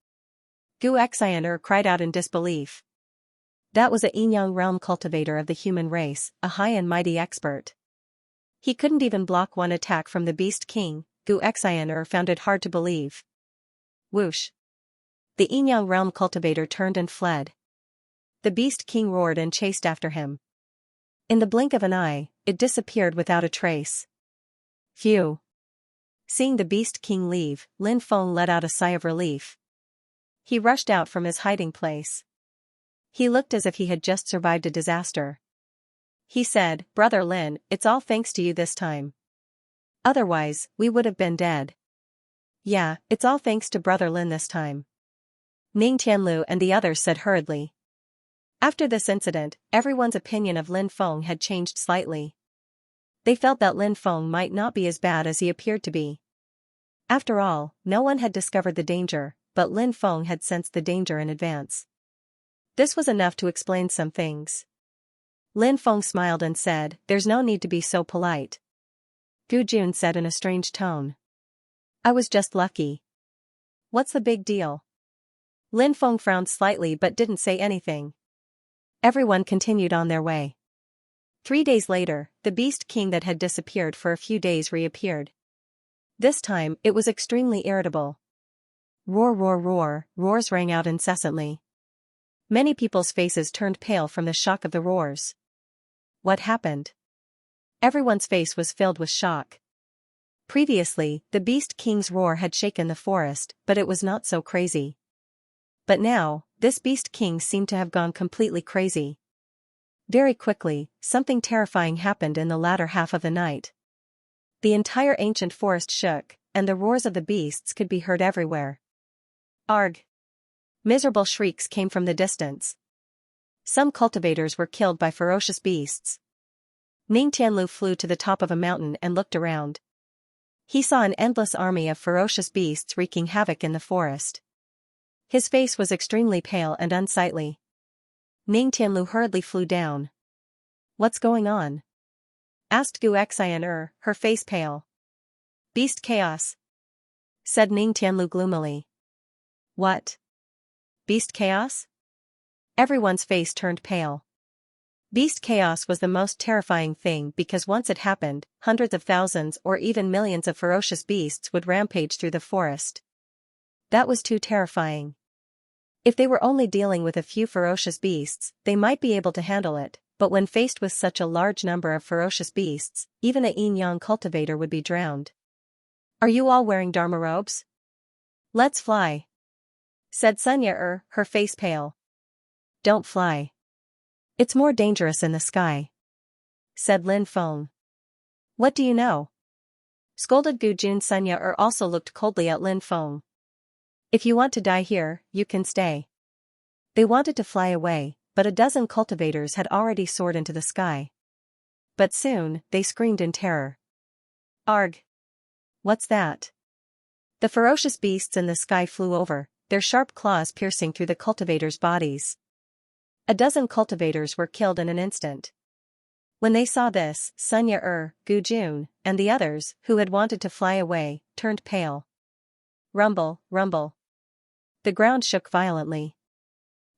Speaker 1: Gu Xian'er cried out in disbelief. That was a Yinyang realm cultivator of the human race, a high and mighty expert. He couldn't even block one attack from the Beast King. Gu Xian'er found it hard to believe. Whoosh! The Yinyang realm cultivator turned and fled. The Beast King roared and chased after him. In the blink of an eye, it disappeared without a trace. Phew! Seeing the Beast King leave, Lin Feng let out a sigh of relief. He rushed out from his hiding place. He looked as if he had just survived a disaster. He said, "Brother Lin, it's all thanks to you this time. Otherwise, we would have been dead." "Yeah, it's all thanks to Brother Lin this time," Ning Tianlu and the others said hurriedly. After this incident, everyone's opinion of Lin Feng had changed slightly. They felt that Lin Feng might not be as bad as he appeared to be. After all, no one had discovered the danger, but Lin Feng had sensed the danger in advance. This was enough to explain some things. Lin Feng smiled and said, "There's no need to be so polite." Gu Jun said in a strange tone. "I was just lucky. What's the big deal?" Lin Feng frowned slightly but didn't say anything. Everyone continued on their way. 3 days later, the Beast King that had disappeared for a few days reappeared. This time, it was extremely irritable. Roar, roar, roar, roars rang out incessantly. Many people's faces turned pale from the shock of the roars. What happened? Everyone's face was filled with shock. Previously, the Beast King's roar had shaken the forest, but it was not so crazy. But now, this Beast King seemed to have gone completely crazy. Very quickly, something terrifying happened in the latter half of the night. The entire ancient forest shook, and the roars of the beasts could be heard everywhere. Arg! Miserable shrieks came from the distance. Some cultivators were killed by ferocious beasts. Ning Tianlu flew to the top of a mountain and looked around. He saw an endless army of ferocious beasts wreaking havoc in the forest. His face was extremely pale and unsightly. Ning Tianlu hurriedly flew down. "What's going on?" asked Gu Xian'er, her face pale. "Beast chaos," said Ning Tianlu gloomily. "What? Beast chaos?" Everyone's face turned pale. Beast chaos was the most terrifying thing because once it happened, hundreds of thousands or even millions of ferocious beasts would rampage through the forest. That was too terrifying. If they were only dealing with a few ferocious beasts, they might be able to handle it, but when faced with such a large number of ferocious beasts, even a yin-yang cultivator would be drowned. "Are you all wearing Dharma robes? Let's fly," said Xianxia, her face pale. "Don't fly. It's more dangerous in the sky," said Lin Feng. "What do you know?" scolded Gu Jun. Xianxia also looked coldly at Lin Feng. "If you want to die here, you can stay." They wanted to fly away, but a dozen cultivators had already soared into the sky. But soon, they screamed in terror. "Arg! What's that?" The ferocious beasts in the sky flew over, their sharp claws piercing through the cultivators' bodies. A dozen cultivators were killed in an instant. When they saw this, Xianxia, Gu Jun, and the others, who had wanted to fly away, turned pale. Rumble, rumble. The ground shook violently.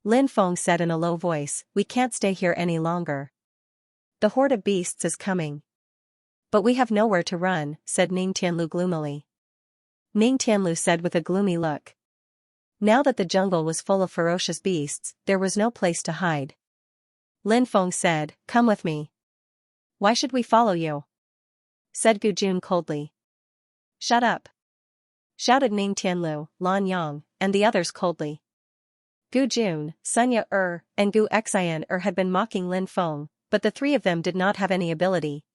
Speaker 1: Lin Feng said in a low voice, "We can't stay here any longer. The horde of beasts is coming." "But we have nowhere to run," said Ning Tianlu gloomily. Ning Tianlu said with a gloomy look. Now that the jungle was full of ferocious beasts, there was no place to hide. Lin Feng said, "Come with me." "Why should we follow you?" said Gu Jun coldly. "Shut up!" shouted Ning Tianlu, Lan Yang, and the others coldly. Gu Jun, Xianxia, and Gu Xian'er had been mocking Lin Feng, but the three of them did not have any ability.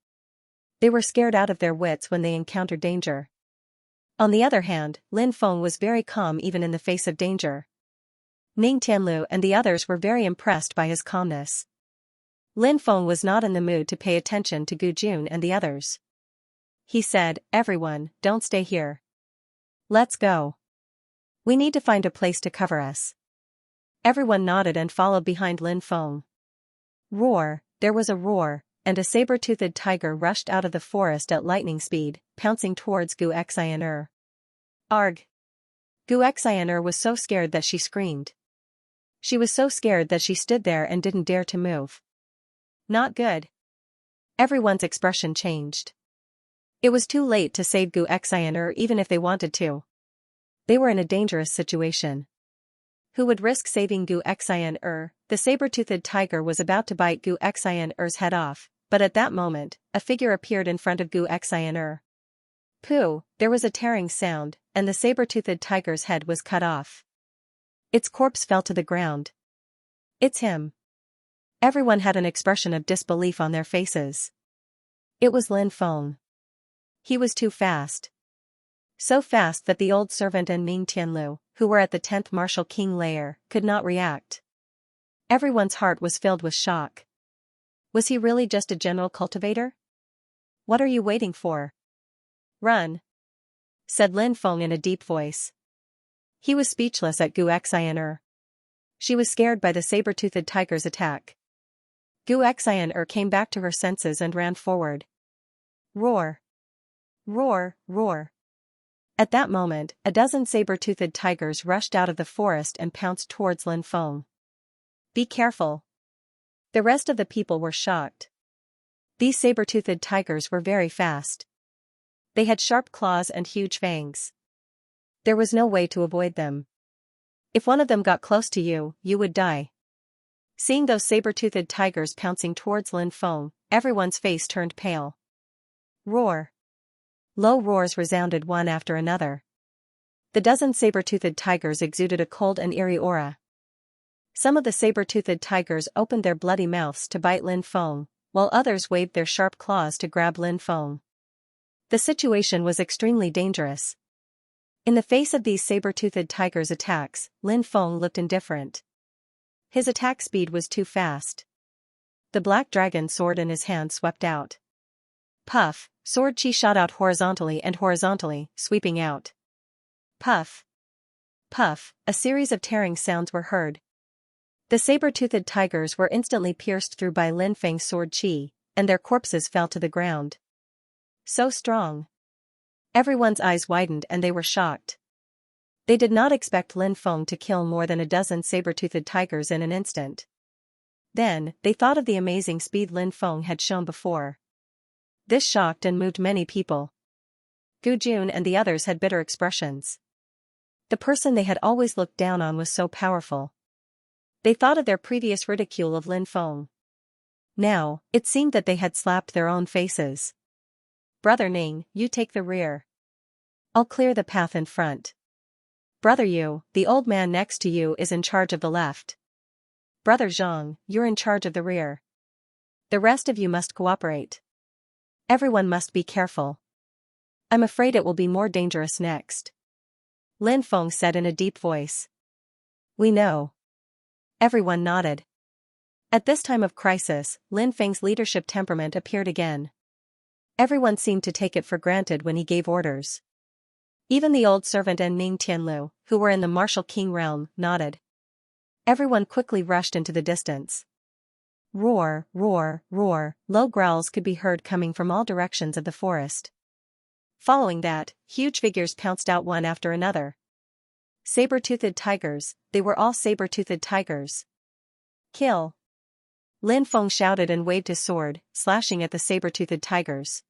Speaker 1: They were scared out of their wits when they encountered danger. On the other hand, Lin Feng was very calm even in the face of danger. Ning Tianlu and the others were very impressed by his calmness. Lin Feng was not in the mood to pay attention to Gu Jun and the others. He said, "Everyone, don't stay here. Let's go. We need to find a place to cover us." Everyone nodded and followed behind Lin Feng. Roar, there was a roar, and a saber-toothed tiger rushed out of the forest at lightning speed, pouncing towards Gu Xian'er. Arg! Gu Xian'er was so scared that she screamed. She was so scared that she stood there and didn't dare to move. Not good. Everyone's expression changed. It was too late to save Gu Xian even if they wanted to. They were in a dangerous situation. Who would risk saving Gu Xian? The saber-toothed tiger was about to bite Gu Xian's head off, but at that moment, a figure appeared in front of Gu Xian. Pooh, there was a tearing sound, and the saber-toothed tiger's head was cut off. Its corpse fell to the ground. It's him. Everyone had an expression of disbelief on their faces. It was Lin Feng. He was too fast. So fast that the old servant and Ming Tianlu, who were at the 10th Martial King lair, could not react. Everyone's heart was filled with shock. Was he really just a general cultivator? What are you waiting for? Run, said Lin Feng in a deep voice. He was speechless at Gu Xian. She was scared by the saber-toothed tiger's attack. Gu Xian came back to her senses and ran forward. Roar! Roar, roar! At that moment, a dozen saber-toothed tigers rushed out of the forest and pounced towards Lin Feng. Be careful! The rest of the people were shocked. These saber-toothed tigers were very fast. They had sharp claws and huge fangs. There was no way to avoid them. If one of them got close to you, you would die. Seeing those saber-toothed tigers pouncing towards Lin Feng, everyone's face turned pale. Roar! Low roars resounded one after another. The dozen saber-toothed tigers exuded a cold and eerie aura. Some of the saber-toothed tigers opened their bloody mouths to bite Lin Feng, while others waved their sharp claws to grab Lin Feng. The situation was extremely dangerous. In the face of these saber-toothed tigers' attacks, Lin Feng looked indifferent. His attack speed was too fast. The black dragon sword in his hand swept out. Puff, sword chi shot out horizontally and horizontally, sweeping out. Puff! Puff, a series of tearing sounds were heard. The saber-toothed tigers were instantly pierced through by Lin Feng's sword chi, and their corpses fell to the ground. So strong. Everyone's eyes widened and they were shocked. They did not expect Lin Feng to kill more than a dozen saber-toothed tigers in an instant. Then, they thought of the amazing speed Lin Feng had shown before. This shocked and moved many people. Gu Jun and the others had bitter expressions. The person they had always looked down on was so powerful. They thought of their previous ridicule of Lin Feng. Now, it seemed that they had slapped their own faces. Brother Ning, you take the rear. I'll clear the path in front. Brother Yu, the old man next to you is in charge of the left. Brother Zhang, you're in charge of the rear. The rest of you must cooperate. Everyone must be careful. I'm afraid it will be more dangerous next. Lin Feng said in a deep voice. We know. Everyone nodded. At this time of crisis, Lin Feng's leadership temperament appeared again. Everyone seemed to take it for granted when he gave orders. Even the old servant and Ming Tianlu, who were in the martial king realm, nodded. Everyone quickly rushed into the distance. Roar, roar, roar, low growls could be heard coming from all directions of the forest. Following that, huge figures pounced out one after another. Saber-toothed tigers, they were all saber-toothed tigers. Kill! Lin Feng shouted and waved his sword, slashing at the saber-toothed tigers.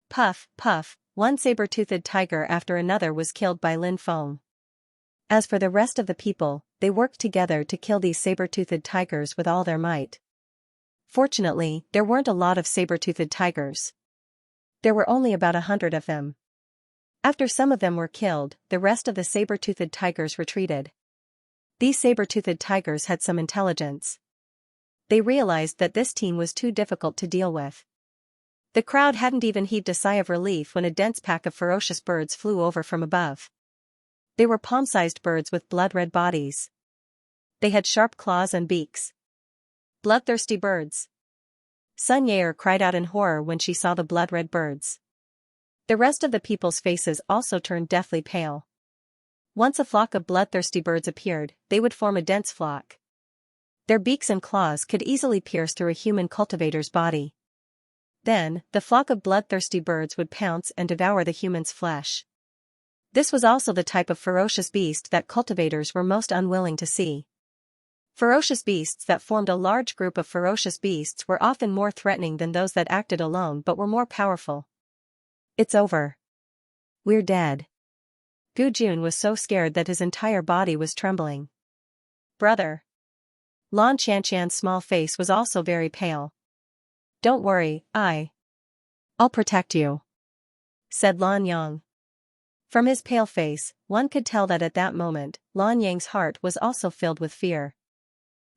Speaker 1: Puff, puff, one saber-toothed tiger after another was killed by Lin Feng. As for the rest of the people, they worked together to kill these saber-toothed tigers with all their might. Fortunately, there weren't a lot of saber-toothed tigers. There were only about 100 of them. After some of them were killed, the rest of the saber-toothed tigers retreated. These saber-toothed tigers had some intelligence. They realized that this team was too difficult to deal with. The crowd hadn't even heaved a sigh of relief when a dense pack of ferocious birds flew over from above. They were palm-sized birds with blood-red bodies. They had sharp claws and beaks. Bloodthirsty birds. Sun Yair cried out in horror when she saw the blood-red birds. The rest of the people's faces also turned deathly pale. Once a flock of bloodthirsty birds appeared, they would form a dense flock. Their beaks and claws could easily pierce through a human cultivator's body. Then, the flock of bloodthirsty birds would pounce and devour the human's flesh. This was also the type of ferocious beast that cultivators were most unwilling to see. Ferocious beasts that formed a large group of ferocious beasts were often more threatening than those that acted alone but were more powerful. It's over. We're dead. Gu Jun was so scared that his entire body was trembling. Brother. Lan Xianxian's small face was also very pale. Don't worry, I'll protect you, said Lan Yang. From his pale face, one could tell that at that moment, Lan Yang's heart was also filled with fear.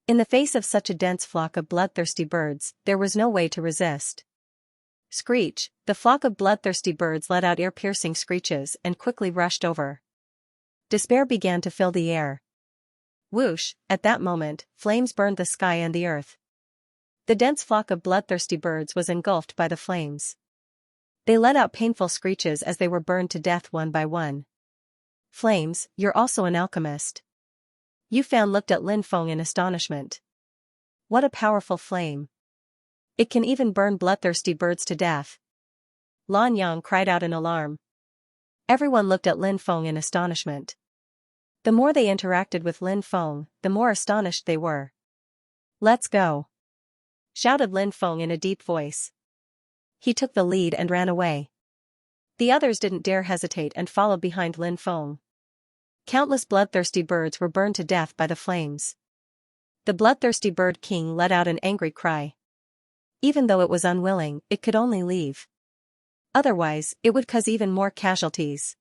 Speaker 1: In the face of such a dense flock of bloodthirsty birds, there was no way to resist. Screech, the flock of bloodthirsty birds let out ear-piercing screeches and quickly rushed over. Despair began to fill the air. Whoosh, at that moment, flames burned the sky and the earth. The dense flock of bloodthirsty birds was engulfed by the flames. They let out painful screeches as they were burned to death one by one. Flames, you're also an alchemist. Yu Fan looked at Lin Feng in astonishment. What a powerful flame. It can even burn bloodthirsty birds to death. Lan Yang cried out in alarm. Everyone looked at Lin Feng in astonishment. The more they interacted with Lin Feng, the more astonished they were. Let's go, shouted Lin Feng in a deep voice. He took the lead and ran away. The others didn't dare hesitate and followed behind Lin Feng. Countless bloodthirsty birds were burned to death by the flames. The bloodthirsty bird king let out an angry cry. Even though it was unwilling, it could only leave. Otherwise, it would cause even more casualties.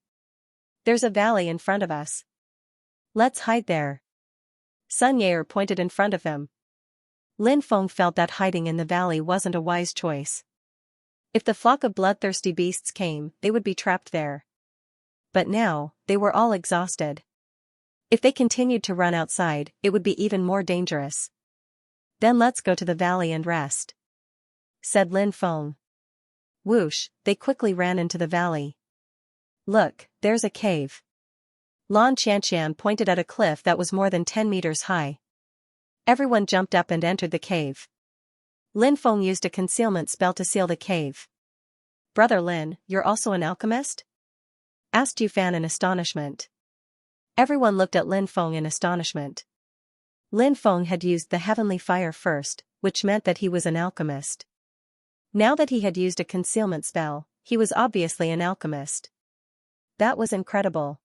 Speaker 1: There's a valley in front of us. Let's hide there. Sun Yaer pointed in front of him. Lin Feng felt that hiding in the valley wasn't a wise choice. If the flock of bloodthirsty beasts came, they would be trapped there. But now, they were all exhausted. If they continued to run outside, it would be even more dangerous. Then let's go to the valley and rest, said Lin Feng. Whoosh, they quickly ran into the valley. Look, there's a cave. Lan Xianxian pointed at a cliff that was more than 10 meters high. Everyone jumped up and entered the cave. Lin Feng used a concealment spell to seal the cave. Brother Lin, you're also an alchemist? Asked Yu Fan in astonishment. Everyone looked at Lin Feng in astonishment. Lin Feng had used the heavenly fire first, which meant that he was an alchemist. Now that he had used a concealment spell, he was obviously an alchemist. That was incredible.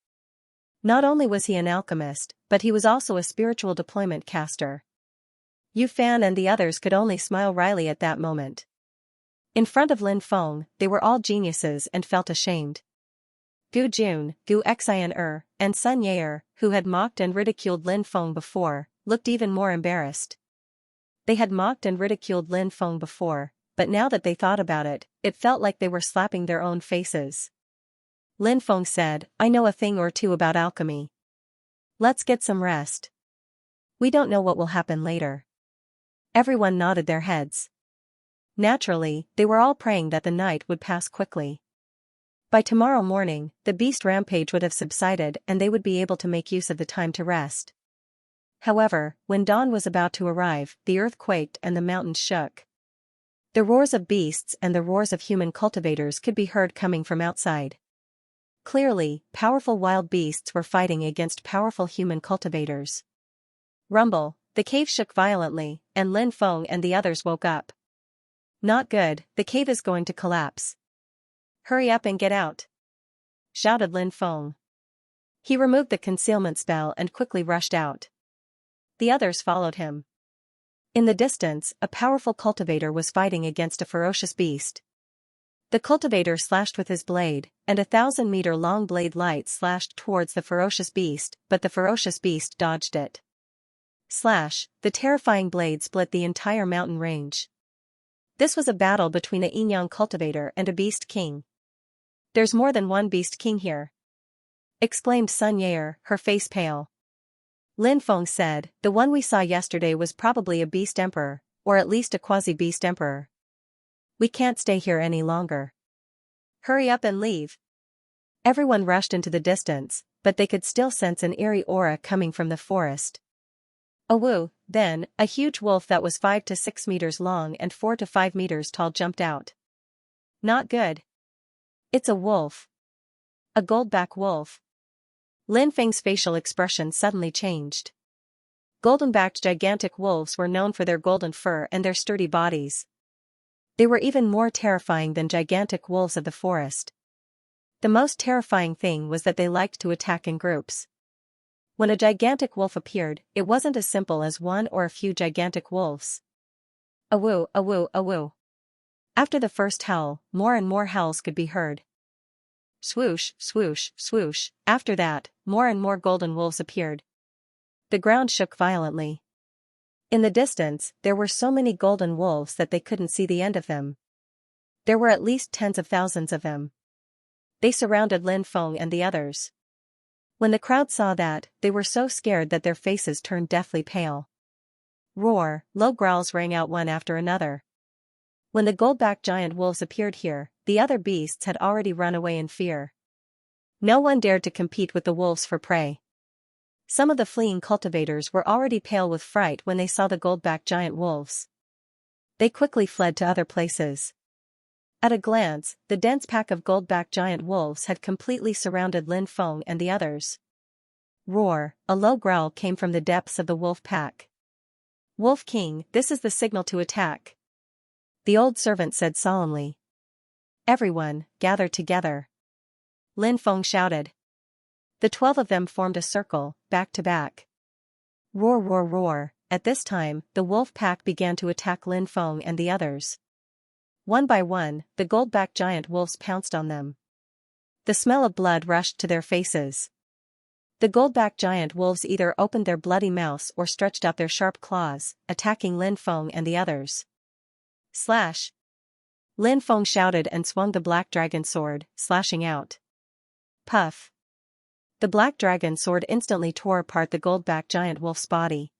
Speaker 1: Not only was he an alchemist, but he was also a spiritual deployment caster. Yu Fan and the others could only smile wryly at that moment. In front of Lin Feng, they were all geniuses and felt ashamed. Gu Jun, Gu Xian and Sun Yaer, who had mocked and ridiculed Lin Feng before, looked even more embarrassed. They had mocked and ridiculed Lin Feng before, but now that they thought about it, it felt like they were slapping their own faces. Lin Feng said, I know a thing or two about alchemy. Let's get some rest. We don't know what will happen later. Everyone nodded their heads. Naturally, they were all praying that the night would pass quickly. By tomorrow morning, the beast rampage would have subsided and they would be able to make use of the time to rest. However, when dawn was about to arrive, the earth quaked and the mountains shook. The roars of beasts and the roars of human cultivators could be heard coming from outside. Clearly, powerful wild beasts were fighting against powerful human cultivators. Rumble, the cave shook violently, and Lin Feng and the others woke up. Not good, the cave is going to collapse. Hurry up and get out, shouted Lin Feng. He removed the concealment spell and quickly rushed out. The others followed him. In the distance, a powerful cultivator was fighting against a ferocious beast. The cultivator slashed with his blade, and a 1,000-meter-long blade light slashed towards the ferocious beast, but the ferocious beast dodged it. Slash, the terrifying blade split the entire mountain range. This was a battle between a yin-yang cultivator and a beast king. There's more than one beast king here, exclaimed Sun Yaer, her face pale. Lin Feng said, the one we saw yesterday was probably a beast emperor, or at least a quasi-beast emperor. We can't stay here any longer. Hurry up and leave. Everyone rushed into the distance, but they could still sense an eerie aura coming from the forest. Awoo, then, a huge wolf that was 5 to 6 meters long and 4 to 5 meters tall jumped out. Not good. It's a wolf. A goldback wolf. Lin Feng's facial expression suddenly changed. Golden-backed gigantic wolves were known for their golden fur and their sturdy bodies. They were even more terrifying than gigantic wolves of the forest. The most terrifying thing was that they liked to attack in groups. When a gigantic wolf appeared, it wasn't as simple as one or a few gigantic wolves. Awoo, awoo, awoo. After the first howl, more and more howls could be heard. Swoosh, swoosh, swoosh. After that, more and more golden wolves appeared. The ground shook violently. In the distance, there were so many golden wolves that they couldn't see the end of them. There were at least tens of thousands of them. They surrounded Lin Feng and the others. When the crowd saw that, they were so scared that their faces turned deathly pale. Roar, low growls rang out one after another. When the gold-backed giant wolves appeared here, the other beasts had already run away in fear. No one dared to compete with the wolves for prey. Some of the fleeing cultivators were already pale with fright when they saw the gold-backed giant wolves. They quickly fled to other places. At a glance, the dense pack of gold-backed giant wolves had completely surrounded Lin Feng and the others. Roar, a low growl came from the depths of the wolf pack. Wolf King, this is the signal to attack. The old servant said solemnly. Everyone, gather together. Lin Feng shouted. The 12 of them formed a circle, back to back. Roar, roar, roar. At this time, the wolf pack began to attack Lin Feng and the others. One by one, the gold-backed giant wolves pounced on them. The smell of blood rushed to their faces. The gold-backed giant wolves either opened their bloody mouths or stretched out their sharp claws, attacking Lin Feng and the others. Slash! Lin Feng shouted and swung the black dragon sword, slashing out. Puff! The black dragon sword instantly tore apart the gold-backed giant wolf's body.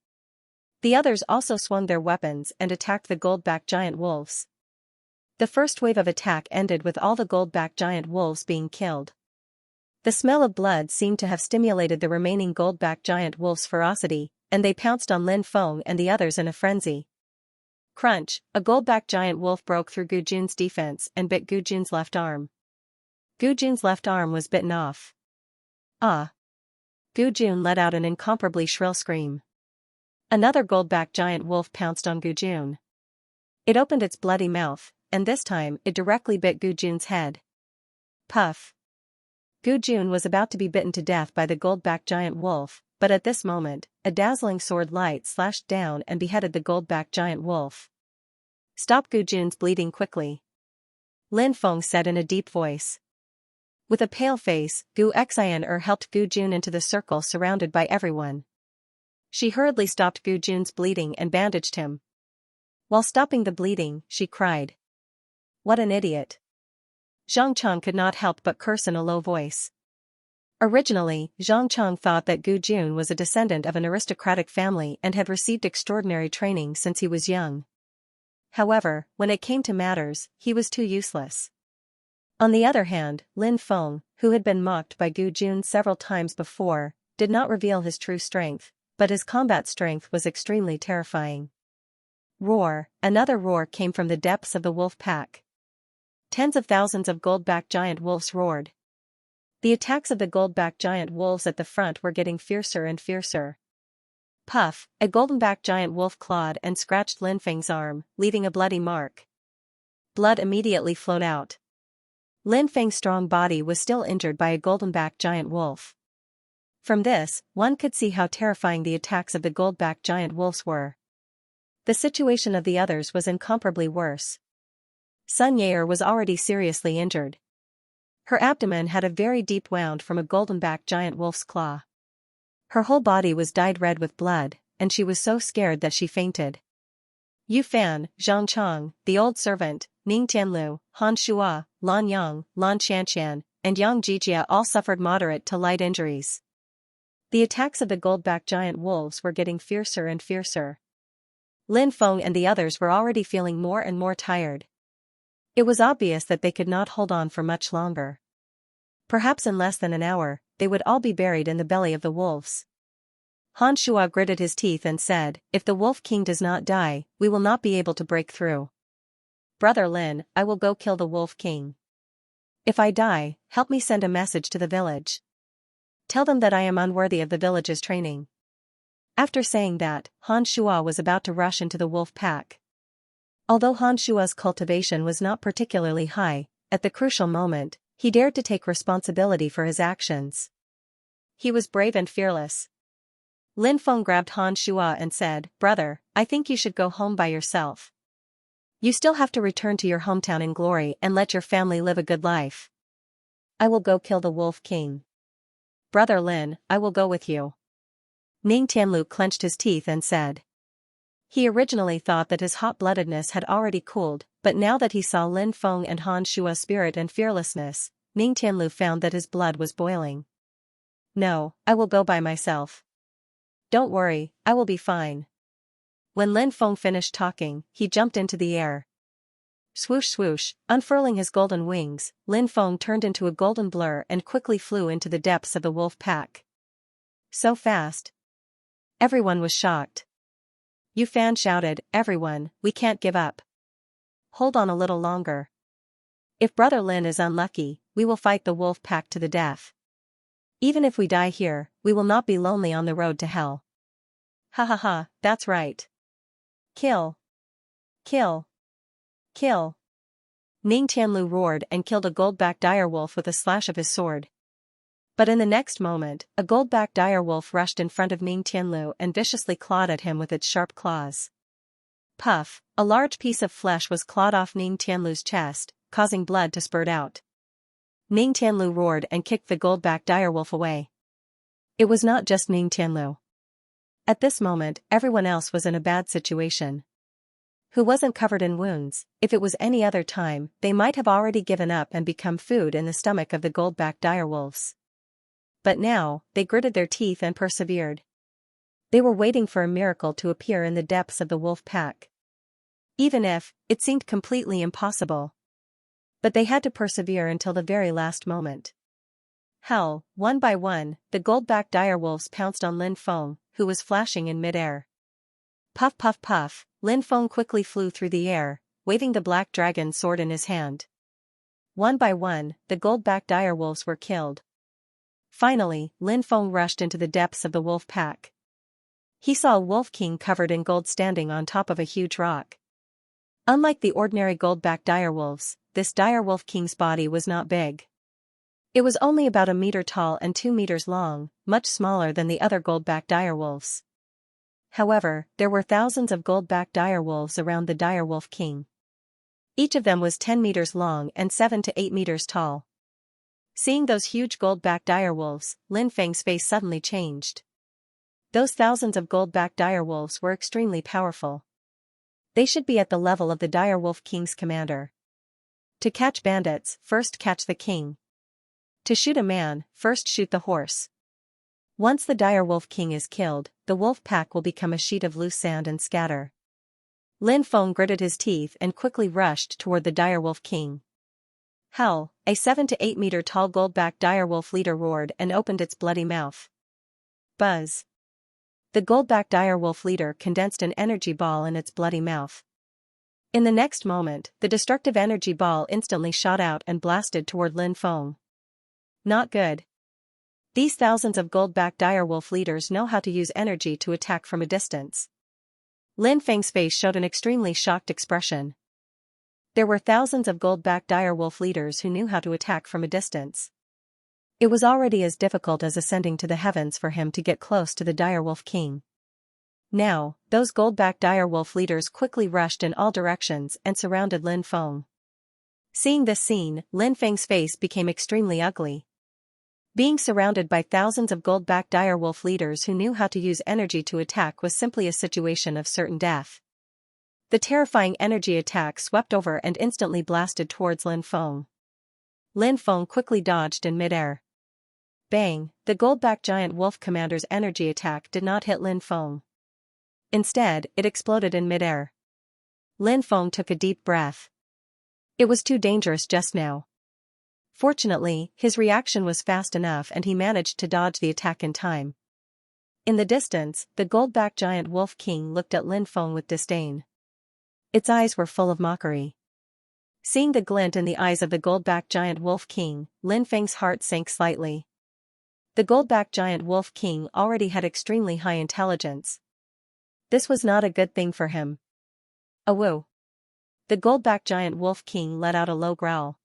Speaker 1: The others also swung their weapons and attacked the gold-backed giant wolves. The first wave of attack ended with all the gold-backed giant wolves being killed. The smell of blood seemed to have stimulated the remaining gold-backed giant wolves' ferocity, and they pounced on Lin Feng and the others in a frenzy. Crunch, a gold-backed giant wolf broke through Gu Jun's defense and bit Gu Jun's left arm. Gu Jun's left arm was bitten off. Ah! Gu Jun let out an incomparably shrill scream. Another gold-backed giant wolf pounced on Gu Jun. It opened its bloody mouth, and this time it directly bit Gu Jun's head. Puff! Gu Jun was about to be bitten to death by the gold-backed giant wolf, but at this moment, a dazzling sword light slashed down and beheaded the gold-backed giant wolf. Stop Gu Jun's bleeding quickly. Lin Feng said in a deep voice. With a pale face, Gu Xianxia helped Gu Jun into the circle surrounded by everyone. She hurriedly stopped Gu Jun's bleeding and bandaged him. While stopping the bleeding, she cried. What an idiot. Zhang Chang could not help but curse in a low voice. Originally, Zhang Chang thought that Gu Jun was a descendant of an aristocratic family and had received extraordinary training since he was young. However, when it came to matters, he was too useless. On the other hand, Lin Feng, who had been mocked by Gu Jun several times before, did not reveal his true strength, but his combat strength was extremely terrifying. Roar, another roar came from the depths of the wolf pack. Tens of thousands of gold-backed giant wolves roared. The attacks of the gold-backed giant wolves at the front were getting fiercer and fiercer. Puff, a golden-backed giant wolf clawed and scratched Lin Feng's arm, leaving a bloody mark. Blood immediately flowed out. Lin Feng's strong body was still injured by a golden-backed giant wolf. From this, one could see how terrifying the attacks of the gold-backed giant wolves were. The situation of the others was incomparably worse. Sun Yair was already seriously injured. Her abdomen had a very deep wound from a golden-backed giant wolf's claw. Her whole body was dyed red with blood, and she was so scared that she fainted. Yu Fan, Zhang Chang, the old servant, Ning Tianlu, Han Shua, Lan Yang, Lan Xianxian, and Yang Jijia all suffered moderate to light injuries. The attacks of the gold-backed giant wolves were getting fiercer and fiercer. Lin Feng and the others were already feeling more and more tired. It was obvious that they could not hold on for much longer. Perhaps in less than an hour, they would all be buried in the belly of the wolves. Han Shua gritted his teeth and said, "If the Wolf King does not die, we will not be able to break through. Brother Lin, I will go kill the Wolf King. If I die, help me send a message to the village. Tell them that I am unworthy of the village's training." After saying that, Han Shuo was about to rush into the wolf pack. Although Han Shuo's cultivation was not particularly high, at the crucial moment, he dared to take responsibility for his actions. He was brave and fearless. Lin Feng grabbed Han Shuo and said, "Brother, I think you should go home by yourself. You still have to return to your hometown in glory and let your family live a good life. I will go kill the Wolf King." "Brother Lin, I will go with you." Ning Tianlu clenched his teeth and said. He originally thought that his hot-bloodedness had already cooled, but now that he saw Lin Feng and Han Shuo's spirit and fearlessness, Ning Tianlu found that his blood was boiling. "No, I will go by myself. Don't worry, I will be fine." When Lin Feng finished talking, he jumped into the air. Swoosh swoosh, unfurling his golden wings, Lin Feng turned into a golden blur and quickly flew into the depths of the wolf pack. So fast. Everyone was shocked. Yu Fan shouted, "Everyone, we can't give up. Hold on a little longer. If Brother Lin is unlucky, we will fight the wolf pack to the death. Even if we die here, we will not be lonely on the road to hell." "Ha ha ha, that's right. Kill. Kill. Kill." Ning Tianlu roared and killed a gold-backed direwolf with a slash of his sword. But in the next moment, a gold-backed direwolf rushed in front of Ning Tianlu and viciously clawed at him with its sharp claws. Puff, a large piece of flesh was clawed off Ning Tianlu's chest, causing blood to spurt out. Ning Tianlu roared and kicked the gold-backed direwolf away. It was not just Ning Tianlu. At this moment, everyone else was in a bad situation. Who wasn't covered in wounds? If it was any other time, they might have already given up and become food in the stomach of the gold-backed direwolves. But now, they gritted their teeth and persevered. They were waiting for a miracle to appear in the depths of the wolf pack. Even if, it seemed completely impossible. But they had to persevere until the very last moment. Hell, one by one, the gold-backed direwolves pounced on Lin Feng, who was flashing in midair. Puff puff puff, Lin Feng quickly flew through the air, waving the black dragon sword in his hand. One by one, the gold-backed direwolves were killed. Finally, Lin Feng rushed into the depths of the wolf pack. He saw a wolf king covered in gold standing on top of a huge rock. Unlike the ordinary gold-backed direwolves, this direwolf king's body was not big. It was only about 1 meter tall and 2 meters long, much smaller than the other gold-backed direwolves. However, there were thousands of gold-backed direwolves around the direwolf king. Each of them was 10 meters long and 7 to 8 meters tall. Seeing those huge gold-backed direwolves, Lin Feng's face suddenly changed. Those thousands of gold-backed direwolves were extremely powerful. They should be at the level of the direwolf king's commander. To catch bandits, first catch the king. To shoot a man, first shoot the horse. Once the direwolf king is killed, the wolf pack will become a sheet of loose sand and scatter. Lin Feng gritted his teeth and quickly rushed toward the direwolf king. Hell, a 7 to 8 meter tall gold-backed direwolf leader roared and opened its bloody mouth. Buzz. The gold-backed direwolf leader condensed an energy ball in its bloody mouth. In the next moment, the destructive energy ball instantly shot out and blasted toward Lin Feng. Not good. These thousands of gold-backed direwolf leaders know how to use energy to attack from a distance. Lin Feng's face showed an extremely shocked expression. There were thousands of gold-backed direwolf leaders who knew how to attack from a distance. It was already as difficult as ascending to the heavens for him to get close to the direwolf king. Now, those gold-backed direwolf leaders quickly rushed in all directions and surrounded Lin Feng. Seeing this scene, Lin Feng's face became extremely ugly. Being surrounded by thousands of gold-backed direwolf leaders who knew how to use energy to attack was simply a situation of certain death. The terrifying energy attack swept over and instantly blasted towards Lin Feng. Lin Feng quickly dodged in midair. Bang, the gold-backed giant wolf commander's energy attack did not hit Lin Feng. Instead, it exploded in midair. Lin Feng took a deep breath. It was too dangerous just now. Fortunately, his reaction was fast enough and he managed to dodge the attack in time. In the distance, the gold-backed giant wolf king looked at Lin Feng with disdain. Its eyes were full of mockery. Seeing the glint in the eyes of the gold-backed giant wolf king, Lin Feng's heart sank slightly. The gold-backed giant wolf king already had extremely high intelligence. This was not a good thing for him. Awoo! The gold-backed giant wolf king let out a low growl.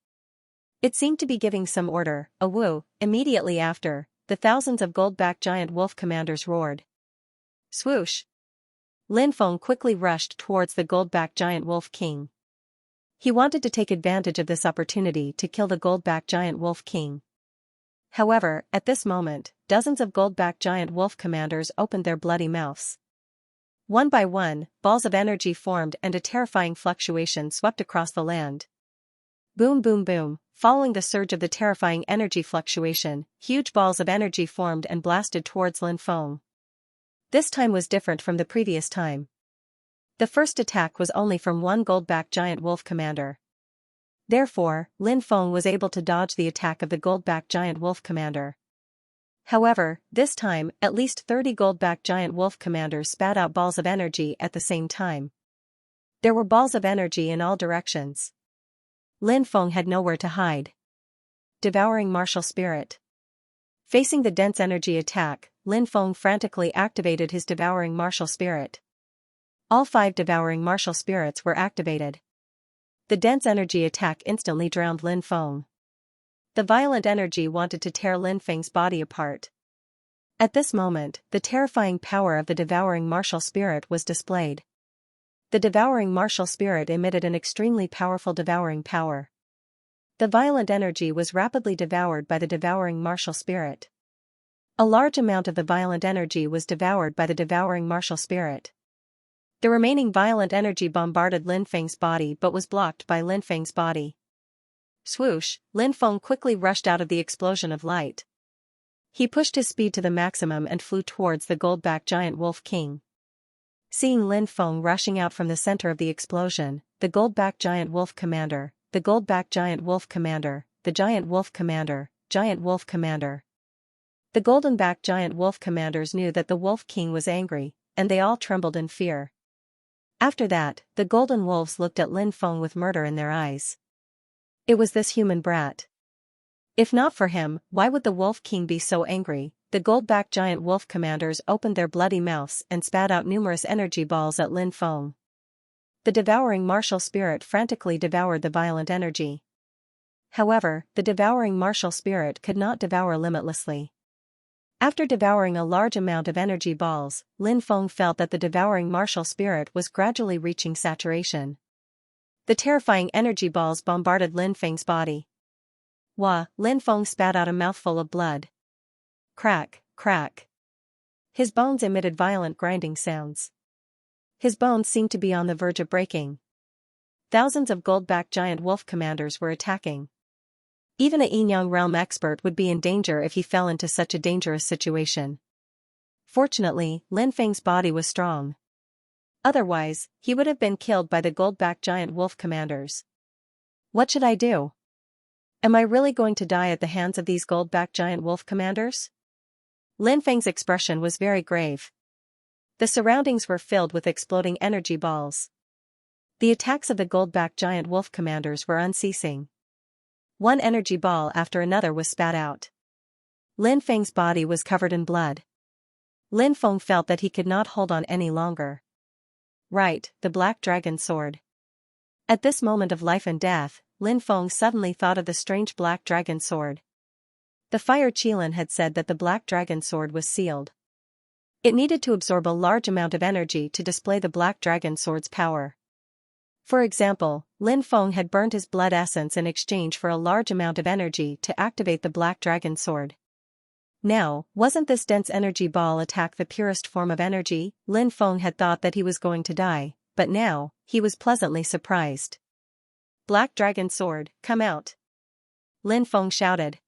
Speaker 1: It seemed to be giving some order. Awoo! Immediately after, the thousands of gold-backed giant wolf commanders roared. Swoosh! Lin Feng quickly rushed towards the gold-backed giant wolf king. He wanted to take advantage of this opportunity to kill the gold-backed giant wolf king. However, at this moment, dozens of gold-backed giant wolf commanders opened their bloody mouths. One by one, balls of energy formed and a terrifying fluctuation swept across the land. Boom boom boom, following the surge of the terrifying energy fluctuation, huge balls of energy formed and blasted towards Lin Feng. This time was different from the previous time. The first attack was only from one gold-backed giant wolf commander. Therefore, Lin Feng was able to dodge the attack of the gold-backed giant wolf commander. However, this time, at least 30 gold-backed giant wolf commanders spat out balls of energy at the same time. There were balls of energy in all directions. Lin Feng had nowhere to hide. Devouring martial spirit. Facing the dense energy attack, Lin Feng frantically activated his devouring martial spirit. All 5 devouring martial spirits were activated. The dense energy attack instantly drowned Lin Feng. The violent energy wanted to tear Lin Feng's body apart. At this moment, the terrifying power of the devouring martial spirit was displayed. The devouring martial spirit emitted an extremely powerful devouring power. The violent energy was rapidly devoured by the devouring martial spirit. A large amount of the violent energy was devoured by the devouring martial spirit. The remaining violent energy bombarded Lin Feng's body but was blocked by Lin Feng's body. Swoosh, Lin Feng quickly rushed out of the explosion of light. He pushed his speed to the maximum and flew towards the gold-backed giant wolf king. Seeing Lin Feng rushing out from the center of the explosion, the gold-backed giant wolf commander, the gold-backed giant wolf commander, the giant wolf commander, giant wolf commander. The golden-backed giant wolf commanders knew that the wolf king was angry, and they all trembled in fear. After that, the golden wolves looked at Lin Feng with murder in their eyes. It was this human brat. If not for him, why would the wolf king be so angry? The gold-backed giant wolf commanders opened their bloody mouths and spat out numerous energy balls at Lin Feng. The devouring martial spirit frantically devoured the violent energy. However, the devouring martial spirit could not devour limitlessly. After devouring a large amount of energy balls, Lin Feng felt that the devouring martial spirit was gradually reaching saturation. The terrifying energy balls bombarded Lin Feng's body. Wah! Lin Feng spat out a mouthful of blood. Crack, crack. His bones emitted violent grinding sounds. His bones seemed to be on the verge of breaking. Thousands of gold-backed giant wolf commanders were attacking. Even a Yinyang realm expert would be in danger if he fell into such a dangerous situation. Fortunately, Lin Feng's body was strong. Otherwise, he would have been killed by the gold-backed giant wolf commanders. What should I do? Am I really going to die at the hands of these gold-backed giant wolf commanders? Lin Feng's expression was very grave. The surroundings were filled with exploding energy balls. The attacks of the gold-backed giant wolf commanders were unceasing. One energy ball after another was spat out. Lin Feng's body was covered in blood. Lin Feng felt that he could not hold on any longer. Right, the black dragon sword. At this moment of life and death, Lin Feng suddenly thought of the strange black dragon sword. The fire Qilin had said that the black dragon sword was sealed. It needed to absorb a large amount of energy to display the black dragon sword's power. For example, Lin Feng had burned his blood essence in exchange for a large amount of energy to activate the black dragon sword. Now, wasn't this dense energy ball attack the purest form of energy? Lin Feng had thought that he was going to die, but now, he was pleasantly surprised. Black dragon sword, come out! Lin Feng shouted.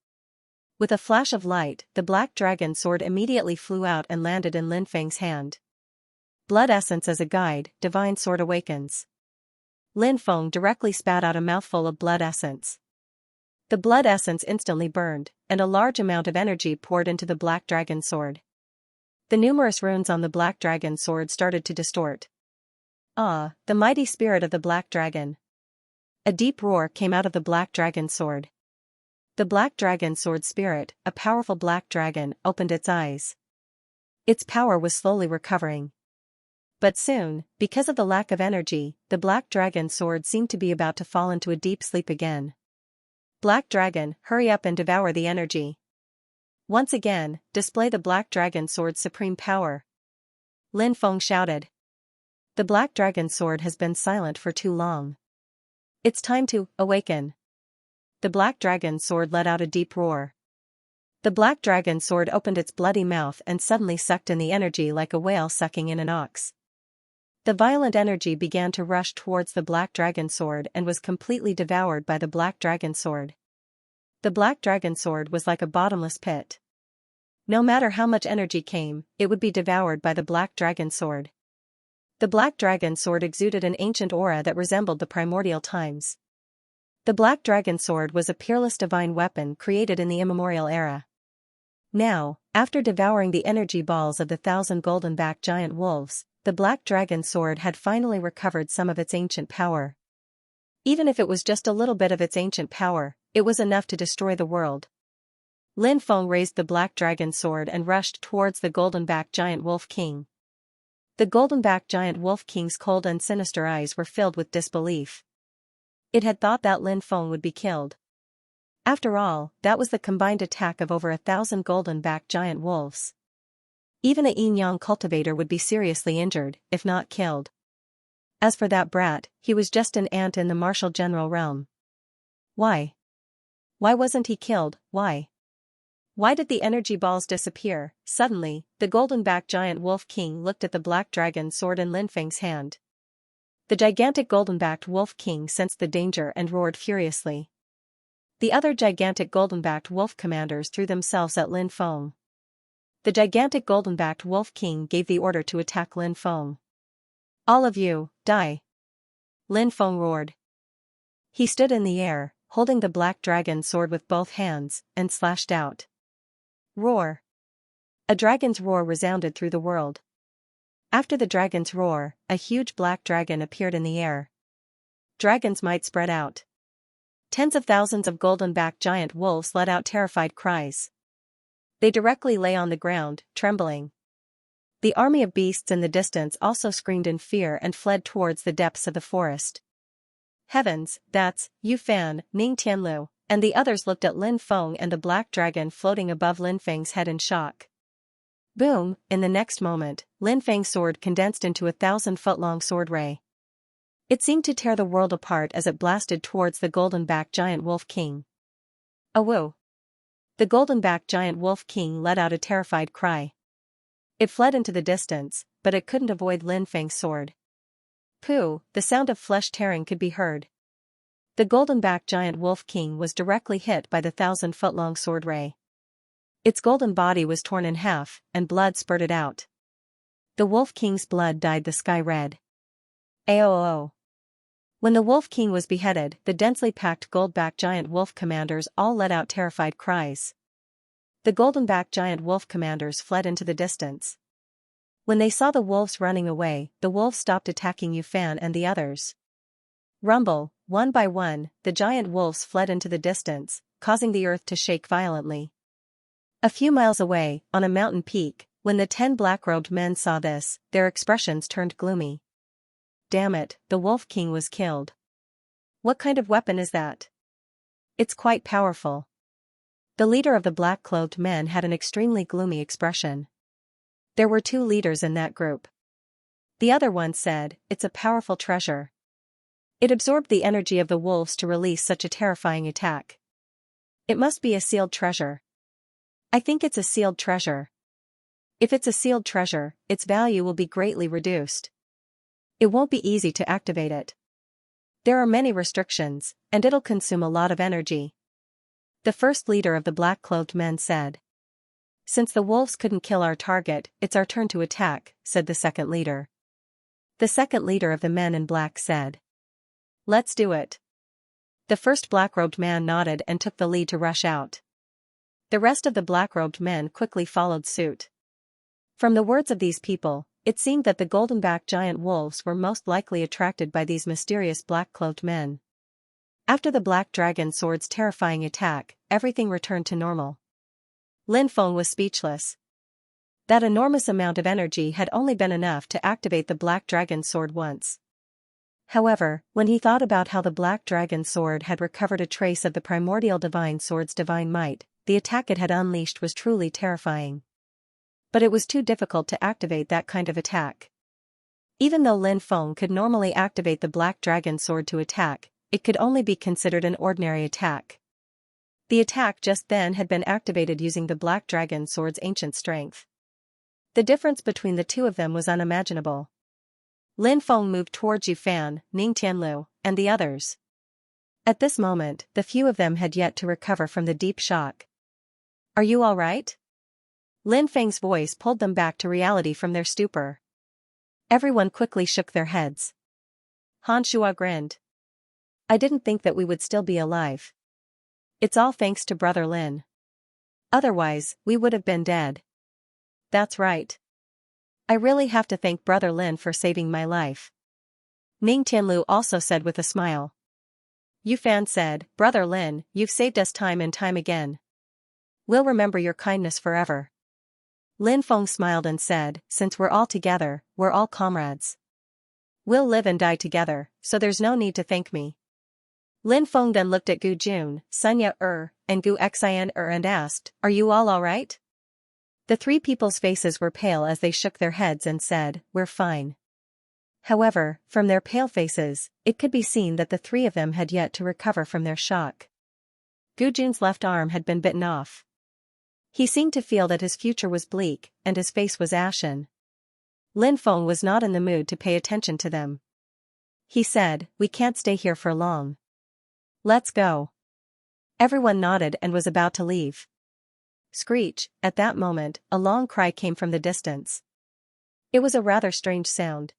Speaker 1: With a flash of light, the black dragon sword immediately flew out and landed in Lin Feng's hand. Blood essence as a guide, divine sword awakens. Lin Feng directly spat out a mouthful of blood essence. The blood essence instantly burned, and a large amount of energy poured into the black dragon sword. The numerous runes on the black dragon sword started to distort. Ah, the mighty spirit of the black dragon! A deep roar came out of the black dragon sword. The black dragon sword spirit, a powerful black dragon, opened its eyes. Its power was slowly recovering. But soon, because of the lack of energy, the black dragon sword seemed to be about to fall into a deep sleep again. Black dragon, hurry up and devour the energy. Once again, display the black dragon sword's supreme power. Lin Feng shouted. The black dragon sword has been silent for too long. It's time to awaken. The black dragon sword let out a deep roar. The black dragon sword opened its bloody mouth and suddenly sucked in the energy like a whale sucking in an ox. The violent energy began to rush towards the black dragon sword and was completely devoured by the black dragon sword. The black dragon sword was like a bottomless pit. No matter how much energy came, it would be devoured by the black dragon sword. The black dragon sword exuded an ancient aura that resembled the primordial times. The black dragon sword was a peerless divine weapon created in the Immemorial era. Now, after devouring the energy balls of the 1,000 golden-backed giant wolves, the black dragon sword had finally recovered some of its ancient power. Even if it was just a little bit of its ancient power, it was enough to destroy the world. Lin Feng raised the black dragon sword and rushed towards the golden-backed giant wolf king. The golden-backed giant wolf king's cold and sinister eyes were filled with disbelief. It had thought that Lin Feng would be killed. After all, that was the combined attack of over 1,000 golden-backed giant wolves. Even a yin-yang cultivator would be seriously injured, if not killed. As for that brat, he was just an ant in the martial general realm. Why? Why wasn't he killed? Why? Why did the energy balls disappear? Suddenly, the golden-backed giant wolf king looked at the black dragon sword in Lin Feng's hand. The gigantic golden-backed wolf king sensed the danger and roared furiously. The other gigantic golden-backed wolf commanders threw themselves at Lin Feng. The gigantic golden-backed wolf king gave the order to attack Lin Feng. All of you, die! Lin Feng roared. He stood in the air, holding the black dragon sword with both hands, and slashed out. Roar! A dragon's roar resounded through the world. After the dragon's roar, a huge black dragon appeared in the air. Dragon's might spread out. Tens of thousands of golden-backed giant wolves let out terrified cries. They directly lay on the ground, trembling. The army of beasts in the distance also screamed in fear and fled towards the depths of the forest. Heavens, that's Yu Fan, Ning Tianlu, and the others looked at Lin Feng and the black dragon floating above Lin Feng's head in shock. Boom! In the next moment, Lin Feng's sword condensed into a 1,000-foot-long sword ray. It seemed to tear the world apart as it blasted towards the golden-backed giant wolf king. Awoo! The golden-backed giant wolf king let out a terrified cry. It fled into the distance, but it couldn't avoid Lin Feng's sword. Pooh! The sound of flesh tearing could be heard. The golden-backed giant wolf king was directly hit by the 1,000-foot-long sword ray. Its golden body was torn in half, and blood spurted out. The wolf king's blood dyed the sky red. Aoo! When the wolf king was beheaded, the densely packed gold-backed giant wolf commanders all let out terrified cries. The golden-backed giant wolf commanders fled into the distance. When they saw the wolves running away, the wolves stopped attacking Yu Fan and the others. Rumble, one by one, the giant wolves fled into the distance, causing the earth to shake violently. A few miles away, on a mountain peak, when the 10 black-robed men saw this, their expressions turned gloomy. Damn it, the Wolf King was killed. What kind of weapon is that? It's quite powerful. The leader of the black-clothed men had an extremely gloomy expression. There were 2 leaders in that group. The other one said, "It's a powerful treasure. It absorbed the energy of the wolves to release such a terrifying attack. It must be a sealed treasure. I think it's a sealed treasure. If it's a sealed treasure, its value will be greatly reduced. It won't be easy to activate it. There are many restrictions, and it'll consume a lot of energy." The first leader of the black-clothed men said. "Since the wolves couldn't kill our target, it's our turn to attack," said the second leader. The second leader of the men in black said. "Let's do it." The first black-robed man nodded and took the lead to rush out. The rest of the black-robed men quickly followed suit. From the words of these people, it seemed that the golden-backed giant wolves were most likely attracted by these mysterious black-clothed men. After the Black Dragon Sword's terrifying attack, everything returned to normal. Lin Feng was speechless. That enormous amount of energy had only been enough to activate the Black Dragon Sword once. However, when he thought about how the Black Dragon Sword had recovered a trace of the primordial Divine Sword's divine might, the attack it had unleashed was truly terrifying. But it was too difficult to activate that kind of attack. Even though Lin Feng could normally activate the Black Dragon Sword to attack, it could only be considered an ordinary attack. The attack just then had been activated using the Black Dragon Sword's ancient strength. The difference between the two of them was unimaginable. Lin Feng moved towards Yu Fan, Ning Tianlu, and the others. At this moment, the few of them had yet to recover from the deep shock. "Are you all right?" Lin Feng's voice pulled them back to reality from their stupor. Everyone quickly shook their heads. Han Shuo grinned. "I didn't think that we would still be alive. It's all thanks to Brother Lin. Otherwise, we would have been dead." "That's right. I really have to thank Brother Lin for saving my life," Ning Tianlu also said with a smile. Yu Fan said, "Brother Lin, you've saved us time and time again. We'll remember your kindness forever." Lin Feng smiled and said, "Since we're all together, we're all comrades. We'll live and die together, so there's no need to thank me." Lin Feng then looked at Gu Jun, Sunya and Gu Xian and asked, "Are you all right?" The three people's faces were pale as they shook their heads and said, "We're fine." However, from their pale faces, it could be seen that the three of them had yet to recover from their shock. Gu Jun's left arm had been bitten off. He seemed to feel that his future was bleak, and his face was ashen. Lin Feng was not in the mood to pay attention to them. He said, "We can't stay here for long. Let's go." Everyone nodded and was about to leave. Screech, at that moment, a long cry came from the distance. It was a rather strange sound.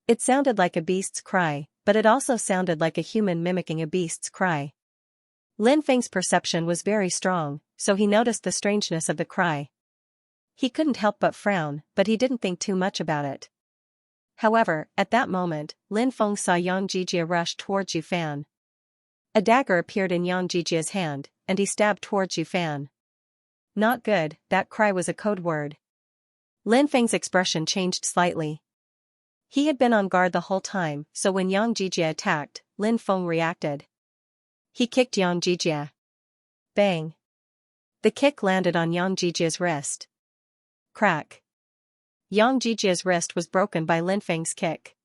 Speaker 1: It sounded like a beast's cry, but it also sounded like a human mimicking a beast's cry. Lin Feng's perception was very strong, so he noticed the strangeness of the cry. He couldn't help but frown, but he didn't think too much about it. However, at that moment, Lin Feng saw Yang Jijia rush towards Yu Fan. A dagger appeared in Yang Jijia's hand, and he stabbed towards Yu Fan. Not good, that cry was a code word. Lin Feng's expression changed slightly. He had been on guard the whole time, so when Yang Jijia attacked, Lin Feng reacted. He kicked Yang Jijia. Bang! The kick landed on Yang Jijia's wrist. Crack! Yang Jijia's wrist was broken by Lin Feng's kick.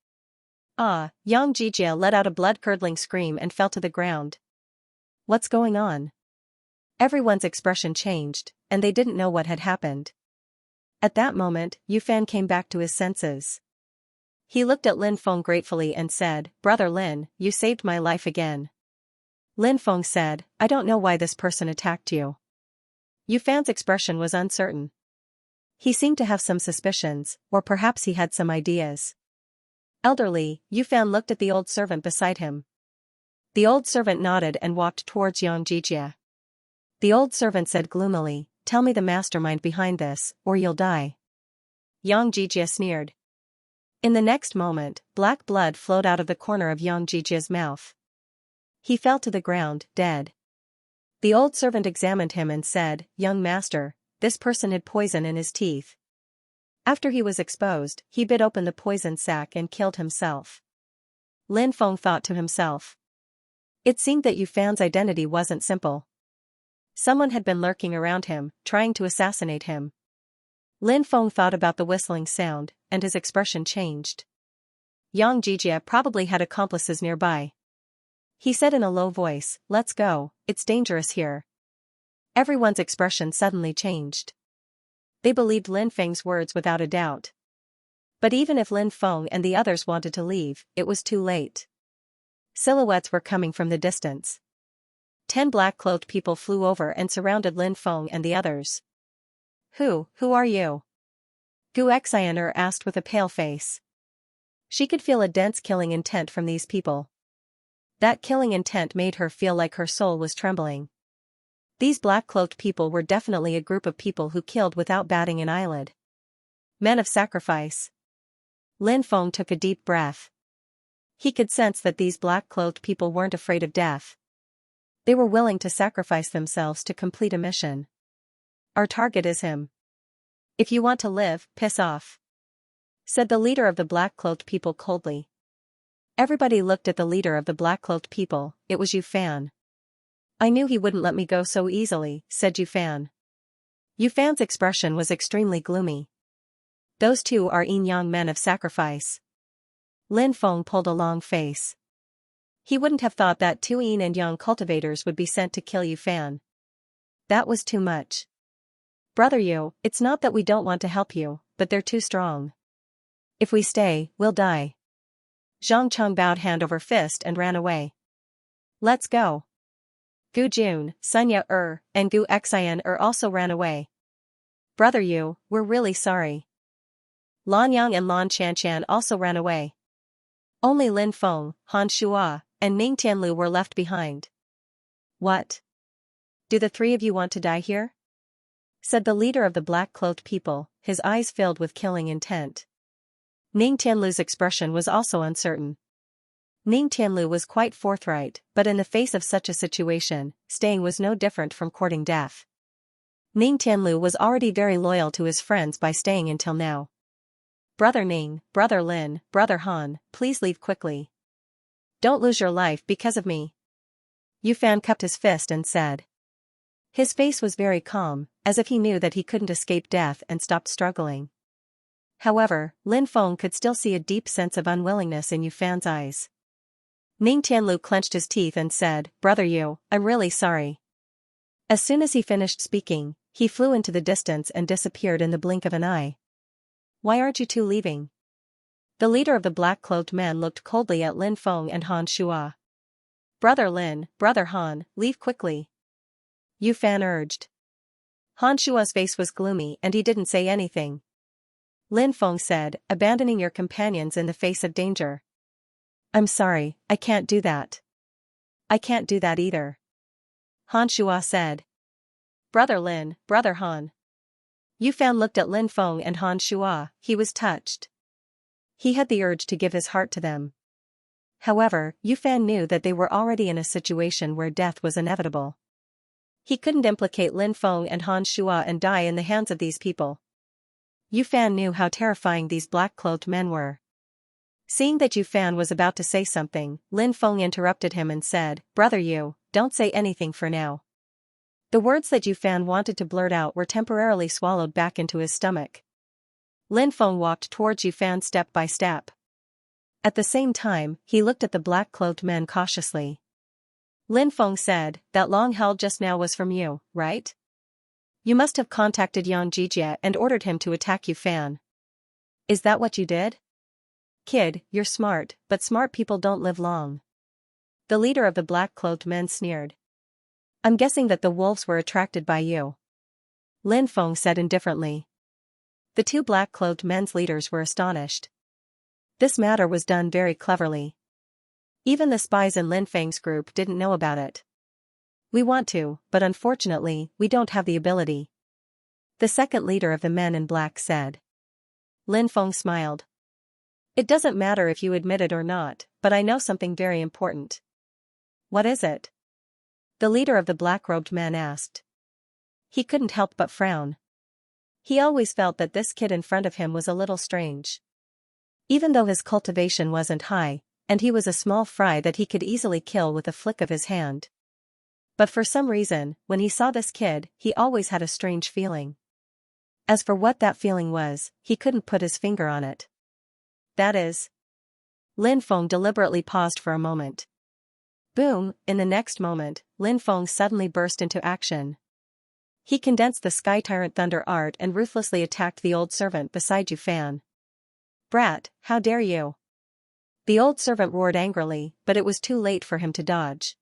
Speaker 1: Ah! Yang Jijia let out a blood-curdling scream and fell to the ground. What's going on? Everyone's expression changed, and they didn't know what had happened. At that moment, Yu Fan came back to his senses. He looked at Lin Feng gratefully and said, "Brother Lin, you saved my life again." Lin Feng said, "I don't know why this person attacked you." Yu Fan's expression was uncertain. He seemed to have some suspicions, or perhaps he had some ideas. Elderly, Yu Fan looked at the old servant beside him. The old servant nodded and walked towards Yang Jijia. The old servant said gloomily, "Tell me the mastermind behind this, or you'll die." Yang Jijia sneered. In the next moment, black blood flowed out of the corner of Yang Jijia's mouth. He fell to the ground, dead. The old servant examined him and said, "Young master, this person had poison in his teeth." After he was exposed, he bit open the poison sac and killed himself. Lin Feng thought to himself. It seemed that Yu Fan's identity wasn't simple. Someone had been lurking around him, trying to assassinate him. Lin Feng thought about the whistling sound, and his expression changed. Yang Jijia probably had accomplices nearby. He said in a low voice, "Let's go, it's dangerous here." Everyone's expression suddenly changed. They believed Lin Feng's words without a doubt. But even if Lin Feng and the others wanted to leave, it was too late. Silhouettes were coming from the distance. 10 black-clothed people flew over and surrounded Lin Feng and the others. Who are you?" Gu Xian asked with a pale face. She could feel a dense killing intent from these people. That killing intent made her feel like her soul was trembling. These black-cloaked people were definitely a group of people who killed without batting an eyelid. Men of sacrifice. Lin Feng took a deep breath. He could sense that these black-clothed people weren't afraid of death. They were willing to sacrifice themselves to complete a mission. Our target is him. If you want to live, piss off, said the leader of the black-clothed people coldly. Everybody looked at the leader of the black-clothed people. It was Yufan. I knew he wouldn't let me go so easily, said Yufan. Yufan's expression was extremely gloomy. Those two are yin-yang men of sacrifice. Lin Feng pulled a long face. He wouldn't have thought that two yin and yang cultivators would be sent to kill Yufan. That was too much. Brother Yu, it's not that we don't want to help you, but they're too strong. If we stay, we'll die. Zhang Cheng bowed hand over fist and ran away. Let's go. Gu Jun, Sunya and Gu Xian also ran away. Brother Yu, we're really sorry. Lan Yang and Lan Xianxian also ran away. Only Lin Feng, Han Shua, and Ning Tianlu were left behind. What? Do the three of you want to die here? Said the leader of the black-clothed people, his eyes filled with killing intent. Ning Tianlu's expression was also uncertain. Ning Tianlu was quite forthright, but in the face of such a situation, staying was no different from courting death. Ning Tianlu was already very loyal to his friends by staying until now. Brother Ning, Brother Lin, Brother Han, please leave quickly. Don't lose your life because of me. Yufan cupped his fist and said. His face was very calm, as if he knew that he couldn't escape death and stopped struggling. However, Lin Feng could still see a deep sense of unwillingness in Yufan's eyes. Ning Tianlu clenched his teeth and said, Brother Yu, I'm really sorry. As soon as he finished speaking, he flew into the distance and disappeared in the blink of an eye. Why aren't you two leaving? The leader of the black-clothed men looked coldly at Lin Feng and Han Shua. Brother Lin, Brother Han, leave quickly. Yufan urged. Han Shua's face was gloomy and he didn't say anything. Lin Feng said, abandoning your companions in the face of danger. I'm sorry, I can't do that. I can't do that either. Han Shua said. Brother Lin, Brother Han. Yufan looked at Lin Feng and Han Shua, he was touched. He had the urge to give his heart to them. However, Yufan knew that they were already in a situation where death was inevitable. He couldn't implicate Lin Feng and Han Shua and die in the hands of these people. Yufan knew how terrifying these black-clothed men were. Seeing that Yufan was about to say something, Lin Feng interrupted him and said, Brother Yu, don't say anything for now. The words that Yufan wanted to blurt out were temporarily swallowed back into his stomach. Lin Feng walked towards Yufan step by step. At the same time, he looked at the black-clothed men cautiously. Lin Feng said, that long held just now was from you, right? You must have contacted Yang Jijie and ordered him to attack Yufan. Is that what you did? Kid, you're smart, but smart people don't live long. The leader of the black-clothed men sneered. I'm guessing that the wolves were attracted by you. Lin Feng said indifferently. The two black-clothed men's leaders were astonished. This matter was done very cleverly. Even the spies in Lin Feng's group didn't know about it. We want to, but unfortunately, we don't have the ability. The second leader of the men in black said. Lin Feng smiled. It doesn't matter if you admit it or not, but I know something very important. What is it? The leader of the black-robed men asked. He couldn't help but frown. He always felt that this kid in front of him was a little strange. Even though his cultivation wasn't high, and he was a small fry that he could easily kill with a flick of his hand. But for some reason, when he saw this kid, he always had a strange feeling. As for what that feeling was, he couldn't put his finger on it. That is. Lin Feng deliberately paused for a moment. Boom, in the next moment, Lin Feng suddenly burst into action. He condensed the Sky Tyrant Thunder art and ruthlessly attacked the old servant beside Yufan. Brat, how dare you? The old servant roared angrily, but it was too late for him to dodge.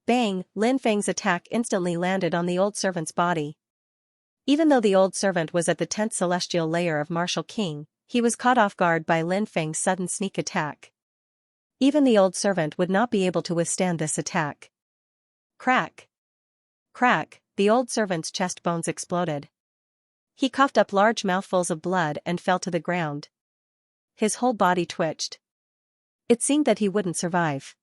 Speaker 1: Bang, Lin Feng's attack instantly landed on the old servant's body. Even though the old servant was at the 10th celestial layer of Martial King, he was caught off guard by Lin Feng's sudden sneak attack. Even the old servant would not be able to withstand this attack. Crack! Crack, the old servant's chest bones exploded. He coughed up large mouthfuls of blood and fell to the ground. His whole body twitched. It seemed that he wouldn't survive.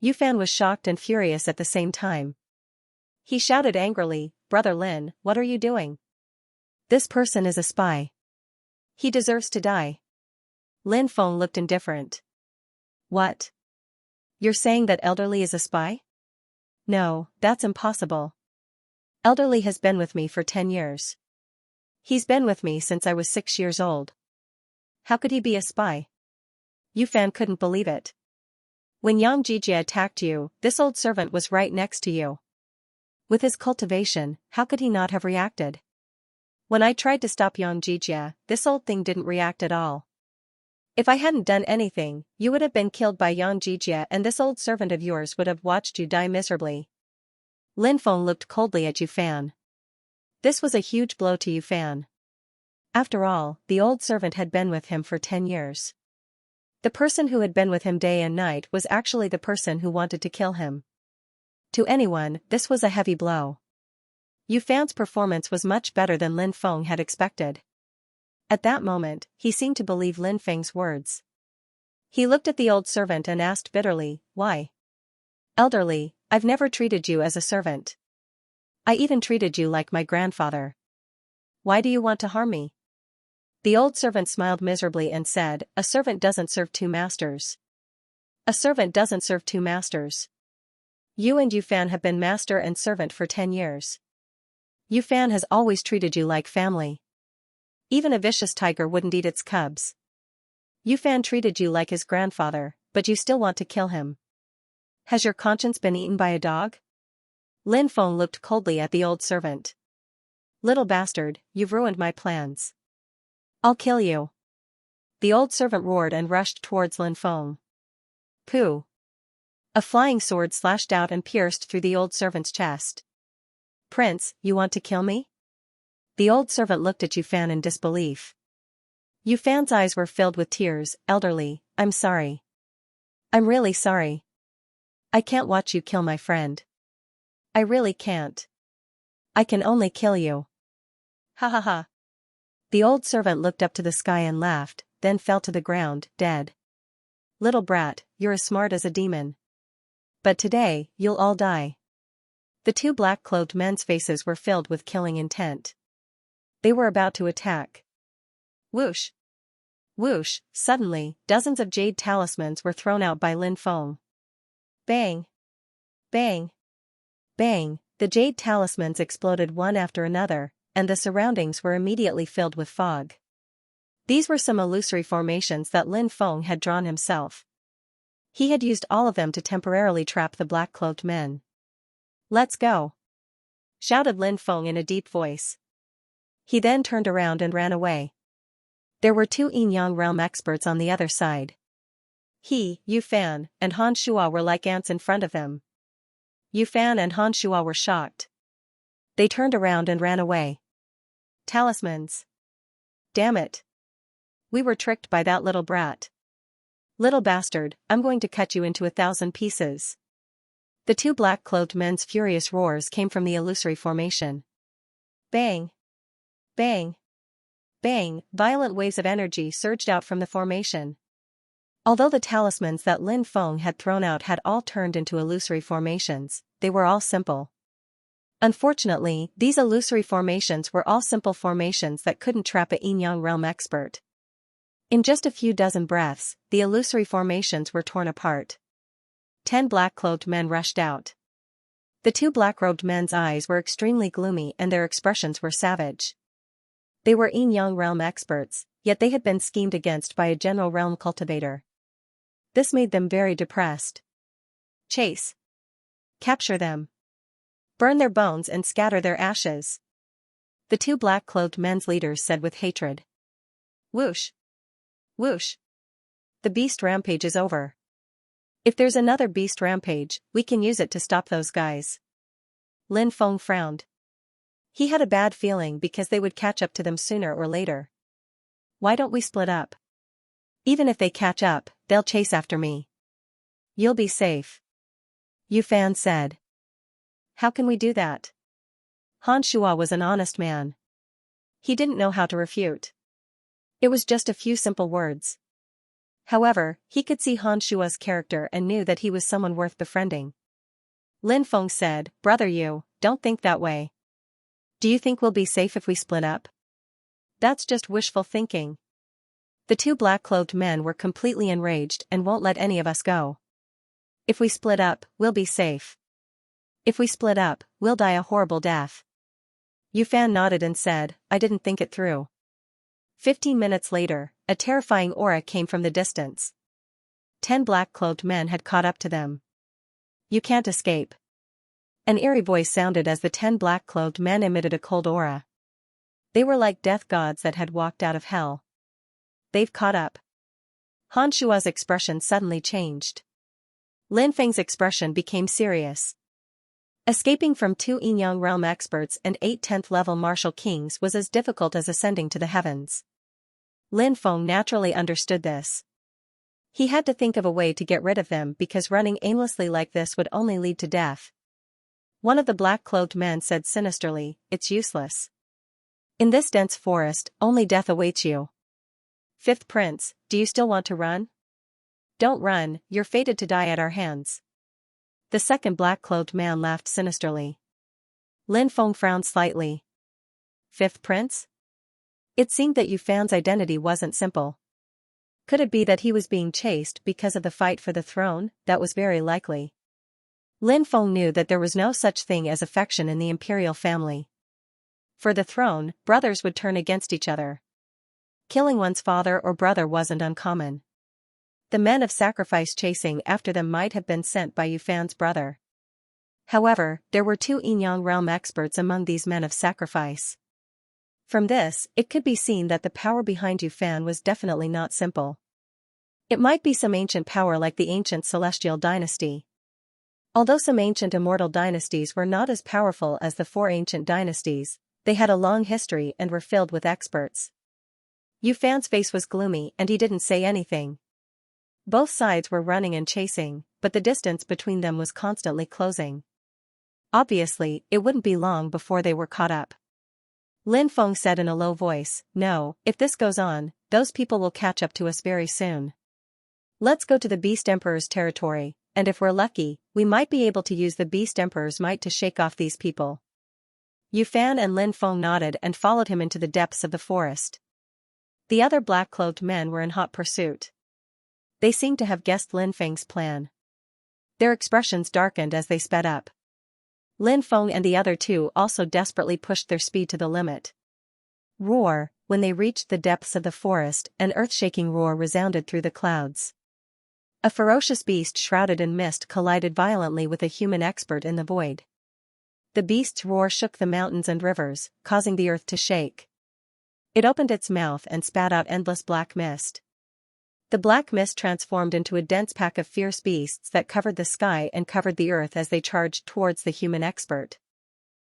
Speaker 1: Yufan was shocked and furious at the same time. He shouted angrily, "Brother Lin, what are you doing? This person is a spy. He deserves to die." Lin Feng looked indifferent. What? You're saying that Elderly is a spy? No, that's impossible. Elderly has been with me for 10 years. He's been with me since I was 6 years old. How could he be a spy? Yufan couldn't believe it. When Yang Jijia attacked you, this old servant was right next to you. With his cultivation, how could he not have reacted? When I tried to stop Yang Jijia, this old thing didn't react at all. If I hadn't done anything, you would have been killed by Yang Jijia and this old servant of yours would have watched you die miserably. Lin Feng looked coldly at Yufan. This was a huge blow to Yufan. After all, the old servant had been with him for 10 years. The person who had been with him day and night was actually the person who wanted to kill him. To anyone, this was a heavy blow. Yufan's performance was much better than Lin Feng had expected. At that moment, he seemed to believe Lin Feng's words. He looked at the old servant and asked bitterly, "Why? Elderly, I've never treated you as a servant. I even treated you like my grandfather. Why do you want to harm me?" The old servant smiled miserably and said, "A servant doesn't serve two masters. A servant doesn't serve two masters. You and Yufan have been master and servant for 10 years. Yufan has always treated you like family. Even a vicious tiger wouldn't eat its cubs. Yufan treated you like his grandfather, but you still want to kill him. Has your conscience been eaten by a dog?" Lin Feng looked coldly at the old servant. "Little bastard, you've ruined my plans. I'll kill you." The old servant roared and rushed towards Lin Feng. Pooh! A flying sword slashed out and pierced through the old servant's chest. "Prince, you want to kill me?" The old servant looked at Yufan in disbelief. Yufan's eyes were filled with tears. "Elderly, I'm sorry. I'm really sorry. I can't watch you kill my friend. I really can't. I can only kill you." Ha ha ha. The old servant looked up to the sky and laughed, then fell to the ground, dead. "Little brat, you're as smart as a demon. But today, you'll all die." The two black-clothed men's faces were filled with killing intent. They were about to attack. Whoosh! Whoosh! Suddenly, dozens of jade talismans were thrown out by Lin Feng. Bang! Bang! Bang! The jade talismans exploded one after another, and the surroundings were immediately filled with fog. These were some illusory formations that Lin Feng had drawn himself. He had used all of them to temporarily trap the black-cloaked men. "Let's go!" shouted Lin Feng in a deep voice. He then turned around and ran away. There were 2 Yin-Yang realm experts on the other side. He, Yufan, and Han Shuo were like ants in front of them. Yufan and Han Shuo were shocked. They turned around and ran away. Talismans. Damn it. We were tricked by that little brat. Little bastard, I'm going to cut you into 1,000 pieces. The 2 black-clothed men's furious roars came from the illusory formation. Bang! Bang! Bang! Violent waves of energy surged out from the formation. Although the talismans that Lin Feng had thrown out had all turned into illusory formations, they were all simple. Unfortunately, these illusory formations were all simple formations that couldn't trap a Yin-Yang realm expert. In just a few dozen breaths, the illusory formations were torn apart. 10 black-clothed men rushed out. The 2 black-robed men's eyes were extremely gloomy and their expressions were savage. They were Yin-Yang realm experts, yet they had been schemed against by a general realm cultivator. This made them very depressed. Chase. Capture them. Burn their bones and scatter their ashes. The 2 black-clothed men's leaders said with hatred. Whoosh. Whoosh. The beast rampage is over. If there's another beast rampage, we can use it to stop those guys. Lin Feng frowned. He had a bad feeling because they would catch up to them sooner or later. Why don't we split up? Even if they catch up, they'll chase after me. You'll be safe. Yufan said. How can we do that? Han Shuo was an honest man. He didn't know how to refute. It was just a few simple words. However, he could see Han Shua's character and knew that he was someone worth befriending. Lin Feng said, "Brother, you don't think that way. Do you think we'll be safe if we split up?" "That's just wishful thinking. The two black-clothed men were completely enraged and won't let any of us go. If we split up, we'll be safe. If we split up, we'll die a horrible death." Yu Fan nodded and said, "I didn't think it through." 15 minutes later, a terrifying aura came from the distance. 10 black-clothed men had caught up to them. "You can't escape." An eerie voice sounded as the 10 black-clothed men emitted a cold aura. They were like death gods that had walked out of hell. "They've caught up." Han Shua's expression suddenly changed. Lin Feng's expression became serious. Escaping from 2 Yin-Yang realm experts and 8 10th level martial kings was as difficult as ascending to the heavens. Lin Feng naturally understood this. He had to think of a way to get rid of them because running aimlessly like this would only lead to death. One of the black-clothed men said sinisterly, "It's useless. In this dense forest, only death awaits you. Fifth Prince, do you still want to run?" "Don't run, you're fated to die at our hands." The second black-clothed man laughed sinisterly. Lin Feng frowned slightly. "Fifth Prince?" It seemed that Yu Fan's identity wasn't simple. Could it be that he was being chased because of the fight for the throne? That was very likely. Lin Feng knew that there was no such thing as affection in the imperial family. For the throne, brothers would turn against each other. Killing one's father or brother wasn't uncommon. The men of sacrifice chasing after them might have been sent by Yu Fan's brother. However, there were 2 Yin-Yang realm experts among these men of sacrifice. From this, it could be seen that the power behind Yu Fan was definitely not simple. It might be some ancient power like the ancient celestial dynasty. Although some ancient immortal dynasties were not as powerful as the 4 ancient dynasties, they had a long history and were filled with experts. Yu Fan's face was gloomy and he didn't say anything. Both sides were running and chasing, but the distance between them was constantly closing. Obviously, it wouldn't be long before they were caught up. Lin Feng said in a low voice, "No, if this goes on, those people will catch up to us very soon. Let's go to the Beast Emperor's territory, and if we're lucky, we might be able to use the Beast Emperor's might to shake off these people." Yu Fan and Lin Feng nodded and followed him into the depths of the forest. The other black-clothed men were in hot pursuit. They seemed to have guessed Lin Feng's plan. Their expressions darkened as they sped up. Lin Feng and the other 2 also desperately pushed their speed to the limit. Roar! When they reached the depths of the forest, an earth-shaking roar resounded through the clouds. A ferocious beast shrouded in mist collided violently with a human expert in the void. The beast's roar shook the mountains and rivers, causing the earth to shake. It opened its mouth and spat out endless black mist. The black mist transformed into a dense pack of fierce beasts that covered the sky and covered the earth as they charged towards the human expert.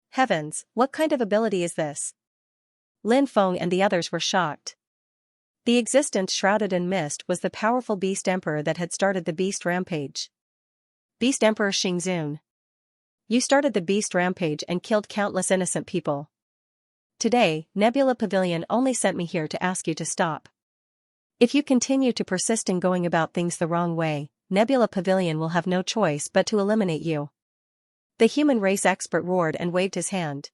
Speaker 1: Heavens, what kind of ability is this? Lin Feng and the others were shocked. The existence shrouded in mist was the powerful Beast Emperor that had started the Beast Rampage. Beast Emperor Xingzun. You started the Beast Rampage and killed countless innocent people. Today, Nebula Pavilion only sent me here to ask you to stop. If you continue to persist in going about things the wrong way, Nebula Pavilion will have no choice but to eliminate you. The human race expert roared and waved his hand.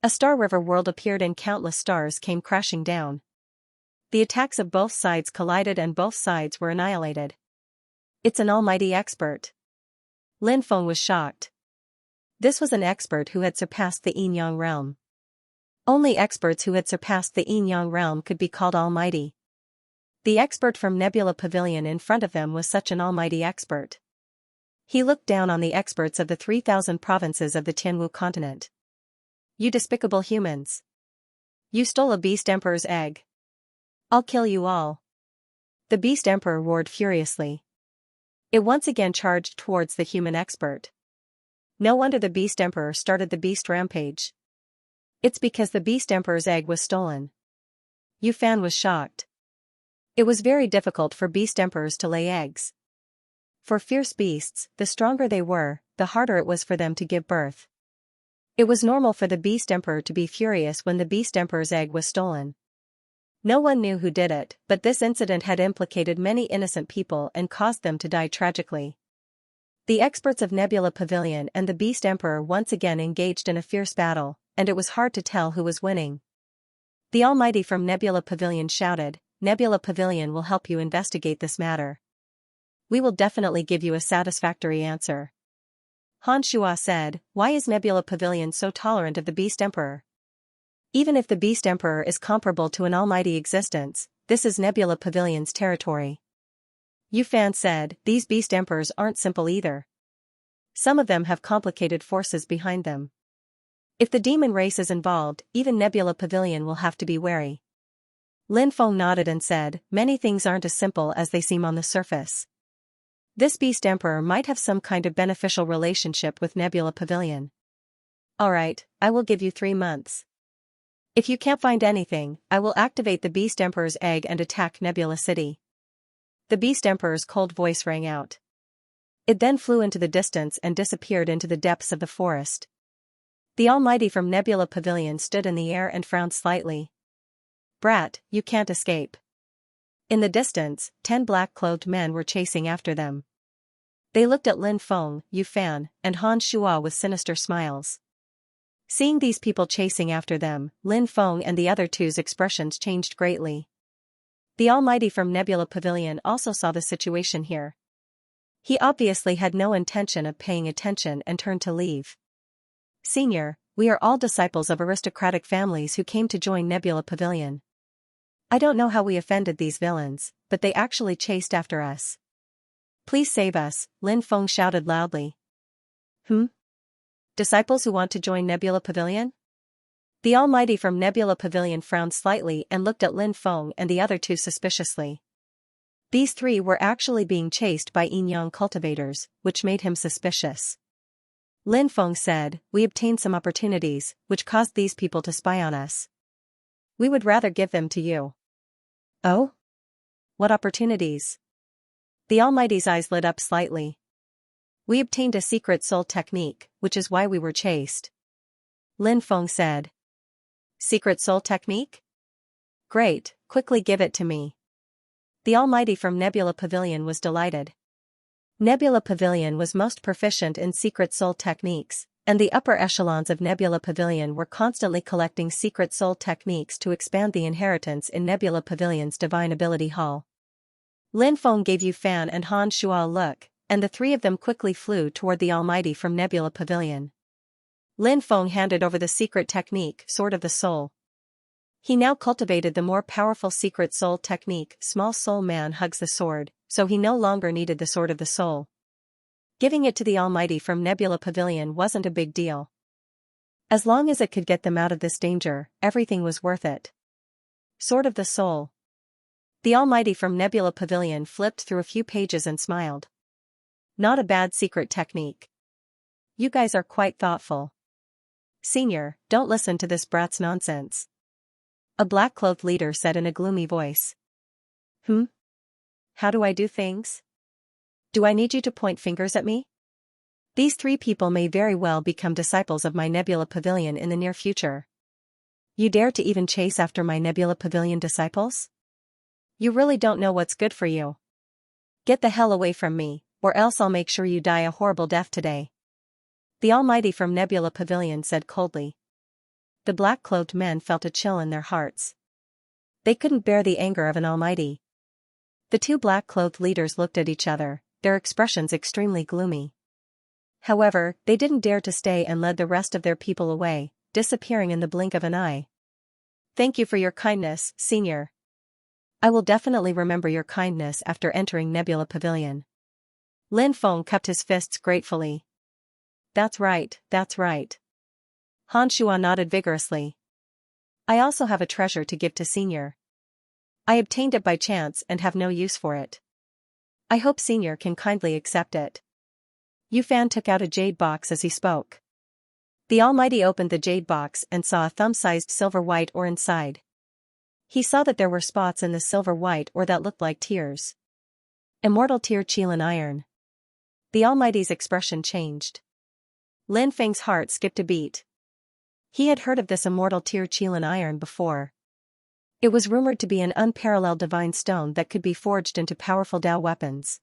Speaker 1: A star river world appeared and countless stars came crashing down. The attacks of both sides collided and both sides were annihilated. It's an almighty expert. Lin Feng was shocked. This was an expert who had surpassed the Yin-Yang realm. Only experts who had surpassed the Yin-Yang realm could be called almighty. The expert from Nebula Pavilion in front of them was such an almighty expert. He looked down on the experts of the 3,000 provinces of the Tianwu continent. You despicable humans. You stole a Beast Emperor's egg. I'll kill you all. The Beast Emperor roared furiously. It once again charged towards the human expert. No wonder the Beast Emperor started the Beast Rampage. It's because the Beast Emperor's egg was stolen. Yu Fan was shocked. It was very difficult for Beast Emperors to lay eggs. For fierce beasts, the stronger they were, the harder it was for them to give birth. It was normal for the Beast Emperor to be furious when the Beast Emperor's egg was stolen. No one knew who did it, but this incident had implicated many innocent people and caused them to die tragically. The experts of Nebula Pavilion and the Beast Emperor once again engaged in a fierce battle, and it was hard to tell who was winning. The Almighty from Nebula Pavilion shouted, "Nebula Pavilion will help you investigate this matter. We will definitely give you a satisfactory answer." Han Shuo said, "Why is Nebula Pavilion so tolerant of the Beast Emperor? Even if the Beast Emperor is comparable to an almighty existence, this is Nebula Pavilion's territory." Yu Fan said, "These Beast Emperors aren't simple either. Some of them have complicated forces behind them. If the demon race is involved, even Nebula Pavilion will have to be wary." Lin Feng nodded and said, "Many things aren't as simple as they seem on the surface. This Beast Emperor might have some kind of beneficial relationship with Nebula Pavilion. Alright, I will give you 3 months. If you can't find anything, I will activate the Beast Emperor's egg and attack Nebula City." The Beast Emperor's cold voice rang out. It then flew into the distance and disappeared into the depths of the forest. The Almighty from Nebula Pavilion stood in the air and frowned slightly. "Brat, you can't escape." In the distance, 10 black-clothed men were chasing after them. They looked at Lin Feng, Yu Fan, and Han Shuo with sinister smiles. Seeing these people chasing after them, Lin Feng and the other two's expressions changed greatly. The Almighty from Nebula Pavilion also saw the situation here. He obviously had no intention of paying attention and turned to leave. "Senior, we are all disciples of aristocratic families who came to join Nebula Pavilion. I don't know how we offended these villains, but they actually chased after us. Please save us," Lin Feng shouted loudly. Disciples who want to join Nebula Pavilion?" The Almighty from Nebula Pavilion frowned slightly and looked at Lin Feng and the other two suspiciously. These 3 were actually being chased by Yinyang cultivators, which made him suspicious. Lin Feng said, "We obtained some opportunities, which caused these people to spy on us. We would rather give them to you." "Oh? What opportunities?" The Almighty's eyes lit up slightly. "We obtained a secret soul technique, which is why we were chased." Lin Feng said. "Secret soul technique? Great, quickly give it to me." The Almighty from Nebula Pavilion was delighted. Nebula Pavilion was most proficient in secret soul techniques, and the upper echelons of Nebula Pavilion were constantly collecting secret soul techniques to expand the inheritance in Nebula Pavilion's Divine Ability Hall. Lin Feng gave Yu Fan and Han Shuo a look, and the 3 of them quickly flew toward the Almighty from Nebula Pavilion. Lin Feng handed over the secret technique, Sword of the Soul. He now cultivated the more powerful secret soul technique, Small Soul Man Hugs the Sword, so he no longer needed the Sword of the Soul. Giving it to the Almighty from Nebula Pavilion wasn't a big deal. As long as it could get them out of this danger, everything was worth it. Sword of the Soul. The Almighty from Nebula Pavilion flipped through a few pages and smiled. Not a bad secret technique. You guys are quite thoughtful. Senior, don't listen to this brat's nonsense. A black-clothed leader said in a gloomy voice. How do I do things? Do I need you to point fingers at me? These 3 people may very well become disciples of my Nebula Pavilion in the near future. You dare to even chase after my Nebula Pavilion disciples? You really don't know what's good for you. Get the hell away from me, or else I'll make sure you die a horrible death today." The Almighty from Nebula Pavilion said coldly. The black-clothed men felt a chill in their hearts. They couldn't bear the anger of an Almighty. The 2 black-clothed leaders looked at each other, their expressions extremely gloomy. However, they didn't dare to stay and led the rest of their people away, disappearing in the blink of an eye. "Thank you for your kindness, Senior. I will definitely remember your kindness after entering Nebula Pavilion." Lin Feng cupped his fists gratefully. That's right, that's right." Han Shuo nodded vigorously. "I also have a treasure to give to Senior. I obtained it by chance and have no use for it. I hope Senior can kindly accept it." Yu Fan took out a jade box as he spoke. The Almighty opened the jade box and saw a thumb-sized silver white ore inside. He saw that there were spots in the silver white ore that looked like tears. Immortal Tear Qilin Iron. The Almighty's expression changed. Lin Feng's heart skipped a beat. He had heard of this Immortal Tear Qilin Iron before. It was rumored to be an unparalleled divine stone that could be forged into powerful Dao weapons.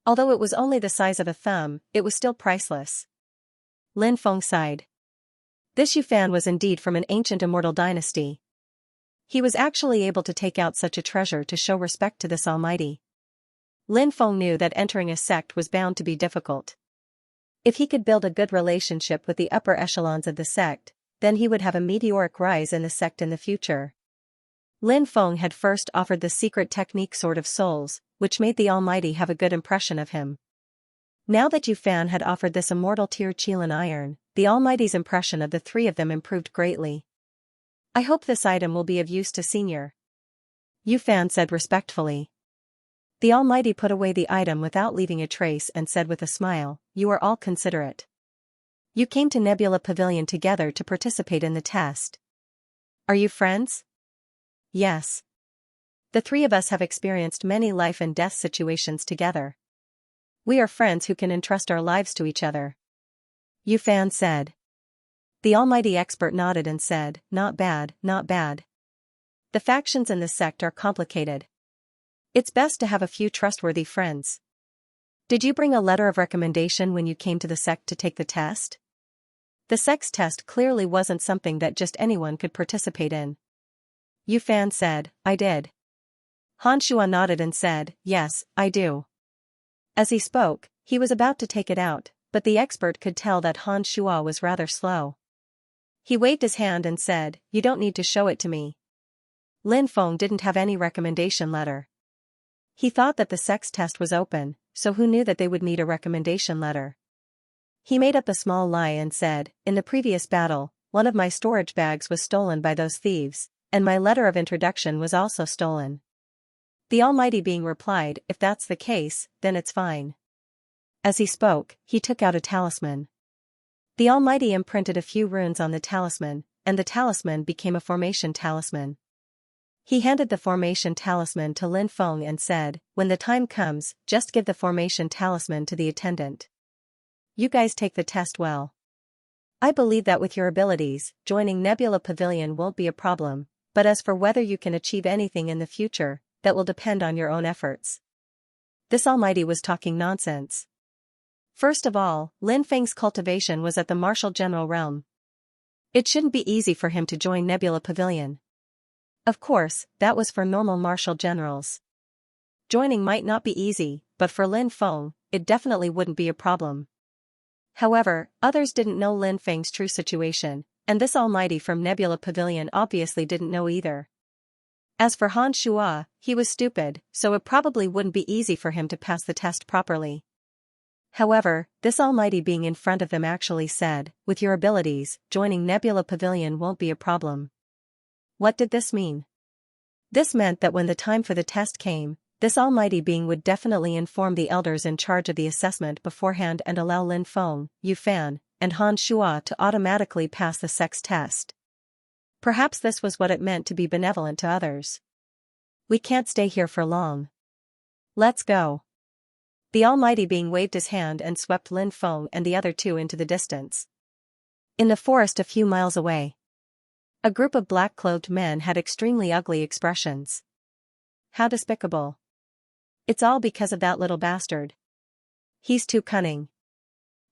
Speaker 1: Although it was only the size of a thumb, it was still priceless. Lin Feng sighed. This Yufan was indeed from an ancient immortal dynasty. He was actually able to take out such a treasure to show respect to this almighty. Lin Feng knew that entering a sect was bound to be difficult. If he could build a good relationship with the upper echelons of the sect, then he would have a meteoric rise in the sect in the future. Lin Feng had first offered the secret technique Sword of Souls, which made the Almighty have a good impression of him. Now that Yufan had offered this immortal Tier Qilin iron, the Almighty's impression of the three of them improved greatly. I hope this item will be of use to Senior. Yufan said respectfully. The Almighty put away the item without leaving a trace and said with a smile, "You are all considerate. You came to Nebula Pavilion together to participate in the test. Are you friends?" "Yes. The three of us have experienced many life and death situations together. We are friends who can entrust our lives to each other," Yufan said. The Almighty expert nodded and said, "Not bad, not bad. The factions in this sect are complicated. It's best to have a few trustworthy friends. Did you bring a letter of recommendation when you came to the sect to take the test?" The sect's test clearly wasn't something that just anyone could participate in. Yufan said, "I did." Han Shuo nodded and said, "Yes, I do." As he spoke, he was about to take it out, but the expert could tell that Han Shuo was rather slow. He waved his hand and said, "You don't need to show it to me." Lin Feng didn't have any recommendation letter. He thought that the sect's test was open, so who knew that they would need a recommendation letter? He made up a small lie and said, "In the previous battle, one of my storage bags was stolen by those thieves, and my letter of introduction was also stolen." The Almighty being replied, "If that's the case, then it's fine." As he spoke, he took out a talisman. The Almighty imprinted a few runes on the talisman, and the talisman became a formation talisman. He handed the formation talisman to Lin Feng and said, "When the time comes, just give the formation talisman to the attendant. You guys take the test well. I believe that with your abilities, joining Nebula Pavilion won't be a problem, but as for whether you can achieve anything in the future, that will depend on your own efforts." This Almighty was talking nonsense. First of all, Lin Feng's cultivation was at the Martial General realm. It shouldn't be easy for him to join Nebula Pavilion. Of course, that was for normal martial generals. Joining might not be easy, but for Lin Feng, it definitely wouldn't be a problem. However, others didn't know Lin Feng's true situation, and this Almighty from Nebula Pavilion obviously didn't know either. As for Han Shuo, he was stupid, so it probably wouldn't be easy for him to pass the test properly. However, this Almighty being in front of them actually said, "With your abilities, joining Nebula Pavilion won't be a problem." What did this mean? This meant that when the time for the test came, this Almighty being would definitely inform the elders in charge of the assessment beforehand and allow Lin Feng, Yufan, and Han Shuo to automatically pass the sex test. Perhaps this was what it meant to be benevolent to others. "We can't stay here for long. Let's go." The Almighty being waved his hand and swept Lin Feng and the other two into the distance. In the forest a few miles away, a group of black-clothed men had extremely ugly expressions. "How despicable. It's all because of that little bastard. He's too cunning,"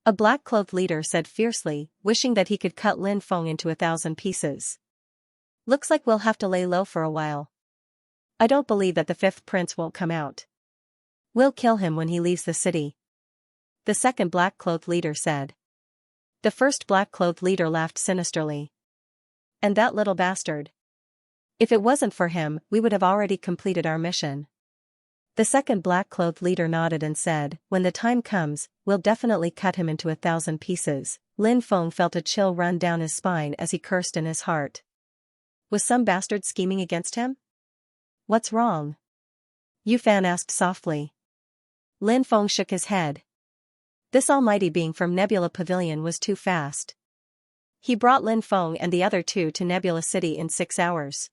Speaker 1: a black-clothed leader said fiercely, wishing that he could cut Lin Feng into 1,000 pieces. "Looks like we'll have to lay low for a while. I don't believe that the fifth prince won't come out. We'll kill him when he leaves the city," the second black-clothed leader said. The first black-clothed leader laughed sinisterly. "And that little bastard. If it wasn't for him, we would have already completed our mission." The second black-clothed leader nodded and said, "When the time comes, we'll definitely cut him into 1,000 pieces." Lin Feng felt a chill run down his spine as he cursed in his heart. Was some bastard scheming against him? "What's wrong?" Yufan asked softly. Lin Feng shook his head. This Almighty being from Nebula Pavilion was too fast. He brought Lin Feng and the other two to Nebula City in 6 hours.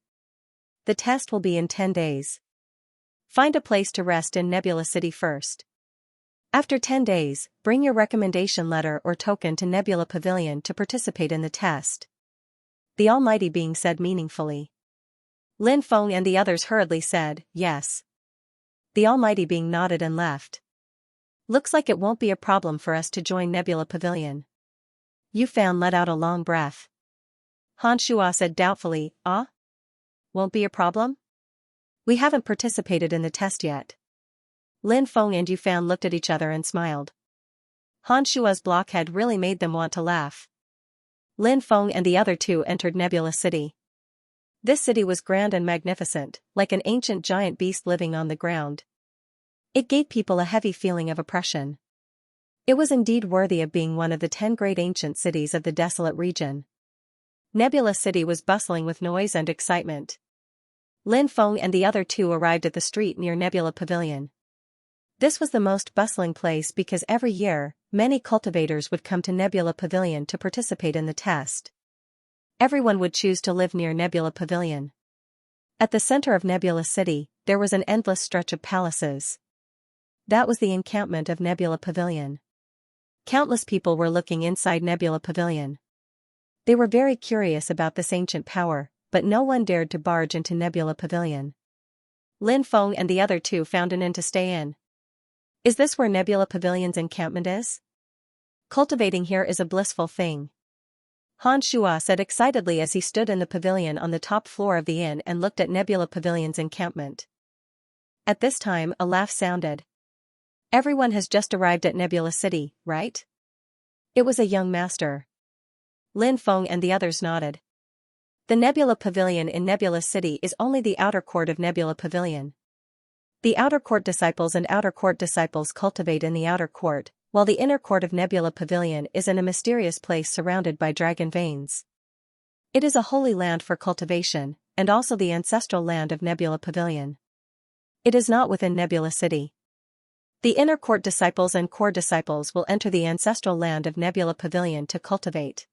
Speaker 1: The test will be in 10 days. Find a place to rest in Nebula City first. After 10 days, bring your recommendation letter or token to Nebula Pavilion to participate in the test. The Almighty being said meaningfully. Lin Feng and the others hurriedly said, yes. The Almighty Being nodded and left. Looks like it won't be a problem for us to join Nebula Pavilion. Yu Fan let out a long breath. Han Shuo said doubtfully, won't be a problem? We haven't participated in the test yet. Lin Feng and Yu Fan looked at each other and smiled. Han Shuo's blockhead really made them want to laugh. Lin Feng and the other two entered Nebula City. This city was grand and magnificent, like an ancient giant beast living on the ground. It gave people a heavy feeling of oppression. It was indeed worthy of being one of the 10 great ancient cities of the desolate region. Nebula City was bustling with noise and excitement. Lin Feng and the other two arrived at the street near Nebula Pavilion. This was the most bustling place because every year, many cultivators would come to Nebula Pavilion to participate in the test. Everyone would choose to live near Nebula Pavilion. At the center of Nebula City, there was an endless stretch of palaces. That was the encampment of Nebula Pavilion. Countless people were looking inside Nebula Pavilion. They were very curious about this ancient power, but no one dared to barge into Nebula Pavilion. Lin Feng and the other two found an inn to stay in. Is this where Nebula Pavilion's encampment is? Cultivating here is a blissful thing. Han Shuo said excitedly as he stood in the pavilion on the top floor of the inn and looked at Nebula Pavilion's encampment. At this time, a laugh sounded. Everyone has just arrived at Nebula City, right? It was a young master. Lin Feng and the others nodded. The Nebula Pavilion in Nebula City is only the outer court of Nebula Pavilion. The outer court disciples and outer court disciples cultivate in the outer court, while the inner court of Nebula Pavilion is in a mysterious place surrounded by dragon veins. It is a holy land for cultivation, and also the ancestral land of Nebula Pavilion. It is not within Nebula City. The inner court disciples and core disciples will enter the ancestral land of Nebula Pavilion to cultivate.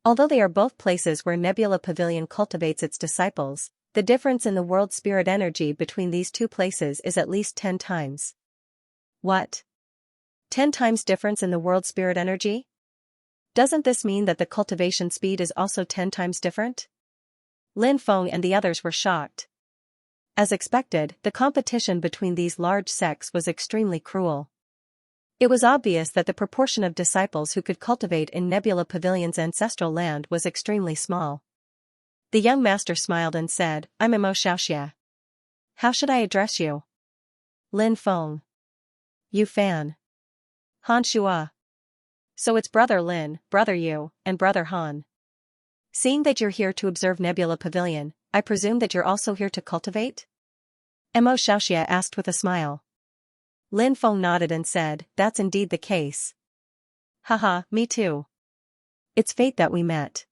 Speaker 1: Although they are both places where Nebula Pavilion cultivates its disciples, the difference in the world spirit energy between these two places is at least 10 times. What? 10 times difference in the world spirit energy? Doesn't this mean that the cultivation speed is also 10 times different? Lin Feng and the others were shocked. As expected, the competition between these large sects was extremely cruel. It was obvious that the proportion of disciples who could cultivate in Nebula Pavilion's ancestral land was extremely small. The young master smiled and said, I'm Xianxia. How should I address you? Lin Feng. Yu Fan. Han Shuo. So it's Brother Lin, Brother Yu, and Brother Han. Seeing that you're here to observe Nebula Pavilion, I presume that you're also here to cultivate? Xianxia asked with a smile. Lin Feng nodded and said, that's indeed the case. Haha, me too. It's fate that we met.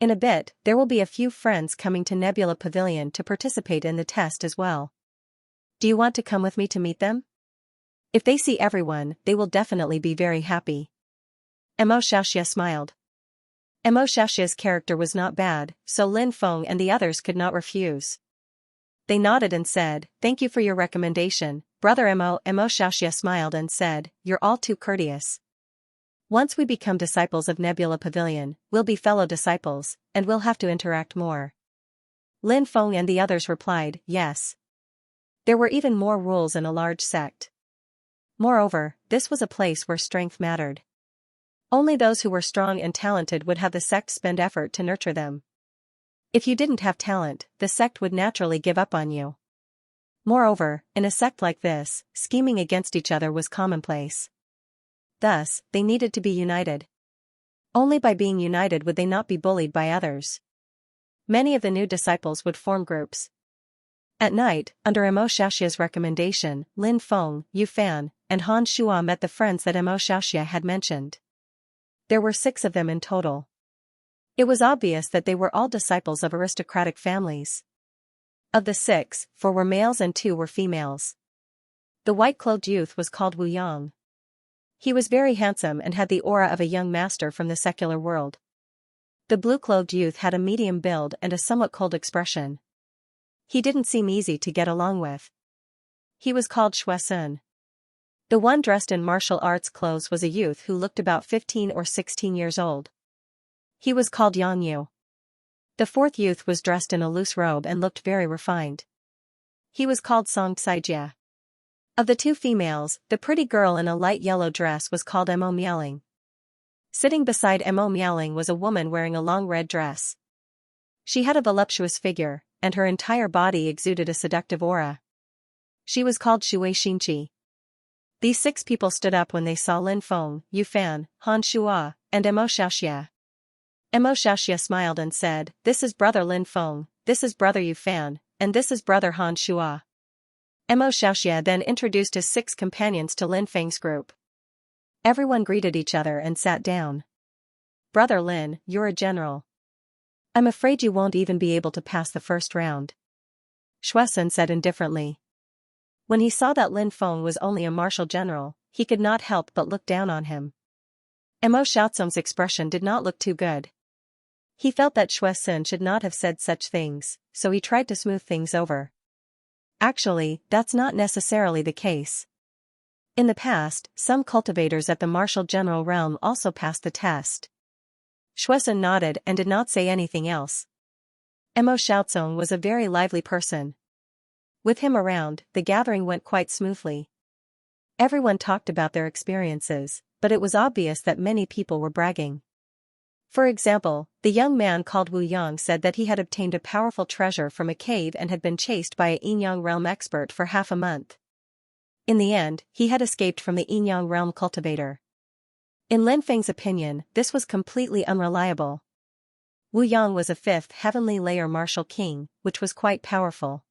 Speaker 1: In a bit, there will be a few friends coming to Nebula Pavilion to participate in the test as well. Do you want to come with me to meet them? If they see everyone, they will definitely be very happy. Xianxia smiled. Xianxia's character was not bad, so Lin Feng and the others could not refuse. They nodded and said, thank you for your recommendation, Brother Xianxia smiled and said, you're all too courteous. Once we become disciples of Nebula Pavilion, we'll be fellow disciples, and we'll have to interact more. Lin Feng and the others replied, yes. There were even more rules in a large sect. Moreover, this was a place where strength mattered. Only those who were strong and talented would have the sect spend effort to nurture them. If you didn't have talent, the sect would naturally give up on you. Moreover, in a sect like this, scheming against each other was commonplace. Thus, they needed to be united. Only by being united would they not be bullied by others. Many of the new disciples would form groups. At night, under Xianxia's recommendation, Lin Feng, Yu Fan, and Han Shuo met the friends that Xianxia had mentioned. There were 6 of them in total. It was obvious that they were all disciples of aristocratic families. Of the 6, 4 were males and 2 were females. The white-clothed youth was called Wu Yang. He was very handsome and had the aura of a young master from the secular world. The blue-clothed youth had a medium build and a somewhat cold expression. He didn't seem easy to get along with. He was called Shui Sun. The one dressed in martial arts clothes was a youth who looked about 15 or 16 years old. He was called Yang Yu. The fourth youth was dressed in a loose robe and looked very refined. He was called Xianxia. Of the two females, the pretty girl in a light yellow dress was called Immemorial. Sitting beside Immemorial was a woman wearing a long red dress. She had a voluptuous figure, and her entire body exuded a seductive aura. She was called Xianxia. These 6 people stood up when they saw Lin Feng, Yu Fan, Han Shuo, and Xianxia. Xianxia smiled and said, "This is brother Lin Feng, this is brother Yu Fan, and this is brother Han Shuo." Xianxia then introduced his 6 companions to Lin Feng's group. Everyone greeted each other and sat down. "Brother Lin, you're a general. I'm afraid you won't even be able to pass the first round," Xuesen said indifferently. When he saw that Lin Feng was only a martial general, he could not help but look down on him. Xiaozong's expression did not look too good. He felt that Xuesen should not have said such things, so he tried to smooth things over. Actually, that's not necessarily the case. In the past, some cultivators at the martial general realm also passed the test. Xuesen nodded and did not say anything else. Xiaozong was a very lively person. With him around, the gathering went quite smoothly. Everyone talked about their experiences, but it was obvious that many people were bragging. For example, the young man called Wu Yang said that he had obtained a powerful treasure from a cave and had been chased by a Yinyang realm expert for half a month. In the end, he had escaped from the Yinyang realm cultivator. In Lin Feng's opinion, this was completely unreliable. Wu Yang was a 5th heavenly layer martial king, which was quite powerful.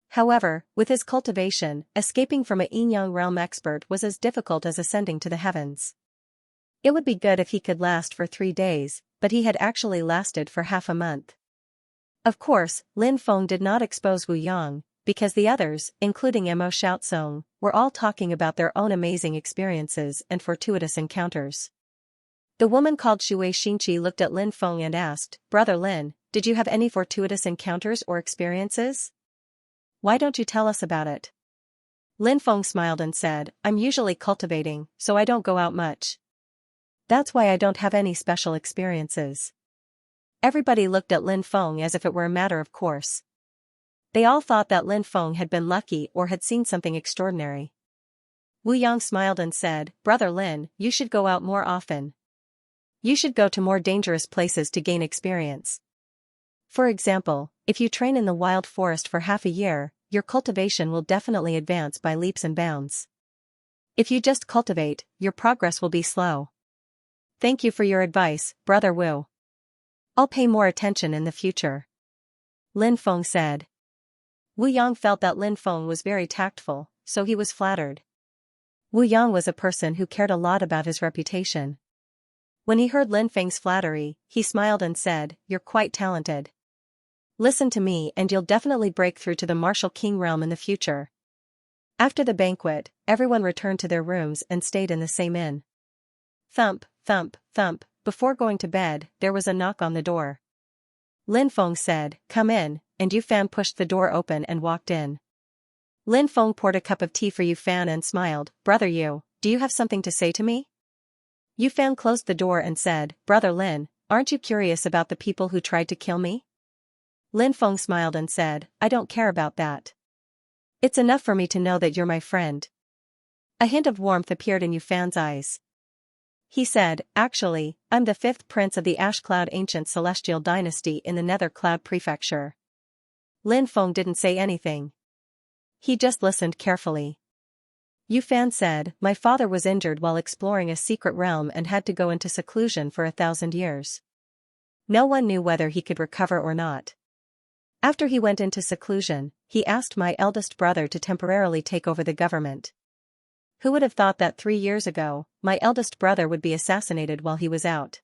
Speaker 1: However, with his cultivation, escaping from a Yinyang realm expert was as difficult as ascending to the heavens. It would be good if he could last for 3 days, but he had actually lasted for half a month. Of course, Lin Feng did not expose Wu Yang, because the others, including Xiaozong, were all talking about their own amazing experiences and fortuitous encounters. The woman called Xianxia looked at Lin Feng and asked, "Brother Lin, did you have any fortuitous encounters or experiences? Why don't you tell us about it?" Lin Feng smiled and said, "I'm usually cultivating, so I don't go out much. That's why I don't have any special experiences." Everybody looked at Lin Feng as if it were a matter of course. They all thought that Lin Feng had been lucky or had seen something extraordinary. Wu Yang smiled and said, "Brother Lin, you should go out more often. You should go to more dangerous places to gain experience. For example, if you train in the wild forest for half a year, your cultivation will definitely advance by leaps and bounds. If you just cultivate, your progress will be slow. Thank you for your advice, Brother Wu. I'll pay more attention in the future," Lin Feng said. Wu Yang felt that Lin Feng was very tactful, so he was flattered. Wu Yang was a person who cared a lot about his reputation. When he heard Lin Feng's flattery, he smiled and said, "You're quite talented. Listen to me and you'll definitely break through to the martial king realm in the future." After the banquet, everyone returned to their rooms and stayed in the same inn. Thump, thump, thump, before going to bed, there was a knock on the door. Lin Feng said, "Come in," and Yu Fan pushed the door open and walked in. Lin Feng poured a cup of tea for Yu Fan and smiled, "Brother Yu, do you have something to say to me?" Yu Fan closed the door and said, "Brother Lin, aren't you curious about the people who tried to kill me?" Lin Feng smiled and said, "I don't care about that. It's enough for me to know that you're my friend." A hint of warmth appeared in Yu Fan's eyes. He said, "Actually, I'm the 5th prince of the Ash Cloud Ancient Celestial Dynasty in the Nether Cloud Prefecture." Lin Feng didn't say anything. He just listened carefully. Yu Fan said, "My father was injured while exploring a secret realm and had to go into seclusion for 1,000 years. No one knew whether he could recover or not. After he went into seclusion, he asked my eldest brother to temporarily take over the government. Who would have thought that 3 years ago, my eldest brother would be assassinated while he was out?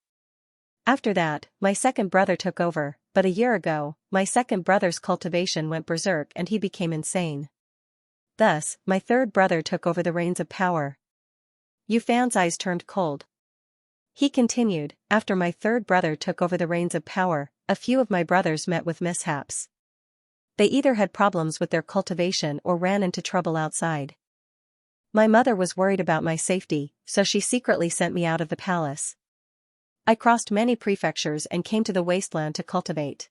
Speaker 1: After that, my second brother took over, but a year ago, my second brother's cultivation went berserk and he became insane. Thus, my third brother took over the reins of power." Yu Fan's eyes turned cold. He continued, "After my third brother took over the reins of power, a few of my brothers met with mishaps. They either had problems with their cultivation or ran into trouble outside. My mother was worried about my safety, so she secretly sent me out of the palace. I crossed many prefectures and came to the wasteland to cultivate.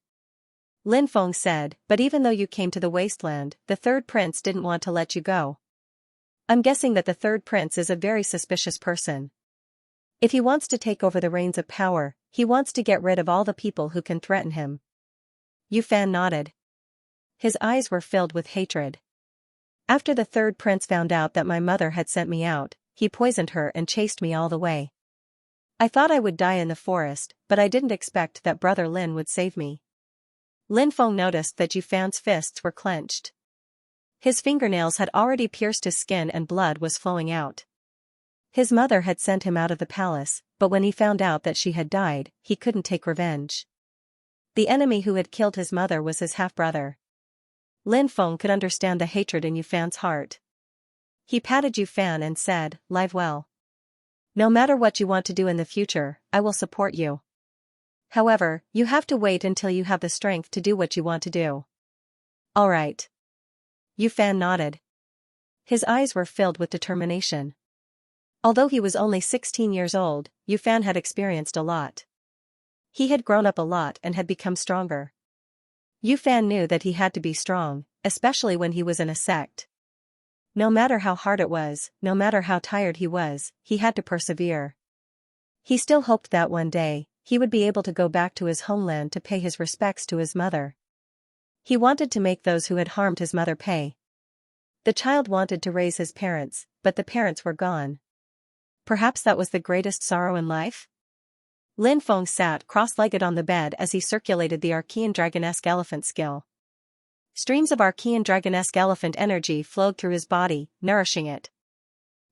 Speaker 1: Lin Feng said, but even though you came to the wasteland, the third prince didn't want to let you go. I'm guessing that the third prince is a very suspicious person. If he wants to take over the reins of power, he wants to get rid of all the people who can threaten him. Yu Fan nodded. His eyes were filled with hatred. After the third prince found out that my mother had sent me out, he poisoned her and chased me all the way. I thought I would die in the forest, but I didn't expect that brother Lin would save me. Lin Feng noticed that Yu Fan's fists were clenched. His fingernails had already pierced his skin and blood was flowing out. His mother had sent him out of the palace, but when he found out that she had died, he couldn't take revenge. The enemy who had killed his mother was his half-brother. Lin Feng could understand the hatred in Yu Fan's heart. He patted Yu Fan and said, "Live well. No matter what you want to do in the future, I will support you. However, you have to wait until you have the strength to do what you want to do." "All right." Yu Fan nodded. His eyes were filled with determination. Although he was only 16 years old, Yu Fan had experienced a lot. He had grown up a lot and had become stronger. Yu Fan knew that he had to be strong, especially when he was in a sect. No matter how hard it was, no matter how tired he was, he had to persevere. He still hoped that one day, he would be able to go back to his homeland to pay his respects to his mother. He wanted to make those who had harmed his mother pay. The child wanted to raise his parents, but the parents were gone. Perhaps that was the greatest sorrow in life? Lin Feng sat cross-legged on the bed as he circulated the Archean Dragonesque Elephant skill. Streams of Archean Dragonesque Elephant energy flowed through his body, nourishing it.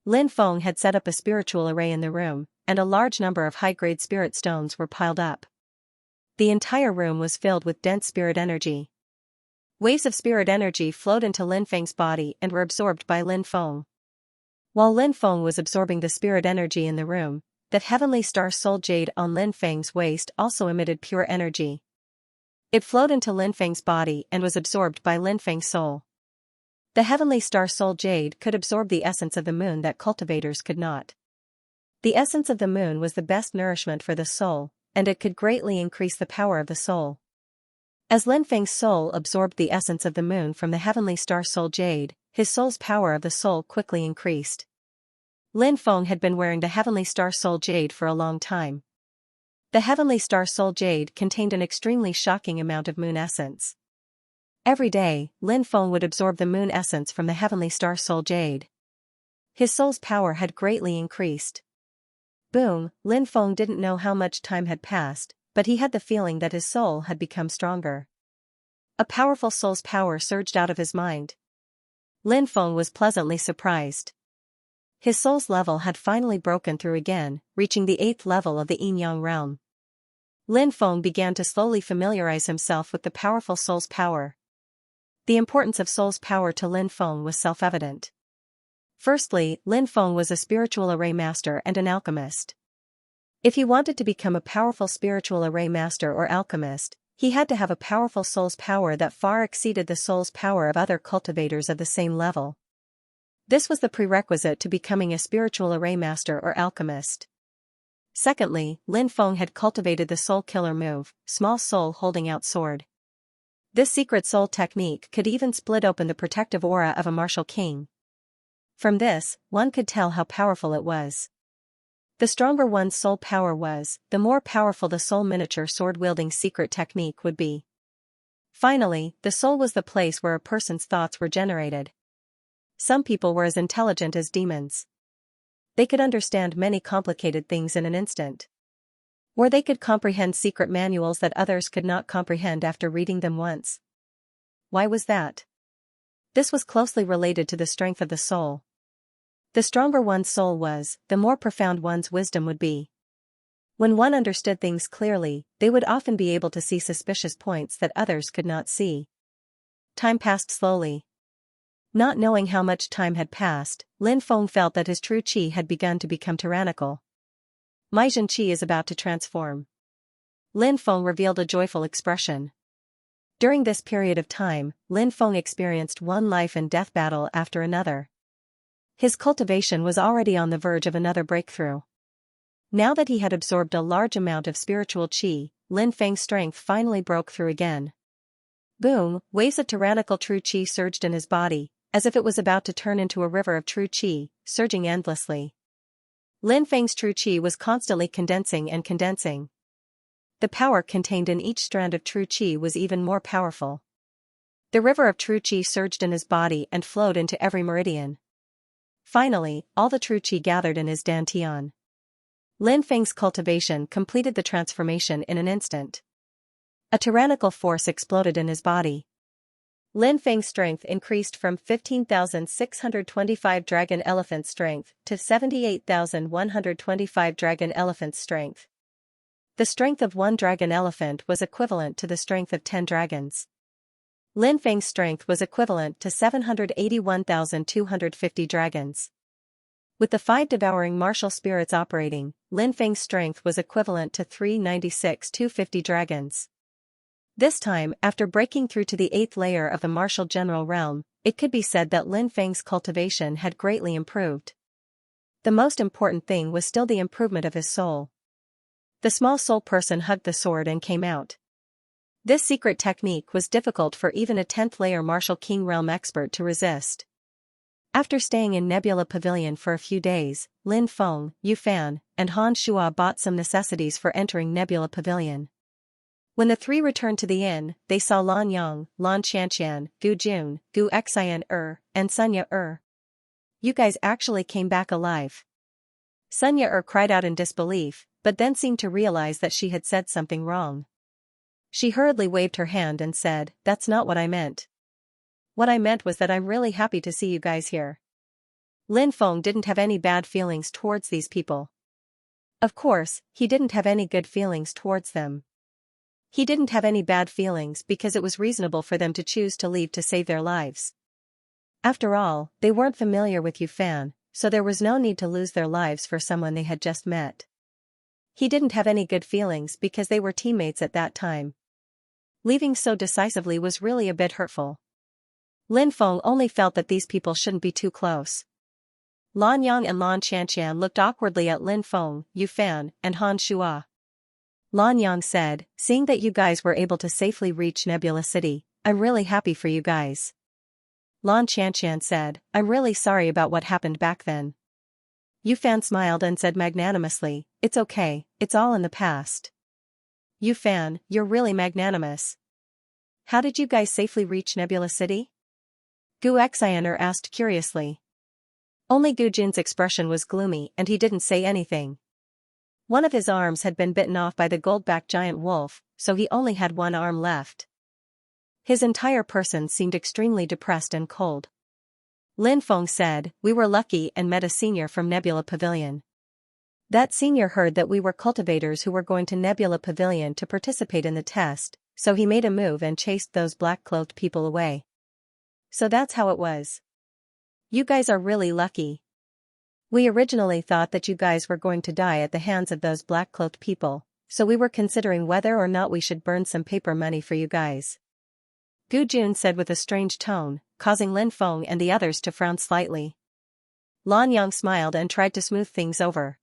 Speaker 1: Lin Feng had set up a spiritual array in the room, and a large number of high-grade spirit stones were piled up. The entire room was filled with dense spirit energy. Waves of spirit energy flowed into Lin Feng's body and were absorbed by Lin Feng. While Lin Feng was absorbing the spirit energy in the room, that heavenly star soul jade on Lin Feng's waist also emitted pure energy. It flowed into Lin Feng's body and was absorbed by Lin Feng's soul. The heavenly star soul jade could absorb the essence of the moon that cultivators could not. The essence of the moon was the best nourishment for the soul, and it could greatly increase the power of the soul. As Lin Feng's soul absorbed the essence of the moon from the heavenly star soul jade, his soul's power of the soul quickly increased. Lin Feng had been wearing the heavenly star soul jade for a long time. The heavenly star soul jade contained an extremely shocking amount of moon essence. Every day, Lin Feng would absorb the moon essence from the heavenly star soul jade. His soul's power had greatly increased. Boom, Lin Feng didn't know how much time had passed, but he had the feeling that his soul had become stronger. A powerful soul's power surged out of his mind. Lin Feng was pleasantly surprised. His soul's level had finally broken through again, reaching the 8th level of the Yin-Yang realm. Lin Feng began to slowly familiarize himself with the powerful soul's power. The importance of soul's power to Lin Feng was self-evident. Firstly, Lin Feng was a spiritual array master and an alchemist. If he wanted to become a powerful spiritual array master or alchemist, he had to have a powerful soul's power that far exceeded the soul's power of other cultivators of the same level. This was the prerequisite to becoming a spiritual array master or alchemist. Secondly, Lin Feng had cultivated the soul killer move, small soul holding out sword. This secret soul technique could even split open the protective aura of a martial king. From this, one could tell how powerful it was. The stronger one's soul power was, the more powerful the soul miniature sword-wielding secret technique would be. Finally, the soul was the place where a person's thoughts were generated. Some people were as intelligent as demons. They could understand many complicated things in an instant. Or they could comprehend secret manuals that others could not comprehend after reading them once. Why was that? This was closely related to the strength of the soul. The stronger one's soul was, the more profound one's wisdom would be. When one understood things clearly, they would often be able to see suspicious points that others could not see. Time passed slowly. Not knowing how much time had passed, Lin Feng felt that his true qi had begun to become tyrannical. My Zhen qi is about to transform. Lin Feng revealed a joyful expression. During this period of time, Lin Feng experienced one life and death battle after another. His cultivation was already on the verge of another breakthrough. Now that he had absorbed a large amount of spiritual qi, Lin Feng's strength finally broke through again. Boom, waves of tyrannical true qi surged in his body, as if it was about to turn into a river of true qi, surging endlessly. Lin Feng's true qi was constantly condensing and condensing. The power contained in each strand of true qi was even more powerful. The river of true qi surged in his body and flowed into every meridian. Finally, all the true qi gathered in his dantian. Lin Feng's cultivation completed the transformation in an instant. A tyrannical force exploded in his body. Lin Feng's strength increased from 15,625 dragon elephant strength to 78,125 dragon elephant strength. The strength of one dragon elephant was equivalent to the strength of 10 dragons. Lin Feng's strength was equivalent to 781,250 dragons. With the 5 devouring martial spirits operating, Lin Feng's strength was equivalent to 396,250 dragons. This time, after breaking through to the 8th layer of the martial general realm, it could be said that Lin Feng's cultivation had greatly improved. The most important thing was still the improvement of his soul. The small soul person hugged the sword and came out. This secret technique was difficult for even a 10th layer martial king realm expert to resist. After staying in Nebula Pavilion for a few days, Lin Feng, Yu Fan, and Han Shuai bought some necessities for entering Nebula Pavilion. When the three returned to the inn, they saw Lan Yang, Lan Xianxia, Gu Jun, Gu Xian and Xianxia. You guys actually came back alive. Xianxia cried out in disbelief, but then seemed to realize that she had said something wrong. She hurriedly waved her hand and said, "That's not what I meant. What I meant was that I'm really happy to see you guys here." Lin Feng didn't have any bad feelings towards these people. Of course, he didn't have any good feelings towards them. He didn't have any bad feelings because it was reasonable for them to choose to leave to save their lives. After all, they weren't familiar with Yu Fan, so there was no need to lose their lives for someone they had just met. He didn't have any good feelings because they were teammates at that time. Leaving so decisively was really a bit hurtful. Lin Feng only felt that these people shouldn't be too close. Lan Yang and Lan Xianxian looked awkwardly at Lin Feng, Yu Fan, and Han Shuai. Lan Yang said, "Seeing that you guys were able to safely reach Nebula City, I'm really happy for you guys." Lan Xianxian said, "I'm really sorry about what happened back then." Yu Fan smiled and said magnanimously, "It's okay, it's all in the past." Yu Fan, you're really magnanimous. How did you guys safely reach Nebula City? Gu Xian asked curiously. Only Gu Jun's expression was gloomy and he didn't say anything. One of his arms had been bitten off by the gold-backed giant wolf, so he only had one arm left. His entire person seemed extremely depressed and cold. Lin Feng said, "We were lucky and met a senior from Nebula Pavilion. That senior heard that we were cultivators who were going to Nebula Pavilion to participate in the test, so he made a move and chased those black-cloaked people away. So that's how it was. You guys are really lucky. We originally thought that you guys were going to die at the hands of those black-cloaked people, so we were considering whether or not we should burn some paper money for you guys." Gu Jun said with a strange tone, causing Lin Feng and the others to frown slightly. Lan Yang smiled and tried to smooth things over.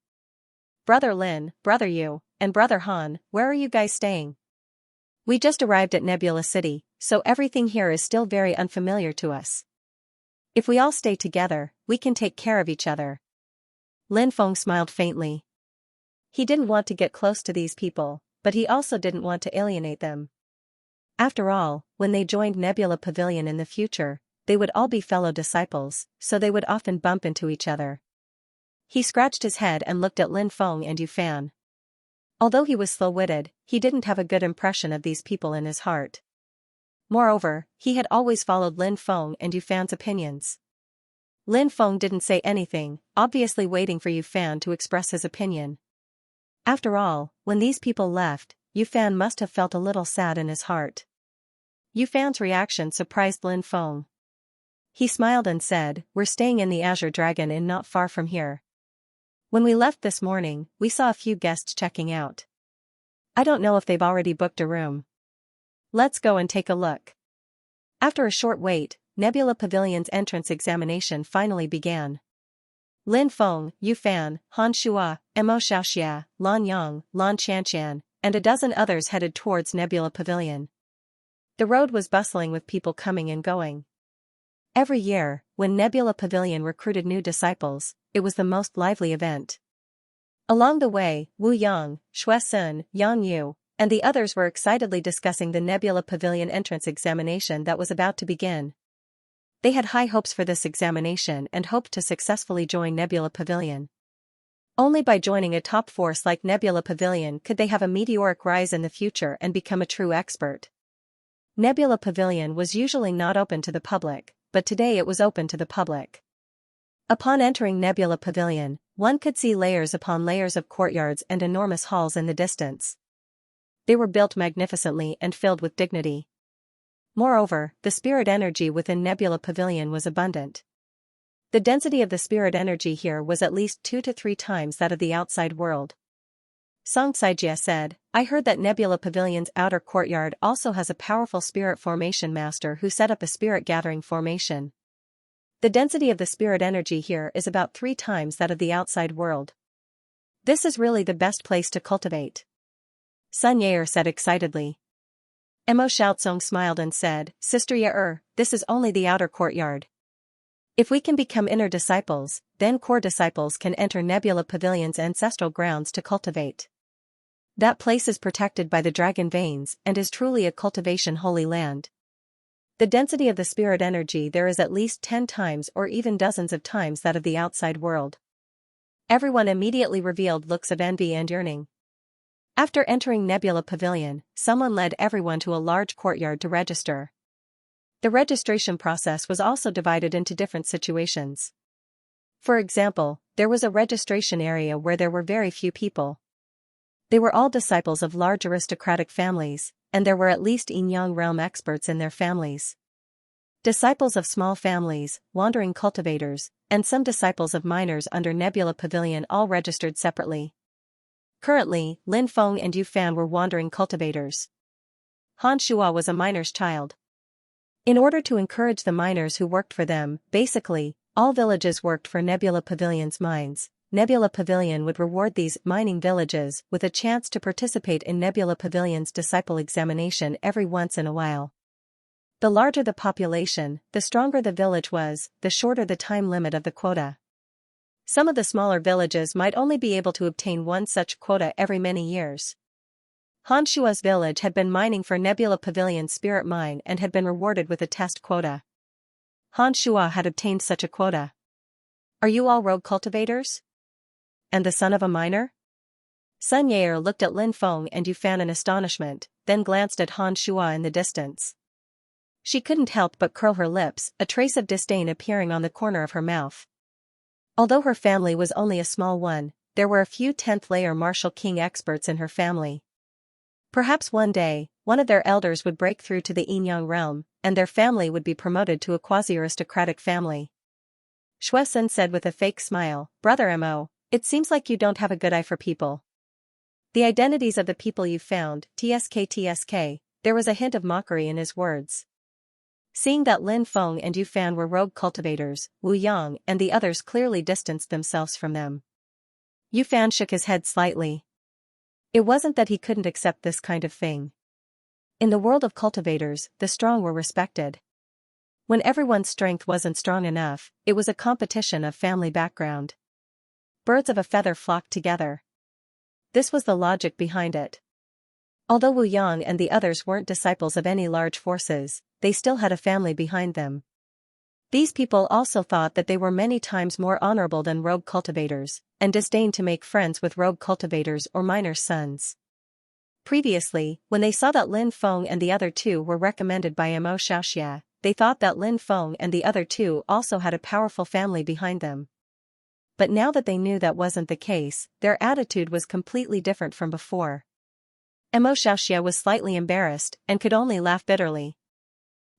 Speaker 1: "Brother Lin, Brother Yu, and Brother Han, where are you guys staying? We just arrived at Nebula City, so everything here is still very unfamiliar to us. If we all stay together, we can take care of each other." Lin Feng smiled faintly. He didn't want to get close to these people, but he also didn't want to alienate them. After all, when they joined Nebula Pavilion in the future, they would all be fellow disciples, so they would often bump into each other. He scratched his head and looked at Lin Feng and Yu Fan. Although he was slow-witted, he didn't have a good impression of these people in his heart. Moreover, he had always followed Lin Feng and Yu Fan's opinions. Lin Feng didn't say anything, obviously waiting for Yu Fan to express his opinion. After all, when these people left, Yu Fan must have felt a little sad in his heart. Yu Fan's reaction surprised Lin Feng. He smiled and said, "We're staying in the Azure Dragon Inn not far from here. When we left this morning, we saw a few guests checking out. I don't know if they've already booked a room. Let's go and take a look." After a short wait, Nebula Pavilion's entrance examination finally began. Lin Feng, Yu Fan, Han Shua, Xiaoxia, Lan Yang, Lan Qianqian, and a dozen others headed towards Nebula Pavilion. The road was bustling with people coming and going. Every year, when Nebula Pavilion recruited new disciples, it was the most lively event. Along the way, Wu Yang, Shui Sun, Yang Yu, and the others were excitedly discussing the Nebula Pavilion entrance examination that was about to begin. They had high hopes for this examination and hoped to successfully join Nebula Pavilion. Only by joining a top force like Nebula Pavilion could they have a meteoric rise in the future and become a true expert. Nebula Pavilion was usually not open to the public, but today it was open to the public. Upon entering Nebula Pavilion, one could see layers upon layers of courtyards and enormous halls in the distance. They were built magnificently and filled with dignity. Moreover, the spirit energy within Nebula Pavilion was abundant. The density of the spirit energy here was at least 2 to 3 times that of the outside world. Xianxia said, "I heard that Nebula Pavilion's outer courtyard also has a powerful spirit formation master who set up a spirit gathering formation. The density of the spirit energy here is about 3 times that of the outside world. This is really the best place to cultivate." Sun Yair said excitedly. Mo Xiaozong smiled and said, "Sister Yair, this is only the outer courtyard. If we can become inner disciples, then core disciples can enter Nebula Pavilion's ancestral grounds to cultivate. That place is protected by the dragon veins and is truly a cultivation holy land. The density of the spirit energy there is at least 10 times or even dozens of times that of the outside world." Everyone immediately revealed looks of envy and yearning. After entering Nebula Pavilion, someone led everyone to a large courtyard to register. The registration process was also divided into different situations. For example, there was a registration area where there were very few people. They were all disciples of large aristocratic families, and there were at least Yin-Yang realm experts in their families. Disciples of small families, wandering cultivators, and some disciples of miners under Nebula Pavilion all registered separately. Currently, Lin Feng and Yu Fan were wandering cultivators. Han Shua was a miner's child. In order to encourage the miners who worked for them, basically, all villages worked for Nebula Pavilion's mines. Nebula Pavilion would reward these mining villages with a chance to participate in Nebula Pavilion's disciple examination every once in a while. The larger the population, the stronger the village was, the shorter the time limit of the quota. Some of the smaller villages might only be able to obtain one such quota every many years. Han Shua's village had been mining for Nebula Pavilion's spirit mine and had been rewarded with a test quota. Han Shua had obtained such a quota. "Are you all rogue cultivators? And the son of a miner?" Sun Yair looked at Lin Feng and Yu Fan in astonishment, then glanced at Han Shua in the distance. She couldn't help but curl her lips, a trace of disdain appearing on the corner of her mouth. Although her family was only a small one, there were a few 10th-layer martial king experts in her family. Perhaps one day, one of their elders would break through to the Yin-Yang realm, and their family would be promoted to a quasi-aristocratic family. Shui Sun said with a fake smile, "Brother Mo, it seems like you don't have a good eye for people. The identities of the people you found, tsk, there was a hint of mockery in his words." Seeing that Lin Feng and Yu Fan were rogue cultivators, Wu Yang and the others clearly distanced themselves from them. Yu Fan shook his head slightly. It wasn't that he couldn't accept this kind of thing. In the world of cultivators, the strong were respected. When everyone's strength wasn't strong enough, it was a competition of family background. Birds of a feather flocked together. This was the logic behind it. Although Wu Yang and the others weren't disciples of any large forces, they still had a family behind them. These people also thought that they were many times more honorable than rogue cultivators, and disdained to make friends with rogue cultivators or miners' sons. Previously, when they saw that Lin Feng and the other two were recommended by Mo Xiaoxia, they thought that Lin Feng and the other two also had a powerful family behind them. But now that they knew that wasn't the case, their attitude was completely different from before. Mo Xiaoxia was slightly embarrassed and could only laugh bitterly.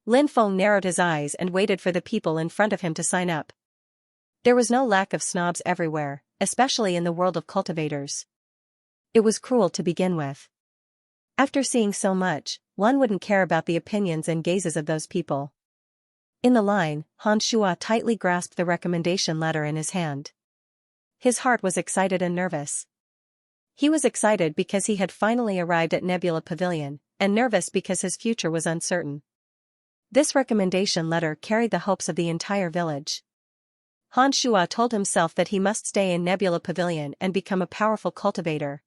Speaker 1: Lin Feng narrowed his eyes and waited for the people in front of him to sign up. There was no lack of snobs everywhere, especially in the world of cultivators. It was cruel to begin with. After seeing so much, one wouldn't care about the opinions and gazes of those people. In the line, Han Shua tightly grasped the recommendation letter in his hand. His heart was excited and nervous. He was excited because he had finally arrived at Nebula Pavilion, and nervous because his future was uncertain. This recommendation letter carried the hopes of the entire village. Han Shuo told himself that he must stay in Nebula Pavilion and become a powerful cultivator.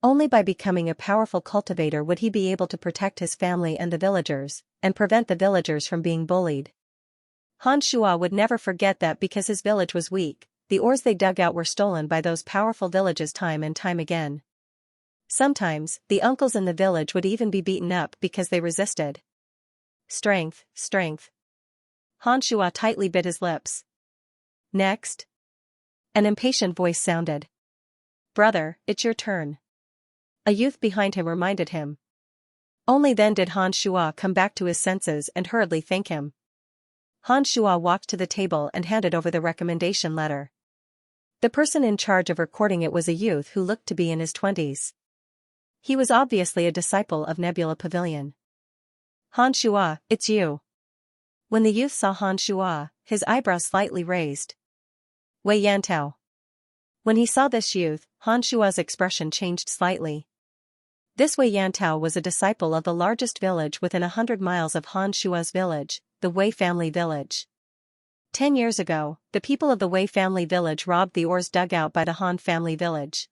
Speaker 1: Only by becoming a powerful cultivator would he be able to protect his family and the villagers, and prevent the villagers from being bullied. Han Shuo would never forget that because his village was weak, the ores they dug out were stolen by those powerful villages time and time again. Sometimes, the uncles in the village would even be beaten up because they resisted. Strength, strength. Han Shuo tightly bit his lips. Next. An impatient voice sounded. Brother, it's your turn. A youth behind him reminded him. Only then did Han Shuo come back to his senses and hurriedly thank him. Han Shuo walked to the table and handed over the recommendation letter. The person in charge of recording it was a youth who looked to be in his 20s. He was obviously a disciple of Nebula Pavilion. Han Shuo, it's you. When the youth saw Han Shuo, his eyebrows slightly raised. Wei Yantao. When he saw this youth, Han Shuo's expression changed slightly. This Wei Yantao was a disciple of the largest village within 100 miles of Han Shuo's village, the Wei family village. 10 years ago, the people of the Wei family village robbed the ores dug out by the Han family village.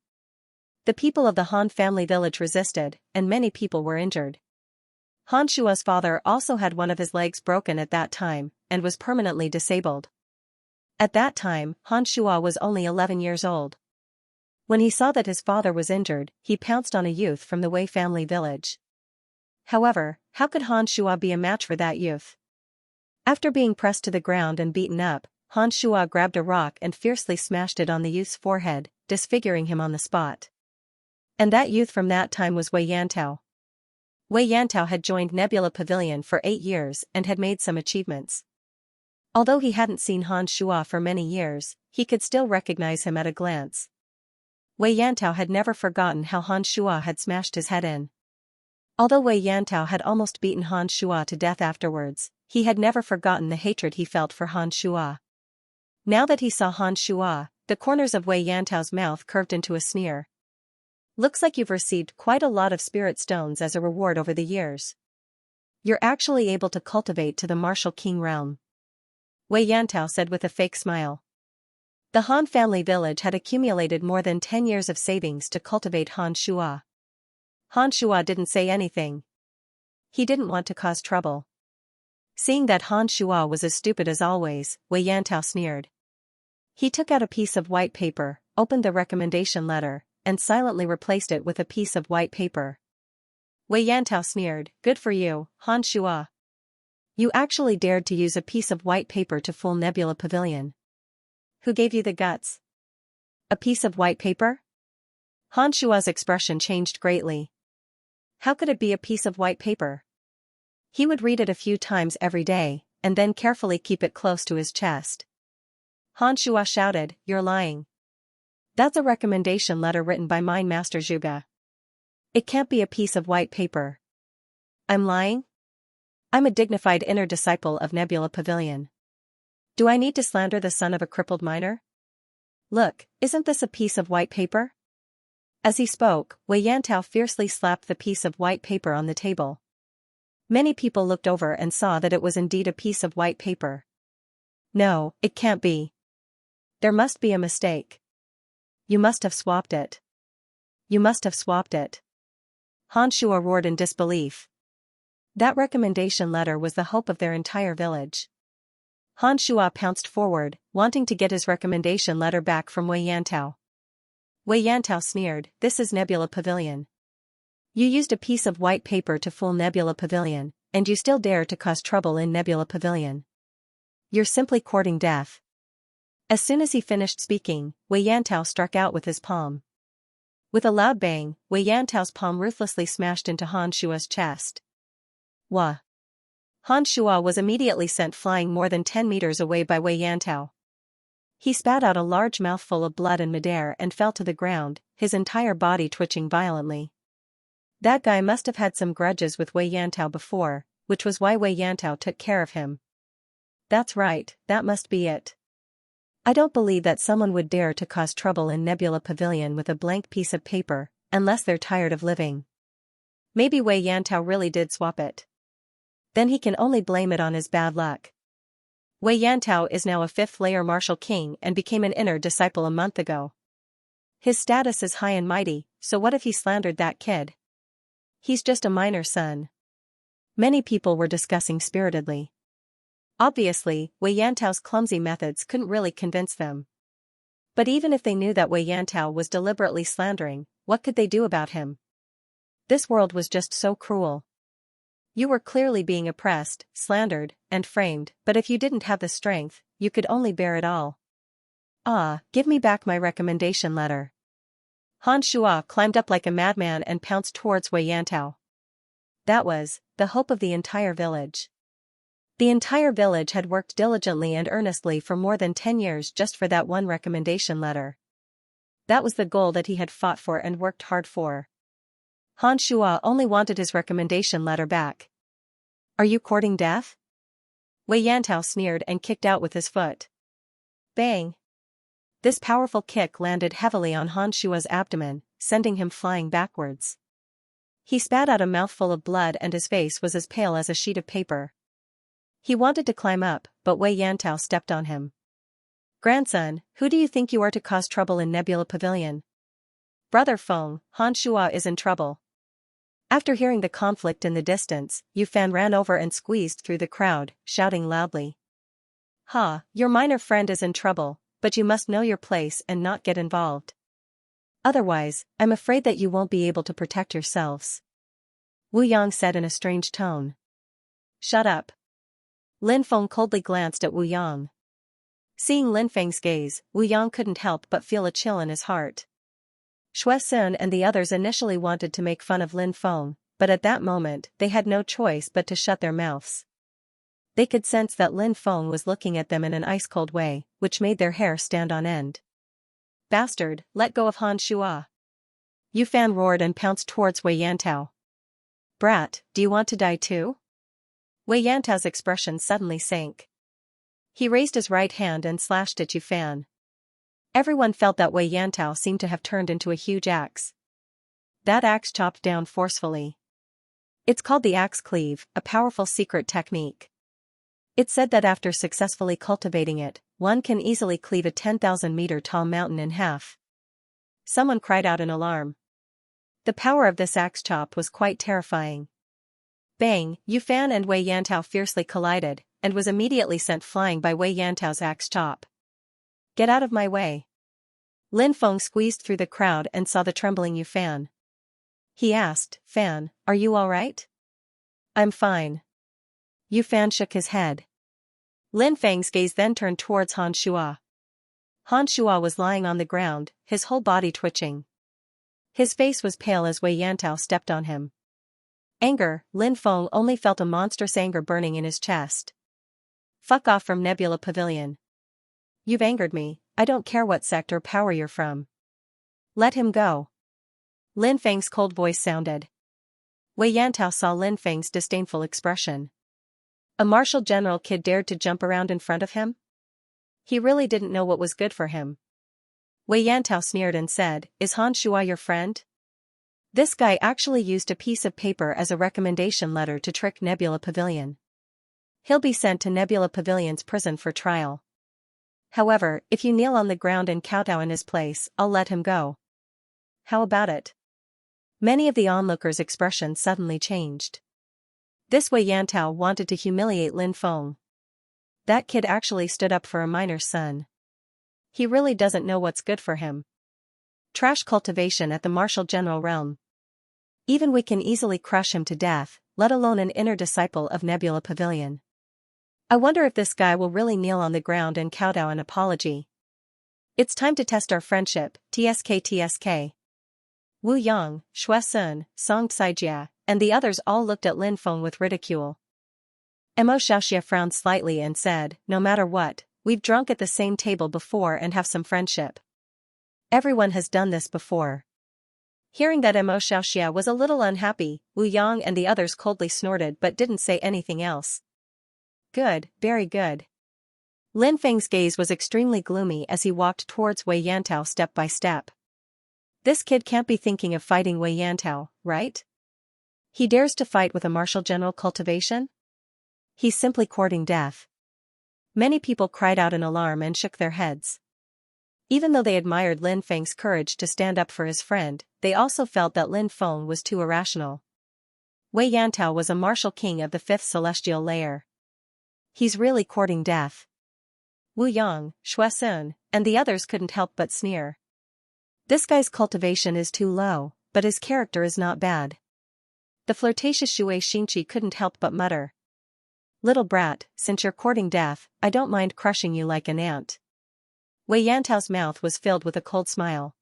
Speaker 1: The people of the Han family village resisted, and many people were injured. Han Shuo's father also had one of his legs broken at that time, and was permanently disabled. At that time, Han Shuo was only 11 years old. When he saw that his father was injured, he pounced on a youth from the Wei family village. However, how could Han Shuo be a match for that youth? After being pressed to the ground and beaten up, Han Shuo grabbed a rock and fiercely smashed it on the youth's forehead, disfiguring him on the spot. And that youth from that time was Wei Yantao. Wei Yantao had joined Nebula Pavilion for 8 years and had made some achievements. Although he hadn't seen Han Shuo for many years, he could still recognize him at a glance. Wei Yantao had never forgotten how Han Shuo had smashed his head in. Although Wei Yantao had almost beaten Han Shuo to death afterwards, he had never forgotten the hatred he felt for Han Shuo. Now that he saw Han Shuo, the corners of Wei Yantao's mouth curved into a sneer. Looks like you've received quite a lot of spirit stones as a reward over the years. You're actually able to cultivate to the martial king realm. Wei Yantao said with a fake smile. The Han family village had accumulated more than 10 years of savings to cultivate Han Shuo. Han Shuo didn't say anything. He didn't want to cause trouble. Seeing that Han Shuo was as stupid as always, Wei Yantao sneered. He took out a piece of white paper, opened the recommendation letter, and silently replaced it with a piece of white paper. Wei Yantao sneered, good for you, Han Shuo. You actually dared to use a piece of white paper to fool Nebula Pavilion. Who gave you the guts? A piece of white paper? Han Shuo's expression changed greatly. How could it be a piece of white paper? He would read it a few times every day, and then carefully keep it close to his chest. Han Shuo shouted, you're lying. That's a recommendation letter written by Mine Master Zhuge. It can't be a piece of white paper. I'm lying? I'm a dignified inner disciple of Nebula Pavilion. Do I need to slander the son of a crippled miner? Look, isn't this a piece of white paper? As he spoke, Wei Yantao fiercely slapped the piece of white paper on the table. Many people looked over and saw that it was indeed a piece of white paper. No, it can't be. There must be a mistake. You must have swapped it. You must have swapped it. Han Shuo roared in disbelief. That recommendation letter was the hope of their entire village. Han Shuo pounced forward, wanting to get his recommendation letter back from Wei Yantao. Wei Yantao sneered, this is Nebula Pavilion. You used a piece of white paper to fool Nebula Pavilion, and you still dare to cause trouble in Nebula Pavilion. You're simply courting death. As soon as he finished speaking, Wei Yantao struck out with his palm. With a loud bang, Wei Yantao's palm ruthlessly smashed into Han Shuo's chest. Wah! Han Shuo was immediately sent flying more than 10 meters away by Wei Yantao. He spat out a large mouthful of blood and midair and fell to the ground, his entire body twitching violently. That guy must have had some grudges with Wei Yantao before, which was why Wei Yantao took care of him. That's right, that must be it. I don't believe that someone would dare to cause trouble in Nebula Pavilion with a blank piece of paper, unless they're tired of living. Maybe Wei Yantao really did swap it. Then he can only blame it on his bad luck. Wei Yantao is now a 5th-layer martial king and became an inner disciple a month ago. His status is high and mighty, so what if he slandered that kid? He's just a minor son. Many people were discussing spiritedly. Obviously, Wei Yantao's clumsy methods couldn't really convince them. But even if they knew that Wei Yantao was deliberately slandering, what could they do about him? This world was just so cruel. You were clearly being oppressed, slandered, and framed, but if you didn't have the strength, you could only bear it all. Give me back my recommendation letter. Han Shuo climbed up like a madman and pounced towards Wei Yantao. That was the hope of the entire village. The entire village had worked diligently and earnestly for more than 10 years just for that one recommendation letter. That was the goal that he had fought for and worked hard for. Han Shuo only wanted his recommendation letter back. Are you courting death? Wei Yantao sneered and kicked out with his foot. Bang! This powerful kick landed heavily on Han Shuo's abdomen, sending him flying backwards. He spat out a mouthful of blood and his face was as pale as a sheet of paper. He wanted to climb up, but Wei Yantao stepped on him. Grandson, who do you think you are to cause trouble in Nebula Pavilion? Brother Feng, Han Shuo is in trouble. After hearing the conflict in the distance, Yu Fan ran over and squeezed through the crowd, shouting loudly. Your minor friend is in trouble, but you must know your place and not get involved. Otherwise, I'm afraid that you won't be able to protect yourselves. Wu Yang said in a strange tone. Shut up. Lin Feng coldly glanced at Wu Yang. Seeing Lin Feng's gaze, Wu Yang couldn't help but feel a chill in his heart. Shui Sun and the others initially wanted to make fun of Lin Feng, but at that moment they had no choice but to shut their mouths. They could sense that Lin Feng was looking at them in an ice-cold way, which made their hair stand on end. Bastard, let go of Han Shuo. Yu Fan roared and pounced towards Wei Yantao. Brat, do you want to die too? Wei Yantao's expression suddenly sank. He raised his right hand and slashed at Yu Fan. Everyone felt that Wei Yantao seemed to have turned into a huge axe. That axe chopped down forcefully. It's called the axe cleave, a powerful secret technique. It's said that after successfully cultivating it, one can easily cleave a 10,000-meter-tall mountain in half. Someone cried out in alarm. The power of this axe chop was quite terrifying. Bang! Yu Fan and Wei Yantao fiercely collided, and was immediately sent flying by Wei Yantao's axe chop. Get out of my way. Lin Feng squeezed through the crowd and saw the trembling Yu Fan. He asked, Fan, are you alright? I'm fine. Yu Fan shook his head. Lin Feng's gaze then turned towards Han Shuo. Han Shuo was lying on the ground, his whole body twitching. His face was pale as Wei Yantao stepped on him. Anger, Lin Feng only felt a monstrous anger burning in his chest. Fuck off from Nebula Pavilion. You've angered me, I don't care what sect or power you're from. Let him go. Lin Feng's cold voice sounded. Wei Yantao saw Lin Feng's disdainful expression. A martial general kid dared to jump around in front of him? He really didn't know what was good for him. Wei Yantao sneered and said, Is Han Shuo your friend? This guy actually used a piece of paper as a recommendation letter to trick Nebula Pavilion. He'll be sent to Nebula Pavilion's prison for trial. However, if you kneel on the ground and kowtow in his place, I'll let him go. How about it? Many of the onlookers' expressions suddenly changed. This Wei Yantao wanted to humiliate Lin Feng. That kid actually stood up for a minor's son. He really doesn't know what's good for him. Trash cultivation at the martial general realm. Even we can easily crush him to death, let alone an inner disciple of Nebula Pavilion. I wonder if this guy will really kneel on the ground and kowtow an apology. It's time to test our friendship, TSK. Wu Yang, Shui Sun, Song Xianxia, and the others all looked at Lin Feng with ridicule. Xianxia frowned slightly and said, No matter what, we've drunk at the same table before and have some friendship. Everyone has done this before. Hearing that Xianxia was a little unhappy, Wu Yang and the others coldly snorted but didn't say anything else. Good, very good. Lin Feng's gaze was extremely gloomy as he walked towards Wei Yantao step by step. This kid can't be thinking of fighting Wei Yantao, right? He dares to fight with a martial general Cultivation? He's simply courting death. Many people cried out in alarm and shook their heads. Even though they admired Lin Feng's courage to stand up for his friend, they also felt that Lin Feng was too irrational. Wei Yantao was a martial king of the 5th celestial layer. He's really courting death. Wu Yang, Xuesun, and the others couldn't help but sneer. This guy's cultivation is too low, but his character is not bad. The flirtatious Xianxia couldn't help but mutter. Little brat, since you're courting death, I don't mind crushing you like an ant. Wei Yantao's mouth was filled with a cold smile.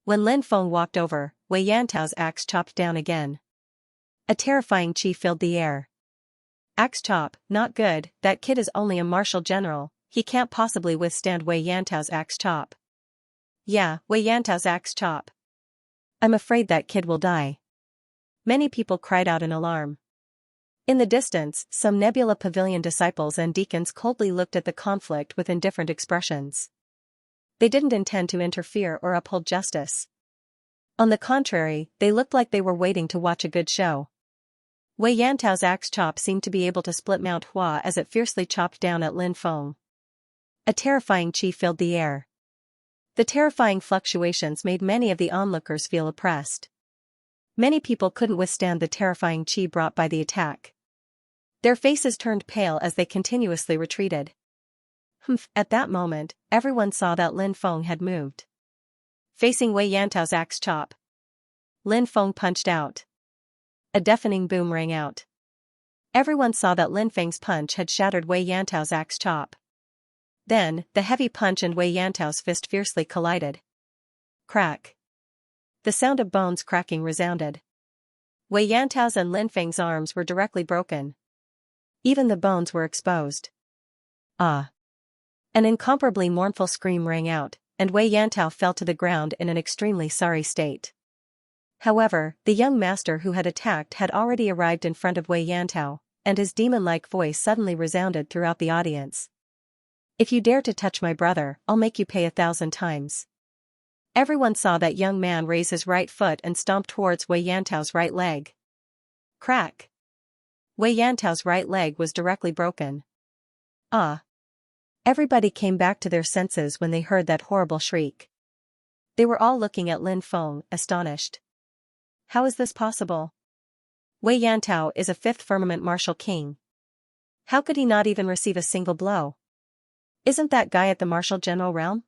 Speaker 1: When Lin Feng walked over, Wei Yantao's axe chopped down again. A terrifying chi filled the air. Axe chop, not good, that kid is only a martial general, he can't possibly withstand Wei Yantao's axe chop. Yeah, Wei Yantao's axe chop. I'm afraid that kid will die. Many people cried out in alarm. In the distance, some Nebula Pavilion disciples and deacons coldly looked at the conflict with indifferent expressions. They didn't intend to interfere or uphold justice. On the contrary, they looked like they were waiting to watch a good show. Wei Yantao's axe chop seemed to be able to split Mount Hua as it fiercely chopped down at Lin Feng. A terrifying chi filled the air. The terrifying fluctuations made many of the onlookers feel oppressed. Many people couldn't withstand the terrifying chi brought by the attack. Their faces turned pale as they continuously retreated. At that moment, everyone saw that Lin Feng had moved. Facing Wei Yantao's axe chop, Lin Feng punched out. A deafening boom rang out. Everyone saw that Lin Feng's punch had shattered Wei Yantao's axe chop. Then, the heavy punch and Wei Yantao's fist fiercely collided. Crack. The sound of bones cracking resounded. Wei Yantao's and Lin Feng's arms were directly broken. Even the bones were exposed. Ah! An incomparably mournful scream rang out, and Wei Yantao fell to the ground in an extremely sorry state. However, the young master who had attacked had already arrived in front of Wei Yantao, and his demon-like voice suddenly resounded throughout the audience. If you dare to touch my brother, I'll make you pay 1,000 times. Everyone saw that young man raise his right foot and stomp towards Wei Yantao's right leg. Crack! Wei Yantao's right leg was directly broken. Ah! Everybody came back to their senses when they heard that horrible shriek. They were all looking at Lin Feng, astonished. How is this possible? Wei Yantao is a 5th firmament martial king. How could he not even receive a single blow? Isn't that guy at the martial general realm?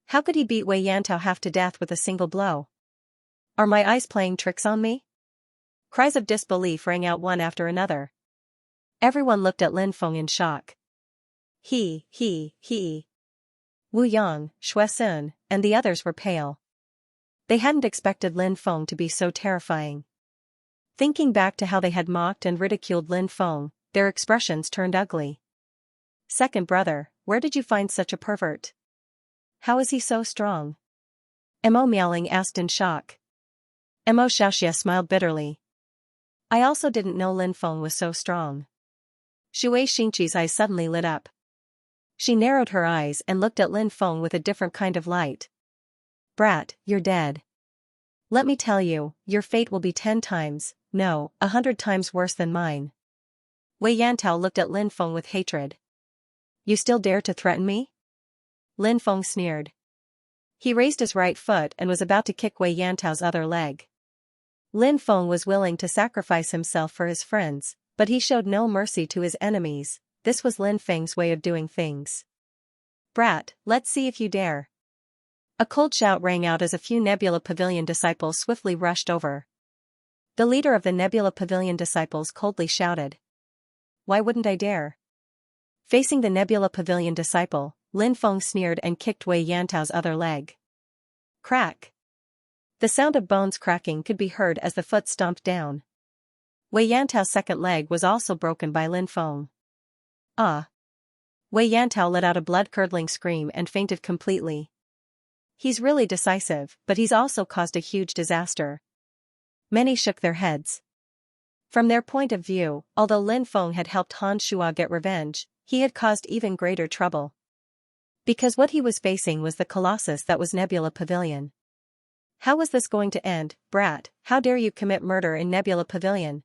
Speaker 1: How could he beat Wei Yantao half to death with a single blow? Are my eyes playing tricks on me? Cries of disbelief rang out one after another. Everyone looked at Lin Feng in shock. He. Wu Yang, Xuesun, and the others were pale. They hadn't expected Lin Feng to be so terrifying. Thinking back to how they had mocked and ridiculed Lin Feng, their expressions turned ugly. Second brother, where did you find such a pervert? How is he so strong? Mo Miaoling asked in shock. Mo Xiaoxia smiled bitterly. I also didn't know Lin Feng was so strong. Xianxia's eyes suddenly lit up. She narrowed her eyes and looked at Lin Feng with a different kind of light. Brat, you're dead. Let me tell you, your fate will be 10 times, no, 100 times worse than mine. Wei Yantao looked at Lin Feng with hatred. You still dare to threaten me? Lin Feng sneered. He raised his right foot and was about to kick Wei Yantao's other leg. Lin Feng was willing to sacrifice himself for his friends, but he showed no mercy to his enemies. This was Lin Feng's way of doing things. Brat, let's see if you dare. A cold shout rang out as a few Nebula Pavilion disciples swiftly rushed over. The leader of the Nebula Pavilion disciples coldly shouted. Why wouldn't I dare? Facing the Nebula Pavilion disciple, Lin Feng sneered and kicked Wei Yantao's other leg. Crack! The sound of bones cracking could be heard as the foot stomped down. Wei Yantao's second leg was also broken by Lin Feng. Ah! Wei Yantao let out a blood-curdling scream and fainted completely. He's really decisive, but he's also caused a huge disaster. Many shook their heads. From their point of view, although Lin Feng had helped Han Shuo get revenge, he had caused even greater trouble. Because what he was facing was the colossus that was Nebula Pavilion. How was this going to end, brat? How dare you commit murder in Nebula Pavilion?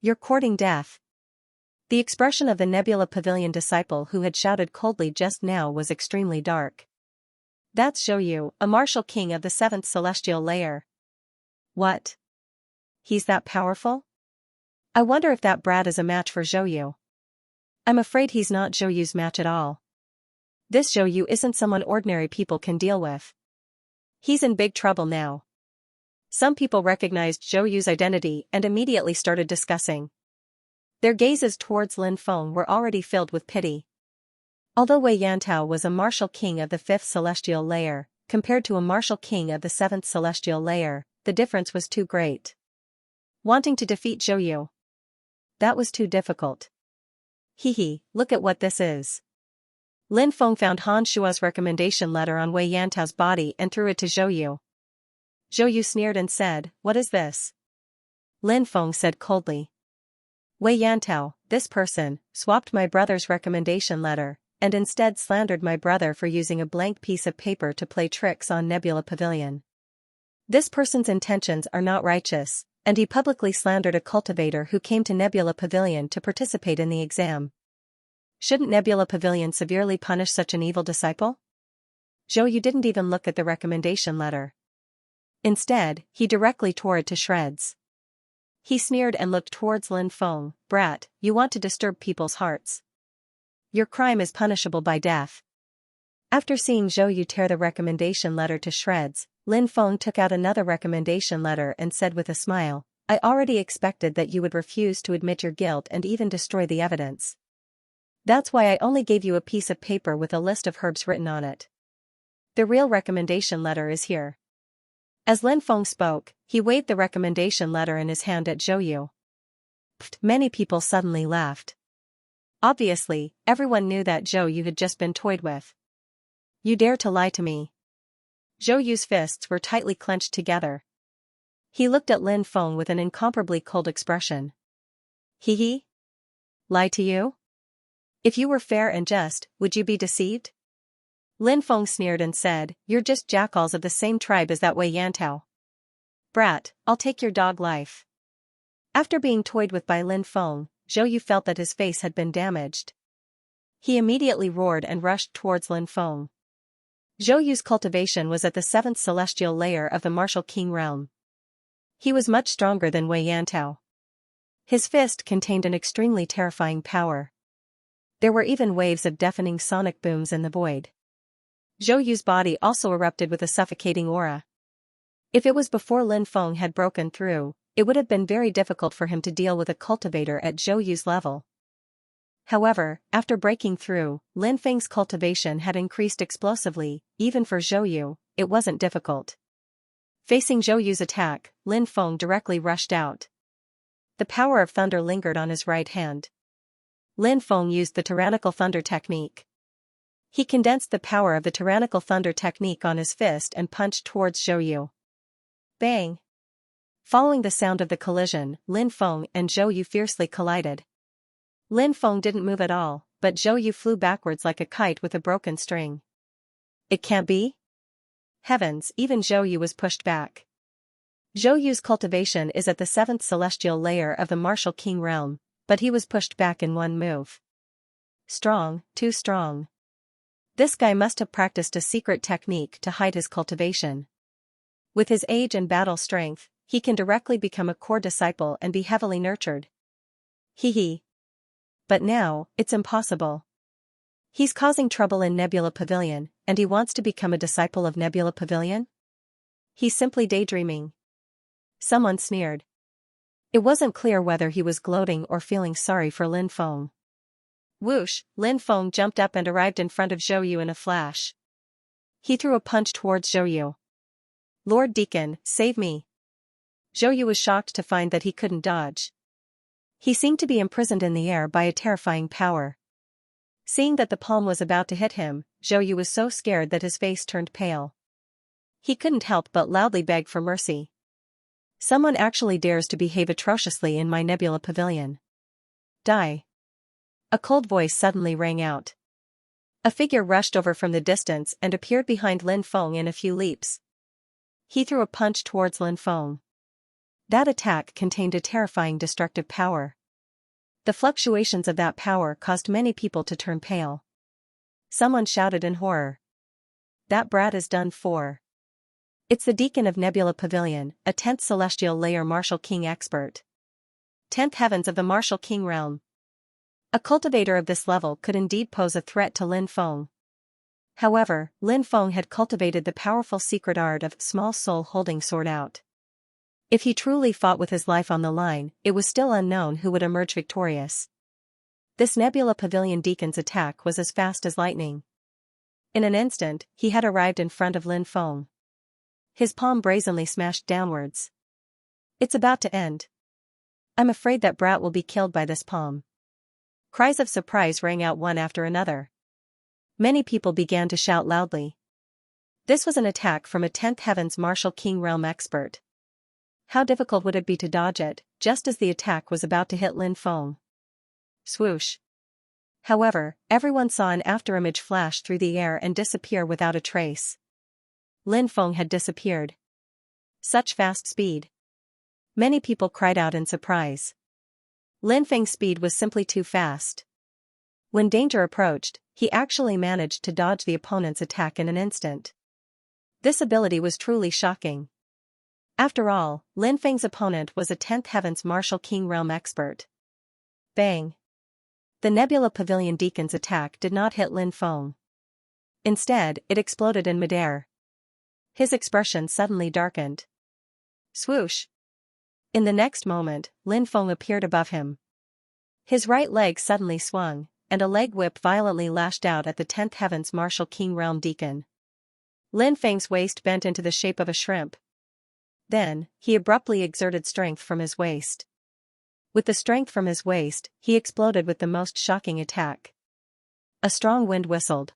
Speaker 1: You're courting death. The expression of the Nebula Pavilion disciple who had shouted coldly just now was extremely dark. That's Zhou, a martial king of the 7th celestial layer. What? He's that powerful? I wonder if that brat is a match for Zhou. I'm afraid he's not Zhou's match at all. This Zhou isn't someone ordinary people can deal with. He's in big trouble now. Some people recognized Zhou's identity and immediately started discussing. Their gazes towards Lin Feng were already filled with pity. Although Wei Yantao was a martial king of the 5th celestial layer, compared to a martial king of the 7th celestial layer, the difference was too great. Wanting to defeat Zhou? That was too difficult. Look at what this is. Lin Feng found Han Shua's recommendation letter on Wei Yantao's body and threw it to Zhou. Zhou sneered and said, "What is this?" Lin Feng said coldly. "Wei Yantao, this person, swapped my brother's recommendation letter, and instead slandered my brother for using a blank piece of paper to play tricks on Nebula Pavilion. This person's intentions are not righteous, and he publicly slandered a cultivator who came to Nebula Pavilion to participate in the exam. Shouldn't Nebula Pavilion severely punish such an evil disciple?" Zhou didn't even look at the recommendation letter. Instead, he directly tore it to shreds. He sneered and looked towards Lin Feng. "Brat, you want to disturb people's hearts. Your crime is punishable by death." After seeing Zhou tear the recommendation letter to shreds, Lin Feng took out another recommendation letter and said with a smile, "I already expected that you would refuse to admit your guilt and even destroy the evidence. That's why I only gave you a piece of paper with a list of herbs written on it. The real recommendation letter is here." As Lin Feng spoke, he waved the recommendation letter in his hand at Zhou. Many people suddenly laughed. Obviously, everyone knew that Zhou had just been toyed with. "You dare to lie to me." Zhou's fists were tightly clenched together. He looked at Lin Feng with an incomparably cold expression. Lie to you? If you were fair and just, would you be deceived? Lin Feng sneered and said, "You're just jackals of the same tribe as that Wei Yantao. Brat, I'll take your dog life." After being toyed with by Lin Feng, Zhou felt that his face had been damaged. He immediately roared and rushed towards Lin Feng. Zhou's cultivation was at the 7th celestial layer of the martial king realm. He was much stronger than Wei Yantao. His fist contained an extremely terrifying power. There were even waves of deafening sonic booms in the void. Zhou's body also erupted with a suffocating aura. If it was before Lin Feng had broken through, it would have been very difficult for him to deal with a cultivator at Zhou's level. However, after breaking through, Lin Feng's cultivation had increased explosively. Even for Zhou, it wasn't difficult. Facing Zhou's attack, Lin Feng directly rushed out. The power of thunder lingered on his right hand. Lin Feng used the tyrannical thunder technique. He condensed the power of the tyrannical thunder technique on his fist and punched towards Zhou. Bang! Following the sound of the collision, Lin Feng and Zhou fiercely collided. Lin Feng didn't move at all, but Zhou flew backwards like a kite with a broken string. It can't be? Heavens, even Zhou was pushed back. Zhou's cultivation is at the 7th celestial layer of the martial king realm, but he was pushed back in one move. Strong, too strong. This guy must have practiced a secret technique to hide his cultivation. With his age and battle strength, he can directly become a core disciple and be heavily nurtured. But now, it's impossible. He's causing trouble in Nebula Pavilion, and he wants to become a disciple of Nebula Pavilion? He's simply daydreaming. Someone sneered. It wasn't clear whether he was gloating or feeling sorry for Lin Feng. Whoosh, Lin Feng jumped up and arrived in front of Zhou in a flash. He threw a punch towards Zhou. Lord Deacon, save me. Zhou was shocked to find that he couldn't dodge. He seemed to be imprisoned in the air by a terrifying power. Seeing that the palm was about to hit him, Zhou was so scared that his face turned pale. He couldn't help but loudly beg for mercy. Someone actually dares to behave atrociously in my Nebula Pavilion. Die. A cold voice suddenly rang out. A figure rushed over from the distance and appeared behind Lin Feng in a few leaps. He threw a punch towards Lin Feng. That attack contained a terrifying destructive power. The fluctuations of that power caused many people to turn pale. Someone shouted in horror. That brat is done for. It's the Deacon of Nebula Pavilion, a 10th Celestial Layer Martial King expert. 10th Heavens of the Martial King realm. A cultivator of this level could indeed pose a threat to Lin Feng. However, Lin Feng had cultivated the powerful secret art of small soul holding sword out. If he truly fought with his life on the line, it was still unknown who would emerge victorious. This Nebula Pavilion Deacon's attack was as fast as lightning. In an instant, he had arrived in front of Lin Feng. His palm brazenly smashed downwards. It's about to end. I'm afraid that brat will be killed by this palm. Cries of surprise rang out one after another. Many people began to shout loudly. This was an attack from a 10th Heavens Martial King realm expert. How difficult would it be to dodge it, just as the attack was about to hit Lin Feng? Swoosh. However, everyone saw an afterimage flash through the air and disappear without a trace. Lin Feng had disappeared. Such fast speed. Many people cried out in surprise. Lin Feng's speed was simply too fast. When danger approached, he actually managed to dodge the opponent's attack in an instant. This ability was truly shocking. After all, Lin Feng's opponent was a 10th Heavens Martial King realm expert. Bang! The Nebula Pavilion Deacon's attack did not hit Lin Feng. Instead, it exploded in midair. His expression suddenly darkened. Swoosh! In the next moment, Lin Feng appeared above him. His right leg suddenly swung, and a leg whip violently lashed out at the 10th Heavens Martial King realm Deacon. Lin Feng's waist bent into the shape of a shrimp. Then, he abruptly exerted strength from his waist. With the strength from his waist, he exploded with the most shocking attack. A strong wind whistled.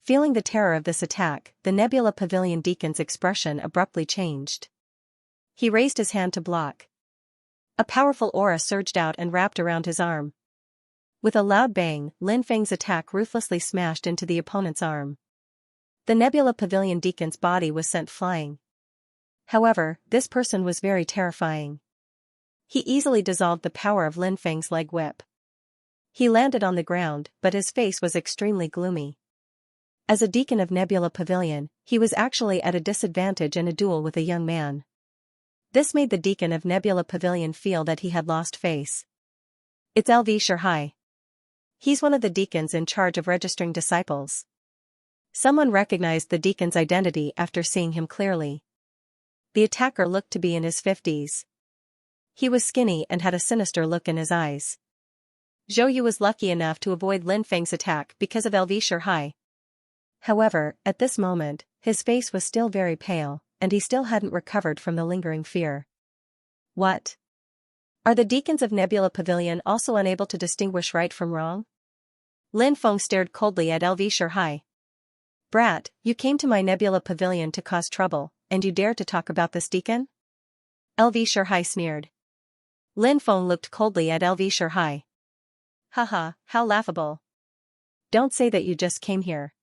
Speaker 1: Feeling the terror of this attack, the Nebula Pavilion Deacon's expression abruptly changed. He raised his hand to block. A powerful aura surged out and wrapped around his arm. With a loud bang, Lin Feng's attack ruthlessly smashed into the opponent's arm. The Nebula Pavilion Deacon's body was sent flying. However, this person was very terrifying. He easily dissolved the power of Lin Feng's leg whip. He landed on the ground, but his face was extremely gloomy. As a Deacon of Nebula Pavilion, he was actually at a disadvantage in a duel with a young man. This made the Deacon of Nebula Pavilion feel that he had lost face. It's Xianxia. He's one of the deacons in charge of registering disciples. Someone recognized the deacon's identity after seeing him clearly. The attacker looked to be in his 50s. He was skinny and had a sinister look in his eyes. Zhou Yu was lucky enough to avoid Lin Feng's attack because of Xianxia. However, at this moment, his face was still very pale, and he still hadn't recovered from the lingering fear. What? Are the deacons of Nebula Pavilion also unable to distinguish right from wrong? Lin Feng stared coldly at Xianxia. Brat, you came to my Nebula Pavilion to cause trouble, and you dare to talk about this deacon? Xianxia sneered. Lin Feng looked coldly at Xianxia. Haha, how laughable. Don't say that you just came here.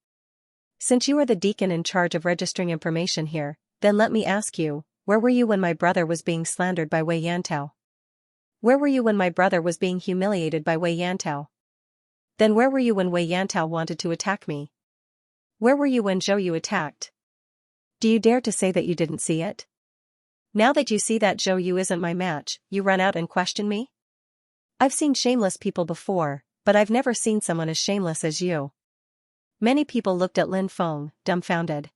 Speaker 1: Since you are the deacon in charge of registering information here, then let me ask you, where were you when my brother was being slandered by Wei Yantao? Where were you when my brother was being humiliated by Wei Yantao? Then where were you when Wei Yantao wanted to attack me? Where were you when Zhou Yu attacked? Do you dare to say that you didn't see it? Now that you see that Zhou Yu isn't my match, you run out and question me? I've seen shameless people before, but I've never seen someone as shameless as you. Many people looked at Lin Feng, dumbfounded.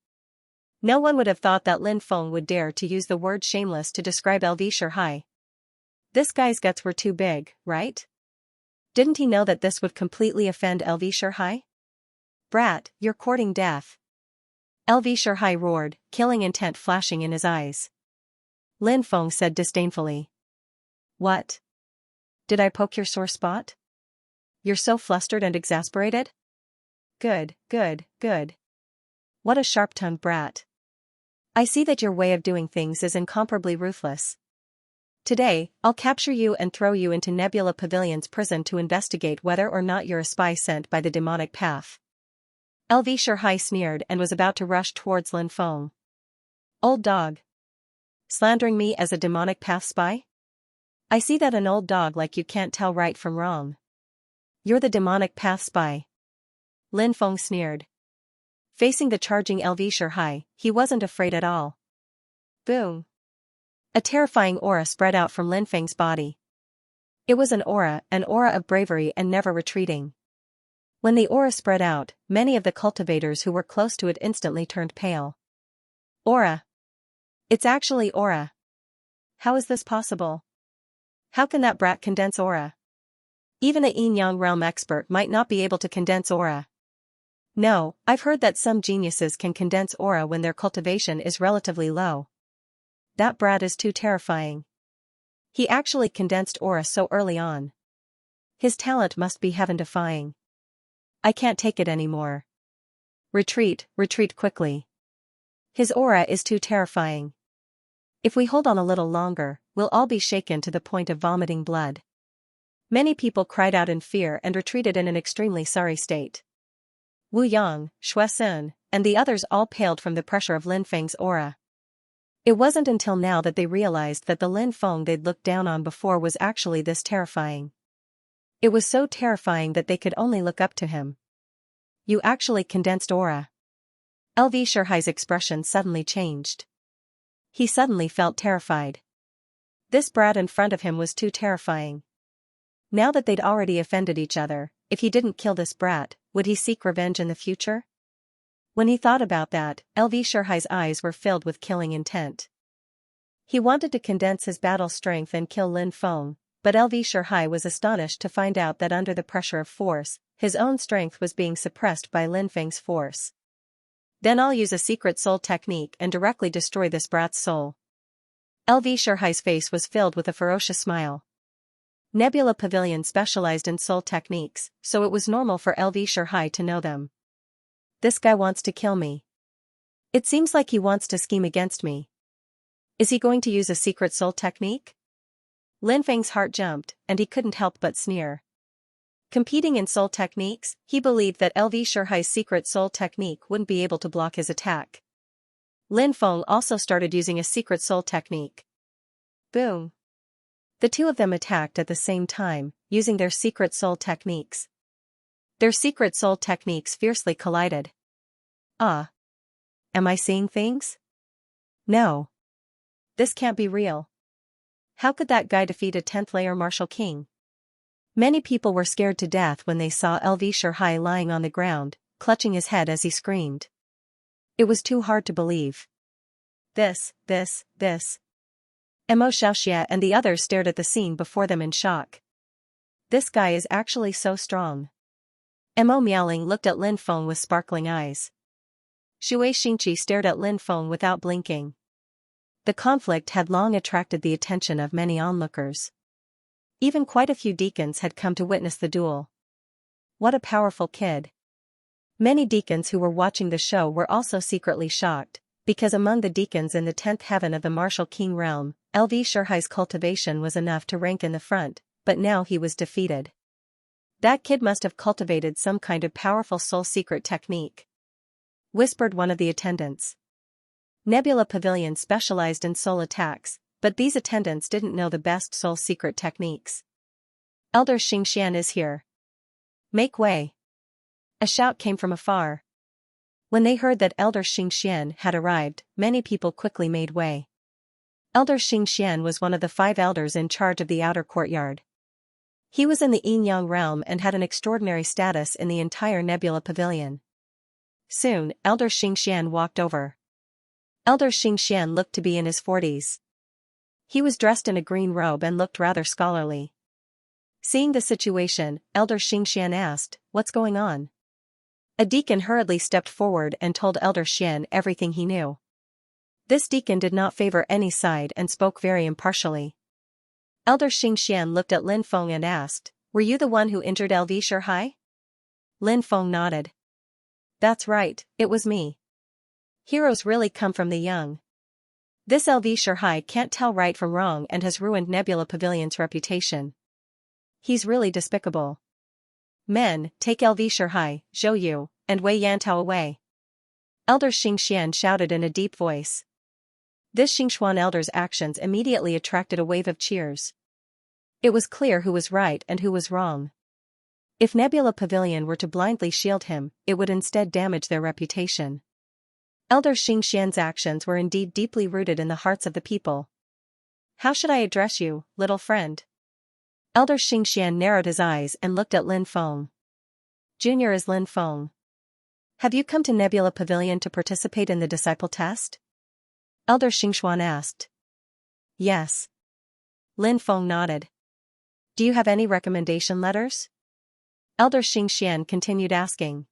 Speaker 1: No one would have thought that Lin Feng would dare to use the word shameless to describe Xianxia. This guy's guts were too big, right? Didn't he know that this would completely offend Xianxia? Brat, you're courting death. Xianxia roared, killing intent flashing in his eyes. Lin Feng said disdainfully. What? Did I poke your sore spot? You're so flustered and exasperated? Good, good, good. What a sharp-tongued brat. I see that your way of doing things is incomparably ruthless. Today, I'll capture you and throw you into Nebula Pavilion's prison to investigate whether or not you're a spy sent by the demonic path. Xianxia sneered and was about to rush towards Lin Feng. Old dog. Slandering me as a demonic path spy? I see that an old dog like you can't tell right from wrong. You're the demonic path spy. Lin Feng sneered. Facing the charging Xianxia, he wasn't afraid at all. Boom. A terrifying aura spread out from Lin Feng's body. It was an aura of bravery and never retreating. When the aura spread out, many of the cultivators who were close to it instantly turned pale. Aura. It's actually aura. How is this possible? How can that brat condense aura? Even a yin yang realm expert might not be able to condense aura. No, I've heard that some geniuses can condense aura when their cultivation is relatively low. That brat is too terrifying. He actually condensed aura so early on. His talent must be heaven-defying. I can't take it anymore. Retreat quickly. His aura is too terrifying. If we hold on a little longer, we'll all be shaken to the point of vomiting blood. Many people cried out in fear and retreated in an extremely sorry state. Wu Yang, Xue Sun, and the others all paled from the pressure of Lin Feng's aura. It wasn't until now that they realized that the Lin Feng they'd looked down on before was actually this terrifying. It was so terrifying that they could only look up to him. You actually condensed aura. Xianxia's expression suddenly changed. He suddenly felt terrified. This brat in front of him was too terrifying. Now that they'd already offended each other, if he didn't kill this brat, would he seek revenge in the future? When he thought about that, Xianxia's eyes were filled with killing intent. He wanted to condense his battle strength and kill Lin Feng, but Xianxia was astonished to find out that under the pressure of force, his own strength was being suppressed by Lin Feng's force. Then I'll use a secret soul technique and directly destroy this brat's soul. Xianxia's face was filled with a ferocious smile. Nebula Pavilion specialized in soul techniques, so it was normal for Xianxia to know them. This guy wants to kill me. It seems like he wants to scheme against me. Is he going to use a secret soul technique? Lin Feng's heart jumped, and he couldn't help but sneer. Competing in soul techniques, he believed that Xianxia's secret soul technique wouldn't be able to block his attack. Lin Feng also started using a secret soul technique. Boom. The two of them attacked at the same time, using their secret soul techniques. Their secret soul techniques fiercely collided. Am I seeing things? No. This can't be real. How could that guy defeat a 10th layer martial king? Many people were scared to death when they saw Xianxia lying on the ground, clutching his head as he screamed. It was too hard to believe. This. Xianxia and the others stared at the scene before them in shock. This guy is actually so strong. Miaoling looked at Lin Feng with sparkling eyes. Xianxia stared at Lin Feng without blinking. The conflict had long attracted the attention of many onlookers. Even quite a few deacons had come to witness the duel. What a powerful kid. Many deacons who were watching the show were also secretly shocked, because among the deacons in the 10th heaven of the martial king realm, Xianxia's cultivation was enough to rank in the front, but now he was defeated. That kid must have cultivated some kind of powerful soul secret technique, whispered one of the attendants. Nebula Pavilion specialized in soul attacks, but these attendants didn't know the best soul secret techniques. Elder Xianxia is here. Make way. A shout came from afar. When they heard that Elder Xianxia had arrived, many people quickly made way. Elder Xianxia was one of the 5 elders in charge of the outer courtyard. He was in the yin-yang realm and had an extraordinary status in the entire Nebula Pavilion. Soon, Elder Xianxia walked over. Elder Xianxia looked to be in his 40s. He was dressed in a green robe and looked rather scholarly. Seeing the situation, Elder Xianxia asked, "What's going on?" A deacon hurriedly stepped forward and told Elder Xian everything he knew. This deacon did not favor any side and spoke very impartially. Elder Xianxia looked at Lin Feng and asked, "Were you the one who injured Xianxia?" Lin Feng nodded. "That's right, it was me. Heroes really come from the young." This LV Sherhai can't tell right from wrong and has ruined Nebula Pavilion's reputation. He's really despicable. Men, take LV Sherhai, Zhou Yu, and Wei Yantao away. Elder Xianxia shouted in a deep voice. This Xingxuan elder's actions immediately attracted a wave of cheers. It was clear who was right and who was wrong. If Nebula Pavilion were to blindly shield him, it would instead damage their reputation. Elder Xingxian's actions were indeed deeply rooted in the hearts of the people. How should I address you, little friend? Elder Xingxian narrowed his eyes and looked at Lin Feng. Junior is Lin Feng. Have you come to Nebula Pavilion to participate in the disciple test? Elder Xingxuan asked. Yes. Lin Feng nodded. Do you have any recommendation letters? Elder Xingxian continued asking.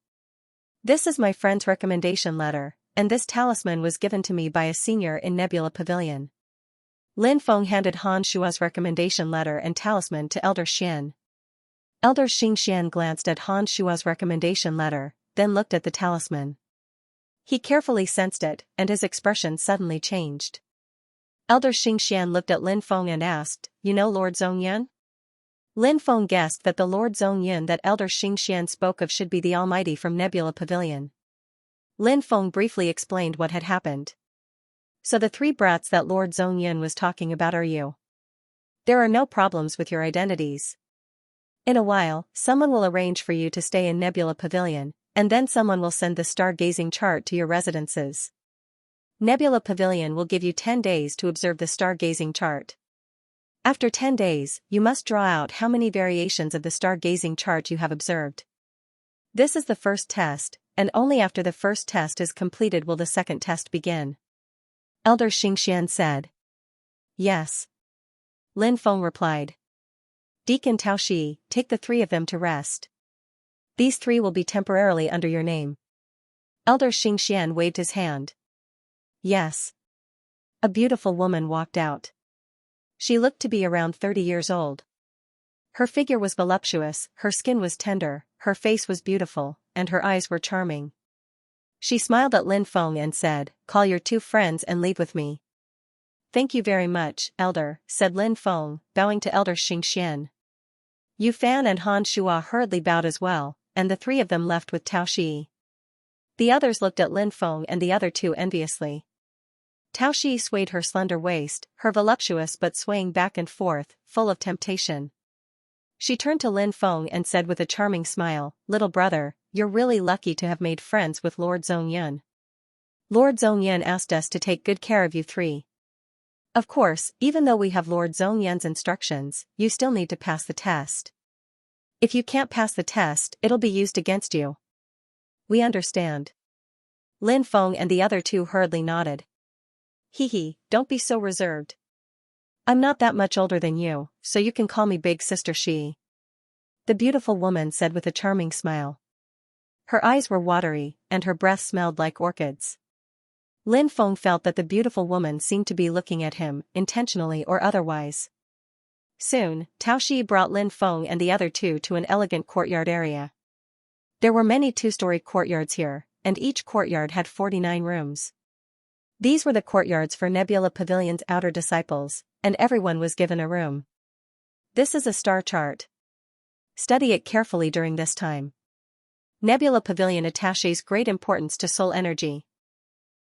Speaker 1: This is my friend's recommendation letter, and this talisman was given to me by a senior in Nebula Pavilion. Lin Feng handed Han Shua's recommendation letter and talisman to Elder Xian. Elder Xingxian glanced at Han Shua's recommendation letter, then looked at the talisman. He carefully sensed it, and his expression suddenly changed. Elder Xingxian looked at Lin Feng and asked, You know Lord Zhongyan? Lin Feng guessed that the Lord Zhongyan that Elder Xingxian spoke of should be the Almighty from Nebula Pavilion. Lin Feng briefly explained what had happened. So the three brats that Lord Zhongyan was talking about are you? There are no problems with your identities. In a while, someone will arrange for you to stay in Nebula Pavilion, and then someone will send the stargazing chart to your residences. Nebula Pavilion will give you 10 days to observe the stargazing chart. After 10 days, you must draw out how many variations of the stargazing chart you have observed. This is the first test, and only after the first test is completed will the second test begin. Elder Xingxian said. Yes. Lin Feng replied. Deacon Taoshi, take the three of them to rest. These three will be temporarily under your name. Elder Xingxian waved his hand. Yes. A beautiful woman walked out. She looked to be around 30 years old. Her figure was voluptuous, her skin was tender, her face was beautiful, and her eyes were charming. She smiled at Lin Feng and said, Call your two friends and leave with me. Thank you very much, Elder, said Lin Feng, bowing to Elder Xingxian. Yu Fan and Han Shua hurriedly bowed as well, and the three of them left with Tao Shi. The others looked at Lin Feng and the other two enviously. Tao Shi swayed her slender waist, her voluptuous but swaying back and forth, full of temptation. She turned to Lin Feng and said with a charming smile, Little brother, you're really lucky to have made friends with Lord Zhongyan. Lord Zhongyan asked us to take good care of you three. Of course, even though we have Lord Zhongyan's instructions, you still need to pass the test. If you can't pass the test, it'll be used against you. We understand. Lin Feng and the other two hurriedly nodded. Hee, don't be so reserved. I'm not that much older than you, so you can call me Big Sister Shi. The beautiful woman said with a charming smile. Her eyes were watery, and her breath smelled like orchids. Lin Feng felt that the beautiful woman seemed to be looking at him, intentionally or otherwise. Soon, Tao Shi brought Lin Feng and the other two to an elegant courtyard area. There were many two-story courtyards here, and each courtyard had 49 rooms. These were the courtyards for Nebula Pavilion's outer disciples, and everyone was given a room. This is a star chart. Study it carefully during this time. Nebula Pavilion attaches great importance to soul energy.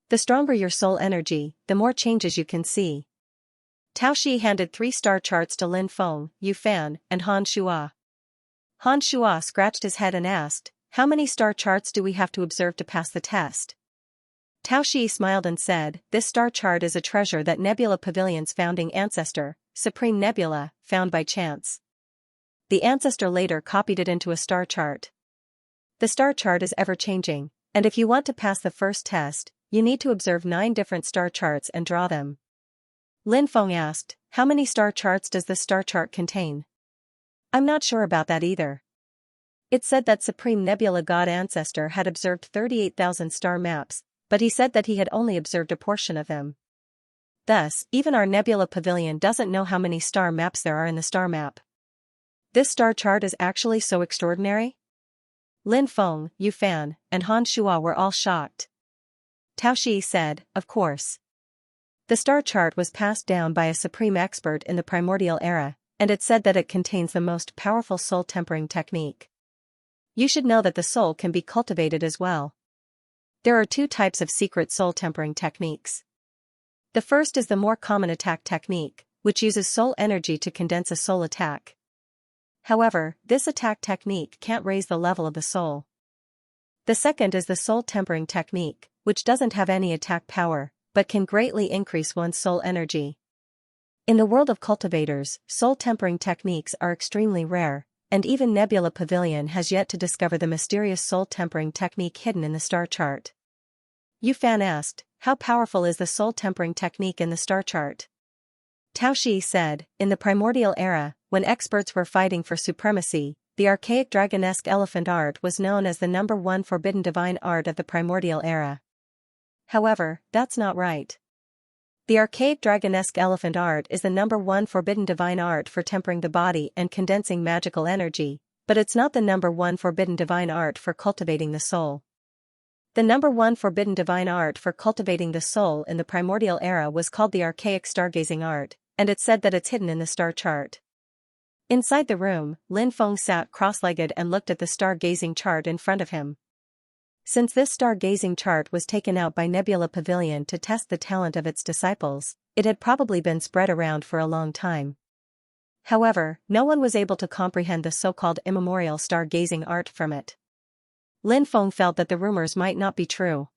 Speaker 1: The stronger your soul energy, the more changes you can see. Tao Shi handed 3 star charts to Lin Feng, Yu Fan, and Han Shua. Han Shua scratched his head and asked, How many star charts do we have to observe to pass the test? Tao Shi smiled and said, This star chart is a treasure that Nebula Pavilion's founding ancestor, Supreme Nebula, found by chance. The ancestor later copied it into a star chart. The star chart is ever-changing, and if you want to pass the first test, you need to observe 9 different star charts and draw them. Lin Feng asked, How many star charts does this star chart contain? I'm not sure about that either. It said that Supreme Nebula God Ancestor had observed 38,000 star maps, but he said that he had only observed a portion of them. Thus, even our Nebula Pavilion doesn't know how many star maps there are in the star map. This star chart is actually so extraordinary? Lin Feng, Yu Fan, and Han Shua were all shocked. Tao Shi said, Of course. The star chart was passed down by a supreme expert in the primordial era, and it said that it contains the most powerful soul-tempering technique. You should know that the soul can be cultivated as well. There are two types of secret soul-tempering techniques. The first is the more common attack technique, which uses soul energy to condense a soul attack. However, this attack technique can't raise the level of the soul. The second is the soul-tempering technique, which doesn't have any attack power, but can greatly increase one's soul energy. In the world of cultivators, soul-tempering techniques are extremely rare, and even Nebula Pavilion has yet to discover the mysterious soul-tempering technique hidden in the star chart. Yu Fan asked, how powerful is the soul-tempering technique in the star chart? Tao Shi said, in the primordial era, when experts were fighting for supremacy, the archaic dragonesque elephant art was known as the #1 forbidden divine art of the primordial era. However, that's not right. The archaic dragonesque elephant art is the #1 forbidden divine art for tempering the body and condensing magical energy, but it's not the #1 forbidden divine art for cultivating the soul. The #1 forbidden divine art for cultivating the soul in the primordial era was called the archaic stargazing art, and it's said that it's hidden in the star chart. Inside the room, Lin Feng sat cross-legged and looked at the star-gazing chart in front of him. Since this star-gazing chart was taken out by Nebula Pavilion to test the talent of its disciples, it had probably been spread around for a long time. However, no one was able to comprehend the so-called immemorial star-gazing art from it. Lin Feng felt that the rumors might not be true.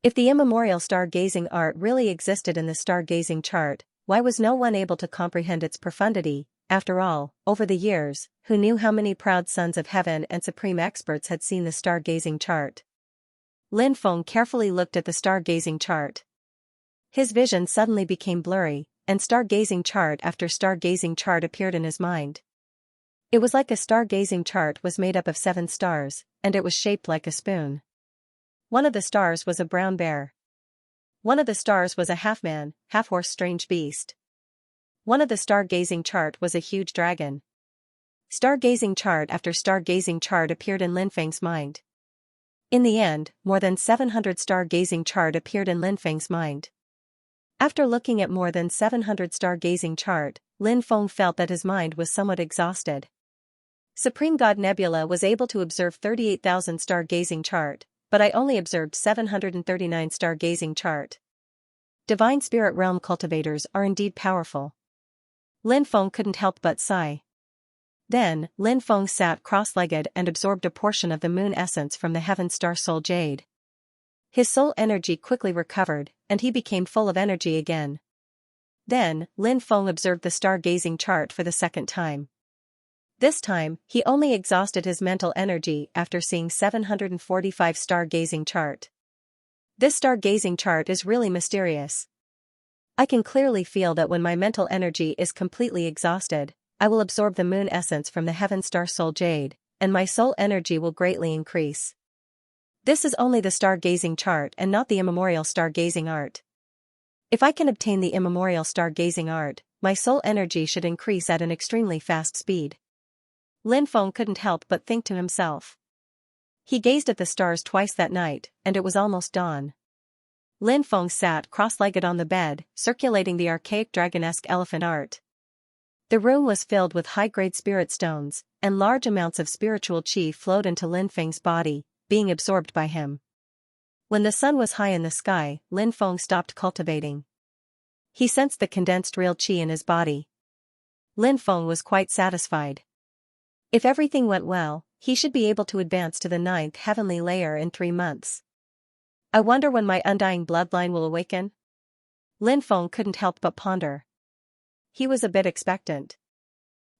Speaker 1: If the immemorial star-gazing art really existed in the star-gazing chart, why was no one able to comprehend its profundity? After all, over the years, who knew how many proud sons of heaven and supreme experts had seen the star-gazing chart? Lin Feng carefully looked at the star-gazing chart. His vision suddenly became blurry, and star-gazing chart after star-gazing chart appeared in his mind. It was like a star-gazing chart was made up of 7 stars, and it was shaped like a spoon. One of the stars was a brown bear. One of the stars was a half-man, half-horse strange beast. One of the star-gazing chart was a huge dragon. Star-gazing chart after star-gazing chart appeared in Lin Feng's mind. In the end, more than 700 star-gazing chart appeared in Lin Feng's mind. After looking at more than 700 star-gazing chart, Lin Feng felt that his mind was somewhat exhausted. Supreme God Nebula was able to observe 38,000 star-gazing chart, but I only observed 739 star-gazing chart. Divine Spirit Realm cultivators are indeed powerful. Lin Feng couldn't help but sigh. Then, Lin Feng sat cross-legged and absorbed a portion of the moon essence from the heaven star soul jade. His soul energy quickly recovered, and he became full of energy again. Then, Lin Feng observed the star-gazing chart for the second time. This time, he only exhausted his mental energy after seeing 745 star-gazing chart. This star-gazing chart is really mysterious. I can clearly feel that when my mental energy is completely exhausted, I will absorb the moon essence from the heaven star soul jade, and my soul energy will greatly increase. This is only the star-gazing chart and not the immemorial star-gazing art. If I can obtain the immemorial star-gazing art, my soul energy should increase at an extremely fast speed. Lin Feng couldn't help but think to himself. He gazed at the stars twice that night, and it was almost dawn. Lin Feng sat cross-legged on the bed, circulating the archaic dragonesque elephant art. The room was filled with high-grade spirit stones, and large amounts of spiritual qi flowed into Lin Feng's body, being absorbed by him. When the sun was high in the sky, Lin Feng stopped cultivating. He sensed the condensed real qi in his body. Lin Feng was quite satisfied. If everything went well, he should be able to advance to the 9th heavenly layer in 3 months. I wonder when my undying bloodline will awaken? Lin Feng couldn't help but ponder. He was a bit expectant.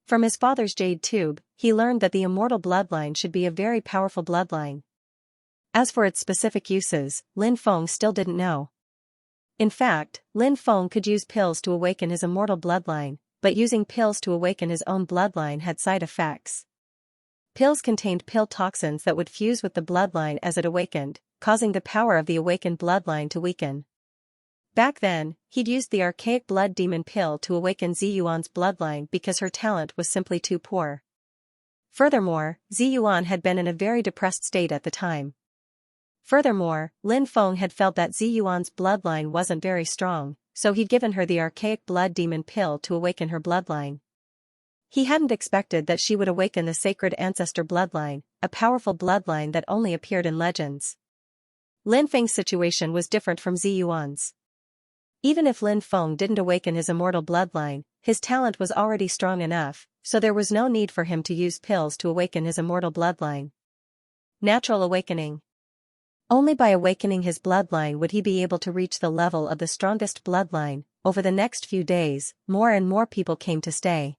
Speaker 1: From his father's jade tube, he learned that the immortal bloodline should be a very powerful bloodline. As for its specific uses, Lin Feng still didn't know. In fact, Lin Feng could use pills to awaken his immortal bloodline, but using pills to awaken his own bloodline had side effects. Pills contained pill toxins that would fuse with the bloodline as it awakened, causing the power of the awakened bloodline to weaken. Back then, he'd used the archaic blood demon pill to awaken Ziyuan's bloodline because her talent was simply too poor. Furthermore, Ziyuan had been in a very depressed state at the time. Furthermore, Lin Feng had felt that Ziyuan's bloodline wasn't very strong, so he'd given her the archaic blood demon pill to awaken her bloodline. He hadn't expected that she would awaken the sacred ancestor bloodline, a powerful bloodline that only appeared in legends. Lin Feng's situation was different from Ziyuan's. Even if Lin Feng didn't awaken his immortal bloodline, his talent was already strong enough, so there was no need for him to use pills to awaken his immortal bloodline. Natural awakening. Only by awakening his bloodline would he be able to reach the level of the strongest bloodline. Over the next few days, more and more people came to stay.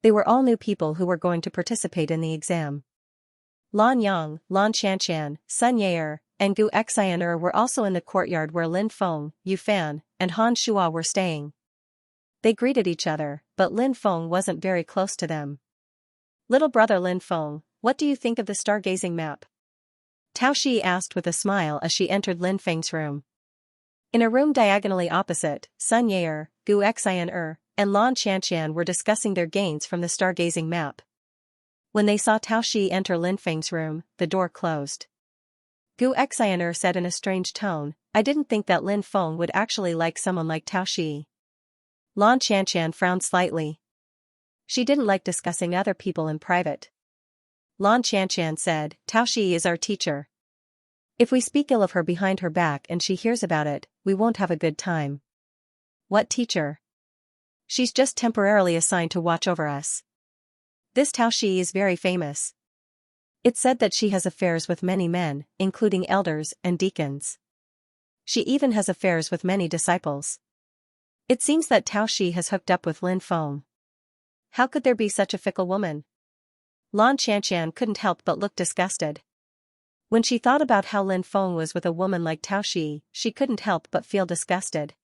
Speaker 1: They were all new people who were going to participate in the exam. Lan Yang, Lan Xianxia, Sun Yaer, and Gu Xian'er were also in the courtyard where Lin Feng, Yu Fan, and Han Shua were staying. They greeted each other, but Lin Feng wasn't very close to them. "Little brother Lin Feng, what do you think of the stargazing map?" Tao Shi asked with a smile as she entered Lin Feng's room. In a room diagonally opposite, Sun Yaer, Gu Xian'er, and Lan Xianxian were discussing their gains from the stargazing map. When they saw Tao Shi enter Lin Feng's room, the door closed. Gu Xian'er said in a strange tone, "I didn't think that Lin Feng would actually like someone like Tao Shi." Lan Xianxian frowned slightly. She didn't like discussing other people in private. Lan Xianxian said, "Tao Shi is our teacher. If we speak ill of her behind her back and she hears about it, we won't have a good time." "What teacher?" "She's just temporarily assigned to watch over us. This Tao Shi is very famous. It's said that she has affairs with many men, including elders and deacons. She even has affairs with many disciples. It seems that Tao Shi has hooked up with Lin Feng. How could there be such a fickle woman?" Lan Xianxian couldn't help but look disgusted. When she thought about how Lin Feng was with a woman like Tao Shi, she couldn't help but feel disgusted.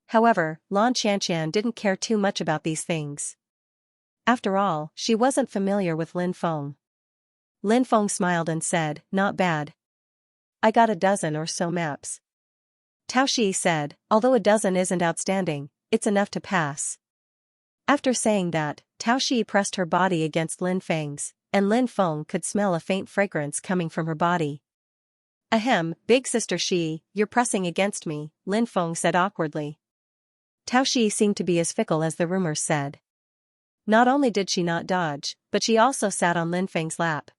Speaker 1: However, Lan Xianxian didn't care too much about these things. After all, she wasn't familiar with Lin Feng. Lin Feng smiled and said, "Not bad. I got a dozen or so maps." Tao Shi said, "Although a dozen isn't outstanding, it's enough to pass." After saying that, Tao Shi pressed her body against Lin Feng's, and Lin Feng could smell a faint fragrance coming from her body. "Ahem, big sister Shi, you're pressing against me," Lin Feng said awkwardly. Tao Shi seemed to be as fickle as the rumors said. Not only did she not dodge, but she also sat on Lin Feng's lap.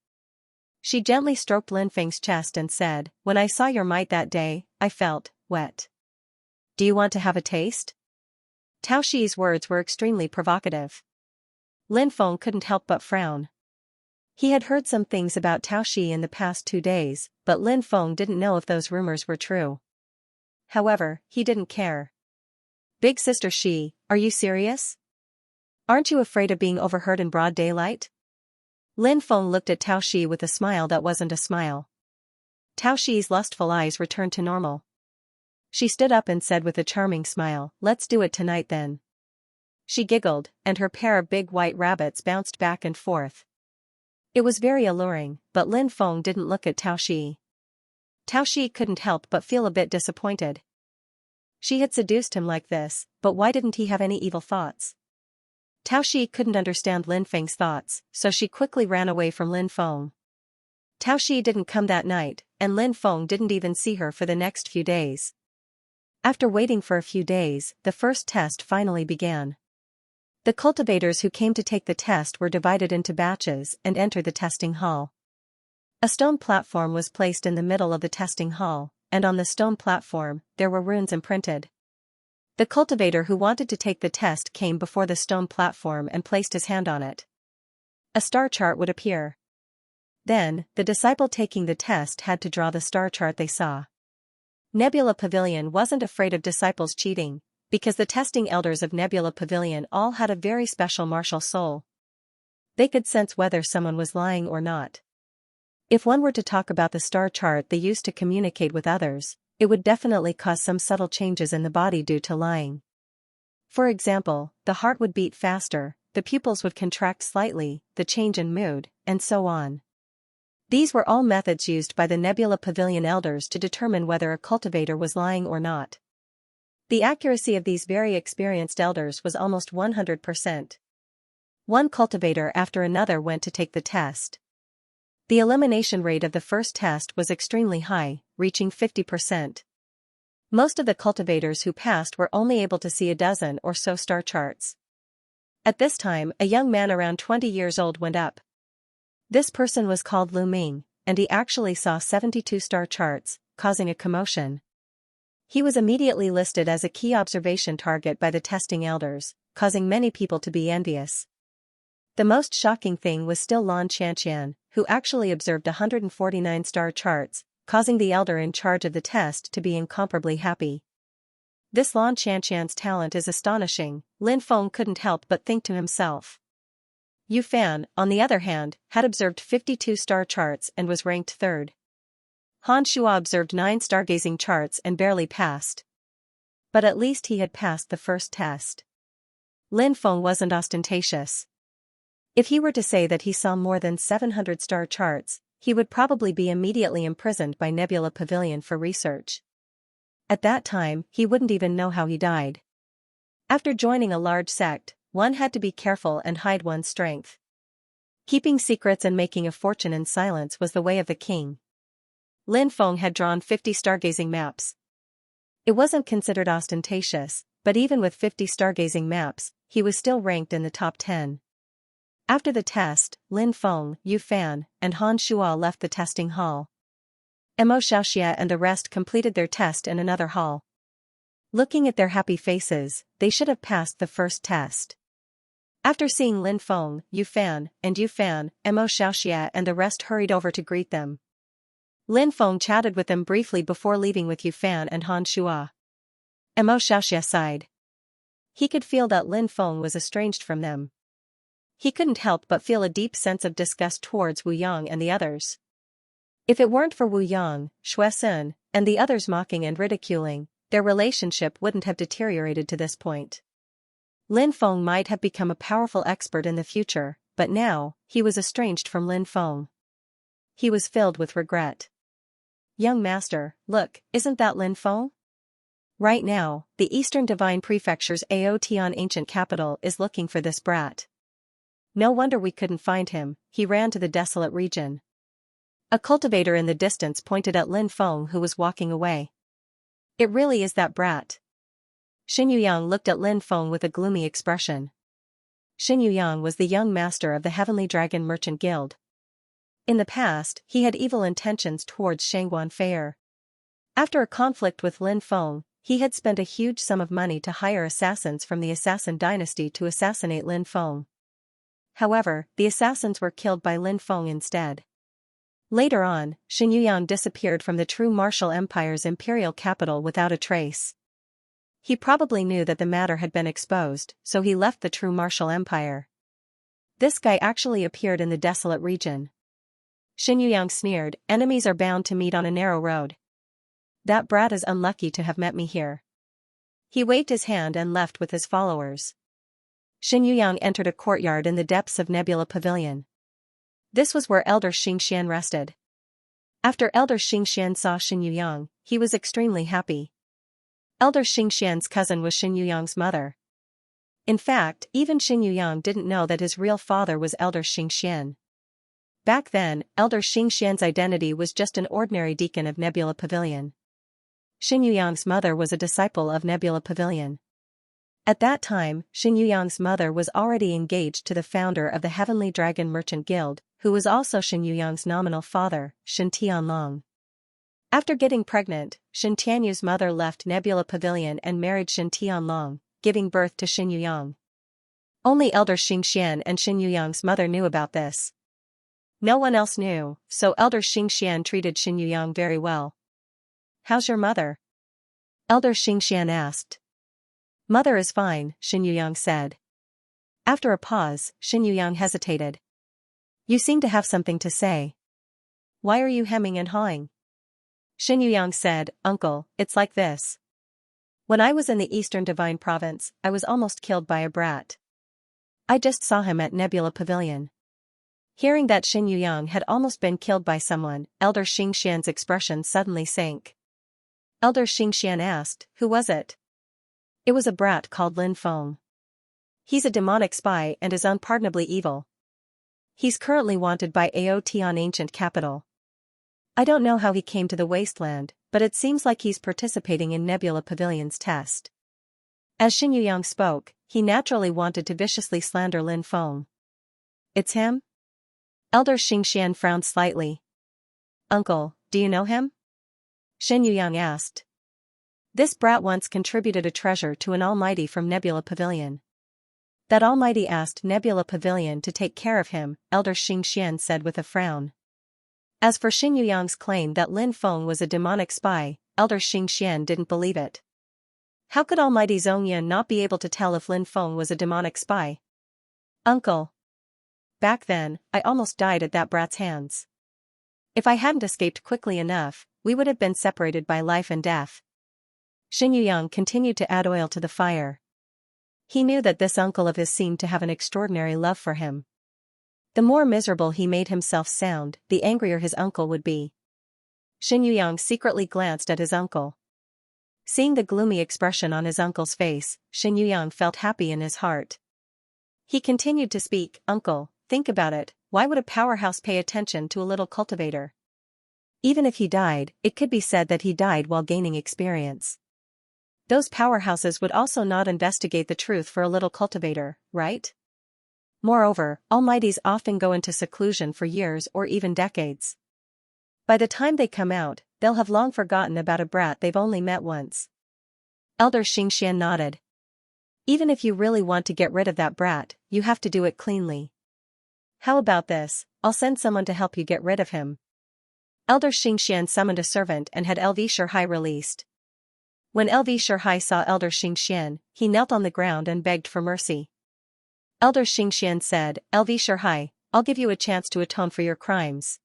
Speaker 1: She gently stroked Lin Feng's chest and said, "When I saw your might that day, I felt wet. Do you want to have a taste?" Tao Shi's words were extremely provocative. Lin Feng couldn't help but frown. He had heard some things about Tao Shi in the past 2 days, but Lin Feng didn't know if those rumors were true. However, he didn't care. "Big sister Shi, are you serious? Aren't you afraid of being overheard in broad daylight?" Lin Feng looked at Tao Shi with a smile that wasn't a smile. Tao Shi's lustful eyes returned to normal. She stood up and said with a charming smile, "Let's do it tonight then." She giggled, and her pair of big white rabbits bounced back and forth. It was very alluring, but Lin Feng didn't look at Tao Shi. Tao Shi couldn't help but feel a bit disappointed. She had seduced him like this, but why didn't he have any evil thoughts? Tao Shi couldn't understand Lin Feng's thoughts, so she quickly ran away from Lin Feng. Tao Shi didn't come that night, and Lin Feng didn't even see her for the next few days. After waiting for a few days, the first test finally began. The cultivators who came to take the test were divided into batches and entered the testing hall. A stone platform was placed in the middle of the testing hall, and on the stone platform, there were runes imprinted. The cultivator who wanted to take the test came before the stone platform and placed his hand on it. A star chart would appear. Then, the disciple taking the test had to draw the star chart they saw. Nebula Pavilion wasn't afraid of disciples cheating, because the testing elders of Nebula Pavilion all had a very special martial soul. They could sense whether someone was lying or not. If one were to talk about the star chart they used to communicate with others, it would definitely cause some subtle changes in the body due to lying. For example, the heart would beat faster, the pupils would contract slightly, the change in mood, and so on. These were all methods used by the Nebula Pavilion elders to determine whether a cultivator was lying or not. The accuracy of these very experienced elders was almost 100%. One cultivator after another went to take the test. The elimination rate of the first test was extremely high, reaching 50%. Most of the cultivators who passed were only able to see a dozen or so star charts. At this time, a young man around 20 years old went up. This person was called Lu Ming, and he actually saw 72 star charts, causing a commotion. He was immediately listed as a key observation target by the testing elders, causing many people to be envious. The most shocking thing was still Lan Xianxia, who actually observed 149 star charts, causing the elder in charge of the test to be incomparably happy. This Lan Xianxia's talent is astonishing, Lin Feng couldn't help but think to himself. Yu Fan, on the other hand, had observed 52 star charts and was ranked third. Han Shuo observed 9 stargazing charts and barely passed. But at least he had passed the first test. Lin Feng wasn't ostentatious. If he were to say that he saw more than 700 star charts, he would probably be immediately imprisoned by Nebula Pavilion for research. At that time, he wouldn't even know how he died. After joining a large sect, one had to be careful and hide one's strength. Keeping secrets and making a fortune in silence was the way of the king. Lin Feng had drawn 50 stargazing maps. It wasn't considered ostentatious, but even with 50 stargazing maps, he was still ranked in the top 10. After the test, Lin Feng, Yu Fan, and Han Shuo left the testing hall. Xianxia and the rest completed their test in another hall. Looking at their happy faces, they should have passed the first test. After seeing Lin Feng, Yu Fan, Xianxia and the rest hurried over to greet them. Lin Feng chatted with them briefly before leaving with Yu Fan and Han Shuo. Xianxia sighed. He could feel that Lin Feng was estranged from them. He couldn't help but feel a deep sense of disgust towards Wu Yang and the others. If it weren't for Wu Yang, Shui Sun, and the others mocking and ridiculing, their relationship wouldn't have deteriorated to this point. Lin Feng might have become a powerful expert in the future, but now, he was estranged from Lin Feng. He was filled with regret. Young master, look, isn't that Lin Feng? Right now, the Eastern Divine Prefecture's Aotian ancient capital is looking for this brat. No wonder we couldn't find him, he ran to the desolate region. A cultivator in the distance pointed at Lin Feng who was walking away. It really is that brat. Xin Yuyang looked at Lin Feng with a gloomy expression. Xin Yuyang was the young master of the Heavenly Dragon Merchant Guild. In the past, he had evil intentions towards Shangguan Fair. After a conflict with Lin Feng, he had spent a huge sum of money to hire assassins from the assassin dynasty to assassinate Lin Feng. However, the assassins were killed by Lin Feng instead. Later on, Xin Yuyang disappeared from the true martial empire's imperial capital without a trace. He probably knew that the matter had been exposed, so he left the true martial empire. This guy actually appeared in the desolate region. Xin Yuyang sneered, enemies are bound to meet on a narrow road. That brat is unlucky to have met me here. He waved his hand and left with his followers. Xin Yuyang entered a courtyard in the depths of Nebula Pavilion. This was where Elder Xianxia rested. After Elder Xianxia saw Xin Yuyang, he was extremely happy. Elder Xianxia's cousin was Xin Yuyang's mother. In fact, even Xin Yuyang didn't know that his real father was Elder Xianxia. Back then, Elder Xianxia's identity was just an ordinary deacon of Nebula Pavilion. Xin Yuyang's mother was a disciple of Nebula Pavilion. At that time, Xin Yuyang's mother was already engaged to the founder of the Heavenly Dragon Merchant Guild, who was also Xin Yuyang's nominal father, Shen Tianlong. After getting pregnant, Shen Tianyu's mother left Nebula Pavilion and married Shen Tianlong, giving birth to Xin Yuyang. Only Elder Xianxian and Xin Yuyang's mother knew about this. No one else knew, so Elder Xianxian treated Xin Yuyang very well. "How's your mother?" Elder Xianxian asked. "Mother is fine," Xin Yuyang said. After a pause, Xin Yuyang hesitated. "You seem to have something to say. Why are you hemming and hawing?" Xin Yuyang said, "Uncle, it's like this. When I was in the Eastern Divine Province, I was almost killed by a brat. I just saw him at Nebula Pavilion." Hearing that Xin Yuyang had almost been killed by someone, Elder Xianxian's expression suddenly sank. Elder Xianxian asked, "Who was it?" "It was a brat called Lin Feng. He's a demonic spy and is unpardonably evil. He's currently wanted by Aotian ancient capital. I don't know how he came to the wasteland, but it seems like he's participating in Nebula Pavilion's test. As Xianxia spoke, he naturally wanted to viciously slander Lin Feng. It's him? Elder Xianxia frowned slightly. Uncle, do you know him? Xianxia asked. This brat once contributed a treasure to an almighty from Nebula Pavilion. That almighty asked Nebula Pavilion to take care of him, Elder Xianxia said with a frown. As for Xianxia's claim that Lin Feng was a demonic spy, Elder Xianxia didn't believe it. How could Almighty Zhongyan not be able to tell if Lin Feng was a demonic spy? Uncle. Back then, I almost died at that brat's hands. If I hadn't escaped quickly enough, we would have been separated by life and death. Xianxia continued to add oil to the fire. He knew that this uncle of his seemed to have an extraordinary love for him. The more miserable he made himself sound, the angrier his uncle would be. Xianxia secretly glanced at his uncle. Seeing the gloomy expression on his uncle's face, Xianxia felt happy in his heart. He continued to speak, Uncle, think about it, why would a powerhouse pay attention to a little cultivator? Even if he died, it could be said that he died while gaining experience. Those powerhouses would also not investigate the truth for a little cultivator, right? Moreover, almighties often go into seclusion for years or even decades. By the time they come out, they'll have long forgotten about a brat they've only met once. Elder Xianxia nodded. Even if you really want to get rid of that brat, you have to do it cleanly. How about this, I'll send someone to help you get rid of him. Elder Xianxia summoned a servant and had LV Shihai released. When LV Shihai saw Elder Xianxia, he knelt on the ground and begged for mercy. Elder Xianxia said, LV Shihai, I'll give you a chance to atone for your crimes.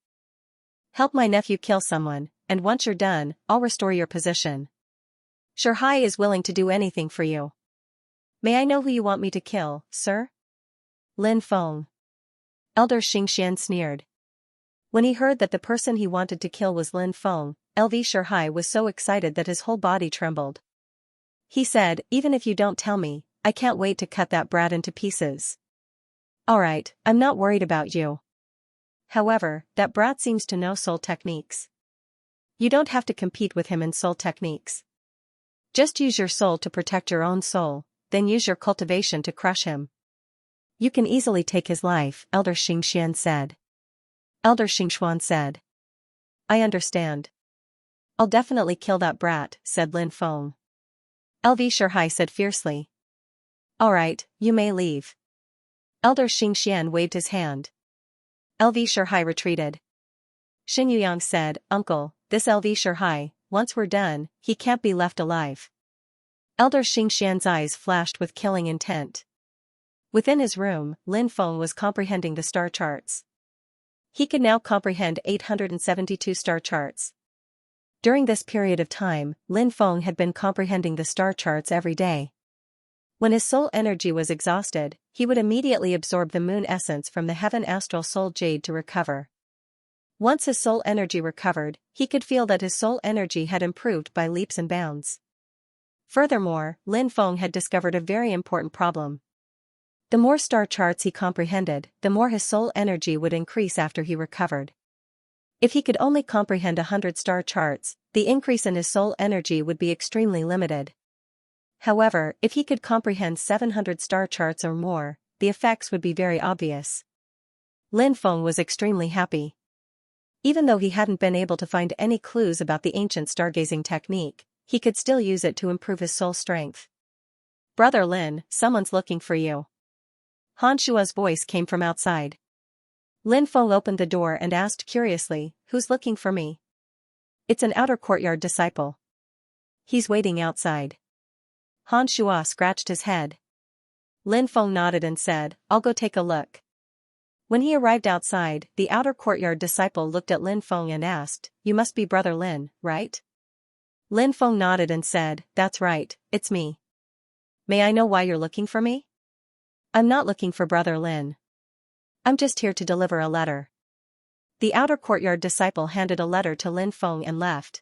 Speaker 1: Help my nephew kill someone, and once you're done, I'll restore your position. Shihai is willing to do anything for you. May I know who you want me to kill, sir? Lin Feng. Elder Xianxia sneered. When he heard that the person he wanted to kill was Lin Feng, LV Shihai was so excited that his whole body trembled. He said, even if you don't tell me, I can't wait to cut that brat into pieces. Alright, I'm not worried about you. However, that brat seems to know soul techniques. You don't have to compete with him in soul techniques. Just use your soul to protect your own soul, then use your cultivation to crush him. You can easily take his life, Elder Xianxia said. Elder Xingshuan said. I understand. I'll definitely kill that brat, said Lin Feng. LV Shihai said fiercely. Alright, you may leave. Elder Xianxia waved his hand. LV Shihai retreated. Xianxia said, Uncle, this LV Shihai, once we're done, he can't be left alive. Elder Xingshian's eyes flashed with killing intent. Within his room, Lin Feng was comprehending the star charts. He could now comprehend 872 star charts. During this period of time, Lin Feng had been comprehending the star charts every day. When his soul energy was exhausted, he would immediately absorb the moon essence from the heaven astral soul jade to recover. Once his soul energy recovered, he could feel that his soul energy had improved by leaps and bounds. Furthermore, Lin Feng had discovered a very important problem. The more star charts he comprehended, the more his soul energy would increase after he recovered. If he could only comprehend 100 star charts, the increase in his soul energy would be extremely limited. However, if he could comprehend 700 star charts or more, the effects would be very obvious. Lin Feng was extremely happy. Even though he hadn't been able to find any clues about the ancient stargazing technique, he could still use it to improve his soul strength. Brother Lin, someone's looking for you. Han Shua's voice came from outside. Lin Feng opened the door and asked curiously, who's looking for me? It's an outer courtyard disciple. He's waiting outside. Han Shua scratched his head. Lin Feng nodded and said, I'll go take a look. When he arrived outside, the outer courtyard disciple looked at Lin Feng and asked, You must be Brother Lin, right? Lin Feng nodded and said, That's right, it's me. May I know why you're looking for me? I'm not looking for Brother Lin. I'm just here to deliver a letter. The outer courtyard disciple handed a letter to Lin Feng and left.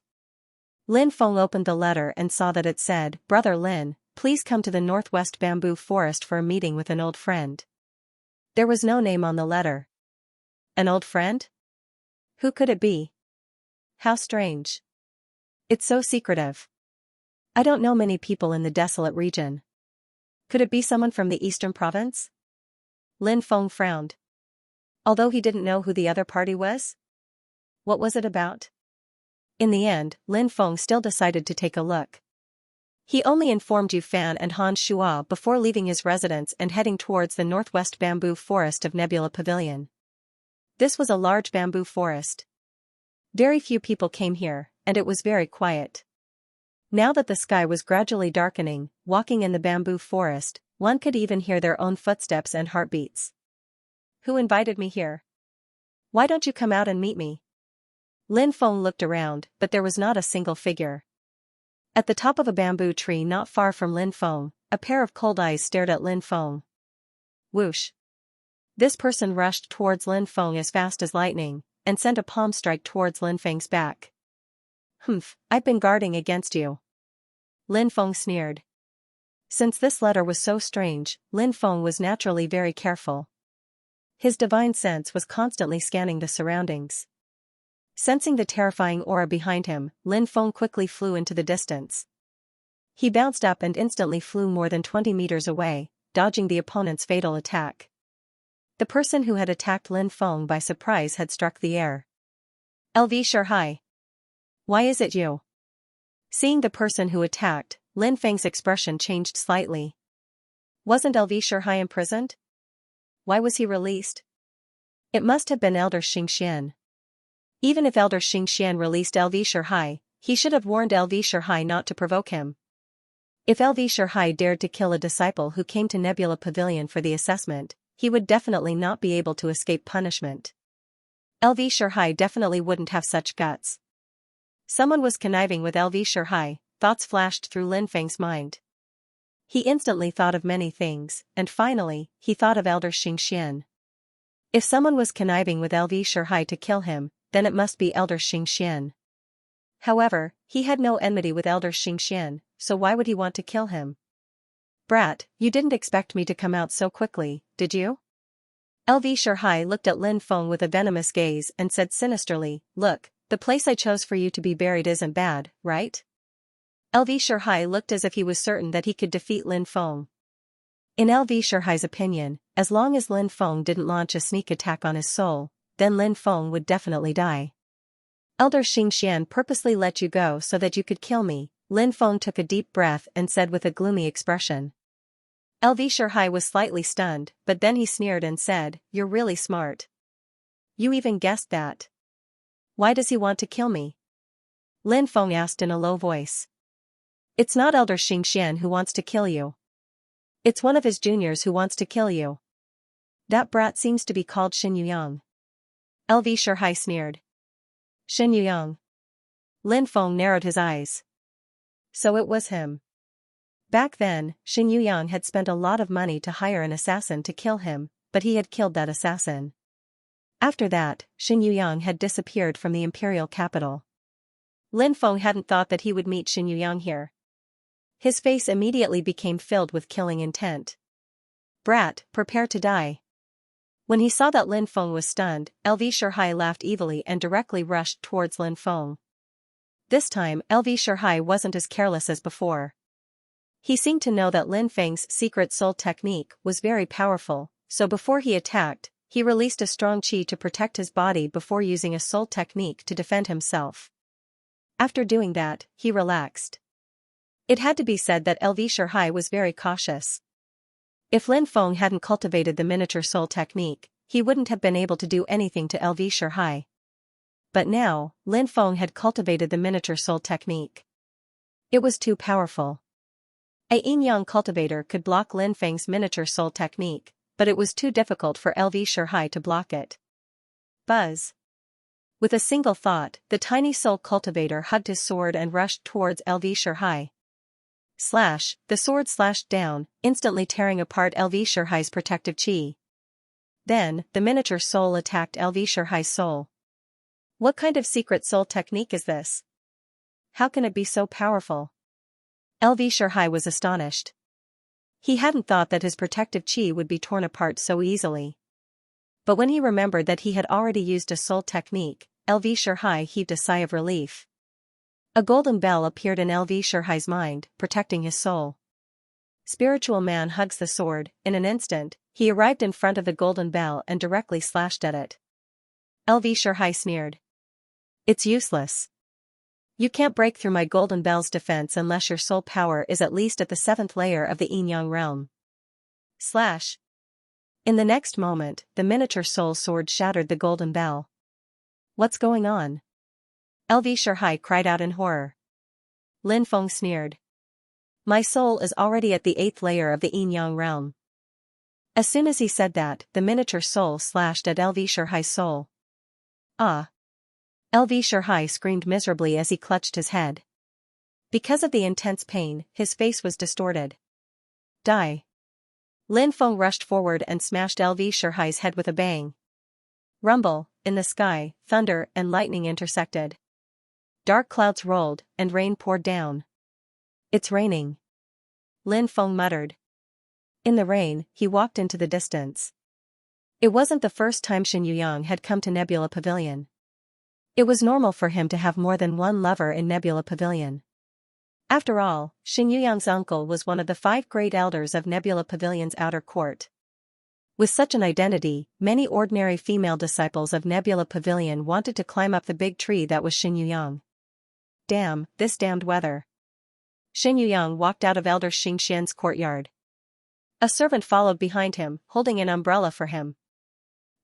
Speaker 1: Lin Feng opened the letter and saw that it said, Brother Lin, please come to the northwest bamboo forest for a meeting with an old friend. There was no name on the letter. An old friend? Who could it be? How strange. It's so secretive. I don't know many people in the desolate region. Could it be someone from the eastern province? Lin Feng frowned. Although he didn't know who the other party was? What was it about? In the end, Lin Feng still decided to take a look. He only informed Yu Fan and Han Shuo before leaving his residence and heading towards the northwest bamboo forest of Nebula Pavilion. This was a large bamboo forest. Very few people came here, and it was very quiet. Now that the sky was gradually darkening, walking in the bamboo forest, one could even hear their own footsteps and heartbeats. Who invited me here? Why don't you come out and meet me? Lin Feng looked around, but there was not a single figure. At the top of a bamboo tree not far from Lin Feng, a pair of cold eyes stared at Lin Feng. Whoosh! This person rushed towards Lin Feng as fast as lightning, and sent a palm strike towards Lin Feng's back. Humph, I've been guarding against you. Lin Feng sneered. Since this letter was so strange, Lin Feng was naturally very careful. His divine sense was constantly scanning the surroundings. Sensing the terrifying aura behind him, Lin Feng quickly flew into the distance. He bounced up and instantly flew more than 20 meters away, dodging the opponent's fatal attack. The person who had attacked Lin Feng by surprise had struck the air. LV Shuhai. Why is it you? Seeing the person who attacked, Lin Feng's expression changed slightly. Wasn't LV Shuhai imprisoned? Why was he released? It must have been Elder Xianxia. Even if Elder Xianxia released LV Shuhai, he should have warned LV Shuhai not to provoke him. If LV Shuhai dared to kill a disciple who came to Nebula Pavilion for the assessment, he would definitely not be able to escape punishment. LV Shuhai definitely wouldn't have such guts. Someone was conniving with LV Shuhai, thoughts flashed through Lin Feng's mind. He instantly thought of many things, and finally, he thought of Elder Xianxia. If someone was conniving with LV Shuhai to kill him, then it must be Elder Xianxia. However, he had no enmity with Elder Xianxia, so why would he want to kill him? Brat, you didn't expect me to come out so quickly, did you? LV Shuhai looked at Lin Feng with a venomous gaze and said sinisterly, Look, the place I chose for you to be buried isn't bad, right? LV Shuhai looked as if he was certain that he could defeat Lin Feng. In LV Shuhai's opinion, as long as Lin Feng didn't launch a sneak attack on his soul, then Lin Feng would definitely die. Elder Xianxia purposely let you go so that you could kill me, Lin Feng took a deep breath and said with a gloomy expression. LV Shuhai was slightly stunned, but then he sneered and said, You're really smart. You even guessed that. Why does he want to kill me? Lin Feng asked in a low voice. It's not Elder Xianxia who wants to kill you. It's one of his juniors who wants to kill you. That brat seems to be called Xin Yuyang. LV Shuhai sneered. Xin Yuyang. Lin Feng narrowed his eyes. So it was him. Back then, Xin Yuyang had spent a lot of money to hire an assassin to kill him, but he had killed that assassin. After that, Xin Yuyang had disappeared from the imperial capital. Lin Feng hadn't thought that he would meet Xin Yuyang here. His face immediately became filled with killing intent. Brat, prepare to die. When he saw that Lin Feng was stunned, LV Shuhai laughed evilly and directly rushed towards Lin Feng. This time, LV Shuhai wasn't as careless as before. He seemed to know that Lin Feng's secret soul technique was very powerful, so before he attacked, he released a strong qi to protect his body before using a soul technique to defend himself. After doing that, he relaxed. It had to be said that LV Shuhai was very cautious. If Lin Feng hadn't cultivated the miniature soul technique, he wouldn't have been able to do anything to LV Shuhai. But now, Lin Feng had cultivated the miniature soul technique. It was too powerful. A yin-yang cultivator could block Lin Feng's miniature soul technique, but it was too difficult for LV Shuhai to block it. Buzz. With a single thought, the tiny soul cultivator hugged his sword and rushed towards LV Shuhai. Slash, the sword slashed down, instantly tearing apart LV Shuhai's protective qi. Then, the miniature soul attacked LV Shuhai's soul. What kind of secret soul technique is this? How can it be so powerful? LV Shuhai was astonished. He hadn't thought that his protective qi would be torn apart so easily. But when he remembered that he had already used a soul technique, LV Shuhai heaved a sigh of relief. A golden bell appeared in LV Shurhai's mind, protecting his soul. Spiritual man hugs the sword. In an instant, he arrived in front of the golden bell and directly slashed at it. LV Shurhai sneered. It's useless. You can't break through my golden bell's defense unless your soul power is at least at the 7th layer of the yin-yang realm. Slash. In the next moment, the miniature soul sword shattered the golden bell. What's going on? LV Shurhai cried out in horror. Lin Feng sneered. My soul is already at the 8th layer of the yin-yang realm. As soon as he said that, the miniature soul slashed at LV Shurhai's soul. Ah! LV Shurhai screamed miserably as he clutched his head. Because of the intense pain, his face was distorted. Die! Lin Feng rushed forward and smashed LV Shurhai's head with a bang. Rumble, in the sky, thunder and lightning intersected. Dark clouds rolled, and rain poured down. It's raining. Lin Feng muttered. In the rain, he walked into the distance. It wasn't the first time Xianxia had come to Nebula Pavilion. It was normal for him to have more than one lover in Nebula Pavilion. After all, Xianxia's uncle was one of the 5 great elders of Nebula Pavilion's outer court. With such an identity, many ordinary female disciples of Nebula Pavilion wanted to climb up the big tree that was Xianxia. Damn, this damned weather. Xianxia walked out of Elder Xianxia's courtyard. A servant followed behind him, holding an umbrella for him.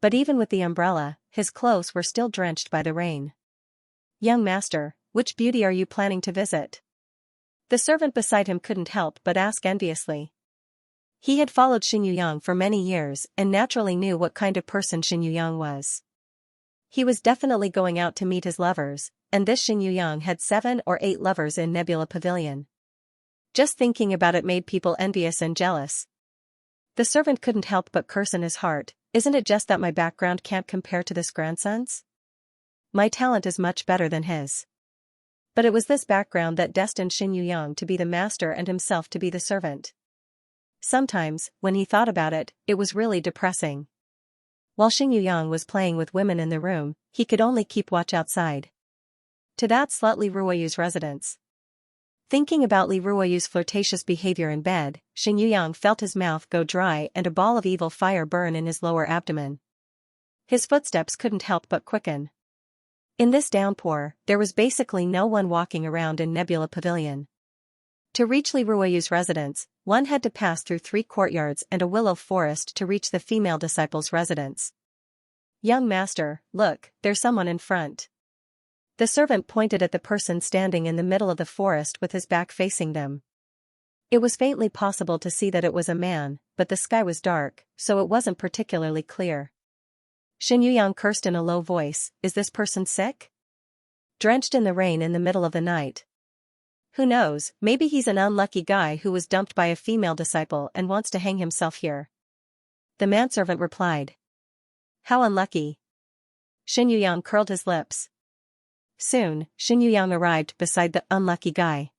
Speaker 1: But even with the umbrella, his clothes were still drenched by the rain. Young master, which beauty are you planning to visit? The servant beside him couldn't help but ask enviously. He had followed Xianxia for many years and naturally knew what kind of person Xianxia was. He was definitely going out to meet his lovers, and this Xianxia had 7 or 8 lovers in Nebula Pavilion. Just thinking about it made people envious and jealous. The servant couldn't help but curse in his heart, isn't it just that my background can't compare to this grandson's? My talent is much better than his. But it was this background that destined Xianxia to be the master and himself to be the servant. Sometimes, when he thought about it, it was really depressing. While Xianxia was playing with women in the room, he could only keep watch outside. To that slut Li Ruoyu's residence. Thinking about Li Ruoyu's flirtatious behavior in bed, Xianxia felt his mouth go dry and a ball of evil fire burn in his lower abdomen. His footsteps couldn't help but quicken. In this downpour, there was basically no one walking around in Nebula Pavilion. To reach Li Ruoyu's residence, one had to pass through 3 courtyards and a willow forest to reach the female disciple's residence. Young master, look, there's someone in front. The servant pointed at the person standing in the middle of the forest with his back facing them. It was faintly possible to see that it was a man, but the sky was dark, so it wasn't particularly clear. Xianxia cursed in a low voice, is this person sick? Drenched in the rain in the middle of the night. Who knows, maybe he's an unlucky guy who was dumped by a female disciple and wants to hang himself here. The manservant replied. How unlucky. Xianxia curled his lips. Soon, Xianxia arrived beside the unlucky guy.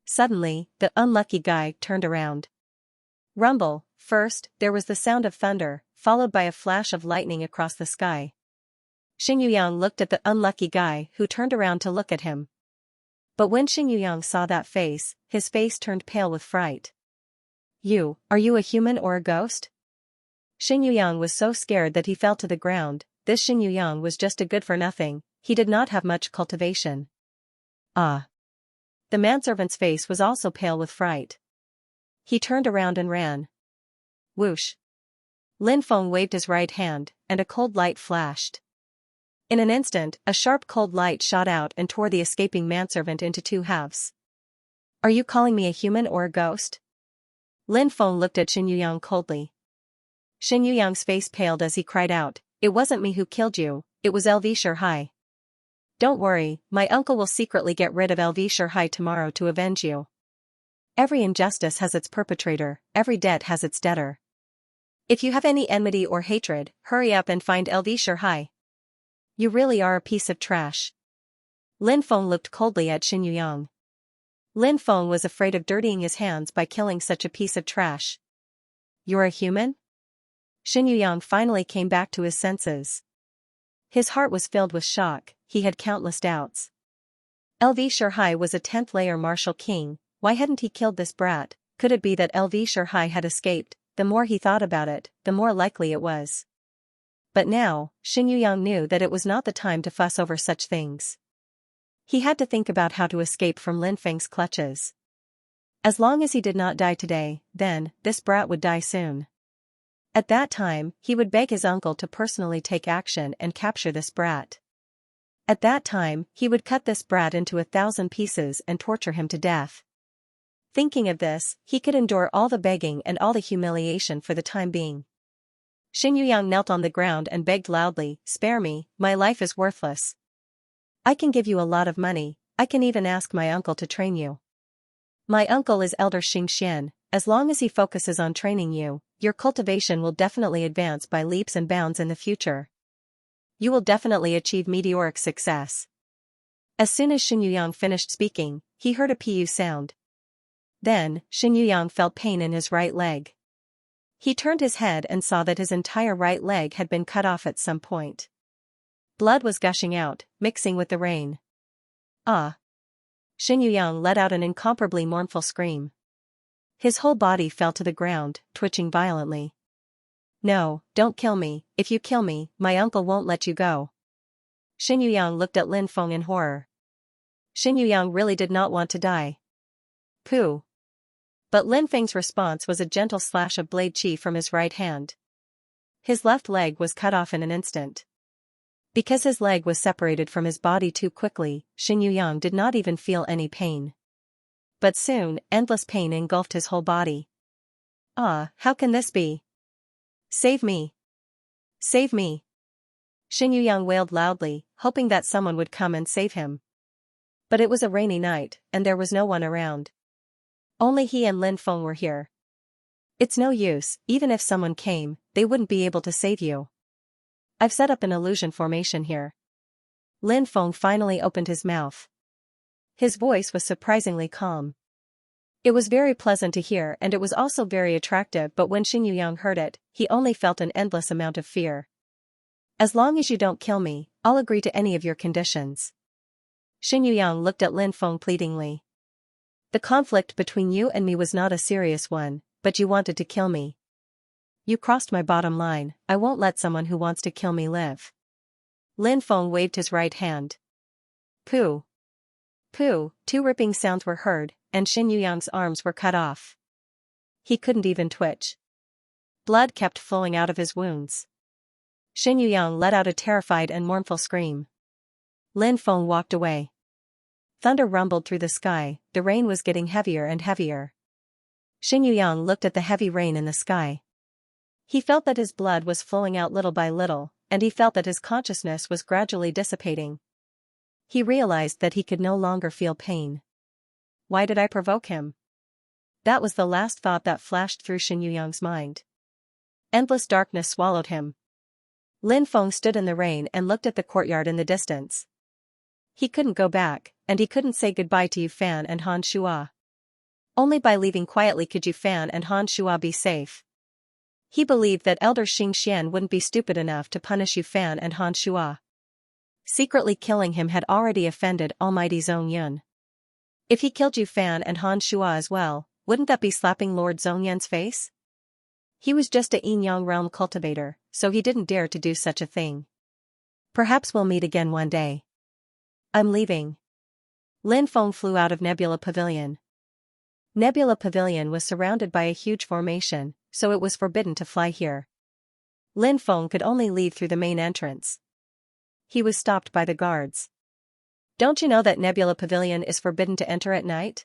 Speaker 1: Suddenly, the unlucky guy turned around. Rumble, first, there was the sound of thunder, followed by a flash of lightning across the sky. Xianxia looked at the unlucky guy who turned around to look at him. But when Xianxia saw that face, his face turned pale with fright. Are you a human or a ghost? Xianxia was so scared that he fell to the ground. This Xianxia was just a good-for-nothing, he did not have much cultivation. Ah. The manservant's face was also pale with fright. He turned around and ran. Whoosh. Lin Feng waved his right hand, and a cold light flashed. In an instant, a sharp cold light shot out and tore the escaping manservant into 2 halves. Are you calling me a human or a ghost? Lin Feng looked at Xianxia coldly. Xianxia's face paled as he cried out, it wasn't me who killed you, it was LV Shurhai. Don't worry, my uncle will secretly get rid of LV Shurhai tomorrow to avenge you. Every injustice has its perpetrator, every debt has its debtor. If you have any enmity or hatred, hurry up and find LV Shurhai. You really are a piece of trash. Lin Feng looked coldly at Xianxia. Lin Feng was afraid of dirtying his hands by killing such a piece of trash. You're a human? Xianxia finally came back to his senses. His heart was filled with shock, he had countless doubts. LV Shurhai was a 10th layer martial king. Why hadn't he killed this brat? Could it be that LV Shurhai had escaped? The more he thought about it, the more likely it was. But now, Xin Yuyang knew that it was not the time to fuss over such things. He had to think about how to escape from Lin Feng's clutches. As long as he did not die today, then, this brat would die soon. At that time, he would beg his uncle to personally take action and capture this brat. At that time, he would cut this brat into 1,000 pieces and torture him to death. Thinking of this, he could endure all the begging and all the humiliation for the time being. Xin Yuyang knelt on the ground and begged loudly, "Spare me, my life is worthless. I can give you a lot of money, I can even ask my uncle to train you. My uncle is Elder Xianxia. As long as he focuses on training you, your cultivation will definitely advance by leaps and bounds in the future. You will definitely achieve meteoric success." As soon as Xin Yuyang finished speaking, he heard a pu sound. Then, Xin Yuyang felt pain in his right leg. He turned his head and saw that his entire right leg had been cut off at some point. Blood was gushing out, mixing with the rain. Ah! Xin Yuyang let out an incomparably mournful scream. His whole body fell to the ground, twitching violently. "No, don't kill me. If you kill me, my uncle won't let you go." Xin Yuyang looked at Lin Feng in horror. Xin Yuyang really did not want to die. Pooh! But Lin Feng's response was a gentle slash of blade qi from his right hand. His left leg was cut off in an instant. Because his leg was separated from his body too quickly, Xin Yuyang did not even feel any pain. But soon, endless pain engulfed his whole body. "Ah, how can this be? Save me! Save me!" Xin Yuyang wailed loudly, hoping that someone would come and save him. But it was a rainy night, and there was no one around. Only he and Lin Feng were here. "It's no use, even if someone came, they wouldn't be able to save you. I've set up an illusion formation here." Lin Feng finally opened his mouth. His voice was surprisingly calm. It was very pleasant to hear and it was also very attractive, but when Xin Yuyang heard it, he only felt an endless amount of fear. "As long as you don't kill me, I'll agree to any of your conditions." Xin Yuyang looked at Lin Feng pleadingly. "The conflict between you and me was not a serious one, but you wanted to kill me. You crossed my bottom line. I won't let someone who wants to kill me live." Lin Feng waved his right hand. Pooh! Pooh! Two ripping sounds were heard, and Xin Yuyang's arms were cut off. He couldn't even twitch. Blood kept flowing out of his wounds. Xin Yuyang let out a terrified and mournful scream. Lin Feng walked away. Thunder rumbled through the sky, the rain was getting heavier and heavier. Xin Yuyang looked at the heavy rain in the sky. He felt that his blood was flowing out little by little, and he felt that his consciousness was gradually dissipating. He realized that he could no longer feel pain. Why did I provoke him? That was the last thought that flashed through Xin Yuyang's mind. Endless darkness swallowed him. Lin Feng stood in the rain and looked at the courtyard in the distance. He couldn't go back, and he couldn't say goodbye to Yu Fan and Han Shua. Only by leaving quietly could Yu Fan and Han Shua be safe. He believed that Elder Xianxia wouldn't be stupid enough to punish Yu Fan and Han Shua. Secretly killing him had already offended Almighty Zongyun. If he killed Yu Fan and Han Shua as well, wouldn't that be slapping Lord Zongyun's face? He was just a Yin-Yang realm cultivator, so he didn't dare to do such a thing. Perhaps we'll meet again one day. I'm leaving. Lin Feng flew out of Nebula Pavilion. Nebula Pavilion was surrounded by a huge formation, so it was forbidden to fly here. Lin Feng could only leave through the main entrance. He was stopped by the guards. "Don't you know that Nebula Pavilion is forbidden to enter at night?"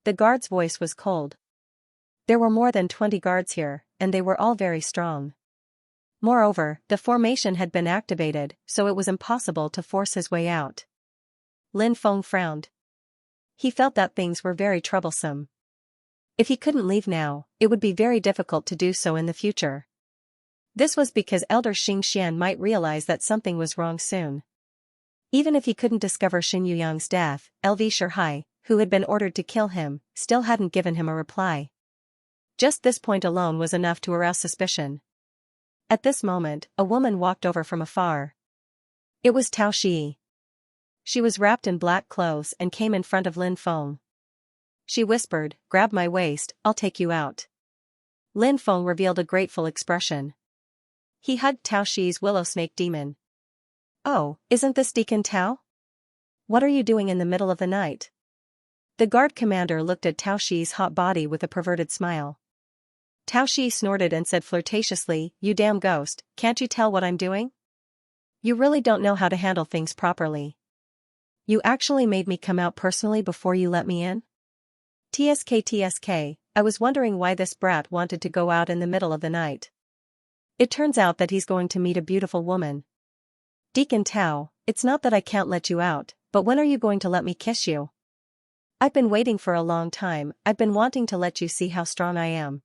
Speaker 1: The guard's voice was cold. There were more than 20 guards here, and they were all very strong. Moreover, the formation had been activated, so it was impossible to force his way out. Lin Feng frowned. He felt that things were very troublesome. If he couldn't leave now, it would be very difficult to do so in the future. This was because Elder Xianxia might realize that something was wrong soon. Even if he couldn't discover Xin Yuyang's death, LV Shurhai, who had been ordered to kill him, still hadn't given him a reply. Just this point alone was enough to arouse suspicion. At this moment, a woman walked over from afar. It was Tao Shi. She was wrapped in black clothes and came in front of Lin Feng. She whispered, "Grab my waist, I'll take you out." Lin Feng revealed a grateful expression. He hugged Tao Shi's willow snake demon. "Oh, isn't this Deacon Tao? What are you doing in the middle of the night?" The guard commander looked at Tao Shi's hot body with a perverted smile. Tao Shi snorted and said flirtatiously, "You damn ghost, can't you tell what I'm doing? You really don't know how to handle things properly. You actually made me come out personally before you let me in?" TSK, I was wondering why this brat wanted to go out in the middle of the night. It turns out that he's going to meet a beautiful woman. Deacon Tao, it's not that I can't let you out, but when are you going to let me kiss you? I've been waiting for a long time, I've been wanting to let you see how strong I am.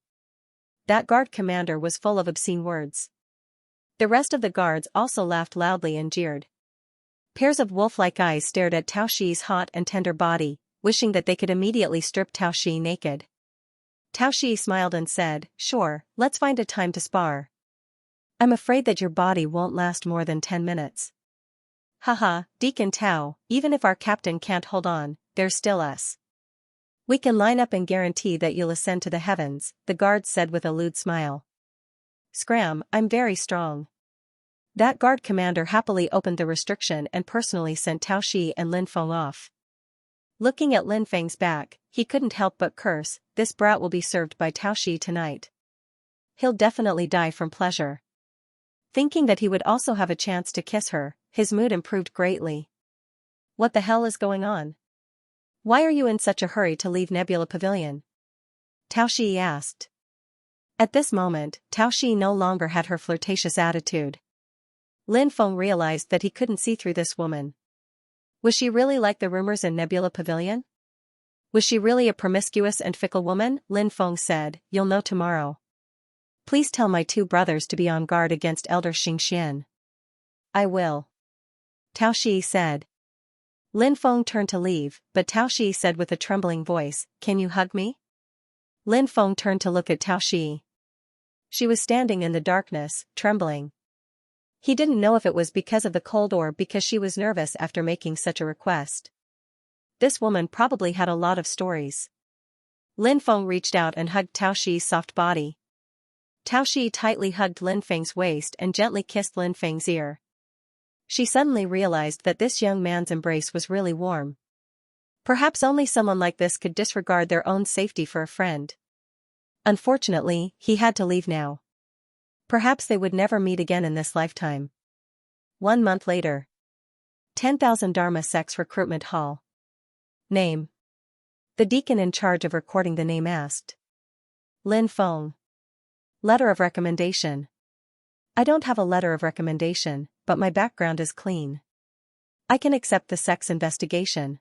Speaker 1: That guard commander was full of obscene words. The rest of the guards also laughed loudly and jeered. Pairs of wolf-like eyes stared at Tao Shi's hot and tender body, wishing that they could immediately strip Tao Shi naked. Tao Shi smiled and said, "Sure, let's find a time to spar. I'm afraid that your body won't last more than 10 minutes. Haha, Deacon Tao, even if our captain can't hold on, there's still us. We can line up and guarantee that you'll ascend to the heavens," the guard said with a lewd smile. "Scram, I'm very strong." That guard commander happily opened the restriction and personally sent Tao Shi and Lin Feng off. Looking at Lin Feng's back, he couldn't help but curse, "This brat will be served by Tao Shi tonight. He'll definitely die from pleasure." Thinking that he would also have a chance to kiss her, his mood improved greatly. "What the hell is going on? Why are you in such a hurry to leave Nebula Pavilion?" Tao Shi asked. At this moment, Tao Shi no longer had her flirtatious attitude. Lin Feng realized that he couldn't see through this woman. Was she really like the rumors in Nebula Pavilion? Was she really a promiscuous and fickle woman? Lin Feng said, "You'll know tomorrow. Please tell my 2 brothers to be on guard against Elder Xianxia." "I will," Tao Shi said. Lin Feng turned to leave, but Tao Shi said with a trembling voice, "Can you hug me?" Lin Feng turned to look at Tao Shi. She was standing in the darkness, trembling. He didn't know if it was because of the cold or because she was nervous after making such a request. This woman probably had a lot of stories. Lin Feng reached out and hugged Tao Shi's soft body. Tao Shi tightly hugged Lin Feng's waist and gently kissed Lin Feng's ear. She suddenly realized that this young man's embrace was really warm. Perhaps only someone like this could disregard their own safety for a friend. Unfortunately, he had to leave now. Perhaps they would never meet again in this lifetime. 1 month later. 10,000 Dharma Sects Recruitment Hall. Name. The deacon in charge of recording the name asked. Lin Feng. Letter of recommendation. I don't have a letter of recommendation, but my background is clean. I can accept the sex investigation,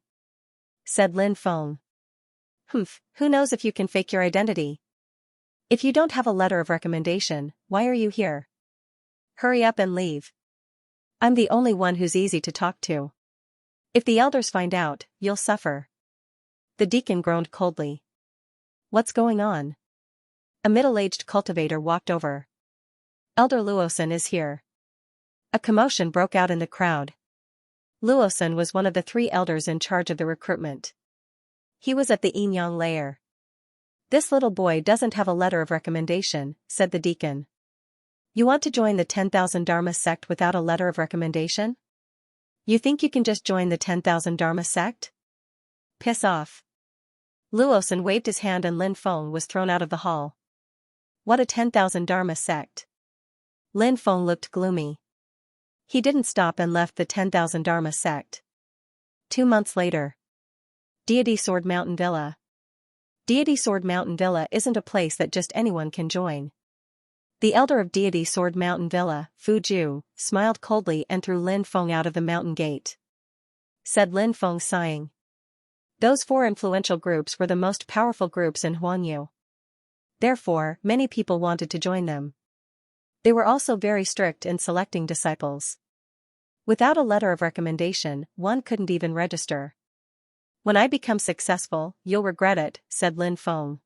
Speaker 1: said Lin Feng. Humph, who knows if you can fake your identity? If you don't have a letter of recommendation, why are you here? Hurry up and leave. I'm the only one who's easy to talk to. If the elders find out, you'll suffer. The deacon groaned coldly. What's going on? A middle-aged cultivator walked over. Elder Luosan is here. A commotion broke out in the crowd. Luosan was one of the 3 elders in charge of the recruitment. He was at the yin-yang layer. This little boy doesn't have a letter of recommendation, said the deacon. You want to join the 10,000 Dharma sect without a letter of recommendation? You think you can just join the 10,000 Dharma sect? Piss off. Luosan waved his hand and Lin Feng was thrown out of the hall. What a 10,000 Dharma sect. Lin Feng looked gloomy. He didn't stop and left the 10,000 Dharma sect. 2 months later. Deity Sword Mountain Villa. Deity Sword Mountain Villa isn't a place that just anyone can join. The elder of Deity Sword Mountain Villa, Fu Ju, smiled coldly and threw Lin Feng out of the mountain gate. Said Lin Feng sighing. Those 4 influential groups were the most powerful groups in Huanyu. Therefore, many people wanted to join them. They were also very strict in selecting disciples. Without a letter of recommendation, one couldn't even register. When I become successful, you'll regret it, said Lin Feng.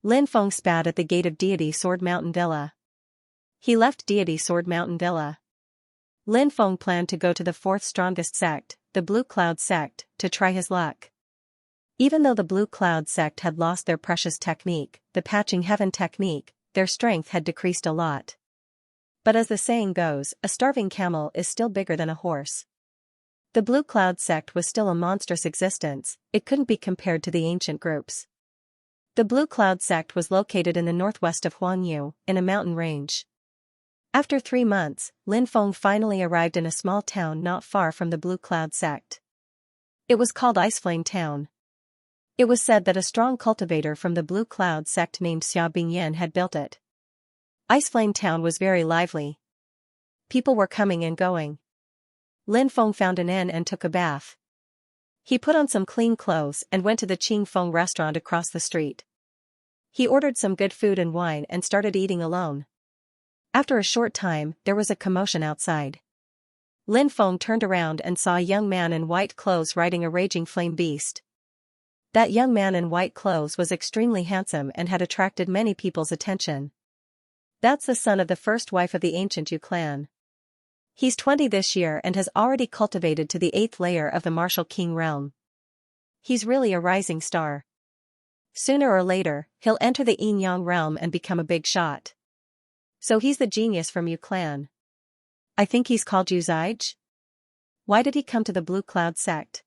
Speaker 1: Lin Feng spat at the gate of Deity Sword Mountain Villa. He left Deity Sword Mountain Villa. Lin Feng planned to go to the fourth strongest sect, the Blue Cloud sect, to try his luck. Even though the Blue Cloud sect had lost their precious technique, the Patching Heaven technique, their strength had decreased a lot. But as the saying goes, a starving camel is still bigger than a horse. The Blue Cloud sect was still a monstrous existence, it couldn't be compared to the ancient groups. The Blue Cloud sect was located in the northwest of Huangyu, in a mountain range. After 3 months, Lin Feng finally arrived in a small town not far from the Blue Cloud sect. It was called Iceflame Town. It was said that a strong cultivator from the Blue Cloud sect named Xia Bingyan had built it. Iceflame Town was very lively. People were coming and going. Lin Feng found an inn and took a bath. He put on some clean clothes and went to the Qing Feng restaurant across the street. He ordered some good food and wine and started eating alone. After a short time, there was a commotion outside. Lin Feng turned around and saw a young man in white clothes riding a raging flame beast. That young man in white clothes was extremely handsome and had attracted many people's attention. That's the son of the first wife of the ancient Yu clan. He's 20 this year and has already cultivated to the 8th layer of the martial king realm. He's really a rising star. Sooner or later, he'll enter the Yin-Yang realm and become a big shot. So he's the genius from Yu clan. I think he's called Yu Zige? Why did he come to the Blue Cloud sect?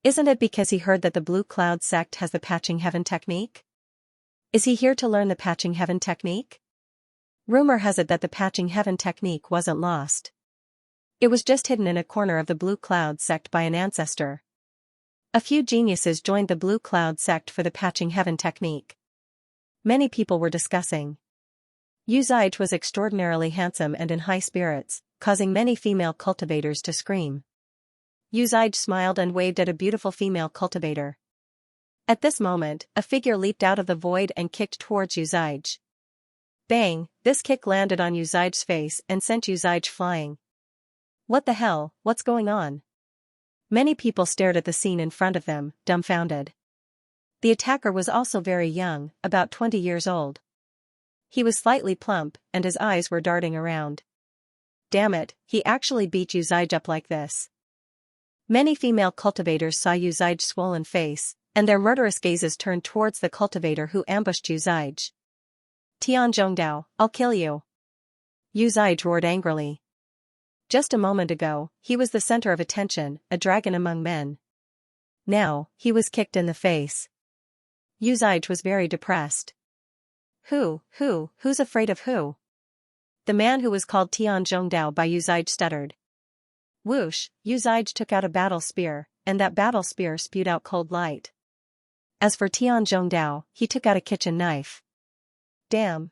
Speaker 1: Isn't it because he heard that the Blue Cloud sect has the Patching Heaven technique? Is he here to learn the Patching Heaven technique? Rumor has it that the Patching Heaven technique wasn't lost. It was just hidden in a corner of the Blue Cloud sect by an ancestor. A few geniuses joined the Blue Cloud sect for the Patching Heaven technique. Many people were discussing. Yu Zige was extraordinarily handsome and in high spirits, causing many female cultivators to scream. Yu Zige smiled and waved at a beautiful female cultivator. At this moment, a figure leaped out of the void and kicked towards Yu Zige. Bang! This kick landed on Yu Zige's face and sent Yu Zige flying. What the hell, what's going on? Many people stared at the scene in front of them, dumbfounded. The attacker was also very young, about 20 years old. He was slightly plump, and his eyes were darting around. Damn it, he actually beat Yu Zige up like this. Many female cultivators saw Yu Zige's swollen face, and their murderous gazes turned towards the cultivator who ambushed Yu Zige. Tian Zhongdao, I'll kill you. Yu Zige roared angrily. Just a moment ago, he was the center of attention, a dragon among men. Now, he was kicked in the face. Yu Zige was very depressed. Who's afraid of who? The man who was called Tian Zhongdao by Yu Zige stuttered. Whoosh, Yu Zige took out a battle spear, and that battle spear spewed out cold light. As for Tian Zhongdao, he took out a kitchen knife. Damn.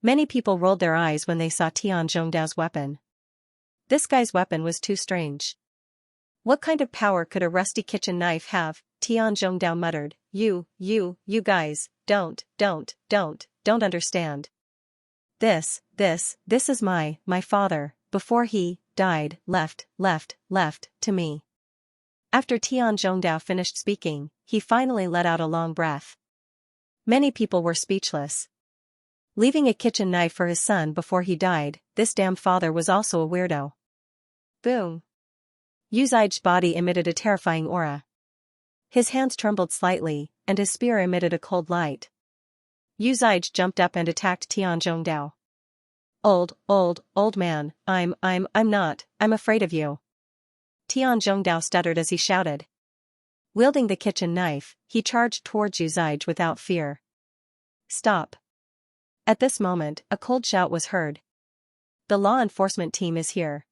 Speaker 1: Many people rolled their eyes when they saw Tian Zhongdao's weapon. This guy's weapon was too strange. What kind of power could a rusty kitchen knife have? Tian Zhongdao muttered. You guys, don't understand. This is my father, before he died, left to me. After Tian Zhongdao finished speaking, he finally let out a long breath. Many people were speechless. Leaving a kitchen knife for his son before he died, this damn father was also a weirdo. Boom. Yu Zige's body emitted a terrifying aura. His hands trembled slightly, and his spear emitted a cold light. Yu Zige jumped up and attacked Tian Zhongdao. Old man, I'm afraid of you. Tian Zhongdao stuttered as he shouted. Wielding the kitchen knife, he charged towards Yu Zige without fear. Stop. At this moment, a cold shout was heard. The law enforcement team is here.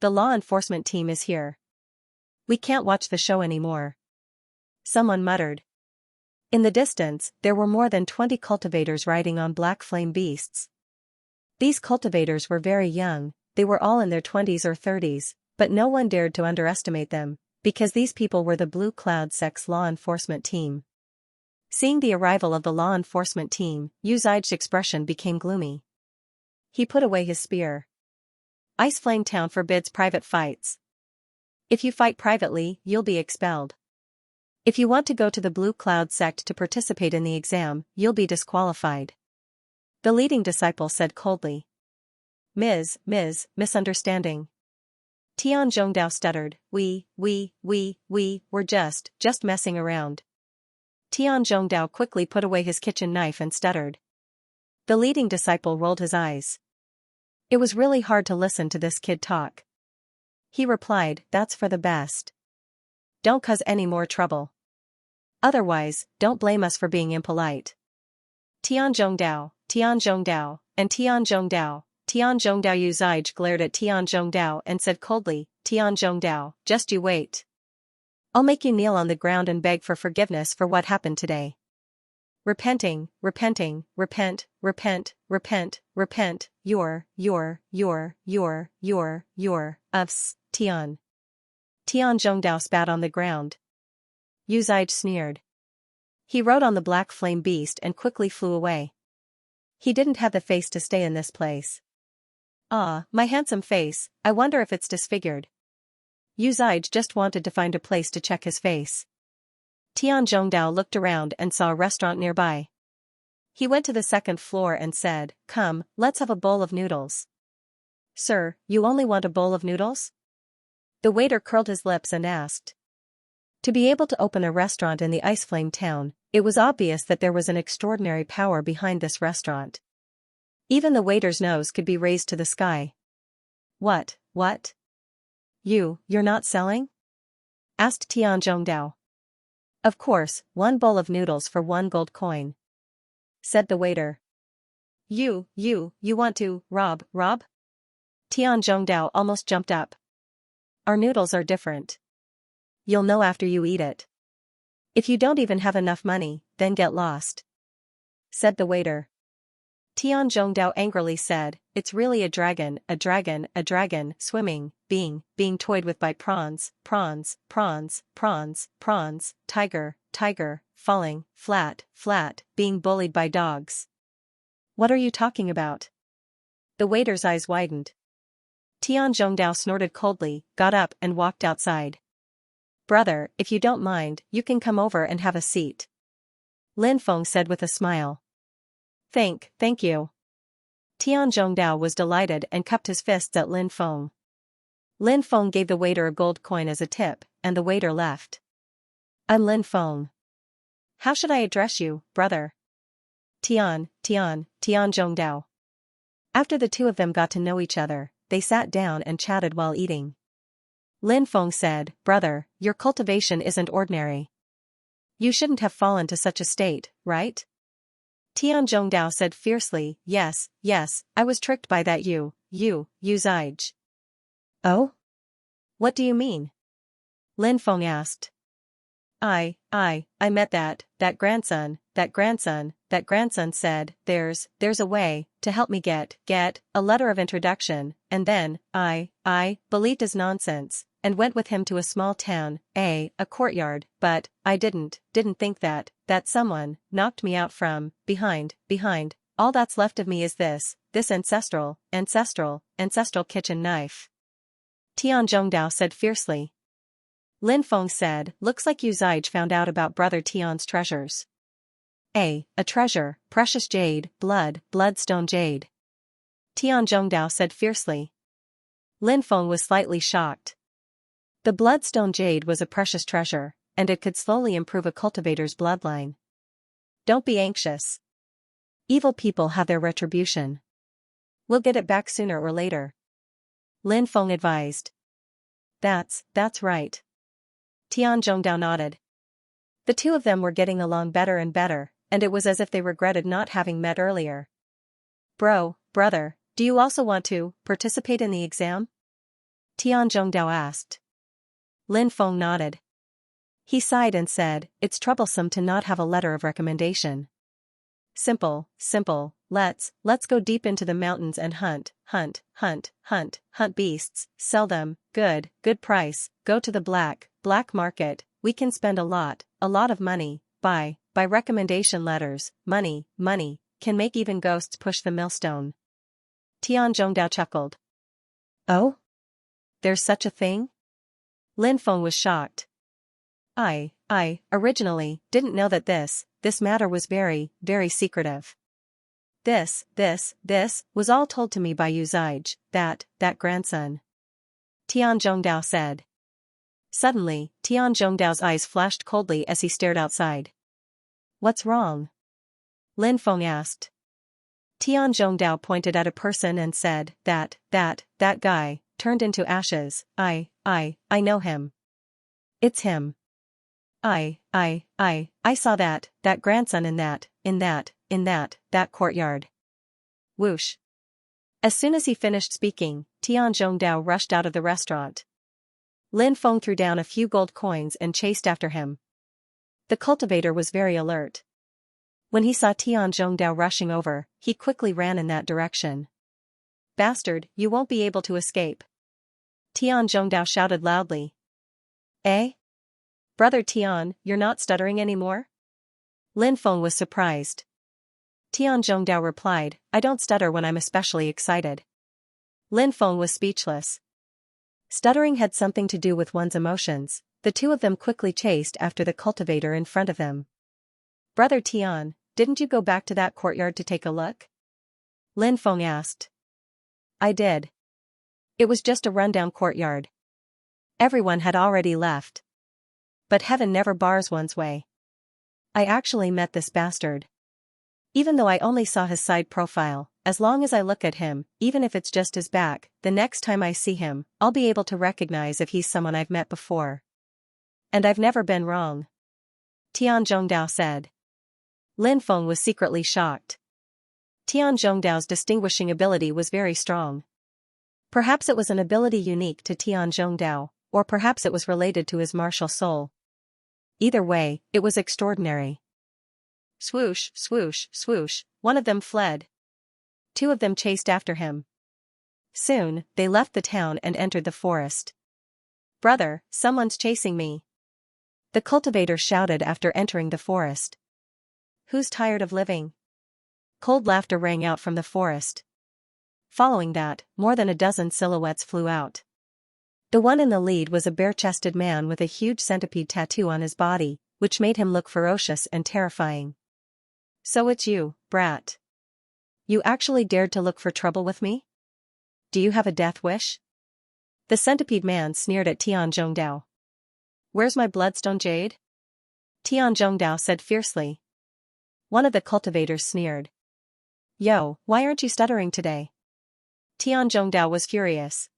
Speaker 1: The law enforcement team is here. We can't watch the show anymore. Someone muttered. In the distance, there were more than 20 cultivators riding on black flame beasts. These cultivators were very young, they were all in their 20s or 30s, but no one dared to underestimate them, because these people were the Blue Cloud sect's law enforcement team. Seeing the arrival of the law enforcement team, Yu Zige's expression became gloomy. He put away his spear. Ice Flame Town forbids private fights. If you fight privately, you'll be expelled. If you want to go to the Blue Cloud sect to participate in the exam, you'll be disqualified. The leading disciple said coldly. Misunderstanding. Tian Zhongdao stuttered, we were just messing around. Tian Zhongdao quickly put away his kitchen knife and stuttered. The leading disciple rolled his eyes. It was really hard to listen to this kid talk. He replied, that's for the best. Don't cause any more trouble. Otherwise, don't blame us for being impolite. Tian Zhongdao, and Tian Zhongdao. Tian Zhongdao Yu Zhaij glared at Tian Zhongdao and said coldly, Tian Zhongdao, just you wait. I'll make you kneel on the ground and beg for forgiveness for what happened today. Repent, Tian. Tian Zhongdao spat on the ground. Yu Zhaij sneered. He rode on the black flame beast and quickly flew away. He didn't have the face to stay in this place. Ah, my handsome face, I wonder if it's disfigured. Yu Zhaij just wanted to find a place to check his face. Tian Zhongdao looked around and saw a restaurant nearby. He went to the second floor and said, come, let's have a bowl of noodles. Sir, you only want a bowl of noodles? The waiter curled his lips and asked. To be able to open a restaurant in the Ice Flame town, it was obvious that there was an extraordinary power behind this restaurant. Even the waiter's nose could be raised to the sky. What? You're not selling? Asked Tian Zhongdao. Of course, 1 bowl of noodles for 1 gold coin. Said the waiter. You want to rob? Tian Zhongdao almost jumped up. Our noodles are different. You'll know after you eat it. If you don't even have enough money, then get lost. Said the waiter. Tian Zhongdao angrily said, it's really a dragon, swimming, being toyed with by prawns, tiger, falling, flat, being bullied by dogs. What are you talking about? The waiter's eyes widened. Tian Zhongdao snorted coldly, got up and walked outside. Brother, if you don't mind, you can come over and have a seat. Lin Feng said with a smile. Thank you. Tian Zhongdao was delighted and cupped his fists at Lin Feng. Lin Feng gave the waiter a gold coin as a tip, and the waiter left. I'm Lin Feng. How should I address you, brother? Tian Zhongdao. After the two of them got to know each other, they sat down and chatted while eating. Lin Feng said, brother, your cultivation isn't ordinary. You shouldn't have fallen to such a state, right? Tian Zhongdao said fiercely, yes, I was tricked by that Yu Zhaij. Oh? What do you mean? Lin Feng asked. I met that grandson said, there's a way to help me get a letter of introduction, and then, I believed his nonsense, and went with him to a small town, a courtyard, but I didn't think that someone knocked me out from behind. All that's left of me is this ancestral kitchen knife. Tian Zhongdao said fiercely. Lin Feng said, looks like Yu Zhaij found out about brother Tian's treasures. A treasure, precious jade, bloodstone jade. Tian Zhongdao said fiercely. Lin Feng was slightly shocked. The bloodstone jade was a precious treasure, and it could slowly improve a cultivator's bloodline. Don't be anxious. Evil people have their retribution. We'll get it back sooner or later. Lin Feng advised. That's right. Tian Zhongdao nodded. The two of them were getting along better and better, and it was as if they regretted not having met earlier. Brother, do you also want to participate in the exam? Tian Zhongdao asked. Lin Feng nodded. He sighed and said, it's troublesome to not have a letter of recommendation. Simple, let's go deep into the mountains and hunt beasts, sell them, good price, go to the black market, we can spend a lot of money, buy recommendation letters, money, can make even ghosts push the millstone. Tian Zhongdao chuckled. Oh? There's such a thing? Lin Feng was shocked. I originally didn't know that this matter was very secretive. This was all told to me by Yu Zaij, that grandson. Tian Zhongdao said. Suddenly, Tian Zhongdao's eyes flashed coldly as he stared outside. What's wrong? Lin Feng asked. Tian Zhongdao pointed at a person and said, that guy, turned into ashes, I know him. It's him. I saw that grandson in that courtyard. Whoosh. As soon as he finished speaking, Tian Zhongdao rushed out of the restaurant. Lin Feng threw down a few gold coins and chased after him. The cultivator was very alert. When he saw Tian Zhongdao rushing over, he quickly ran in that direction. Bastard, you won't be able to escape. Tian Zhongdao shouted loudly. Eh? Brother Tian, you're not stuttering anymore? Lin Feng was surprised. Tian Zhongdao replied, I don't stutter when I'm especially excited. Lin Feng was speechless. Stuttering had something to do with one's emotions. The two of them quickly chased after the cultivator in front of them. Brother Tian, didn't you go back to that courtyard to take a look? Lin Feng asked. I did. It was just a rundown courtyard. Everyone had already left. But heaven never bars one's way. I actually met this bastard. Even though I only saw his side profile, as long as I look at him, even if it's just his back, the next time I see him, I'll be able to recognize if he's someone I've met before. And I've never been wrong. Tian Zhongdao said. Lin Feng was secretly shocked. Tian Zhongdao's distinguishing ability was very strong. Perhaps it was an ability unique to Tian Zhongdao, or perhaps it was related to his martial soul. Either way, it was extraordinary. Swoosh, swoosh, swoosh, one of them fled. Two of them chased after him. Soon, they left the town and entered the forest. Brother, someone's chasing me. The cultivator shouted after entering the forest. Who's tired of living? Cold laughter rang out from the forest. Following that, more than a dozen silhouettes flew out. The one in the lead was a bare-chested man with a huge centipede tattoo on his body, which made him look ferocious and terrifying. So it's you, brat. You actually dared to look for trouble with me? Do you have a death wish? The centipede man sneered at Tian Zhongdao. Where's my bloodstone jade? Tian Zhongdao said fiercely. One of the cultivators sneered. Yo, why aren't you stuttering today? Tian Zhongdao was furious.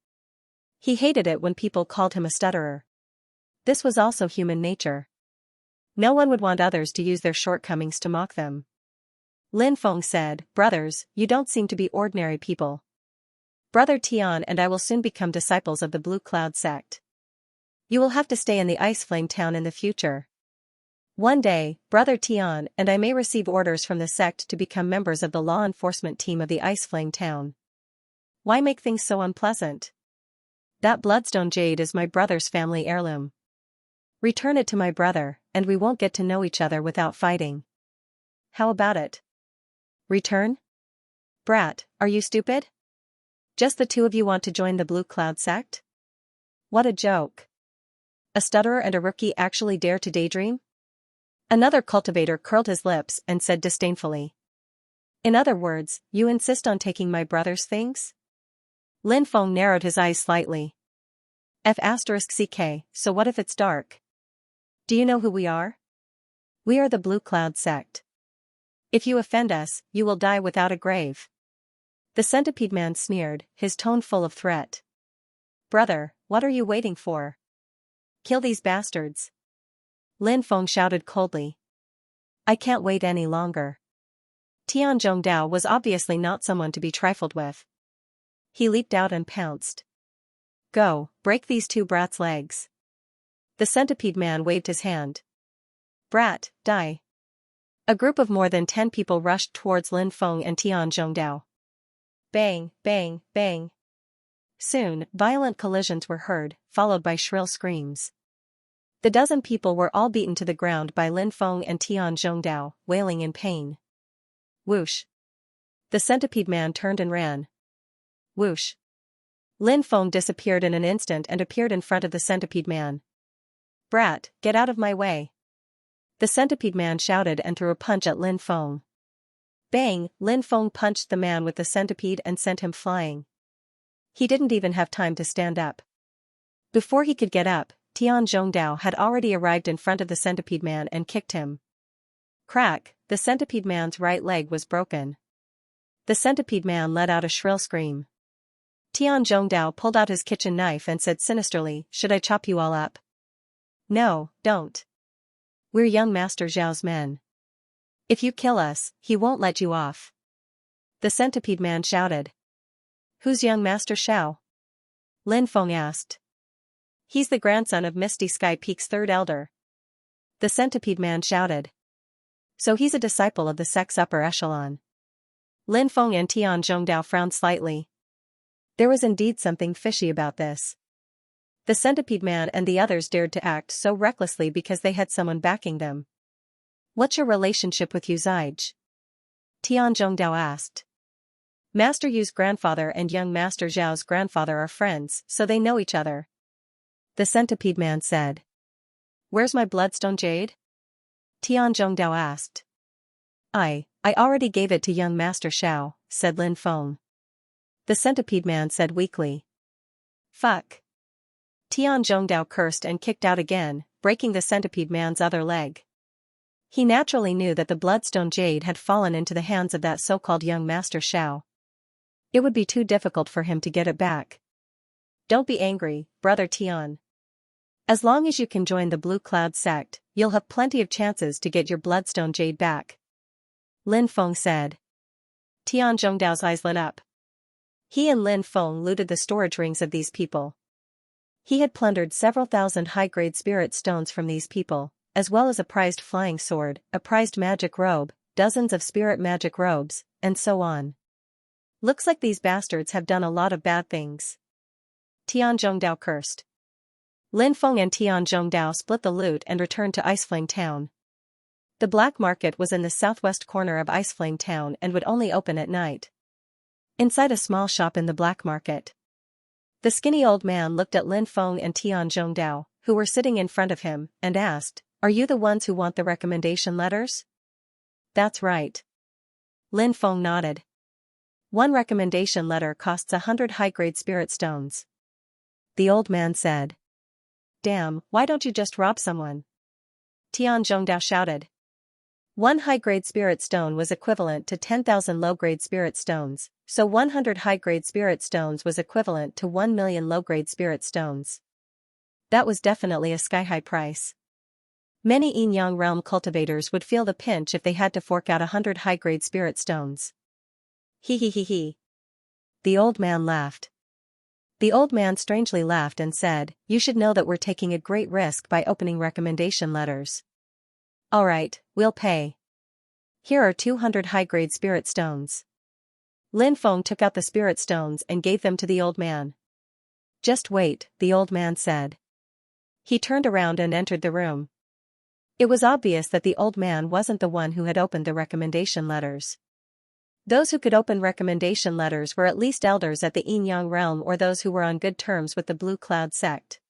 Speaker 1: He hated it when people called him a stutterer. This was also human nature. No one would want others to use their shortcomings to mock them. Lin Feng said, Brothers, you don't seem to be ordinary people. Brother Tian and I will soon become disciples of the Blue Cloud sect. You will have to stay in the Ice Flame town in the future. One day, Brother Tian and I may receive orders from the sect to become members of the law enforcement team of the Ice Flame town. Why make things so unpleasant? That bloodstone jade is my brother's family heirloom. Return it to my brother, and we won't get to know each other without fighting. How about it? Return? Brat, are you stupid? Just the two of you want to join the Blue Cloud sect? What a joke. A stutterer and a rookie actually dare to daydream? Another cultivator curled his lips and said disdainfully. In other words, you insist on taking my brother's things? Lin Feng narrowed his eyes slightly. F***ck, so what if it's dark? Do you know who we are? We are the Blue Cloud sect. If you offend us, you will die without a grave. The centipede man sneered, his tone full of threat. Brother, what are you waiting for? Kill these bastards. Lin Feng shouted coldly. I can't wait any longer. Tian Zhongdao was obviously not someone to be trifled with. He leaped out and pounced. Go, break these two brats' legs. The centipede man waved his hand. Brat, die. A group of more than 10 people rushed towards Lin Feng and Tian Zhongdao. Bang, bang, bang. Soon, violent collisions were heard, followed by shrill screams. The dozen people were all beaten to the ground by Lin Feng and Tian Zhongdao, wailing in pain. Whoosh. The centipede man turned and ran. Whoosh. Lin Feng disappeared in an instant and appeared in front of the centipede man. Brat, get out of my way. The centipede man shouted and threw a punch at Lin Feng. Bang! Lin Feng punched the man with the centipede and sent him flying. He didn't even have time to stand up. Before he could get up, Tian Zhongdao had already arrived in front of the centipede man and kicked him. Crack! The centipede man's right leg was broken. The centipede man let out a shrill scream. Tian Zhongdao pulled out his kitchen knife and said sinisterly, "Should I chop you all up?" "No, don't. We're young Master Zhao's men. If you kill us, he won't let you off." The centipede man shouted. "Who's young Master Xiao?" Lin Feng asked. "He's the grandson of Misty Sky Peak's third elder." The centipede man shouted. "So he's a disciple of the sect's upper echelon." Lin Feng and Tian Zhongdao frowned slightly. There was indeed something fishy about this. The centipede man and the others dared to act so recklessly because they had someone backing them. "What's your relationship with Yu Zaij?" Tian Zhongdao asked. "Master Yu's grandfather and young Master Zhao's grandfather are friends, so they know each other," the centipede man said. "Where's my bloodstone jade?" Tian Zhongdao asked. I already gave it to young Master Xiao," said Lin Feng. The centipede man said weakly. "Fuck." Tian Zhongdao cursed and kicked out again, breaking the centipede man's other leg. He naturally knew that the bloodstone jade had fallen into the hands of that so-called young Master Xiao. It would be too difficult for him to get it back. "Don't be angry, brother Tian. As long as you can join the Blue Cloud sect, you'll have plenty of chances to get your bloodstone jade back," Lin Feng said. Tian Zhongdao's eyes lit up. He and Lin Feng looted the storage rings of these people. He had plundered several thousand high-grade spirit stones from these people, as well as a prized flying sword, a prized magic robe, dozens of spirit magic robes, and so on. "Looks like these bastards have done a lot of bad things," Tian Zhongdao cursed. Lin Feng and Tian Zhongdao split the loot and returned to Iceflame Town. The black market was in the southwest corner of Iceflame Town and would only open at night. Inside a small shop in the black market, the skinny old man looked at Lin Feng and Tian Zhongdao, who were sitting in front of him, and asked, "Are you the ones who want the recommendation letters?" "That's right." Lin Feng nodded. "One recommendation letter costs 100 high-grade spirit stones," the old man said. "Damn, why don't you just rob someone?" Tian Zhongdao shouted. One high-grade spirit stone was equivalent to 10,000 low-grade spirit stones, so 100 high-grade spirit stones was equivalent to 1 million low-grade spirit stones. That was definitely a sky-high price. Many Yin-Yang realm cultivators would feel the pinch if they had to fork out 100 high-grade spirit stones. He. The old man laughed. The old man strangely laughed and said, "You should know that we're taking a great risk by opening recommendation letters." "All right, we'll pay. Here are 200 high-grade spirit stones." Lin Feng took out the spirit stones and gave them to the old man. "Just wait," the old man said. He turned around and entered the room. It was obvious that the old man wasn't the one who had opened the recommendation letters. Those who could open recommendation letters were at least elders at the Yin-Yang realm or those who were on good terms with the Blue Cloud sect.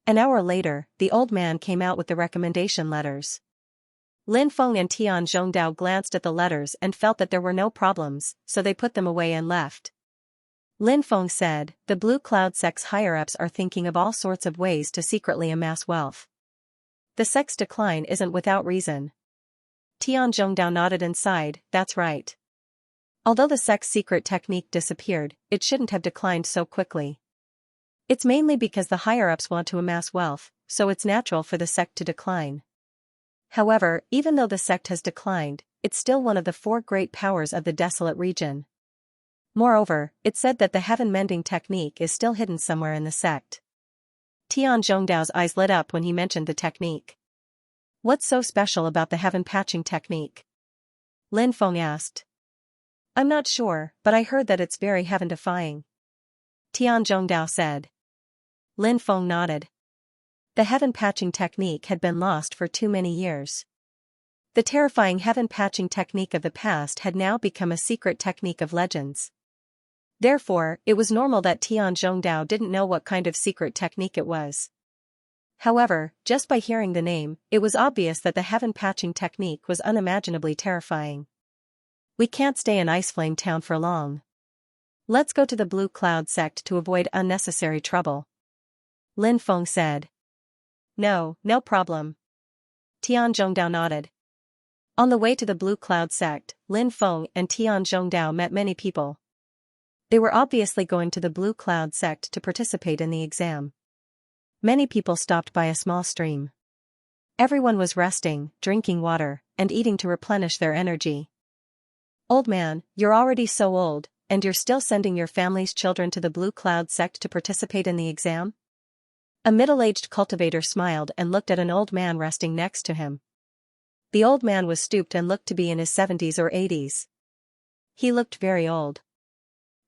Speaker 1: An hour later, the old man came out with the recommendation letters. Lin Feng and Tian Zhongdao glanced at the letters and felt that there were no problems, so they put them away and left. Lin Feng said, "The Blue Cloud sect's higher-ups are thinking of all sorts of ways to secretly amass wealth. The sect's decline isn't without reason." Tian Zhongdao nodded and sighed, "That's right. Although the sect's secret technique disappeared, it shouldn't have declined so quickly. It's mainly because the higher-ups want to amass wealth, so it's natural for the sect to decline. However, even though the sect has declined, it's still one of the 4 great powers of the desolate region. Moreover, it's said that the heaven-mending technique is still hidden somewhere in the sect." Tian Zhongdao's eyes lit up when he mentioned the technique. "What's so special about the heaven-patching technique?" Lin Feng asked. "I'm not sure, but I heard that it's very heaven-defying," Tian Zhongdao said. Lin Feng nodded. The heaven-patching technique had been lost for too many years. The terrifying heaven-patching technique of the past had now become a secret technique of legends. Therefore, it was normal that Tian Zhongdao didn't know what kind of secret technique it was. However, just by hearing the name, it was obvious that the heaven-patching technique was unimaginably terrifying. We can't stay in Ice Flame Town for long. Let's go to the Blue Cloud sect to avoid unnecessary trouble. Lin Feng said. No, no problem. Tian Zhongdao nodded. On the way to the Blue Cloud sect, Lin Feng and Tian Zhongdao met many people. They were obviously going to the Blue Cloud sect to participate in the exam. Many people stopped by a small stream. Everyone was resting, drinking water, and eating to replenish their energy. Old man, you're already so old, and you're still sending your family's children to the Blue Cloud sect to participate in the exam? A middle-aged cultivator smiled and looked at an old man resting next to him. The old man was stooped and looked to be in his 70s or 80s. He looked very old.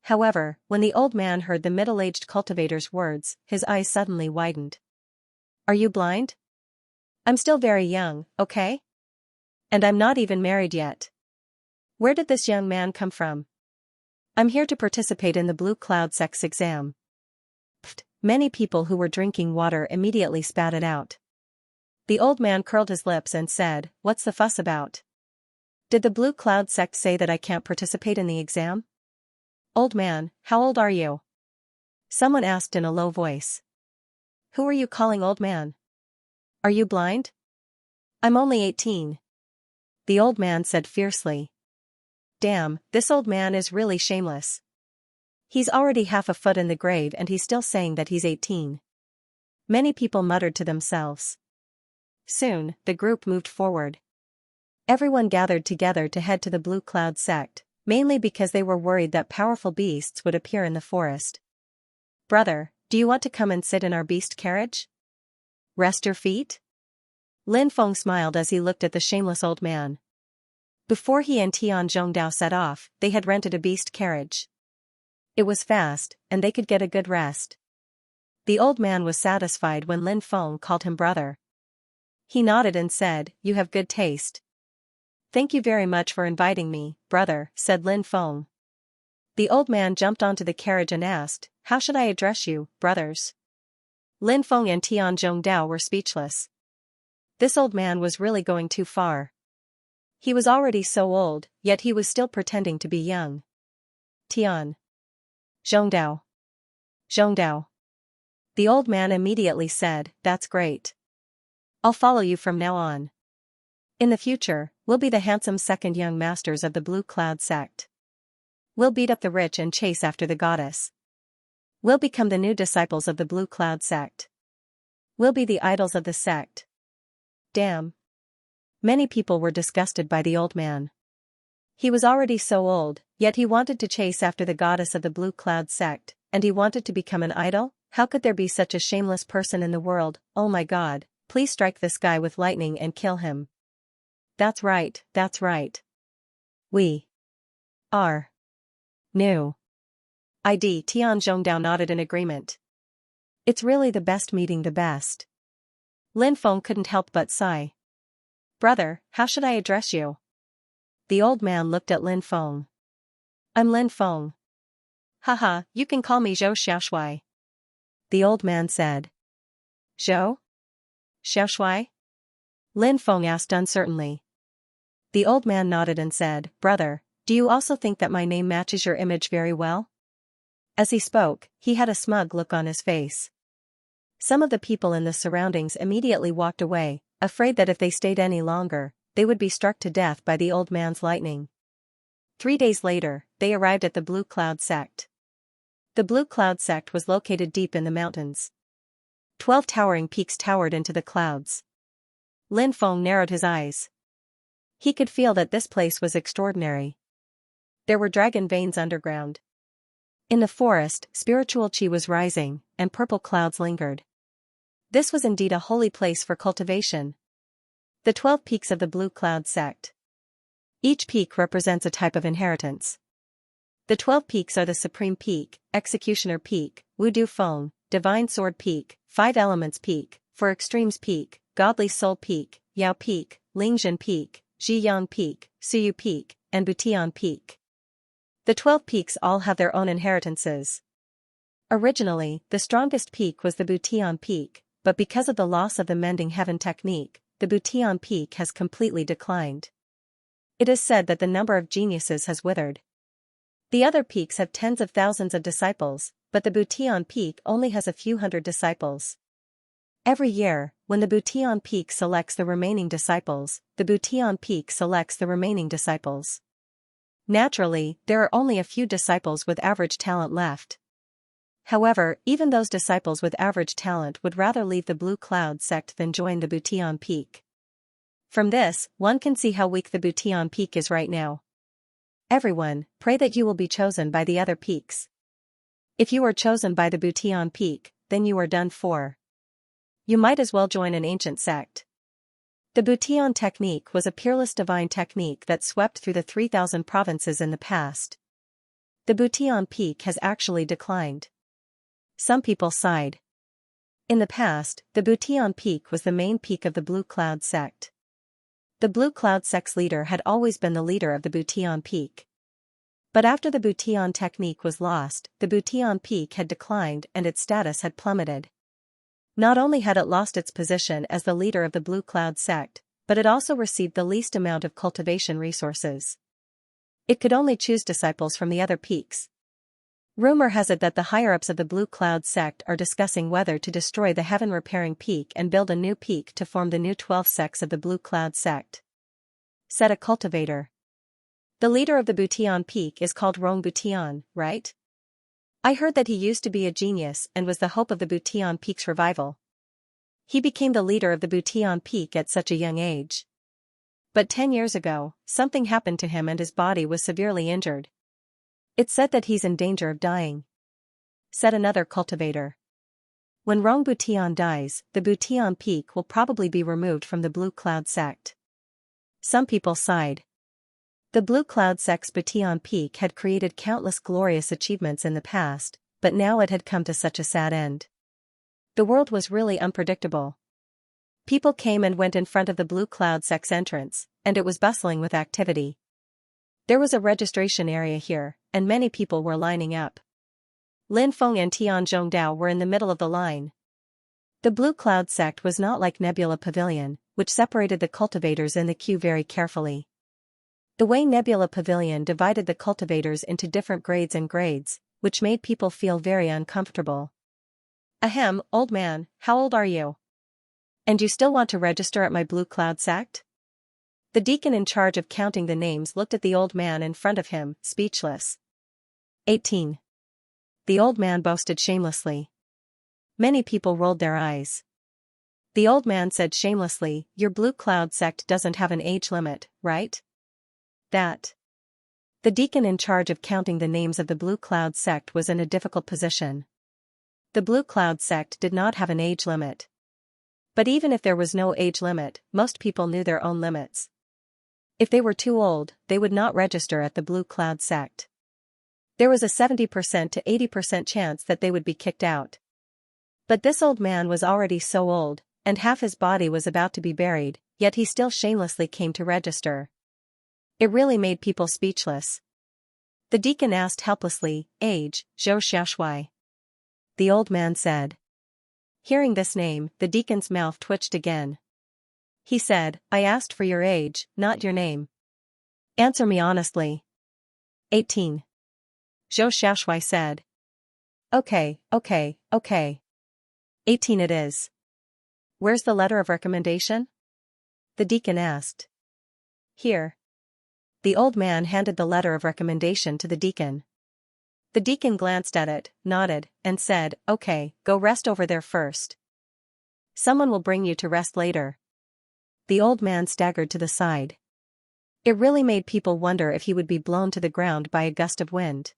Speaker 1: However, when the old man heard the middle-aged cultivator's words, his eyes suddenly widened. Are you blind? I'm still very young, okay? And I'm not even married yet. Where did this young man come from? I'm here to participate in the Blue Cloud sect's exam. Pfft, many people who were drinking water immediately spat it out. The old man curled his lips and said, What's the fuss about? Did the Blue Cloud sect say that I can't participate in the exam? Old man, how old are you? Someone asked in a low voice. Who are you calling old man? Are you blind? I'm only 18. The old man said fiercely. Damn, this old man is really shameless. He's already half a foot in the grave and he's still saying that he's 18. Many people muttered to themselves. Soon, the group moved forward. Everyone gathered together to head to the Blue Cloud sect, mainly because they were worried that powerful beasts would appear in the forest. Brother, do you want to come and sit in our beast carriage? Rest your feet? Lin Feng smiled as he looked at the shameless old man. Before he and Tian Zhongdao set off, they had rented a beast carriage. It was fast, and they could get a good rest. The old man was satisfied when Lin Feng called him brother. He nodded and said, You have good taste. Thank you very much for inviting me, brother, said Lin Feng. The old man jumped onto the carriage and asked, How should I address you, brothers? Lin Feng and Tian Zhongdao were speechless. This old man was really going too far. He was already so old, yet he was still pretending to be young. Tian. Zhongdao. Zhongdao. The old man immediately said, That's great. I'll follow you from now on. In the future, we'll be the handsome second young masters of the Blue Cloud sect. We'll beat up the rich and chase after the goddess. We'll become the new disciples of the Blue Cloud sect. We'll be the idols of the sect. Damn. Many people were disgusted by the old man. He was already so old, yet he wanted to chase after the goddess of the Blue Cloud sect, and he wanted to become an idol? How could there be such a shameless person in the world? Oh my God, please strike this guy with lightning and kill him. That's right, that's right. We are new. ID Tian Zhongdao nodded in agreement. It's really the best meeting the best. Lin Feng couldn't help but sigh. Brother, how should I address you? The old man looked at Lin Feng. I'm Lin Feng. Haha, you can call me Zhou Xiaoshui. The old man said. Zhou? Xiaoshui? Lin Feng asked uncertainly. The old man nodded and said, Brother, do you also think that my name matches your image very well? As he spoke, he had a smug look on his face. Some of the people in the surroundings immediately walked away, afraid that if they stayed any longer, they would be struck to death by the old man's lightning. 3 days later, they arrived at the Blue Cloud sect. The Blue Cloud sect was located deep in the mountains. 12 towering peaks towered into the clouds. Lin Feng narrowed his eyes. He could feel that this place was extraordinary. There were dragon veins underground. In the forest, spiritual chi was rising, and purple clouds lingered. This was indeed a holy place for cultivation. The 12 peaks of the Blue Cloud sect. Each peak represents a type of inheritance. The 12 peaks are the Supreme Peak, Executioner Peak, Wudu Feng, Divine Sword Peak, Five Elements Peak, Four Extremes Peak, Godly Soul Peak, Yao Peak, Lingjin Peak, Zhiyang Peak, Suyu Peak, and Butian Peak. The 12 peaks all have their own inheritances. Originally, the strongest peak was the Butian Peak, but because of the loss of the Mending Heaven technique, the Butian Peak has completely declined. It is said that the number of geniuses has withered. The other peaks have tens of thousands of disciples, but the Butian peak only has a few hundred disciples. Every year, when the Butian peak selects the remaining disciples, the Butian peak selects the remaining disciples. Naturally, there are only a few disciples with average talent left. However, even those disciples with average talent would rather leave the Blue Cloud sect than join the Butian peak. From this, one can see how weak the Butian peak is right now. Everyone, pray that you will be chosen by the other peaks. If you are chosen by the Butian peak, then you are done for. You might as well join an ancient sect. The Butian technique was a peerless divine technique that swept through the 3,000 provinces in the past. The Butian peak has actually declined. Some people sighed. In the past, the Butian peak was the main peak of the Blue Cloud sect. The Blue Cloud sect's leader had always been the leader of the Butian peak. But after the Butian technique was lost, the Butian peak had declined and its status had plummeted. Not only had it lost its position as the leader of the Blue Cloud sect, but it also received the least amount of cultivation resources. It could only choose disciples from the other peaks. Rumor has it that the higher-ups of the Blue Cloud sect are discussing whether to destroy the heaven-repairing peak and build a new peak to form the new 12 sects of the Blue Cloud sect. Said a cultivator. The leader of the Butian peak is called Rong Butian, right? I heard that he used to be a genius and was the hope of the Butian peak's revival. He became the leader of the Butian peak at such a young age. But 10 years ago, something happened to him and his body was severely injured. It's said that he's in danger of dying. Said another cultivator. When Rong Butian dies, the Butian peak will probably be removed from the Blue Cloud sect. Some people sighed. The Blue Cloud sect's Butian peak had created countless glorious achievements in the past, but now it had come to such a sad end. The world was really unpredictable. People came and went in front of the Blue Cloud sect's entrance, and it was bustling with activity. There was a registration area here, and many people were lining up. Lin Feng and Tian Zhongdao were in the middle of the line. The Blue Cloud sect was not like Nebula Pavilion, which separated the cultivators in the queue very carefully. The way Nebula Pavilion divided the cultivators into different grades, which made people feel very uncomfortable. Ahem, old man, how old are you? And you still want to register at my Blue Cloud sect? The deacon in charge of counting the names looked at the old man in front of him, speechless. 18. The old man boasted shamelessly. Many people rolled their eyes. The old man said shamelessly, your Blue Cloud sect doesn't have an age limit, right? That. The deacon in charge of counting the names of the Blue Cloud sect was in a difficult position. The Blue Cloud sect did not have an age limit. But even if there was no age limit, most people knew their own limits. If they were too old, they would not register at the Blue Cloud sect. There was a 70% to 80% chance that they would be kicked out. But this old man was already so old, and half his body was about to be buried, yet he still shamelessly came to register. It really made people speechless. The deacon asked helplessly, age, Zhou Xiaoshui. The old man said. Hearing this name, the deacon's mouth twitched again. He said, I asked for your age, not your name. Answer me honestly. 18. Zhou Xiaoshui said. Okay. 18 it is. Where's the letter of recommendation? The deacon asked. Here. The old man handed the letter of recommendation to the deacon. The deacon glanced at it, nodded, and said, okay, go rest over there first. Someone will bring you to rest later. The old man staggered to the side. It really made people wonder if he would be blown to the ground by a gust of wind.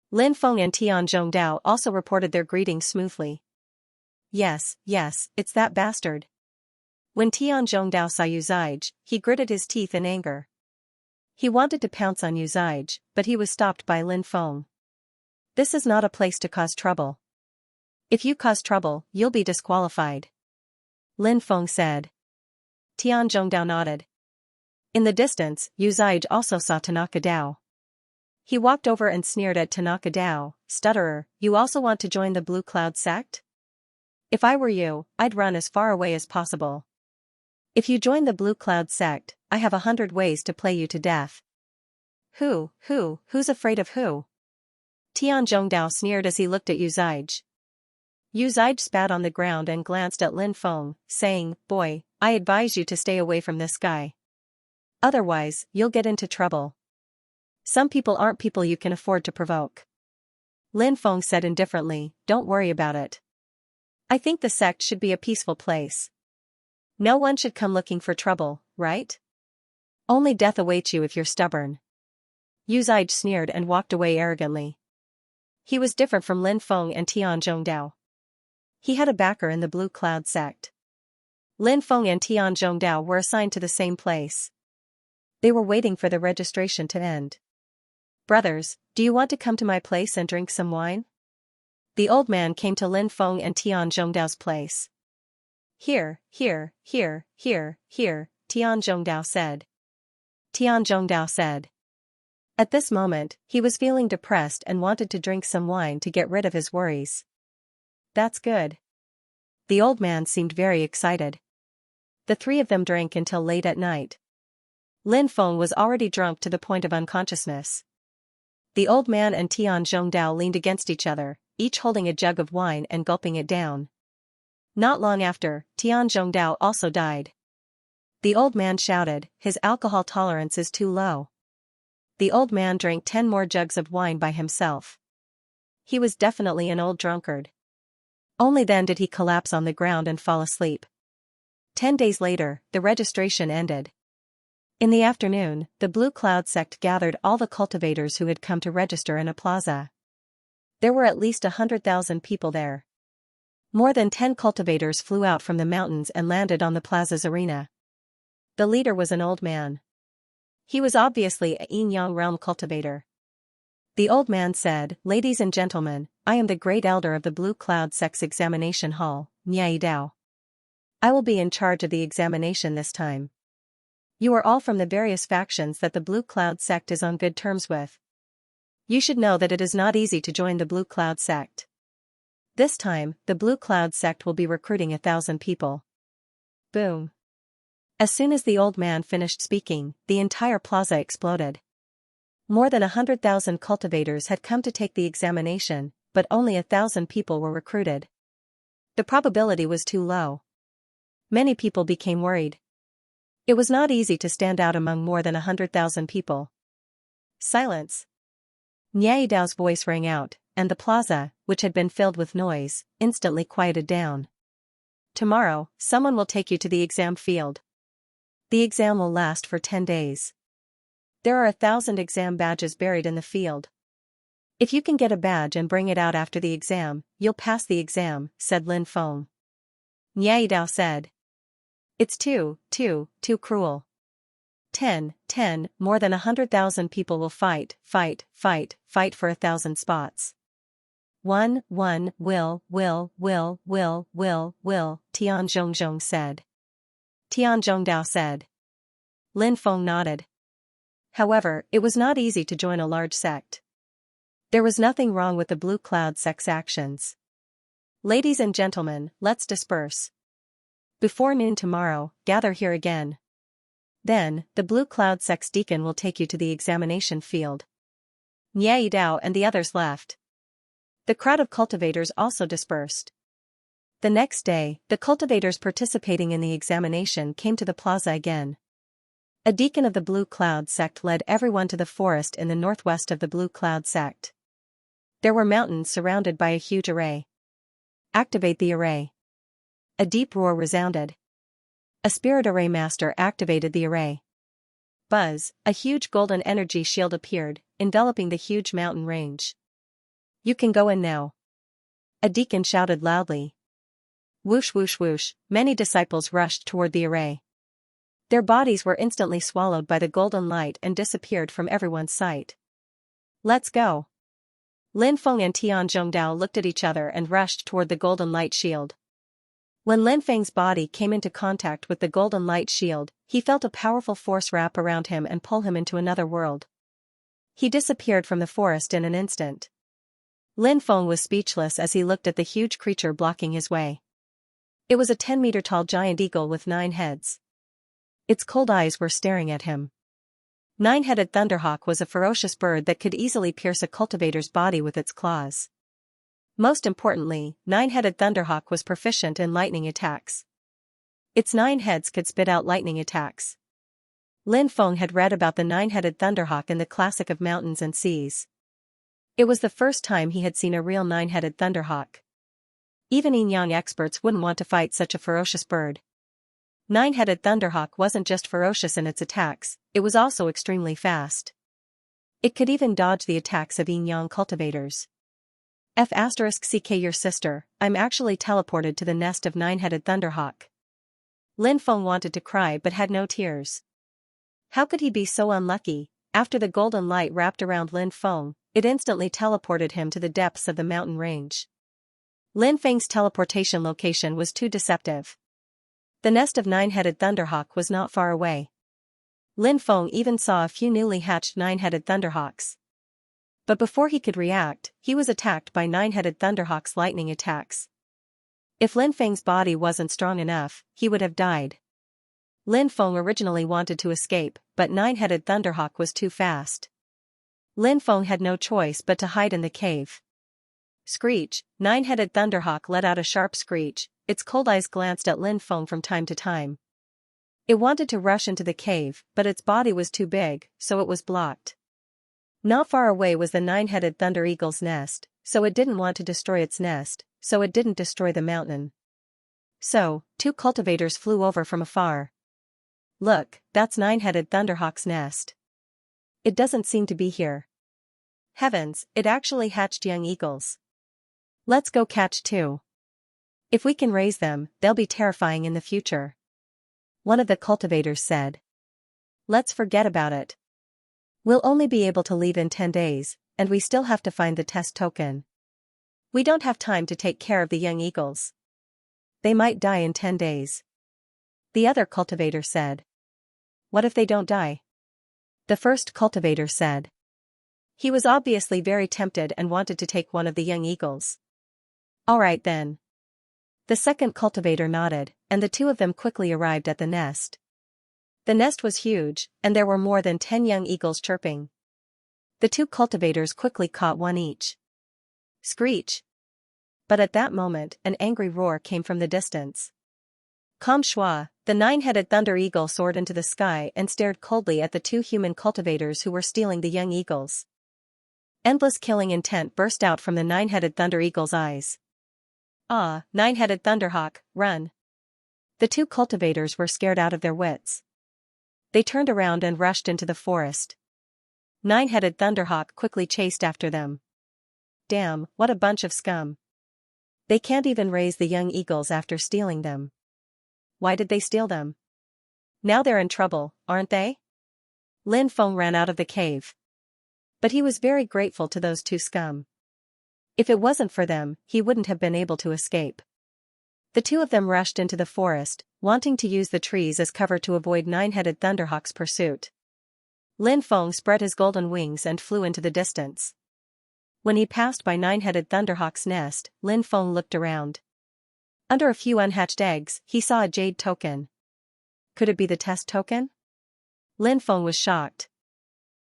Speaker 1: Lin Feng and Tian Zhongdao also reported their greetings smoothly. Yes, it's that bastard. When Tian Zhongdao saw Yuzaij, he gritted his teeth in anger. He wanted to pounce on Yuzaij, but he was stopped by Lin Feng. This is not a place to cause trouble. If you cause trouble, you'll be disqualified. Lin Feng said. Tian Zhongdao nodded. In the distance, Yuzaij also saw Tanaka Dao. He walked over and sneered at Tanaka Dao, stutterer, you also want to join the Blue Cloud sect? If I were you, I'd run as far away as possible. If you join the Blue Cloud sect, I have 100 ways to play you to death. Who's afraid of who? Tian Zhongdao sneered as he looked at Yu Zige. Yu Zige spat on the ground and glanced at Lin Feng, saying, Boy, I advise you to stay away from this guy. Otherwise, you'll get into trouble. Some people aren't people you can afford to provoke. Lin Feng said indifferently, Don't worry about it. I think the sect should be a peaceful place. No one should come looking for trouble, right? Only death awaits you if you're stubborn. Yu Zige sneered and walked away arrogantly. He was different from Lin Feng and Tian Zhongdao. He had a backer in the Blue Cloud sect. Lin Feng and Tian Zhongdao were assigned to the same place. They were waiting for the registration to end. Brothers, do you want to come to my place and drink some wine? The old man came to Lin Feng and Tian Zhongdao's place. Here, Tian Zhongdao said. Tian Zhongdao said. At this moment, he was feeling depressed and wanted to drink some wine to get rid of his worries. That's good. The old man seemed very excited. The three of them drank until late at night. Lin Feng was already drunk to the point of unconsciousness. The old man and Tian Zhongdao leaned against each other, each holding a jug of wine and gulping it down. Not long after, Tian Zhongdao also died. The old man shouted, His alcohol tolerance is too low. The old man drank 10 more jugs of wine by himself. He was definitely an old drunkard. Only then did he collapse on the ground and fall asleep. 10 days later, the registration ended. In the afternoon, the Blue Cloud sect gathered all the cultivators who had come to register in a plaza. There were at least 100,000 people there. More than 10 cultivators flew out from the mountains and landed on the plaza's arena. The leader was an old man. He was obviously a yin-yang realm cultivator. The old man said, Ladies and gentlemen, I am the great elder of the Blue Cloud sect's examination hall, Niai Dao. I will be in charge of the examination this time. You are all from the various factions that the Blue Cloud sect is on good terms with. You should know that it is not easy to join the Blue Cloud sect. This time, the Blue Cloud sect will be recruiting 1,000 people. Boom. As soon as the old man finished speaking, the entire plaza exploded. More than 100,000 cultivators had come to take the examination, but only 1,000 people were recruited. The probability was too low. Many people became worried. It was not easy to stand out among more than 100,000 people. Silence. Niai Dao's voice rang out, and the plaza, which had been filled with noise, instantly quieted down. Tomorrow, someone will take you to the exam field. The exam will last for 10 days. There are 1,000 exam badges buried in the field. If you can get a badge and bring it out after the exam, you'll pass the exam, said Lin Feng. Niai Dao said. It's too cruel. 10, more than 100,000 people will fight for 1,000 spots. Will, Tian Zhongzhong said. Tian Zhongdao said. Lin Feng nodded. However, it was not easy to join a large sect. There was nothing wrong with the Blue Cloud sect's actions. Ladies and gentlemen, let's disperse. Before noon tomorrow, gather here again. Then, the Blue Cloud sect's deacon will take you to the examination field. Niai Dao and the others left. The crowd of cultivators also dispersed. The next day, the cultivators participating in the examination came to the plaza again. A deacon of the Blue Cloud sect led everyone to the forest in the northwest of the Blue Cloud sect. There were mountains surrounded by a huge array. Activate the array. A deep roar resounded. A spirit array master activated the array. Buzz, a huge golden energy shield appeared, enveloping the huge mountain range. You can go in now. A deacon shouted loudly. Whoosh whoosh whoosh, many disciples rushed toward the array. Their bodies were instantly swallowed by the golden light and disappeared from everyone's sight. Let's go. Lin Feng and Tian Zhongdao looked at each other and rushed toward the golden light shield. When Lin Feng's body came into contact with the golden light shield, he felt a powerful force wrap around him and pull him into another world. He disappeared from the forest in an instant. Lin Feng was speechless as he looked at the huge creature blocking his way. It was a 10-meter tall giant eagle with 9 heads. Its cold eyes were staring at him. Nine-headed thunderhawk was a ferocious bird that could easily pierce a cultivator's body with its claws. Most importantly, nine-headed thunderhawk was proficient in lightning attacks. Its 9 heads could spit out lightning attacks. Lin Feng had read about the nine-headed thunderhawk in the Classic of Mountains and Seas. It was the first time he had seen a real nine-headed thunderhawk. Even Yin-Yang experts wouldn't want to fight such a ferocious bird. Nine-headed thunderhawk wasn't just ferocious in its attacks, it was also extremely fast. It could even dodge the attacks of Yin-Yang cultivators. *CK your sister, I'm actually teleported to the nest of nine-headed thunderhawk. Lin Feng wanted to cry but had no tears. How could he be so unlucky? After the golden light wrapped around Lin Feng, it instantly teleported him to the depths of the mountain range. Lin Feng's teleportation location was too deceptive. The nest of nine-headed thunderhawk was not far away. Lin Feng even saw a few newly hatched nine-headed thunderhawks. But before he could react, he was attacked by nine-headed thunderhawk's lightning attacks. If Lin Feng's body wasn't strong enough, he would have died. Lin Feng originally wanted to escape, but nine-headed thunderhawk was too fast. Lin Feng had no choice but to hide in the cave. Screech, nine-headed thunderhawk let out a sharp screech, its cold eyes glanced at Lin Feng from time to time. It wanted to rush into the cave, but its body was too big, so it was blocked. Not far away was the nine-headed thunder eagle's nest, so it didn't want to destroy its nest, so it didn't destroy the mountain. So, 2 cultivators flew over from afar. Look, that's nine-headed thunderhawk's nest. It doesn't seem to be here. Heavens, it actually hatched young eagles. Let's go catch 2. If we can raise them, they'll be terrifying in the future. One of the cultivators said. Let's forget about it. We'll only be able to leave in 10 days, and we still have to find the test token. We don't have time to take care of the young eagles. They might die in 10 days. The other cultivator said. What if they don't die? The first cultivator said. He was obviously very tempted and wanted to take one of the young eagles. All right then. The second cultivator nodded, and the 2 of them quickly arrived at the nest. The nest was huge, and there were more than 10 young eagles chirping. The 2 cultivators quickly caught one each. Screech! But at that moment, an angry roar came from the distance. Kam Shua, the nine-headed thunder eagle soared into the sky and stared coldly at the 2 human cultivators who were stealing the young eagles. Endless killing intent burst out from the nine-headed thunder eagle's eyes. Ah, nine-headed thunderhawk, run! The 2 cultivators were scared out of their wits. They turned around and rushed into the forest. Nine-headed thunderhawk quickly chased after them. Damn, what a bunch of scum. They can't even raise the young eagles after stealing them. Why did they steal them? Now they're in trouble, aren't they? Lin Feng ran out of the cave. But he was very grateful to those 2 scum. If it wasn't for them, he wouldn't have been able to escape. The 2 of them rushed into the forest, wanting to use the trees as cover to avoid nine-headed thunderhawk's pursuit. Lin Feng spread his golden wings and flew into the distance. When he passed by nine-headed thunderhawk's nest, Lin Feng looked around. Under a few unhatched eggs, he saw a jade token. Could it be the test token? Lin Feng was shocked.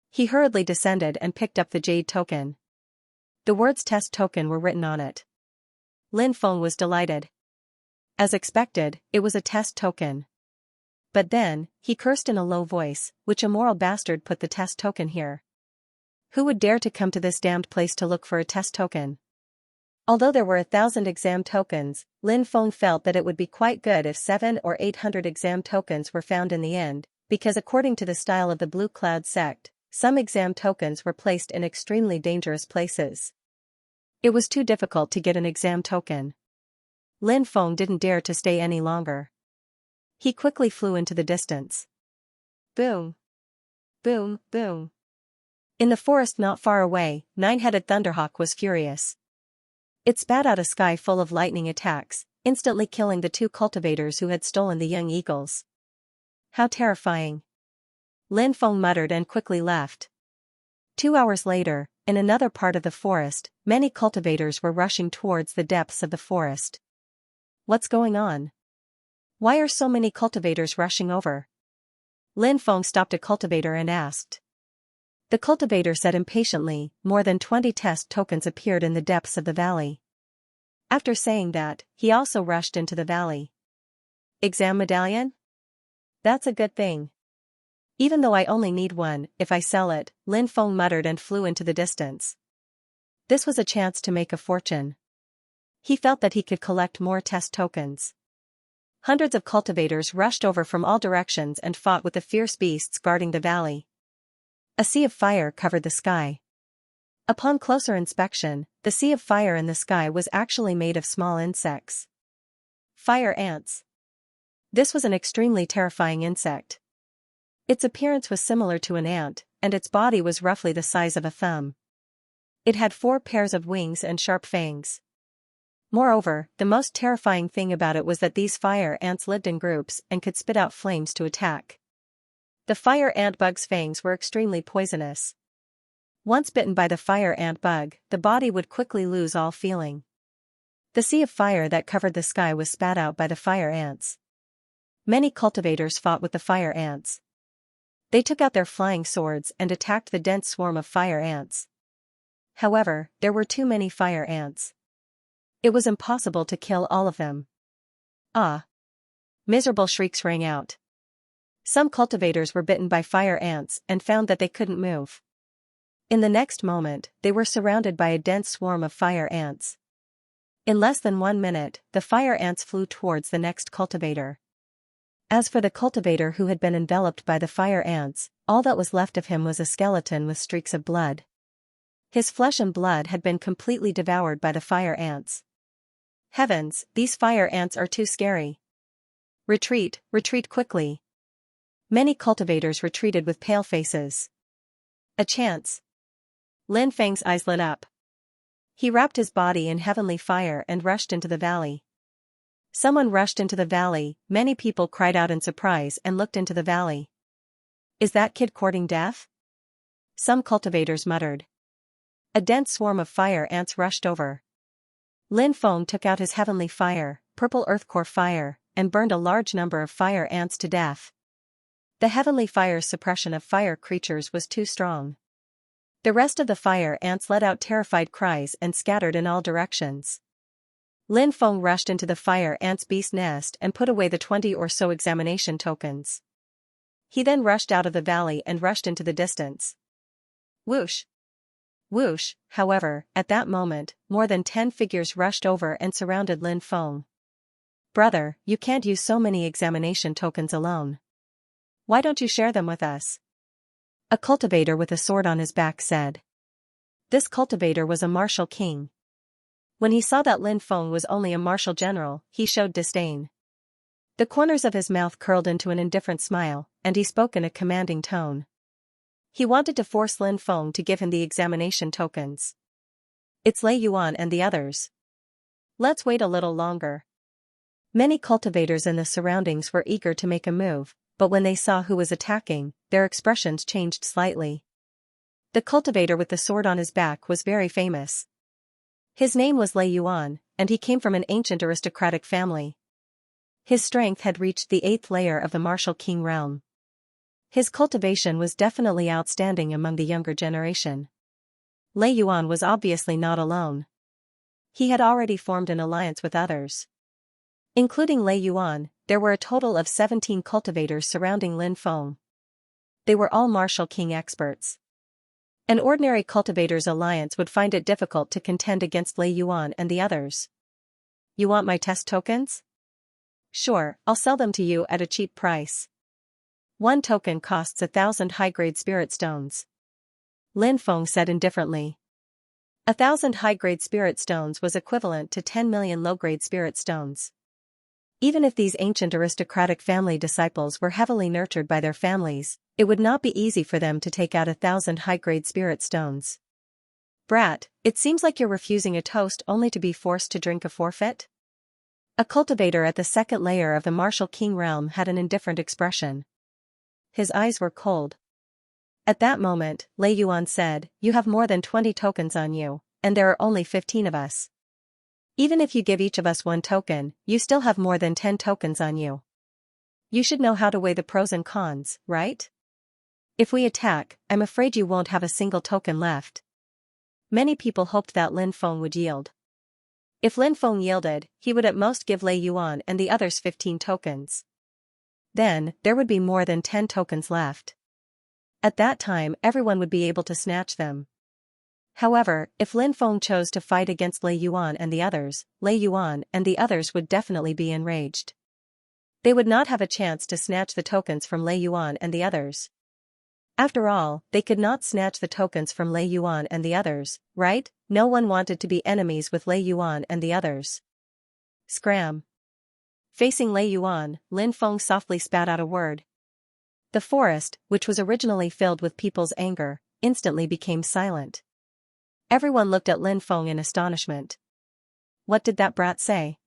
Speaker 1: He hurriedly descended and picked up the jade token. The words test token were written on it. Lin Feng was delighted. As expected, it was a test token. But then, he cursed in a low voice, which immoral bastard put the test token here? Who would dare to come to this damned place to look for a test token? Although there were 1,000 exam tokens, Lin Feng felt that it would be quite good if 700 or 800 exam tokens were found in the end, because according to the style of the Blue Cloud sect, some exam tokens were placed in extremely dangerous places. It was too difficult to get an exam token. Lin Feng didn't dare to stay any longer. He quickly flew into the distance. Boom! Boom, boom! In the forest not far away, nine-headed thunderhawk was furious. It spat out a sky full of lightning attacks, instantly killing the 2 cultivators who had stolen the young eagles. How terrifying! Lin Feng muttered and quickly left. 2 hours later, in another part of the forest, many cultivators were rushing towards the depths of the forest. What's going on? Why are so many cultivators rushing over? Lin Feng stopped a cultivator and asked. The cultivator said impatiently. More than 20 test tokens appeared in the depths of the valley. After saying that, he also rushed into the valley. Exam medallion? That's a good thing. Even though I only need one, if I sell it, Lin Feng muttered and flew into the distance. This was a chance to make a fortune. He felt that he could collect more test tokens. Hundreds of cultivators rushed over from all directions and fought with the fierce beasts guarding the valley. A sea of fire covered the sky. Upon closer inspection, the sea of fire in the sky was actually made of small insects. Fire ants. This was an extremely terrifying insect. Its appearance was similar to an ant, and its body was roughly the size of a thumb. It had 4 pairs of wings and sharp fangs. Moreover, the most terrifying thing about it was that these fire ants lived in groups and could spit out flames to attack. The fire ant bug's fangs were extremely poisonous. Once bitten by the fire ant bug, the body would quickly lose all feeling. The sea of fire that covered the sky was spat out by the fire ants. Many cultivators fought with the fire ants. They took out their flying swords and attacked the dense swarm of fire ants. However, there were too many fire ants. It was impossible to kill all of them. Ah! Miserable shrieks rang out. Some cultivators were bitten by fire ants and found that they couldn't move. In the next moment, they were surrounded by a dense swarm of fire ants. In less than 1 minute, the fire ants flew towards the next cultivator. As for the cultivator who had been enveloped by the fire ants, all that was left of him was a skeleton with streaks of blood. His flesh and blood had been completely devoured by the fire ants. Heavens, these fire ants are too scary. Retreat, retreat quickly. Many cultivators retreated with pale faces. A chance. Lin Feng's eyes lit up. He wrapped his body in heavenly fire and rushed into the valley. Someone rushed into the valley. Many people cried out in surprise and looked into the valley. Is that kid courting death? Some cultivators muttered. A dense swarm of fire ants rushed over. Lin Feng took out his heavenly fire, purple earth core fire, and burned a large number of fire ants to death. The heavenly fire's suppression of fire creatures was too strong. The rest of the fire ants let out terrified cries and scattered in all directions. Lin Feng rushed into the fire ant's beast nest and put away the 20 or so examination tokens. He then rushed out of the valley and rushed into the distance. Whoosh! Whoosh! However, at that moment, more than 10 figures rushed over and surrounded Lin Feng. Brother, you can't use so many examination tokens alone. Why don't you share them with us? A cultivator with a sword on his back said. This cultivator was a martial king. When he saw that Lin Feng was only a martial general, he showed disdain. The corners of his mouth curled into an indifferent smile, and he spoke in a commanding tone. He wanted to force Lin Feng to give him the examination tokens. It's Lei Yuan and the others. Let's wait a little longer. Many cultivators in the surroundings were eager to make a move, but when they saw who was attacking, their expressions changed slightly. The cultivator with the sword on his back was very famous. His name was Lei Yuan, and he came from an ancient aristocratic family. His strength had reached the 8th layer of the martial king realm. His cultivation was definitely outstanding among the younger generation. Lei Yuan was obviously not alone. He had already formed an alliance with others. Including Lei Yuan, there were a total of 17 cultivators surrounding Lin Feng. They were all martial king experts. An ordinary cultivator's alliance would find it difficult to contend against Lei Yuan and the others. You want my test tokens? Sure, I'll sell them to you at a cheap price. 1 token costs 1,000 high-grade spirit stones. Lin Feng said indifferently. 1,000 high-grade spirit stones was equivalent to 10 million low-grade spirit stones. Even if these ancient aristocratic family disciples were heavily nurtured by their families, it would not be easy for them to take out 1,000 high-grade spirit stones. Brat, it seems like you're refusing a toast only to be forced to drink a forfeit? A cultivator at the 2nd layer of the martial king realm had an indifferent expression. His eyes were cold. At that moment, Lei Yuan said, You have more than 20 tokens on you, and there are only 15 of us. Even if you give each of us 1 token, you still have more than 10 tokens on you. You should know how to weigh the pros and cons, right? If we attack, I'm afraid you won't have a single token left. Many people hoped that Lin Feng would yield. If Lin Feng yielded, he would at most give Lei Yuan and the others 15 tokens. Then, there would be more than 10 tokens left. At that time, everyone would be able to snatch them. However, if Lin Feng chose to fight against Lei Yuan and the others, Lei Yuan and the others would definitely be enraged. They would not have a chance to snatch the tokens from Lei Yuan and the others. After all, they could not snatch the tokens from Lei Yuan and the others, right? No one wanted to be enemies with Lei Yuan and the others. Scram. Facing Lei Yuan, Lin Feng softly spat out a word. The forest, which was originally filled with people's anger, instantly became silent. Everyone looked at Lin Feng in astonishment. What did that brat say?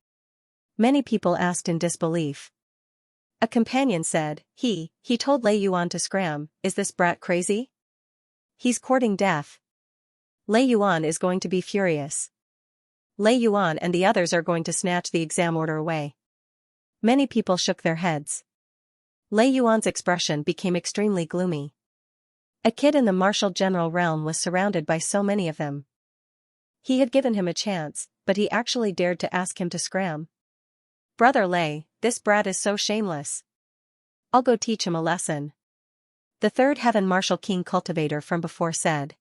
Speaker 1: Many people asked in disbelief. A companion said, He told Lei Yuan to scram. Is this brat crazy? He's courting death. Lei Yuan is going to be furious. Lei Yuan and the others are going to snatch the exam order away. Many people shook their heads. Lei Yuan's expression became extremely gloomy. A kid in the martial general realm was surrounded by so many of them. He had given him a chance, but he actually dared to ask him to scram. Brother Lei, this brat is so shameless. I'll go teach him a lesson. The third heaven martial king cultivator from before said.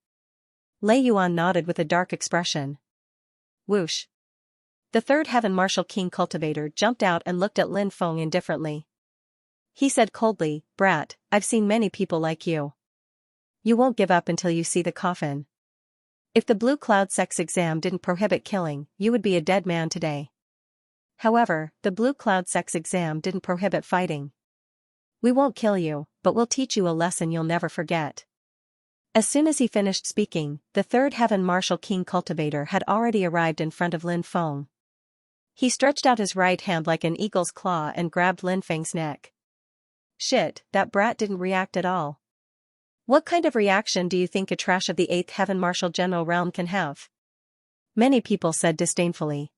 Speaker 1: Lei Yuan nodded with a dark expression. Whoosh. The third heaven martial king cultivator jumped out and looked at Lin Feng indifferently. He said coldly, Brat, I've seen many people like you. You won't give up until you see the coffin. If the Blue Cloud Sex exam didn't prohibit killing, you would be a dead man today. However, the Blue Cloud Sex exam didn't prohibit fighting. We won't kill you, but we'll teach you a lesson you'll never forget. As soon as he finished speaking, the third heaven martial king cultivator had already arrived in front of Lin Feng. He stretched out his right hand like an eagle's claw and grabbed Lin Feng's neck. Shit, that brat didn't react at all. What kind of reaction do you think a trash of the 8th heaven martial general realm can have? Many people said disdainfully.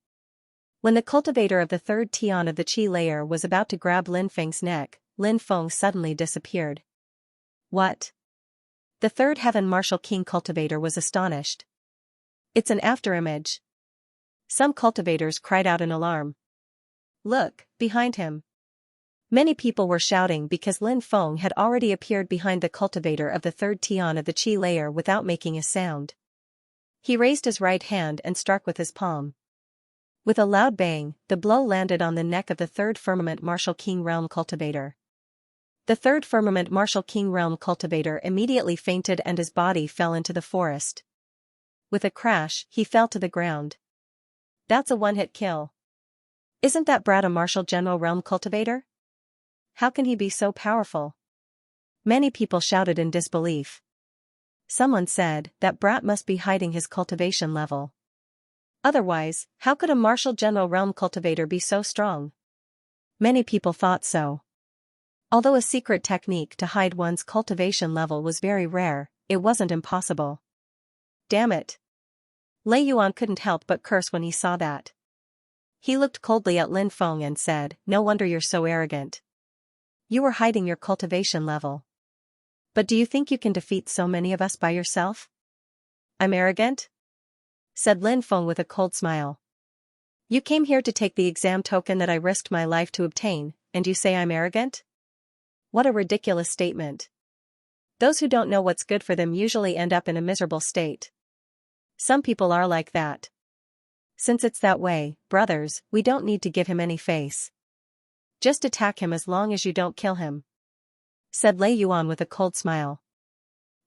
Speaker 1: When the cultivator of the third Tian of the Qi layer was about to grab Lin Feng's neck, Lin Feng suddenly disappeared. What? The third heaven martial king cultivator was astonished. It's an afterimage. Some cultivators cried out in alarm. Look, behind him. Many people were shouting because Lin Feng had already appeared behind the cultivator of the third Tian of the Qi layer without making a sound. He raised his right hand and struck with his palm. With a loud bang, the blow landed on the neck of the third firmament martial king realm cultivator. The third firmament martial king realm cultivator immediately fainted and his body fell into the forest. With a crash, he fell to the ground. That's a one-hit kill. Isn't that brat a martial general realm cultivator? How can he be so powerful? Many people shouted in disbelief. Someone said, that brat must be hiding his cultivation level. Otherwise, how could a martial general realm cultivator be so strong? Many people thought so. Although a secret technique to hide one's cultivation level was very rare, it wasn't impossible. Damn it. Lei Yuan couldn't help but curse when he saw that. He looked coldly at Lin Feng and said, No wonder you're so arrogant. You were hiding your cultivation level. But do you think you can defeat so many of us by yourself? I'm arrogant? Said Lin Feng with a cold smile. You came here to take the exam token that I risked my life to obtain, and you say I'm arrogant? What a ridiculous statement. Those who don't know what's good for them usually end up in a miserable state. Some people are like that. Since it's that way, brothers, we don't need to give him any face. Just attack him as long as you don't kill him. Said Lei Yuan with a cold smile.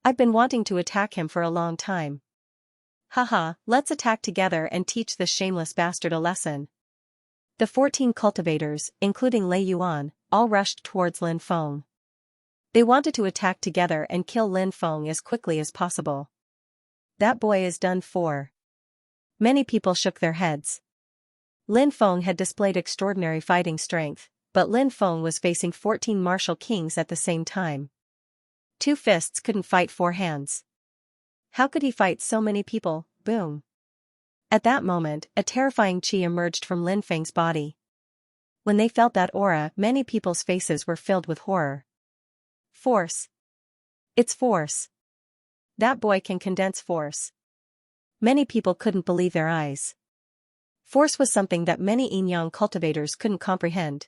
Speaker 1: I've been wanting to attack him for a long time. Haha, let's attack together and teach this shameless bastard a lesson. The 14 cultivators, including Lei Yuan, all rushed towards Lin Feng. They wanted to attack together and kill Lin Feng as quickly as possible. That boy is done for. Many people shook their heads. Lin Feng had displayed extraordinary fighting strength, but Lin Feng was facing 14 martial kings at the same time. 2 fists couldn't fight 4 hands. How could he fight so many people? Boom. At that moment, a terrifying qi emerged from Lin Feng's body. When they felt that aura, many people's faces were filled with horror. Force. It's force. That boy can condense force. Many people couldn't believe their eyes. Force was something that many Inyang cultivators couldn't comprehend.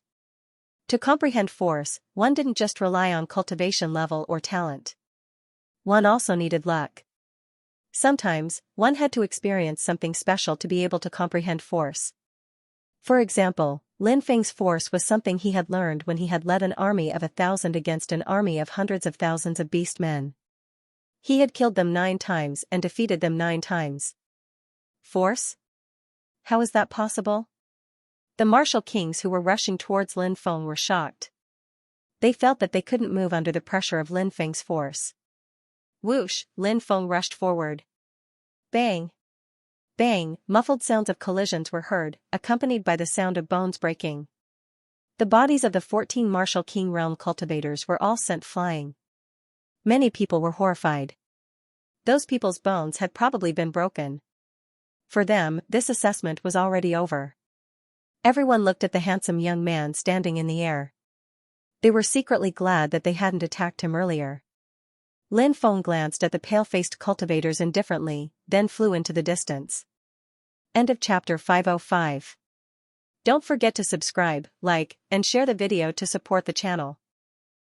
Speaker 1: To comprehend force, one didn't just rely on cultivation level or talent. One also needed luck. Sometimes, one had to experience something special to be able to comprehend force. For example, Lin Feng's force was something he had learned when he had led an army of 1,000 against an army of hundreds of thousands of beast men. He had killed them 9 times and defeated them 9 times. Force? How is that possible? The martial kings who were rushing towards Lin Feng were shocked. They felt that they couldn't move under the pressure of Lin Feng's force. Whoosh, Lin Feng rushed forward. Bang! Bang, muffled sounds of collisions were heard, accompanied by the sound of bones breaking. The bodies of the 14 martial king realm cultivators were all sent flying. Many people were horrified. Those people's bones had probably been broken. For them, this assessment was already over. Everyone looked at the handsome young man standing in the air. They were secretly glad that they hadn't attacked him earlier. Lin Feng glanced at the pale-faced cultivators indifferently, then flew into the distance. End of chapter 505. Don't forget to subscribe, like, and share the video to support the channel.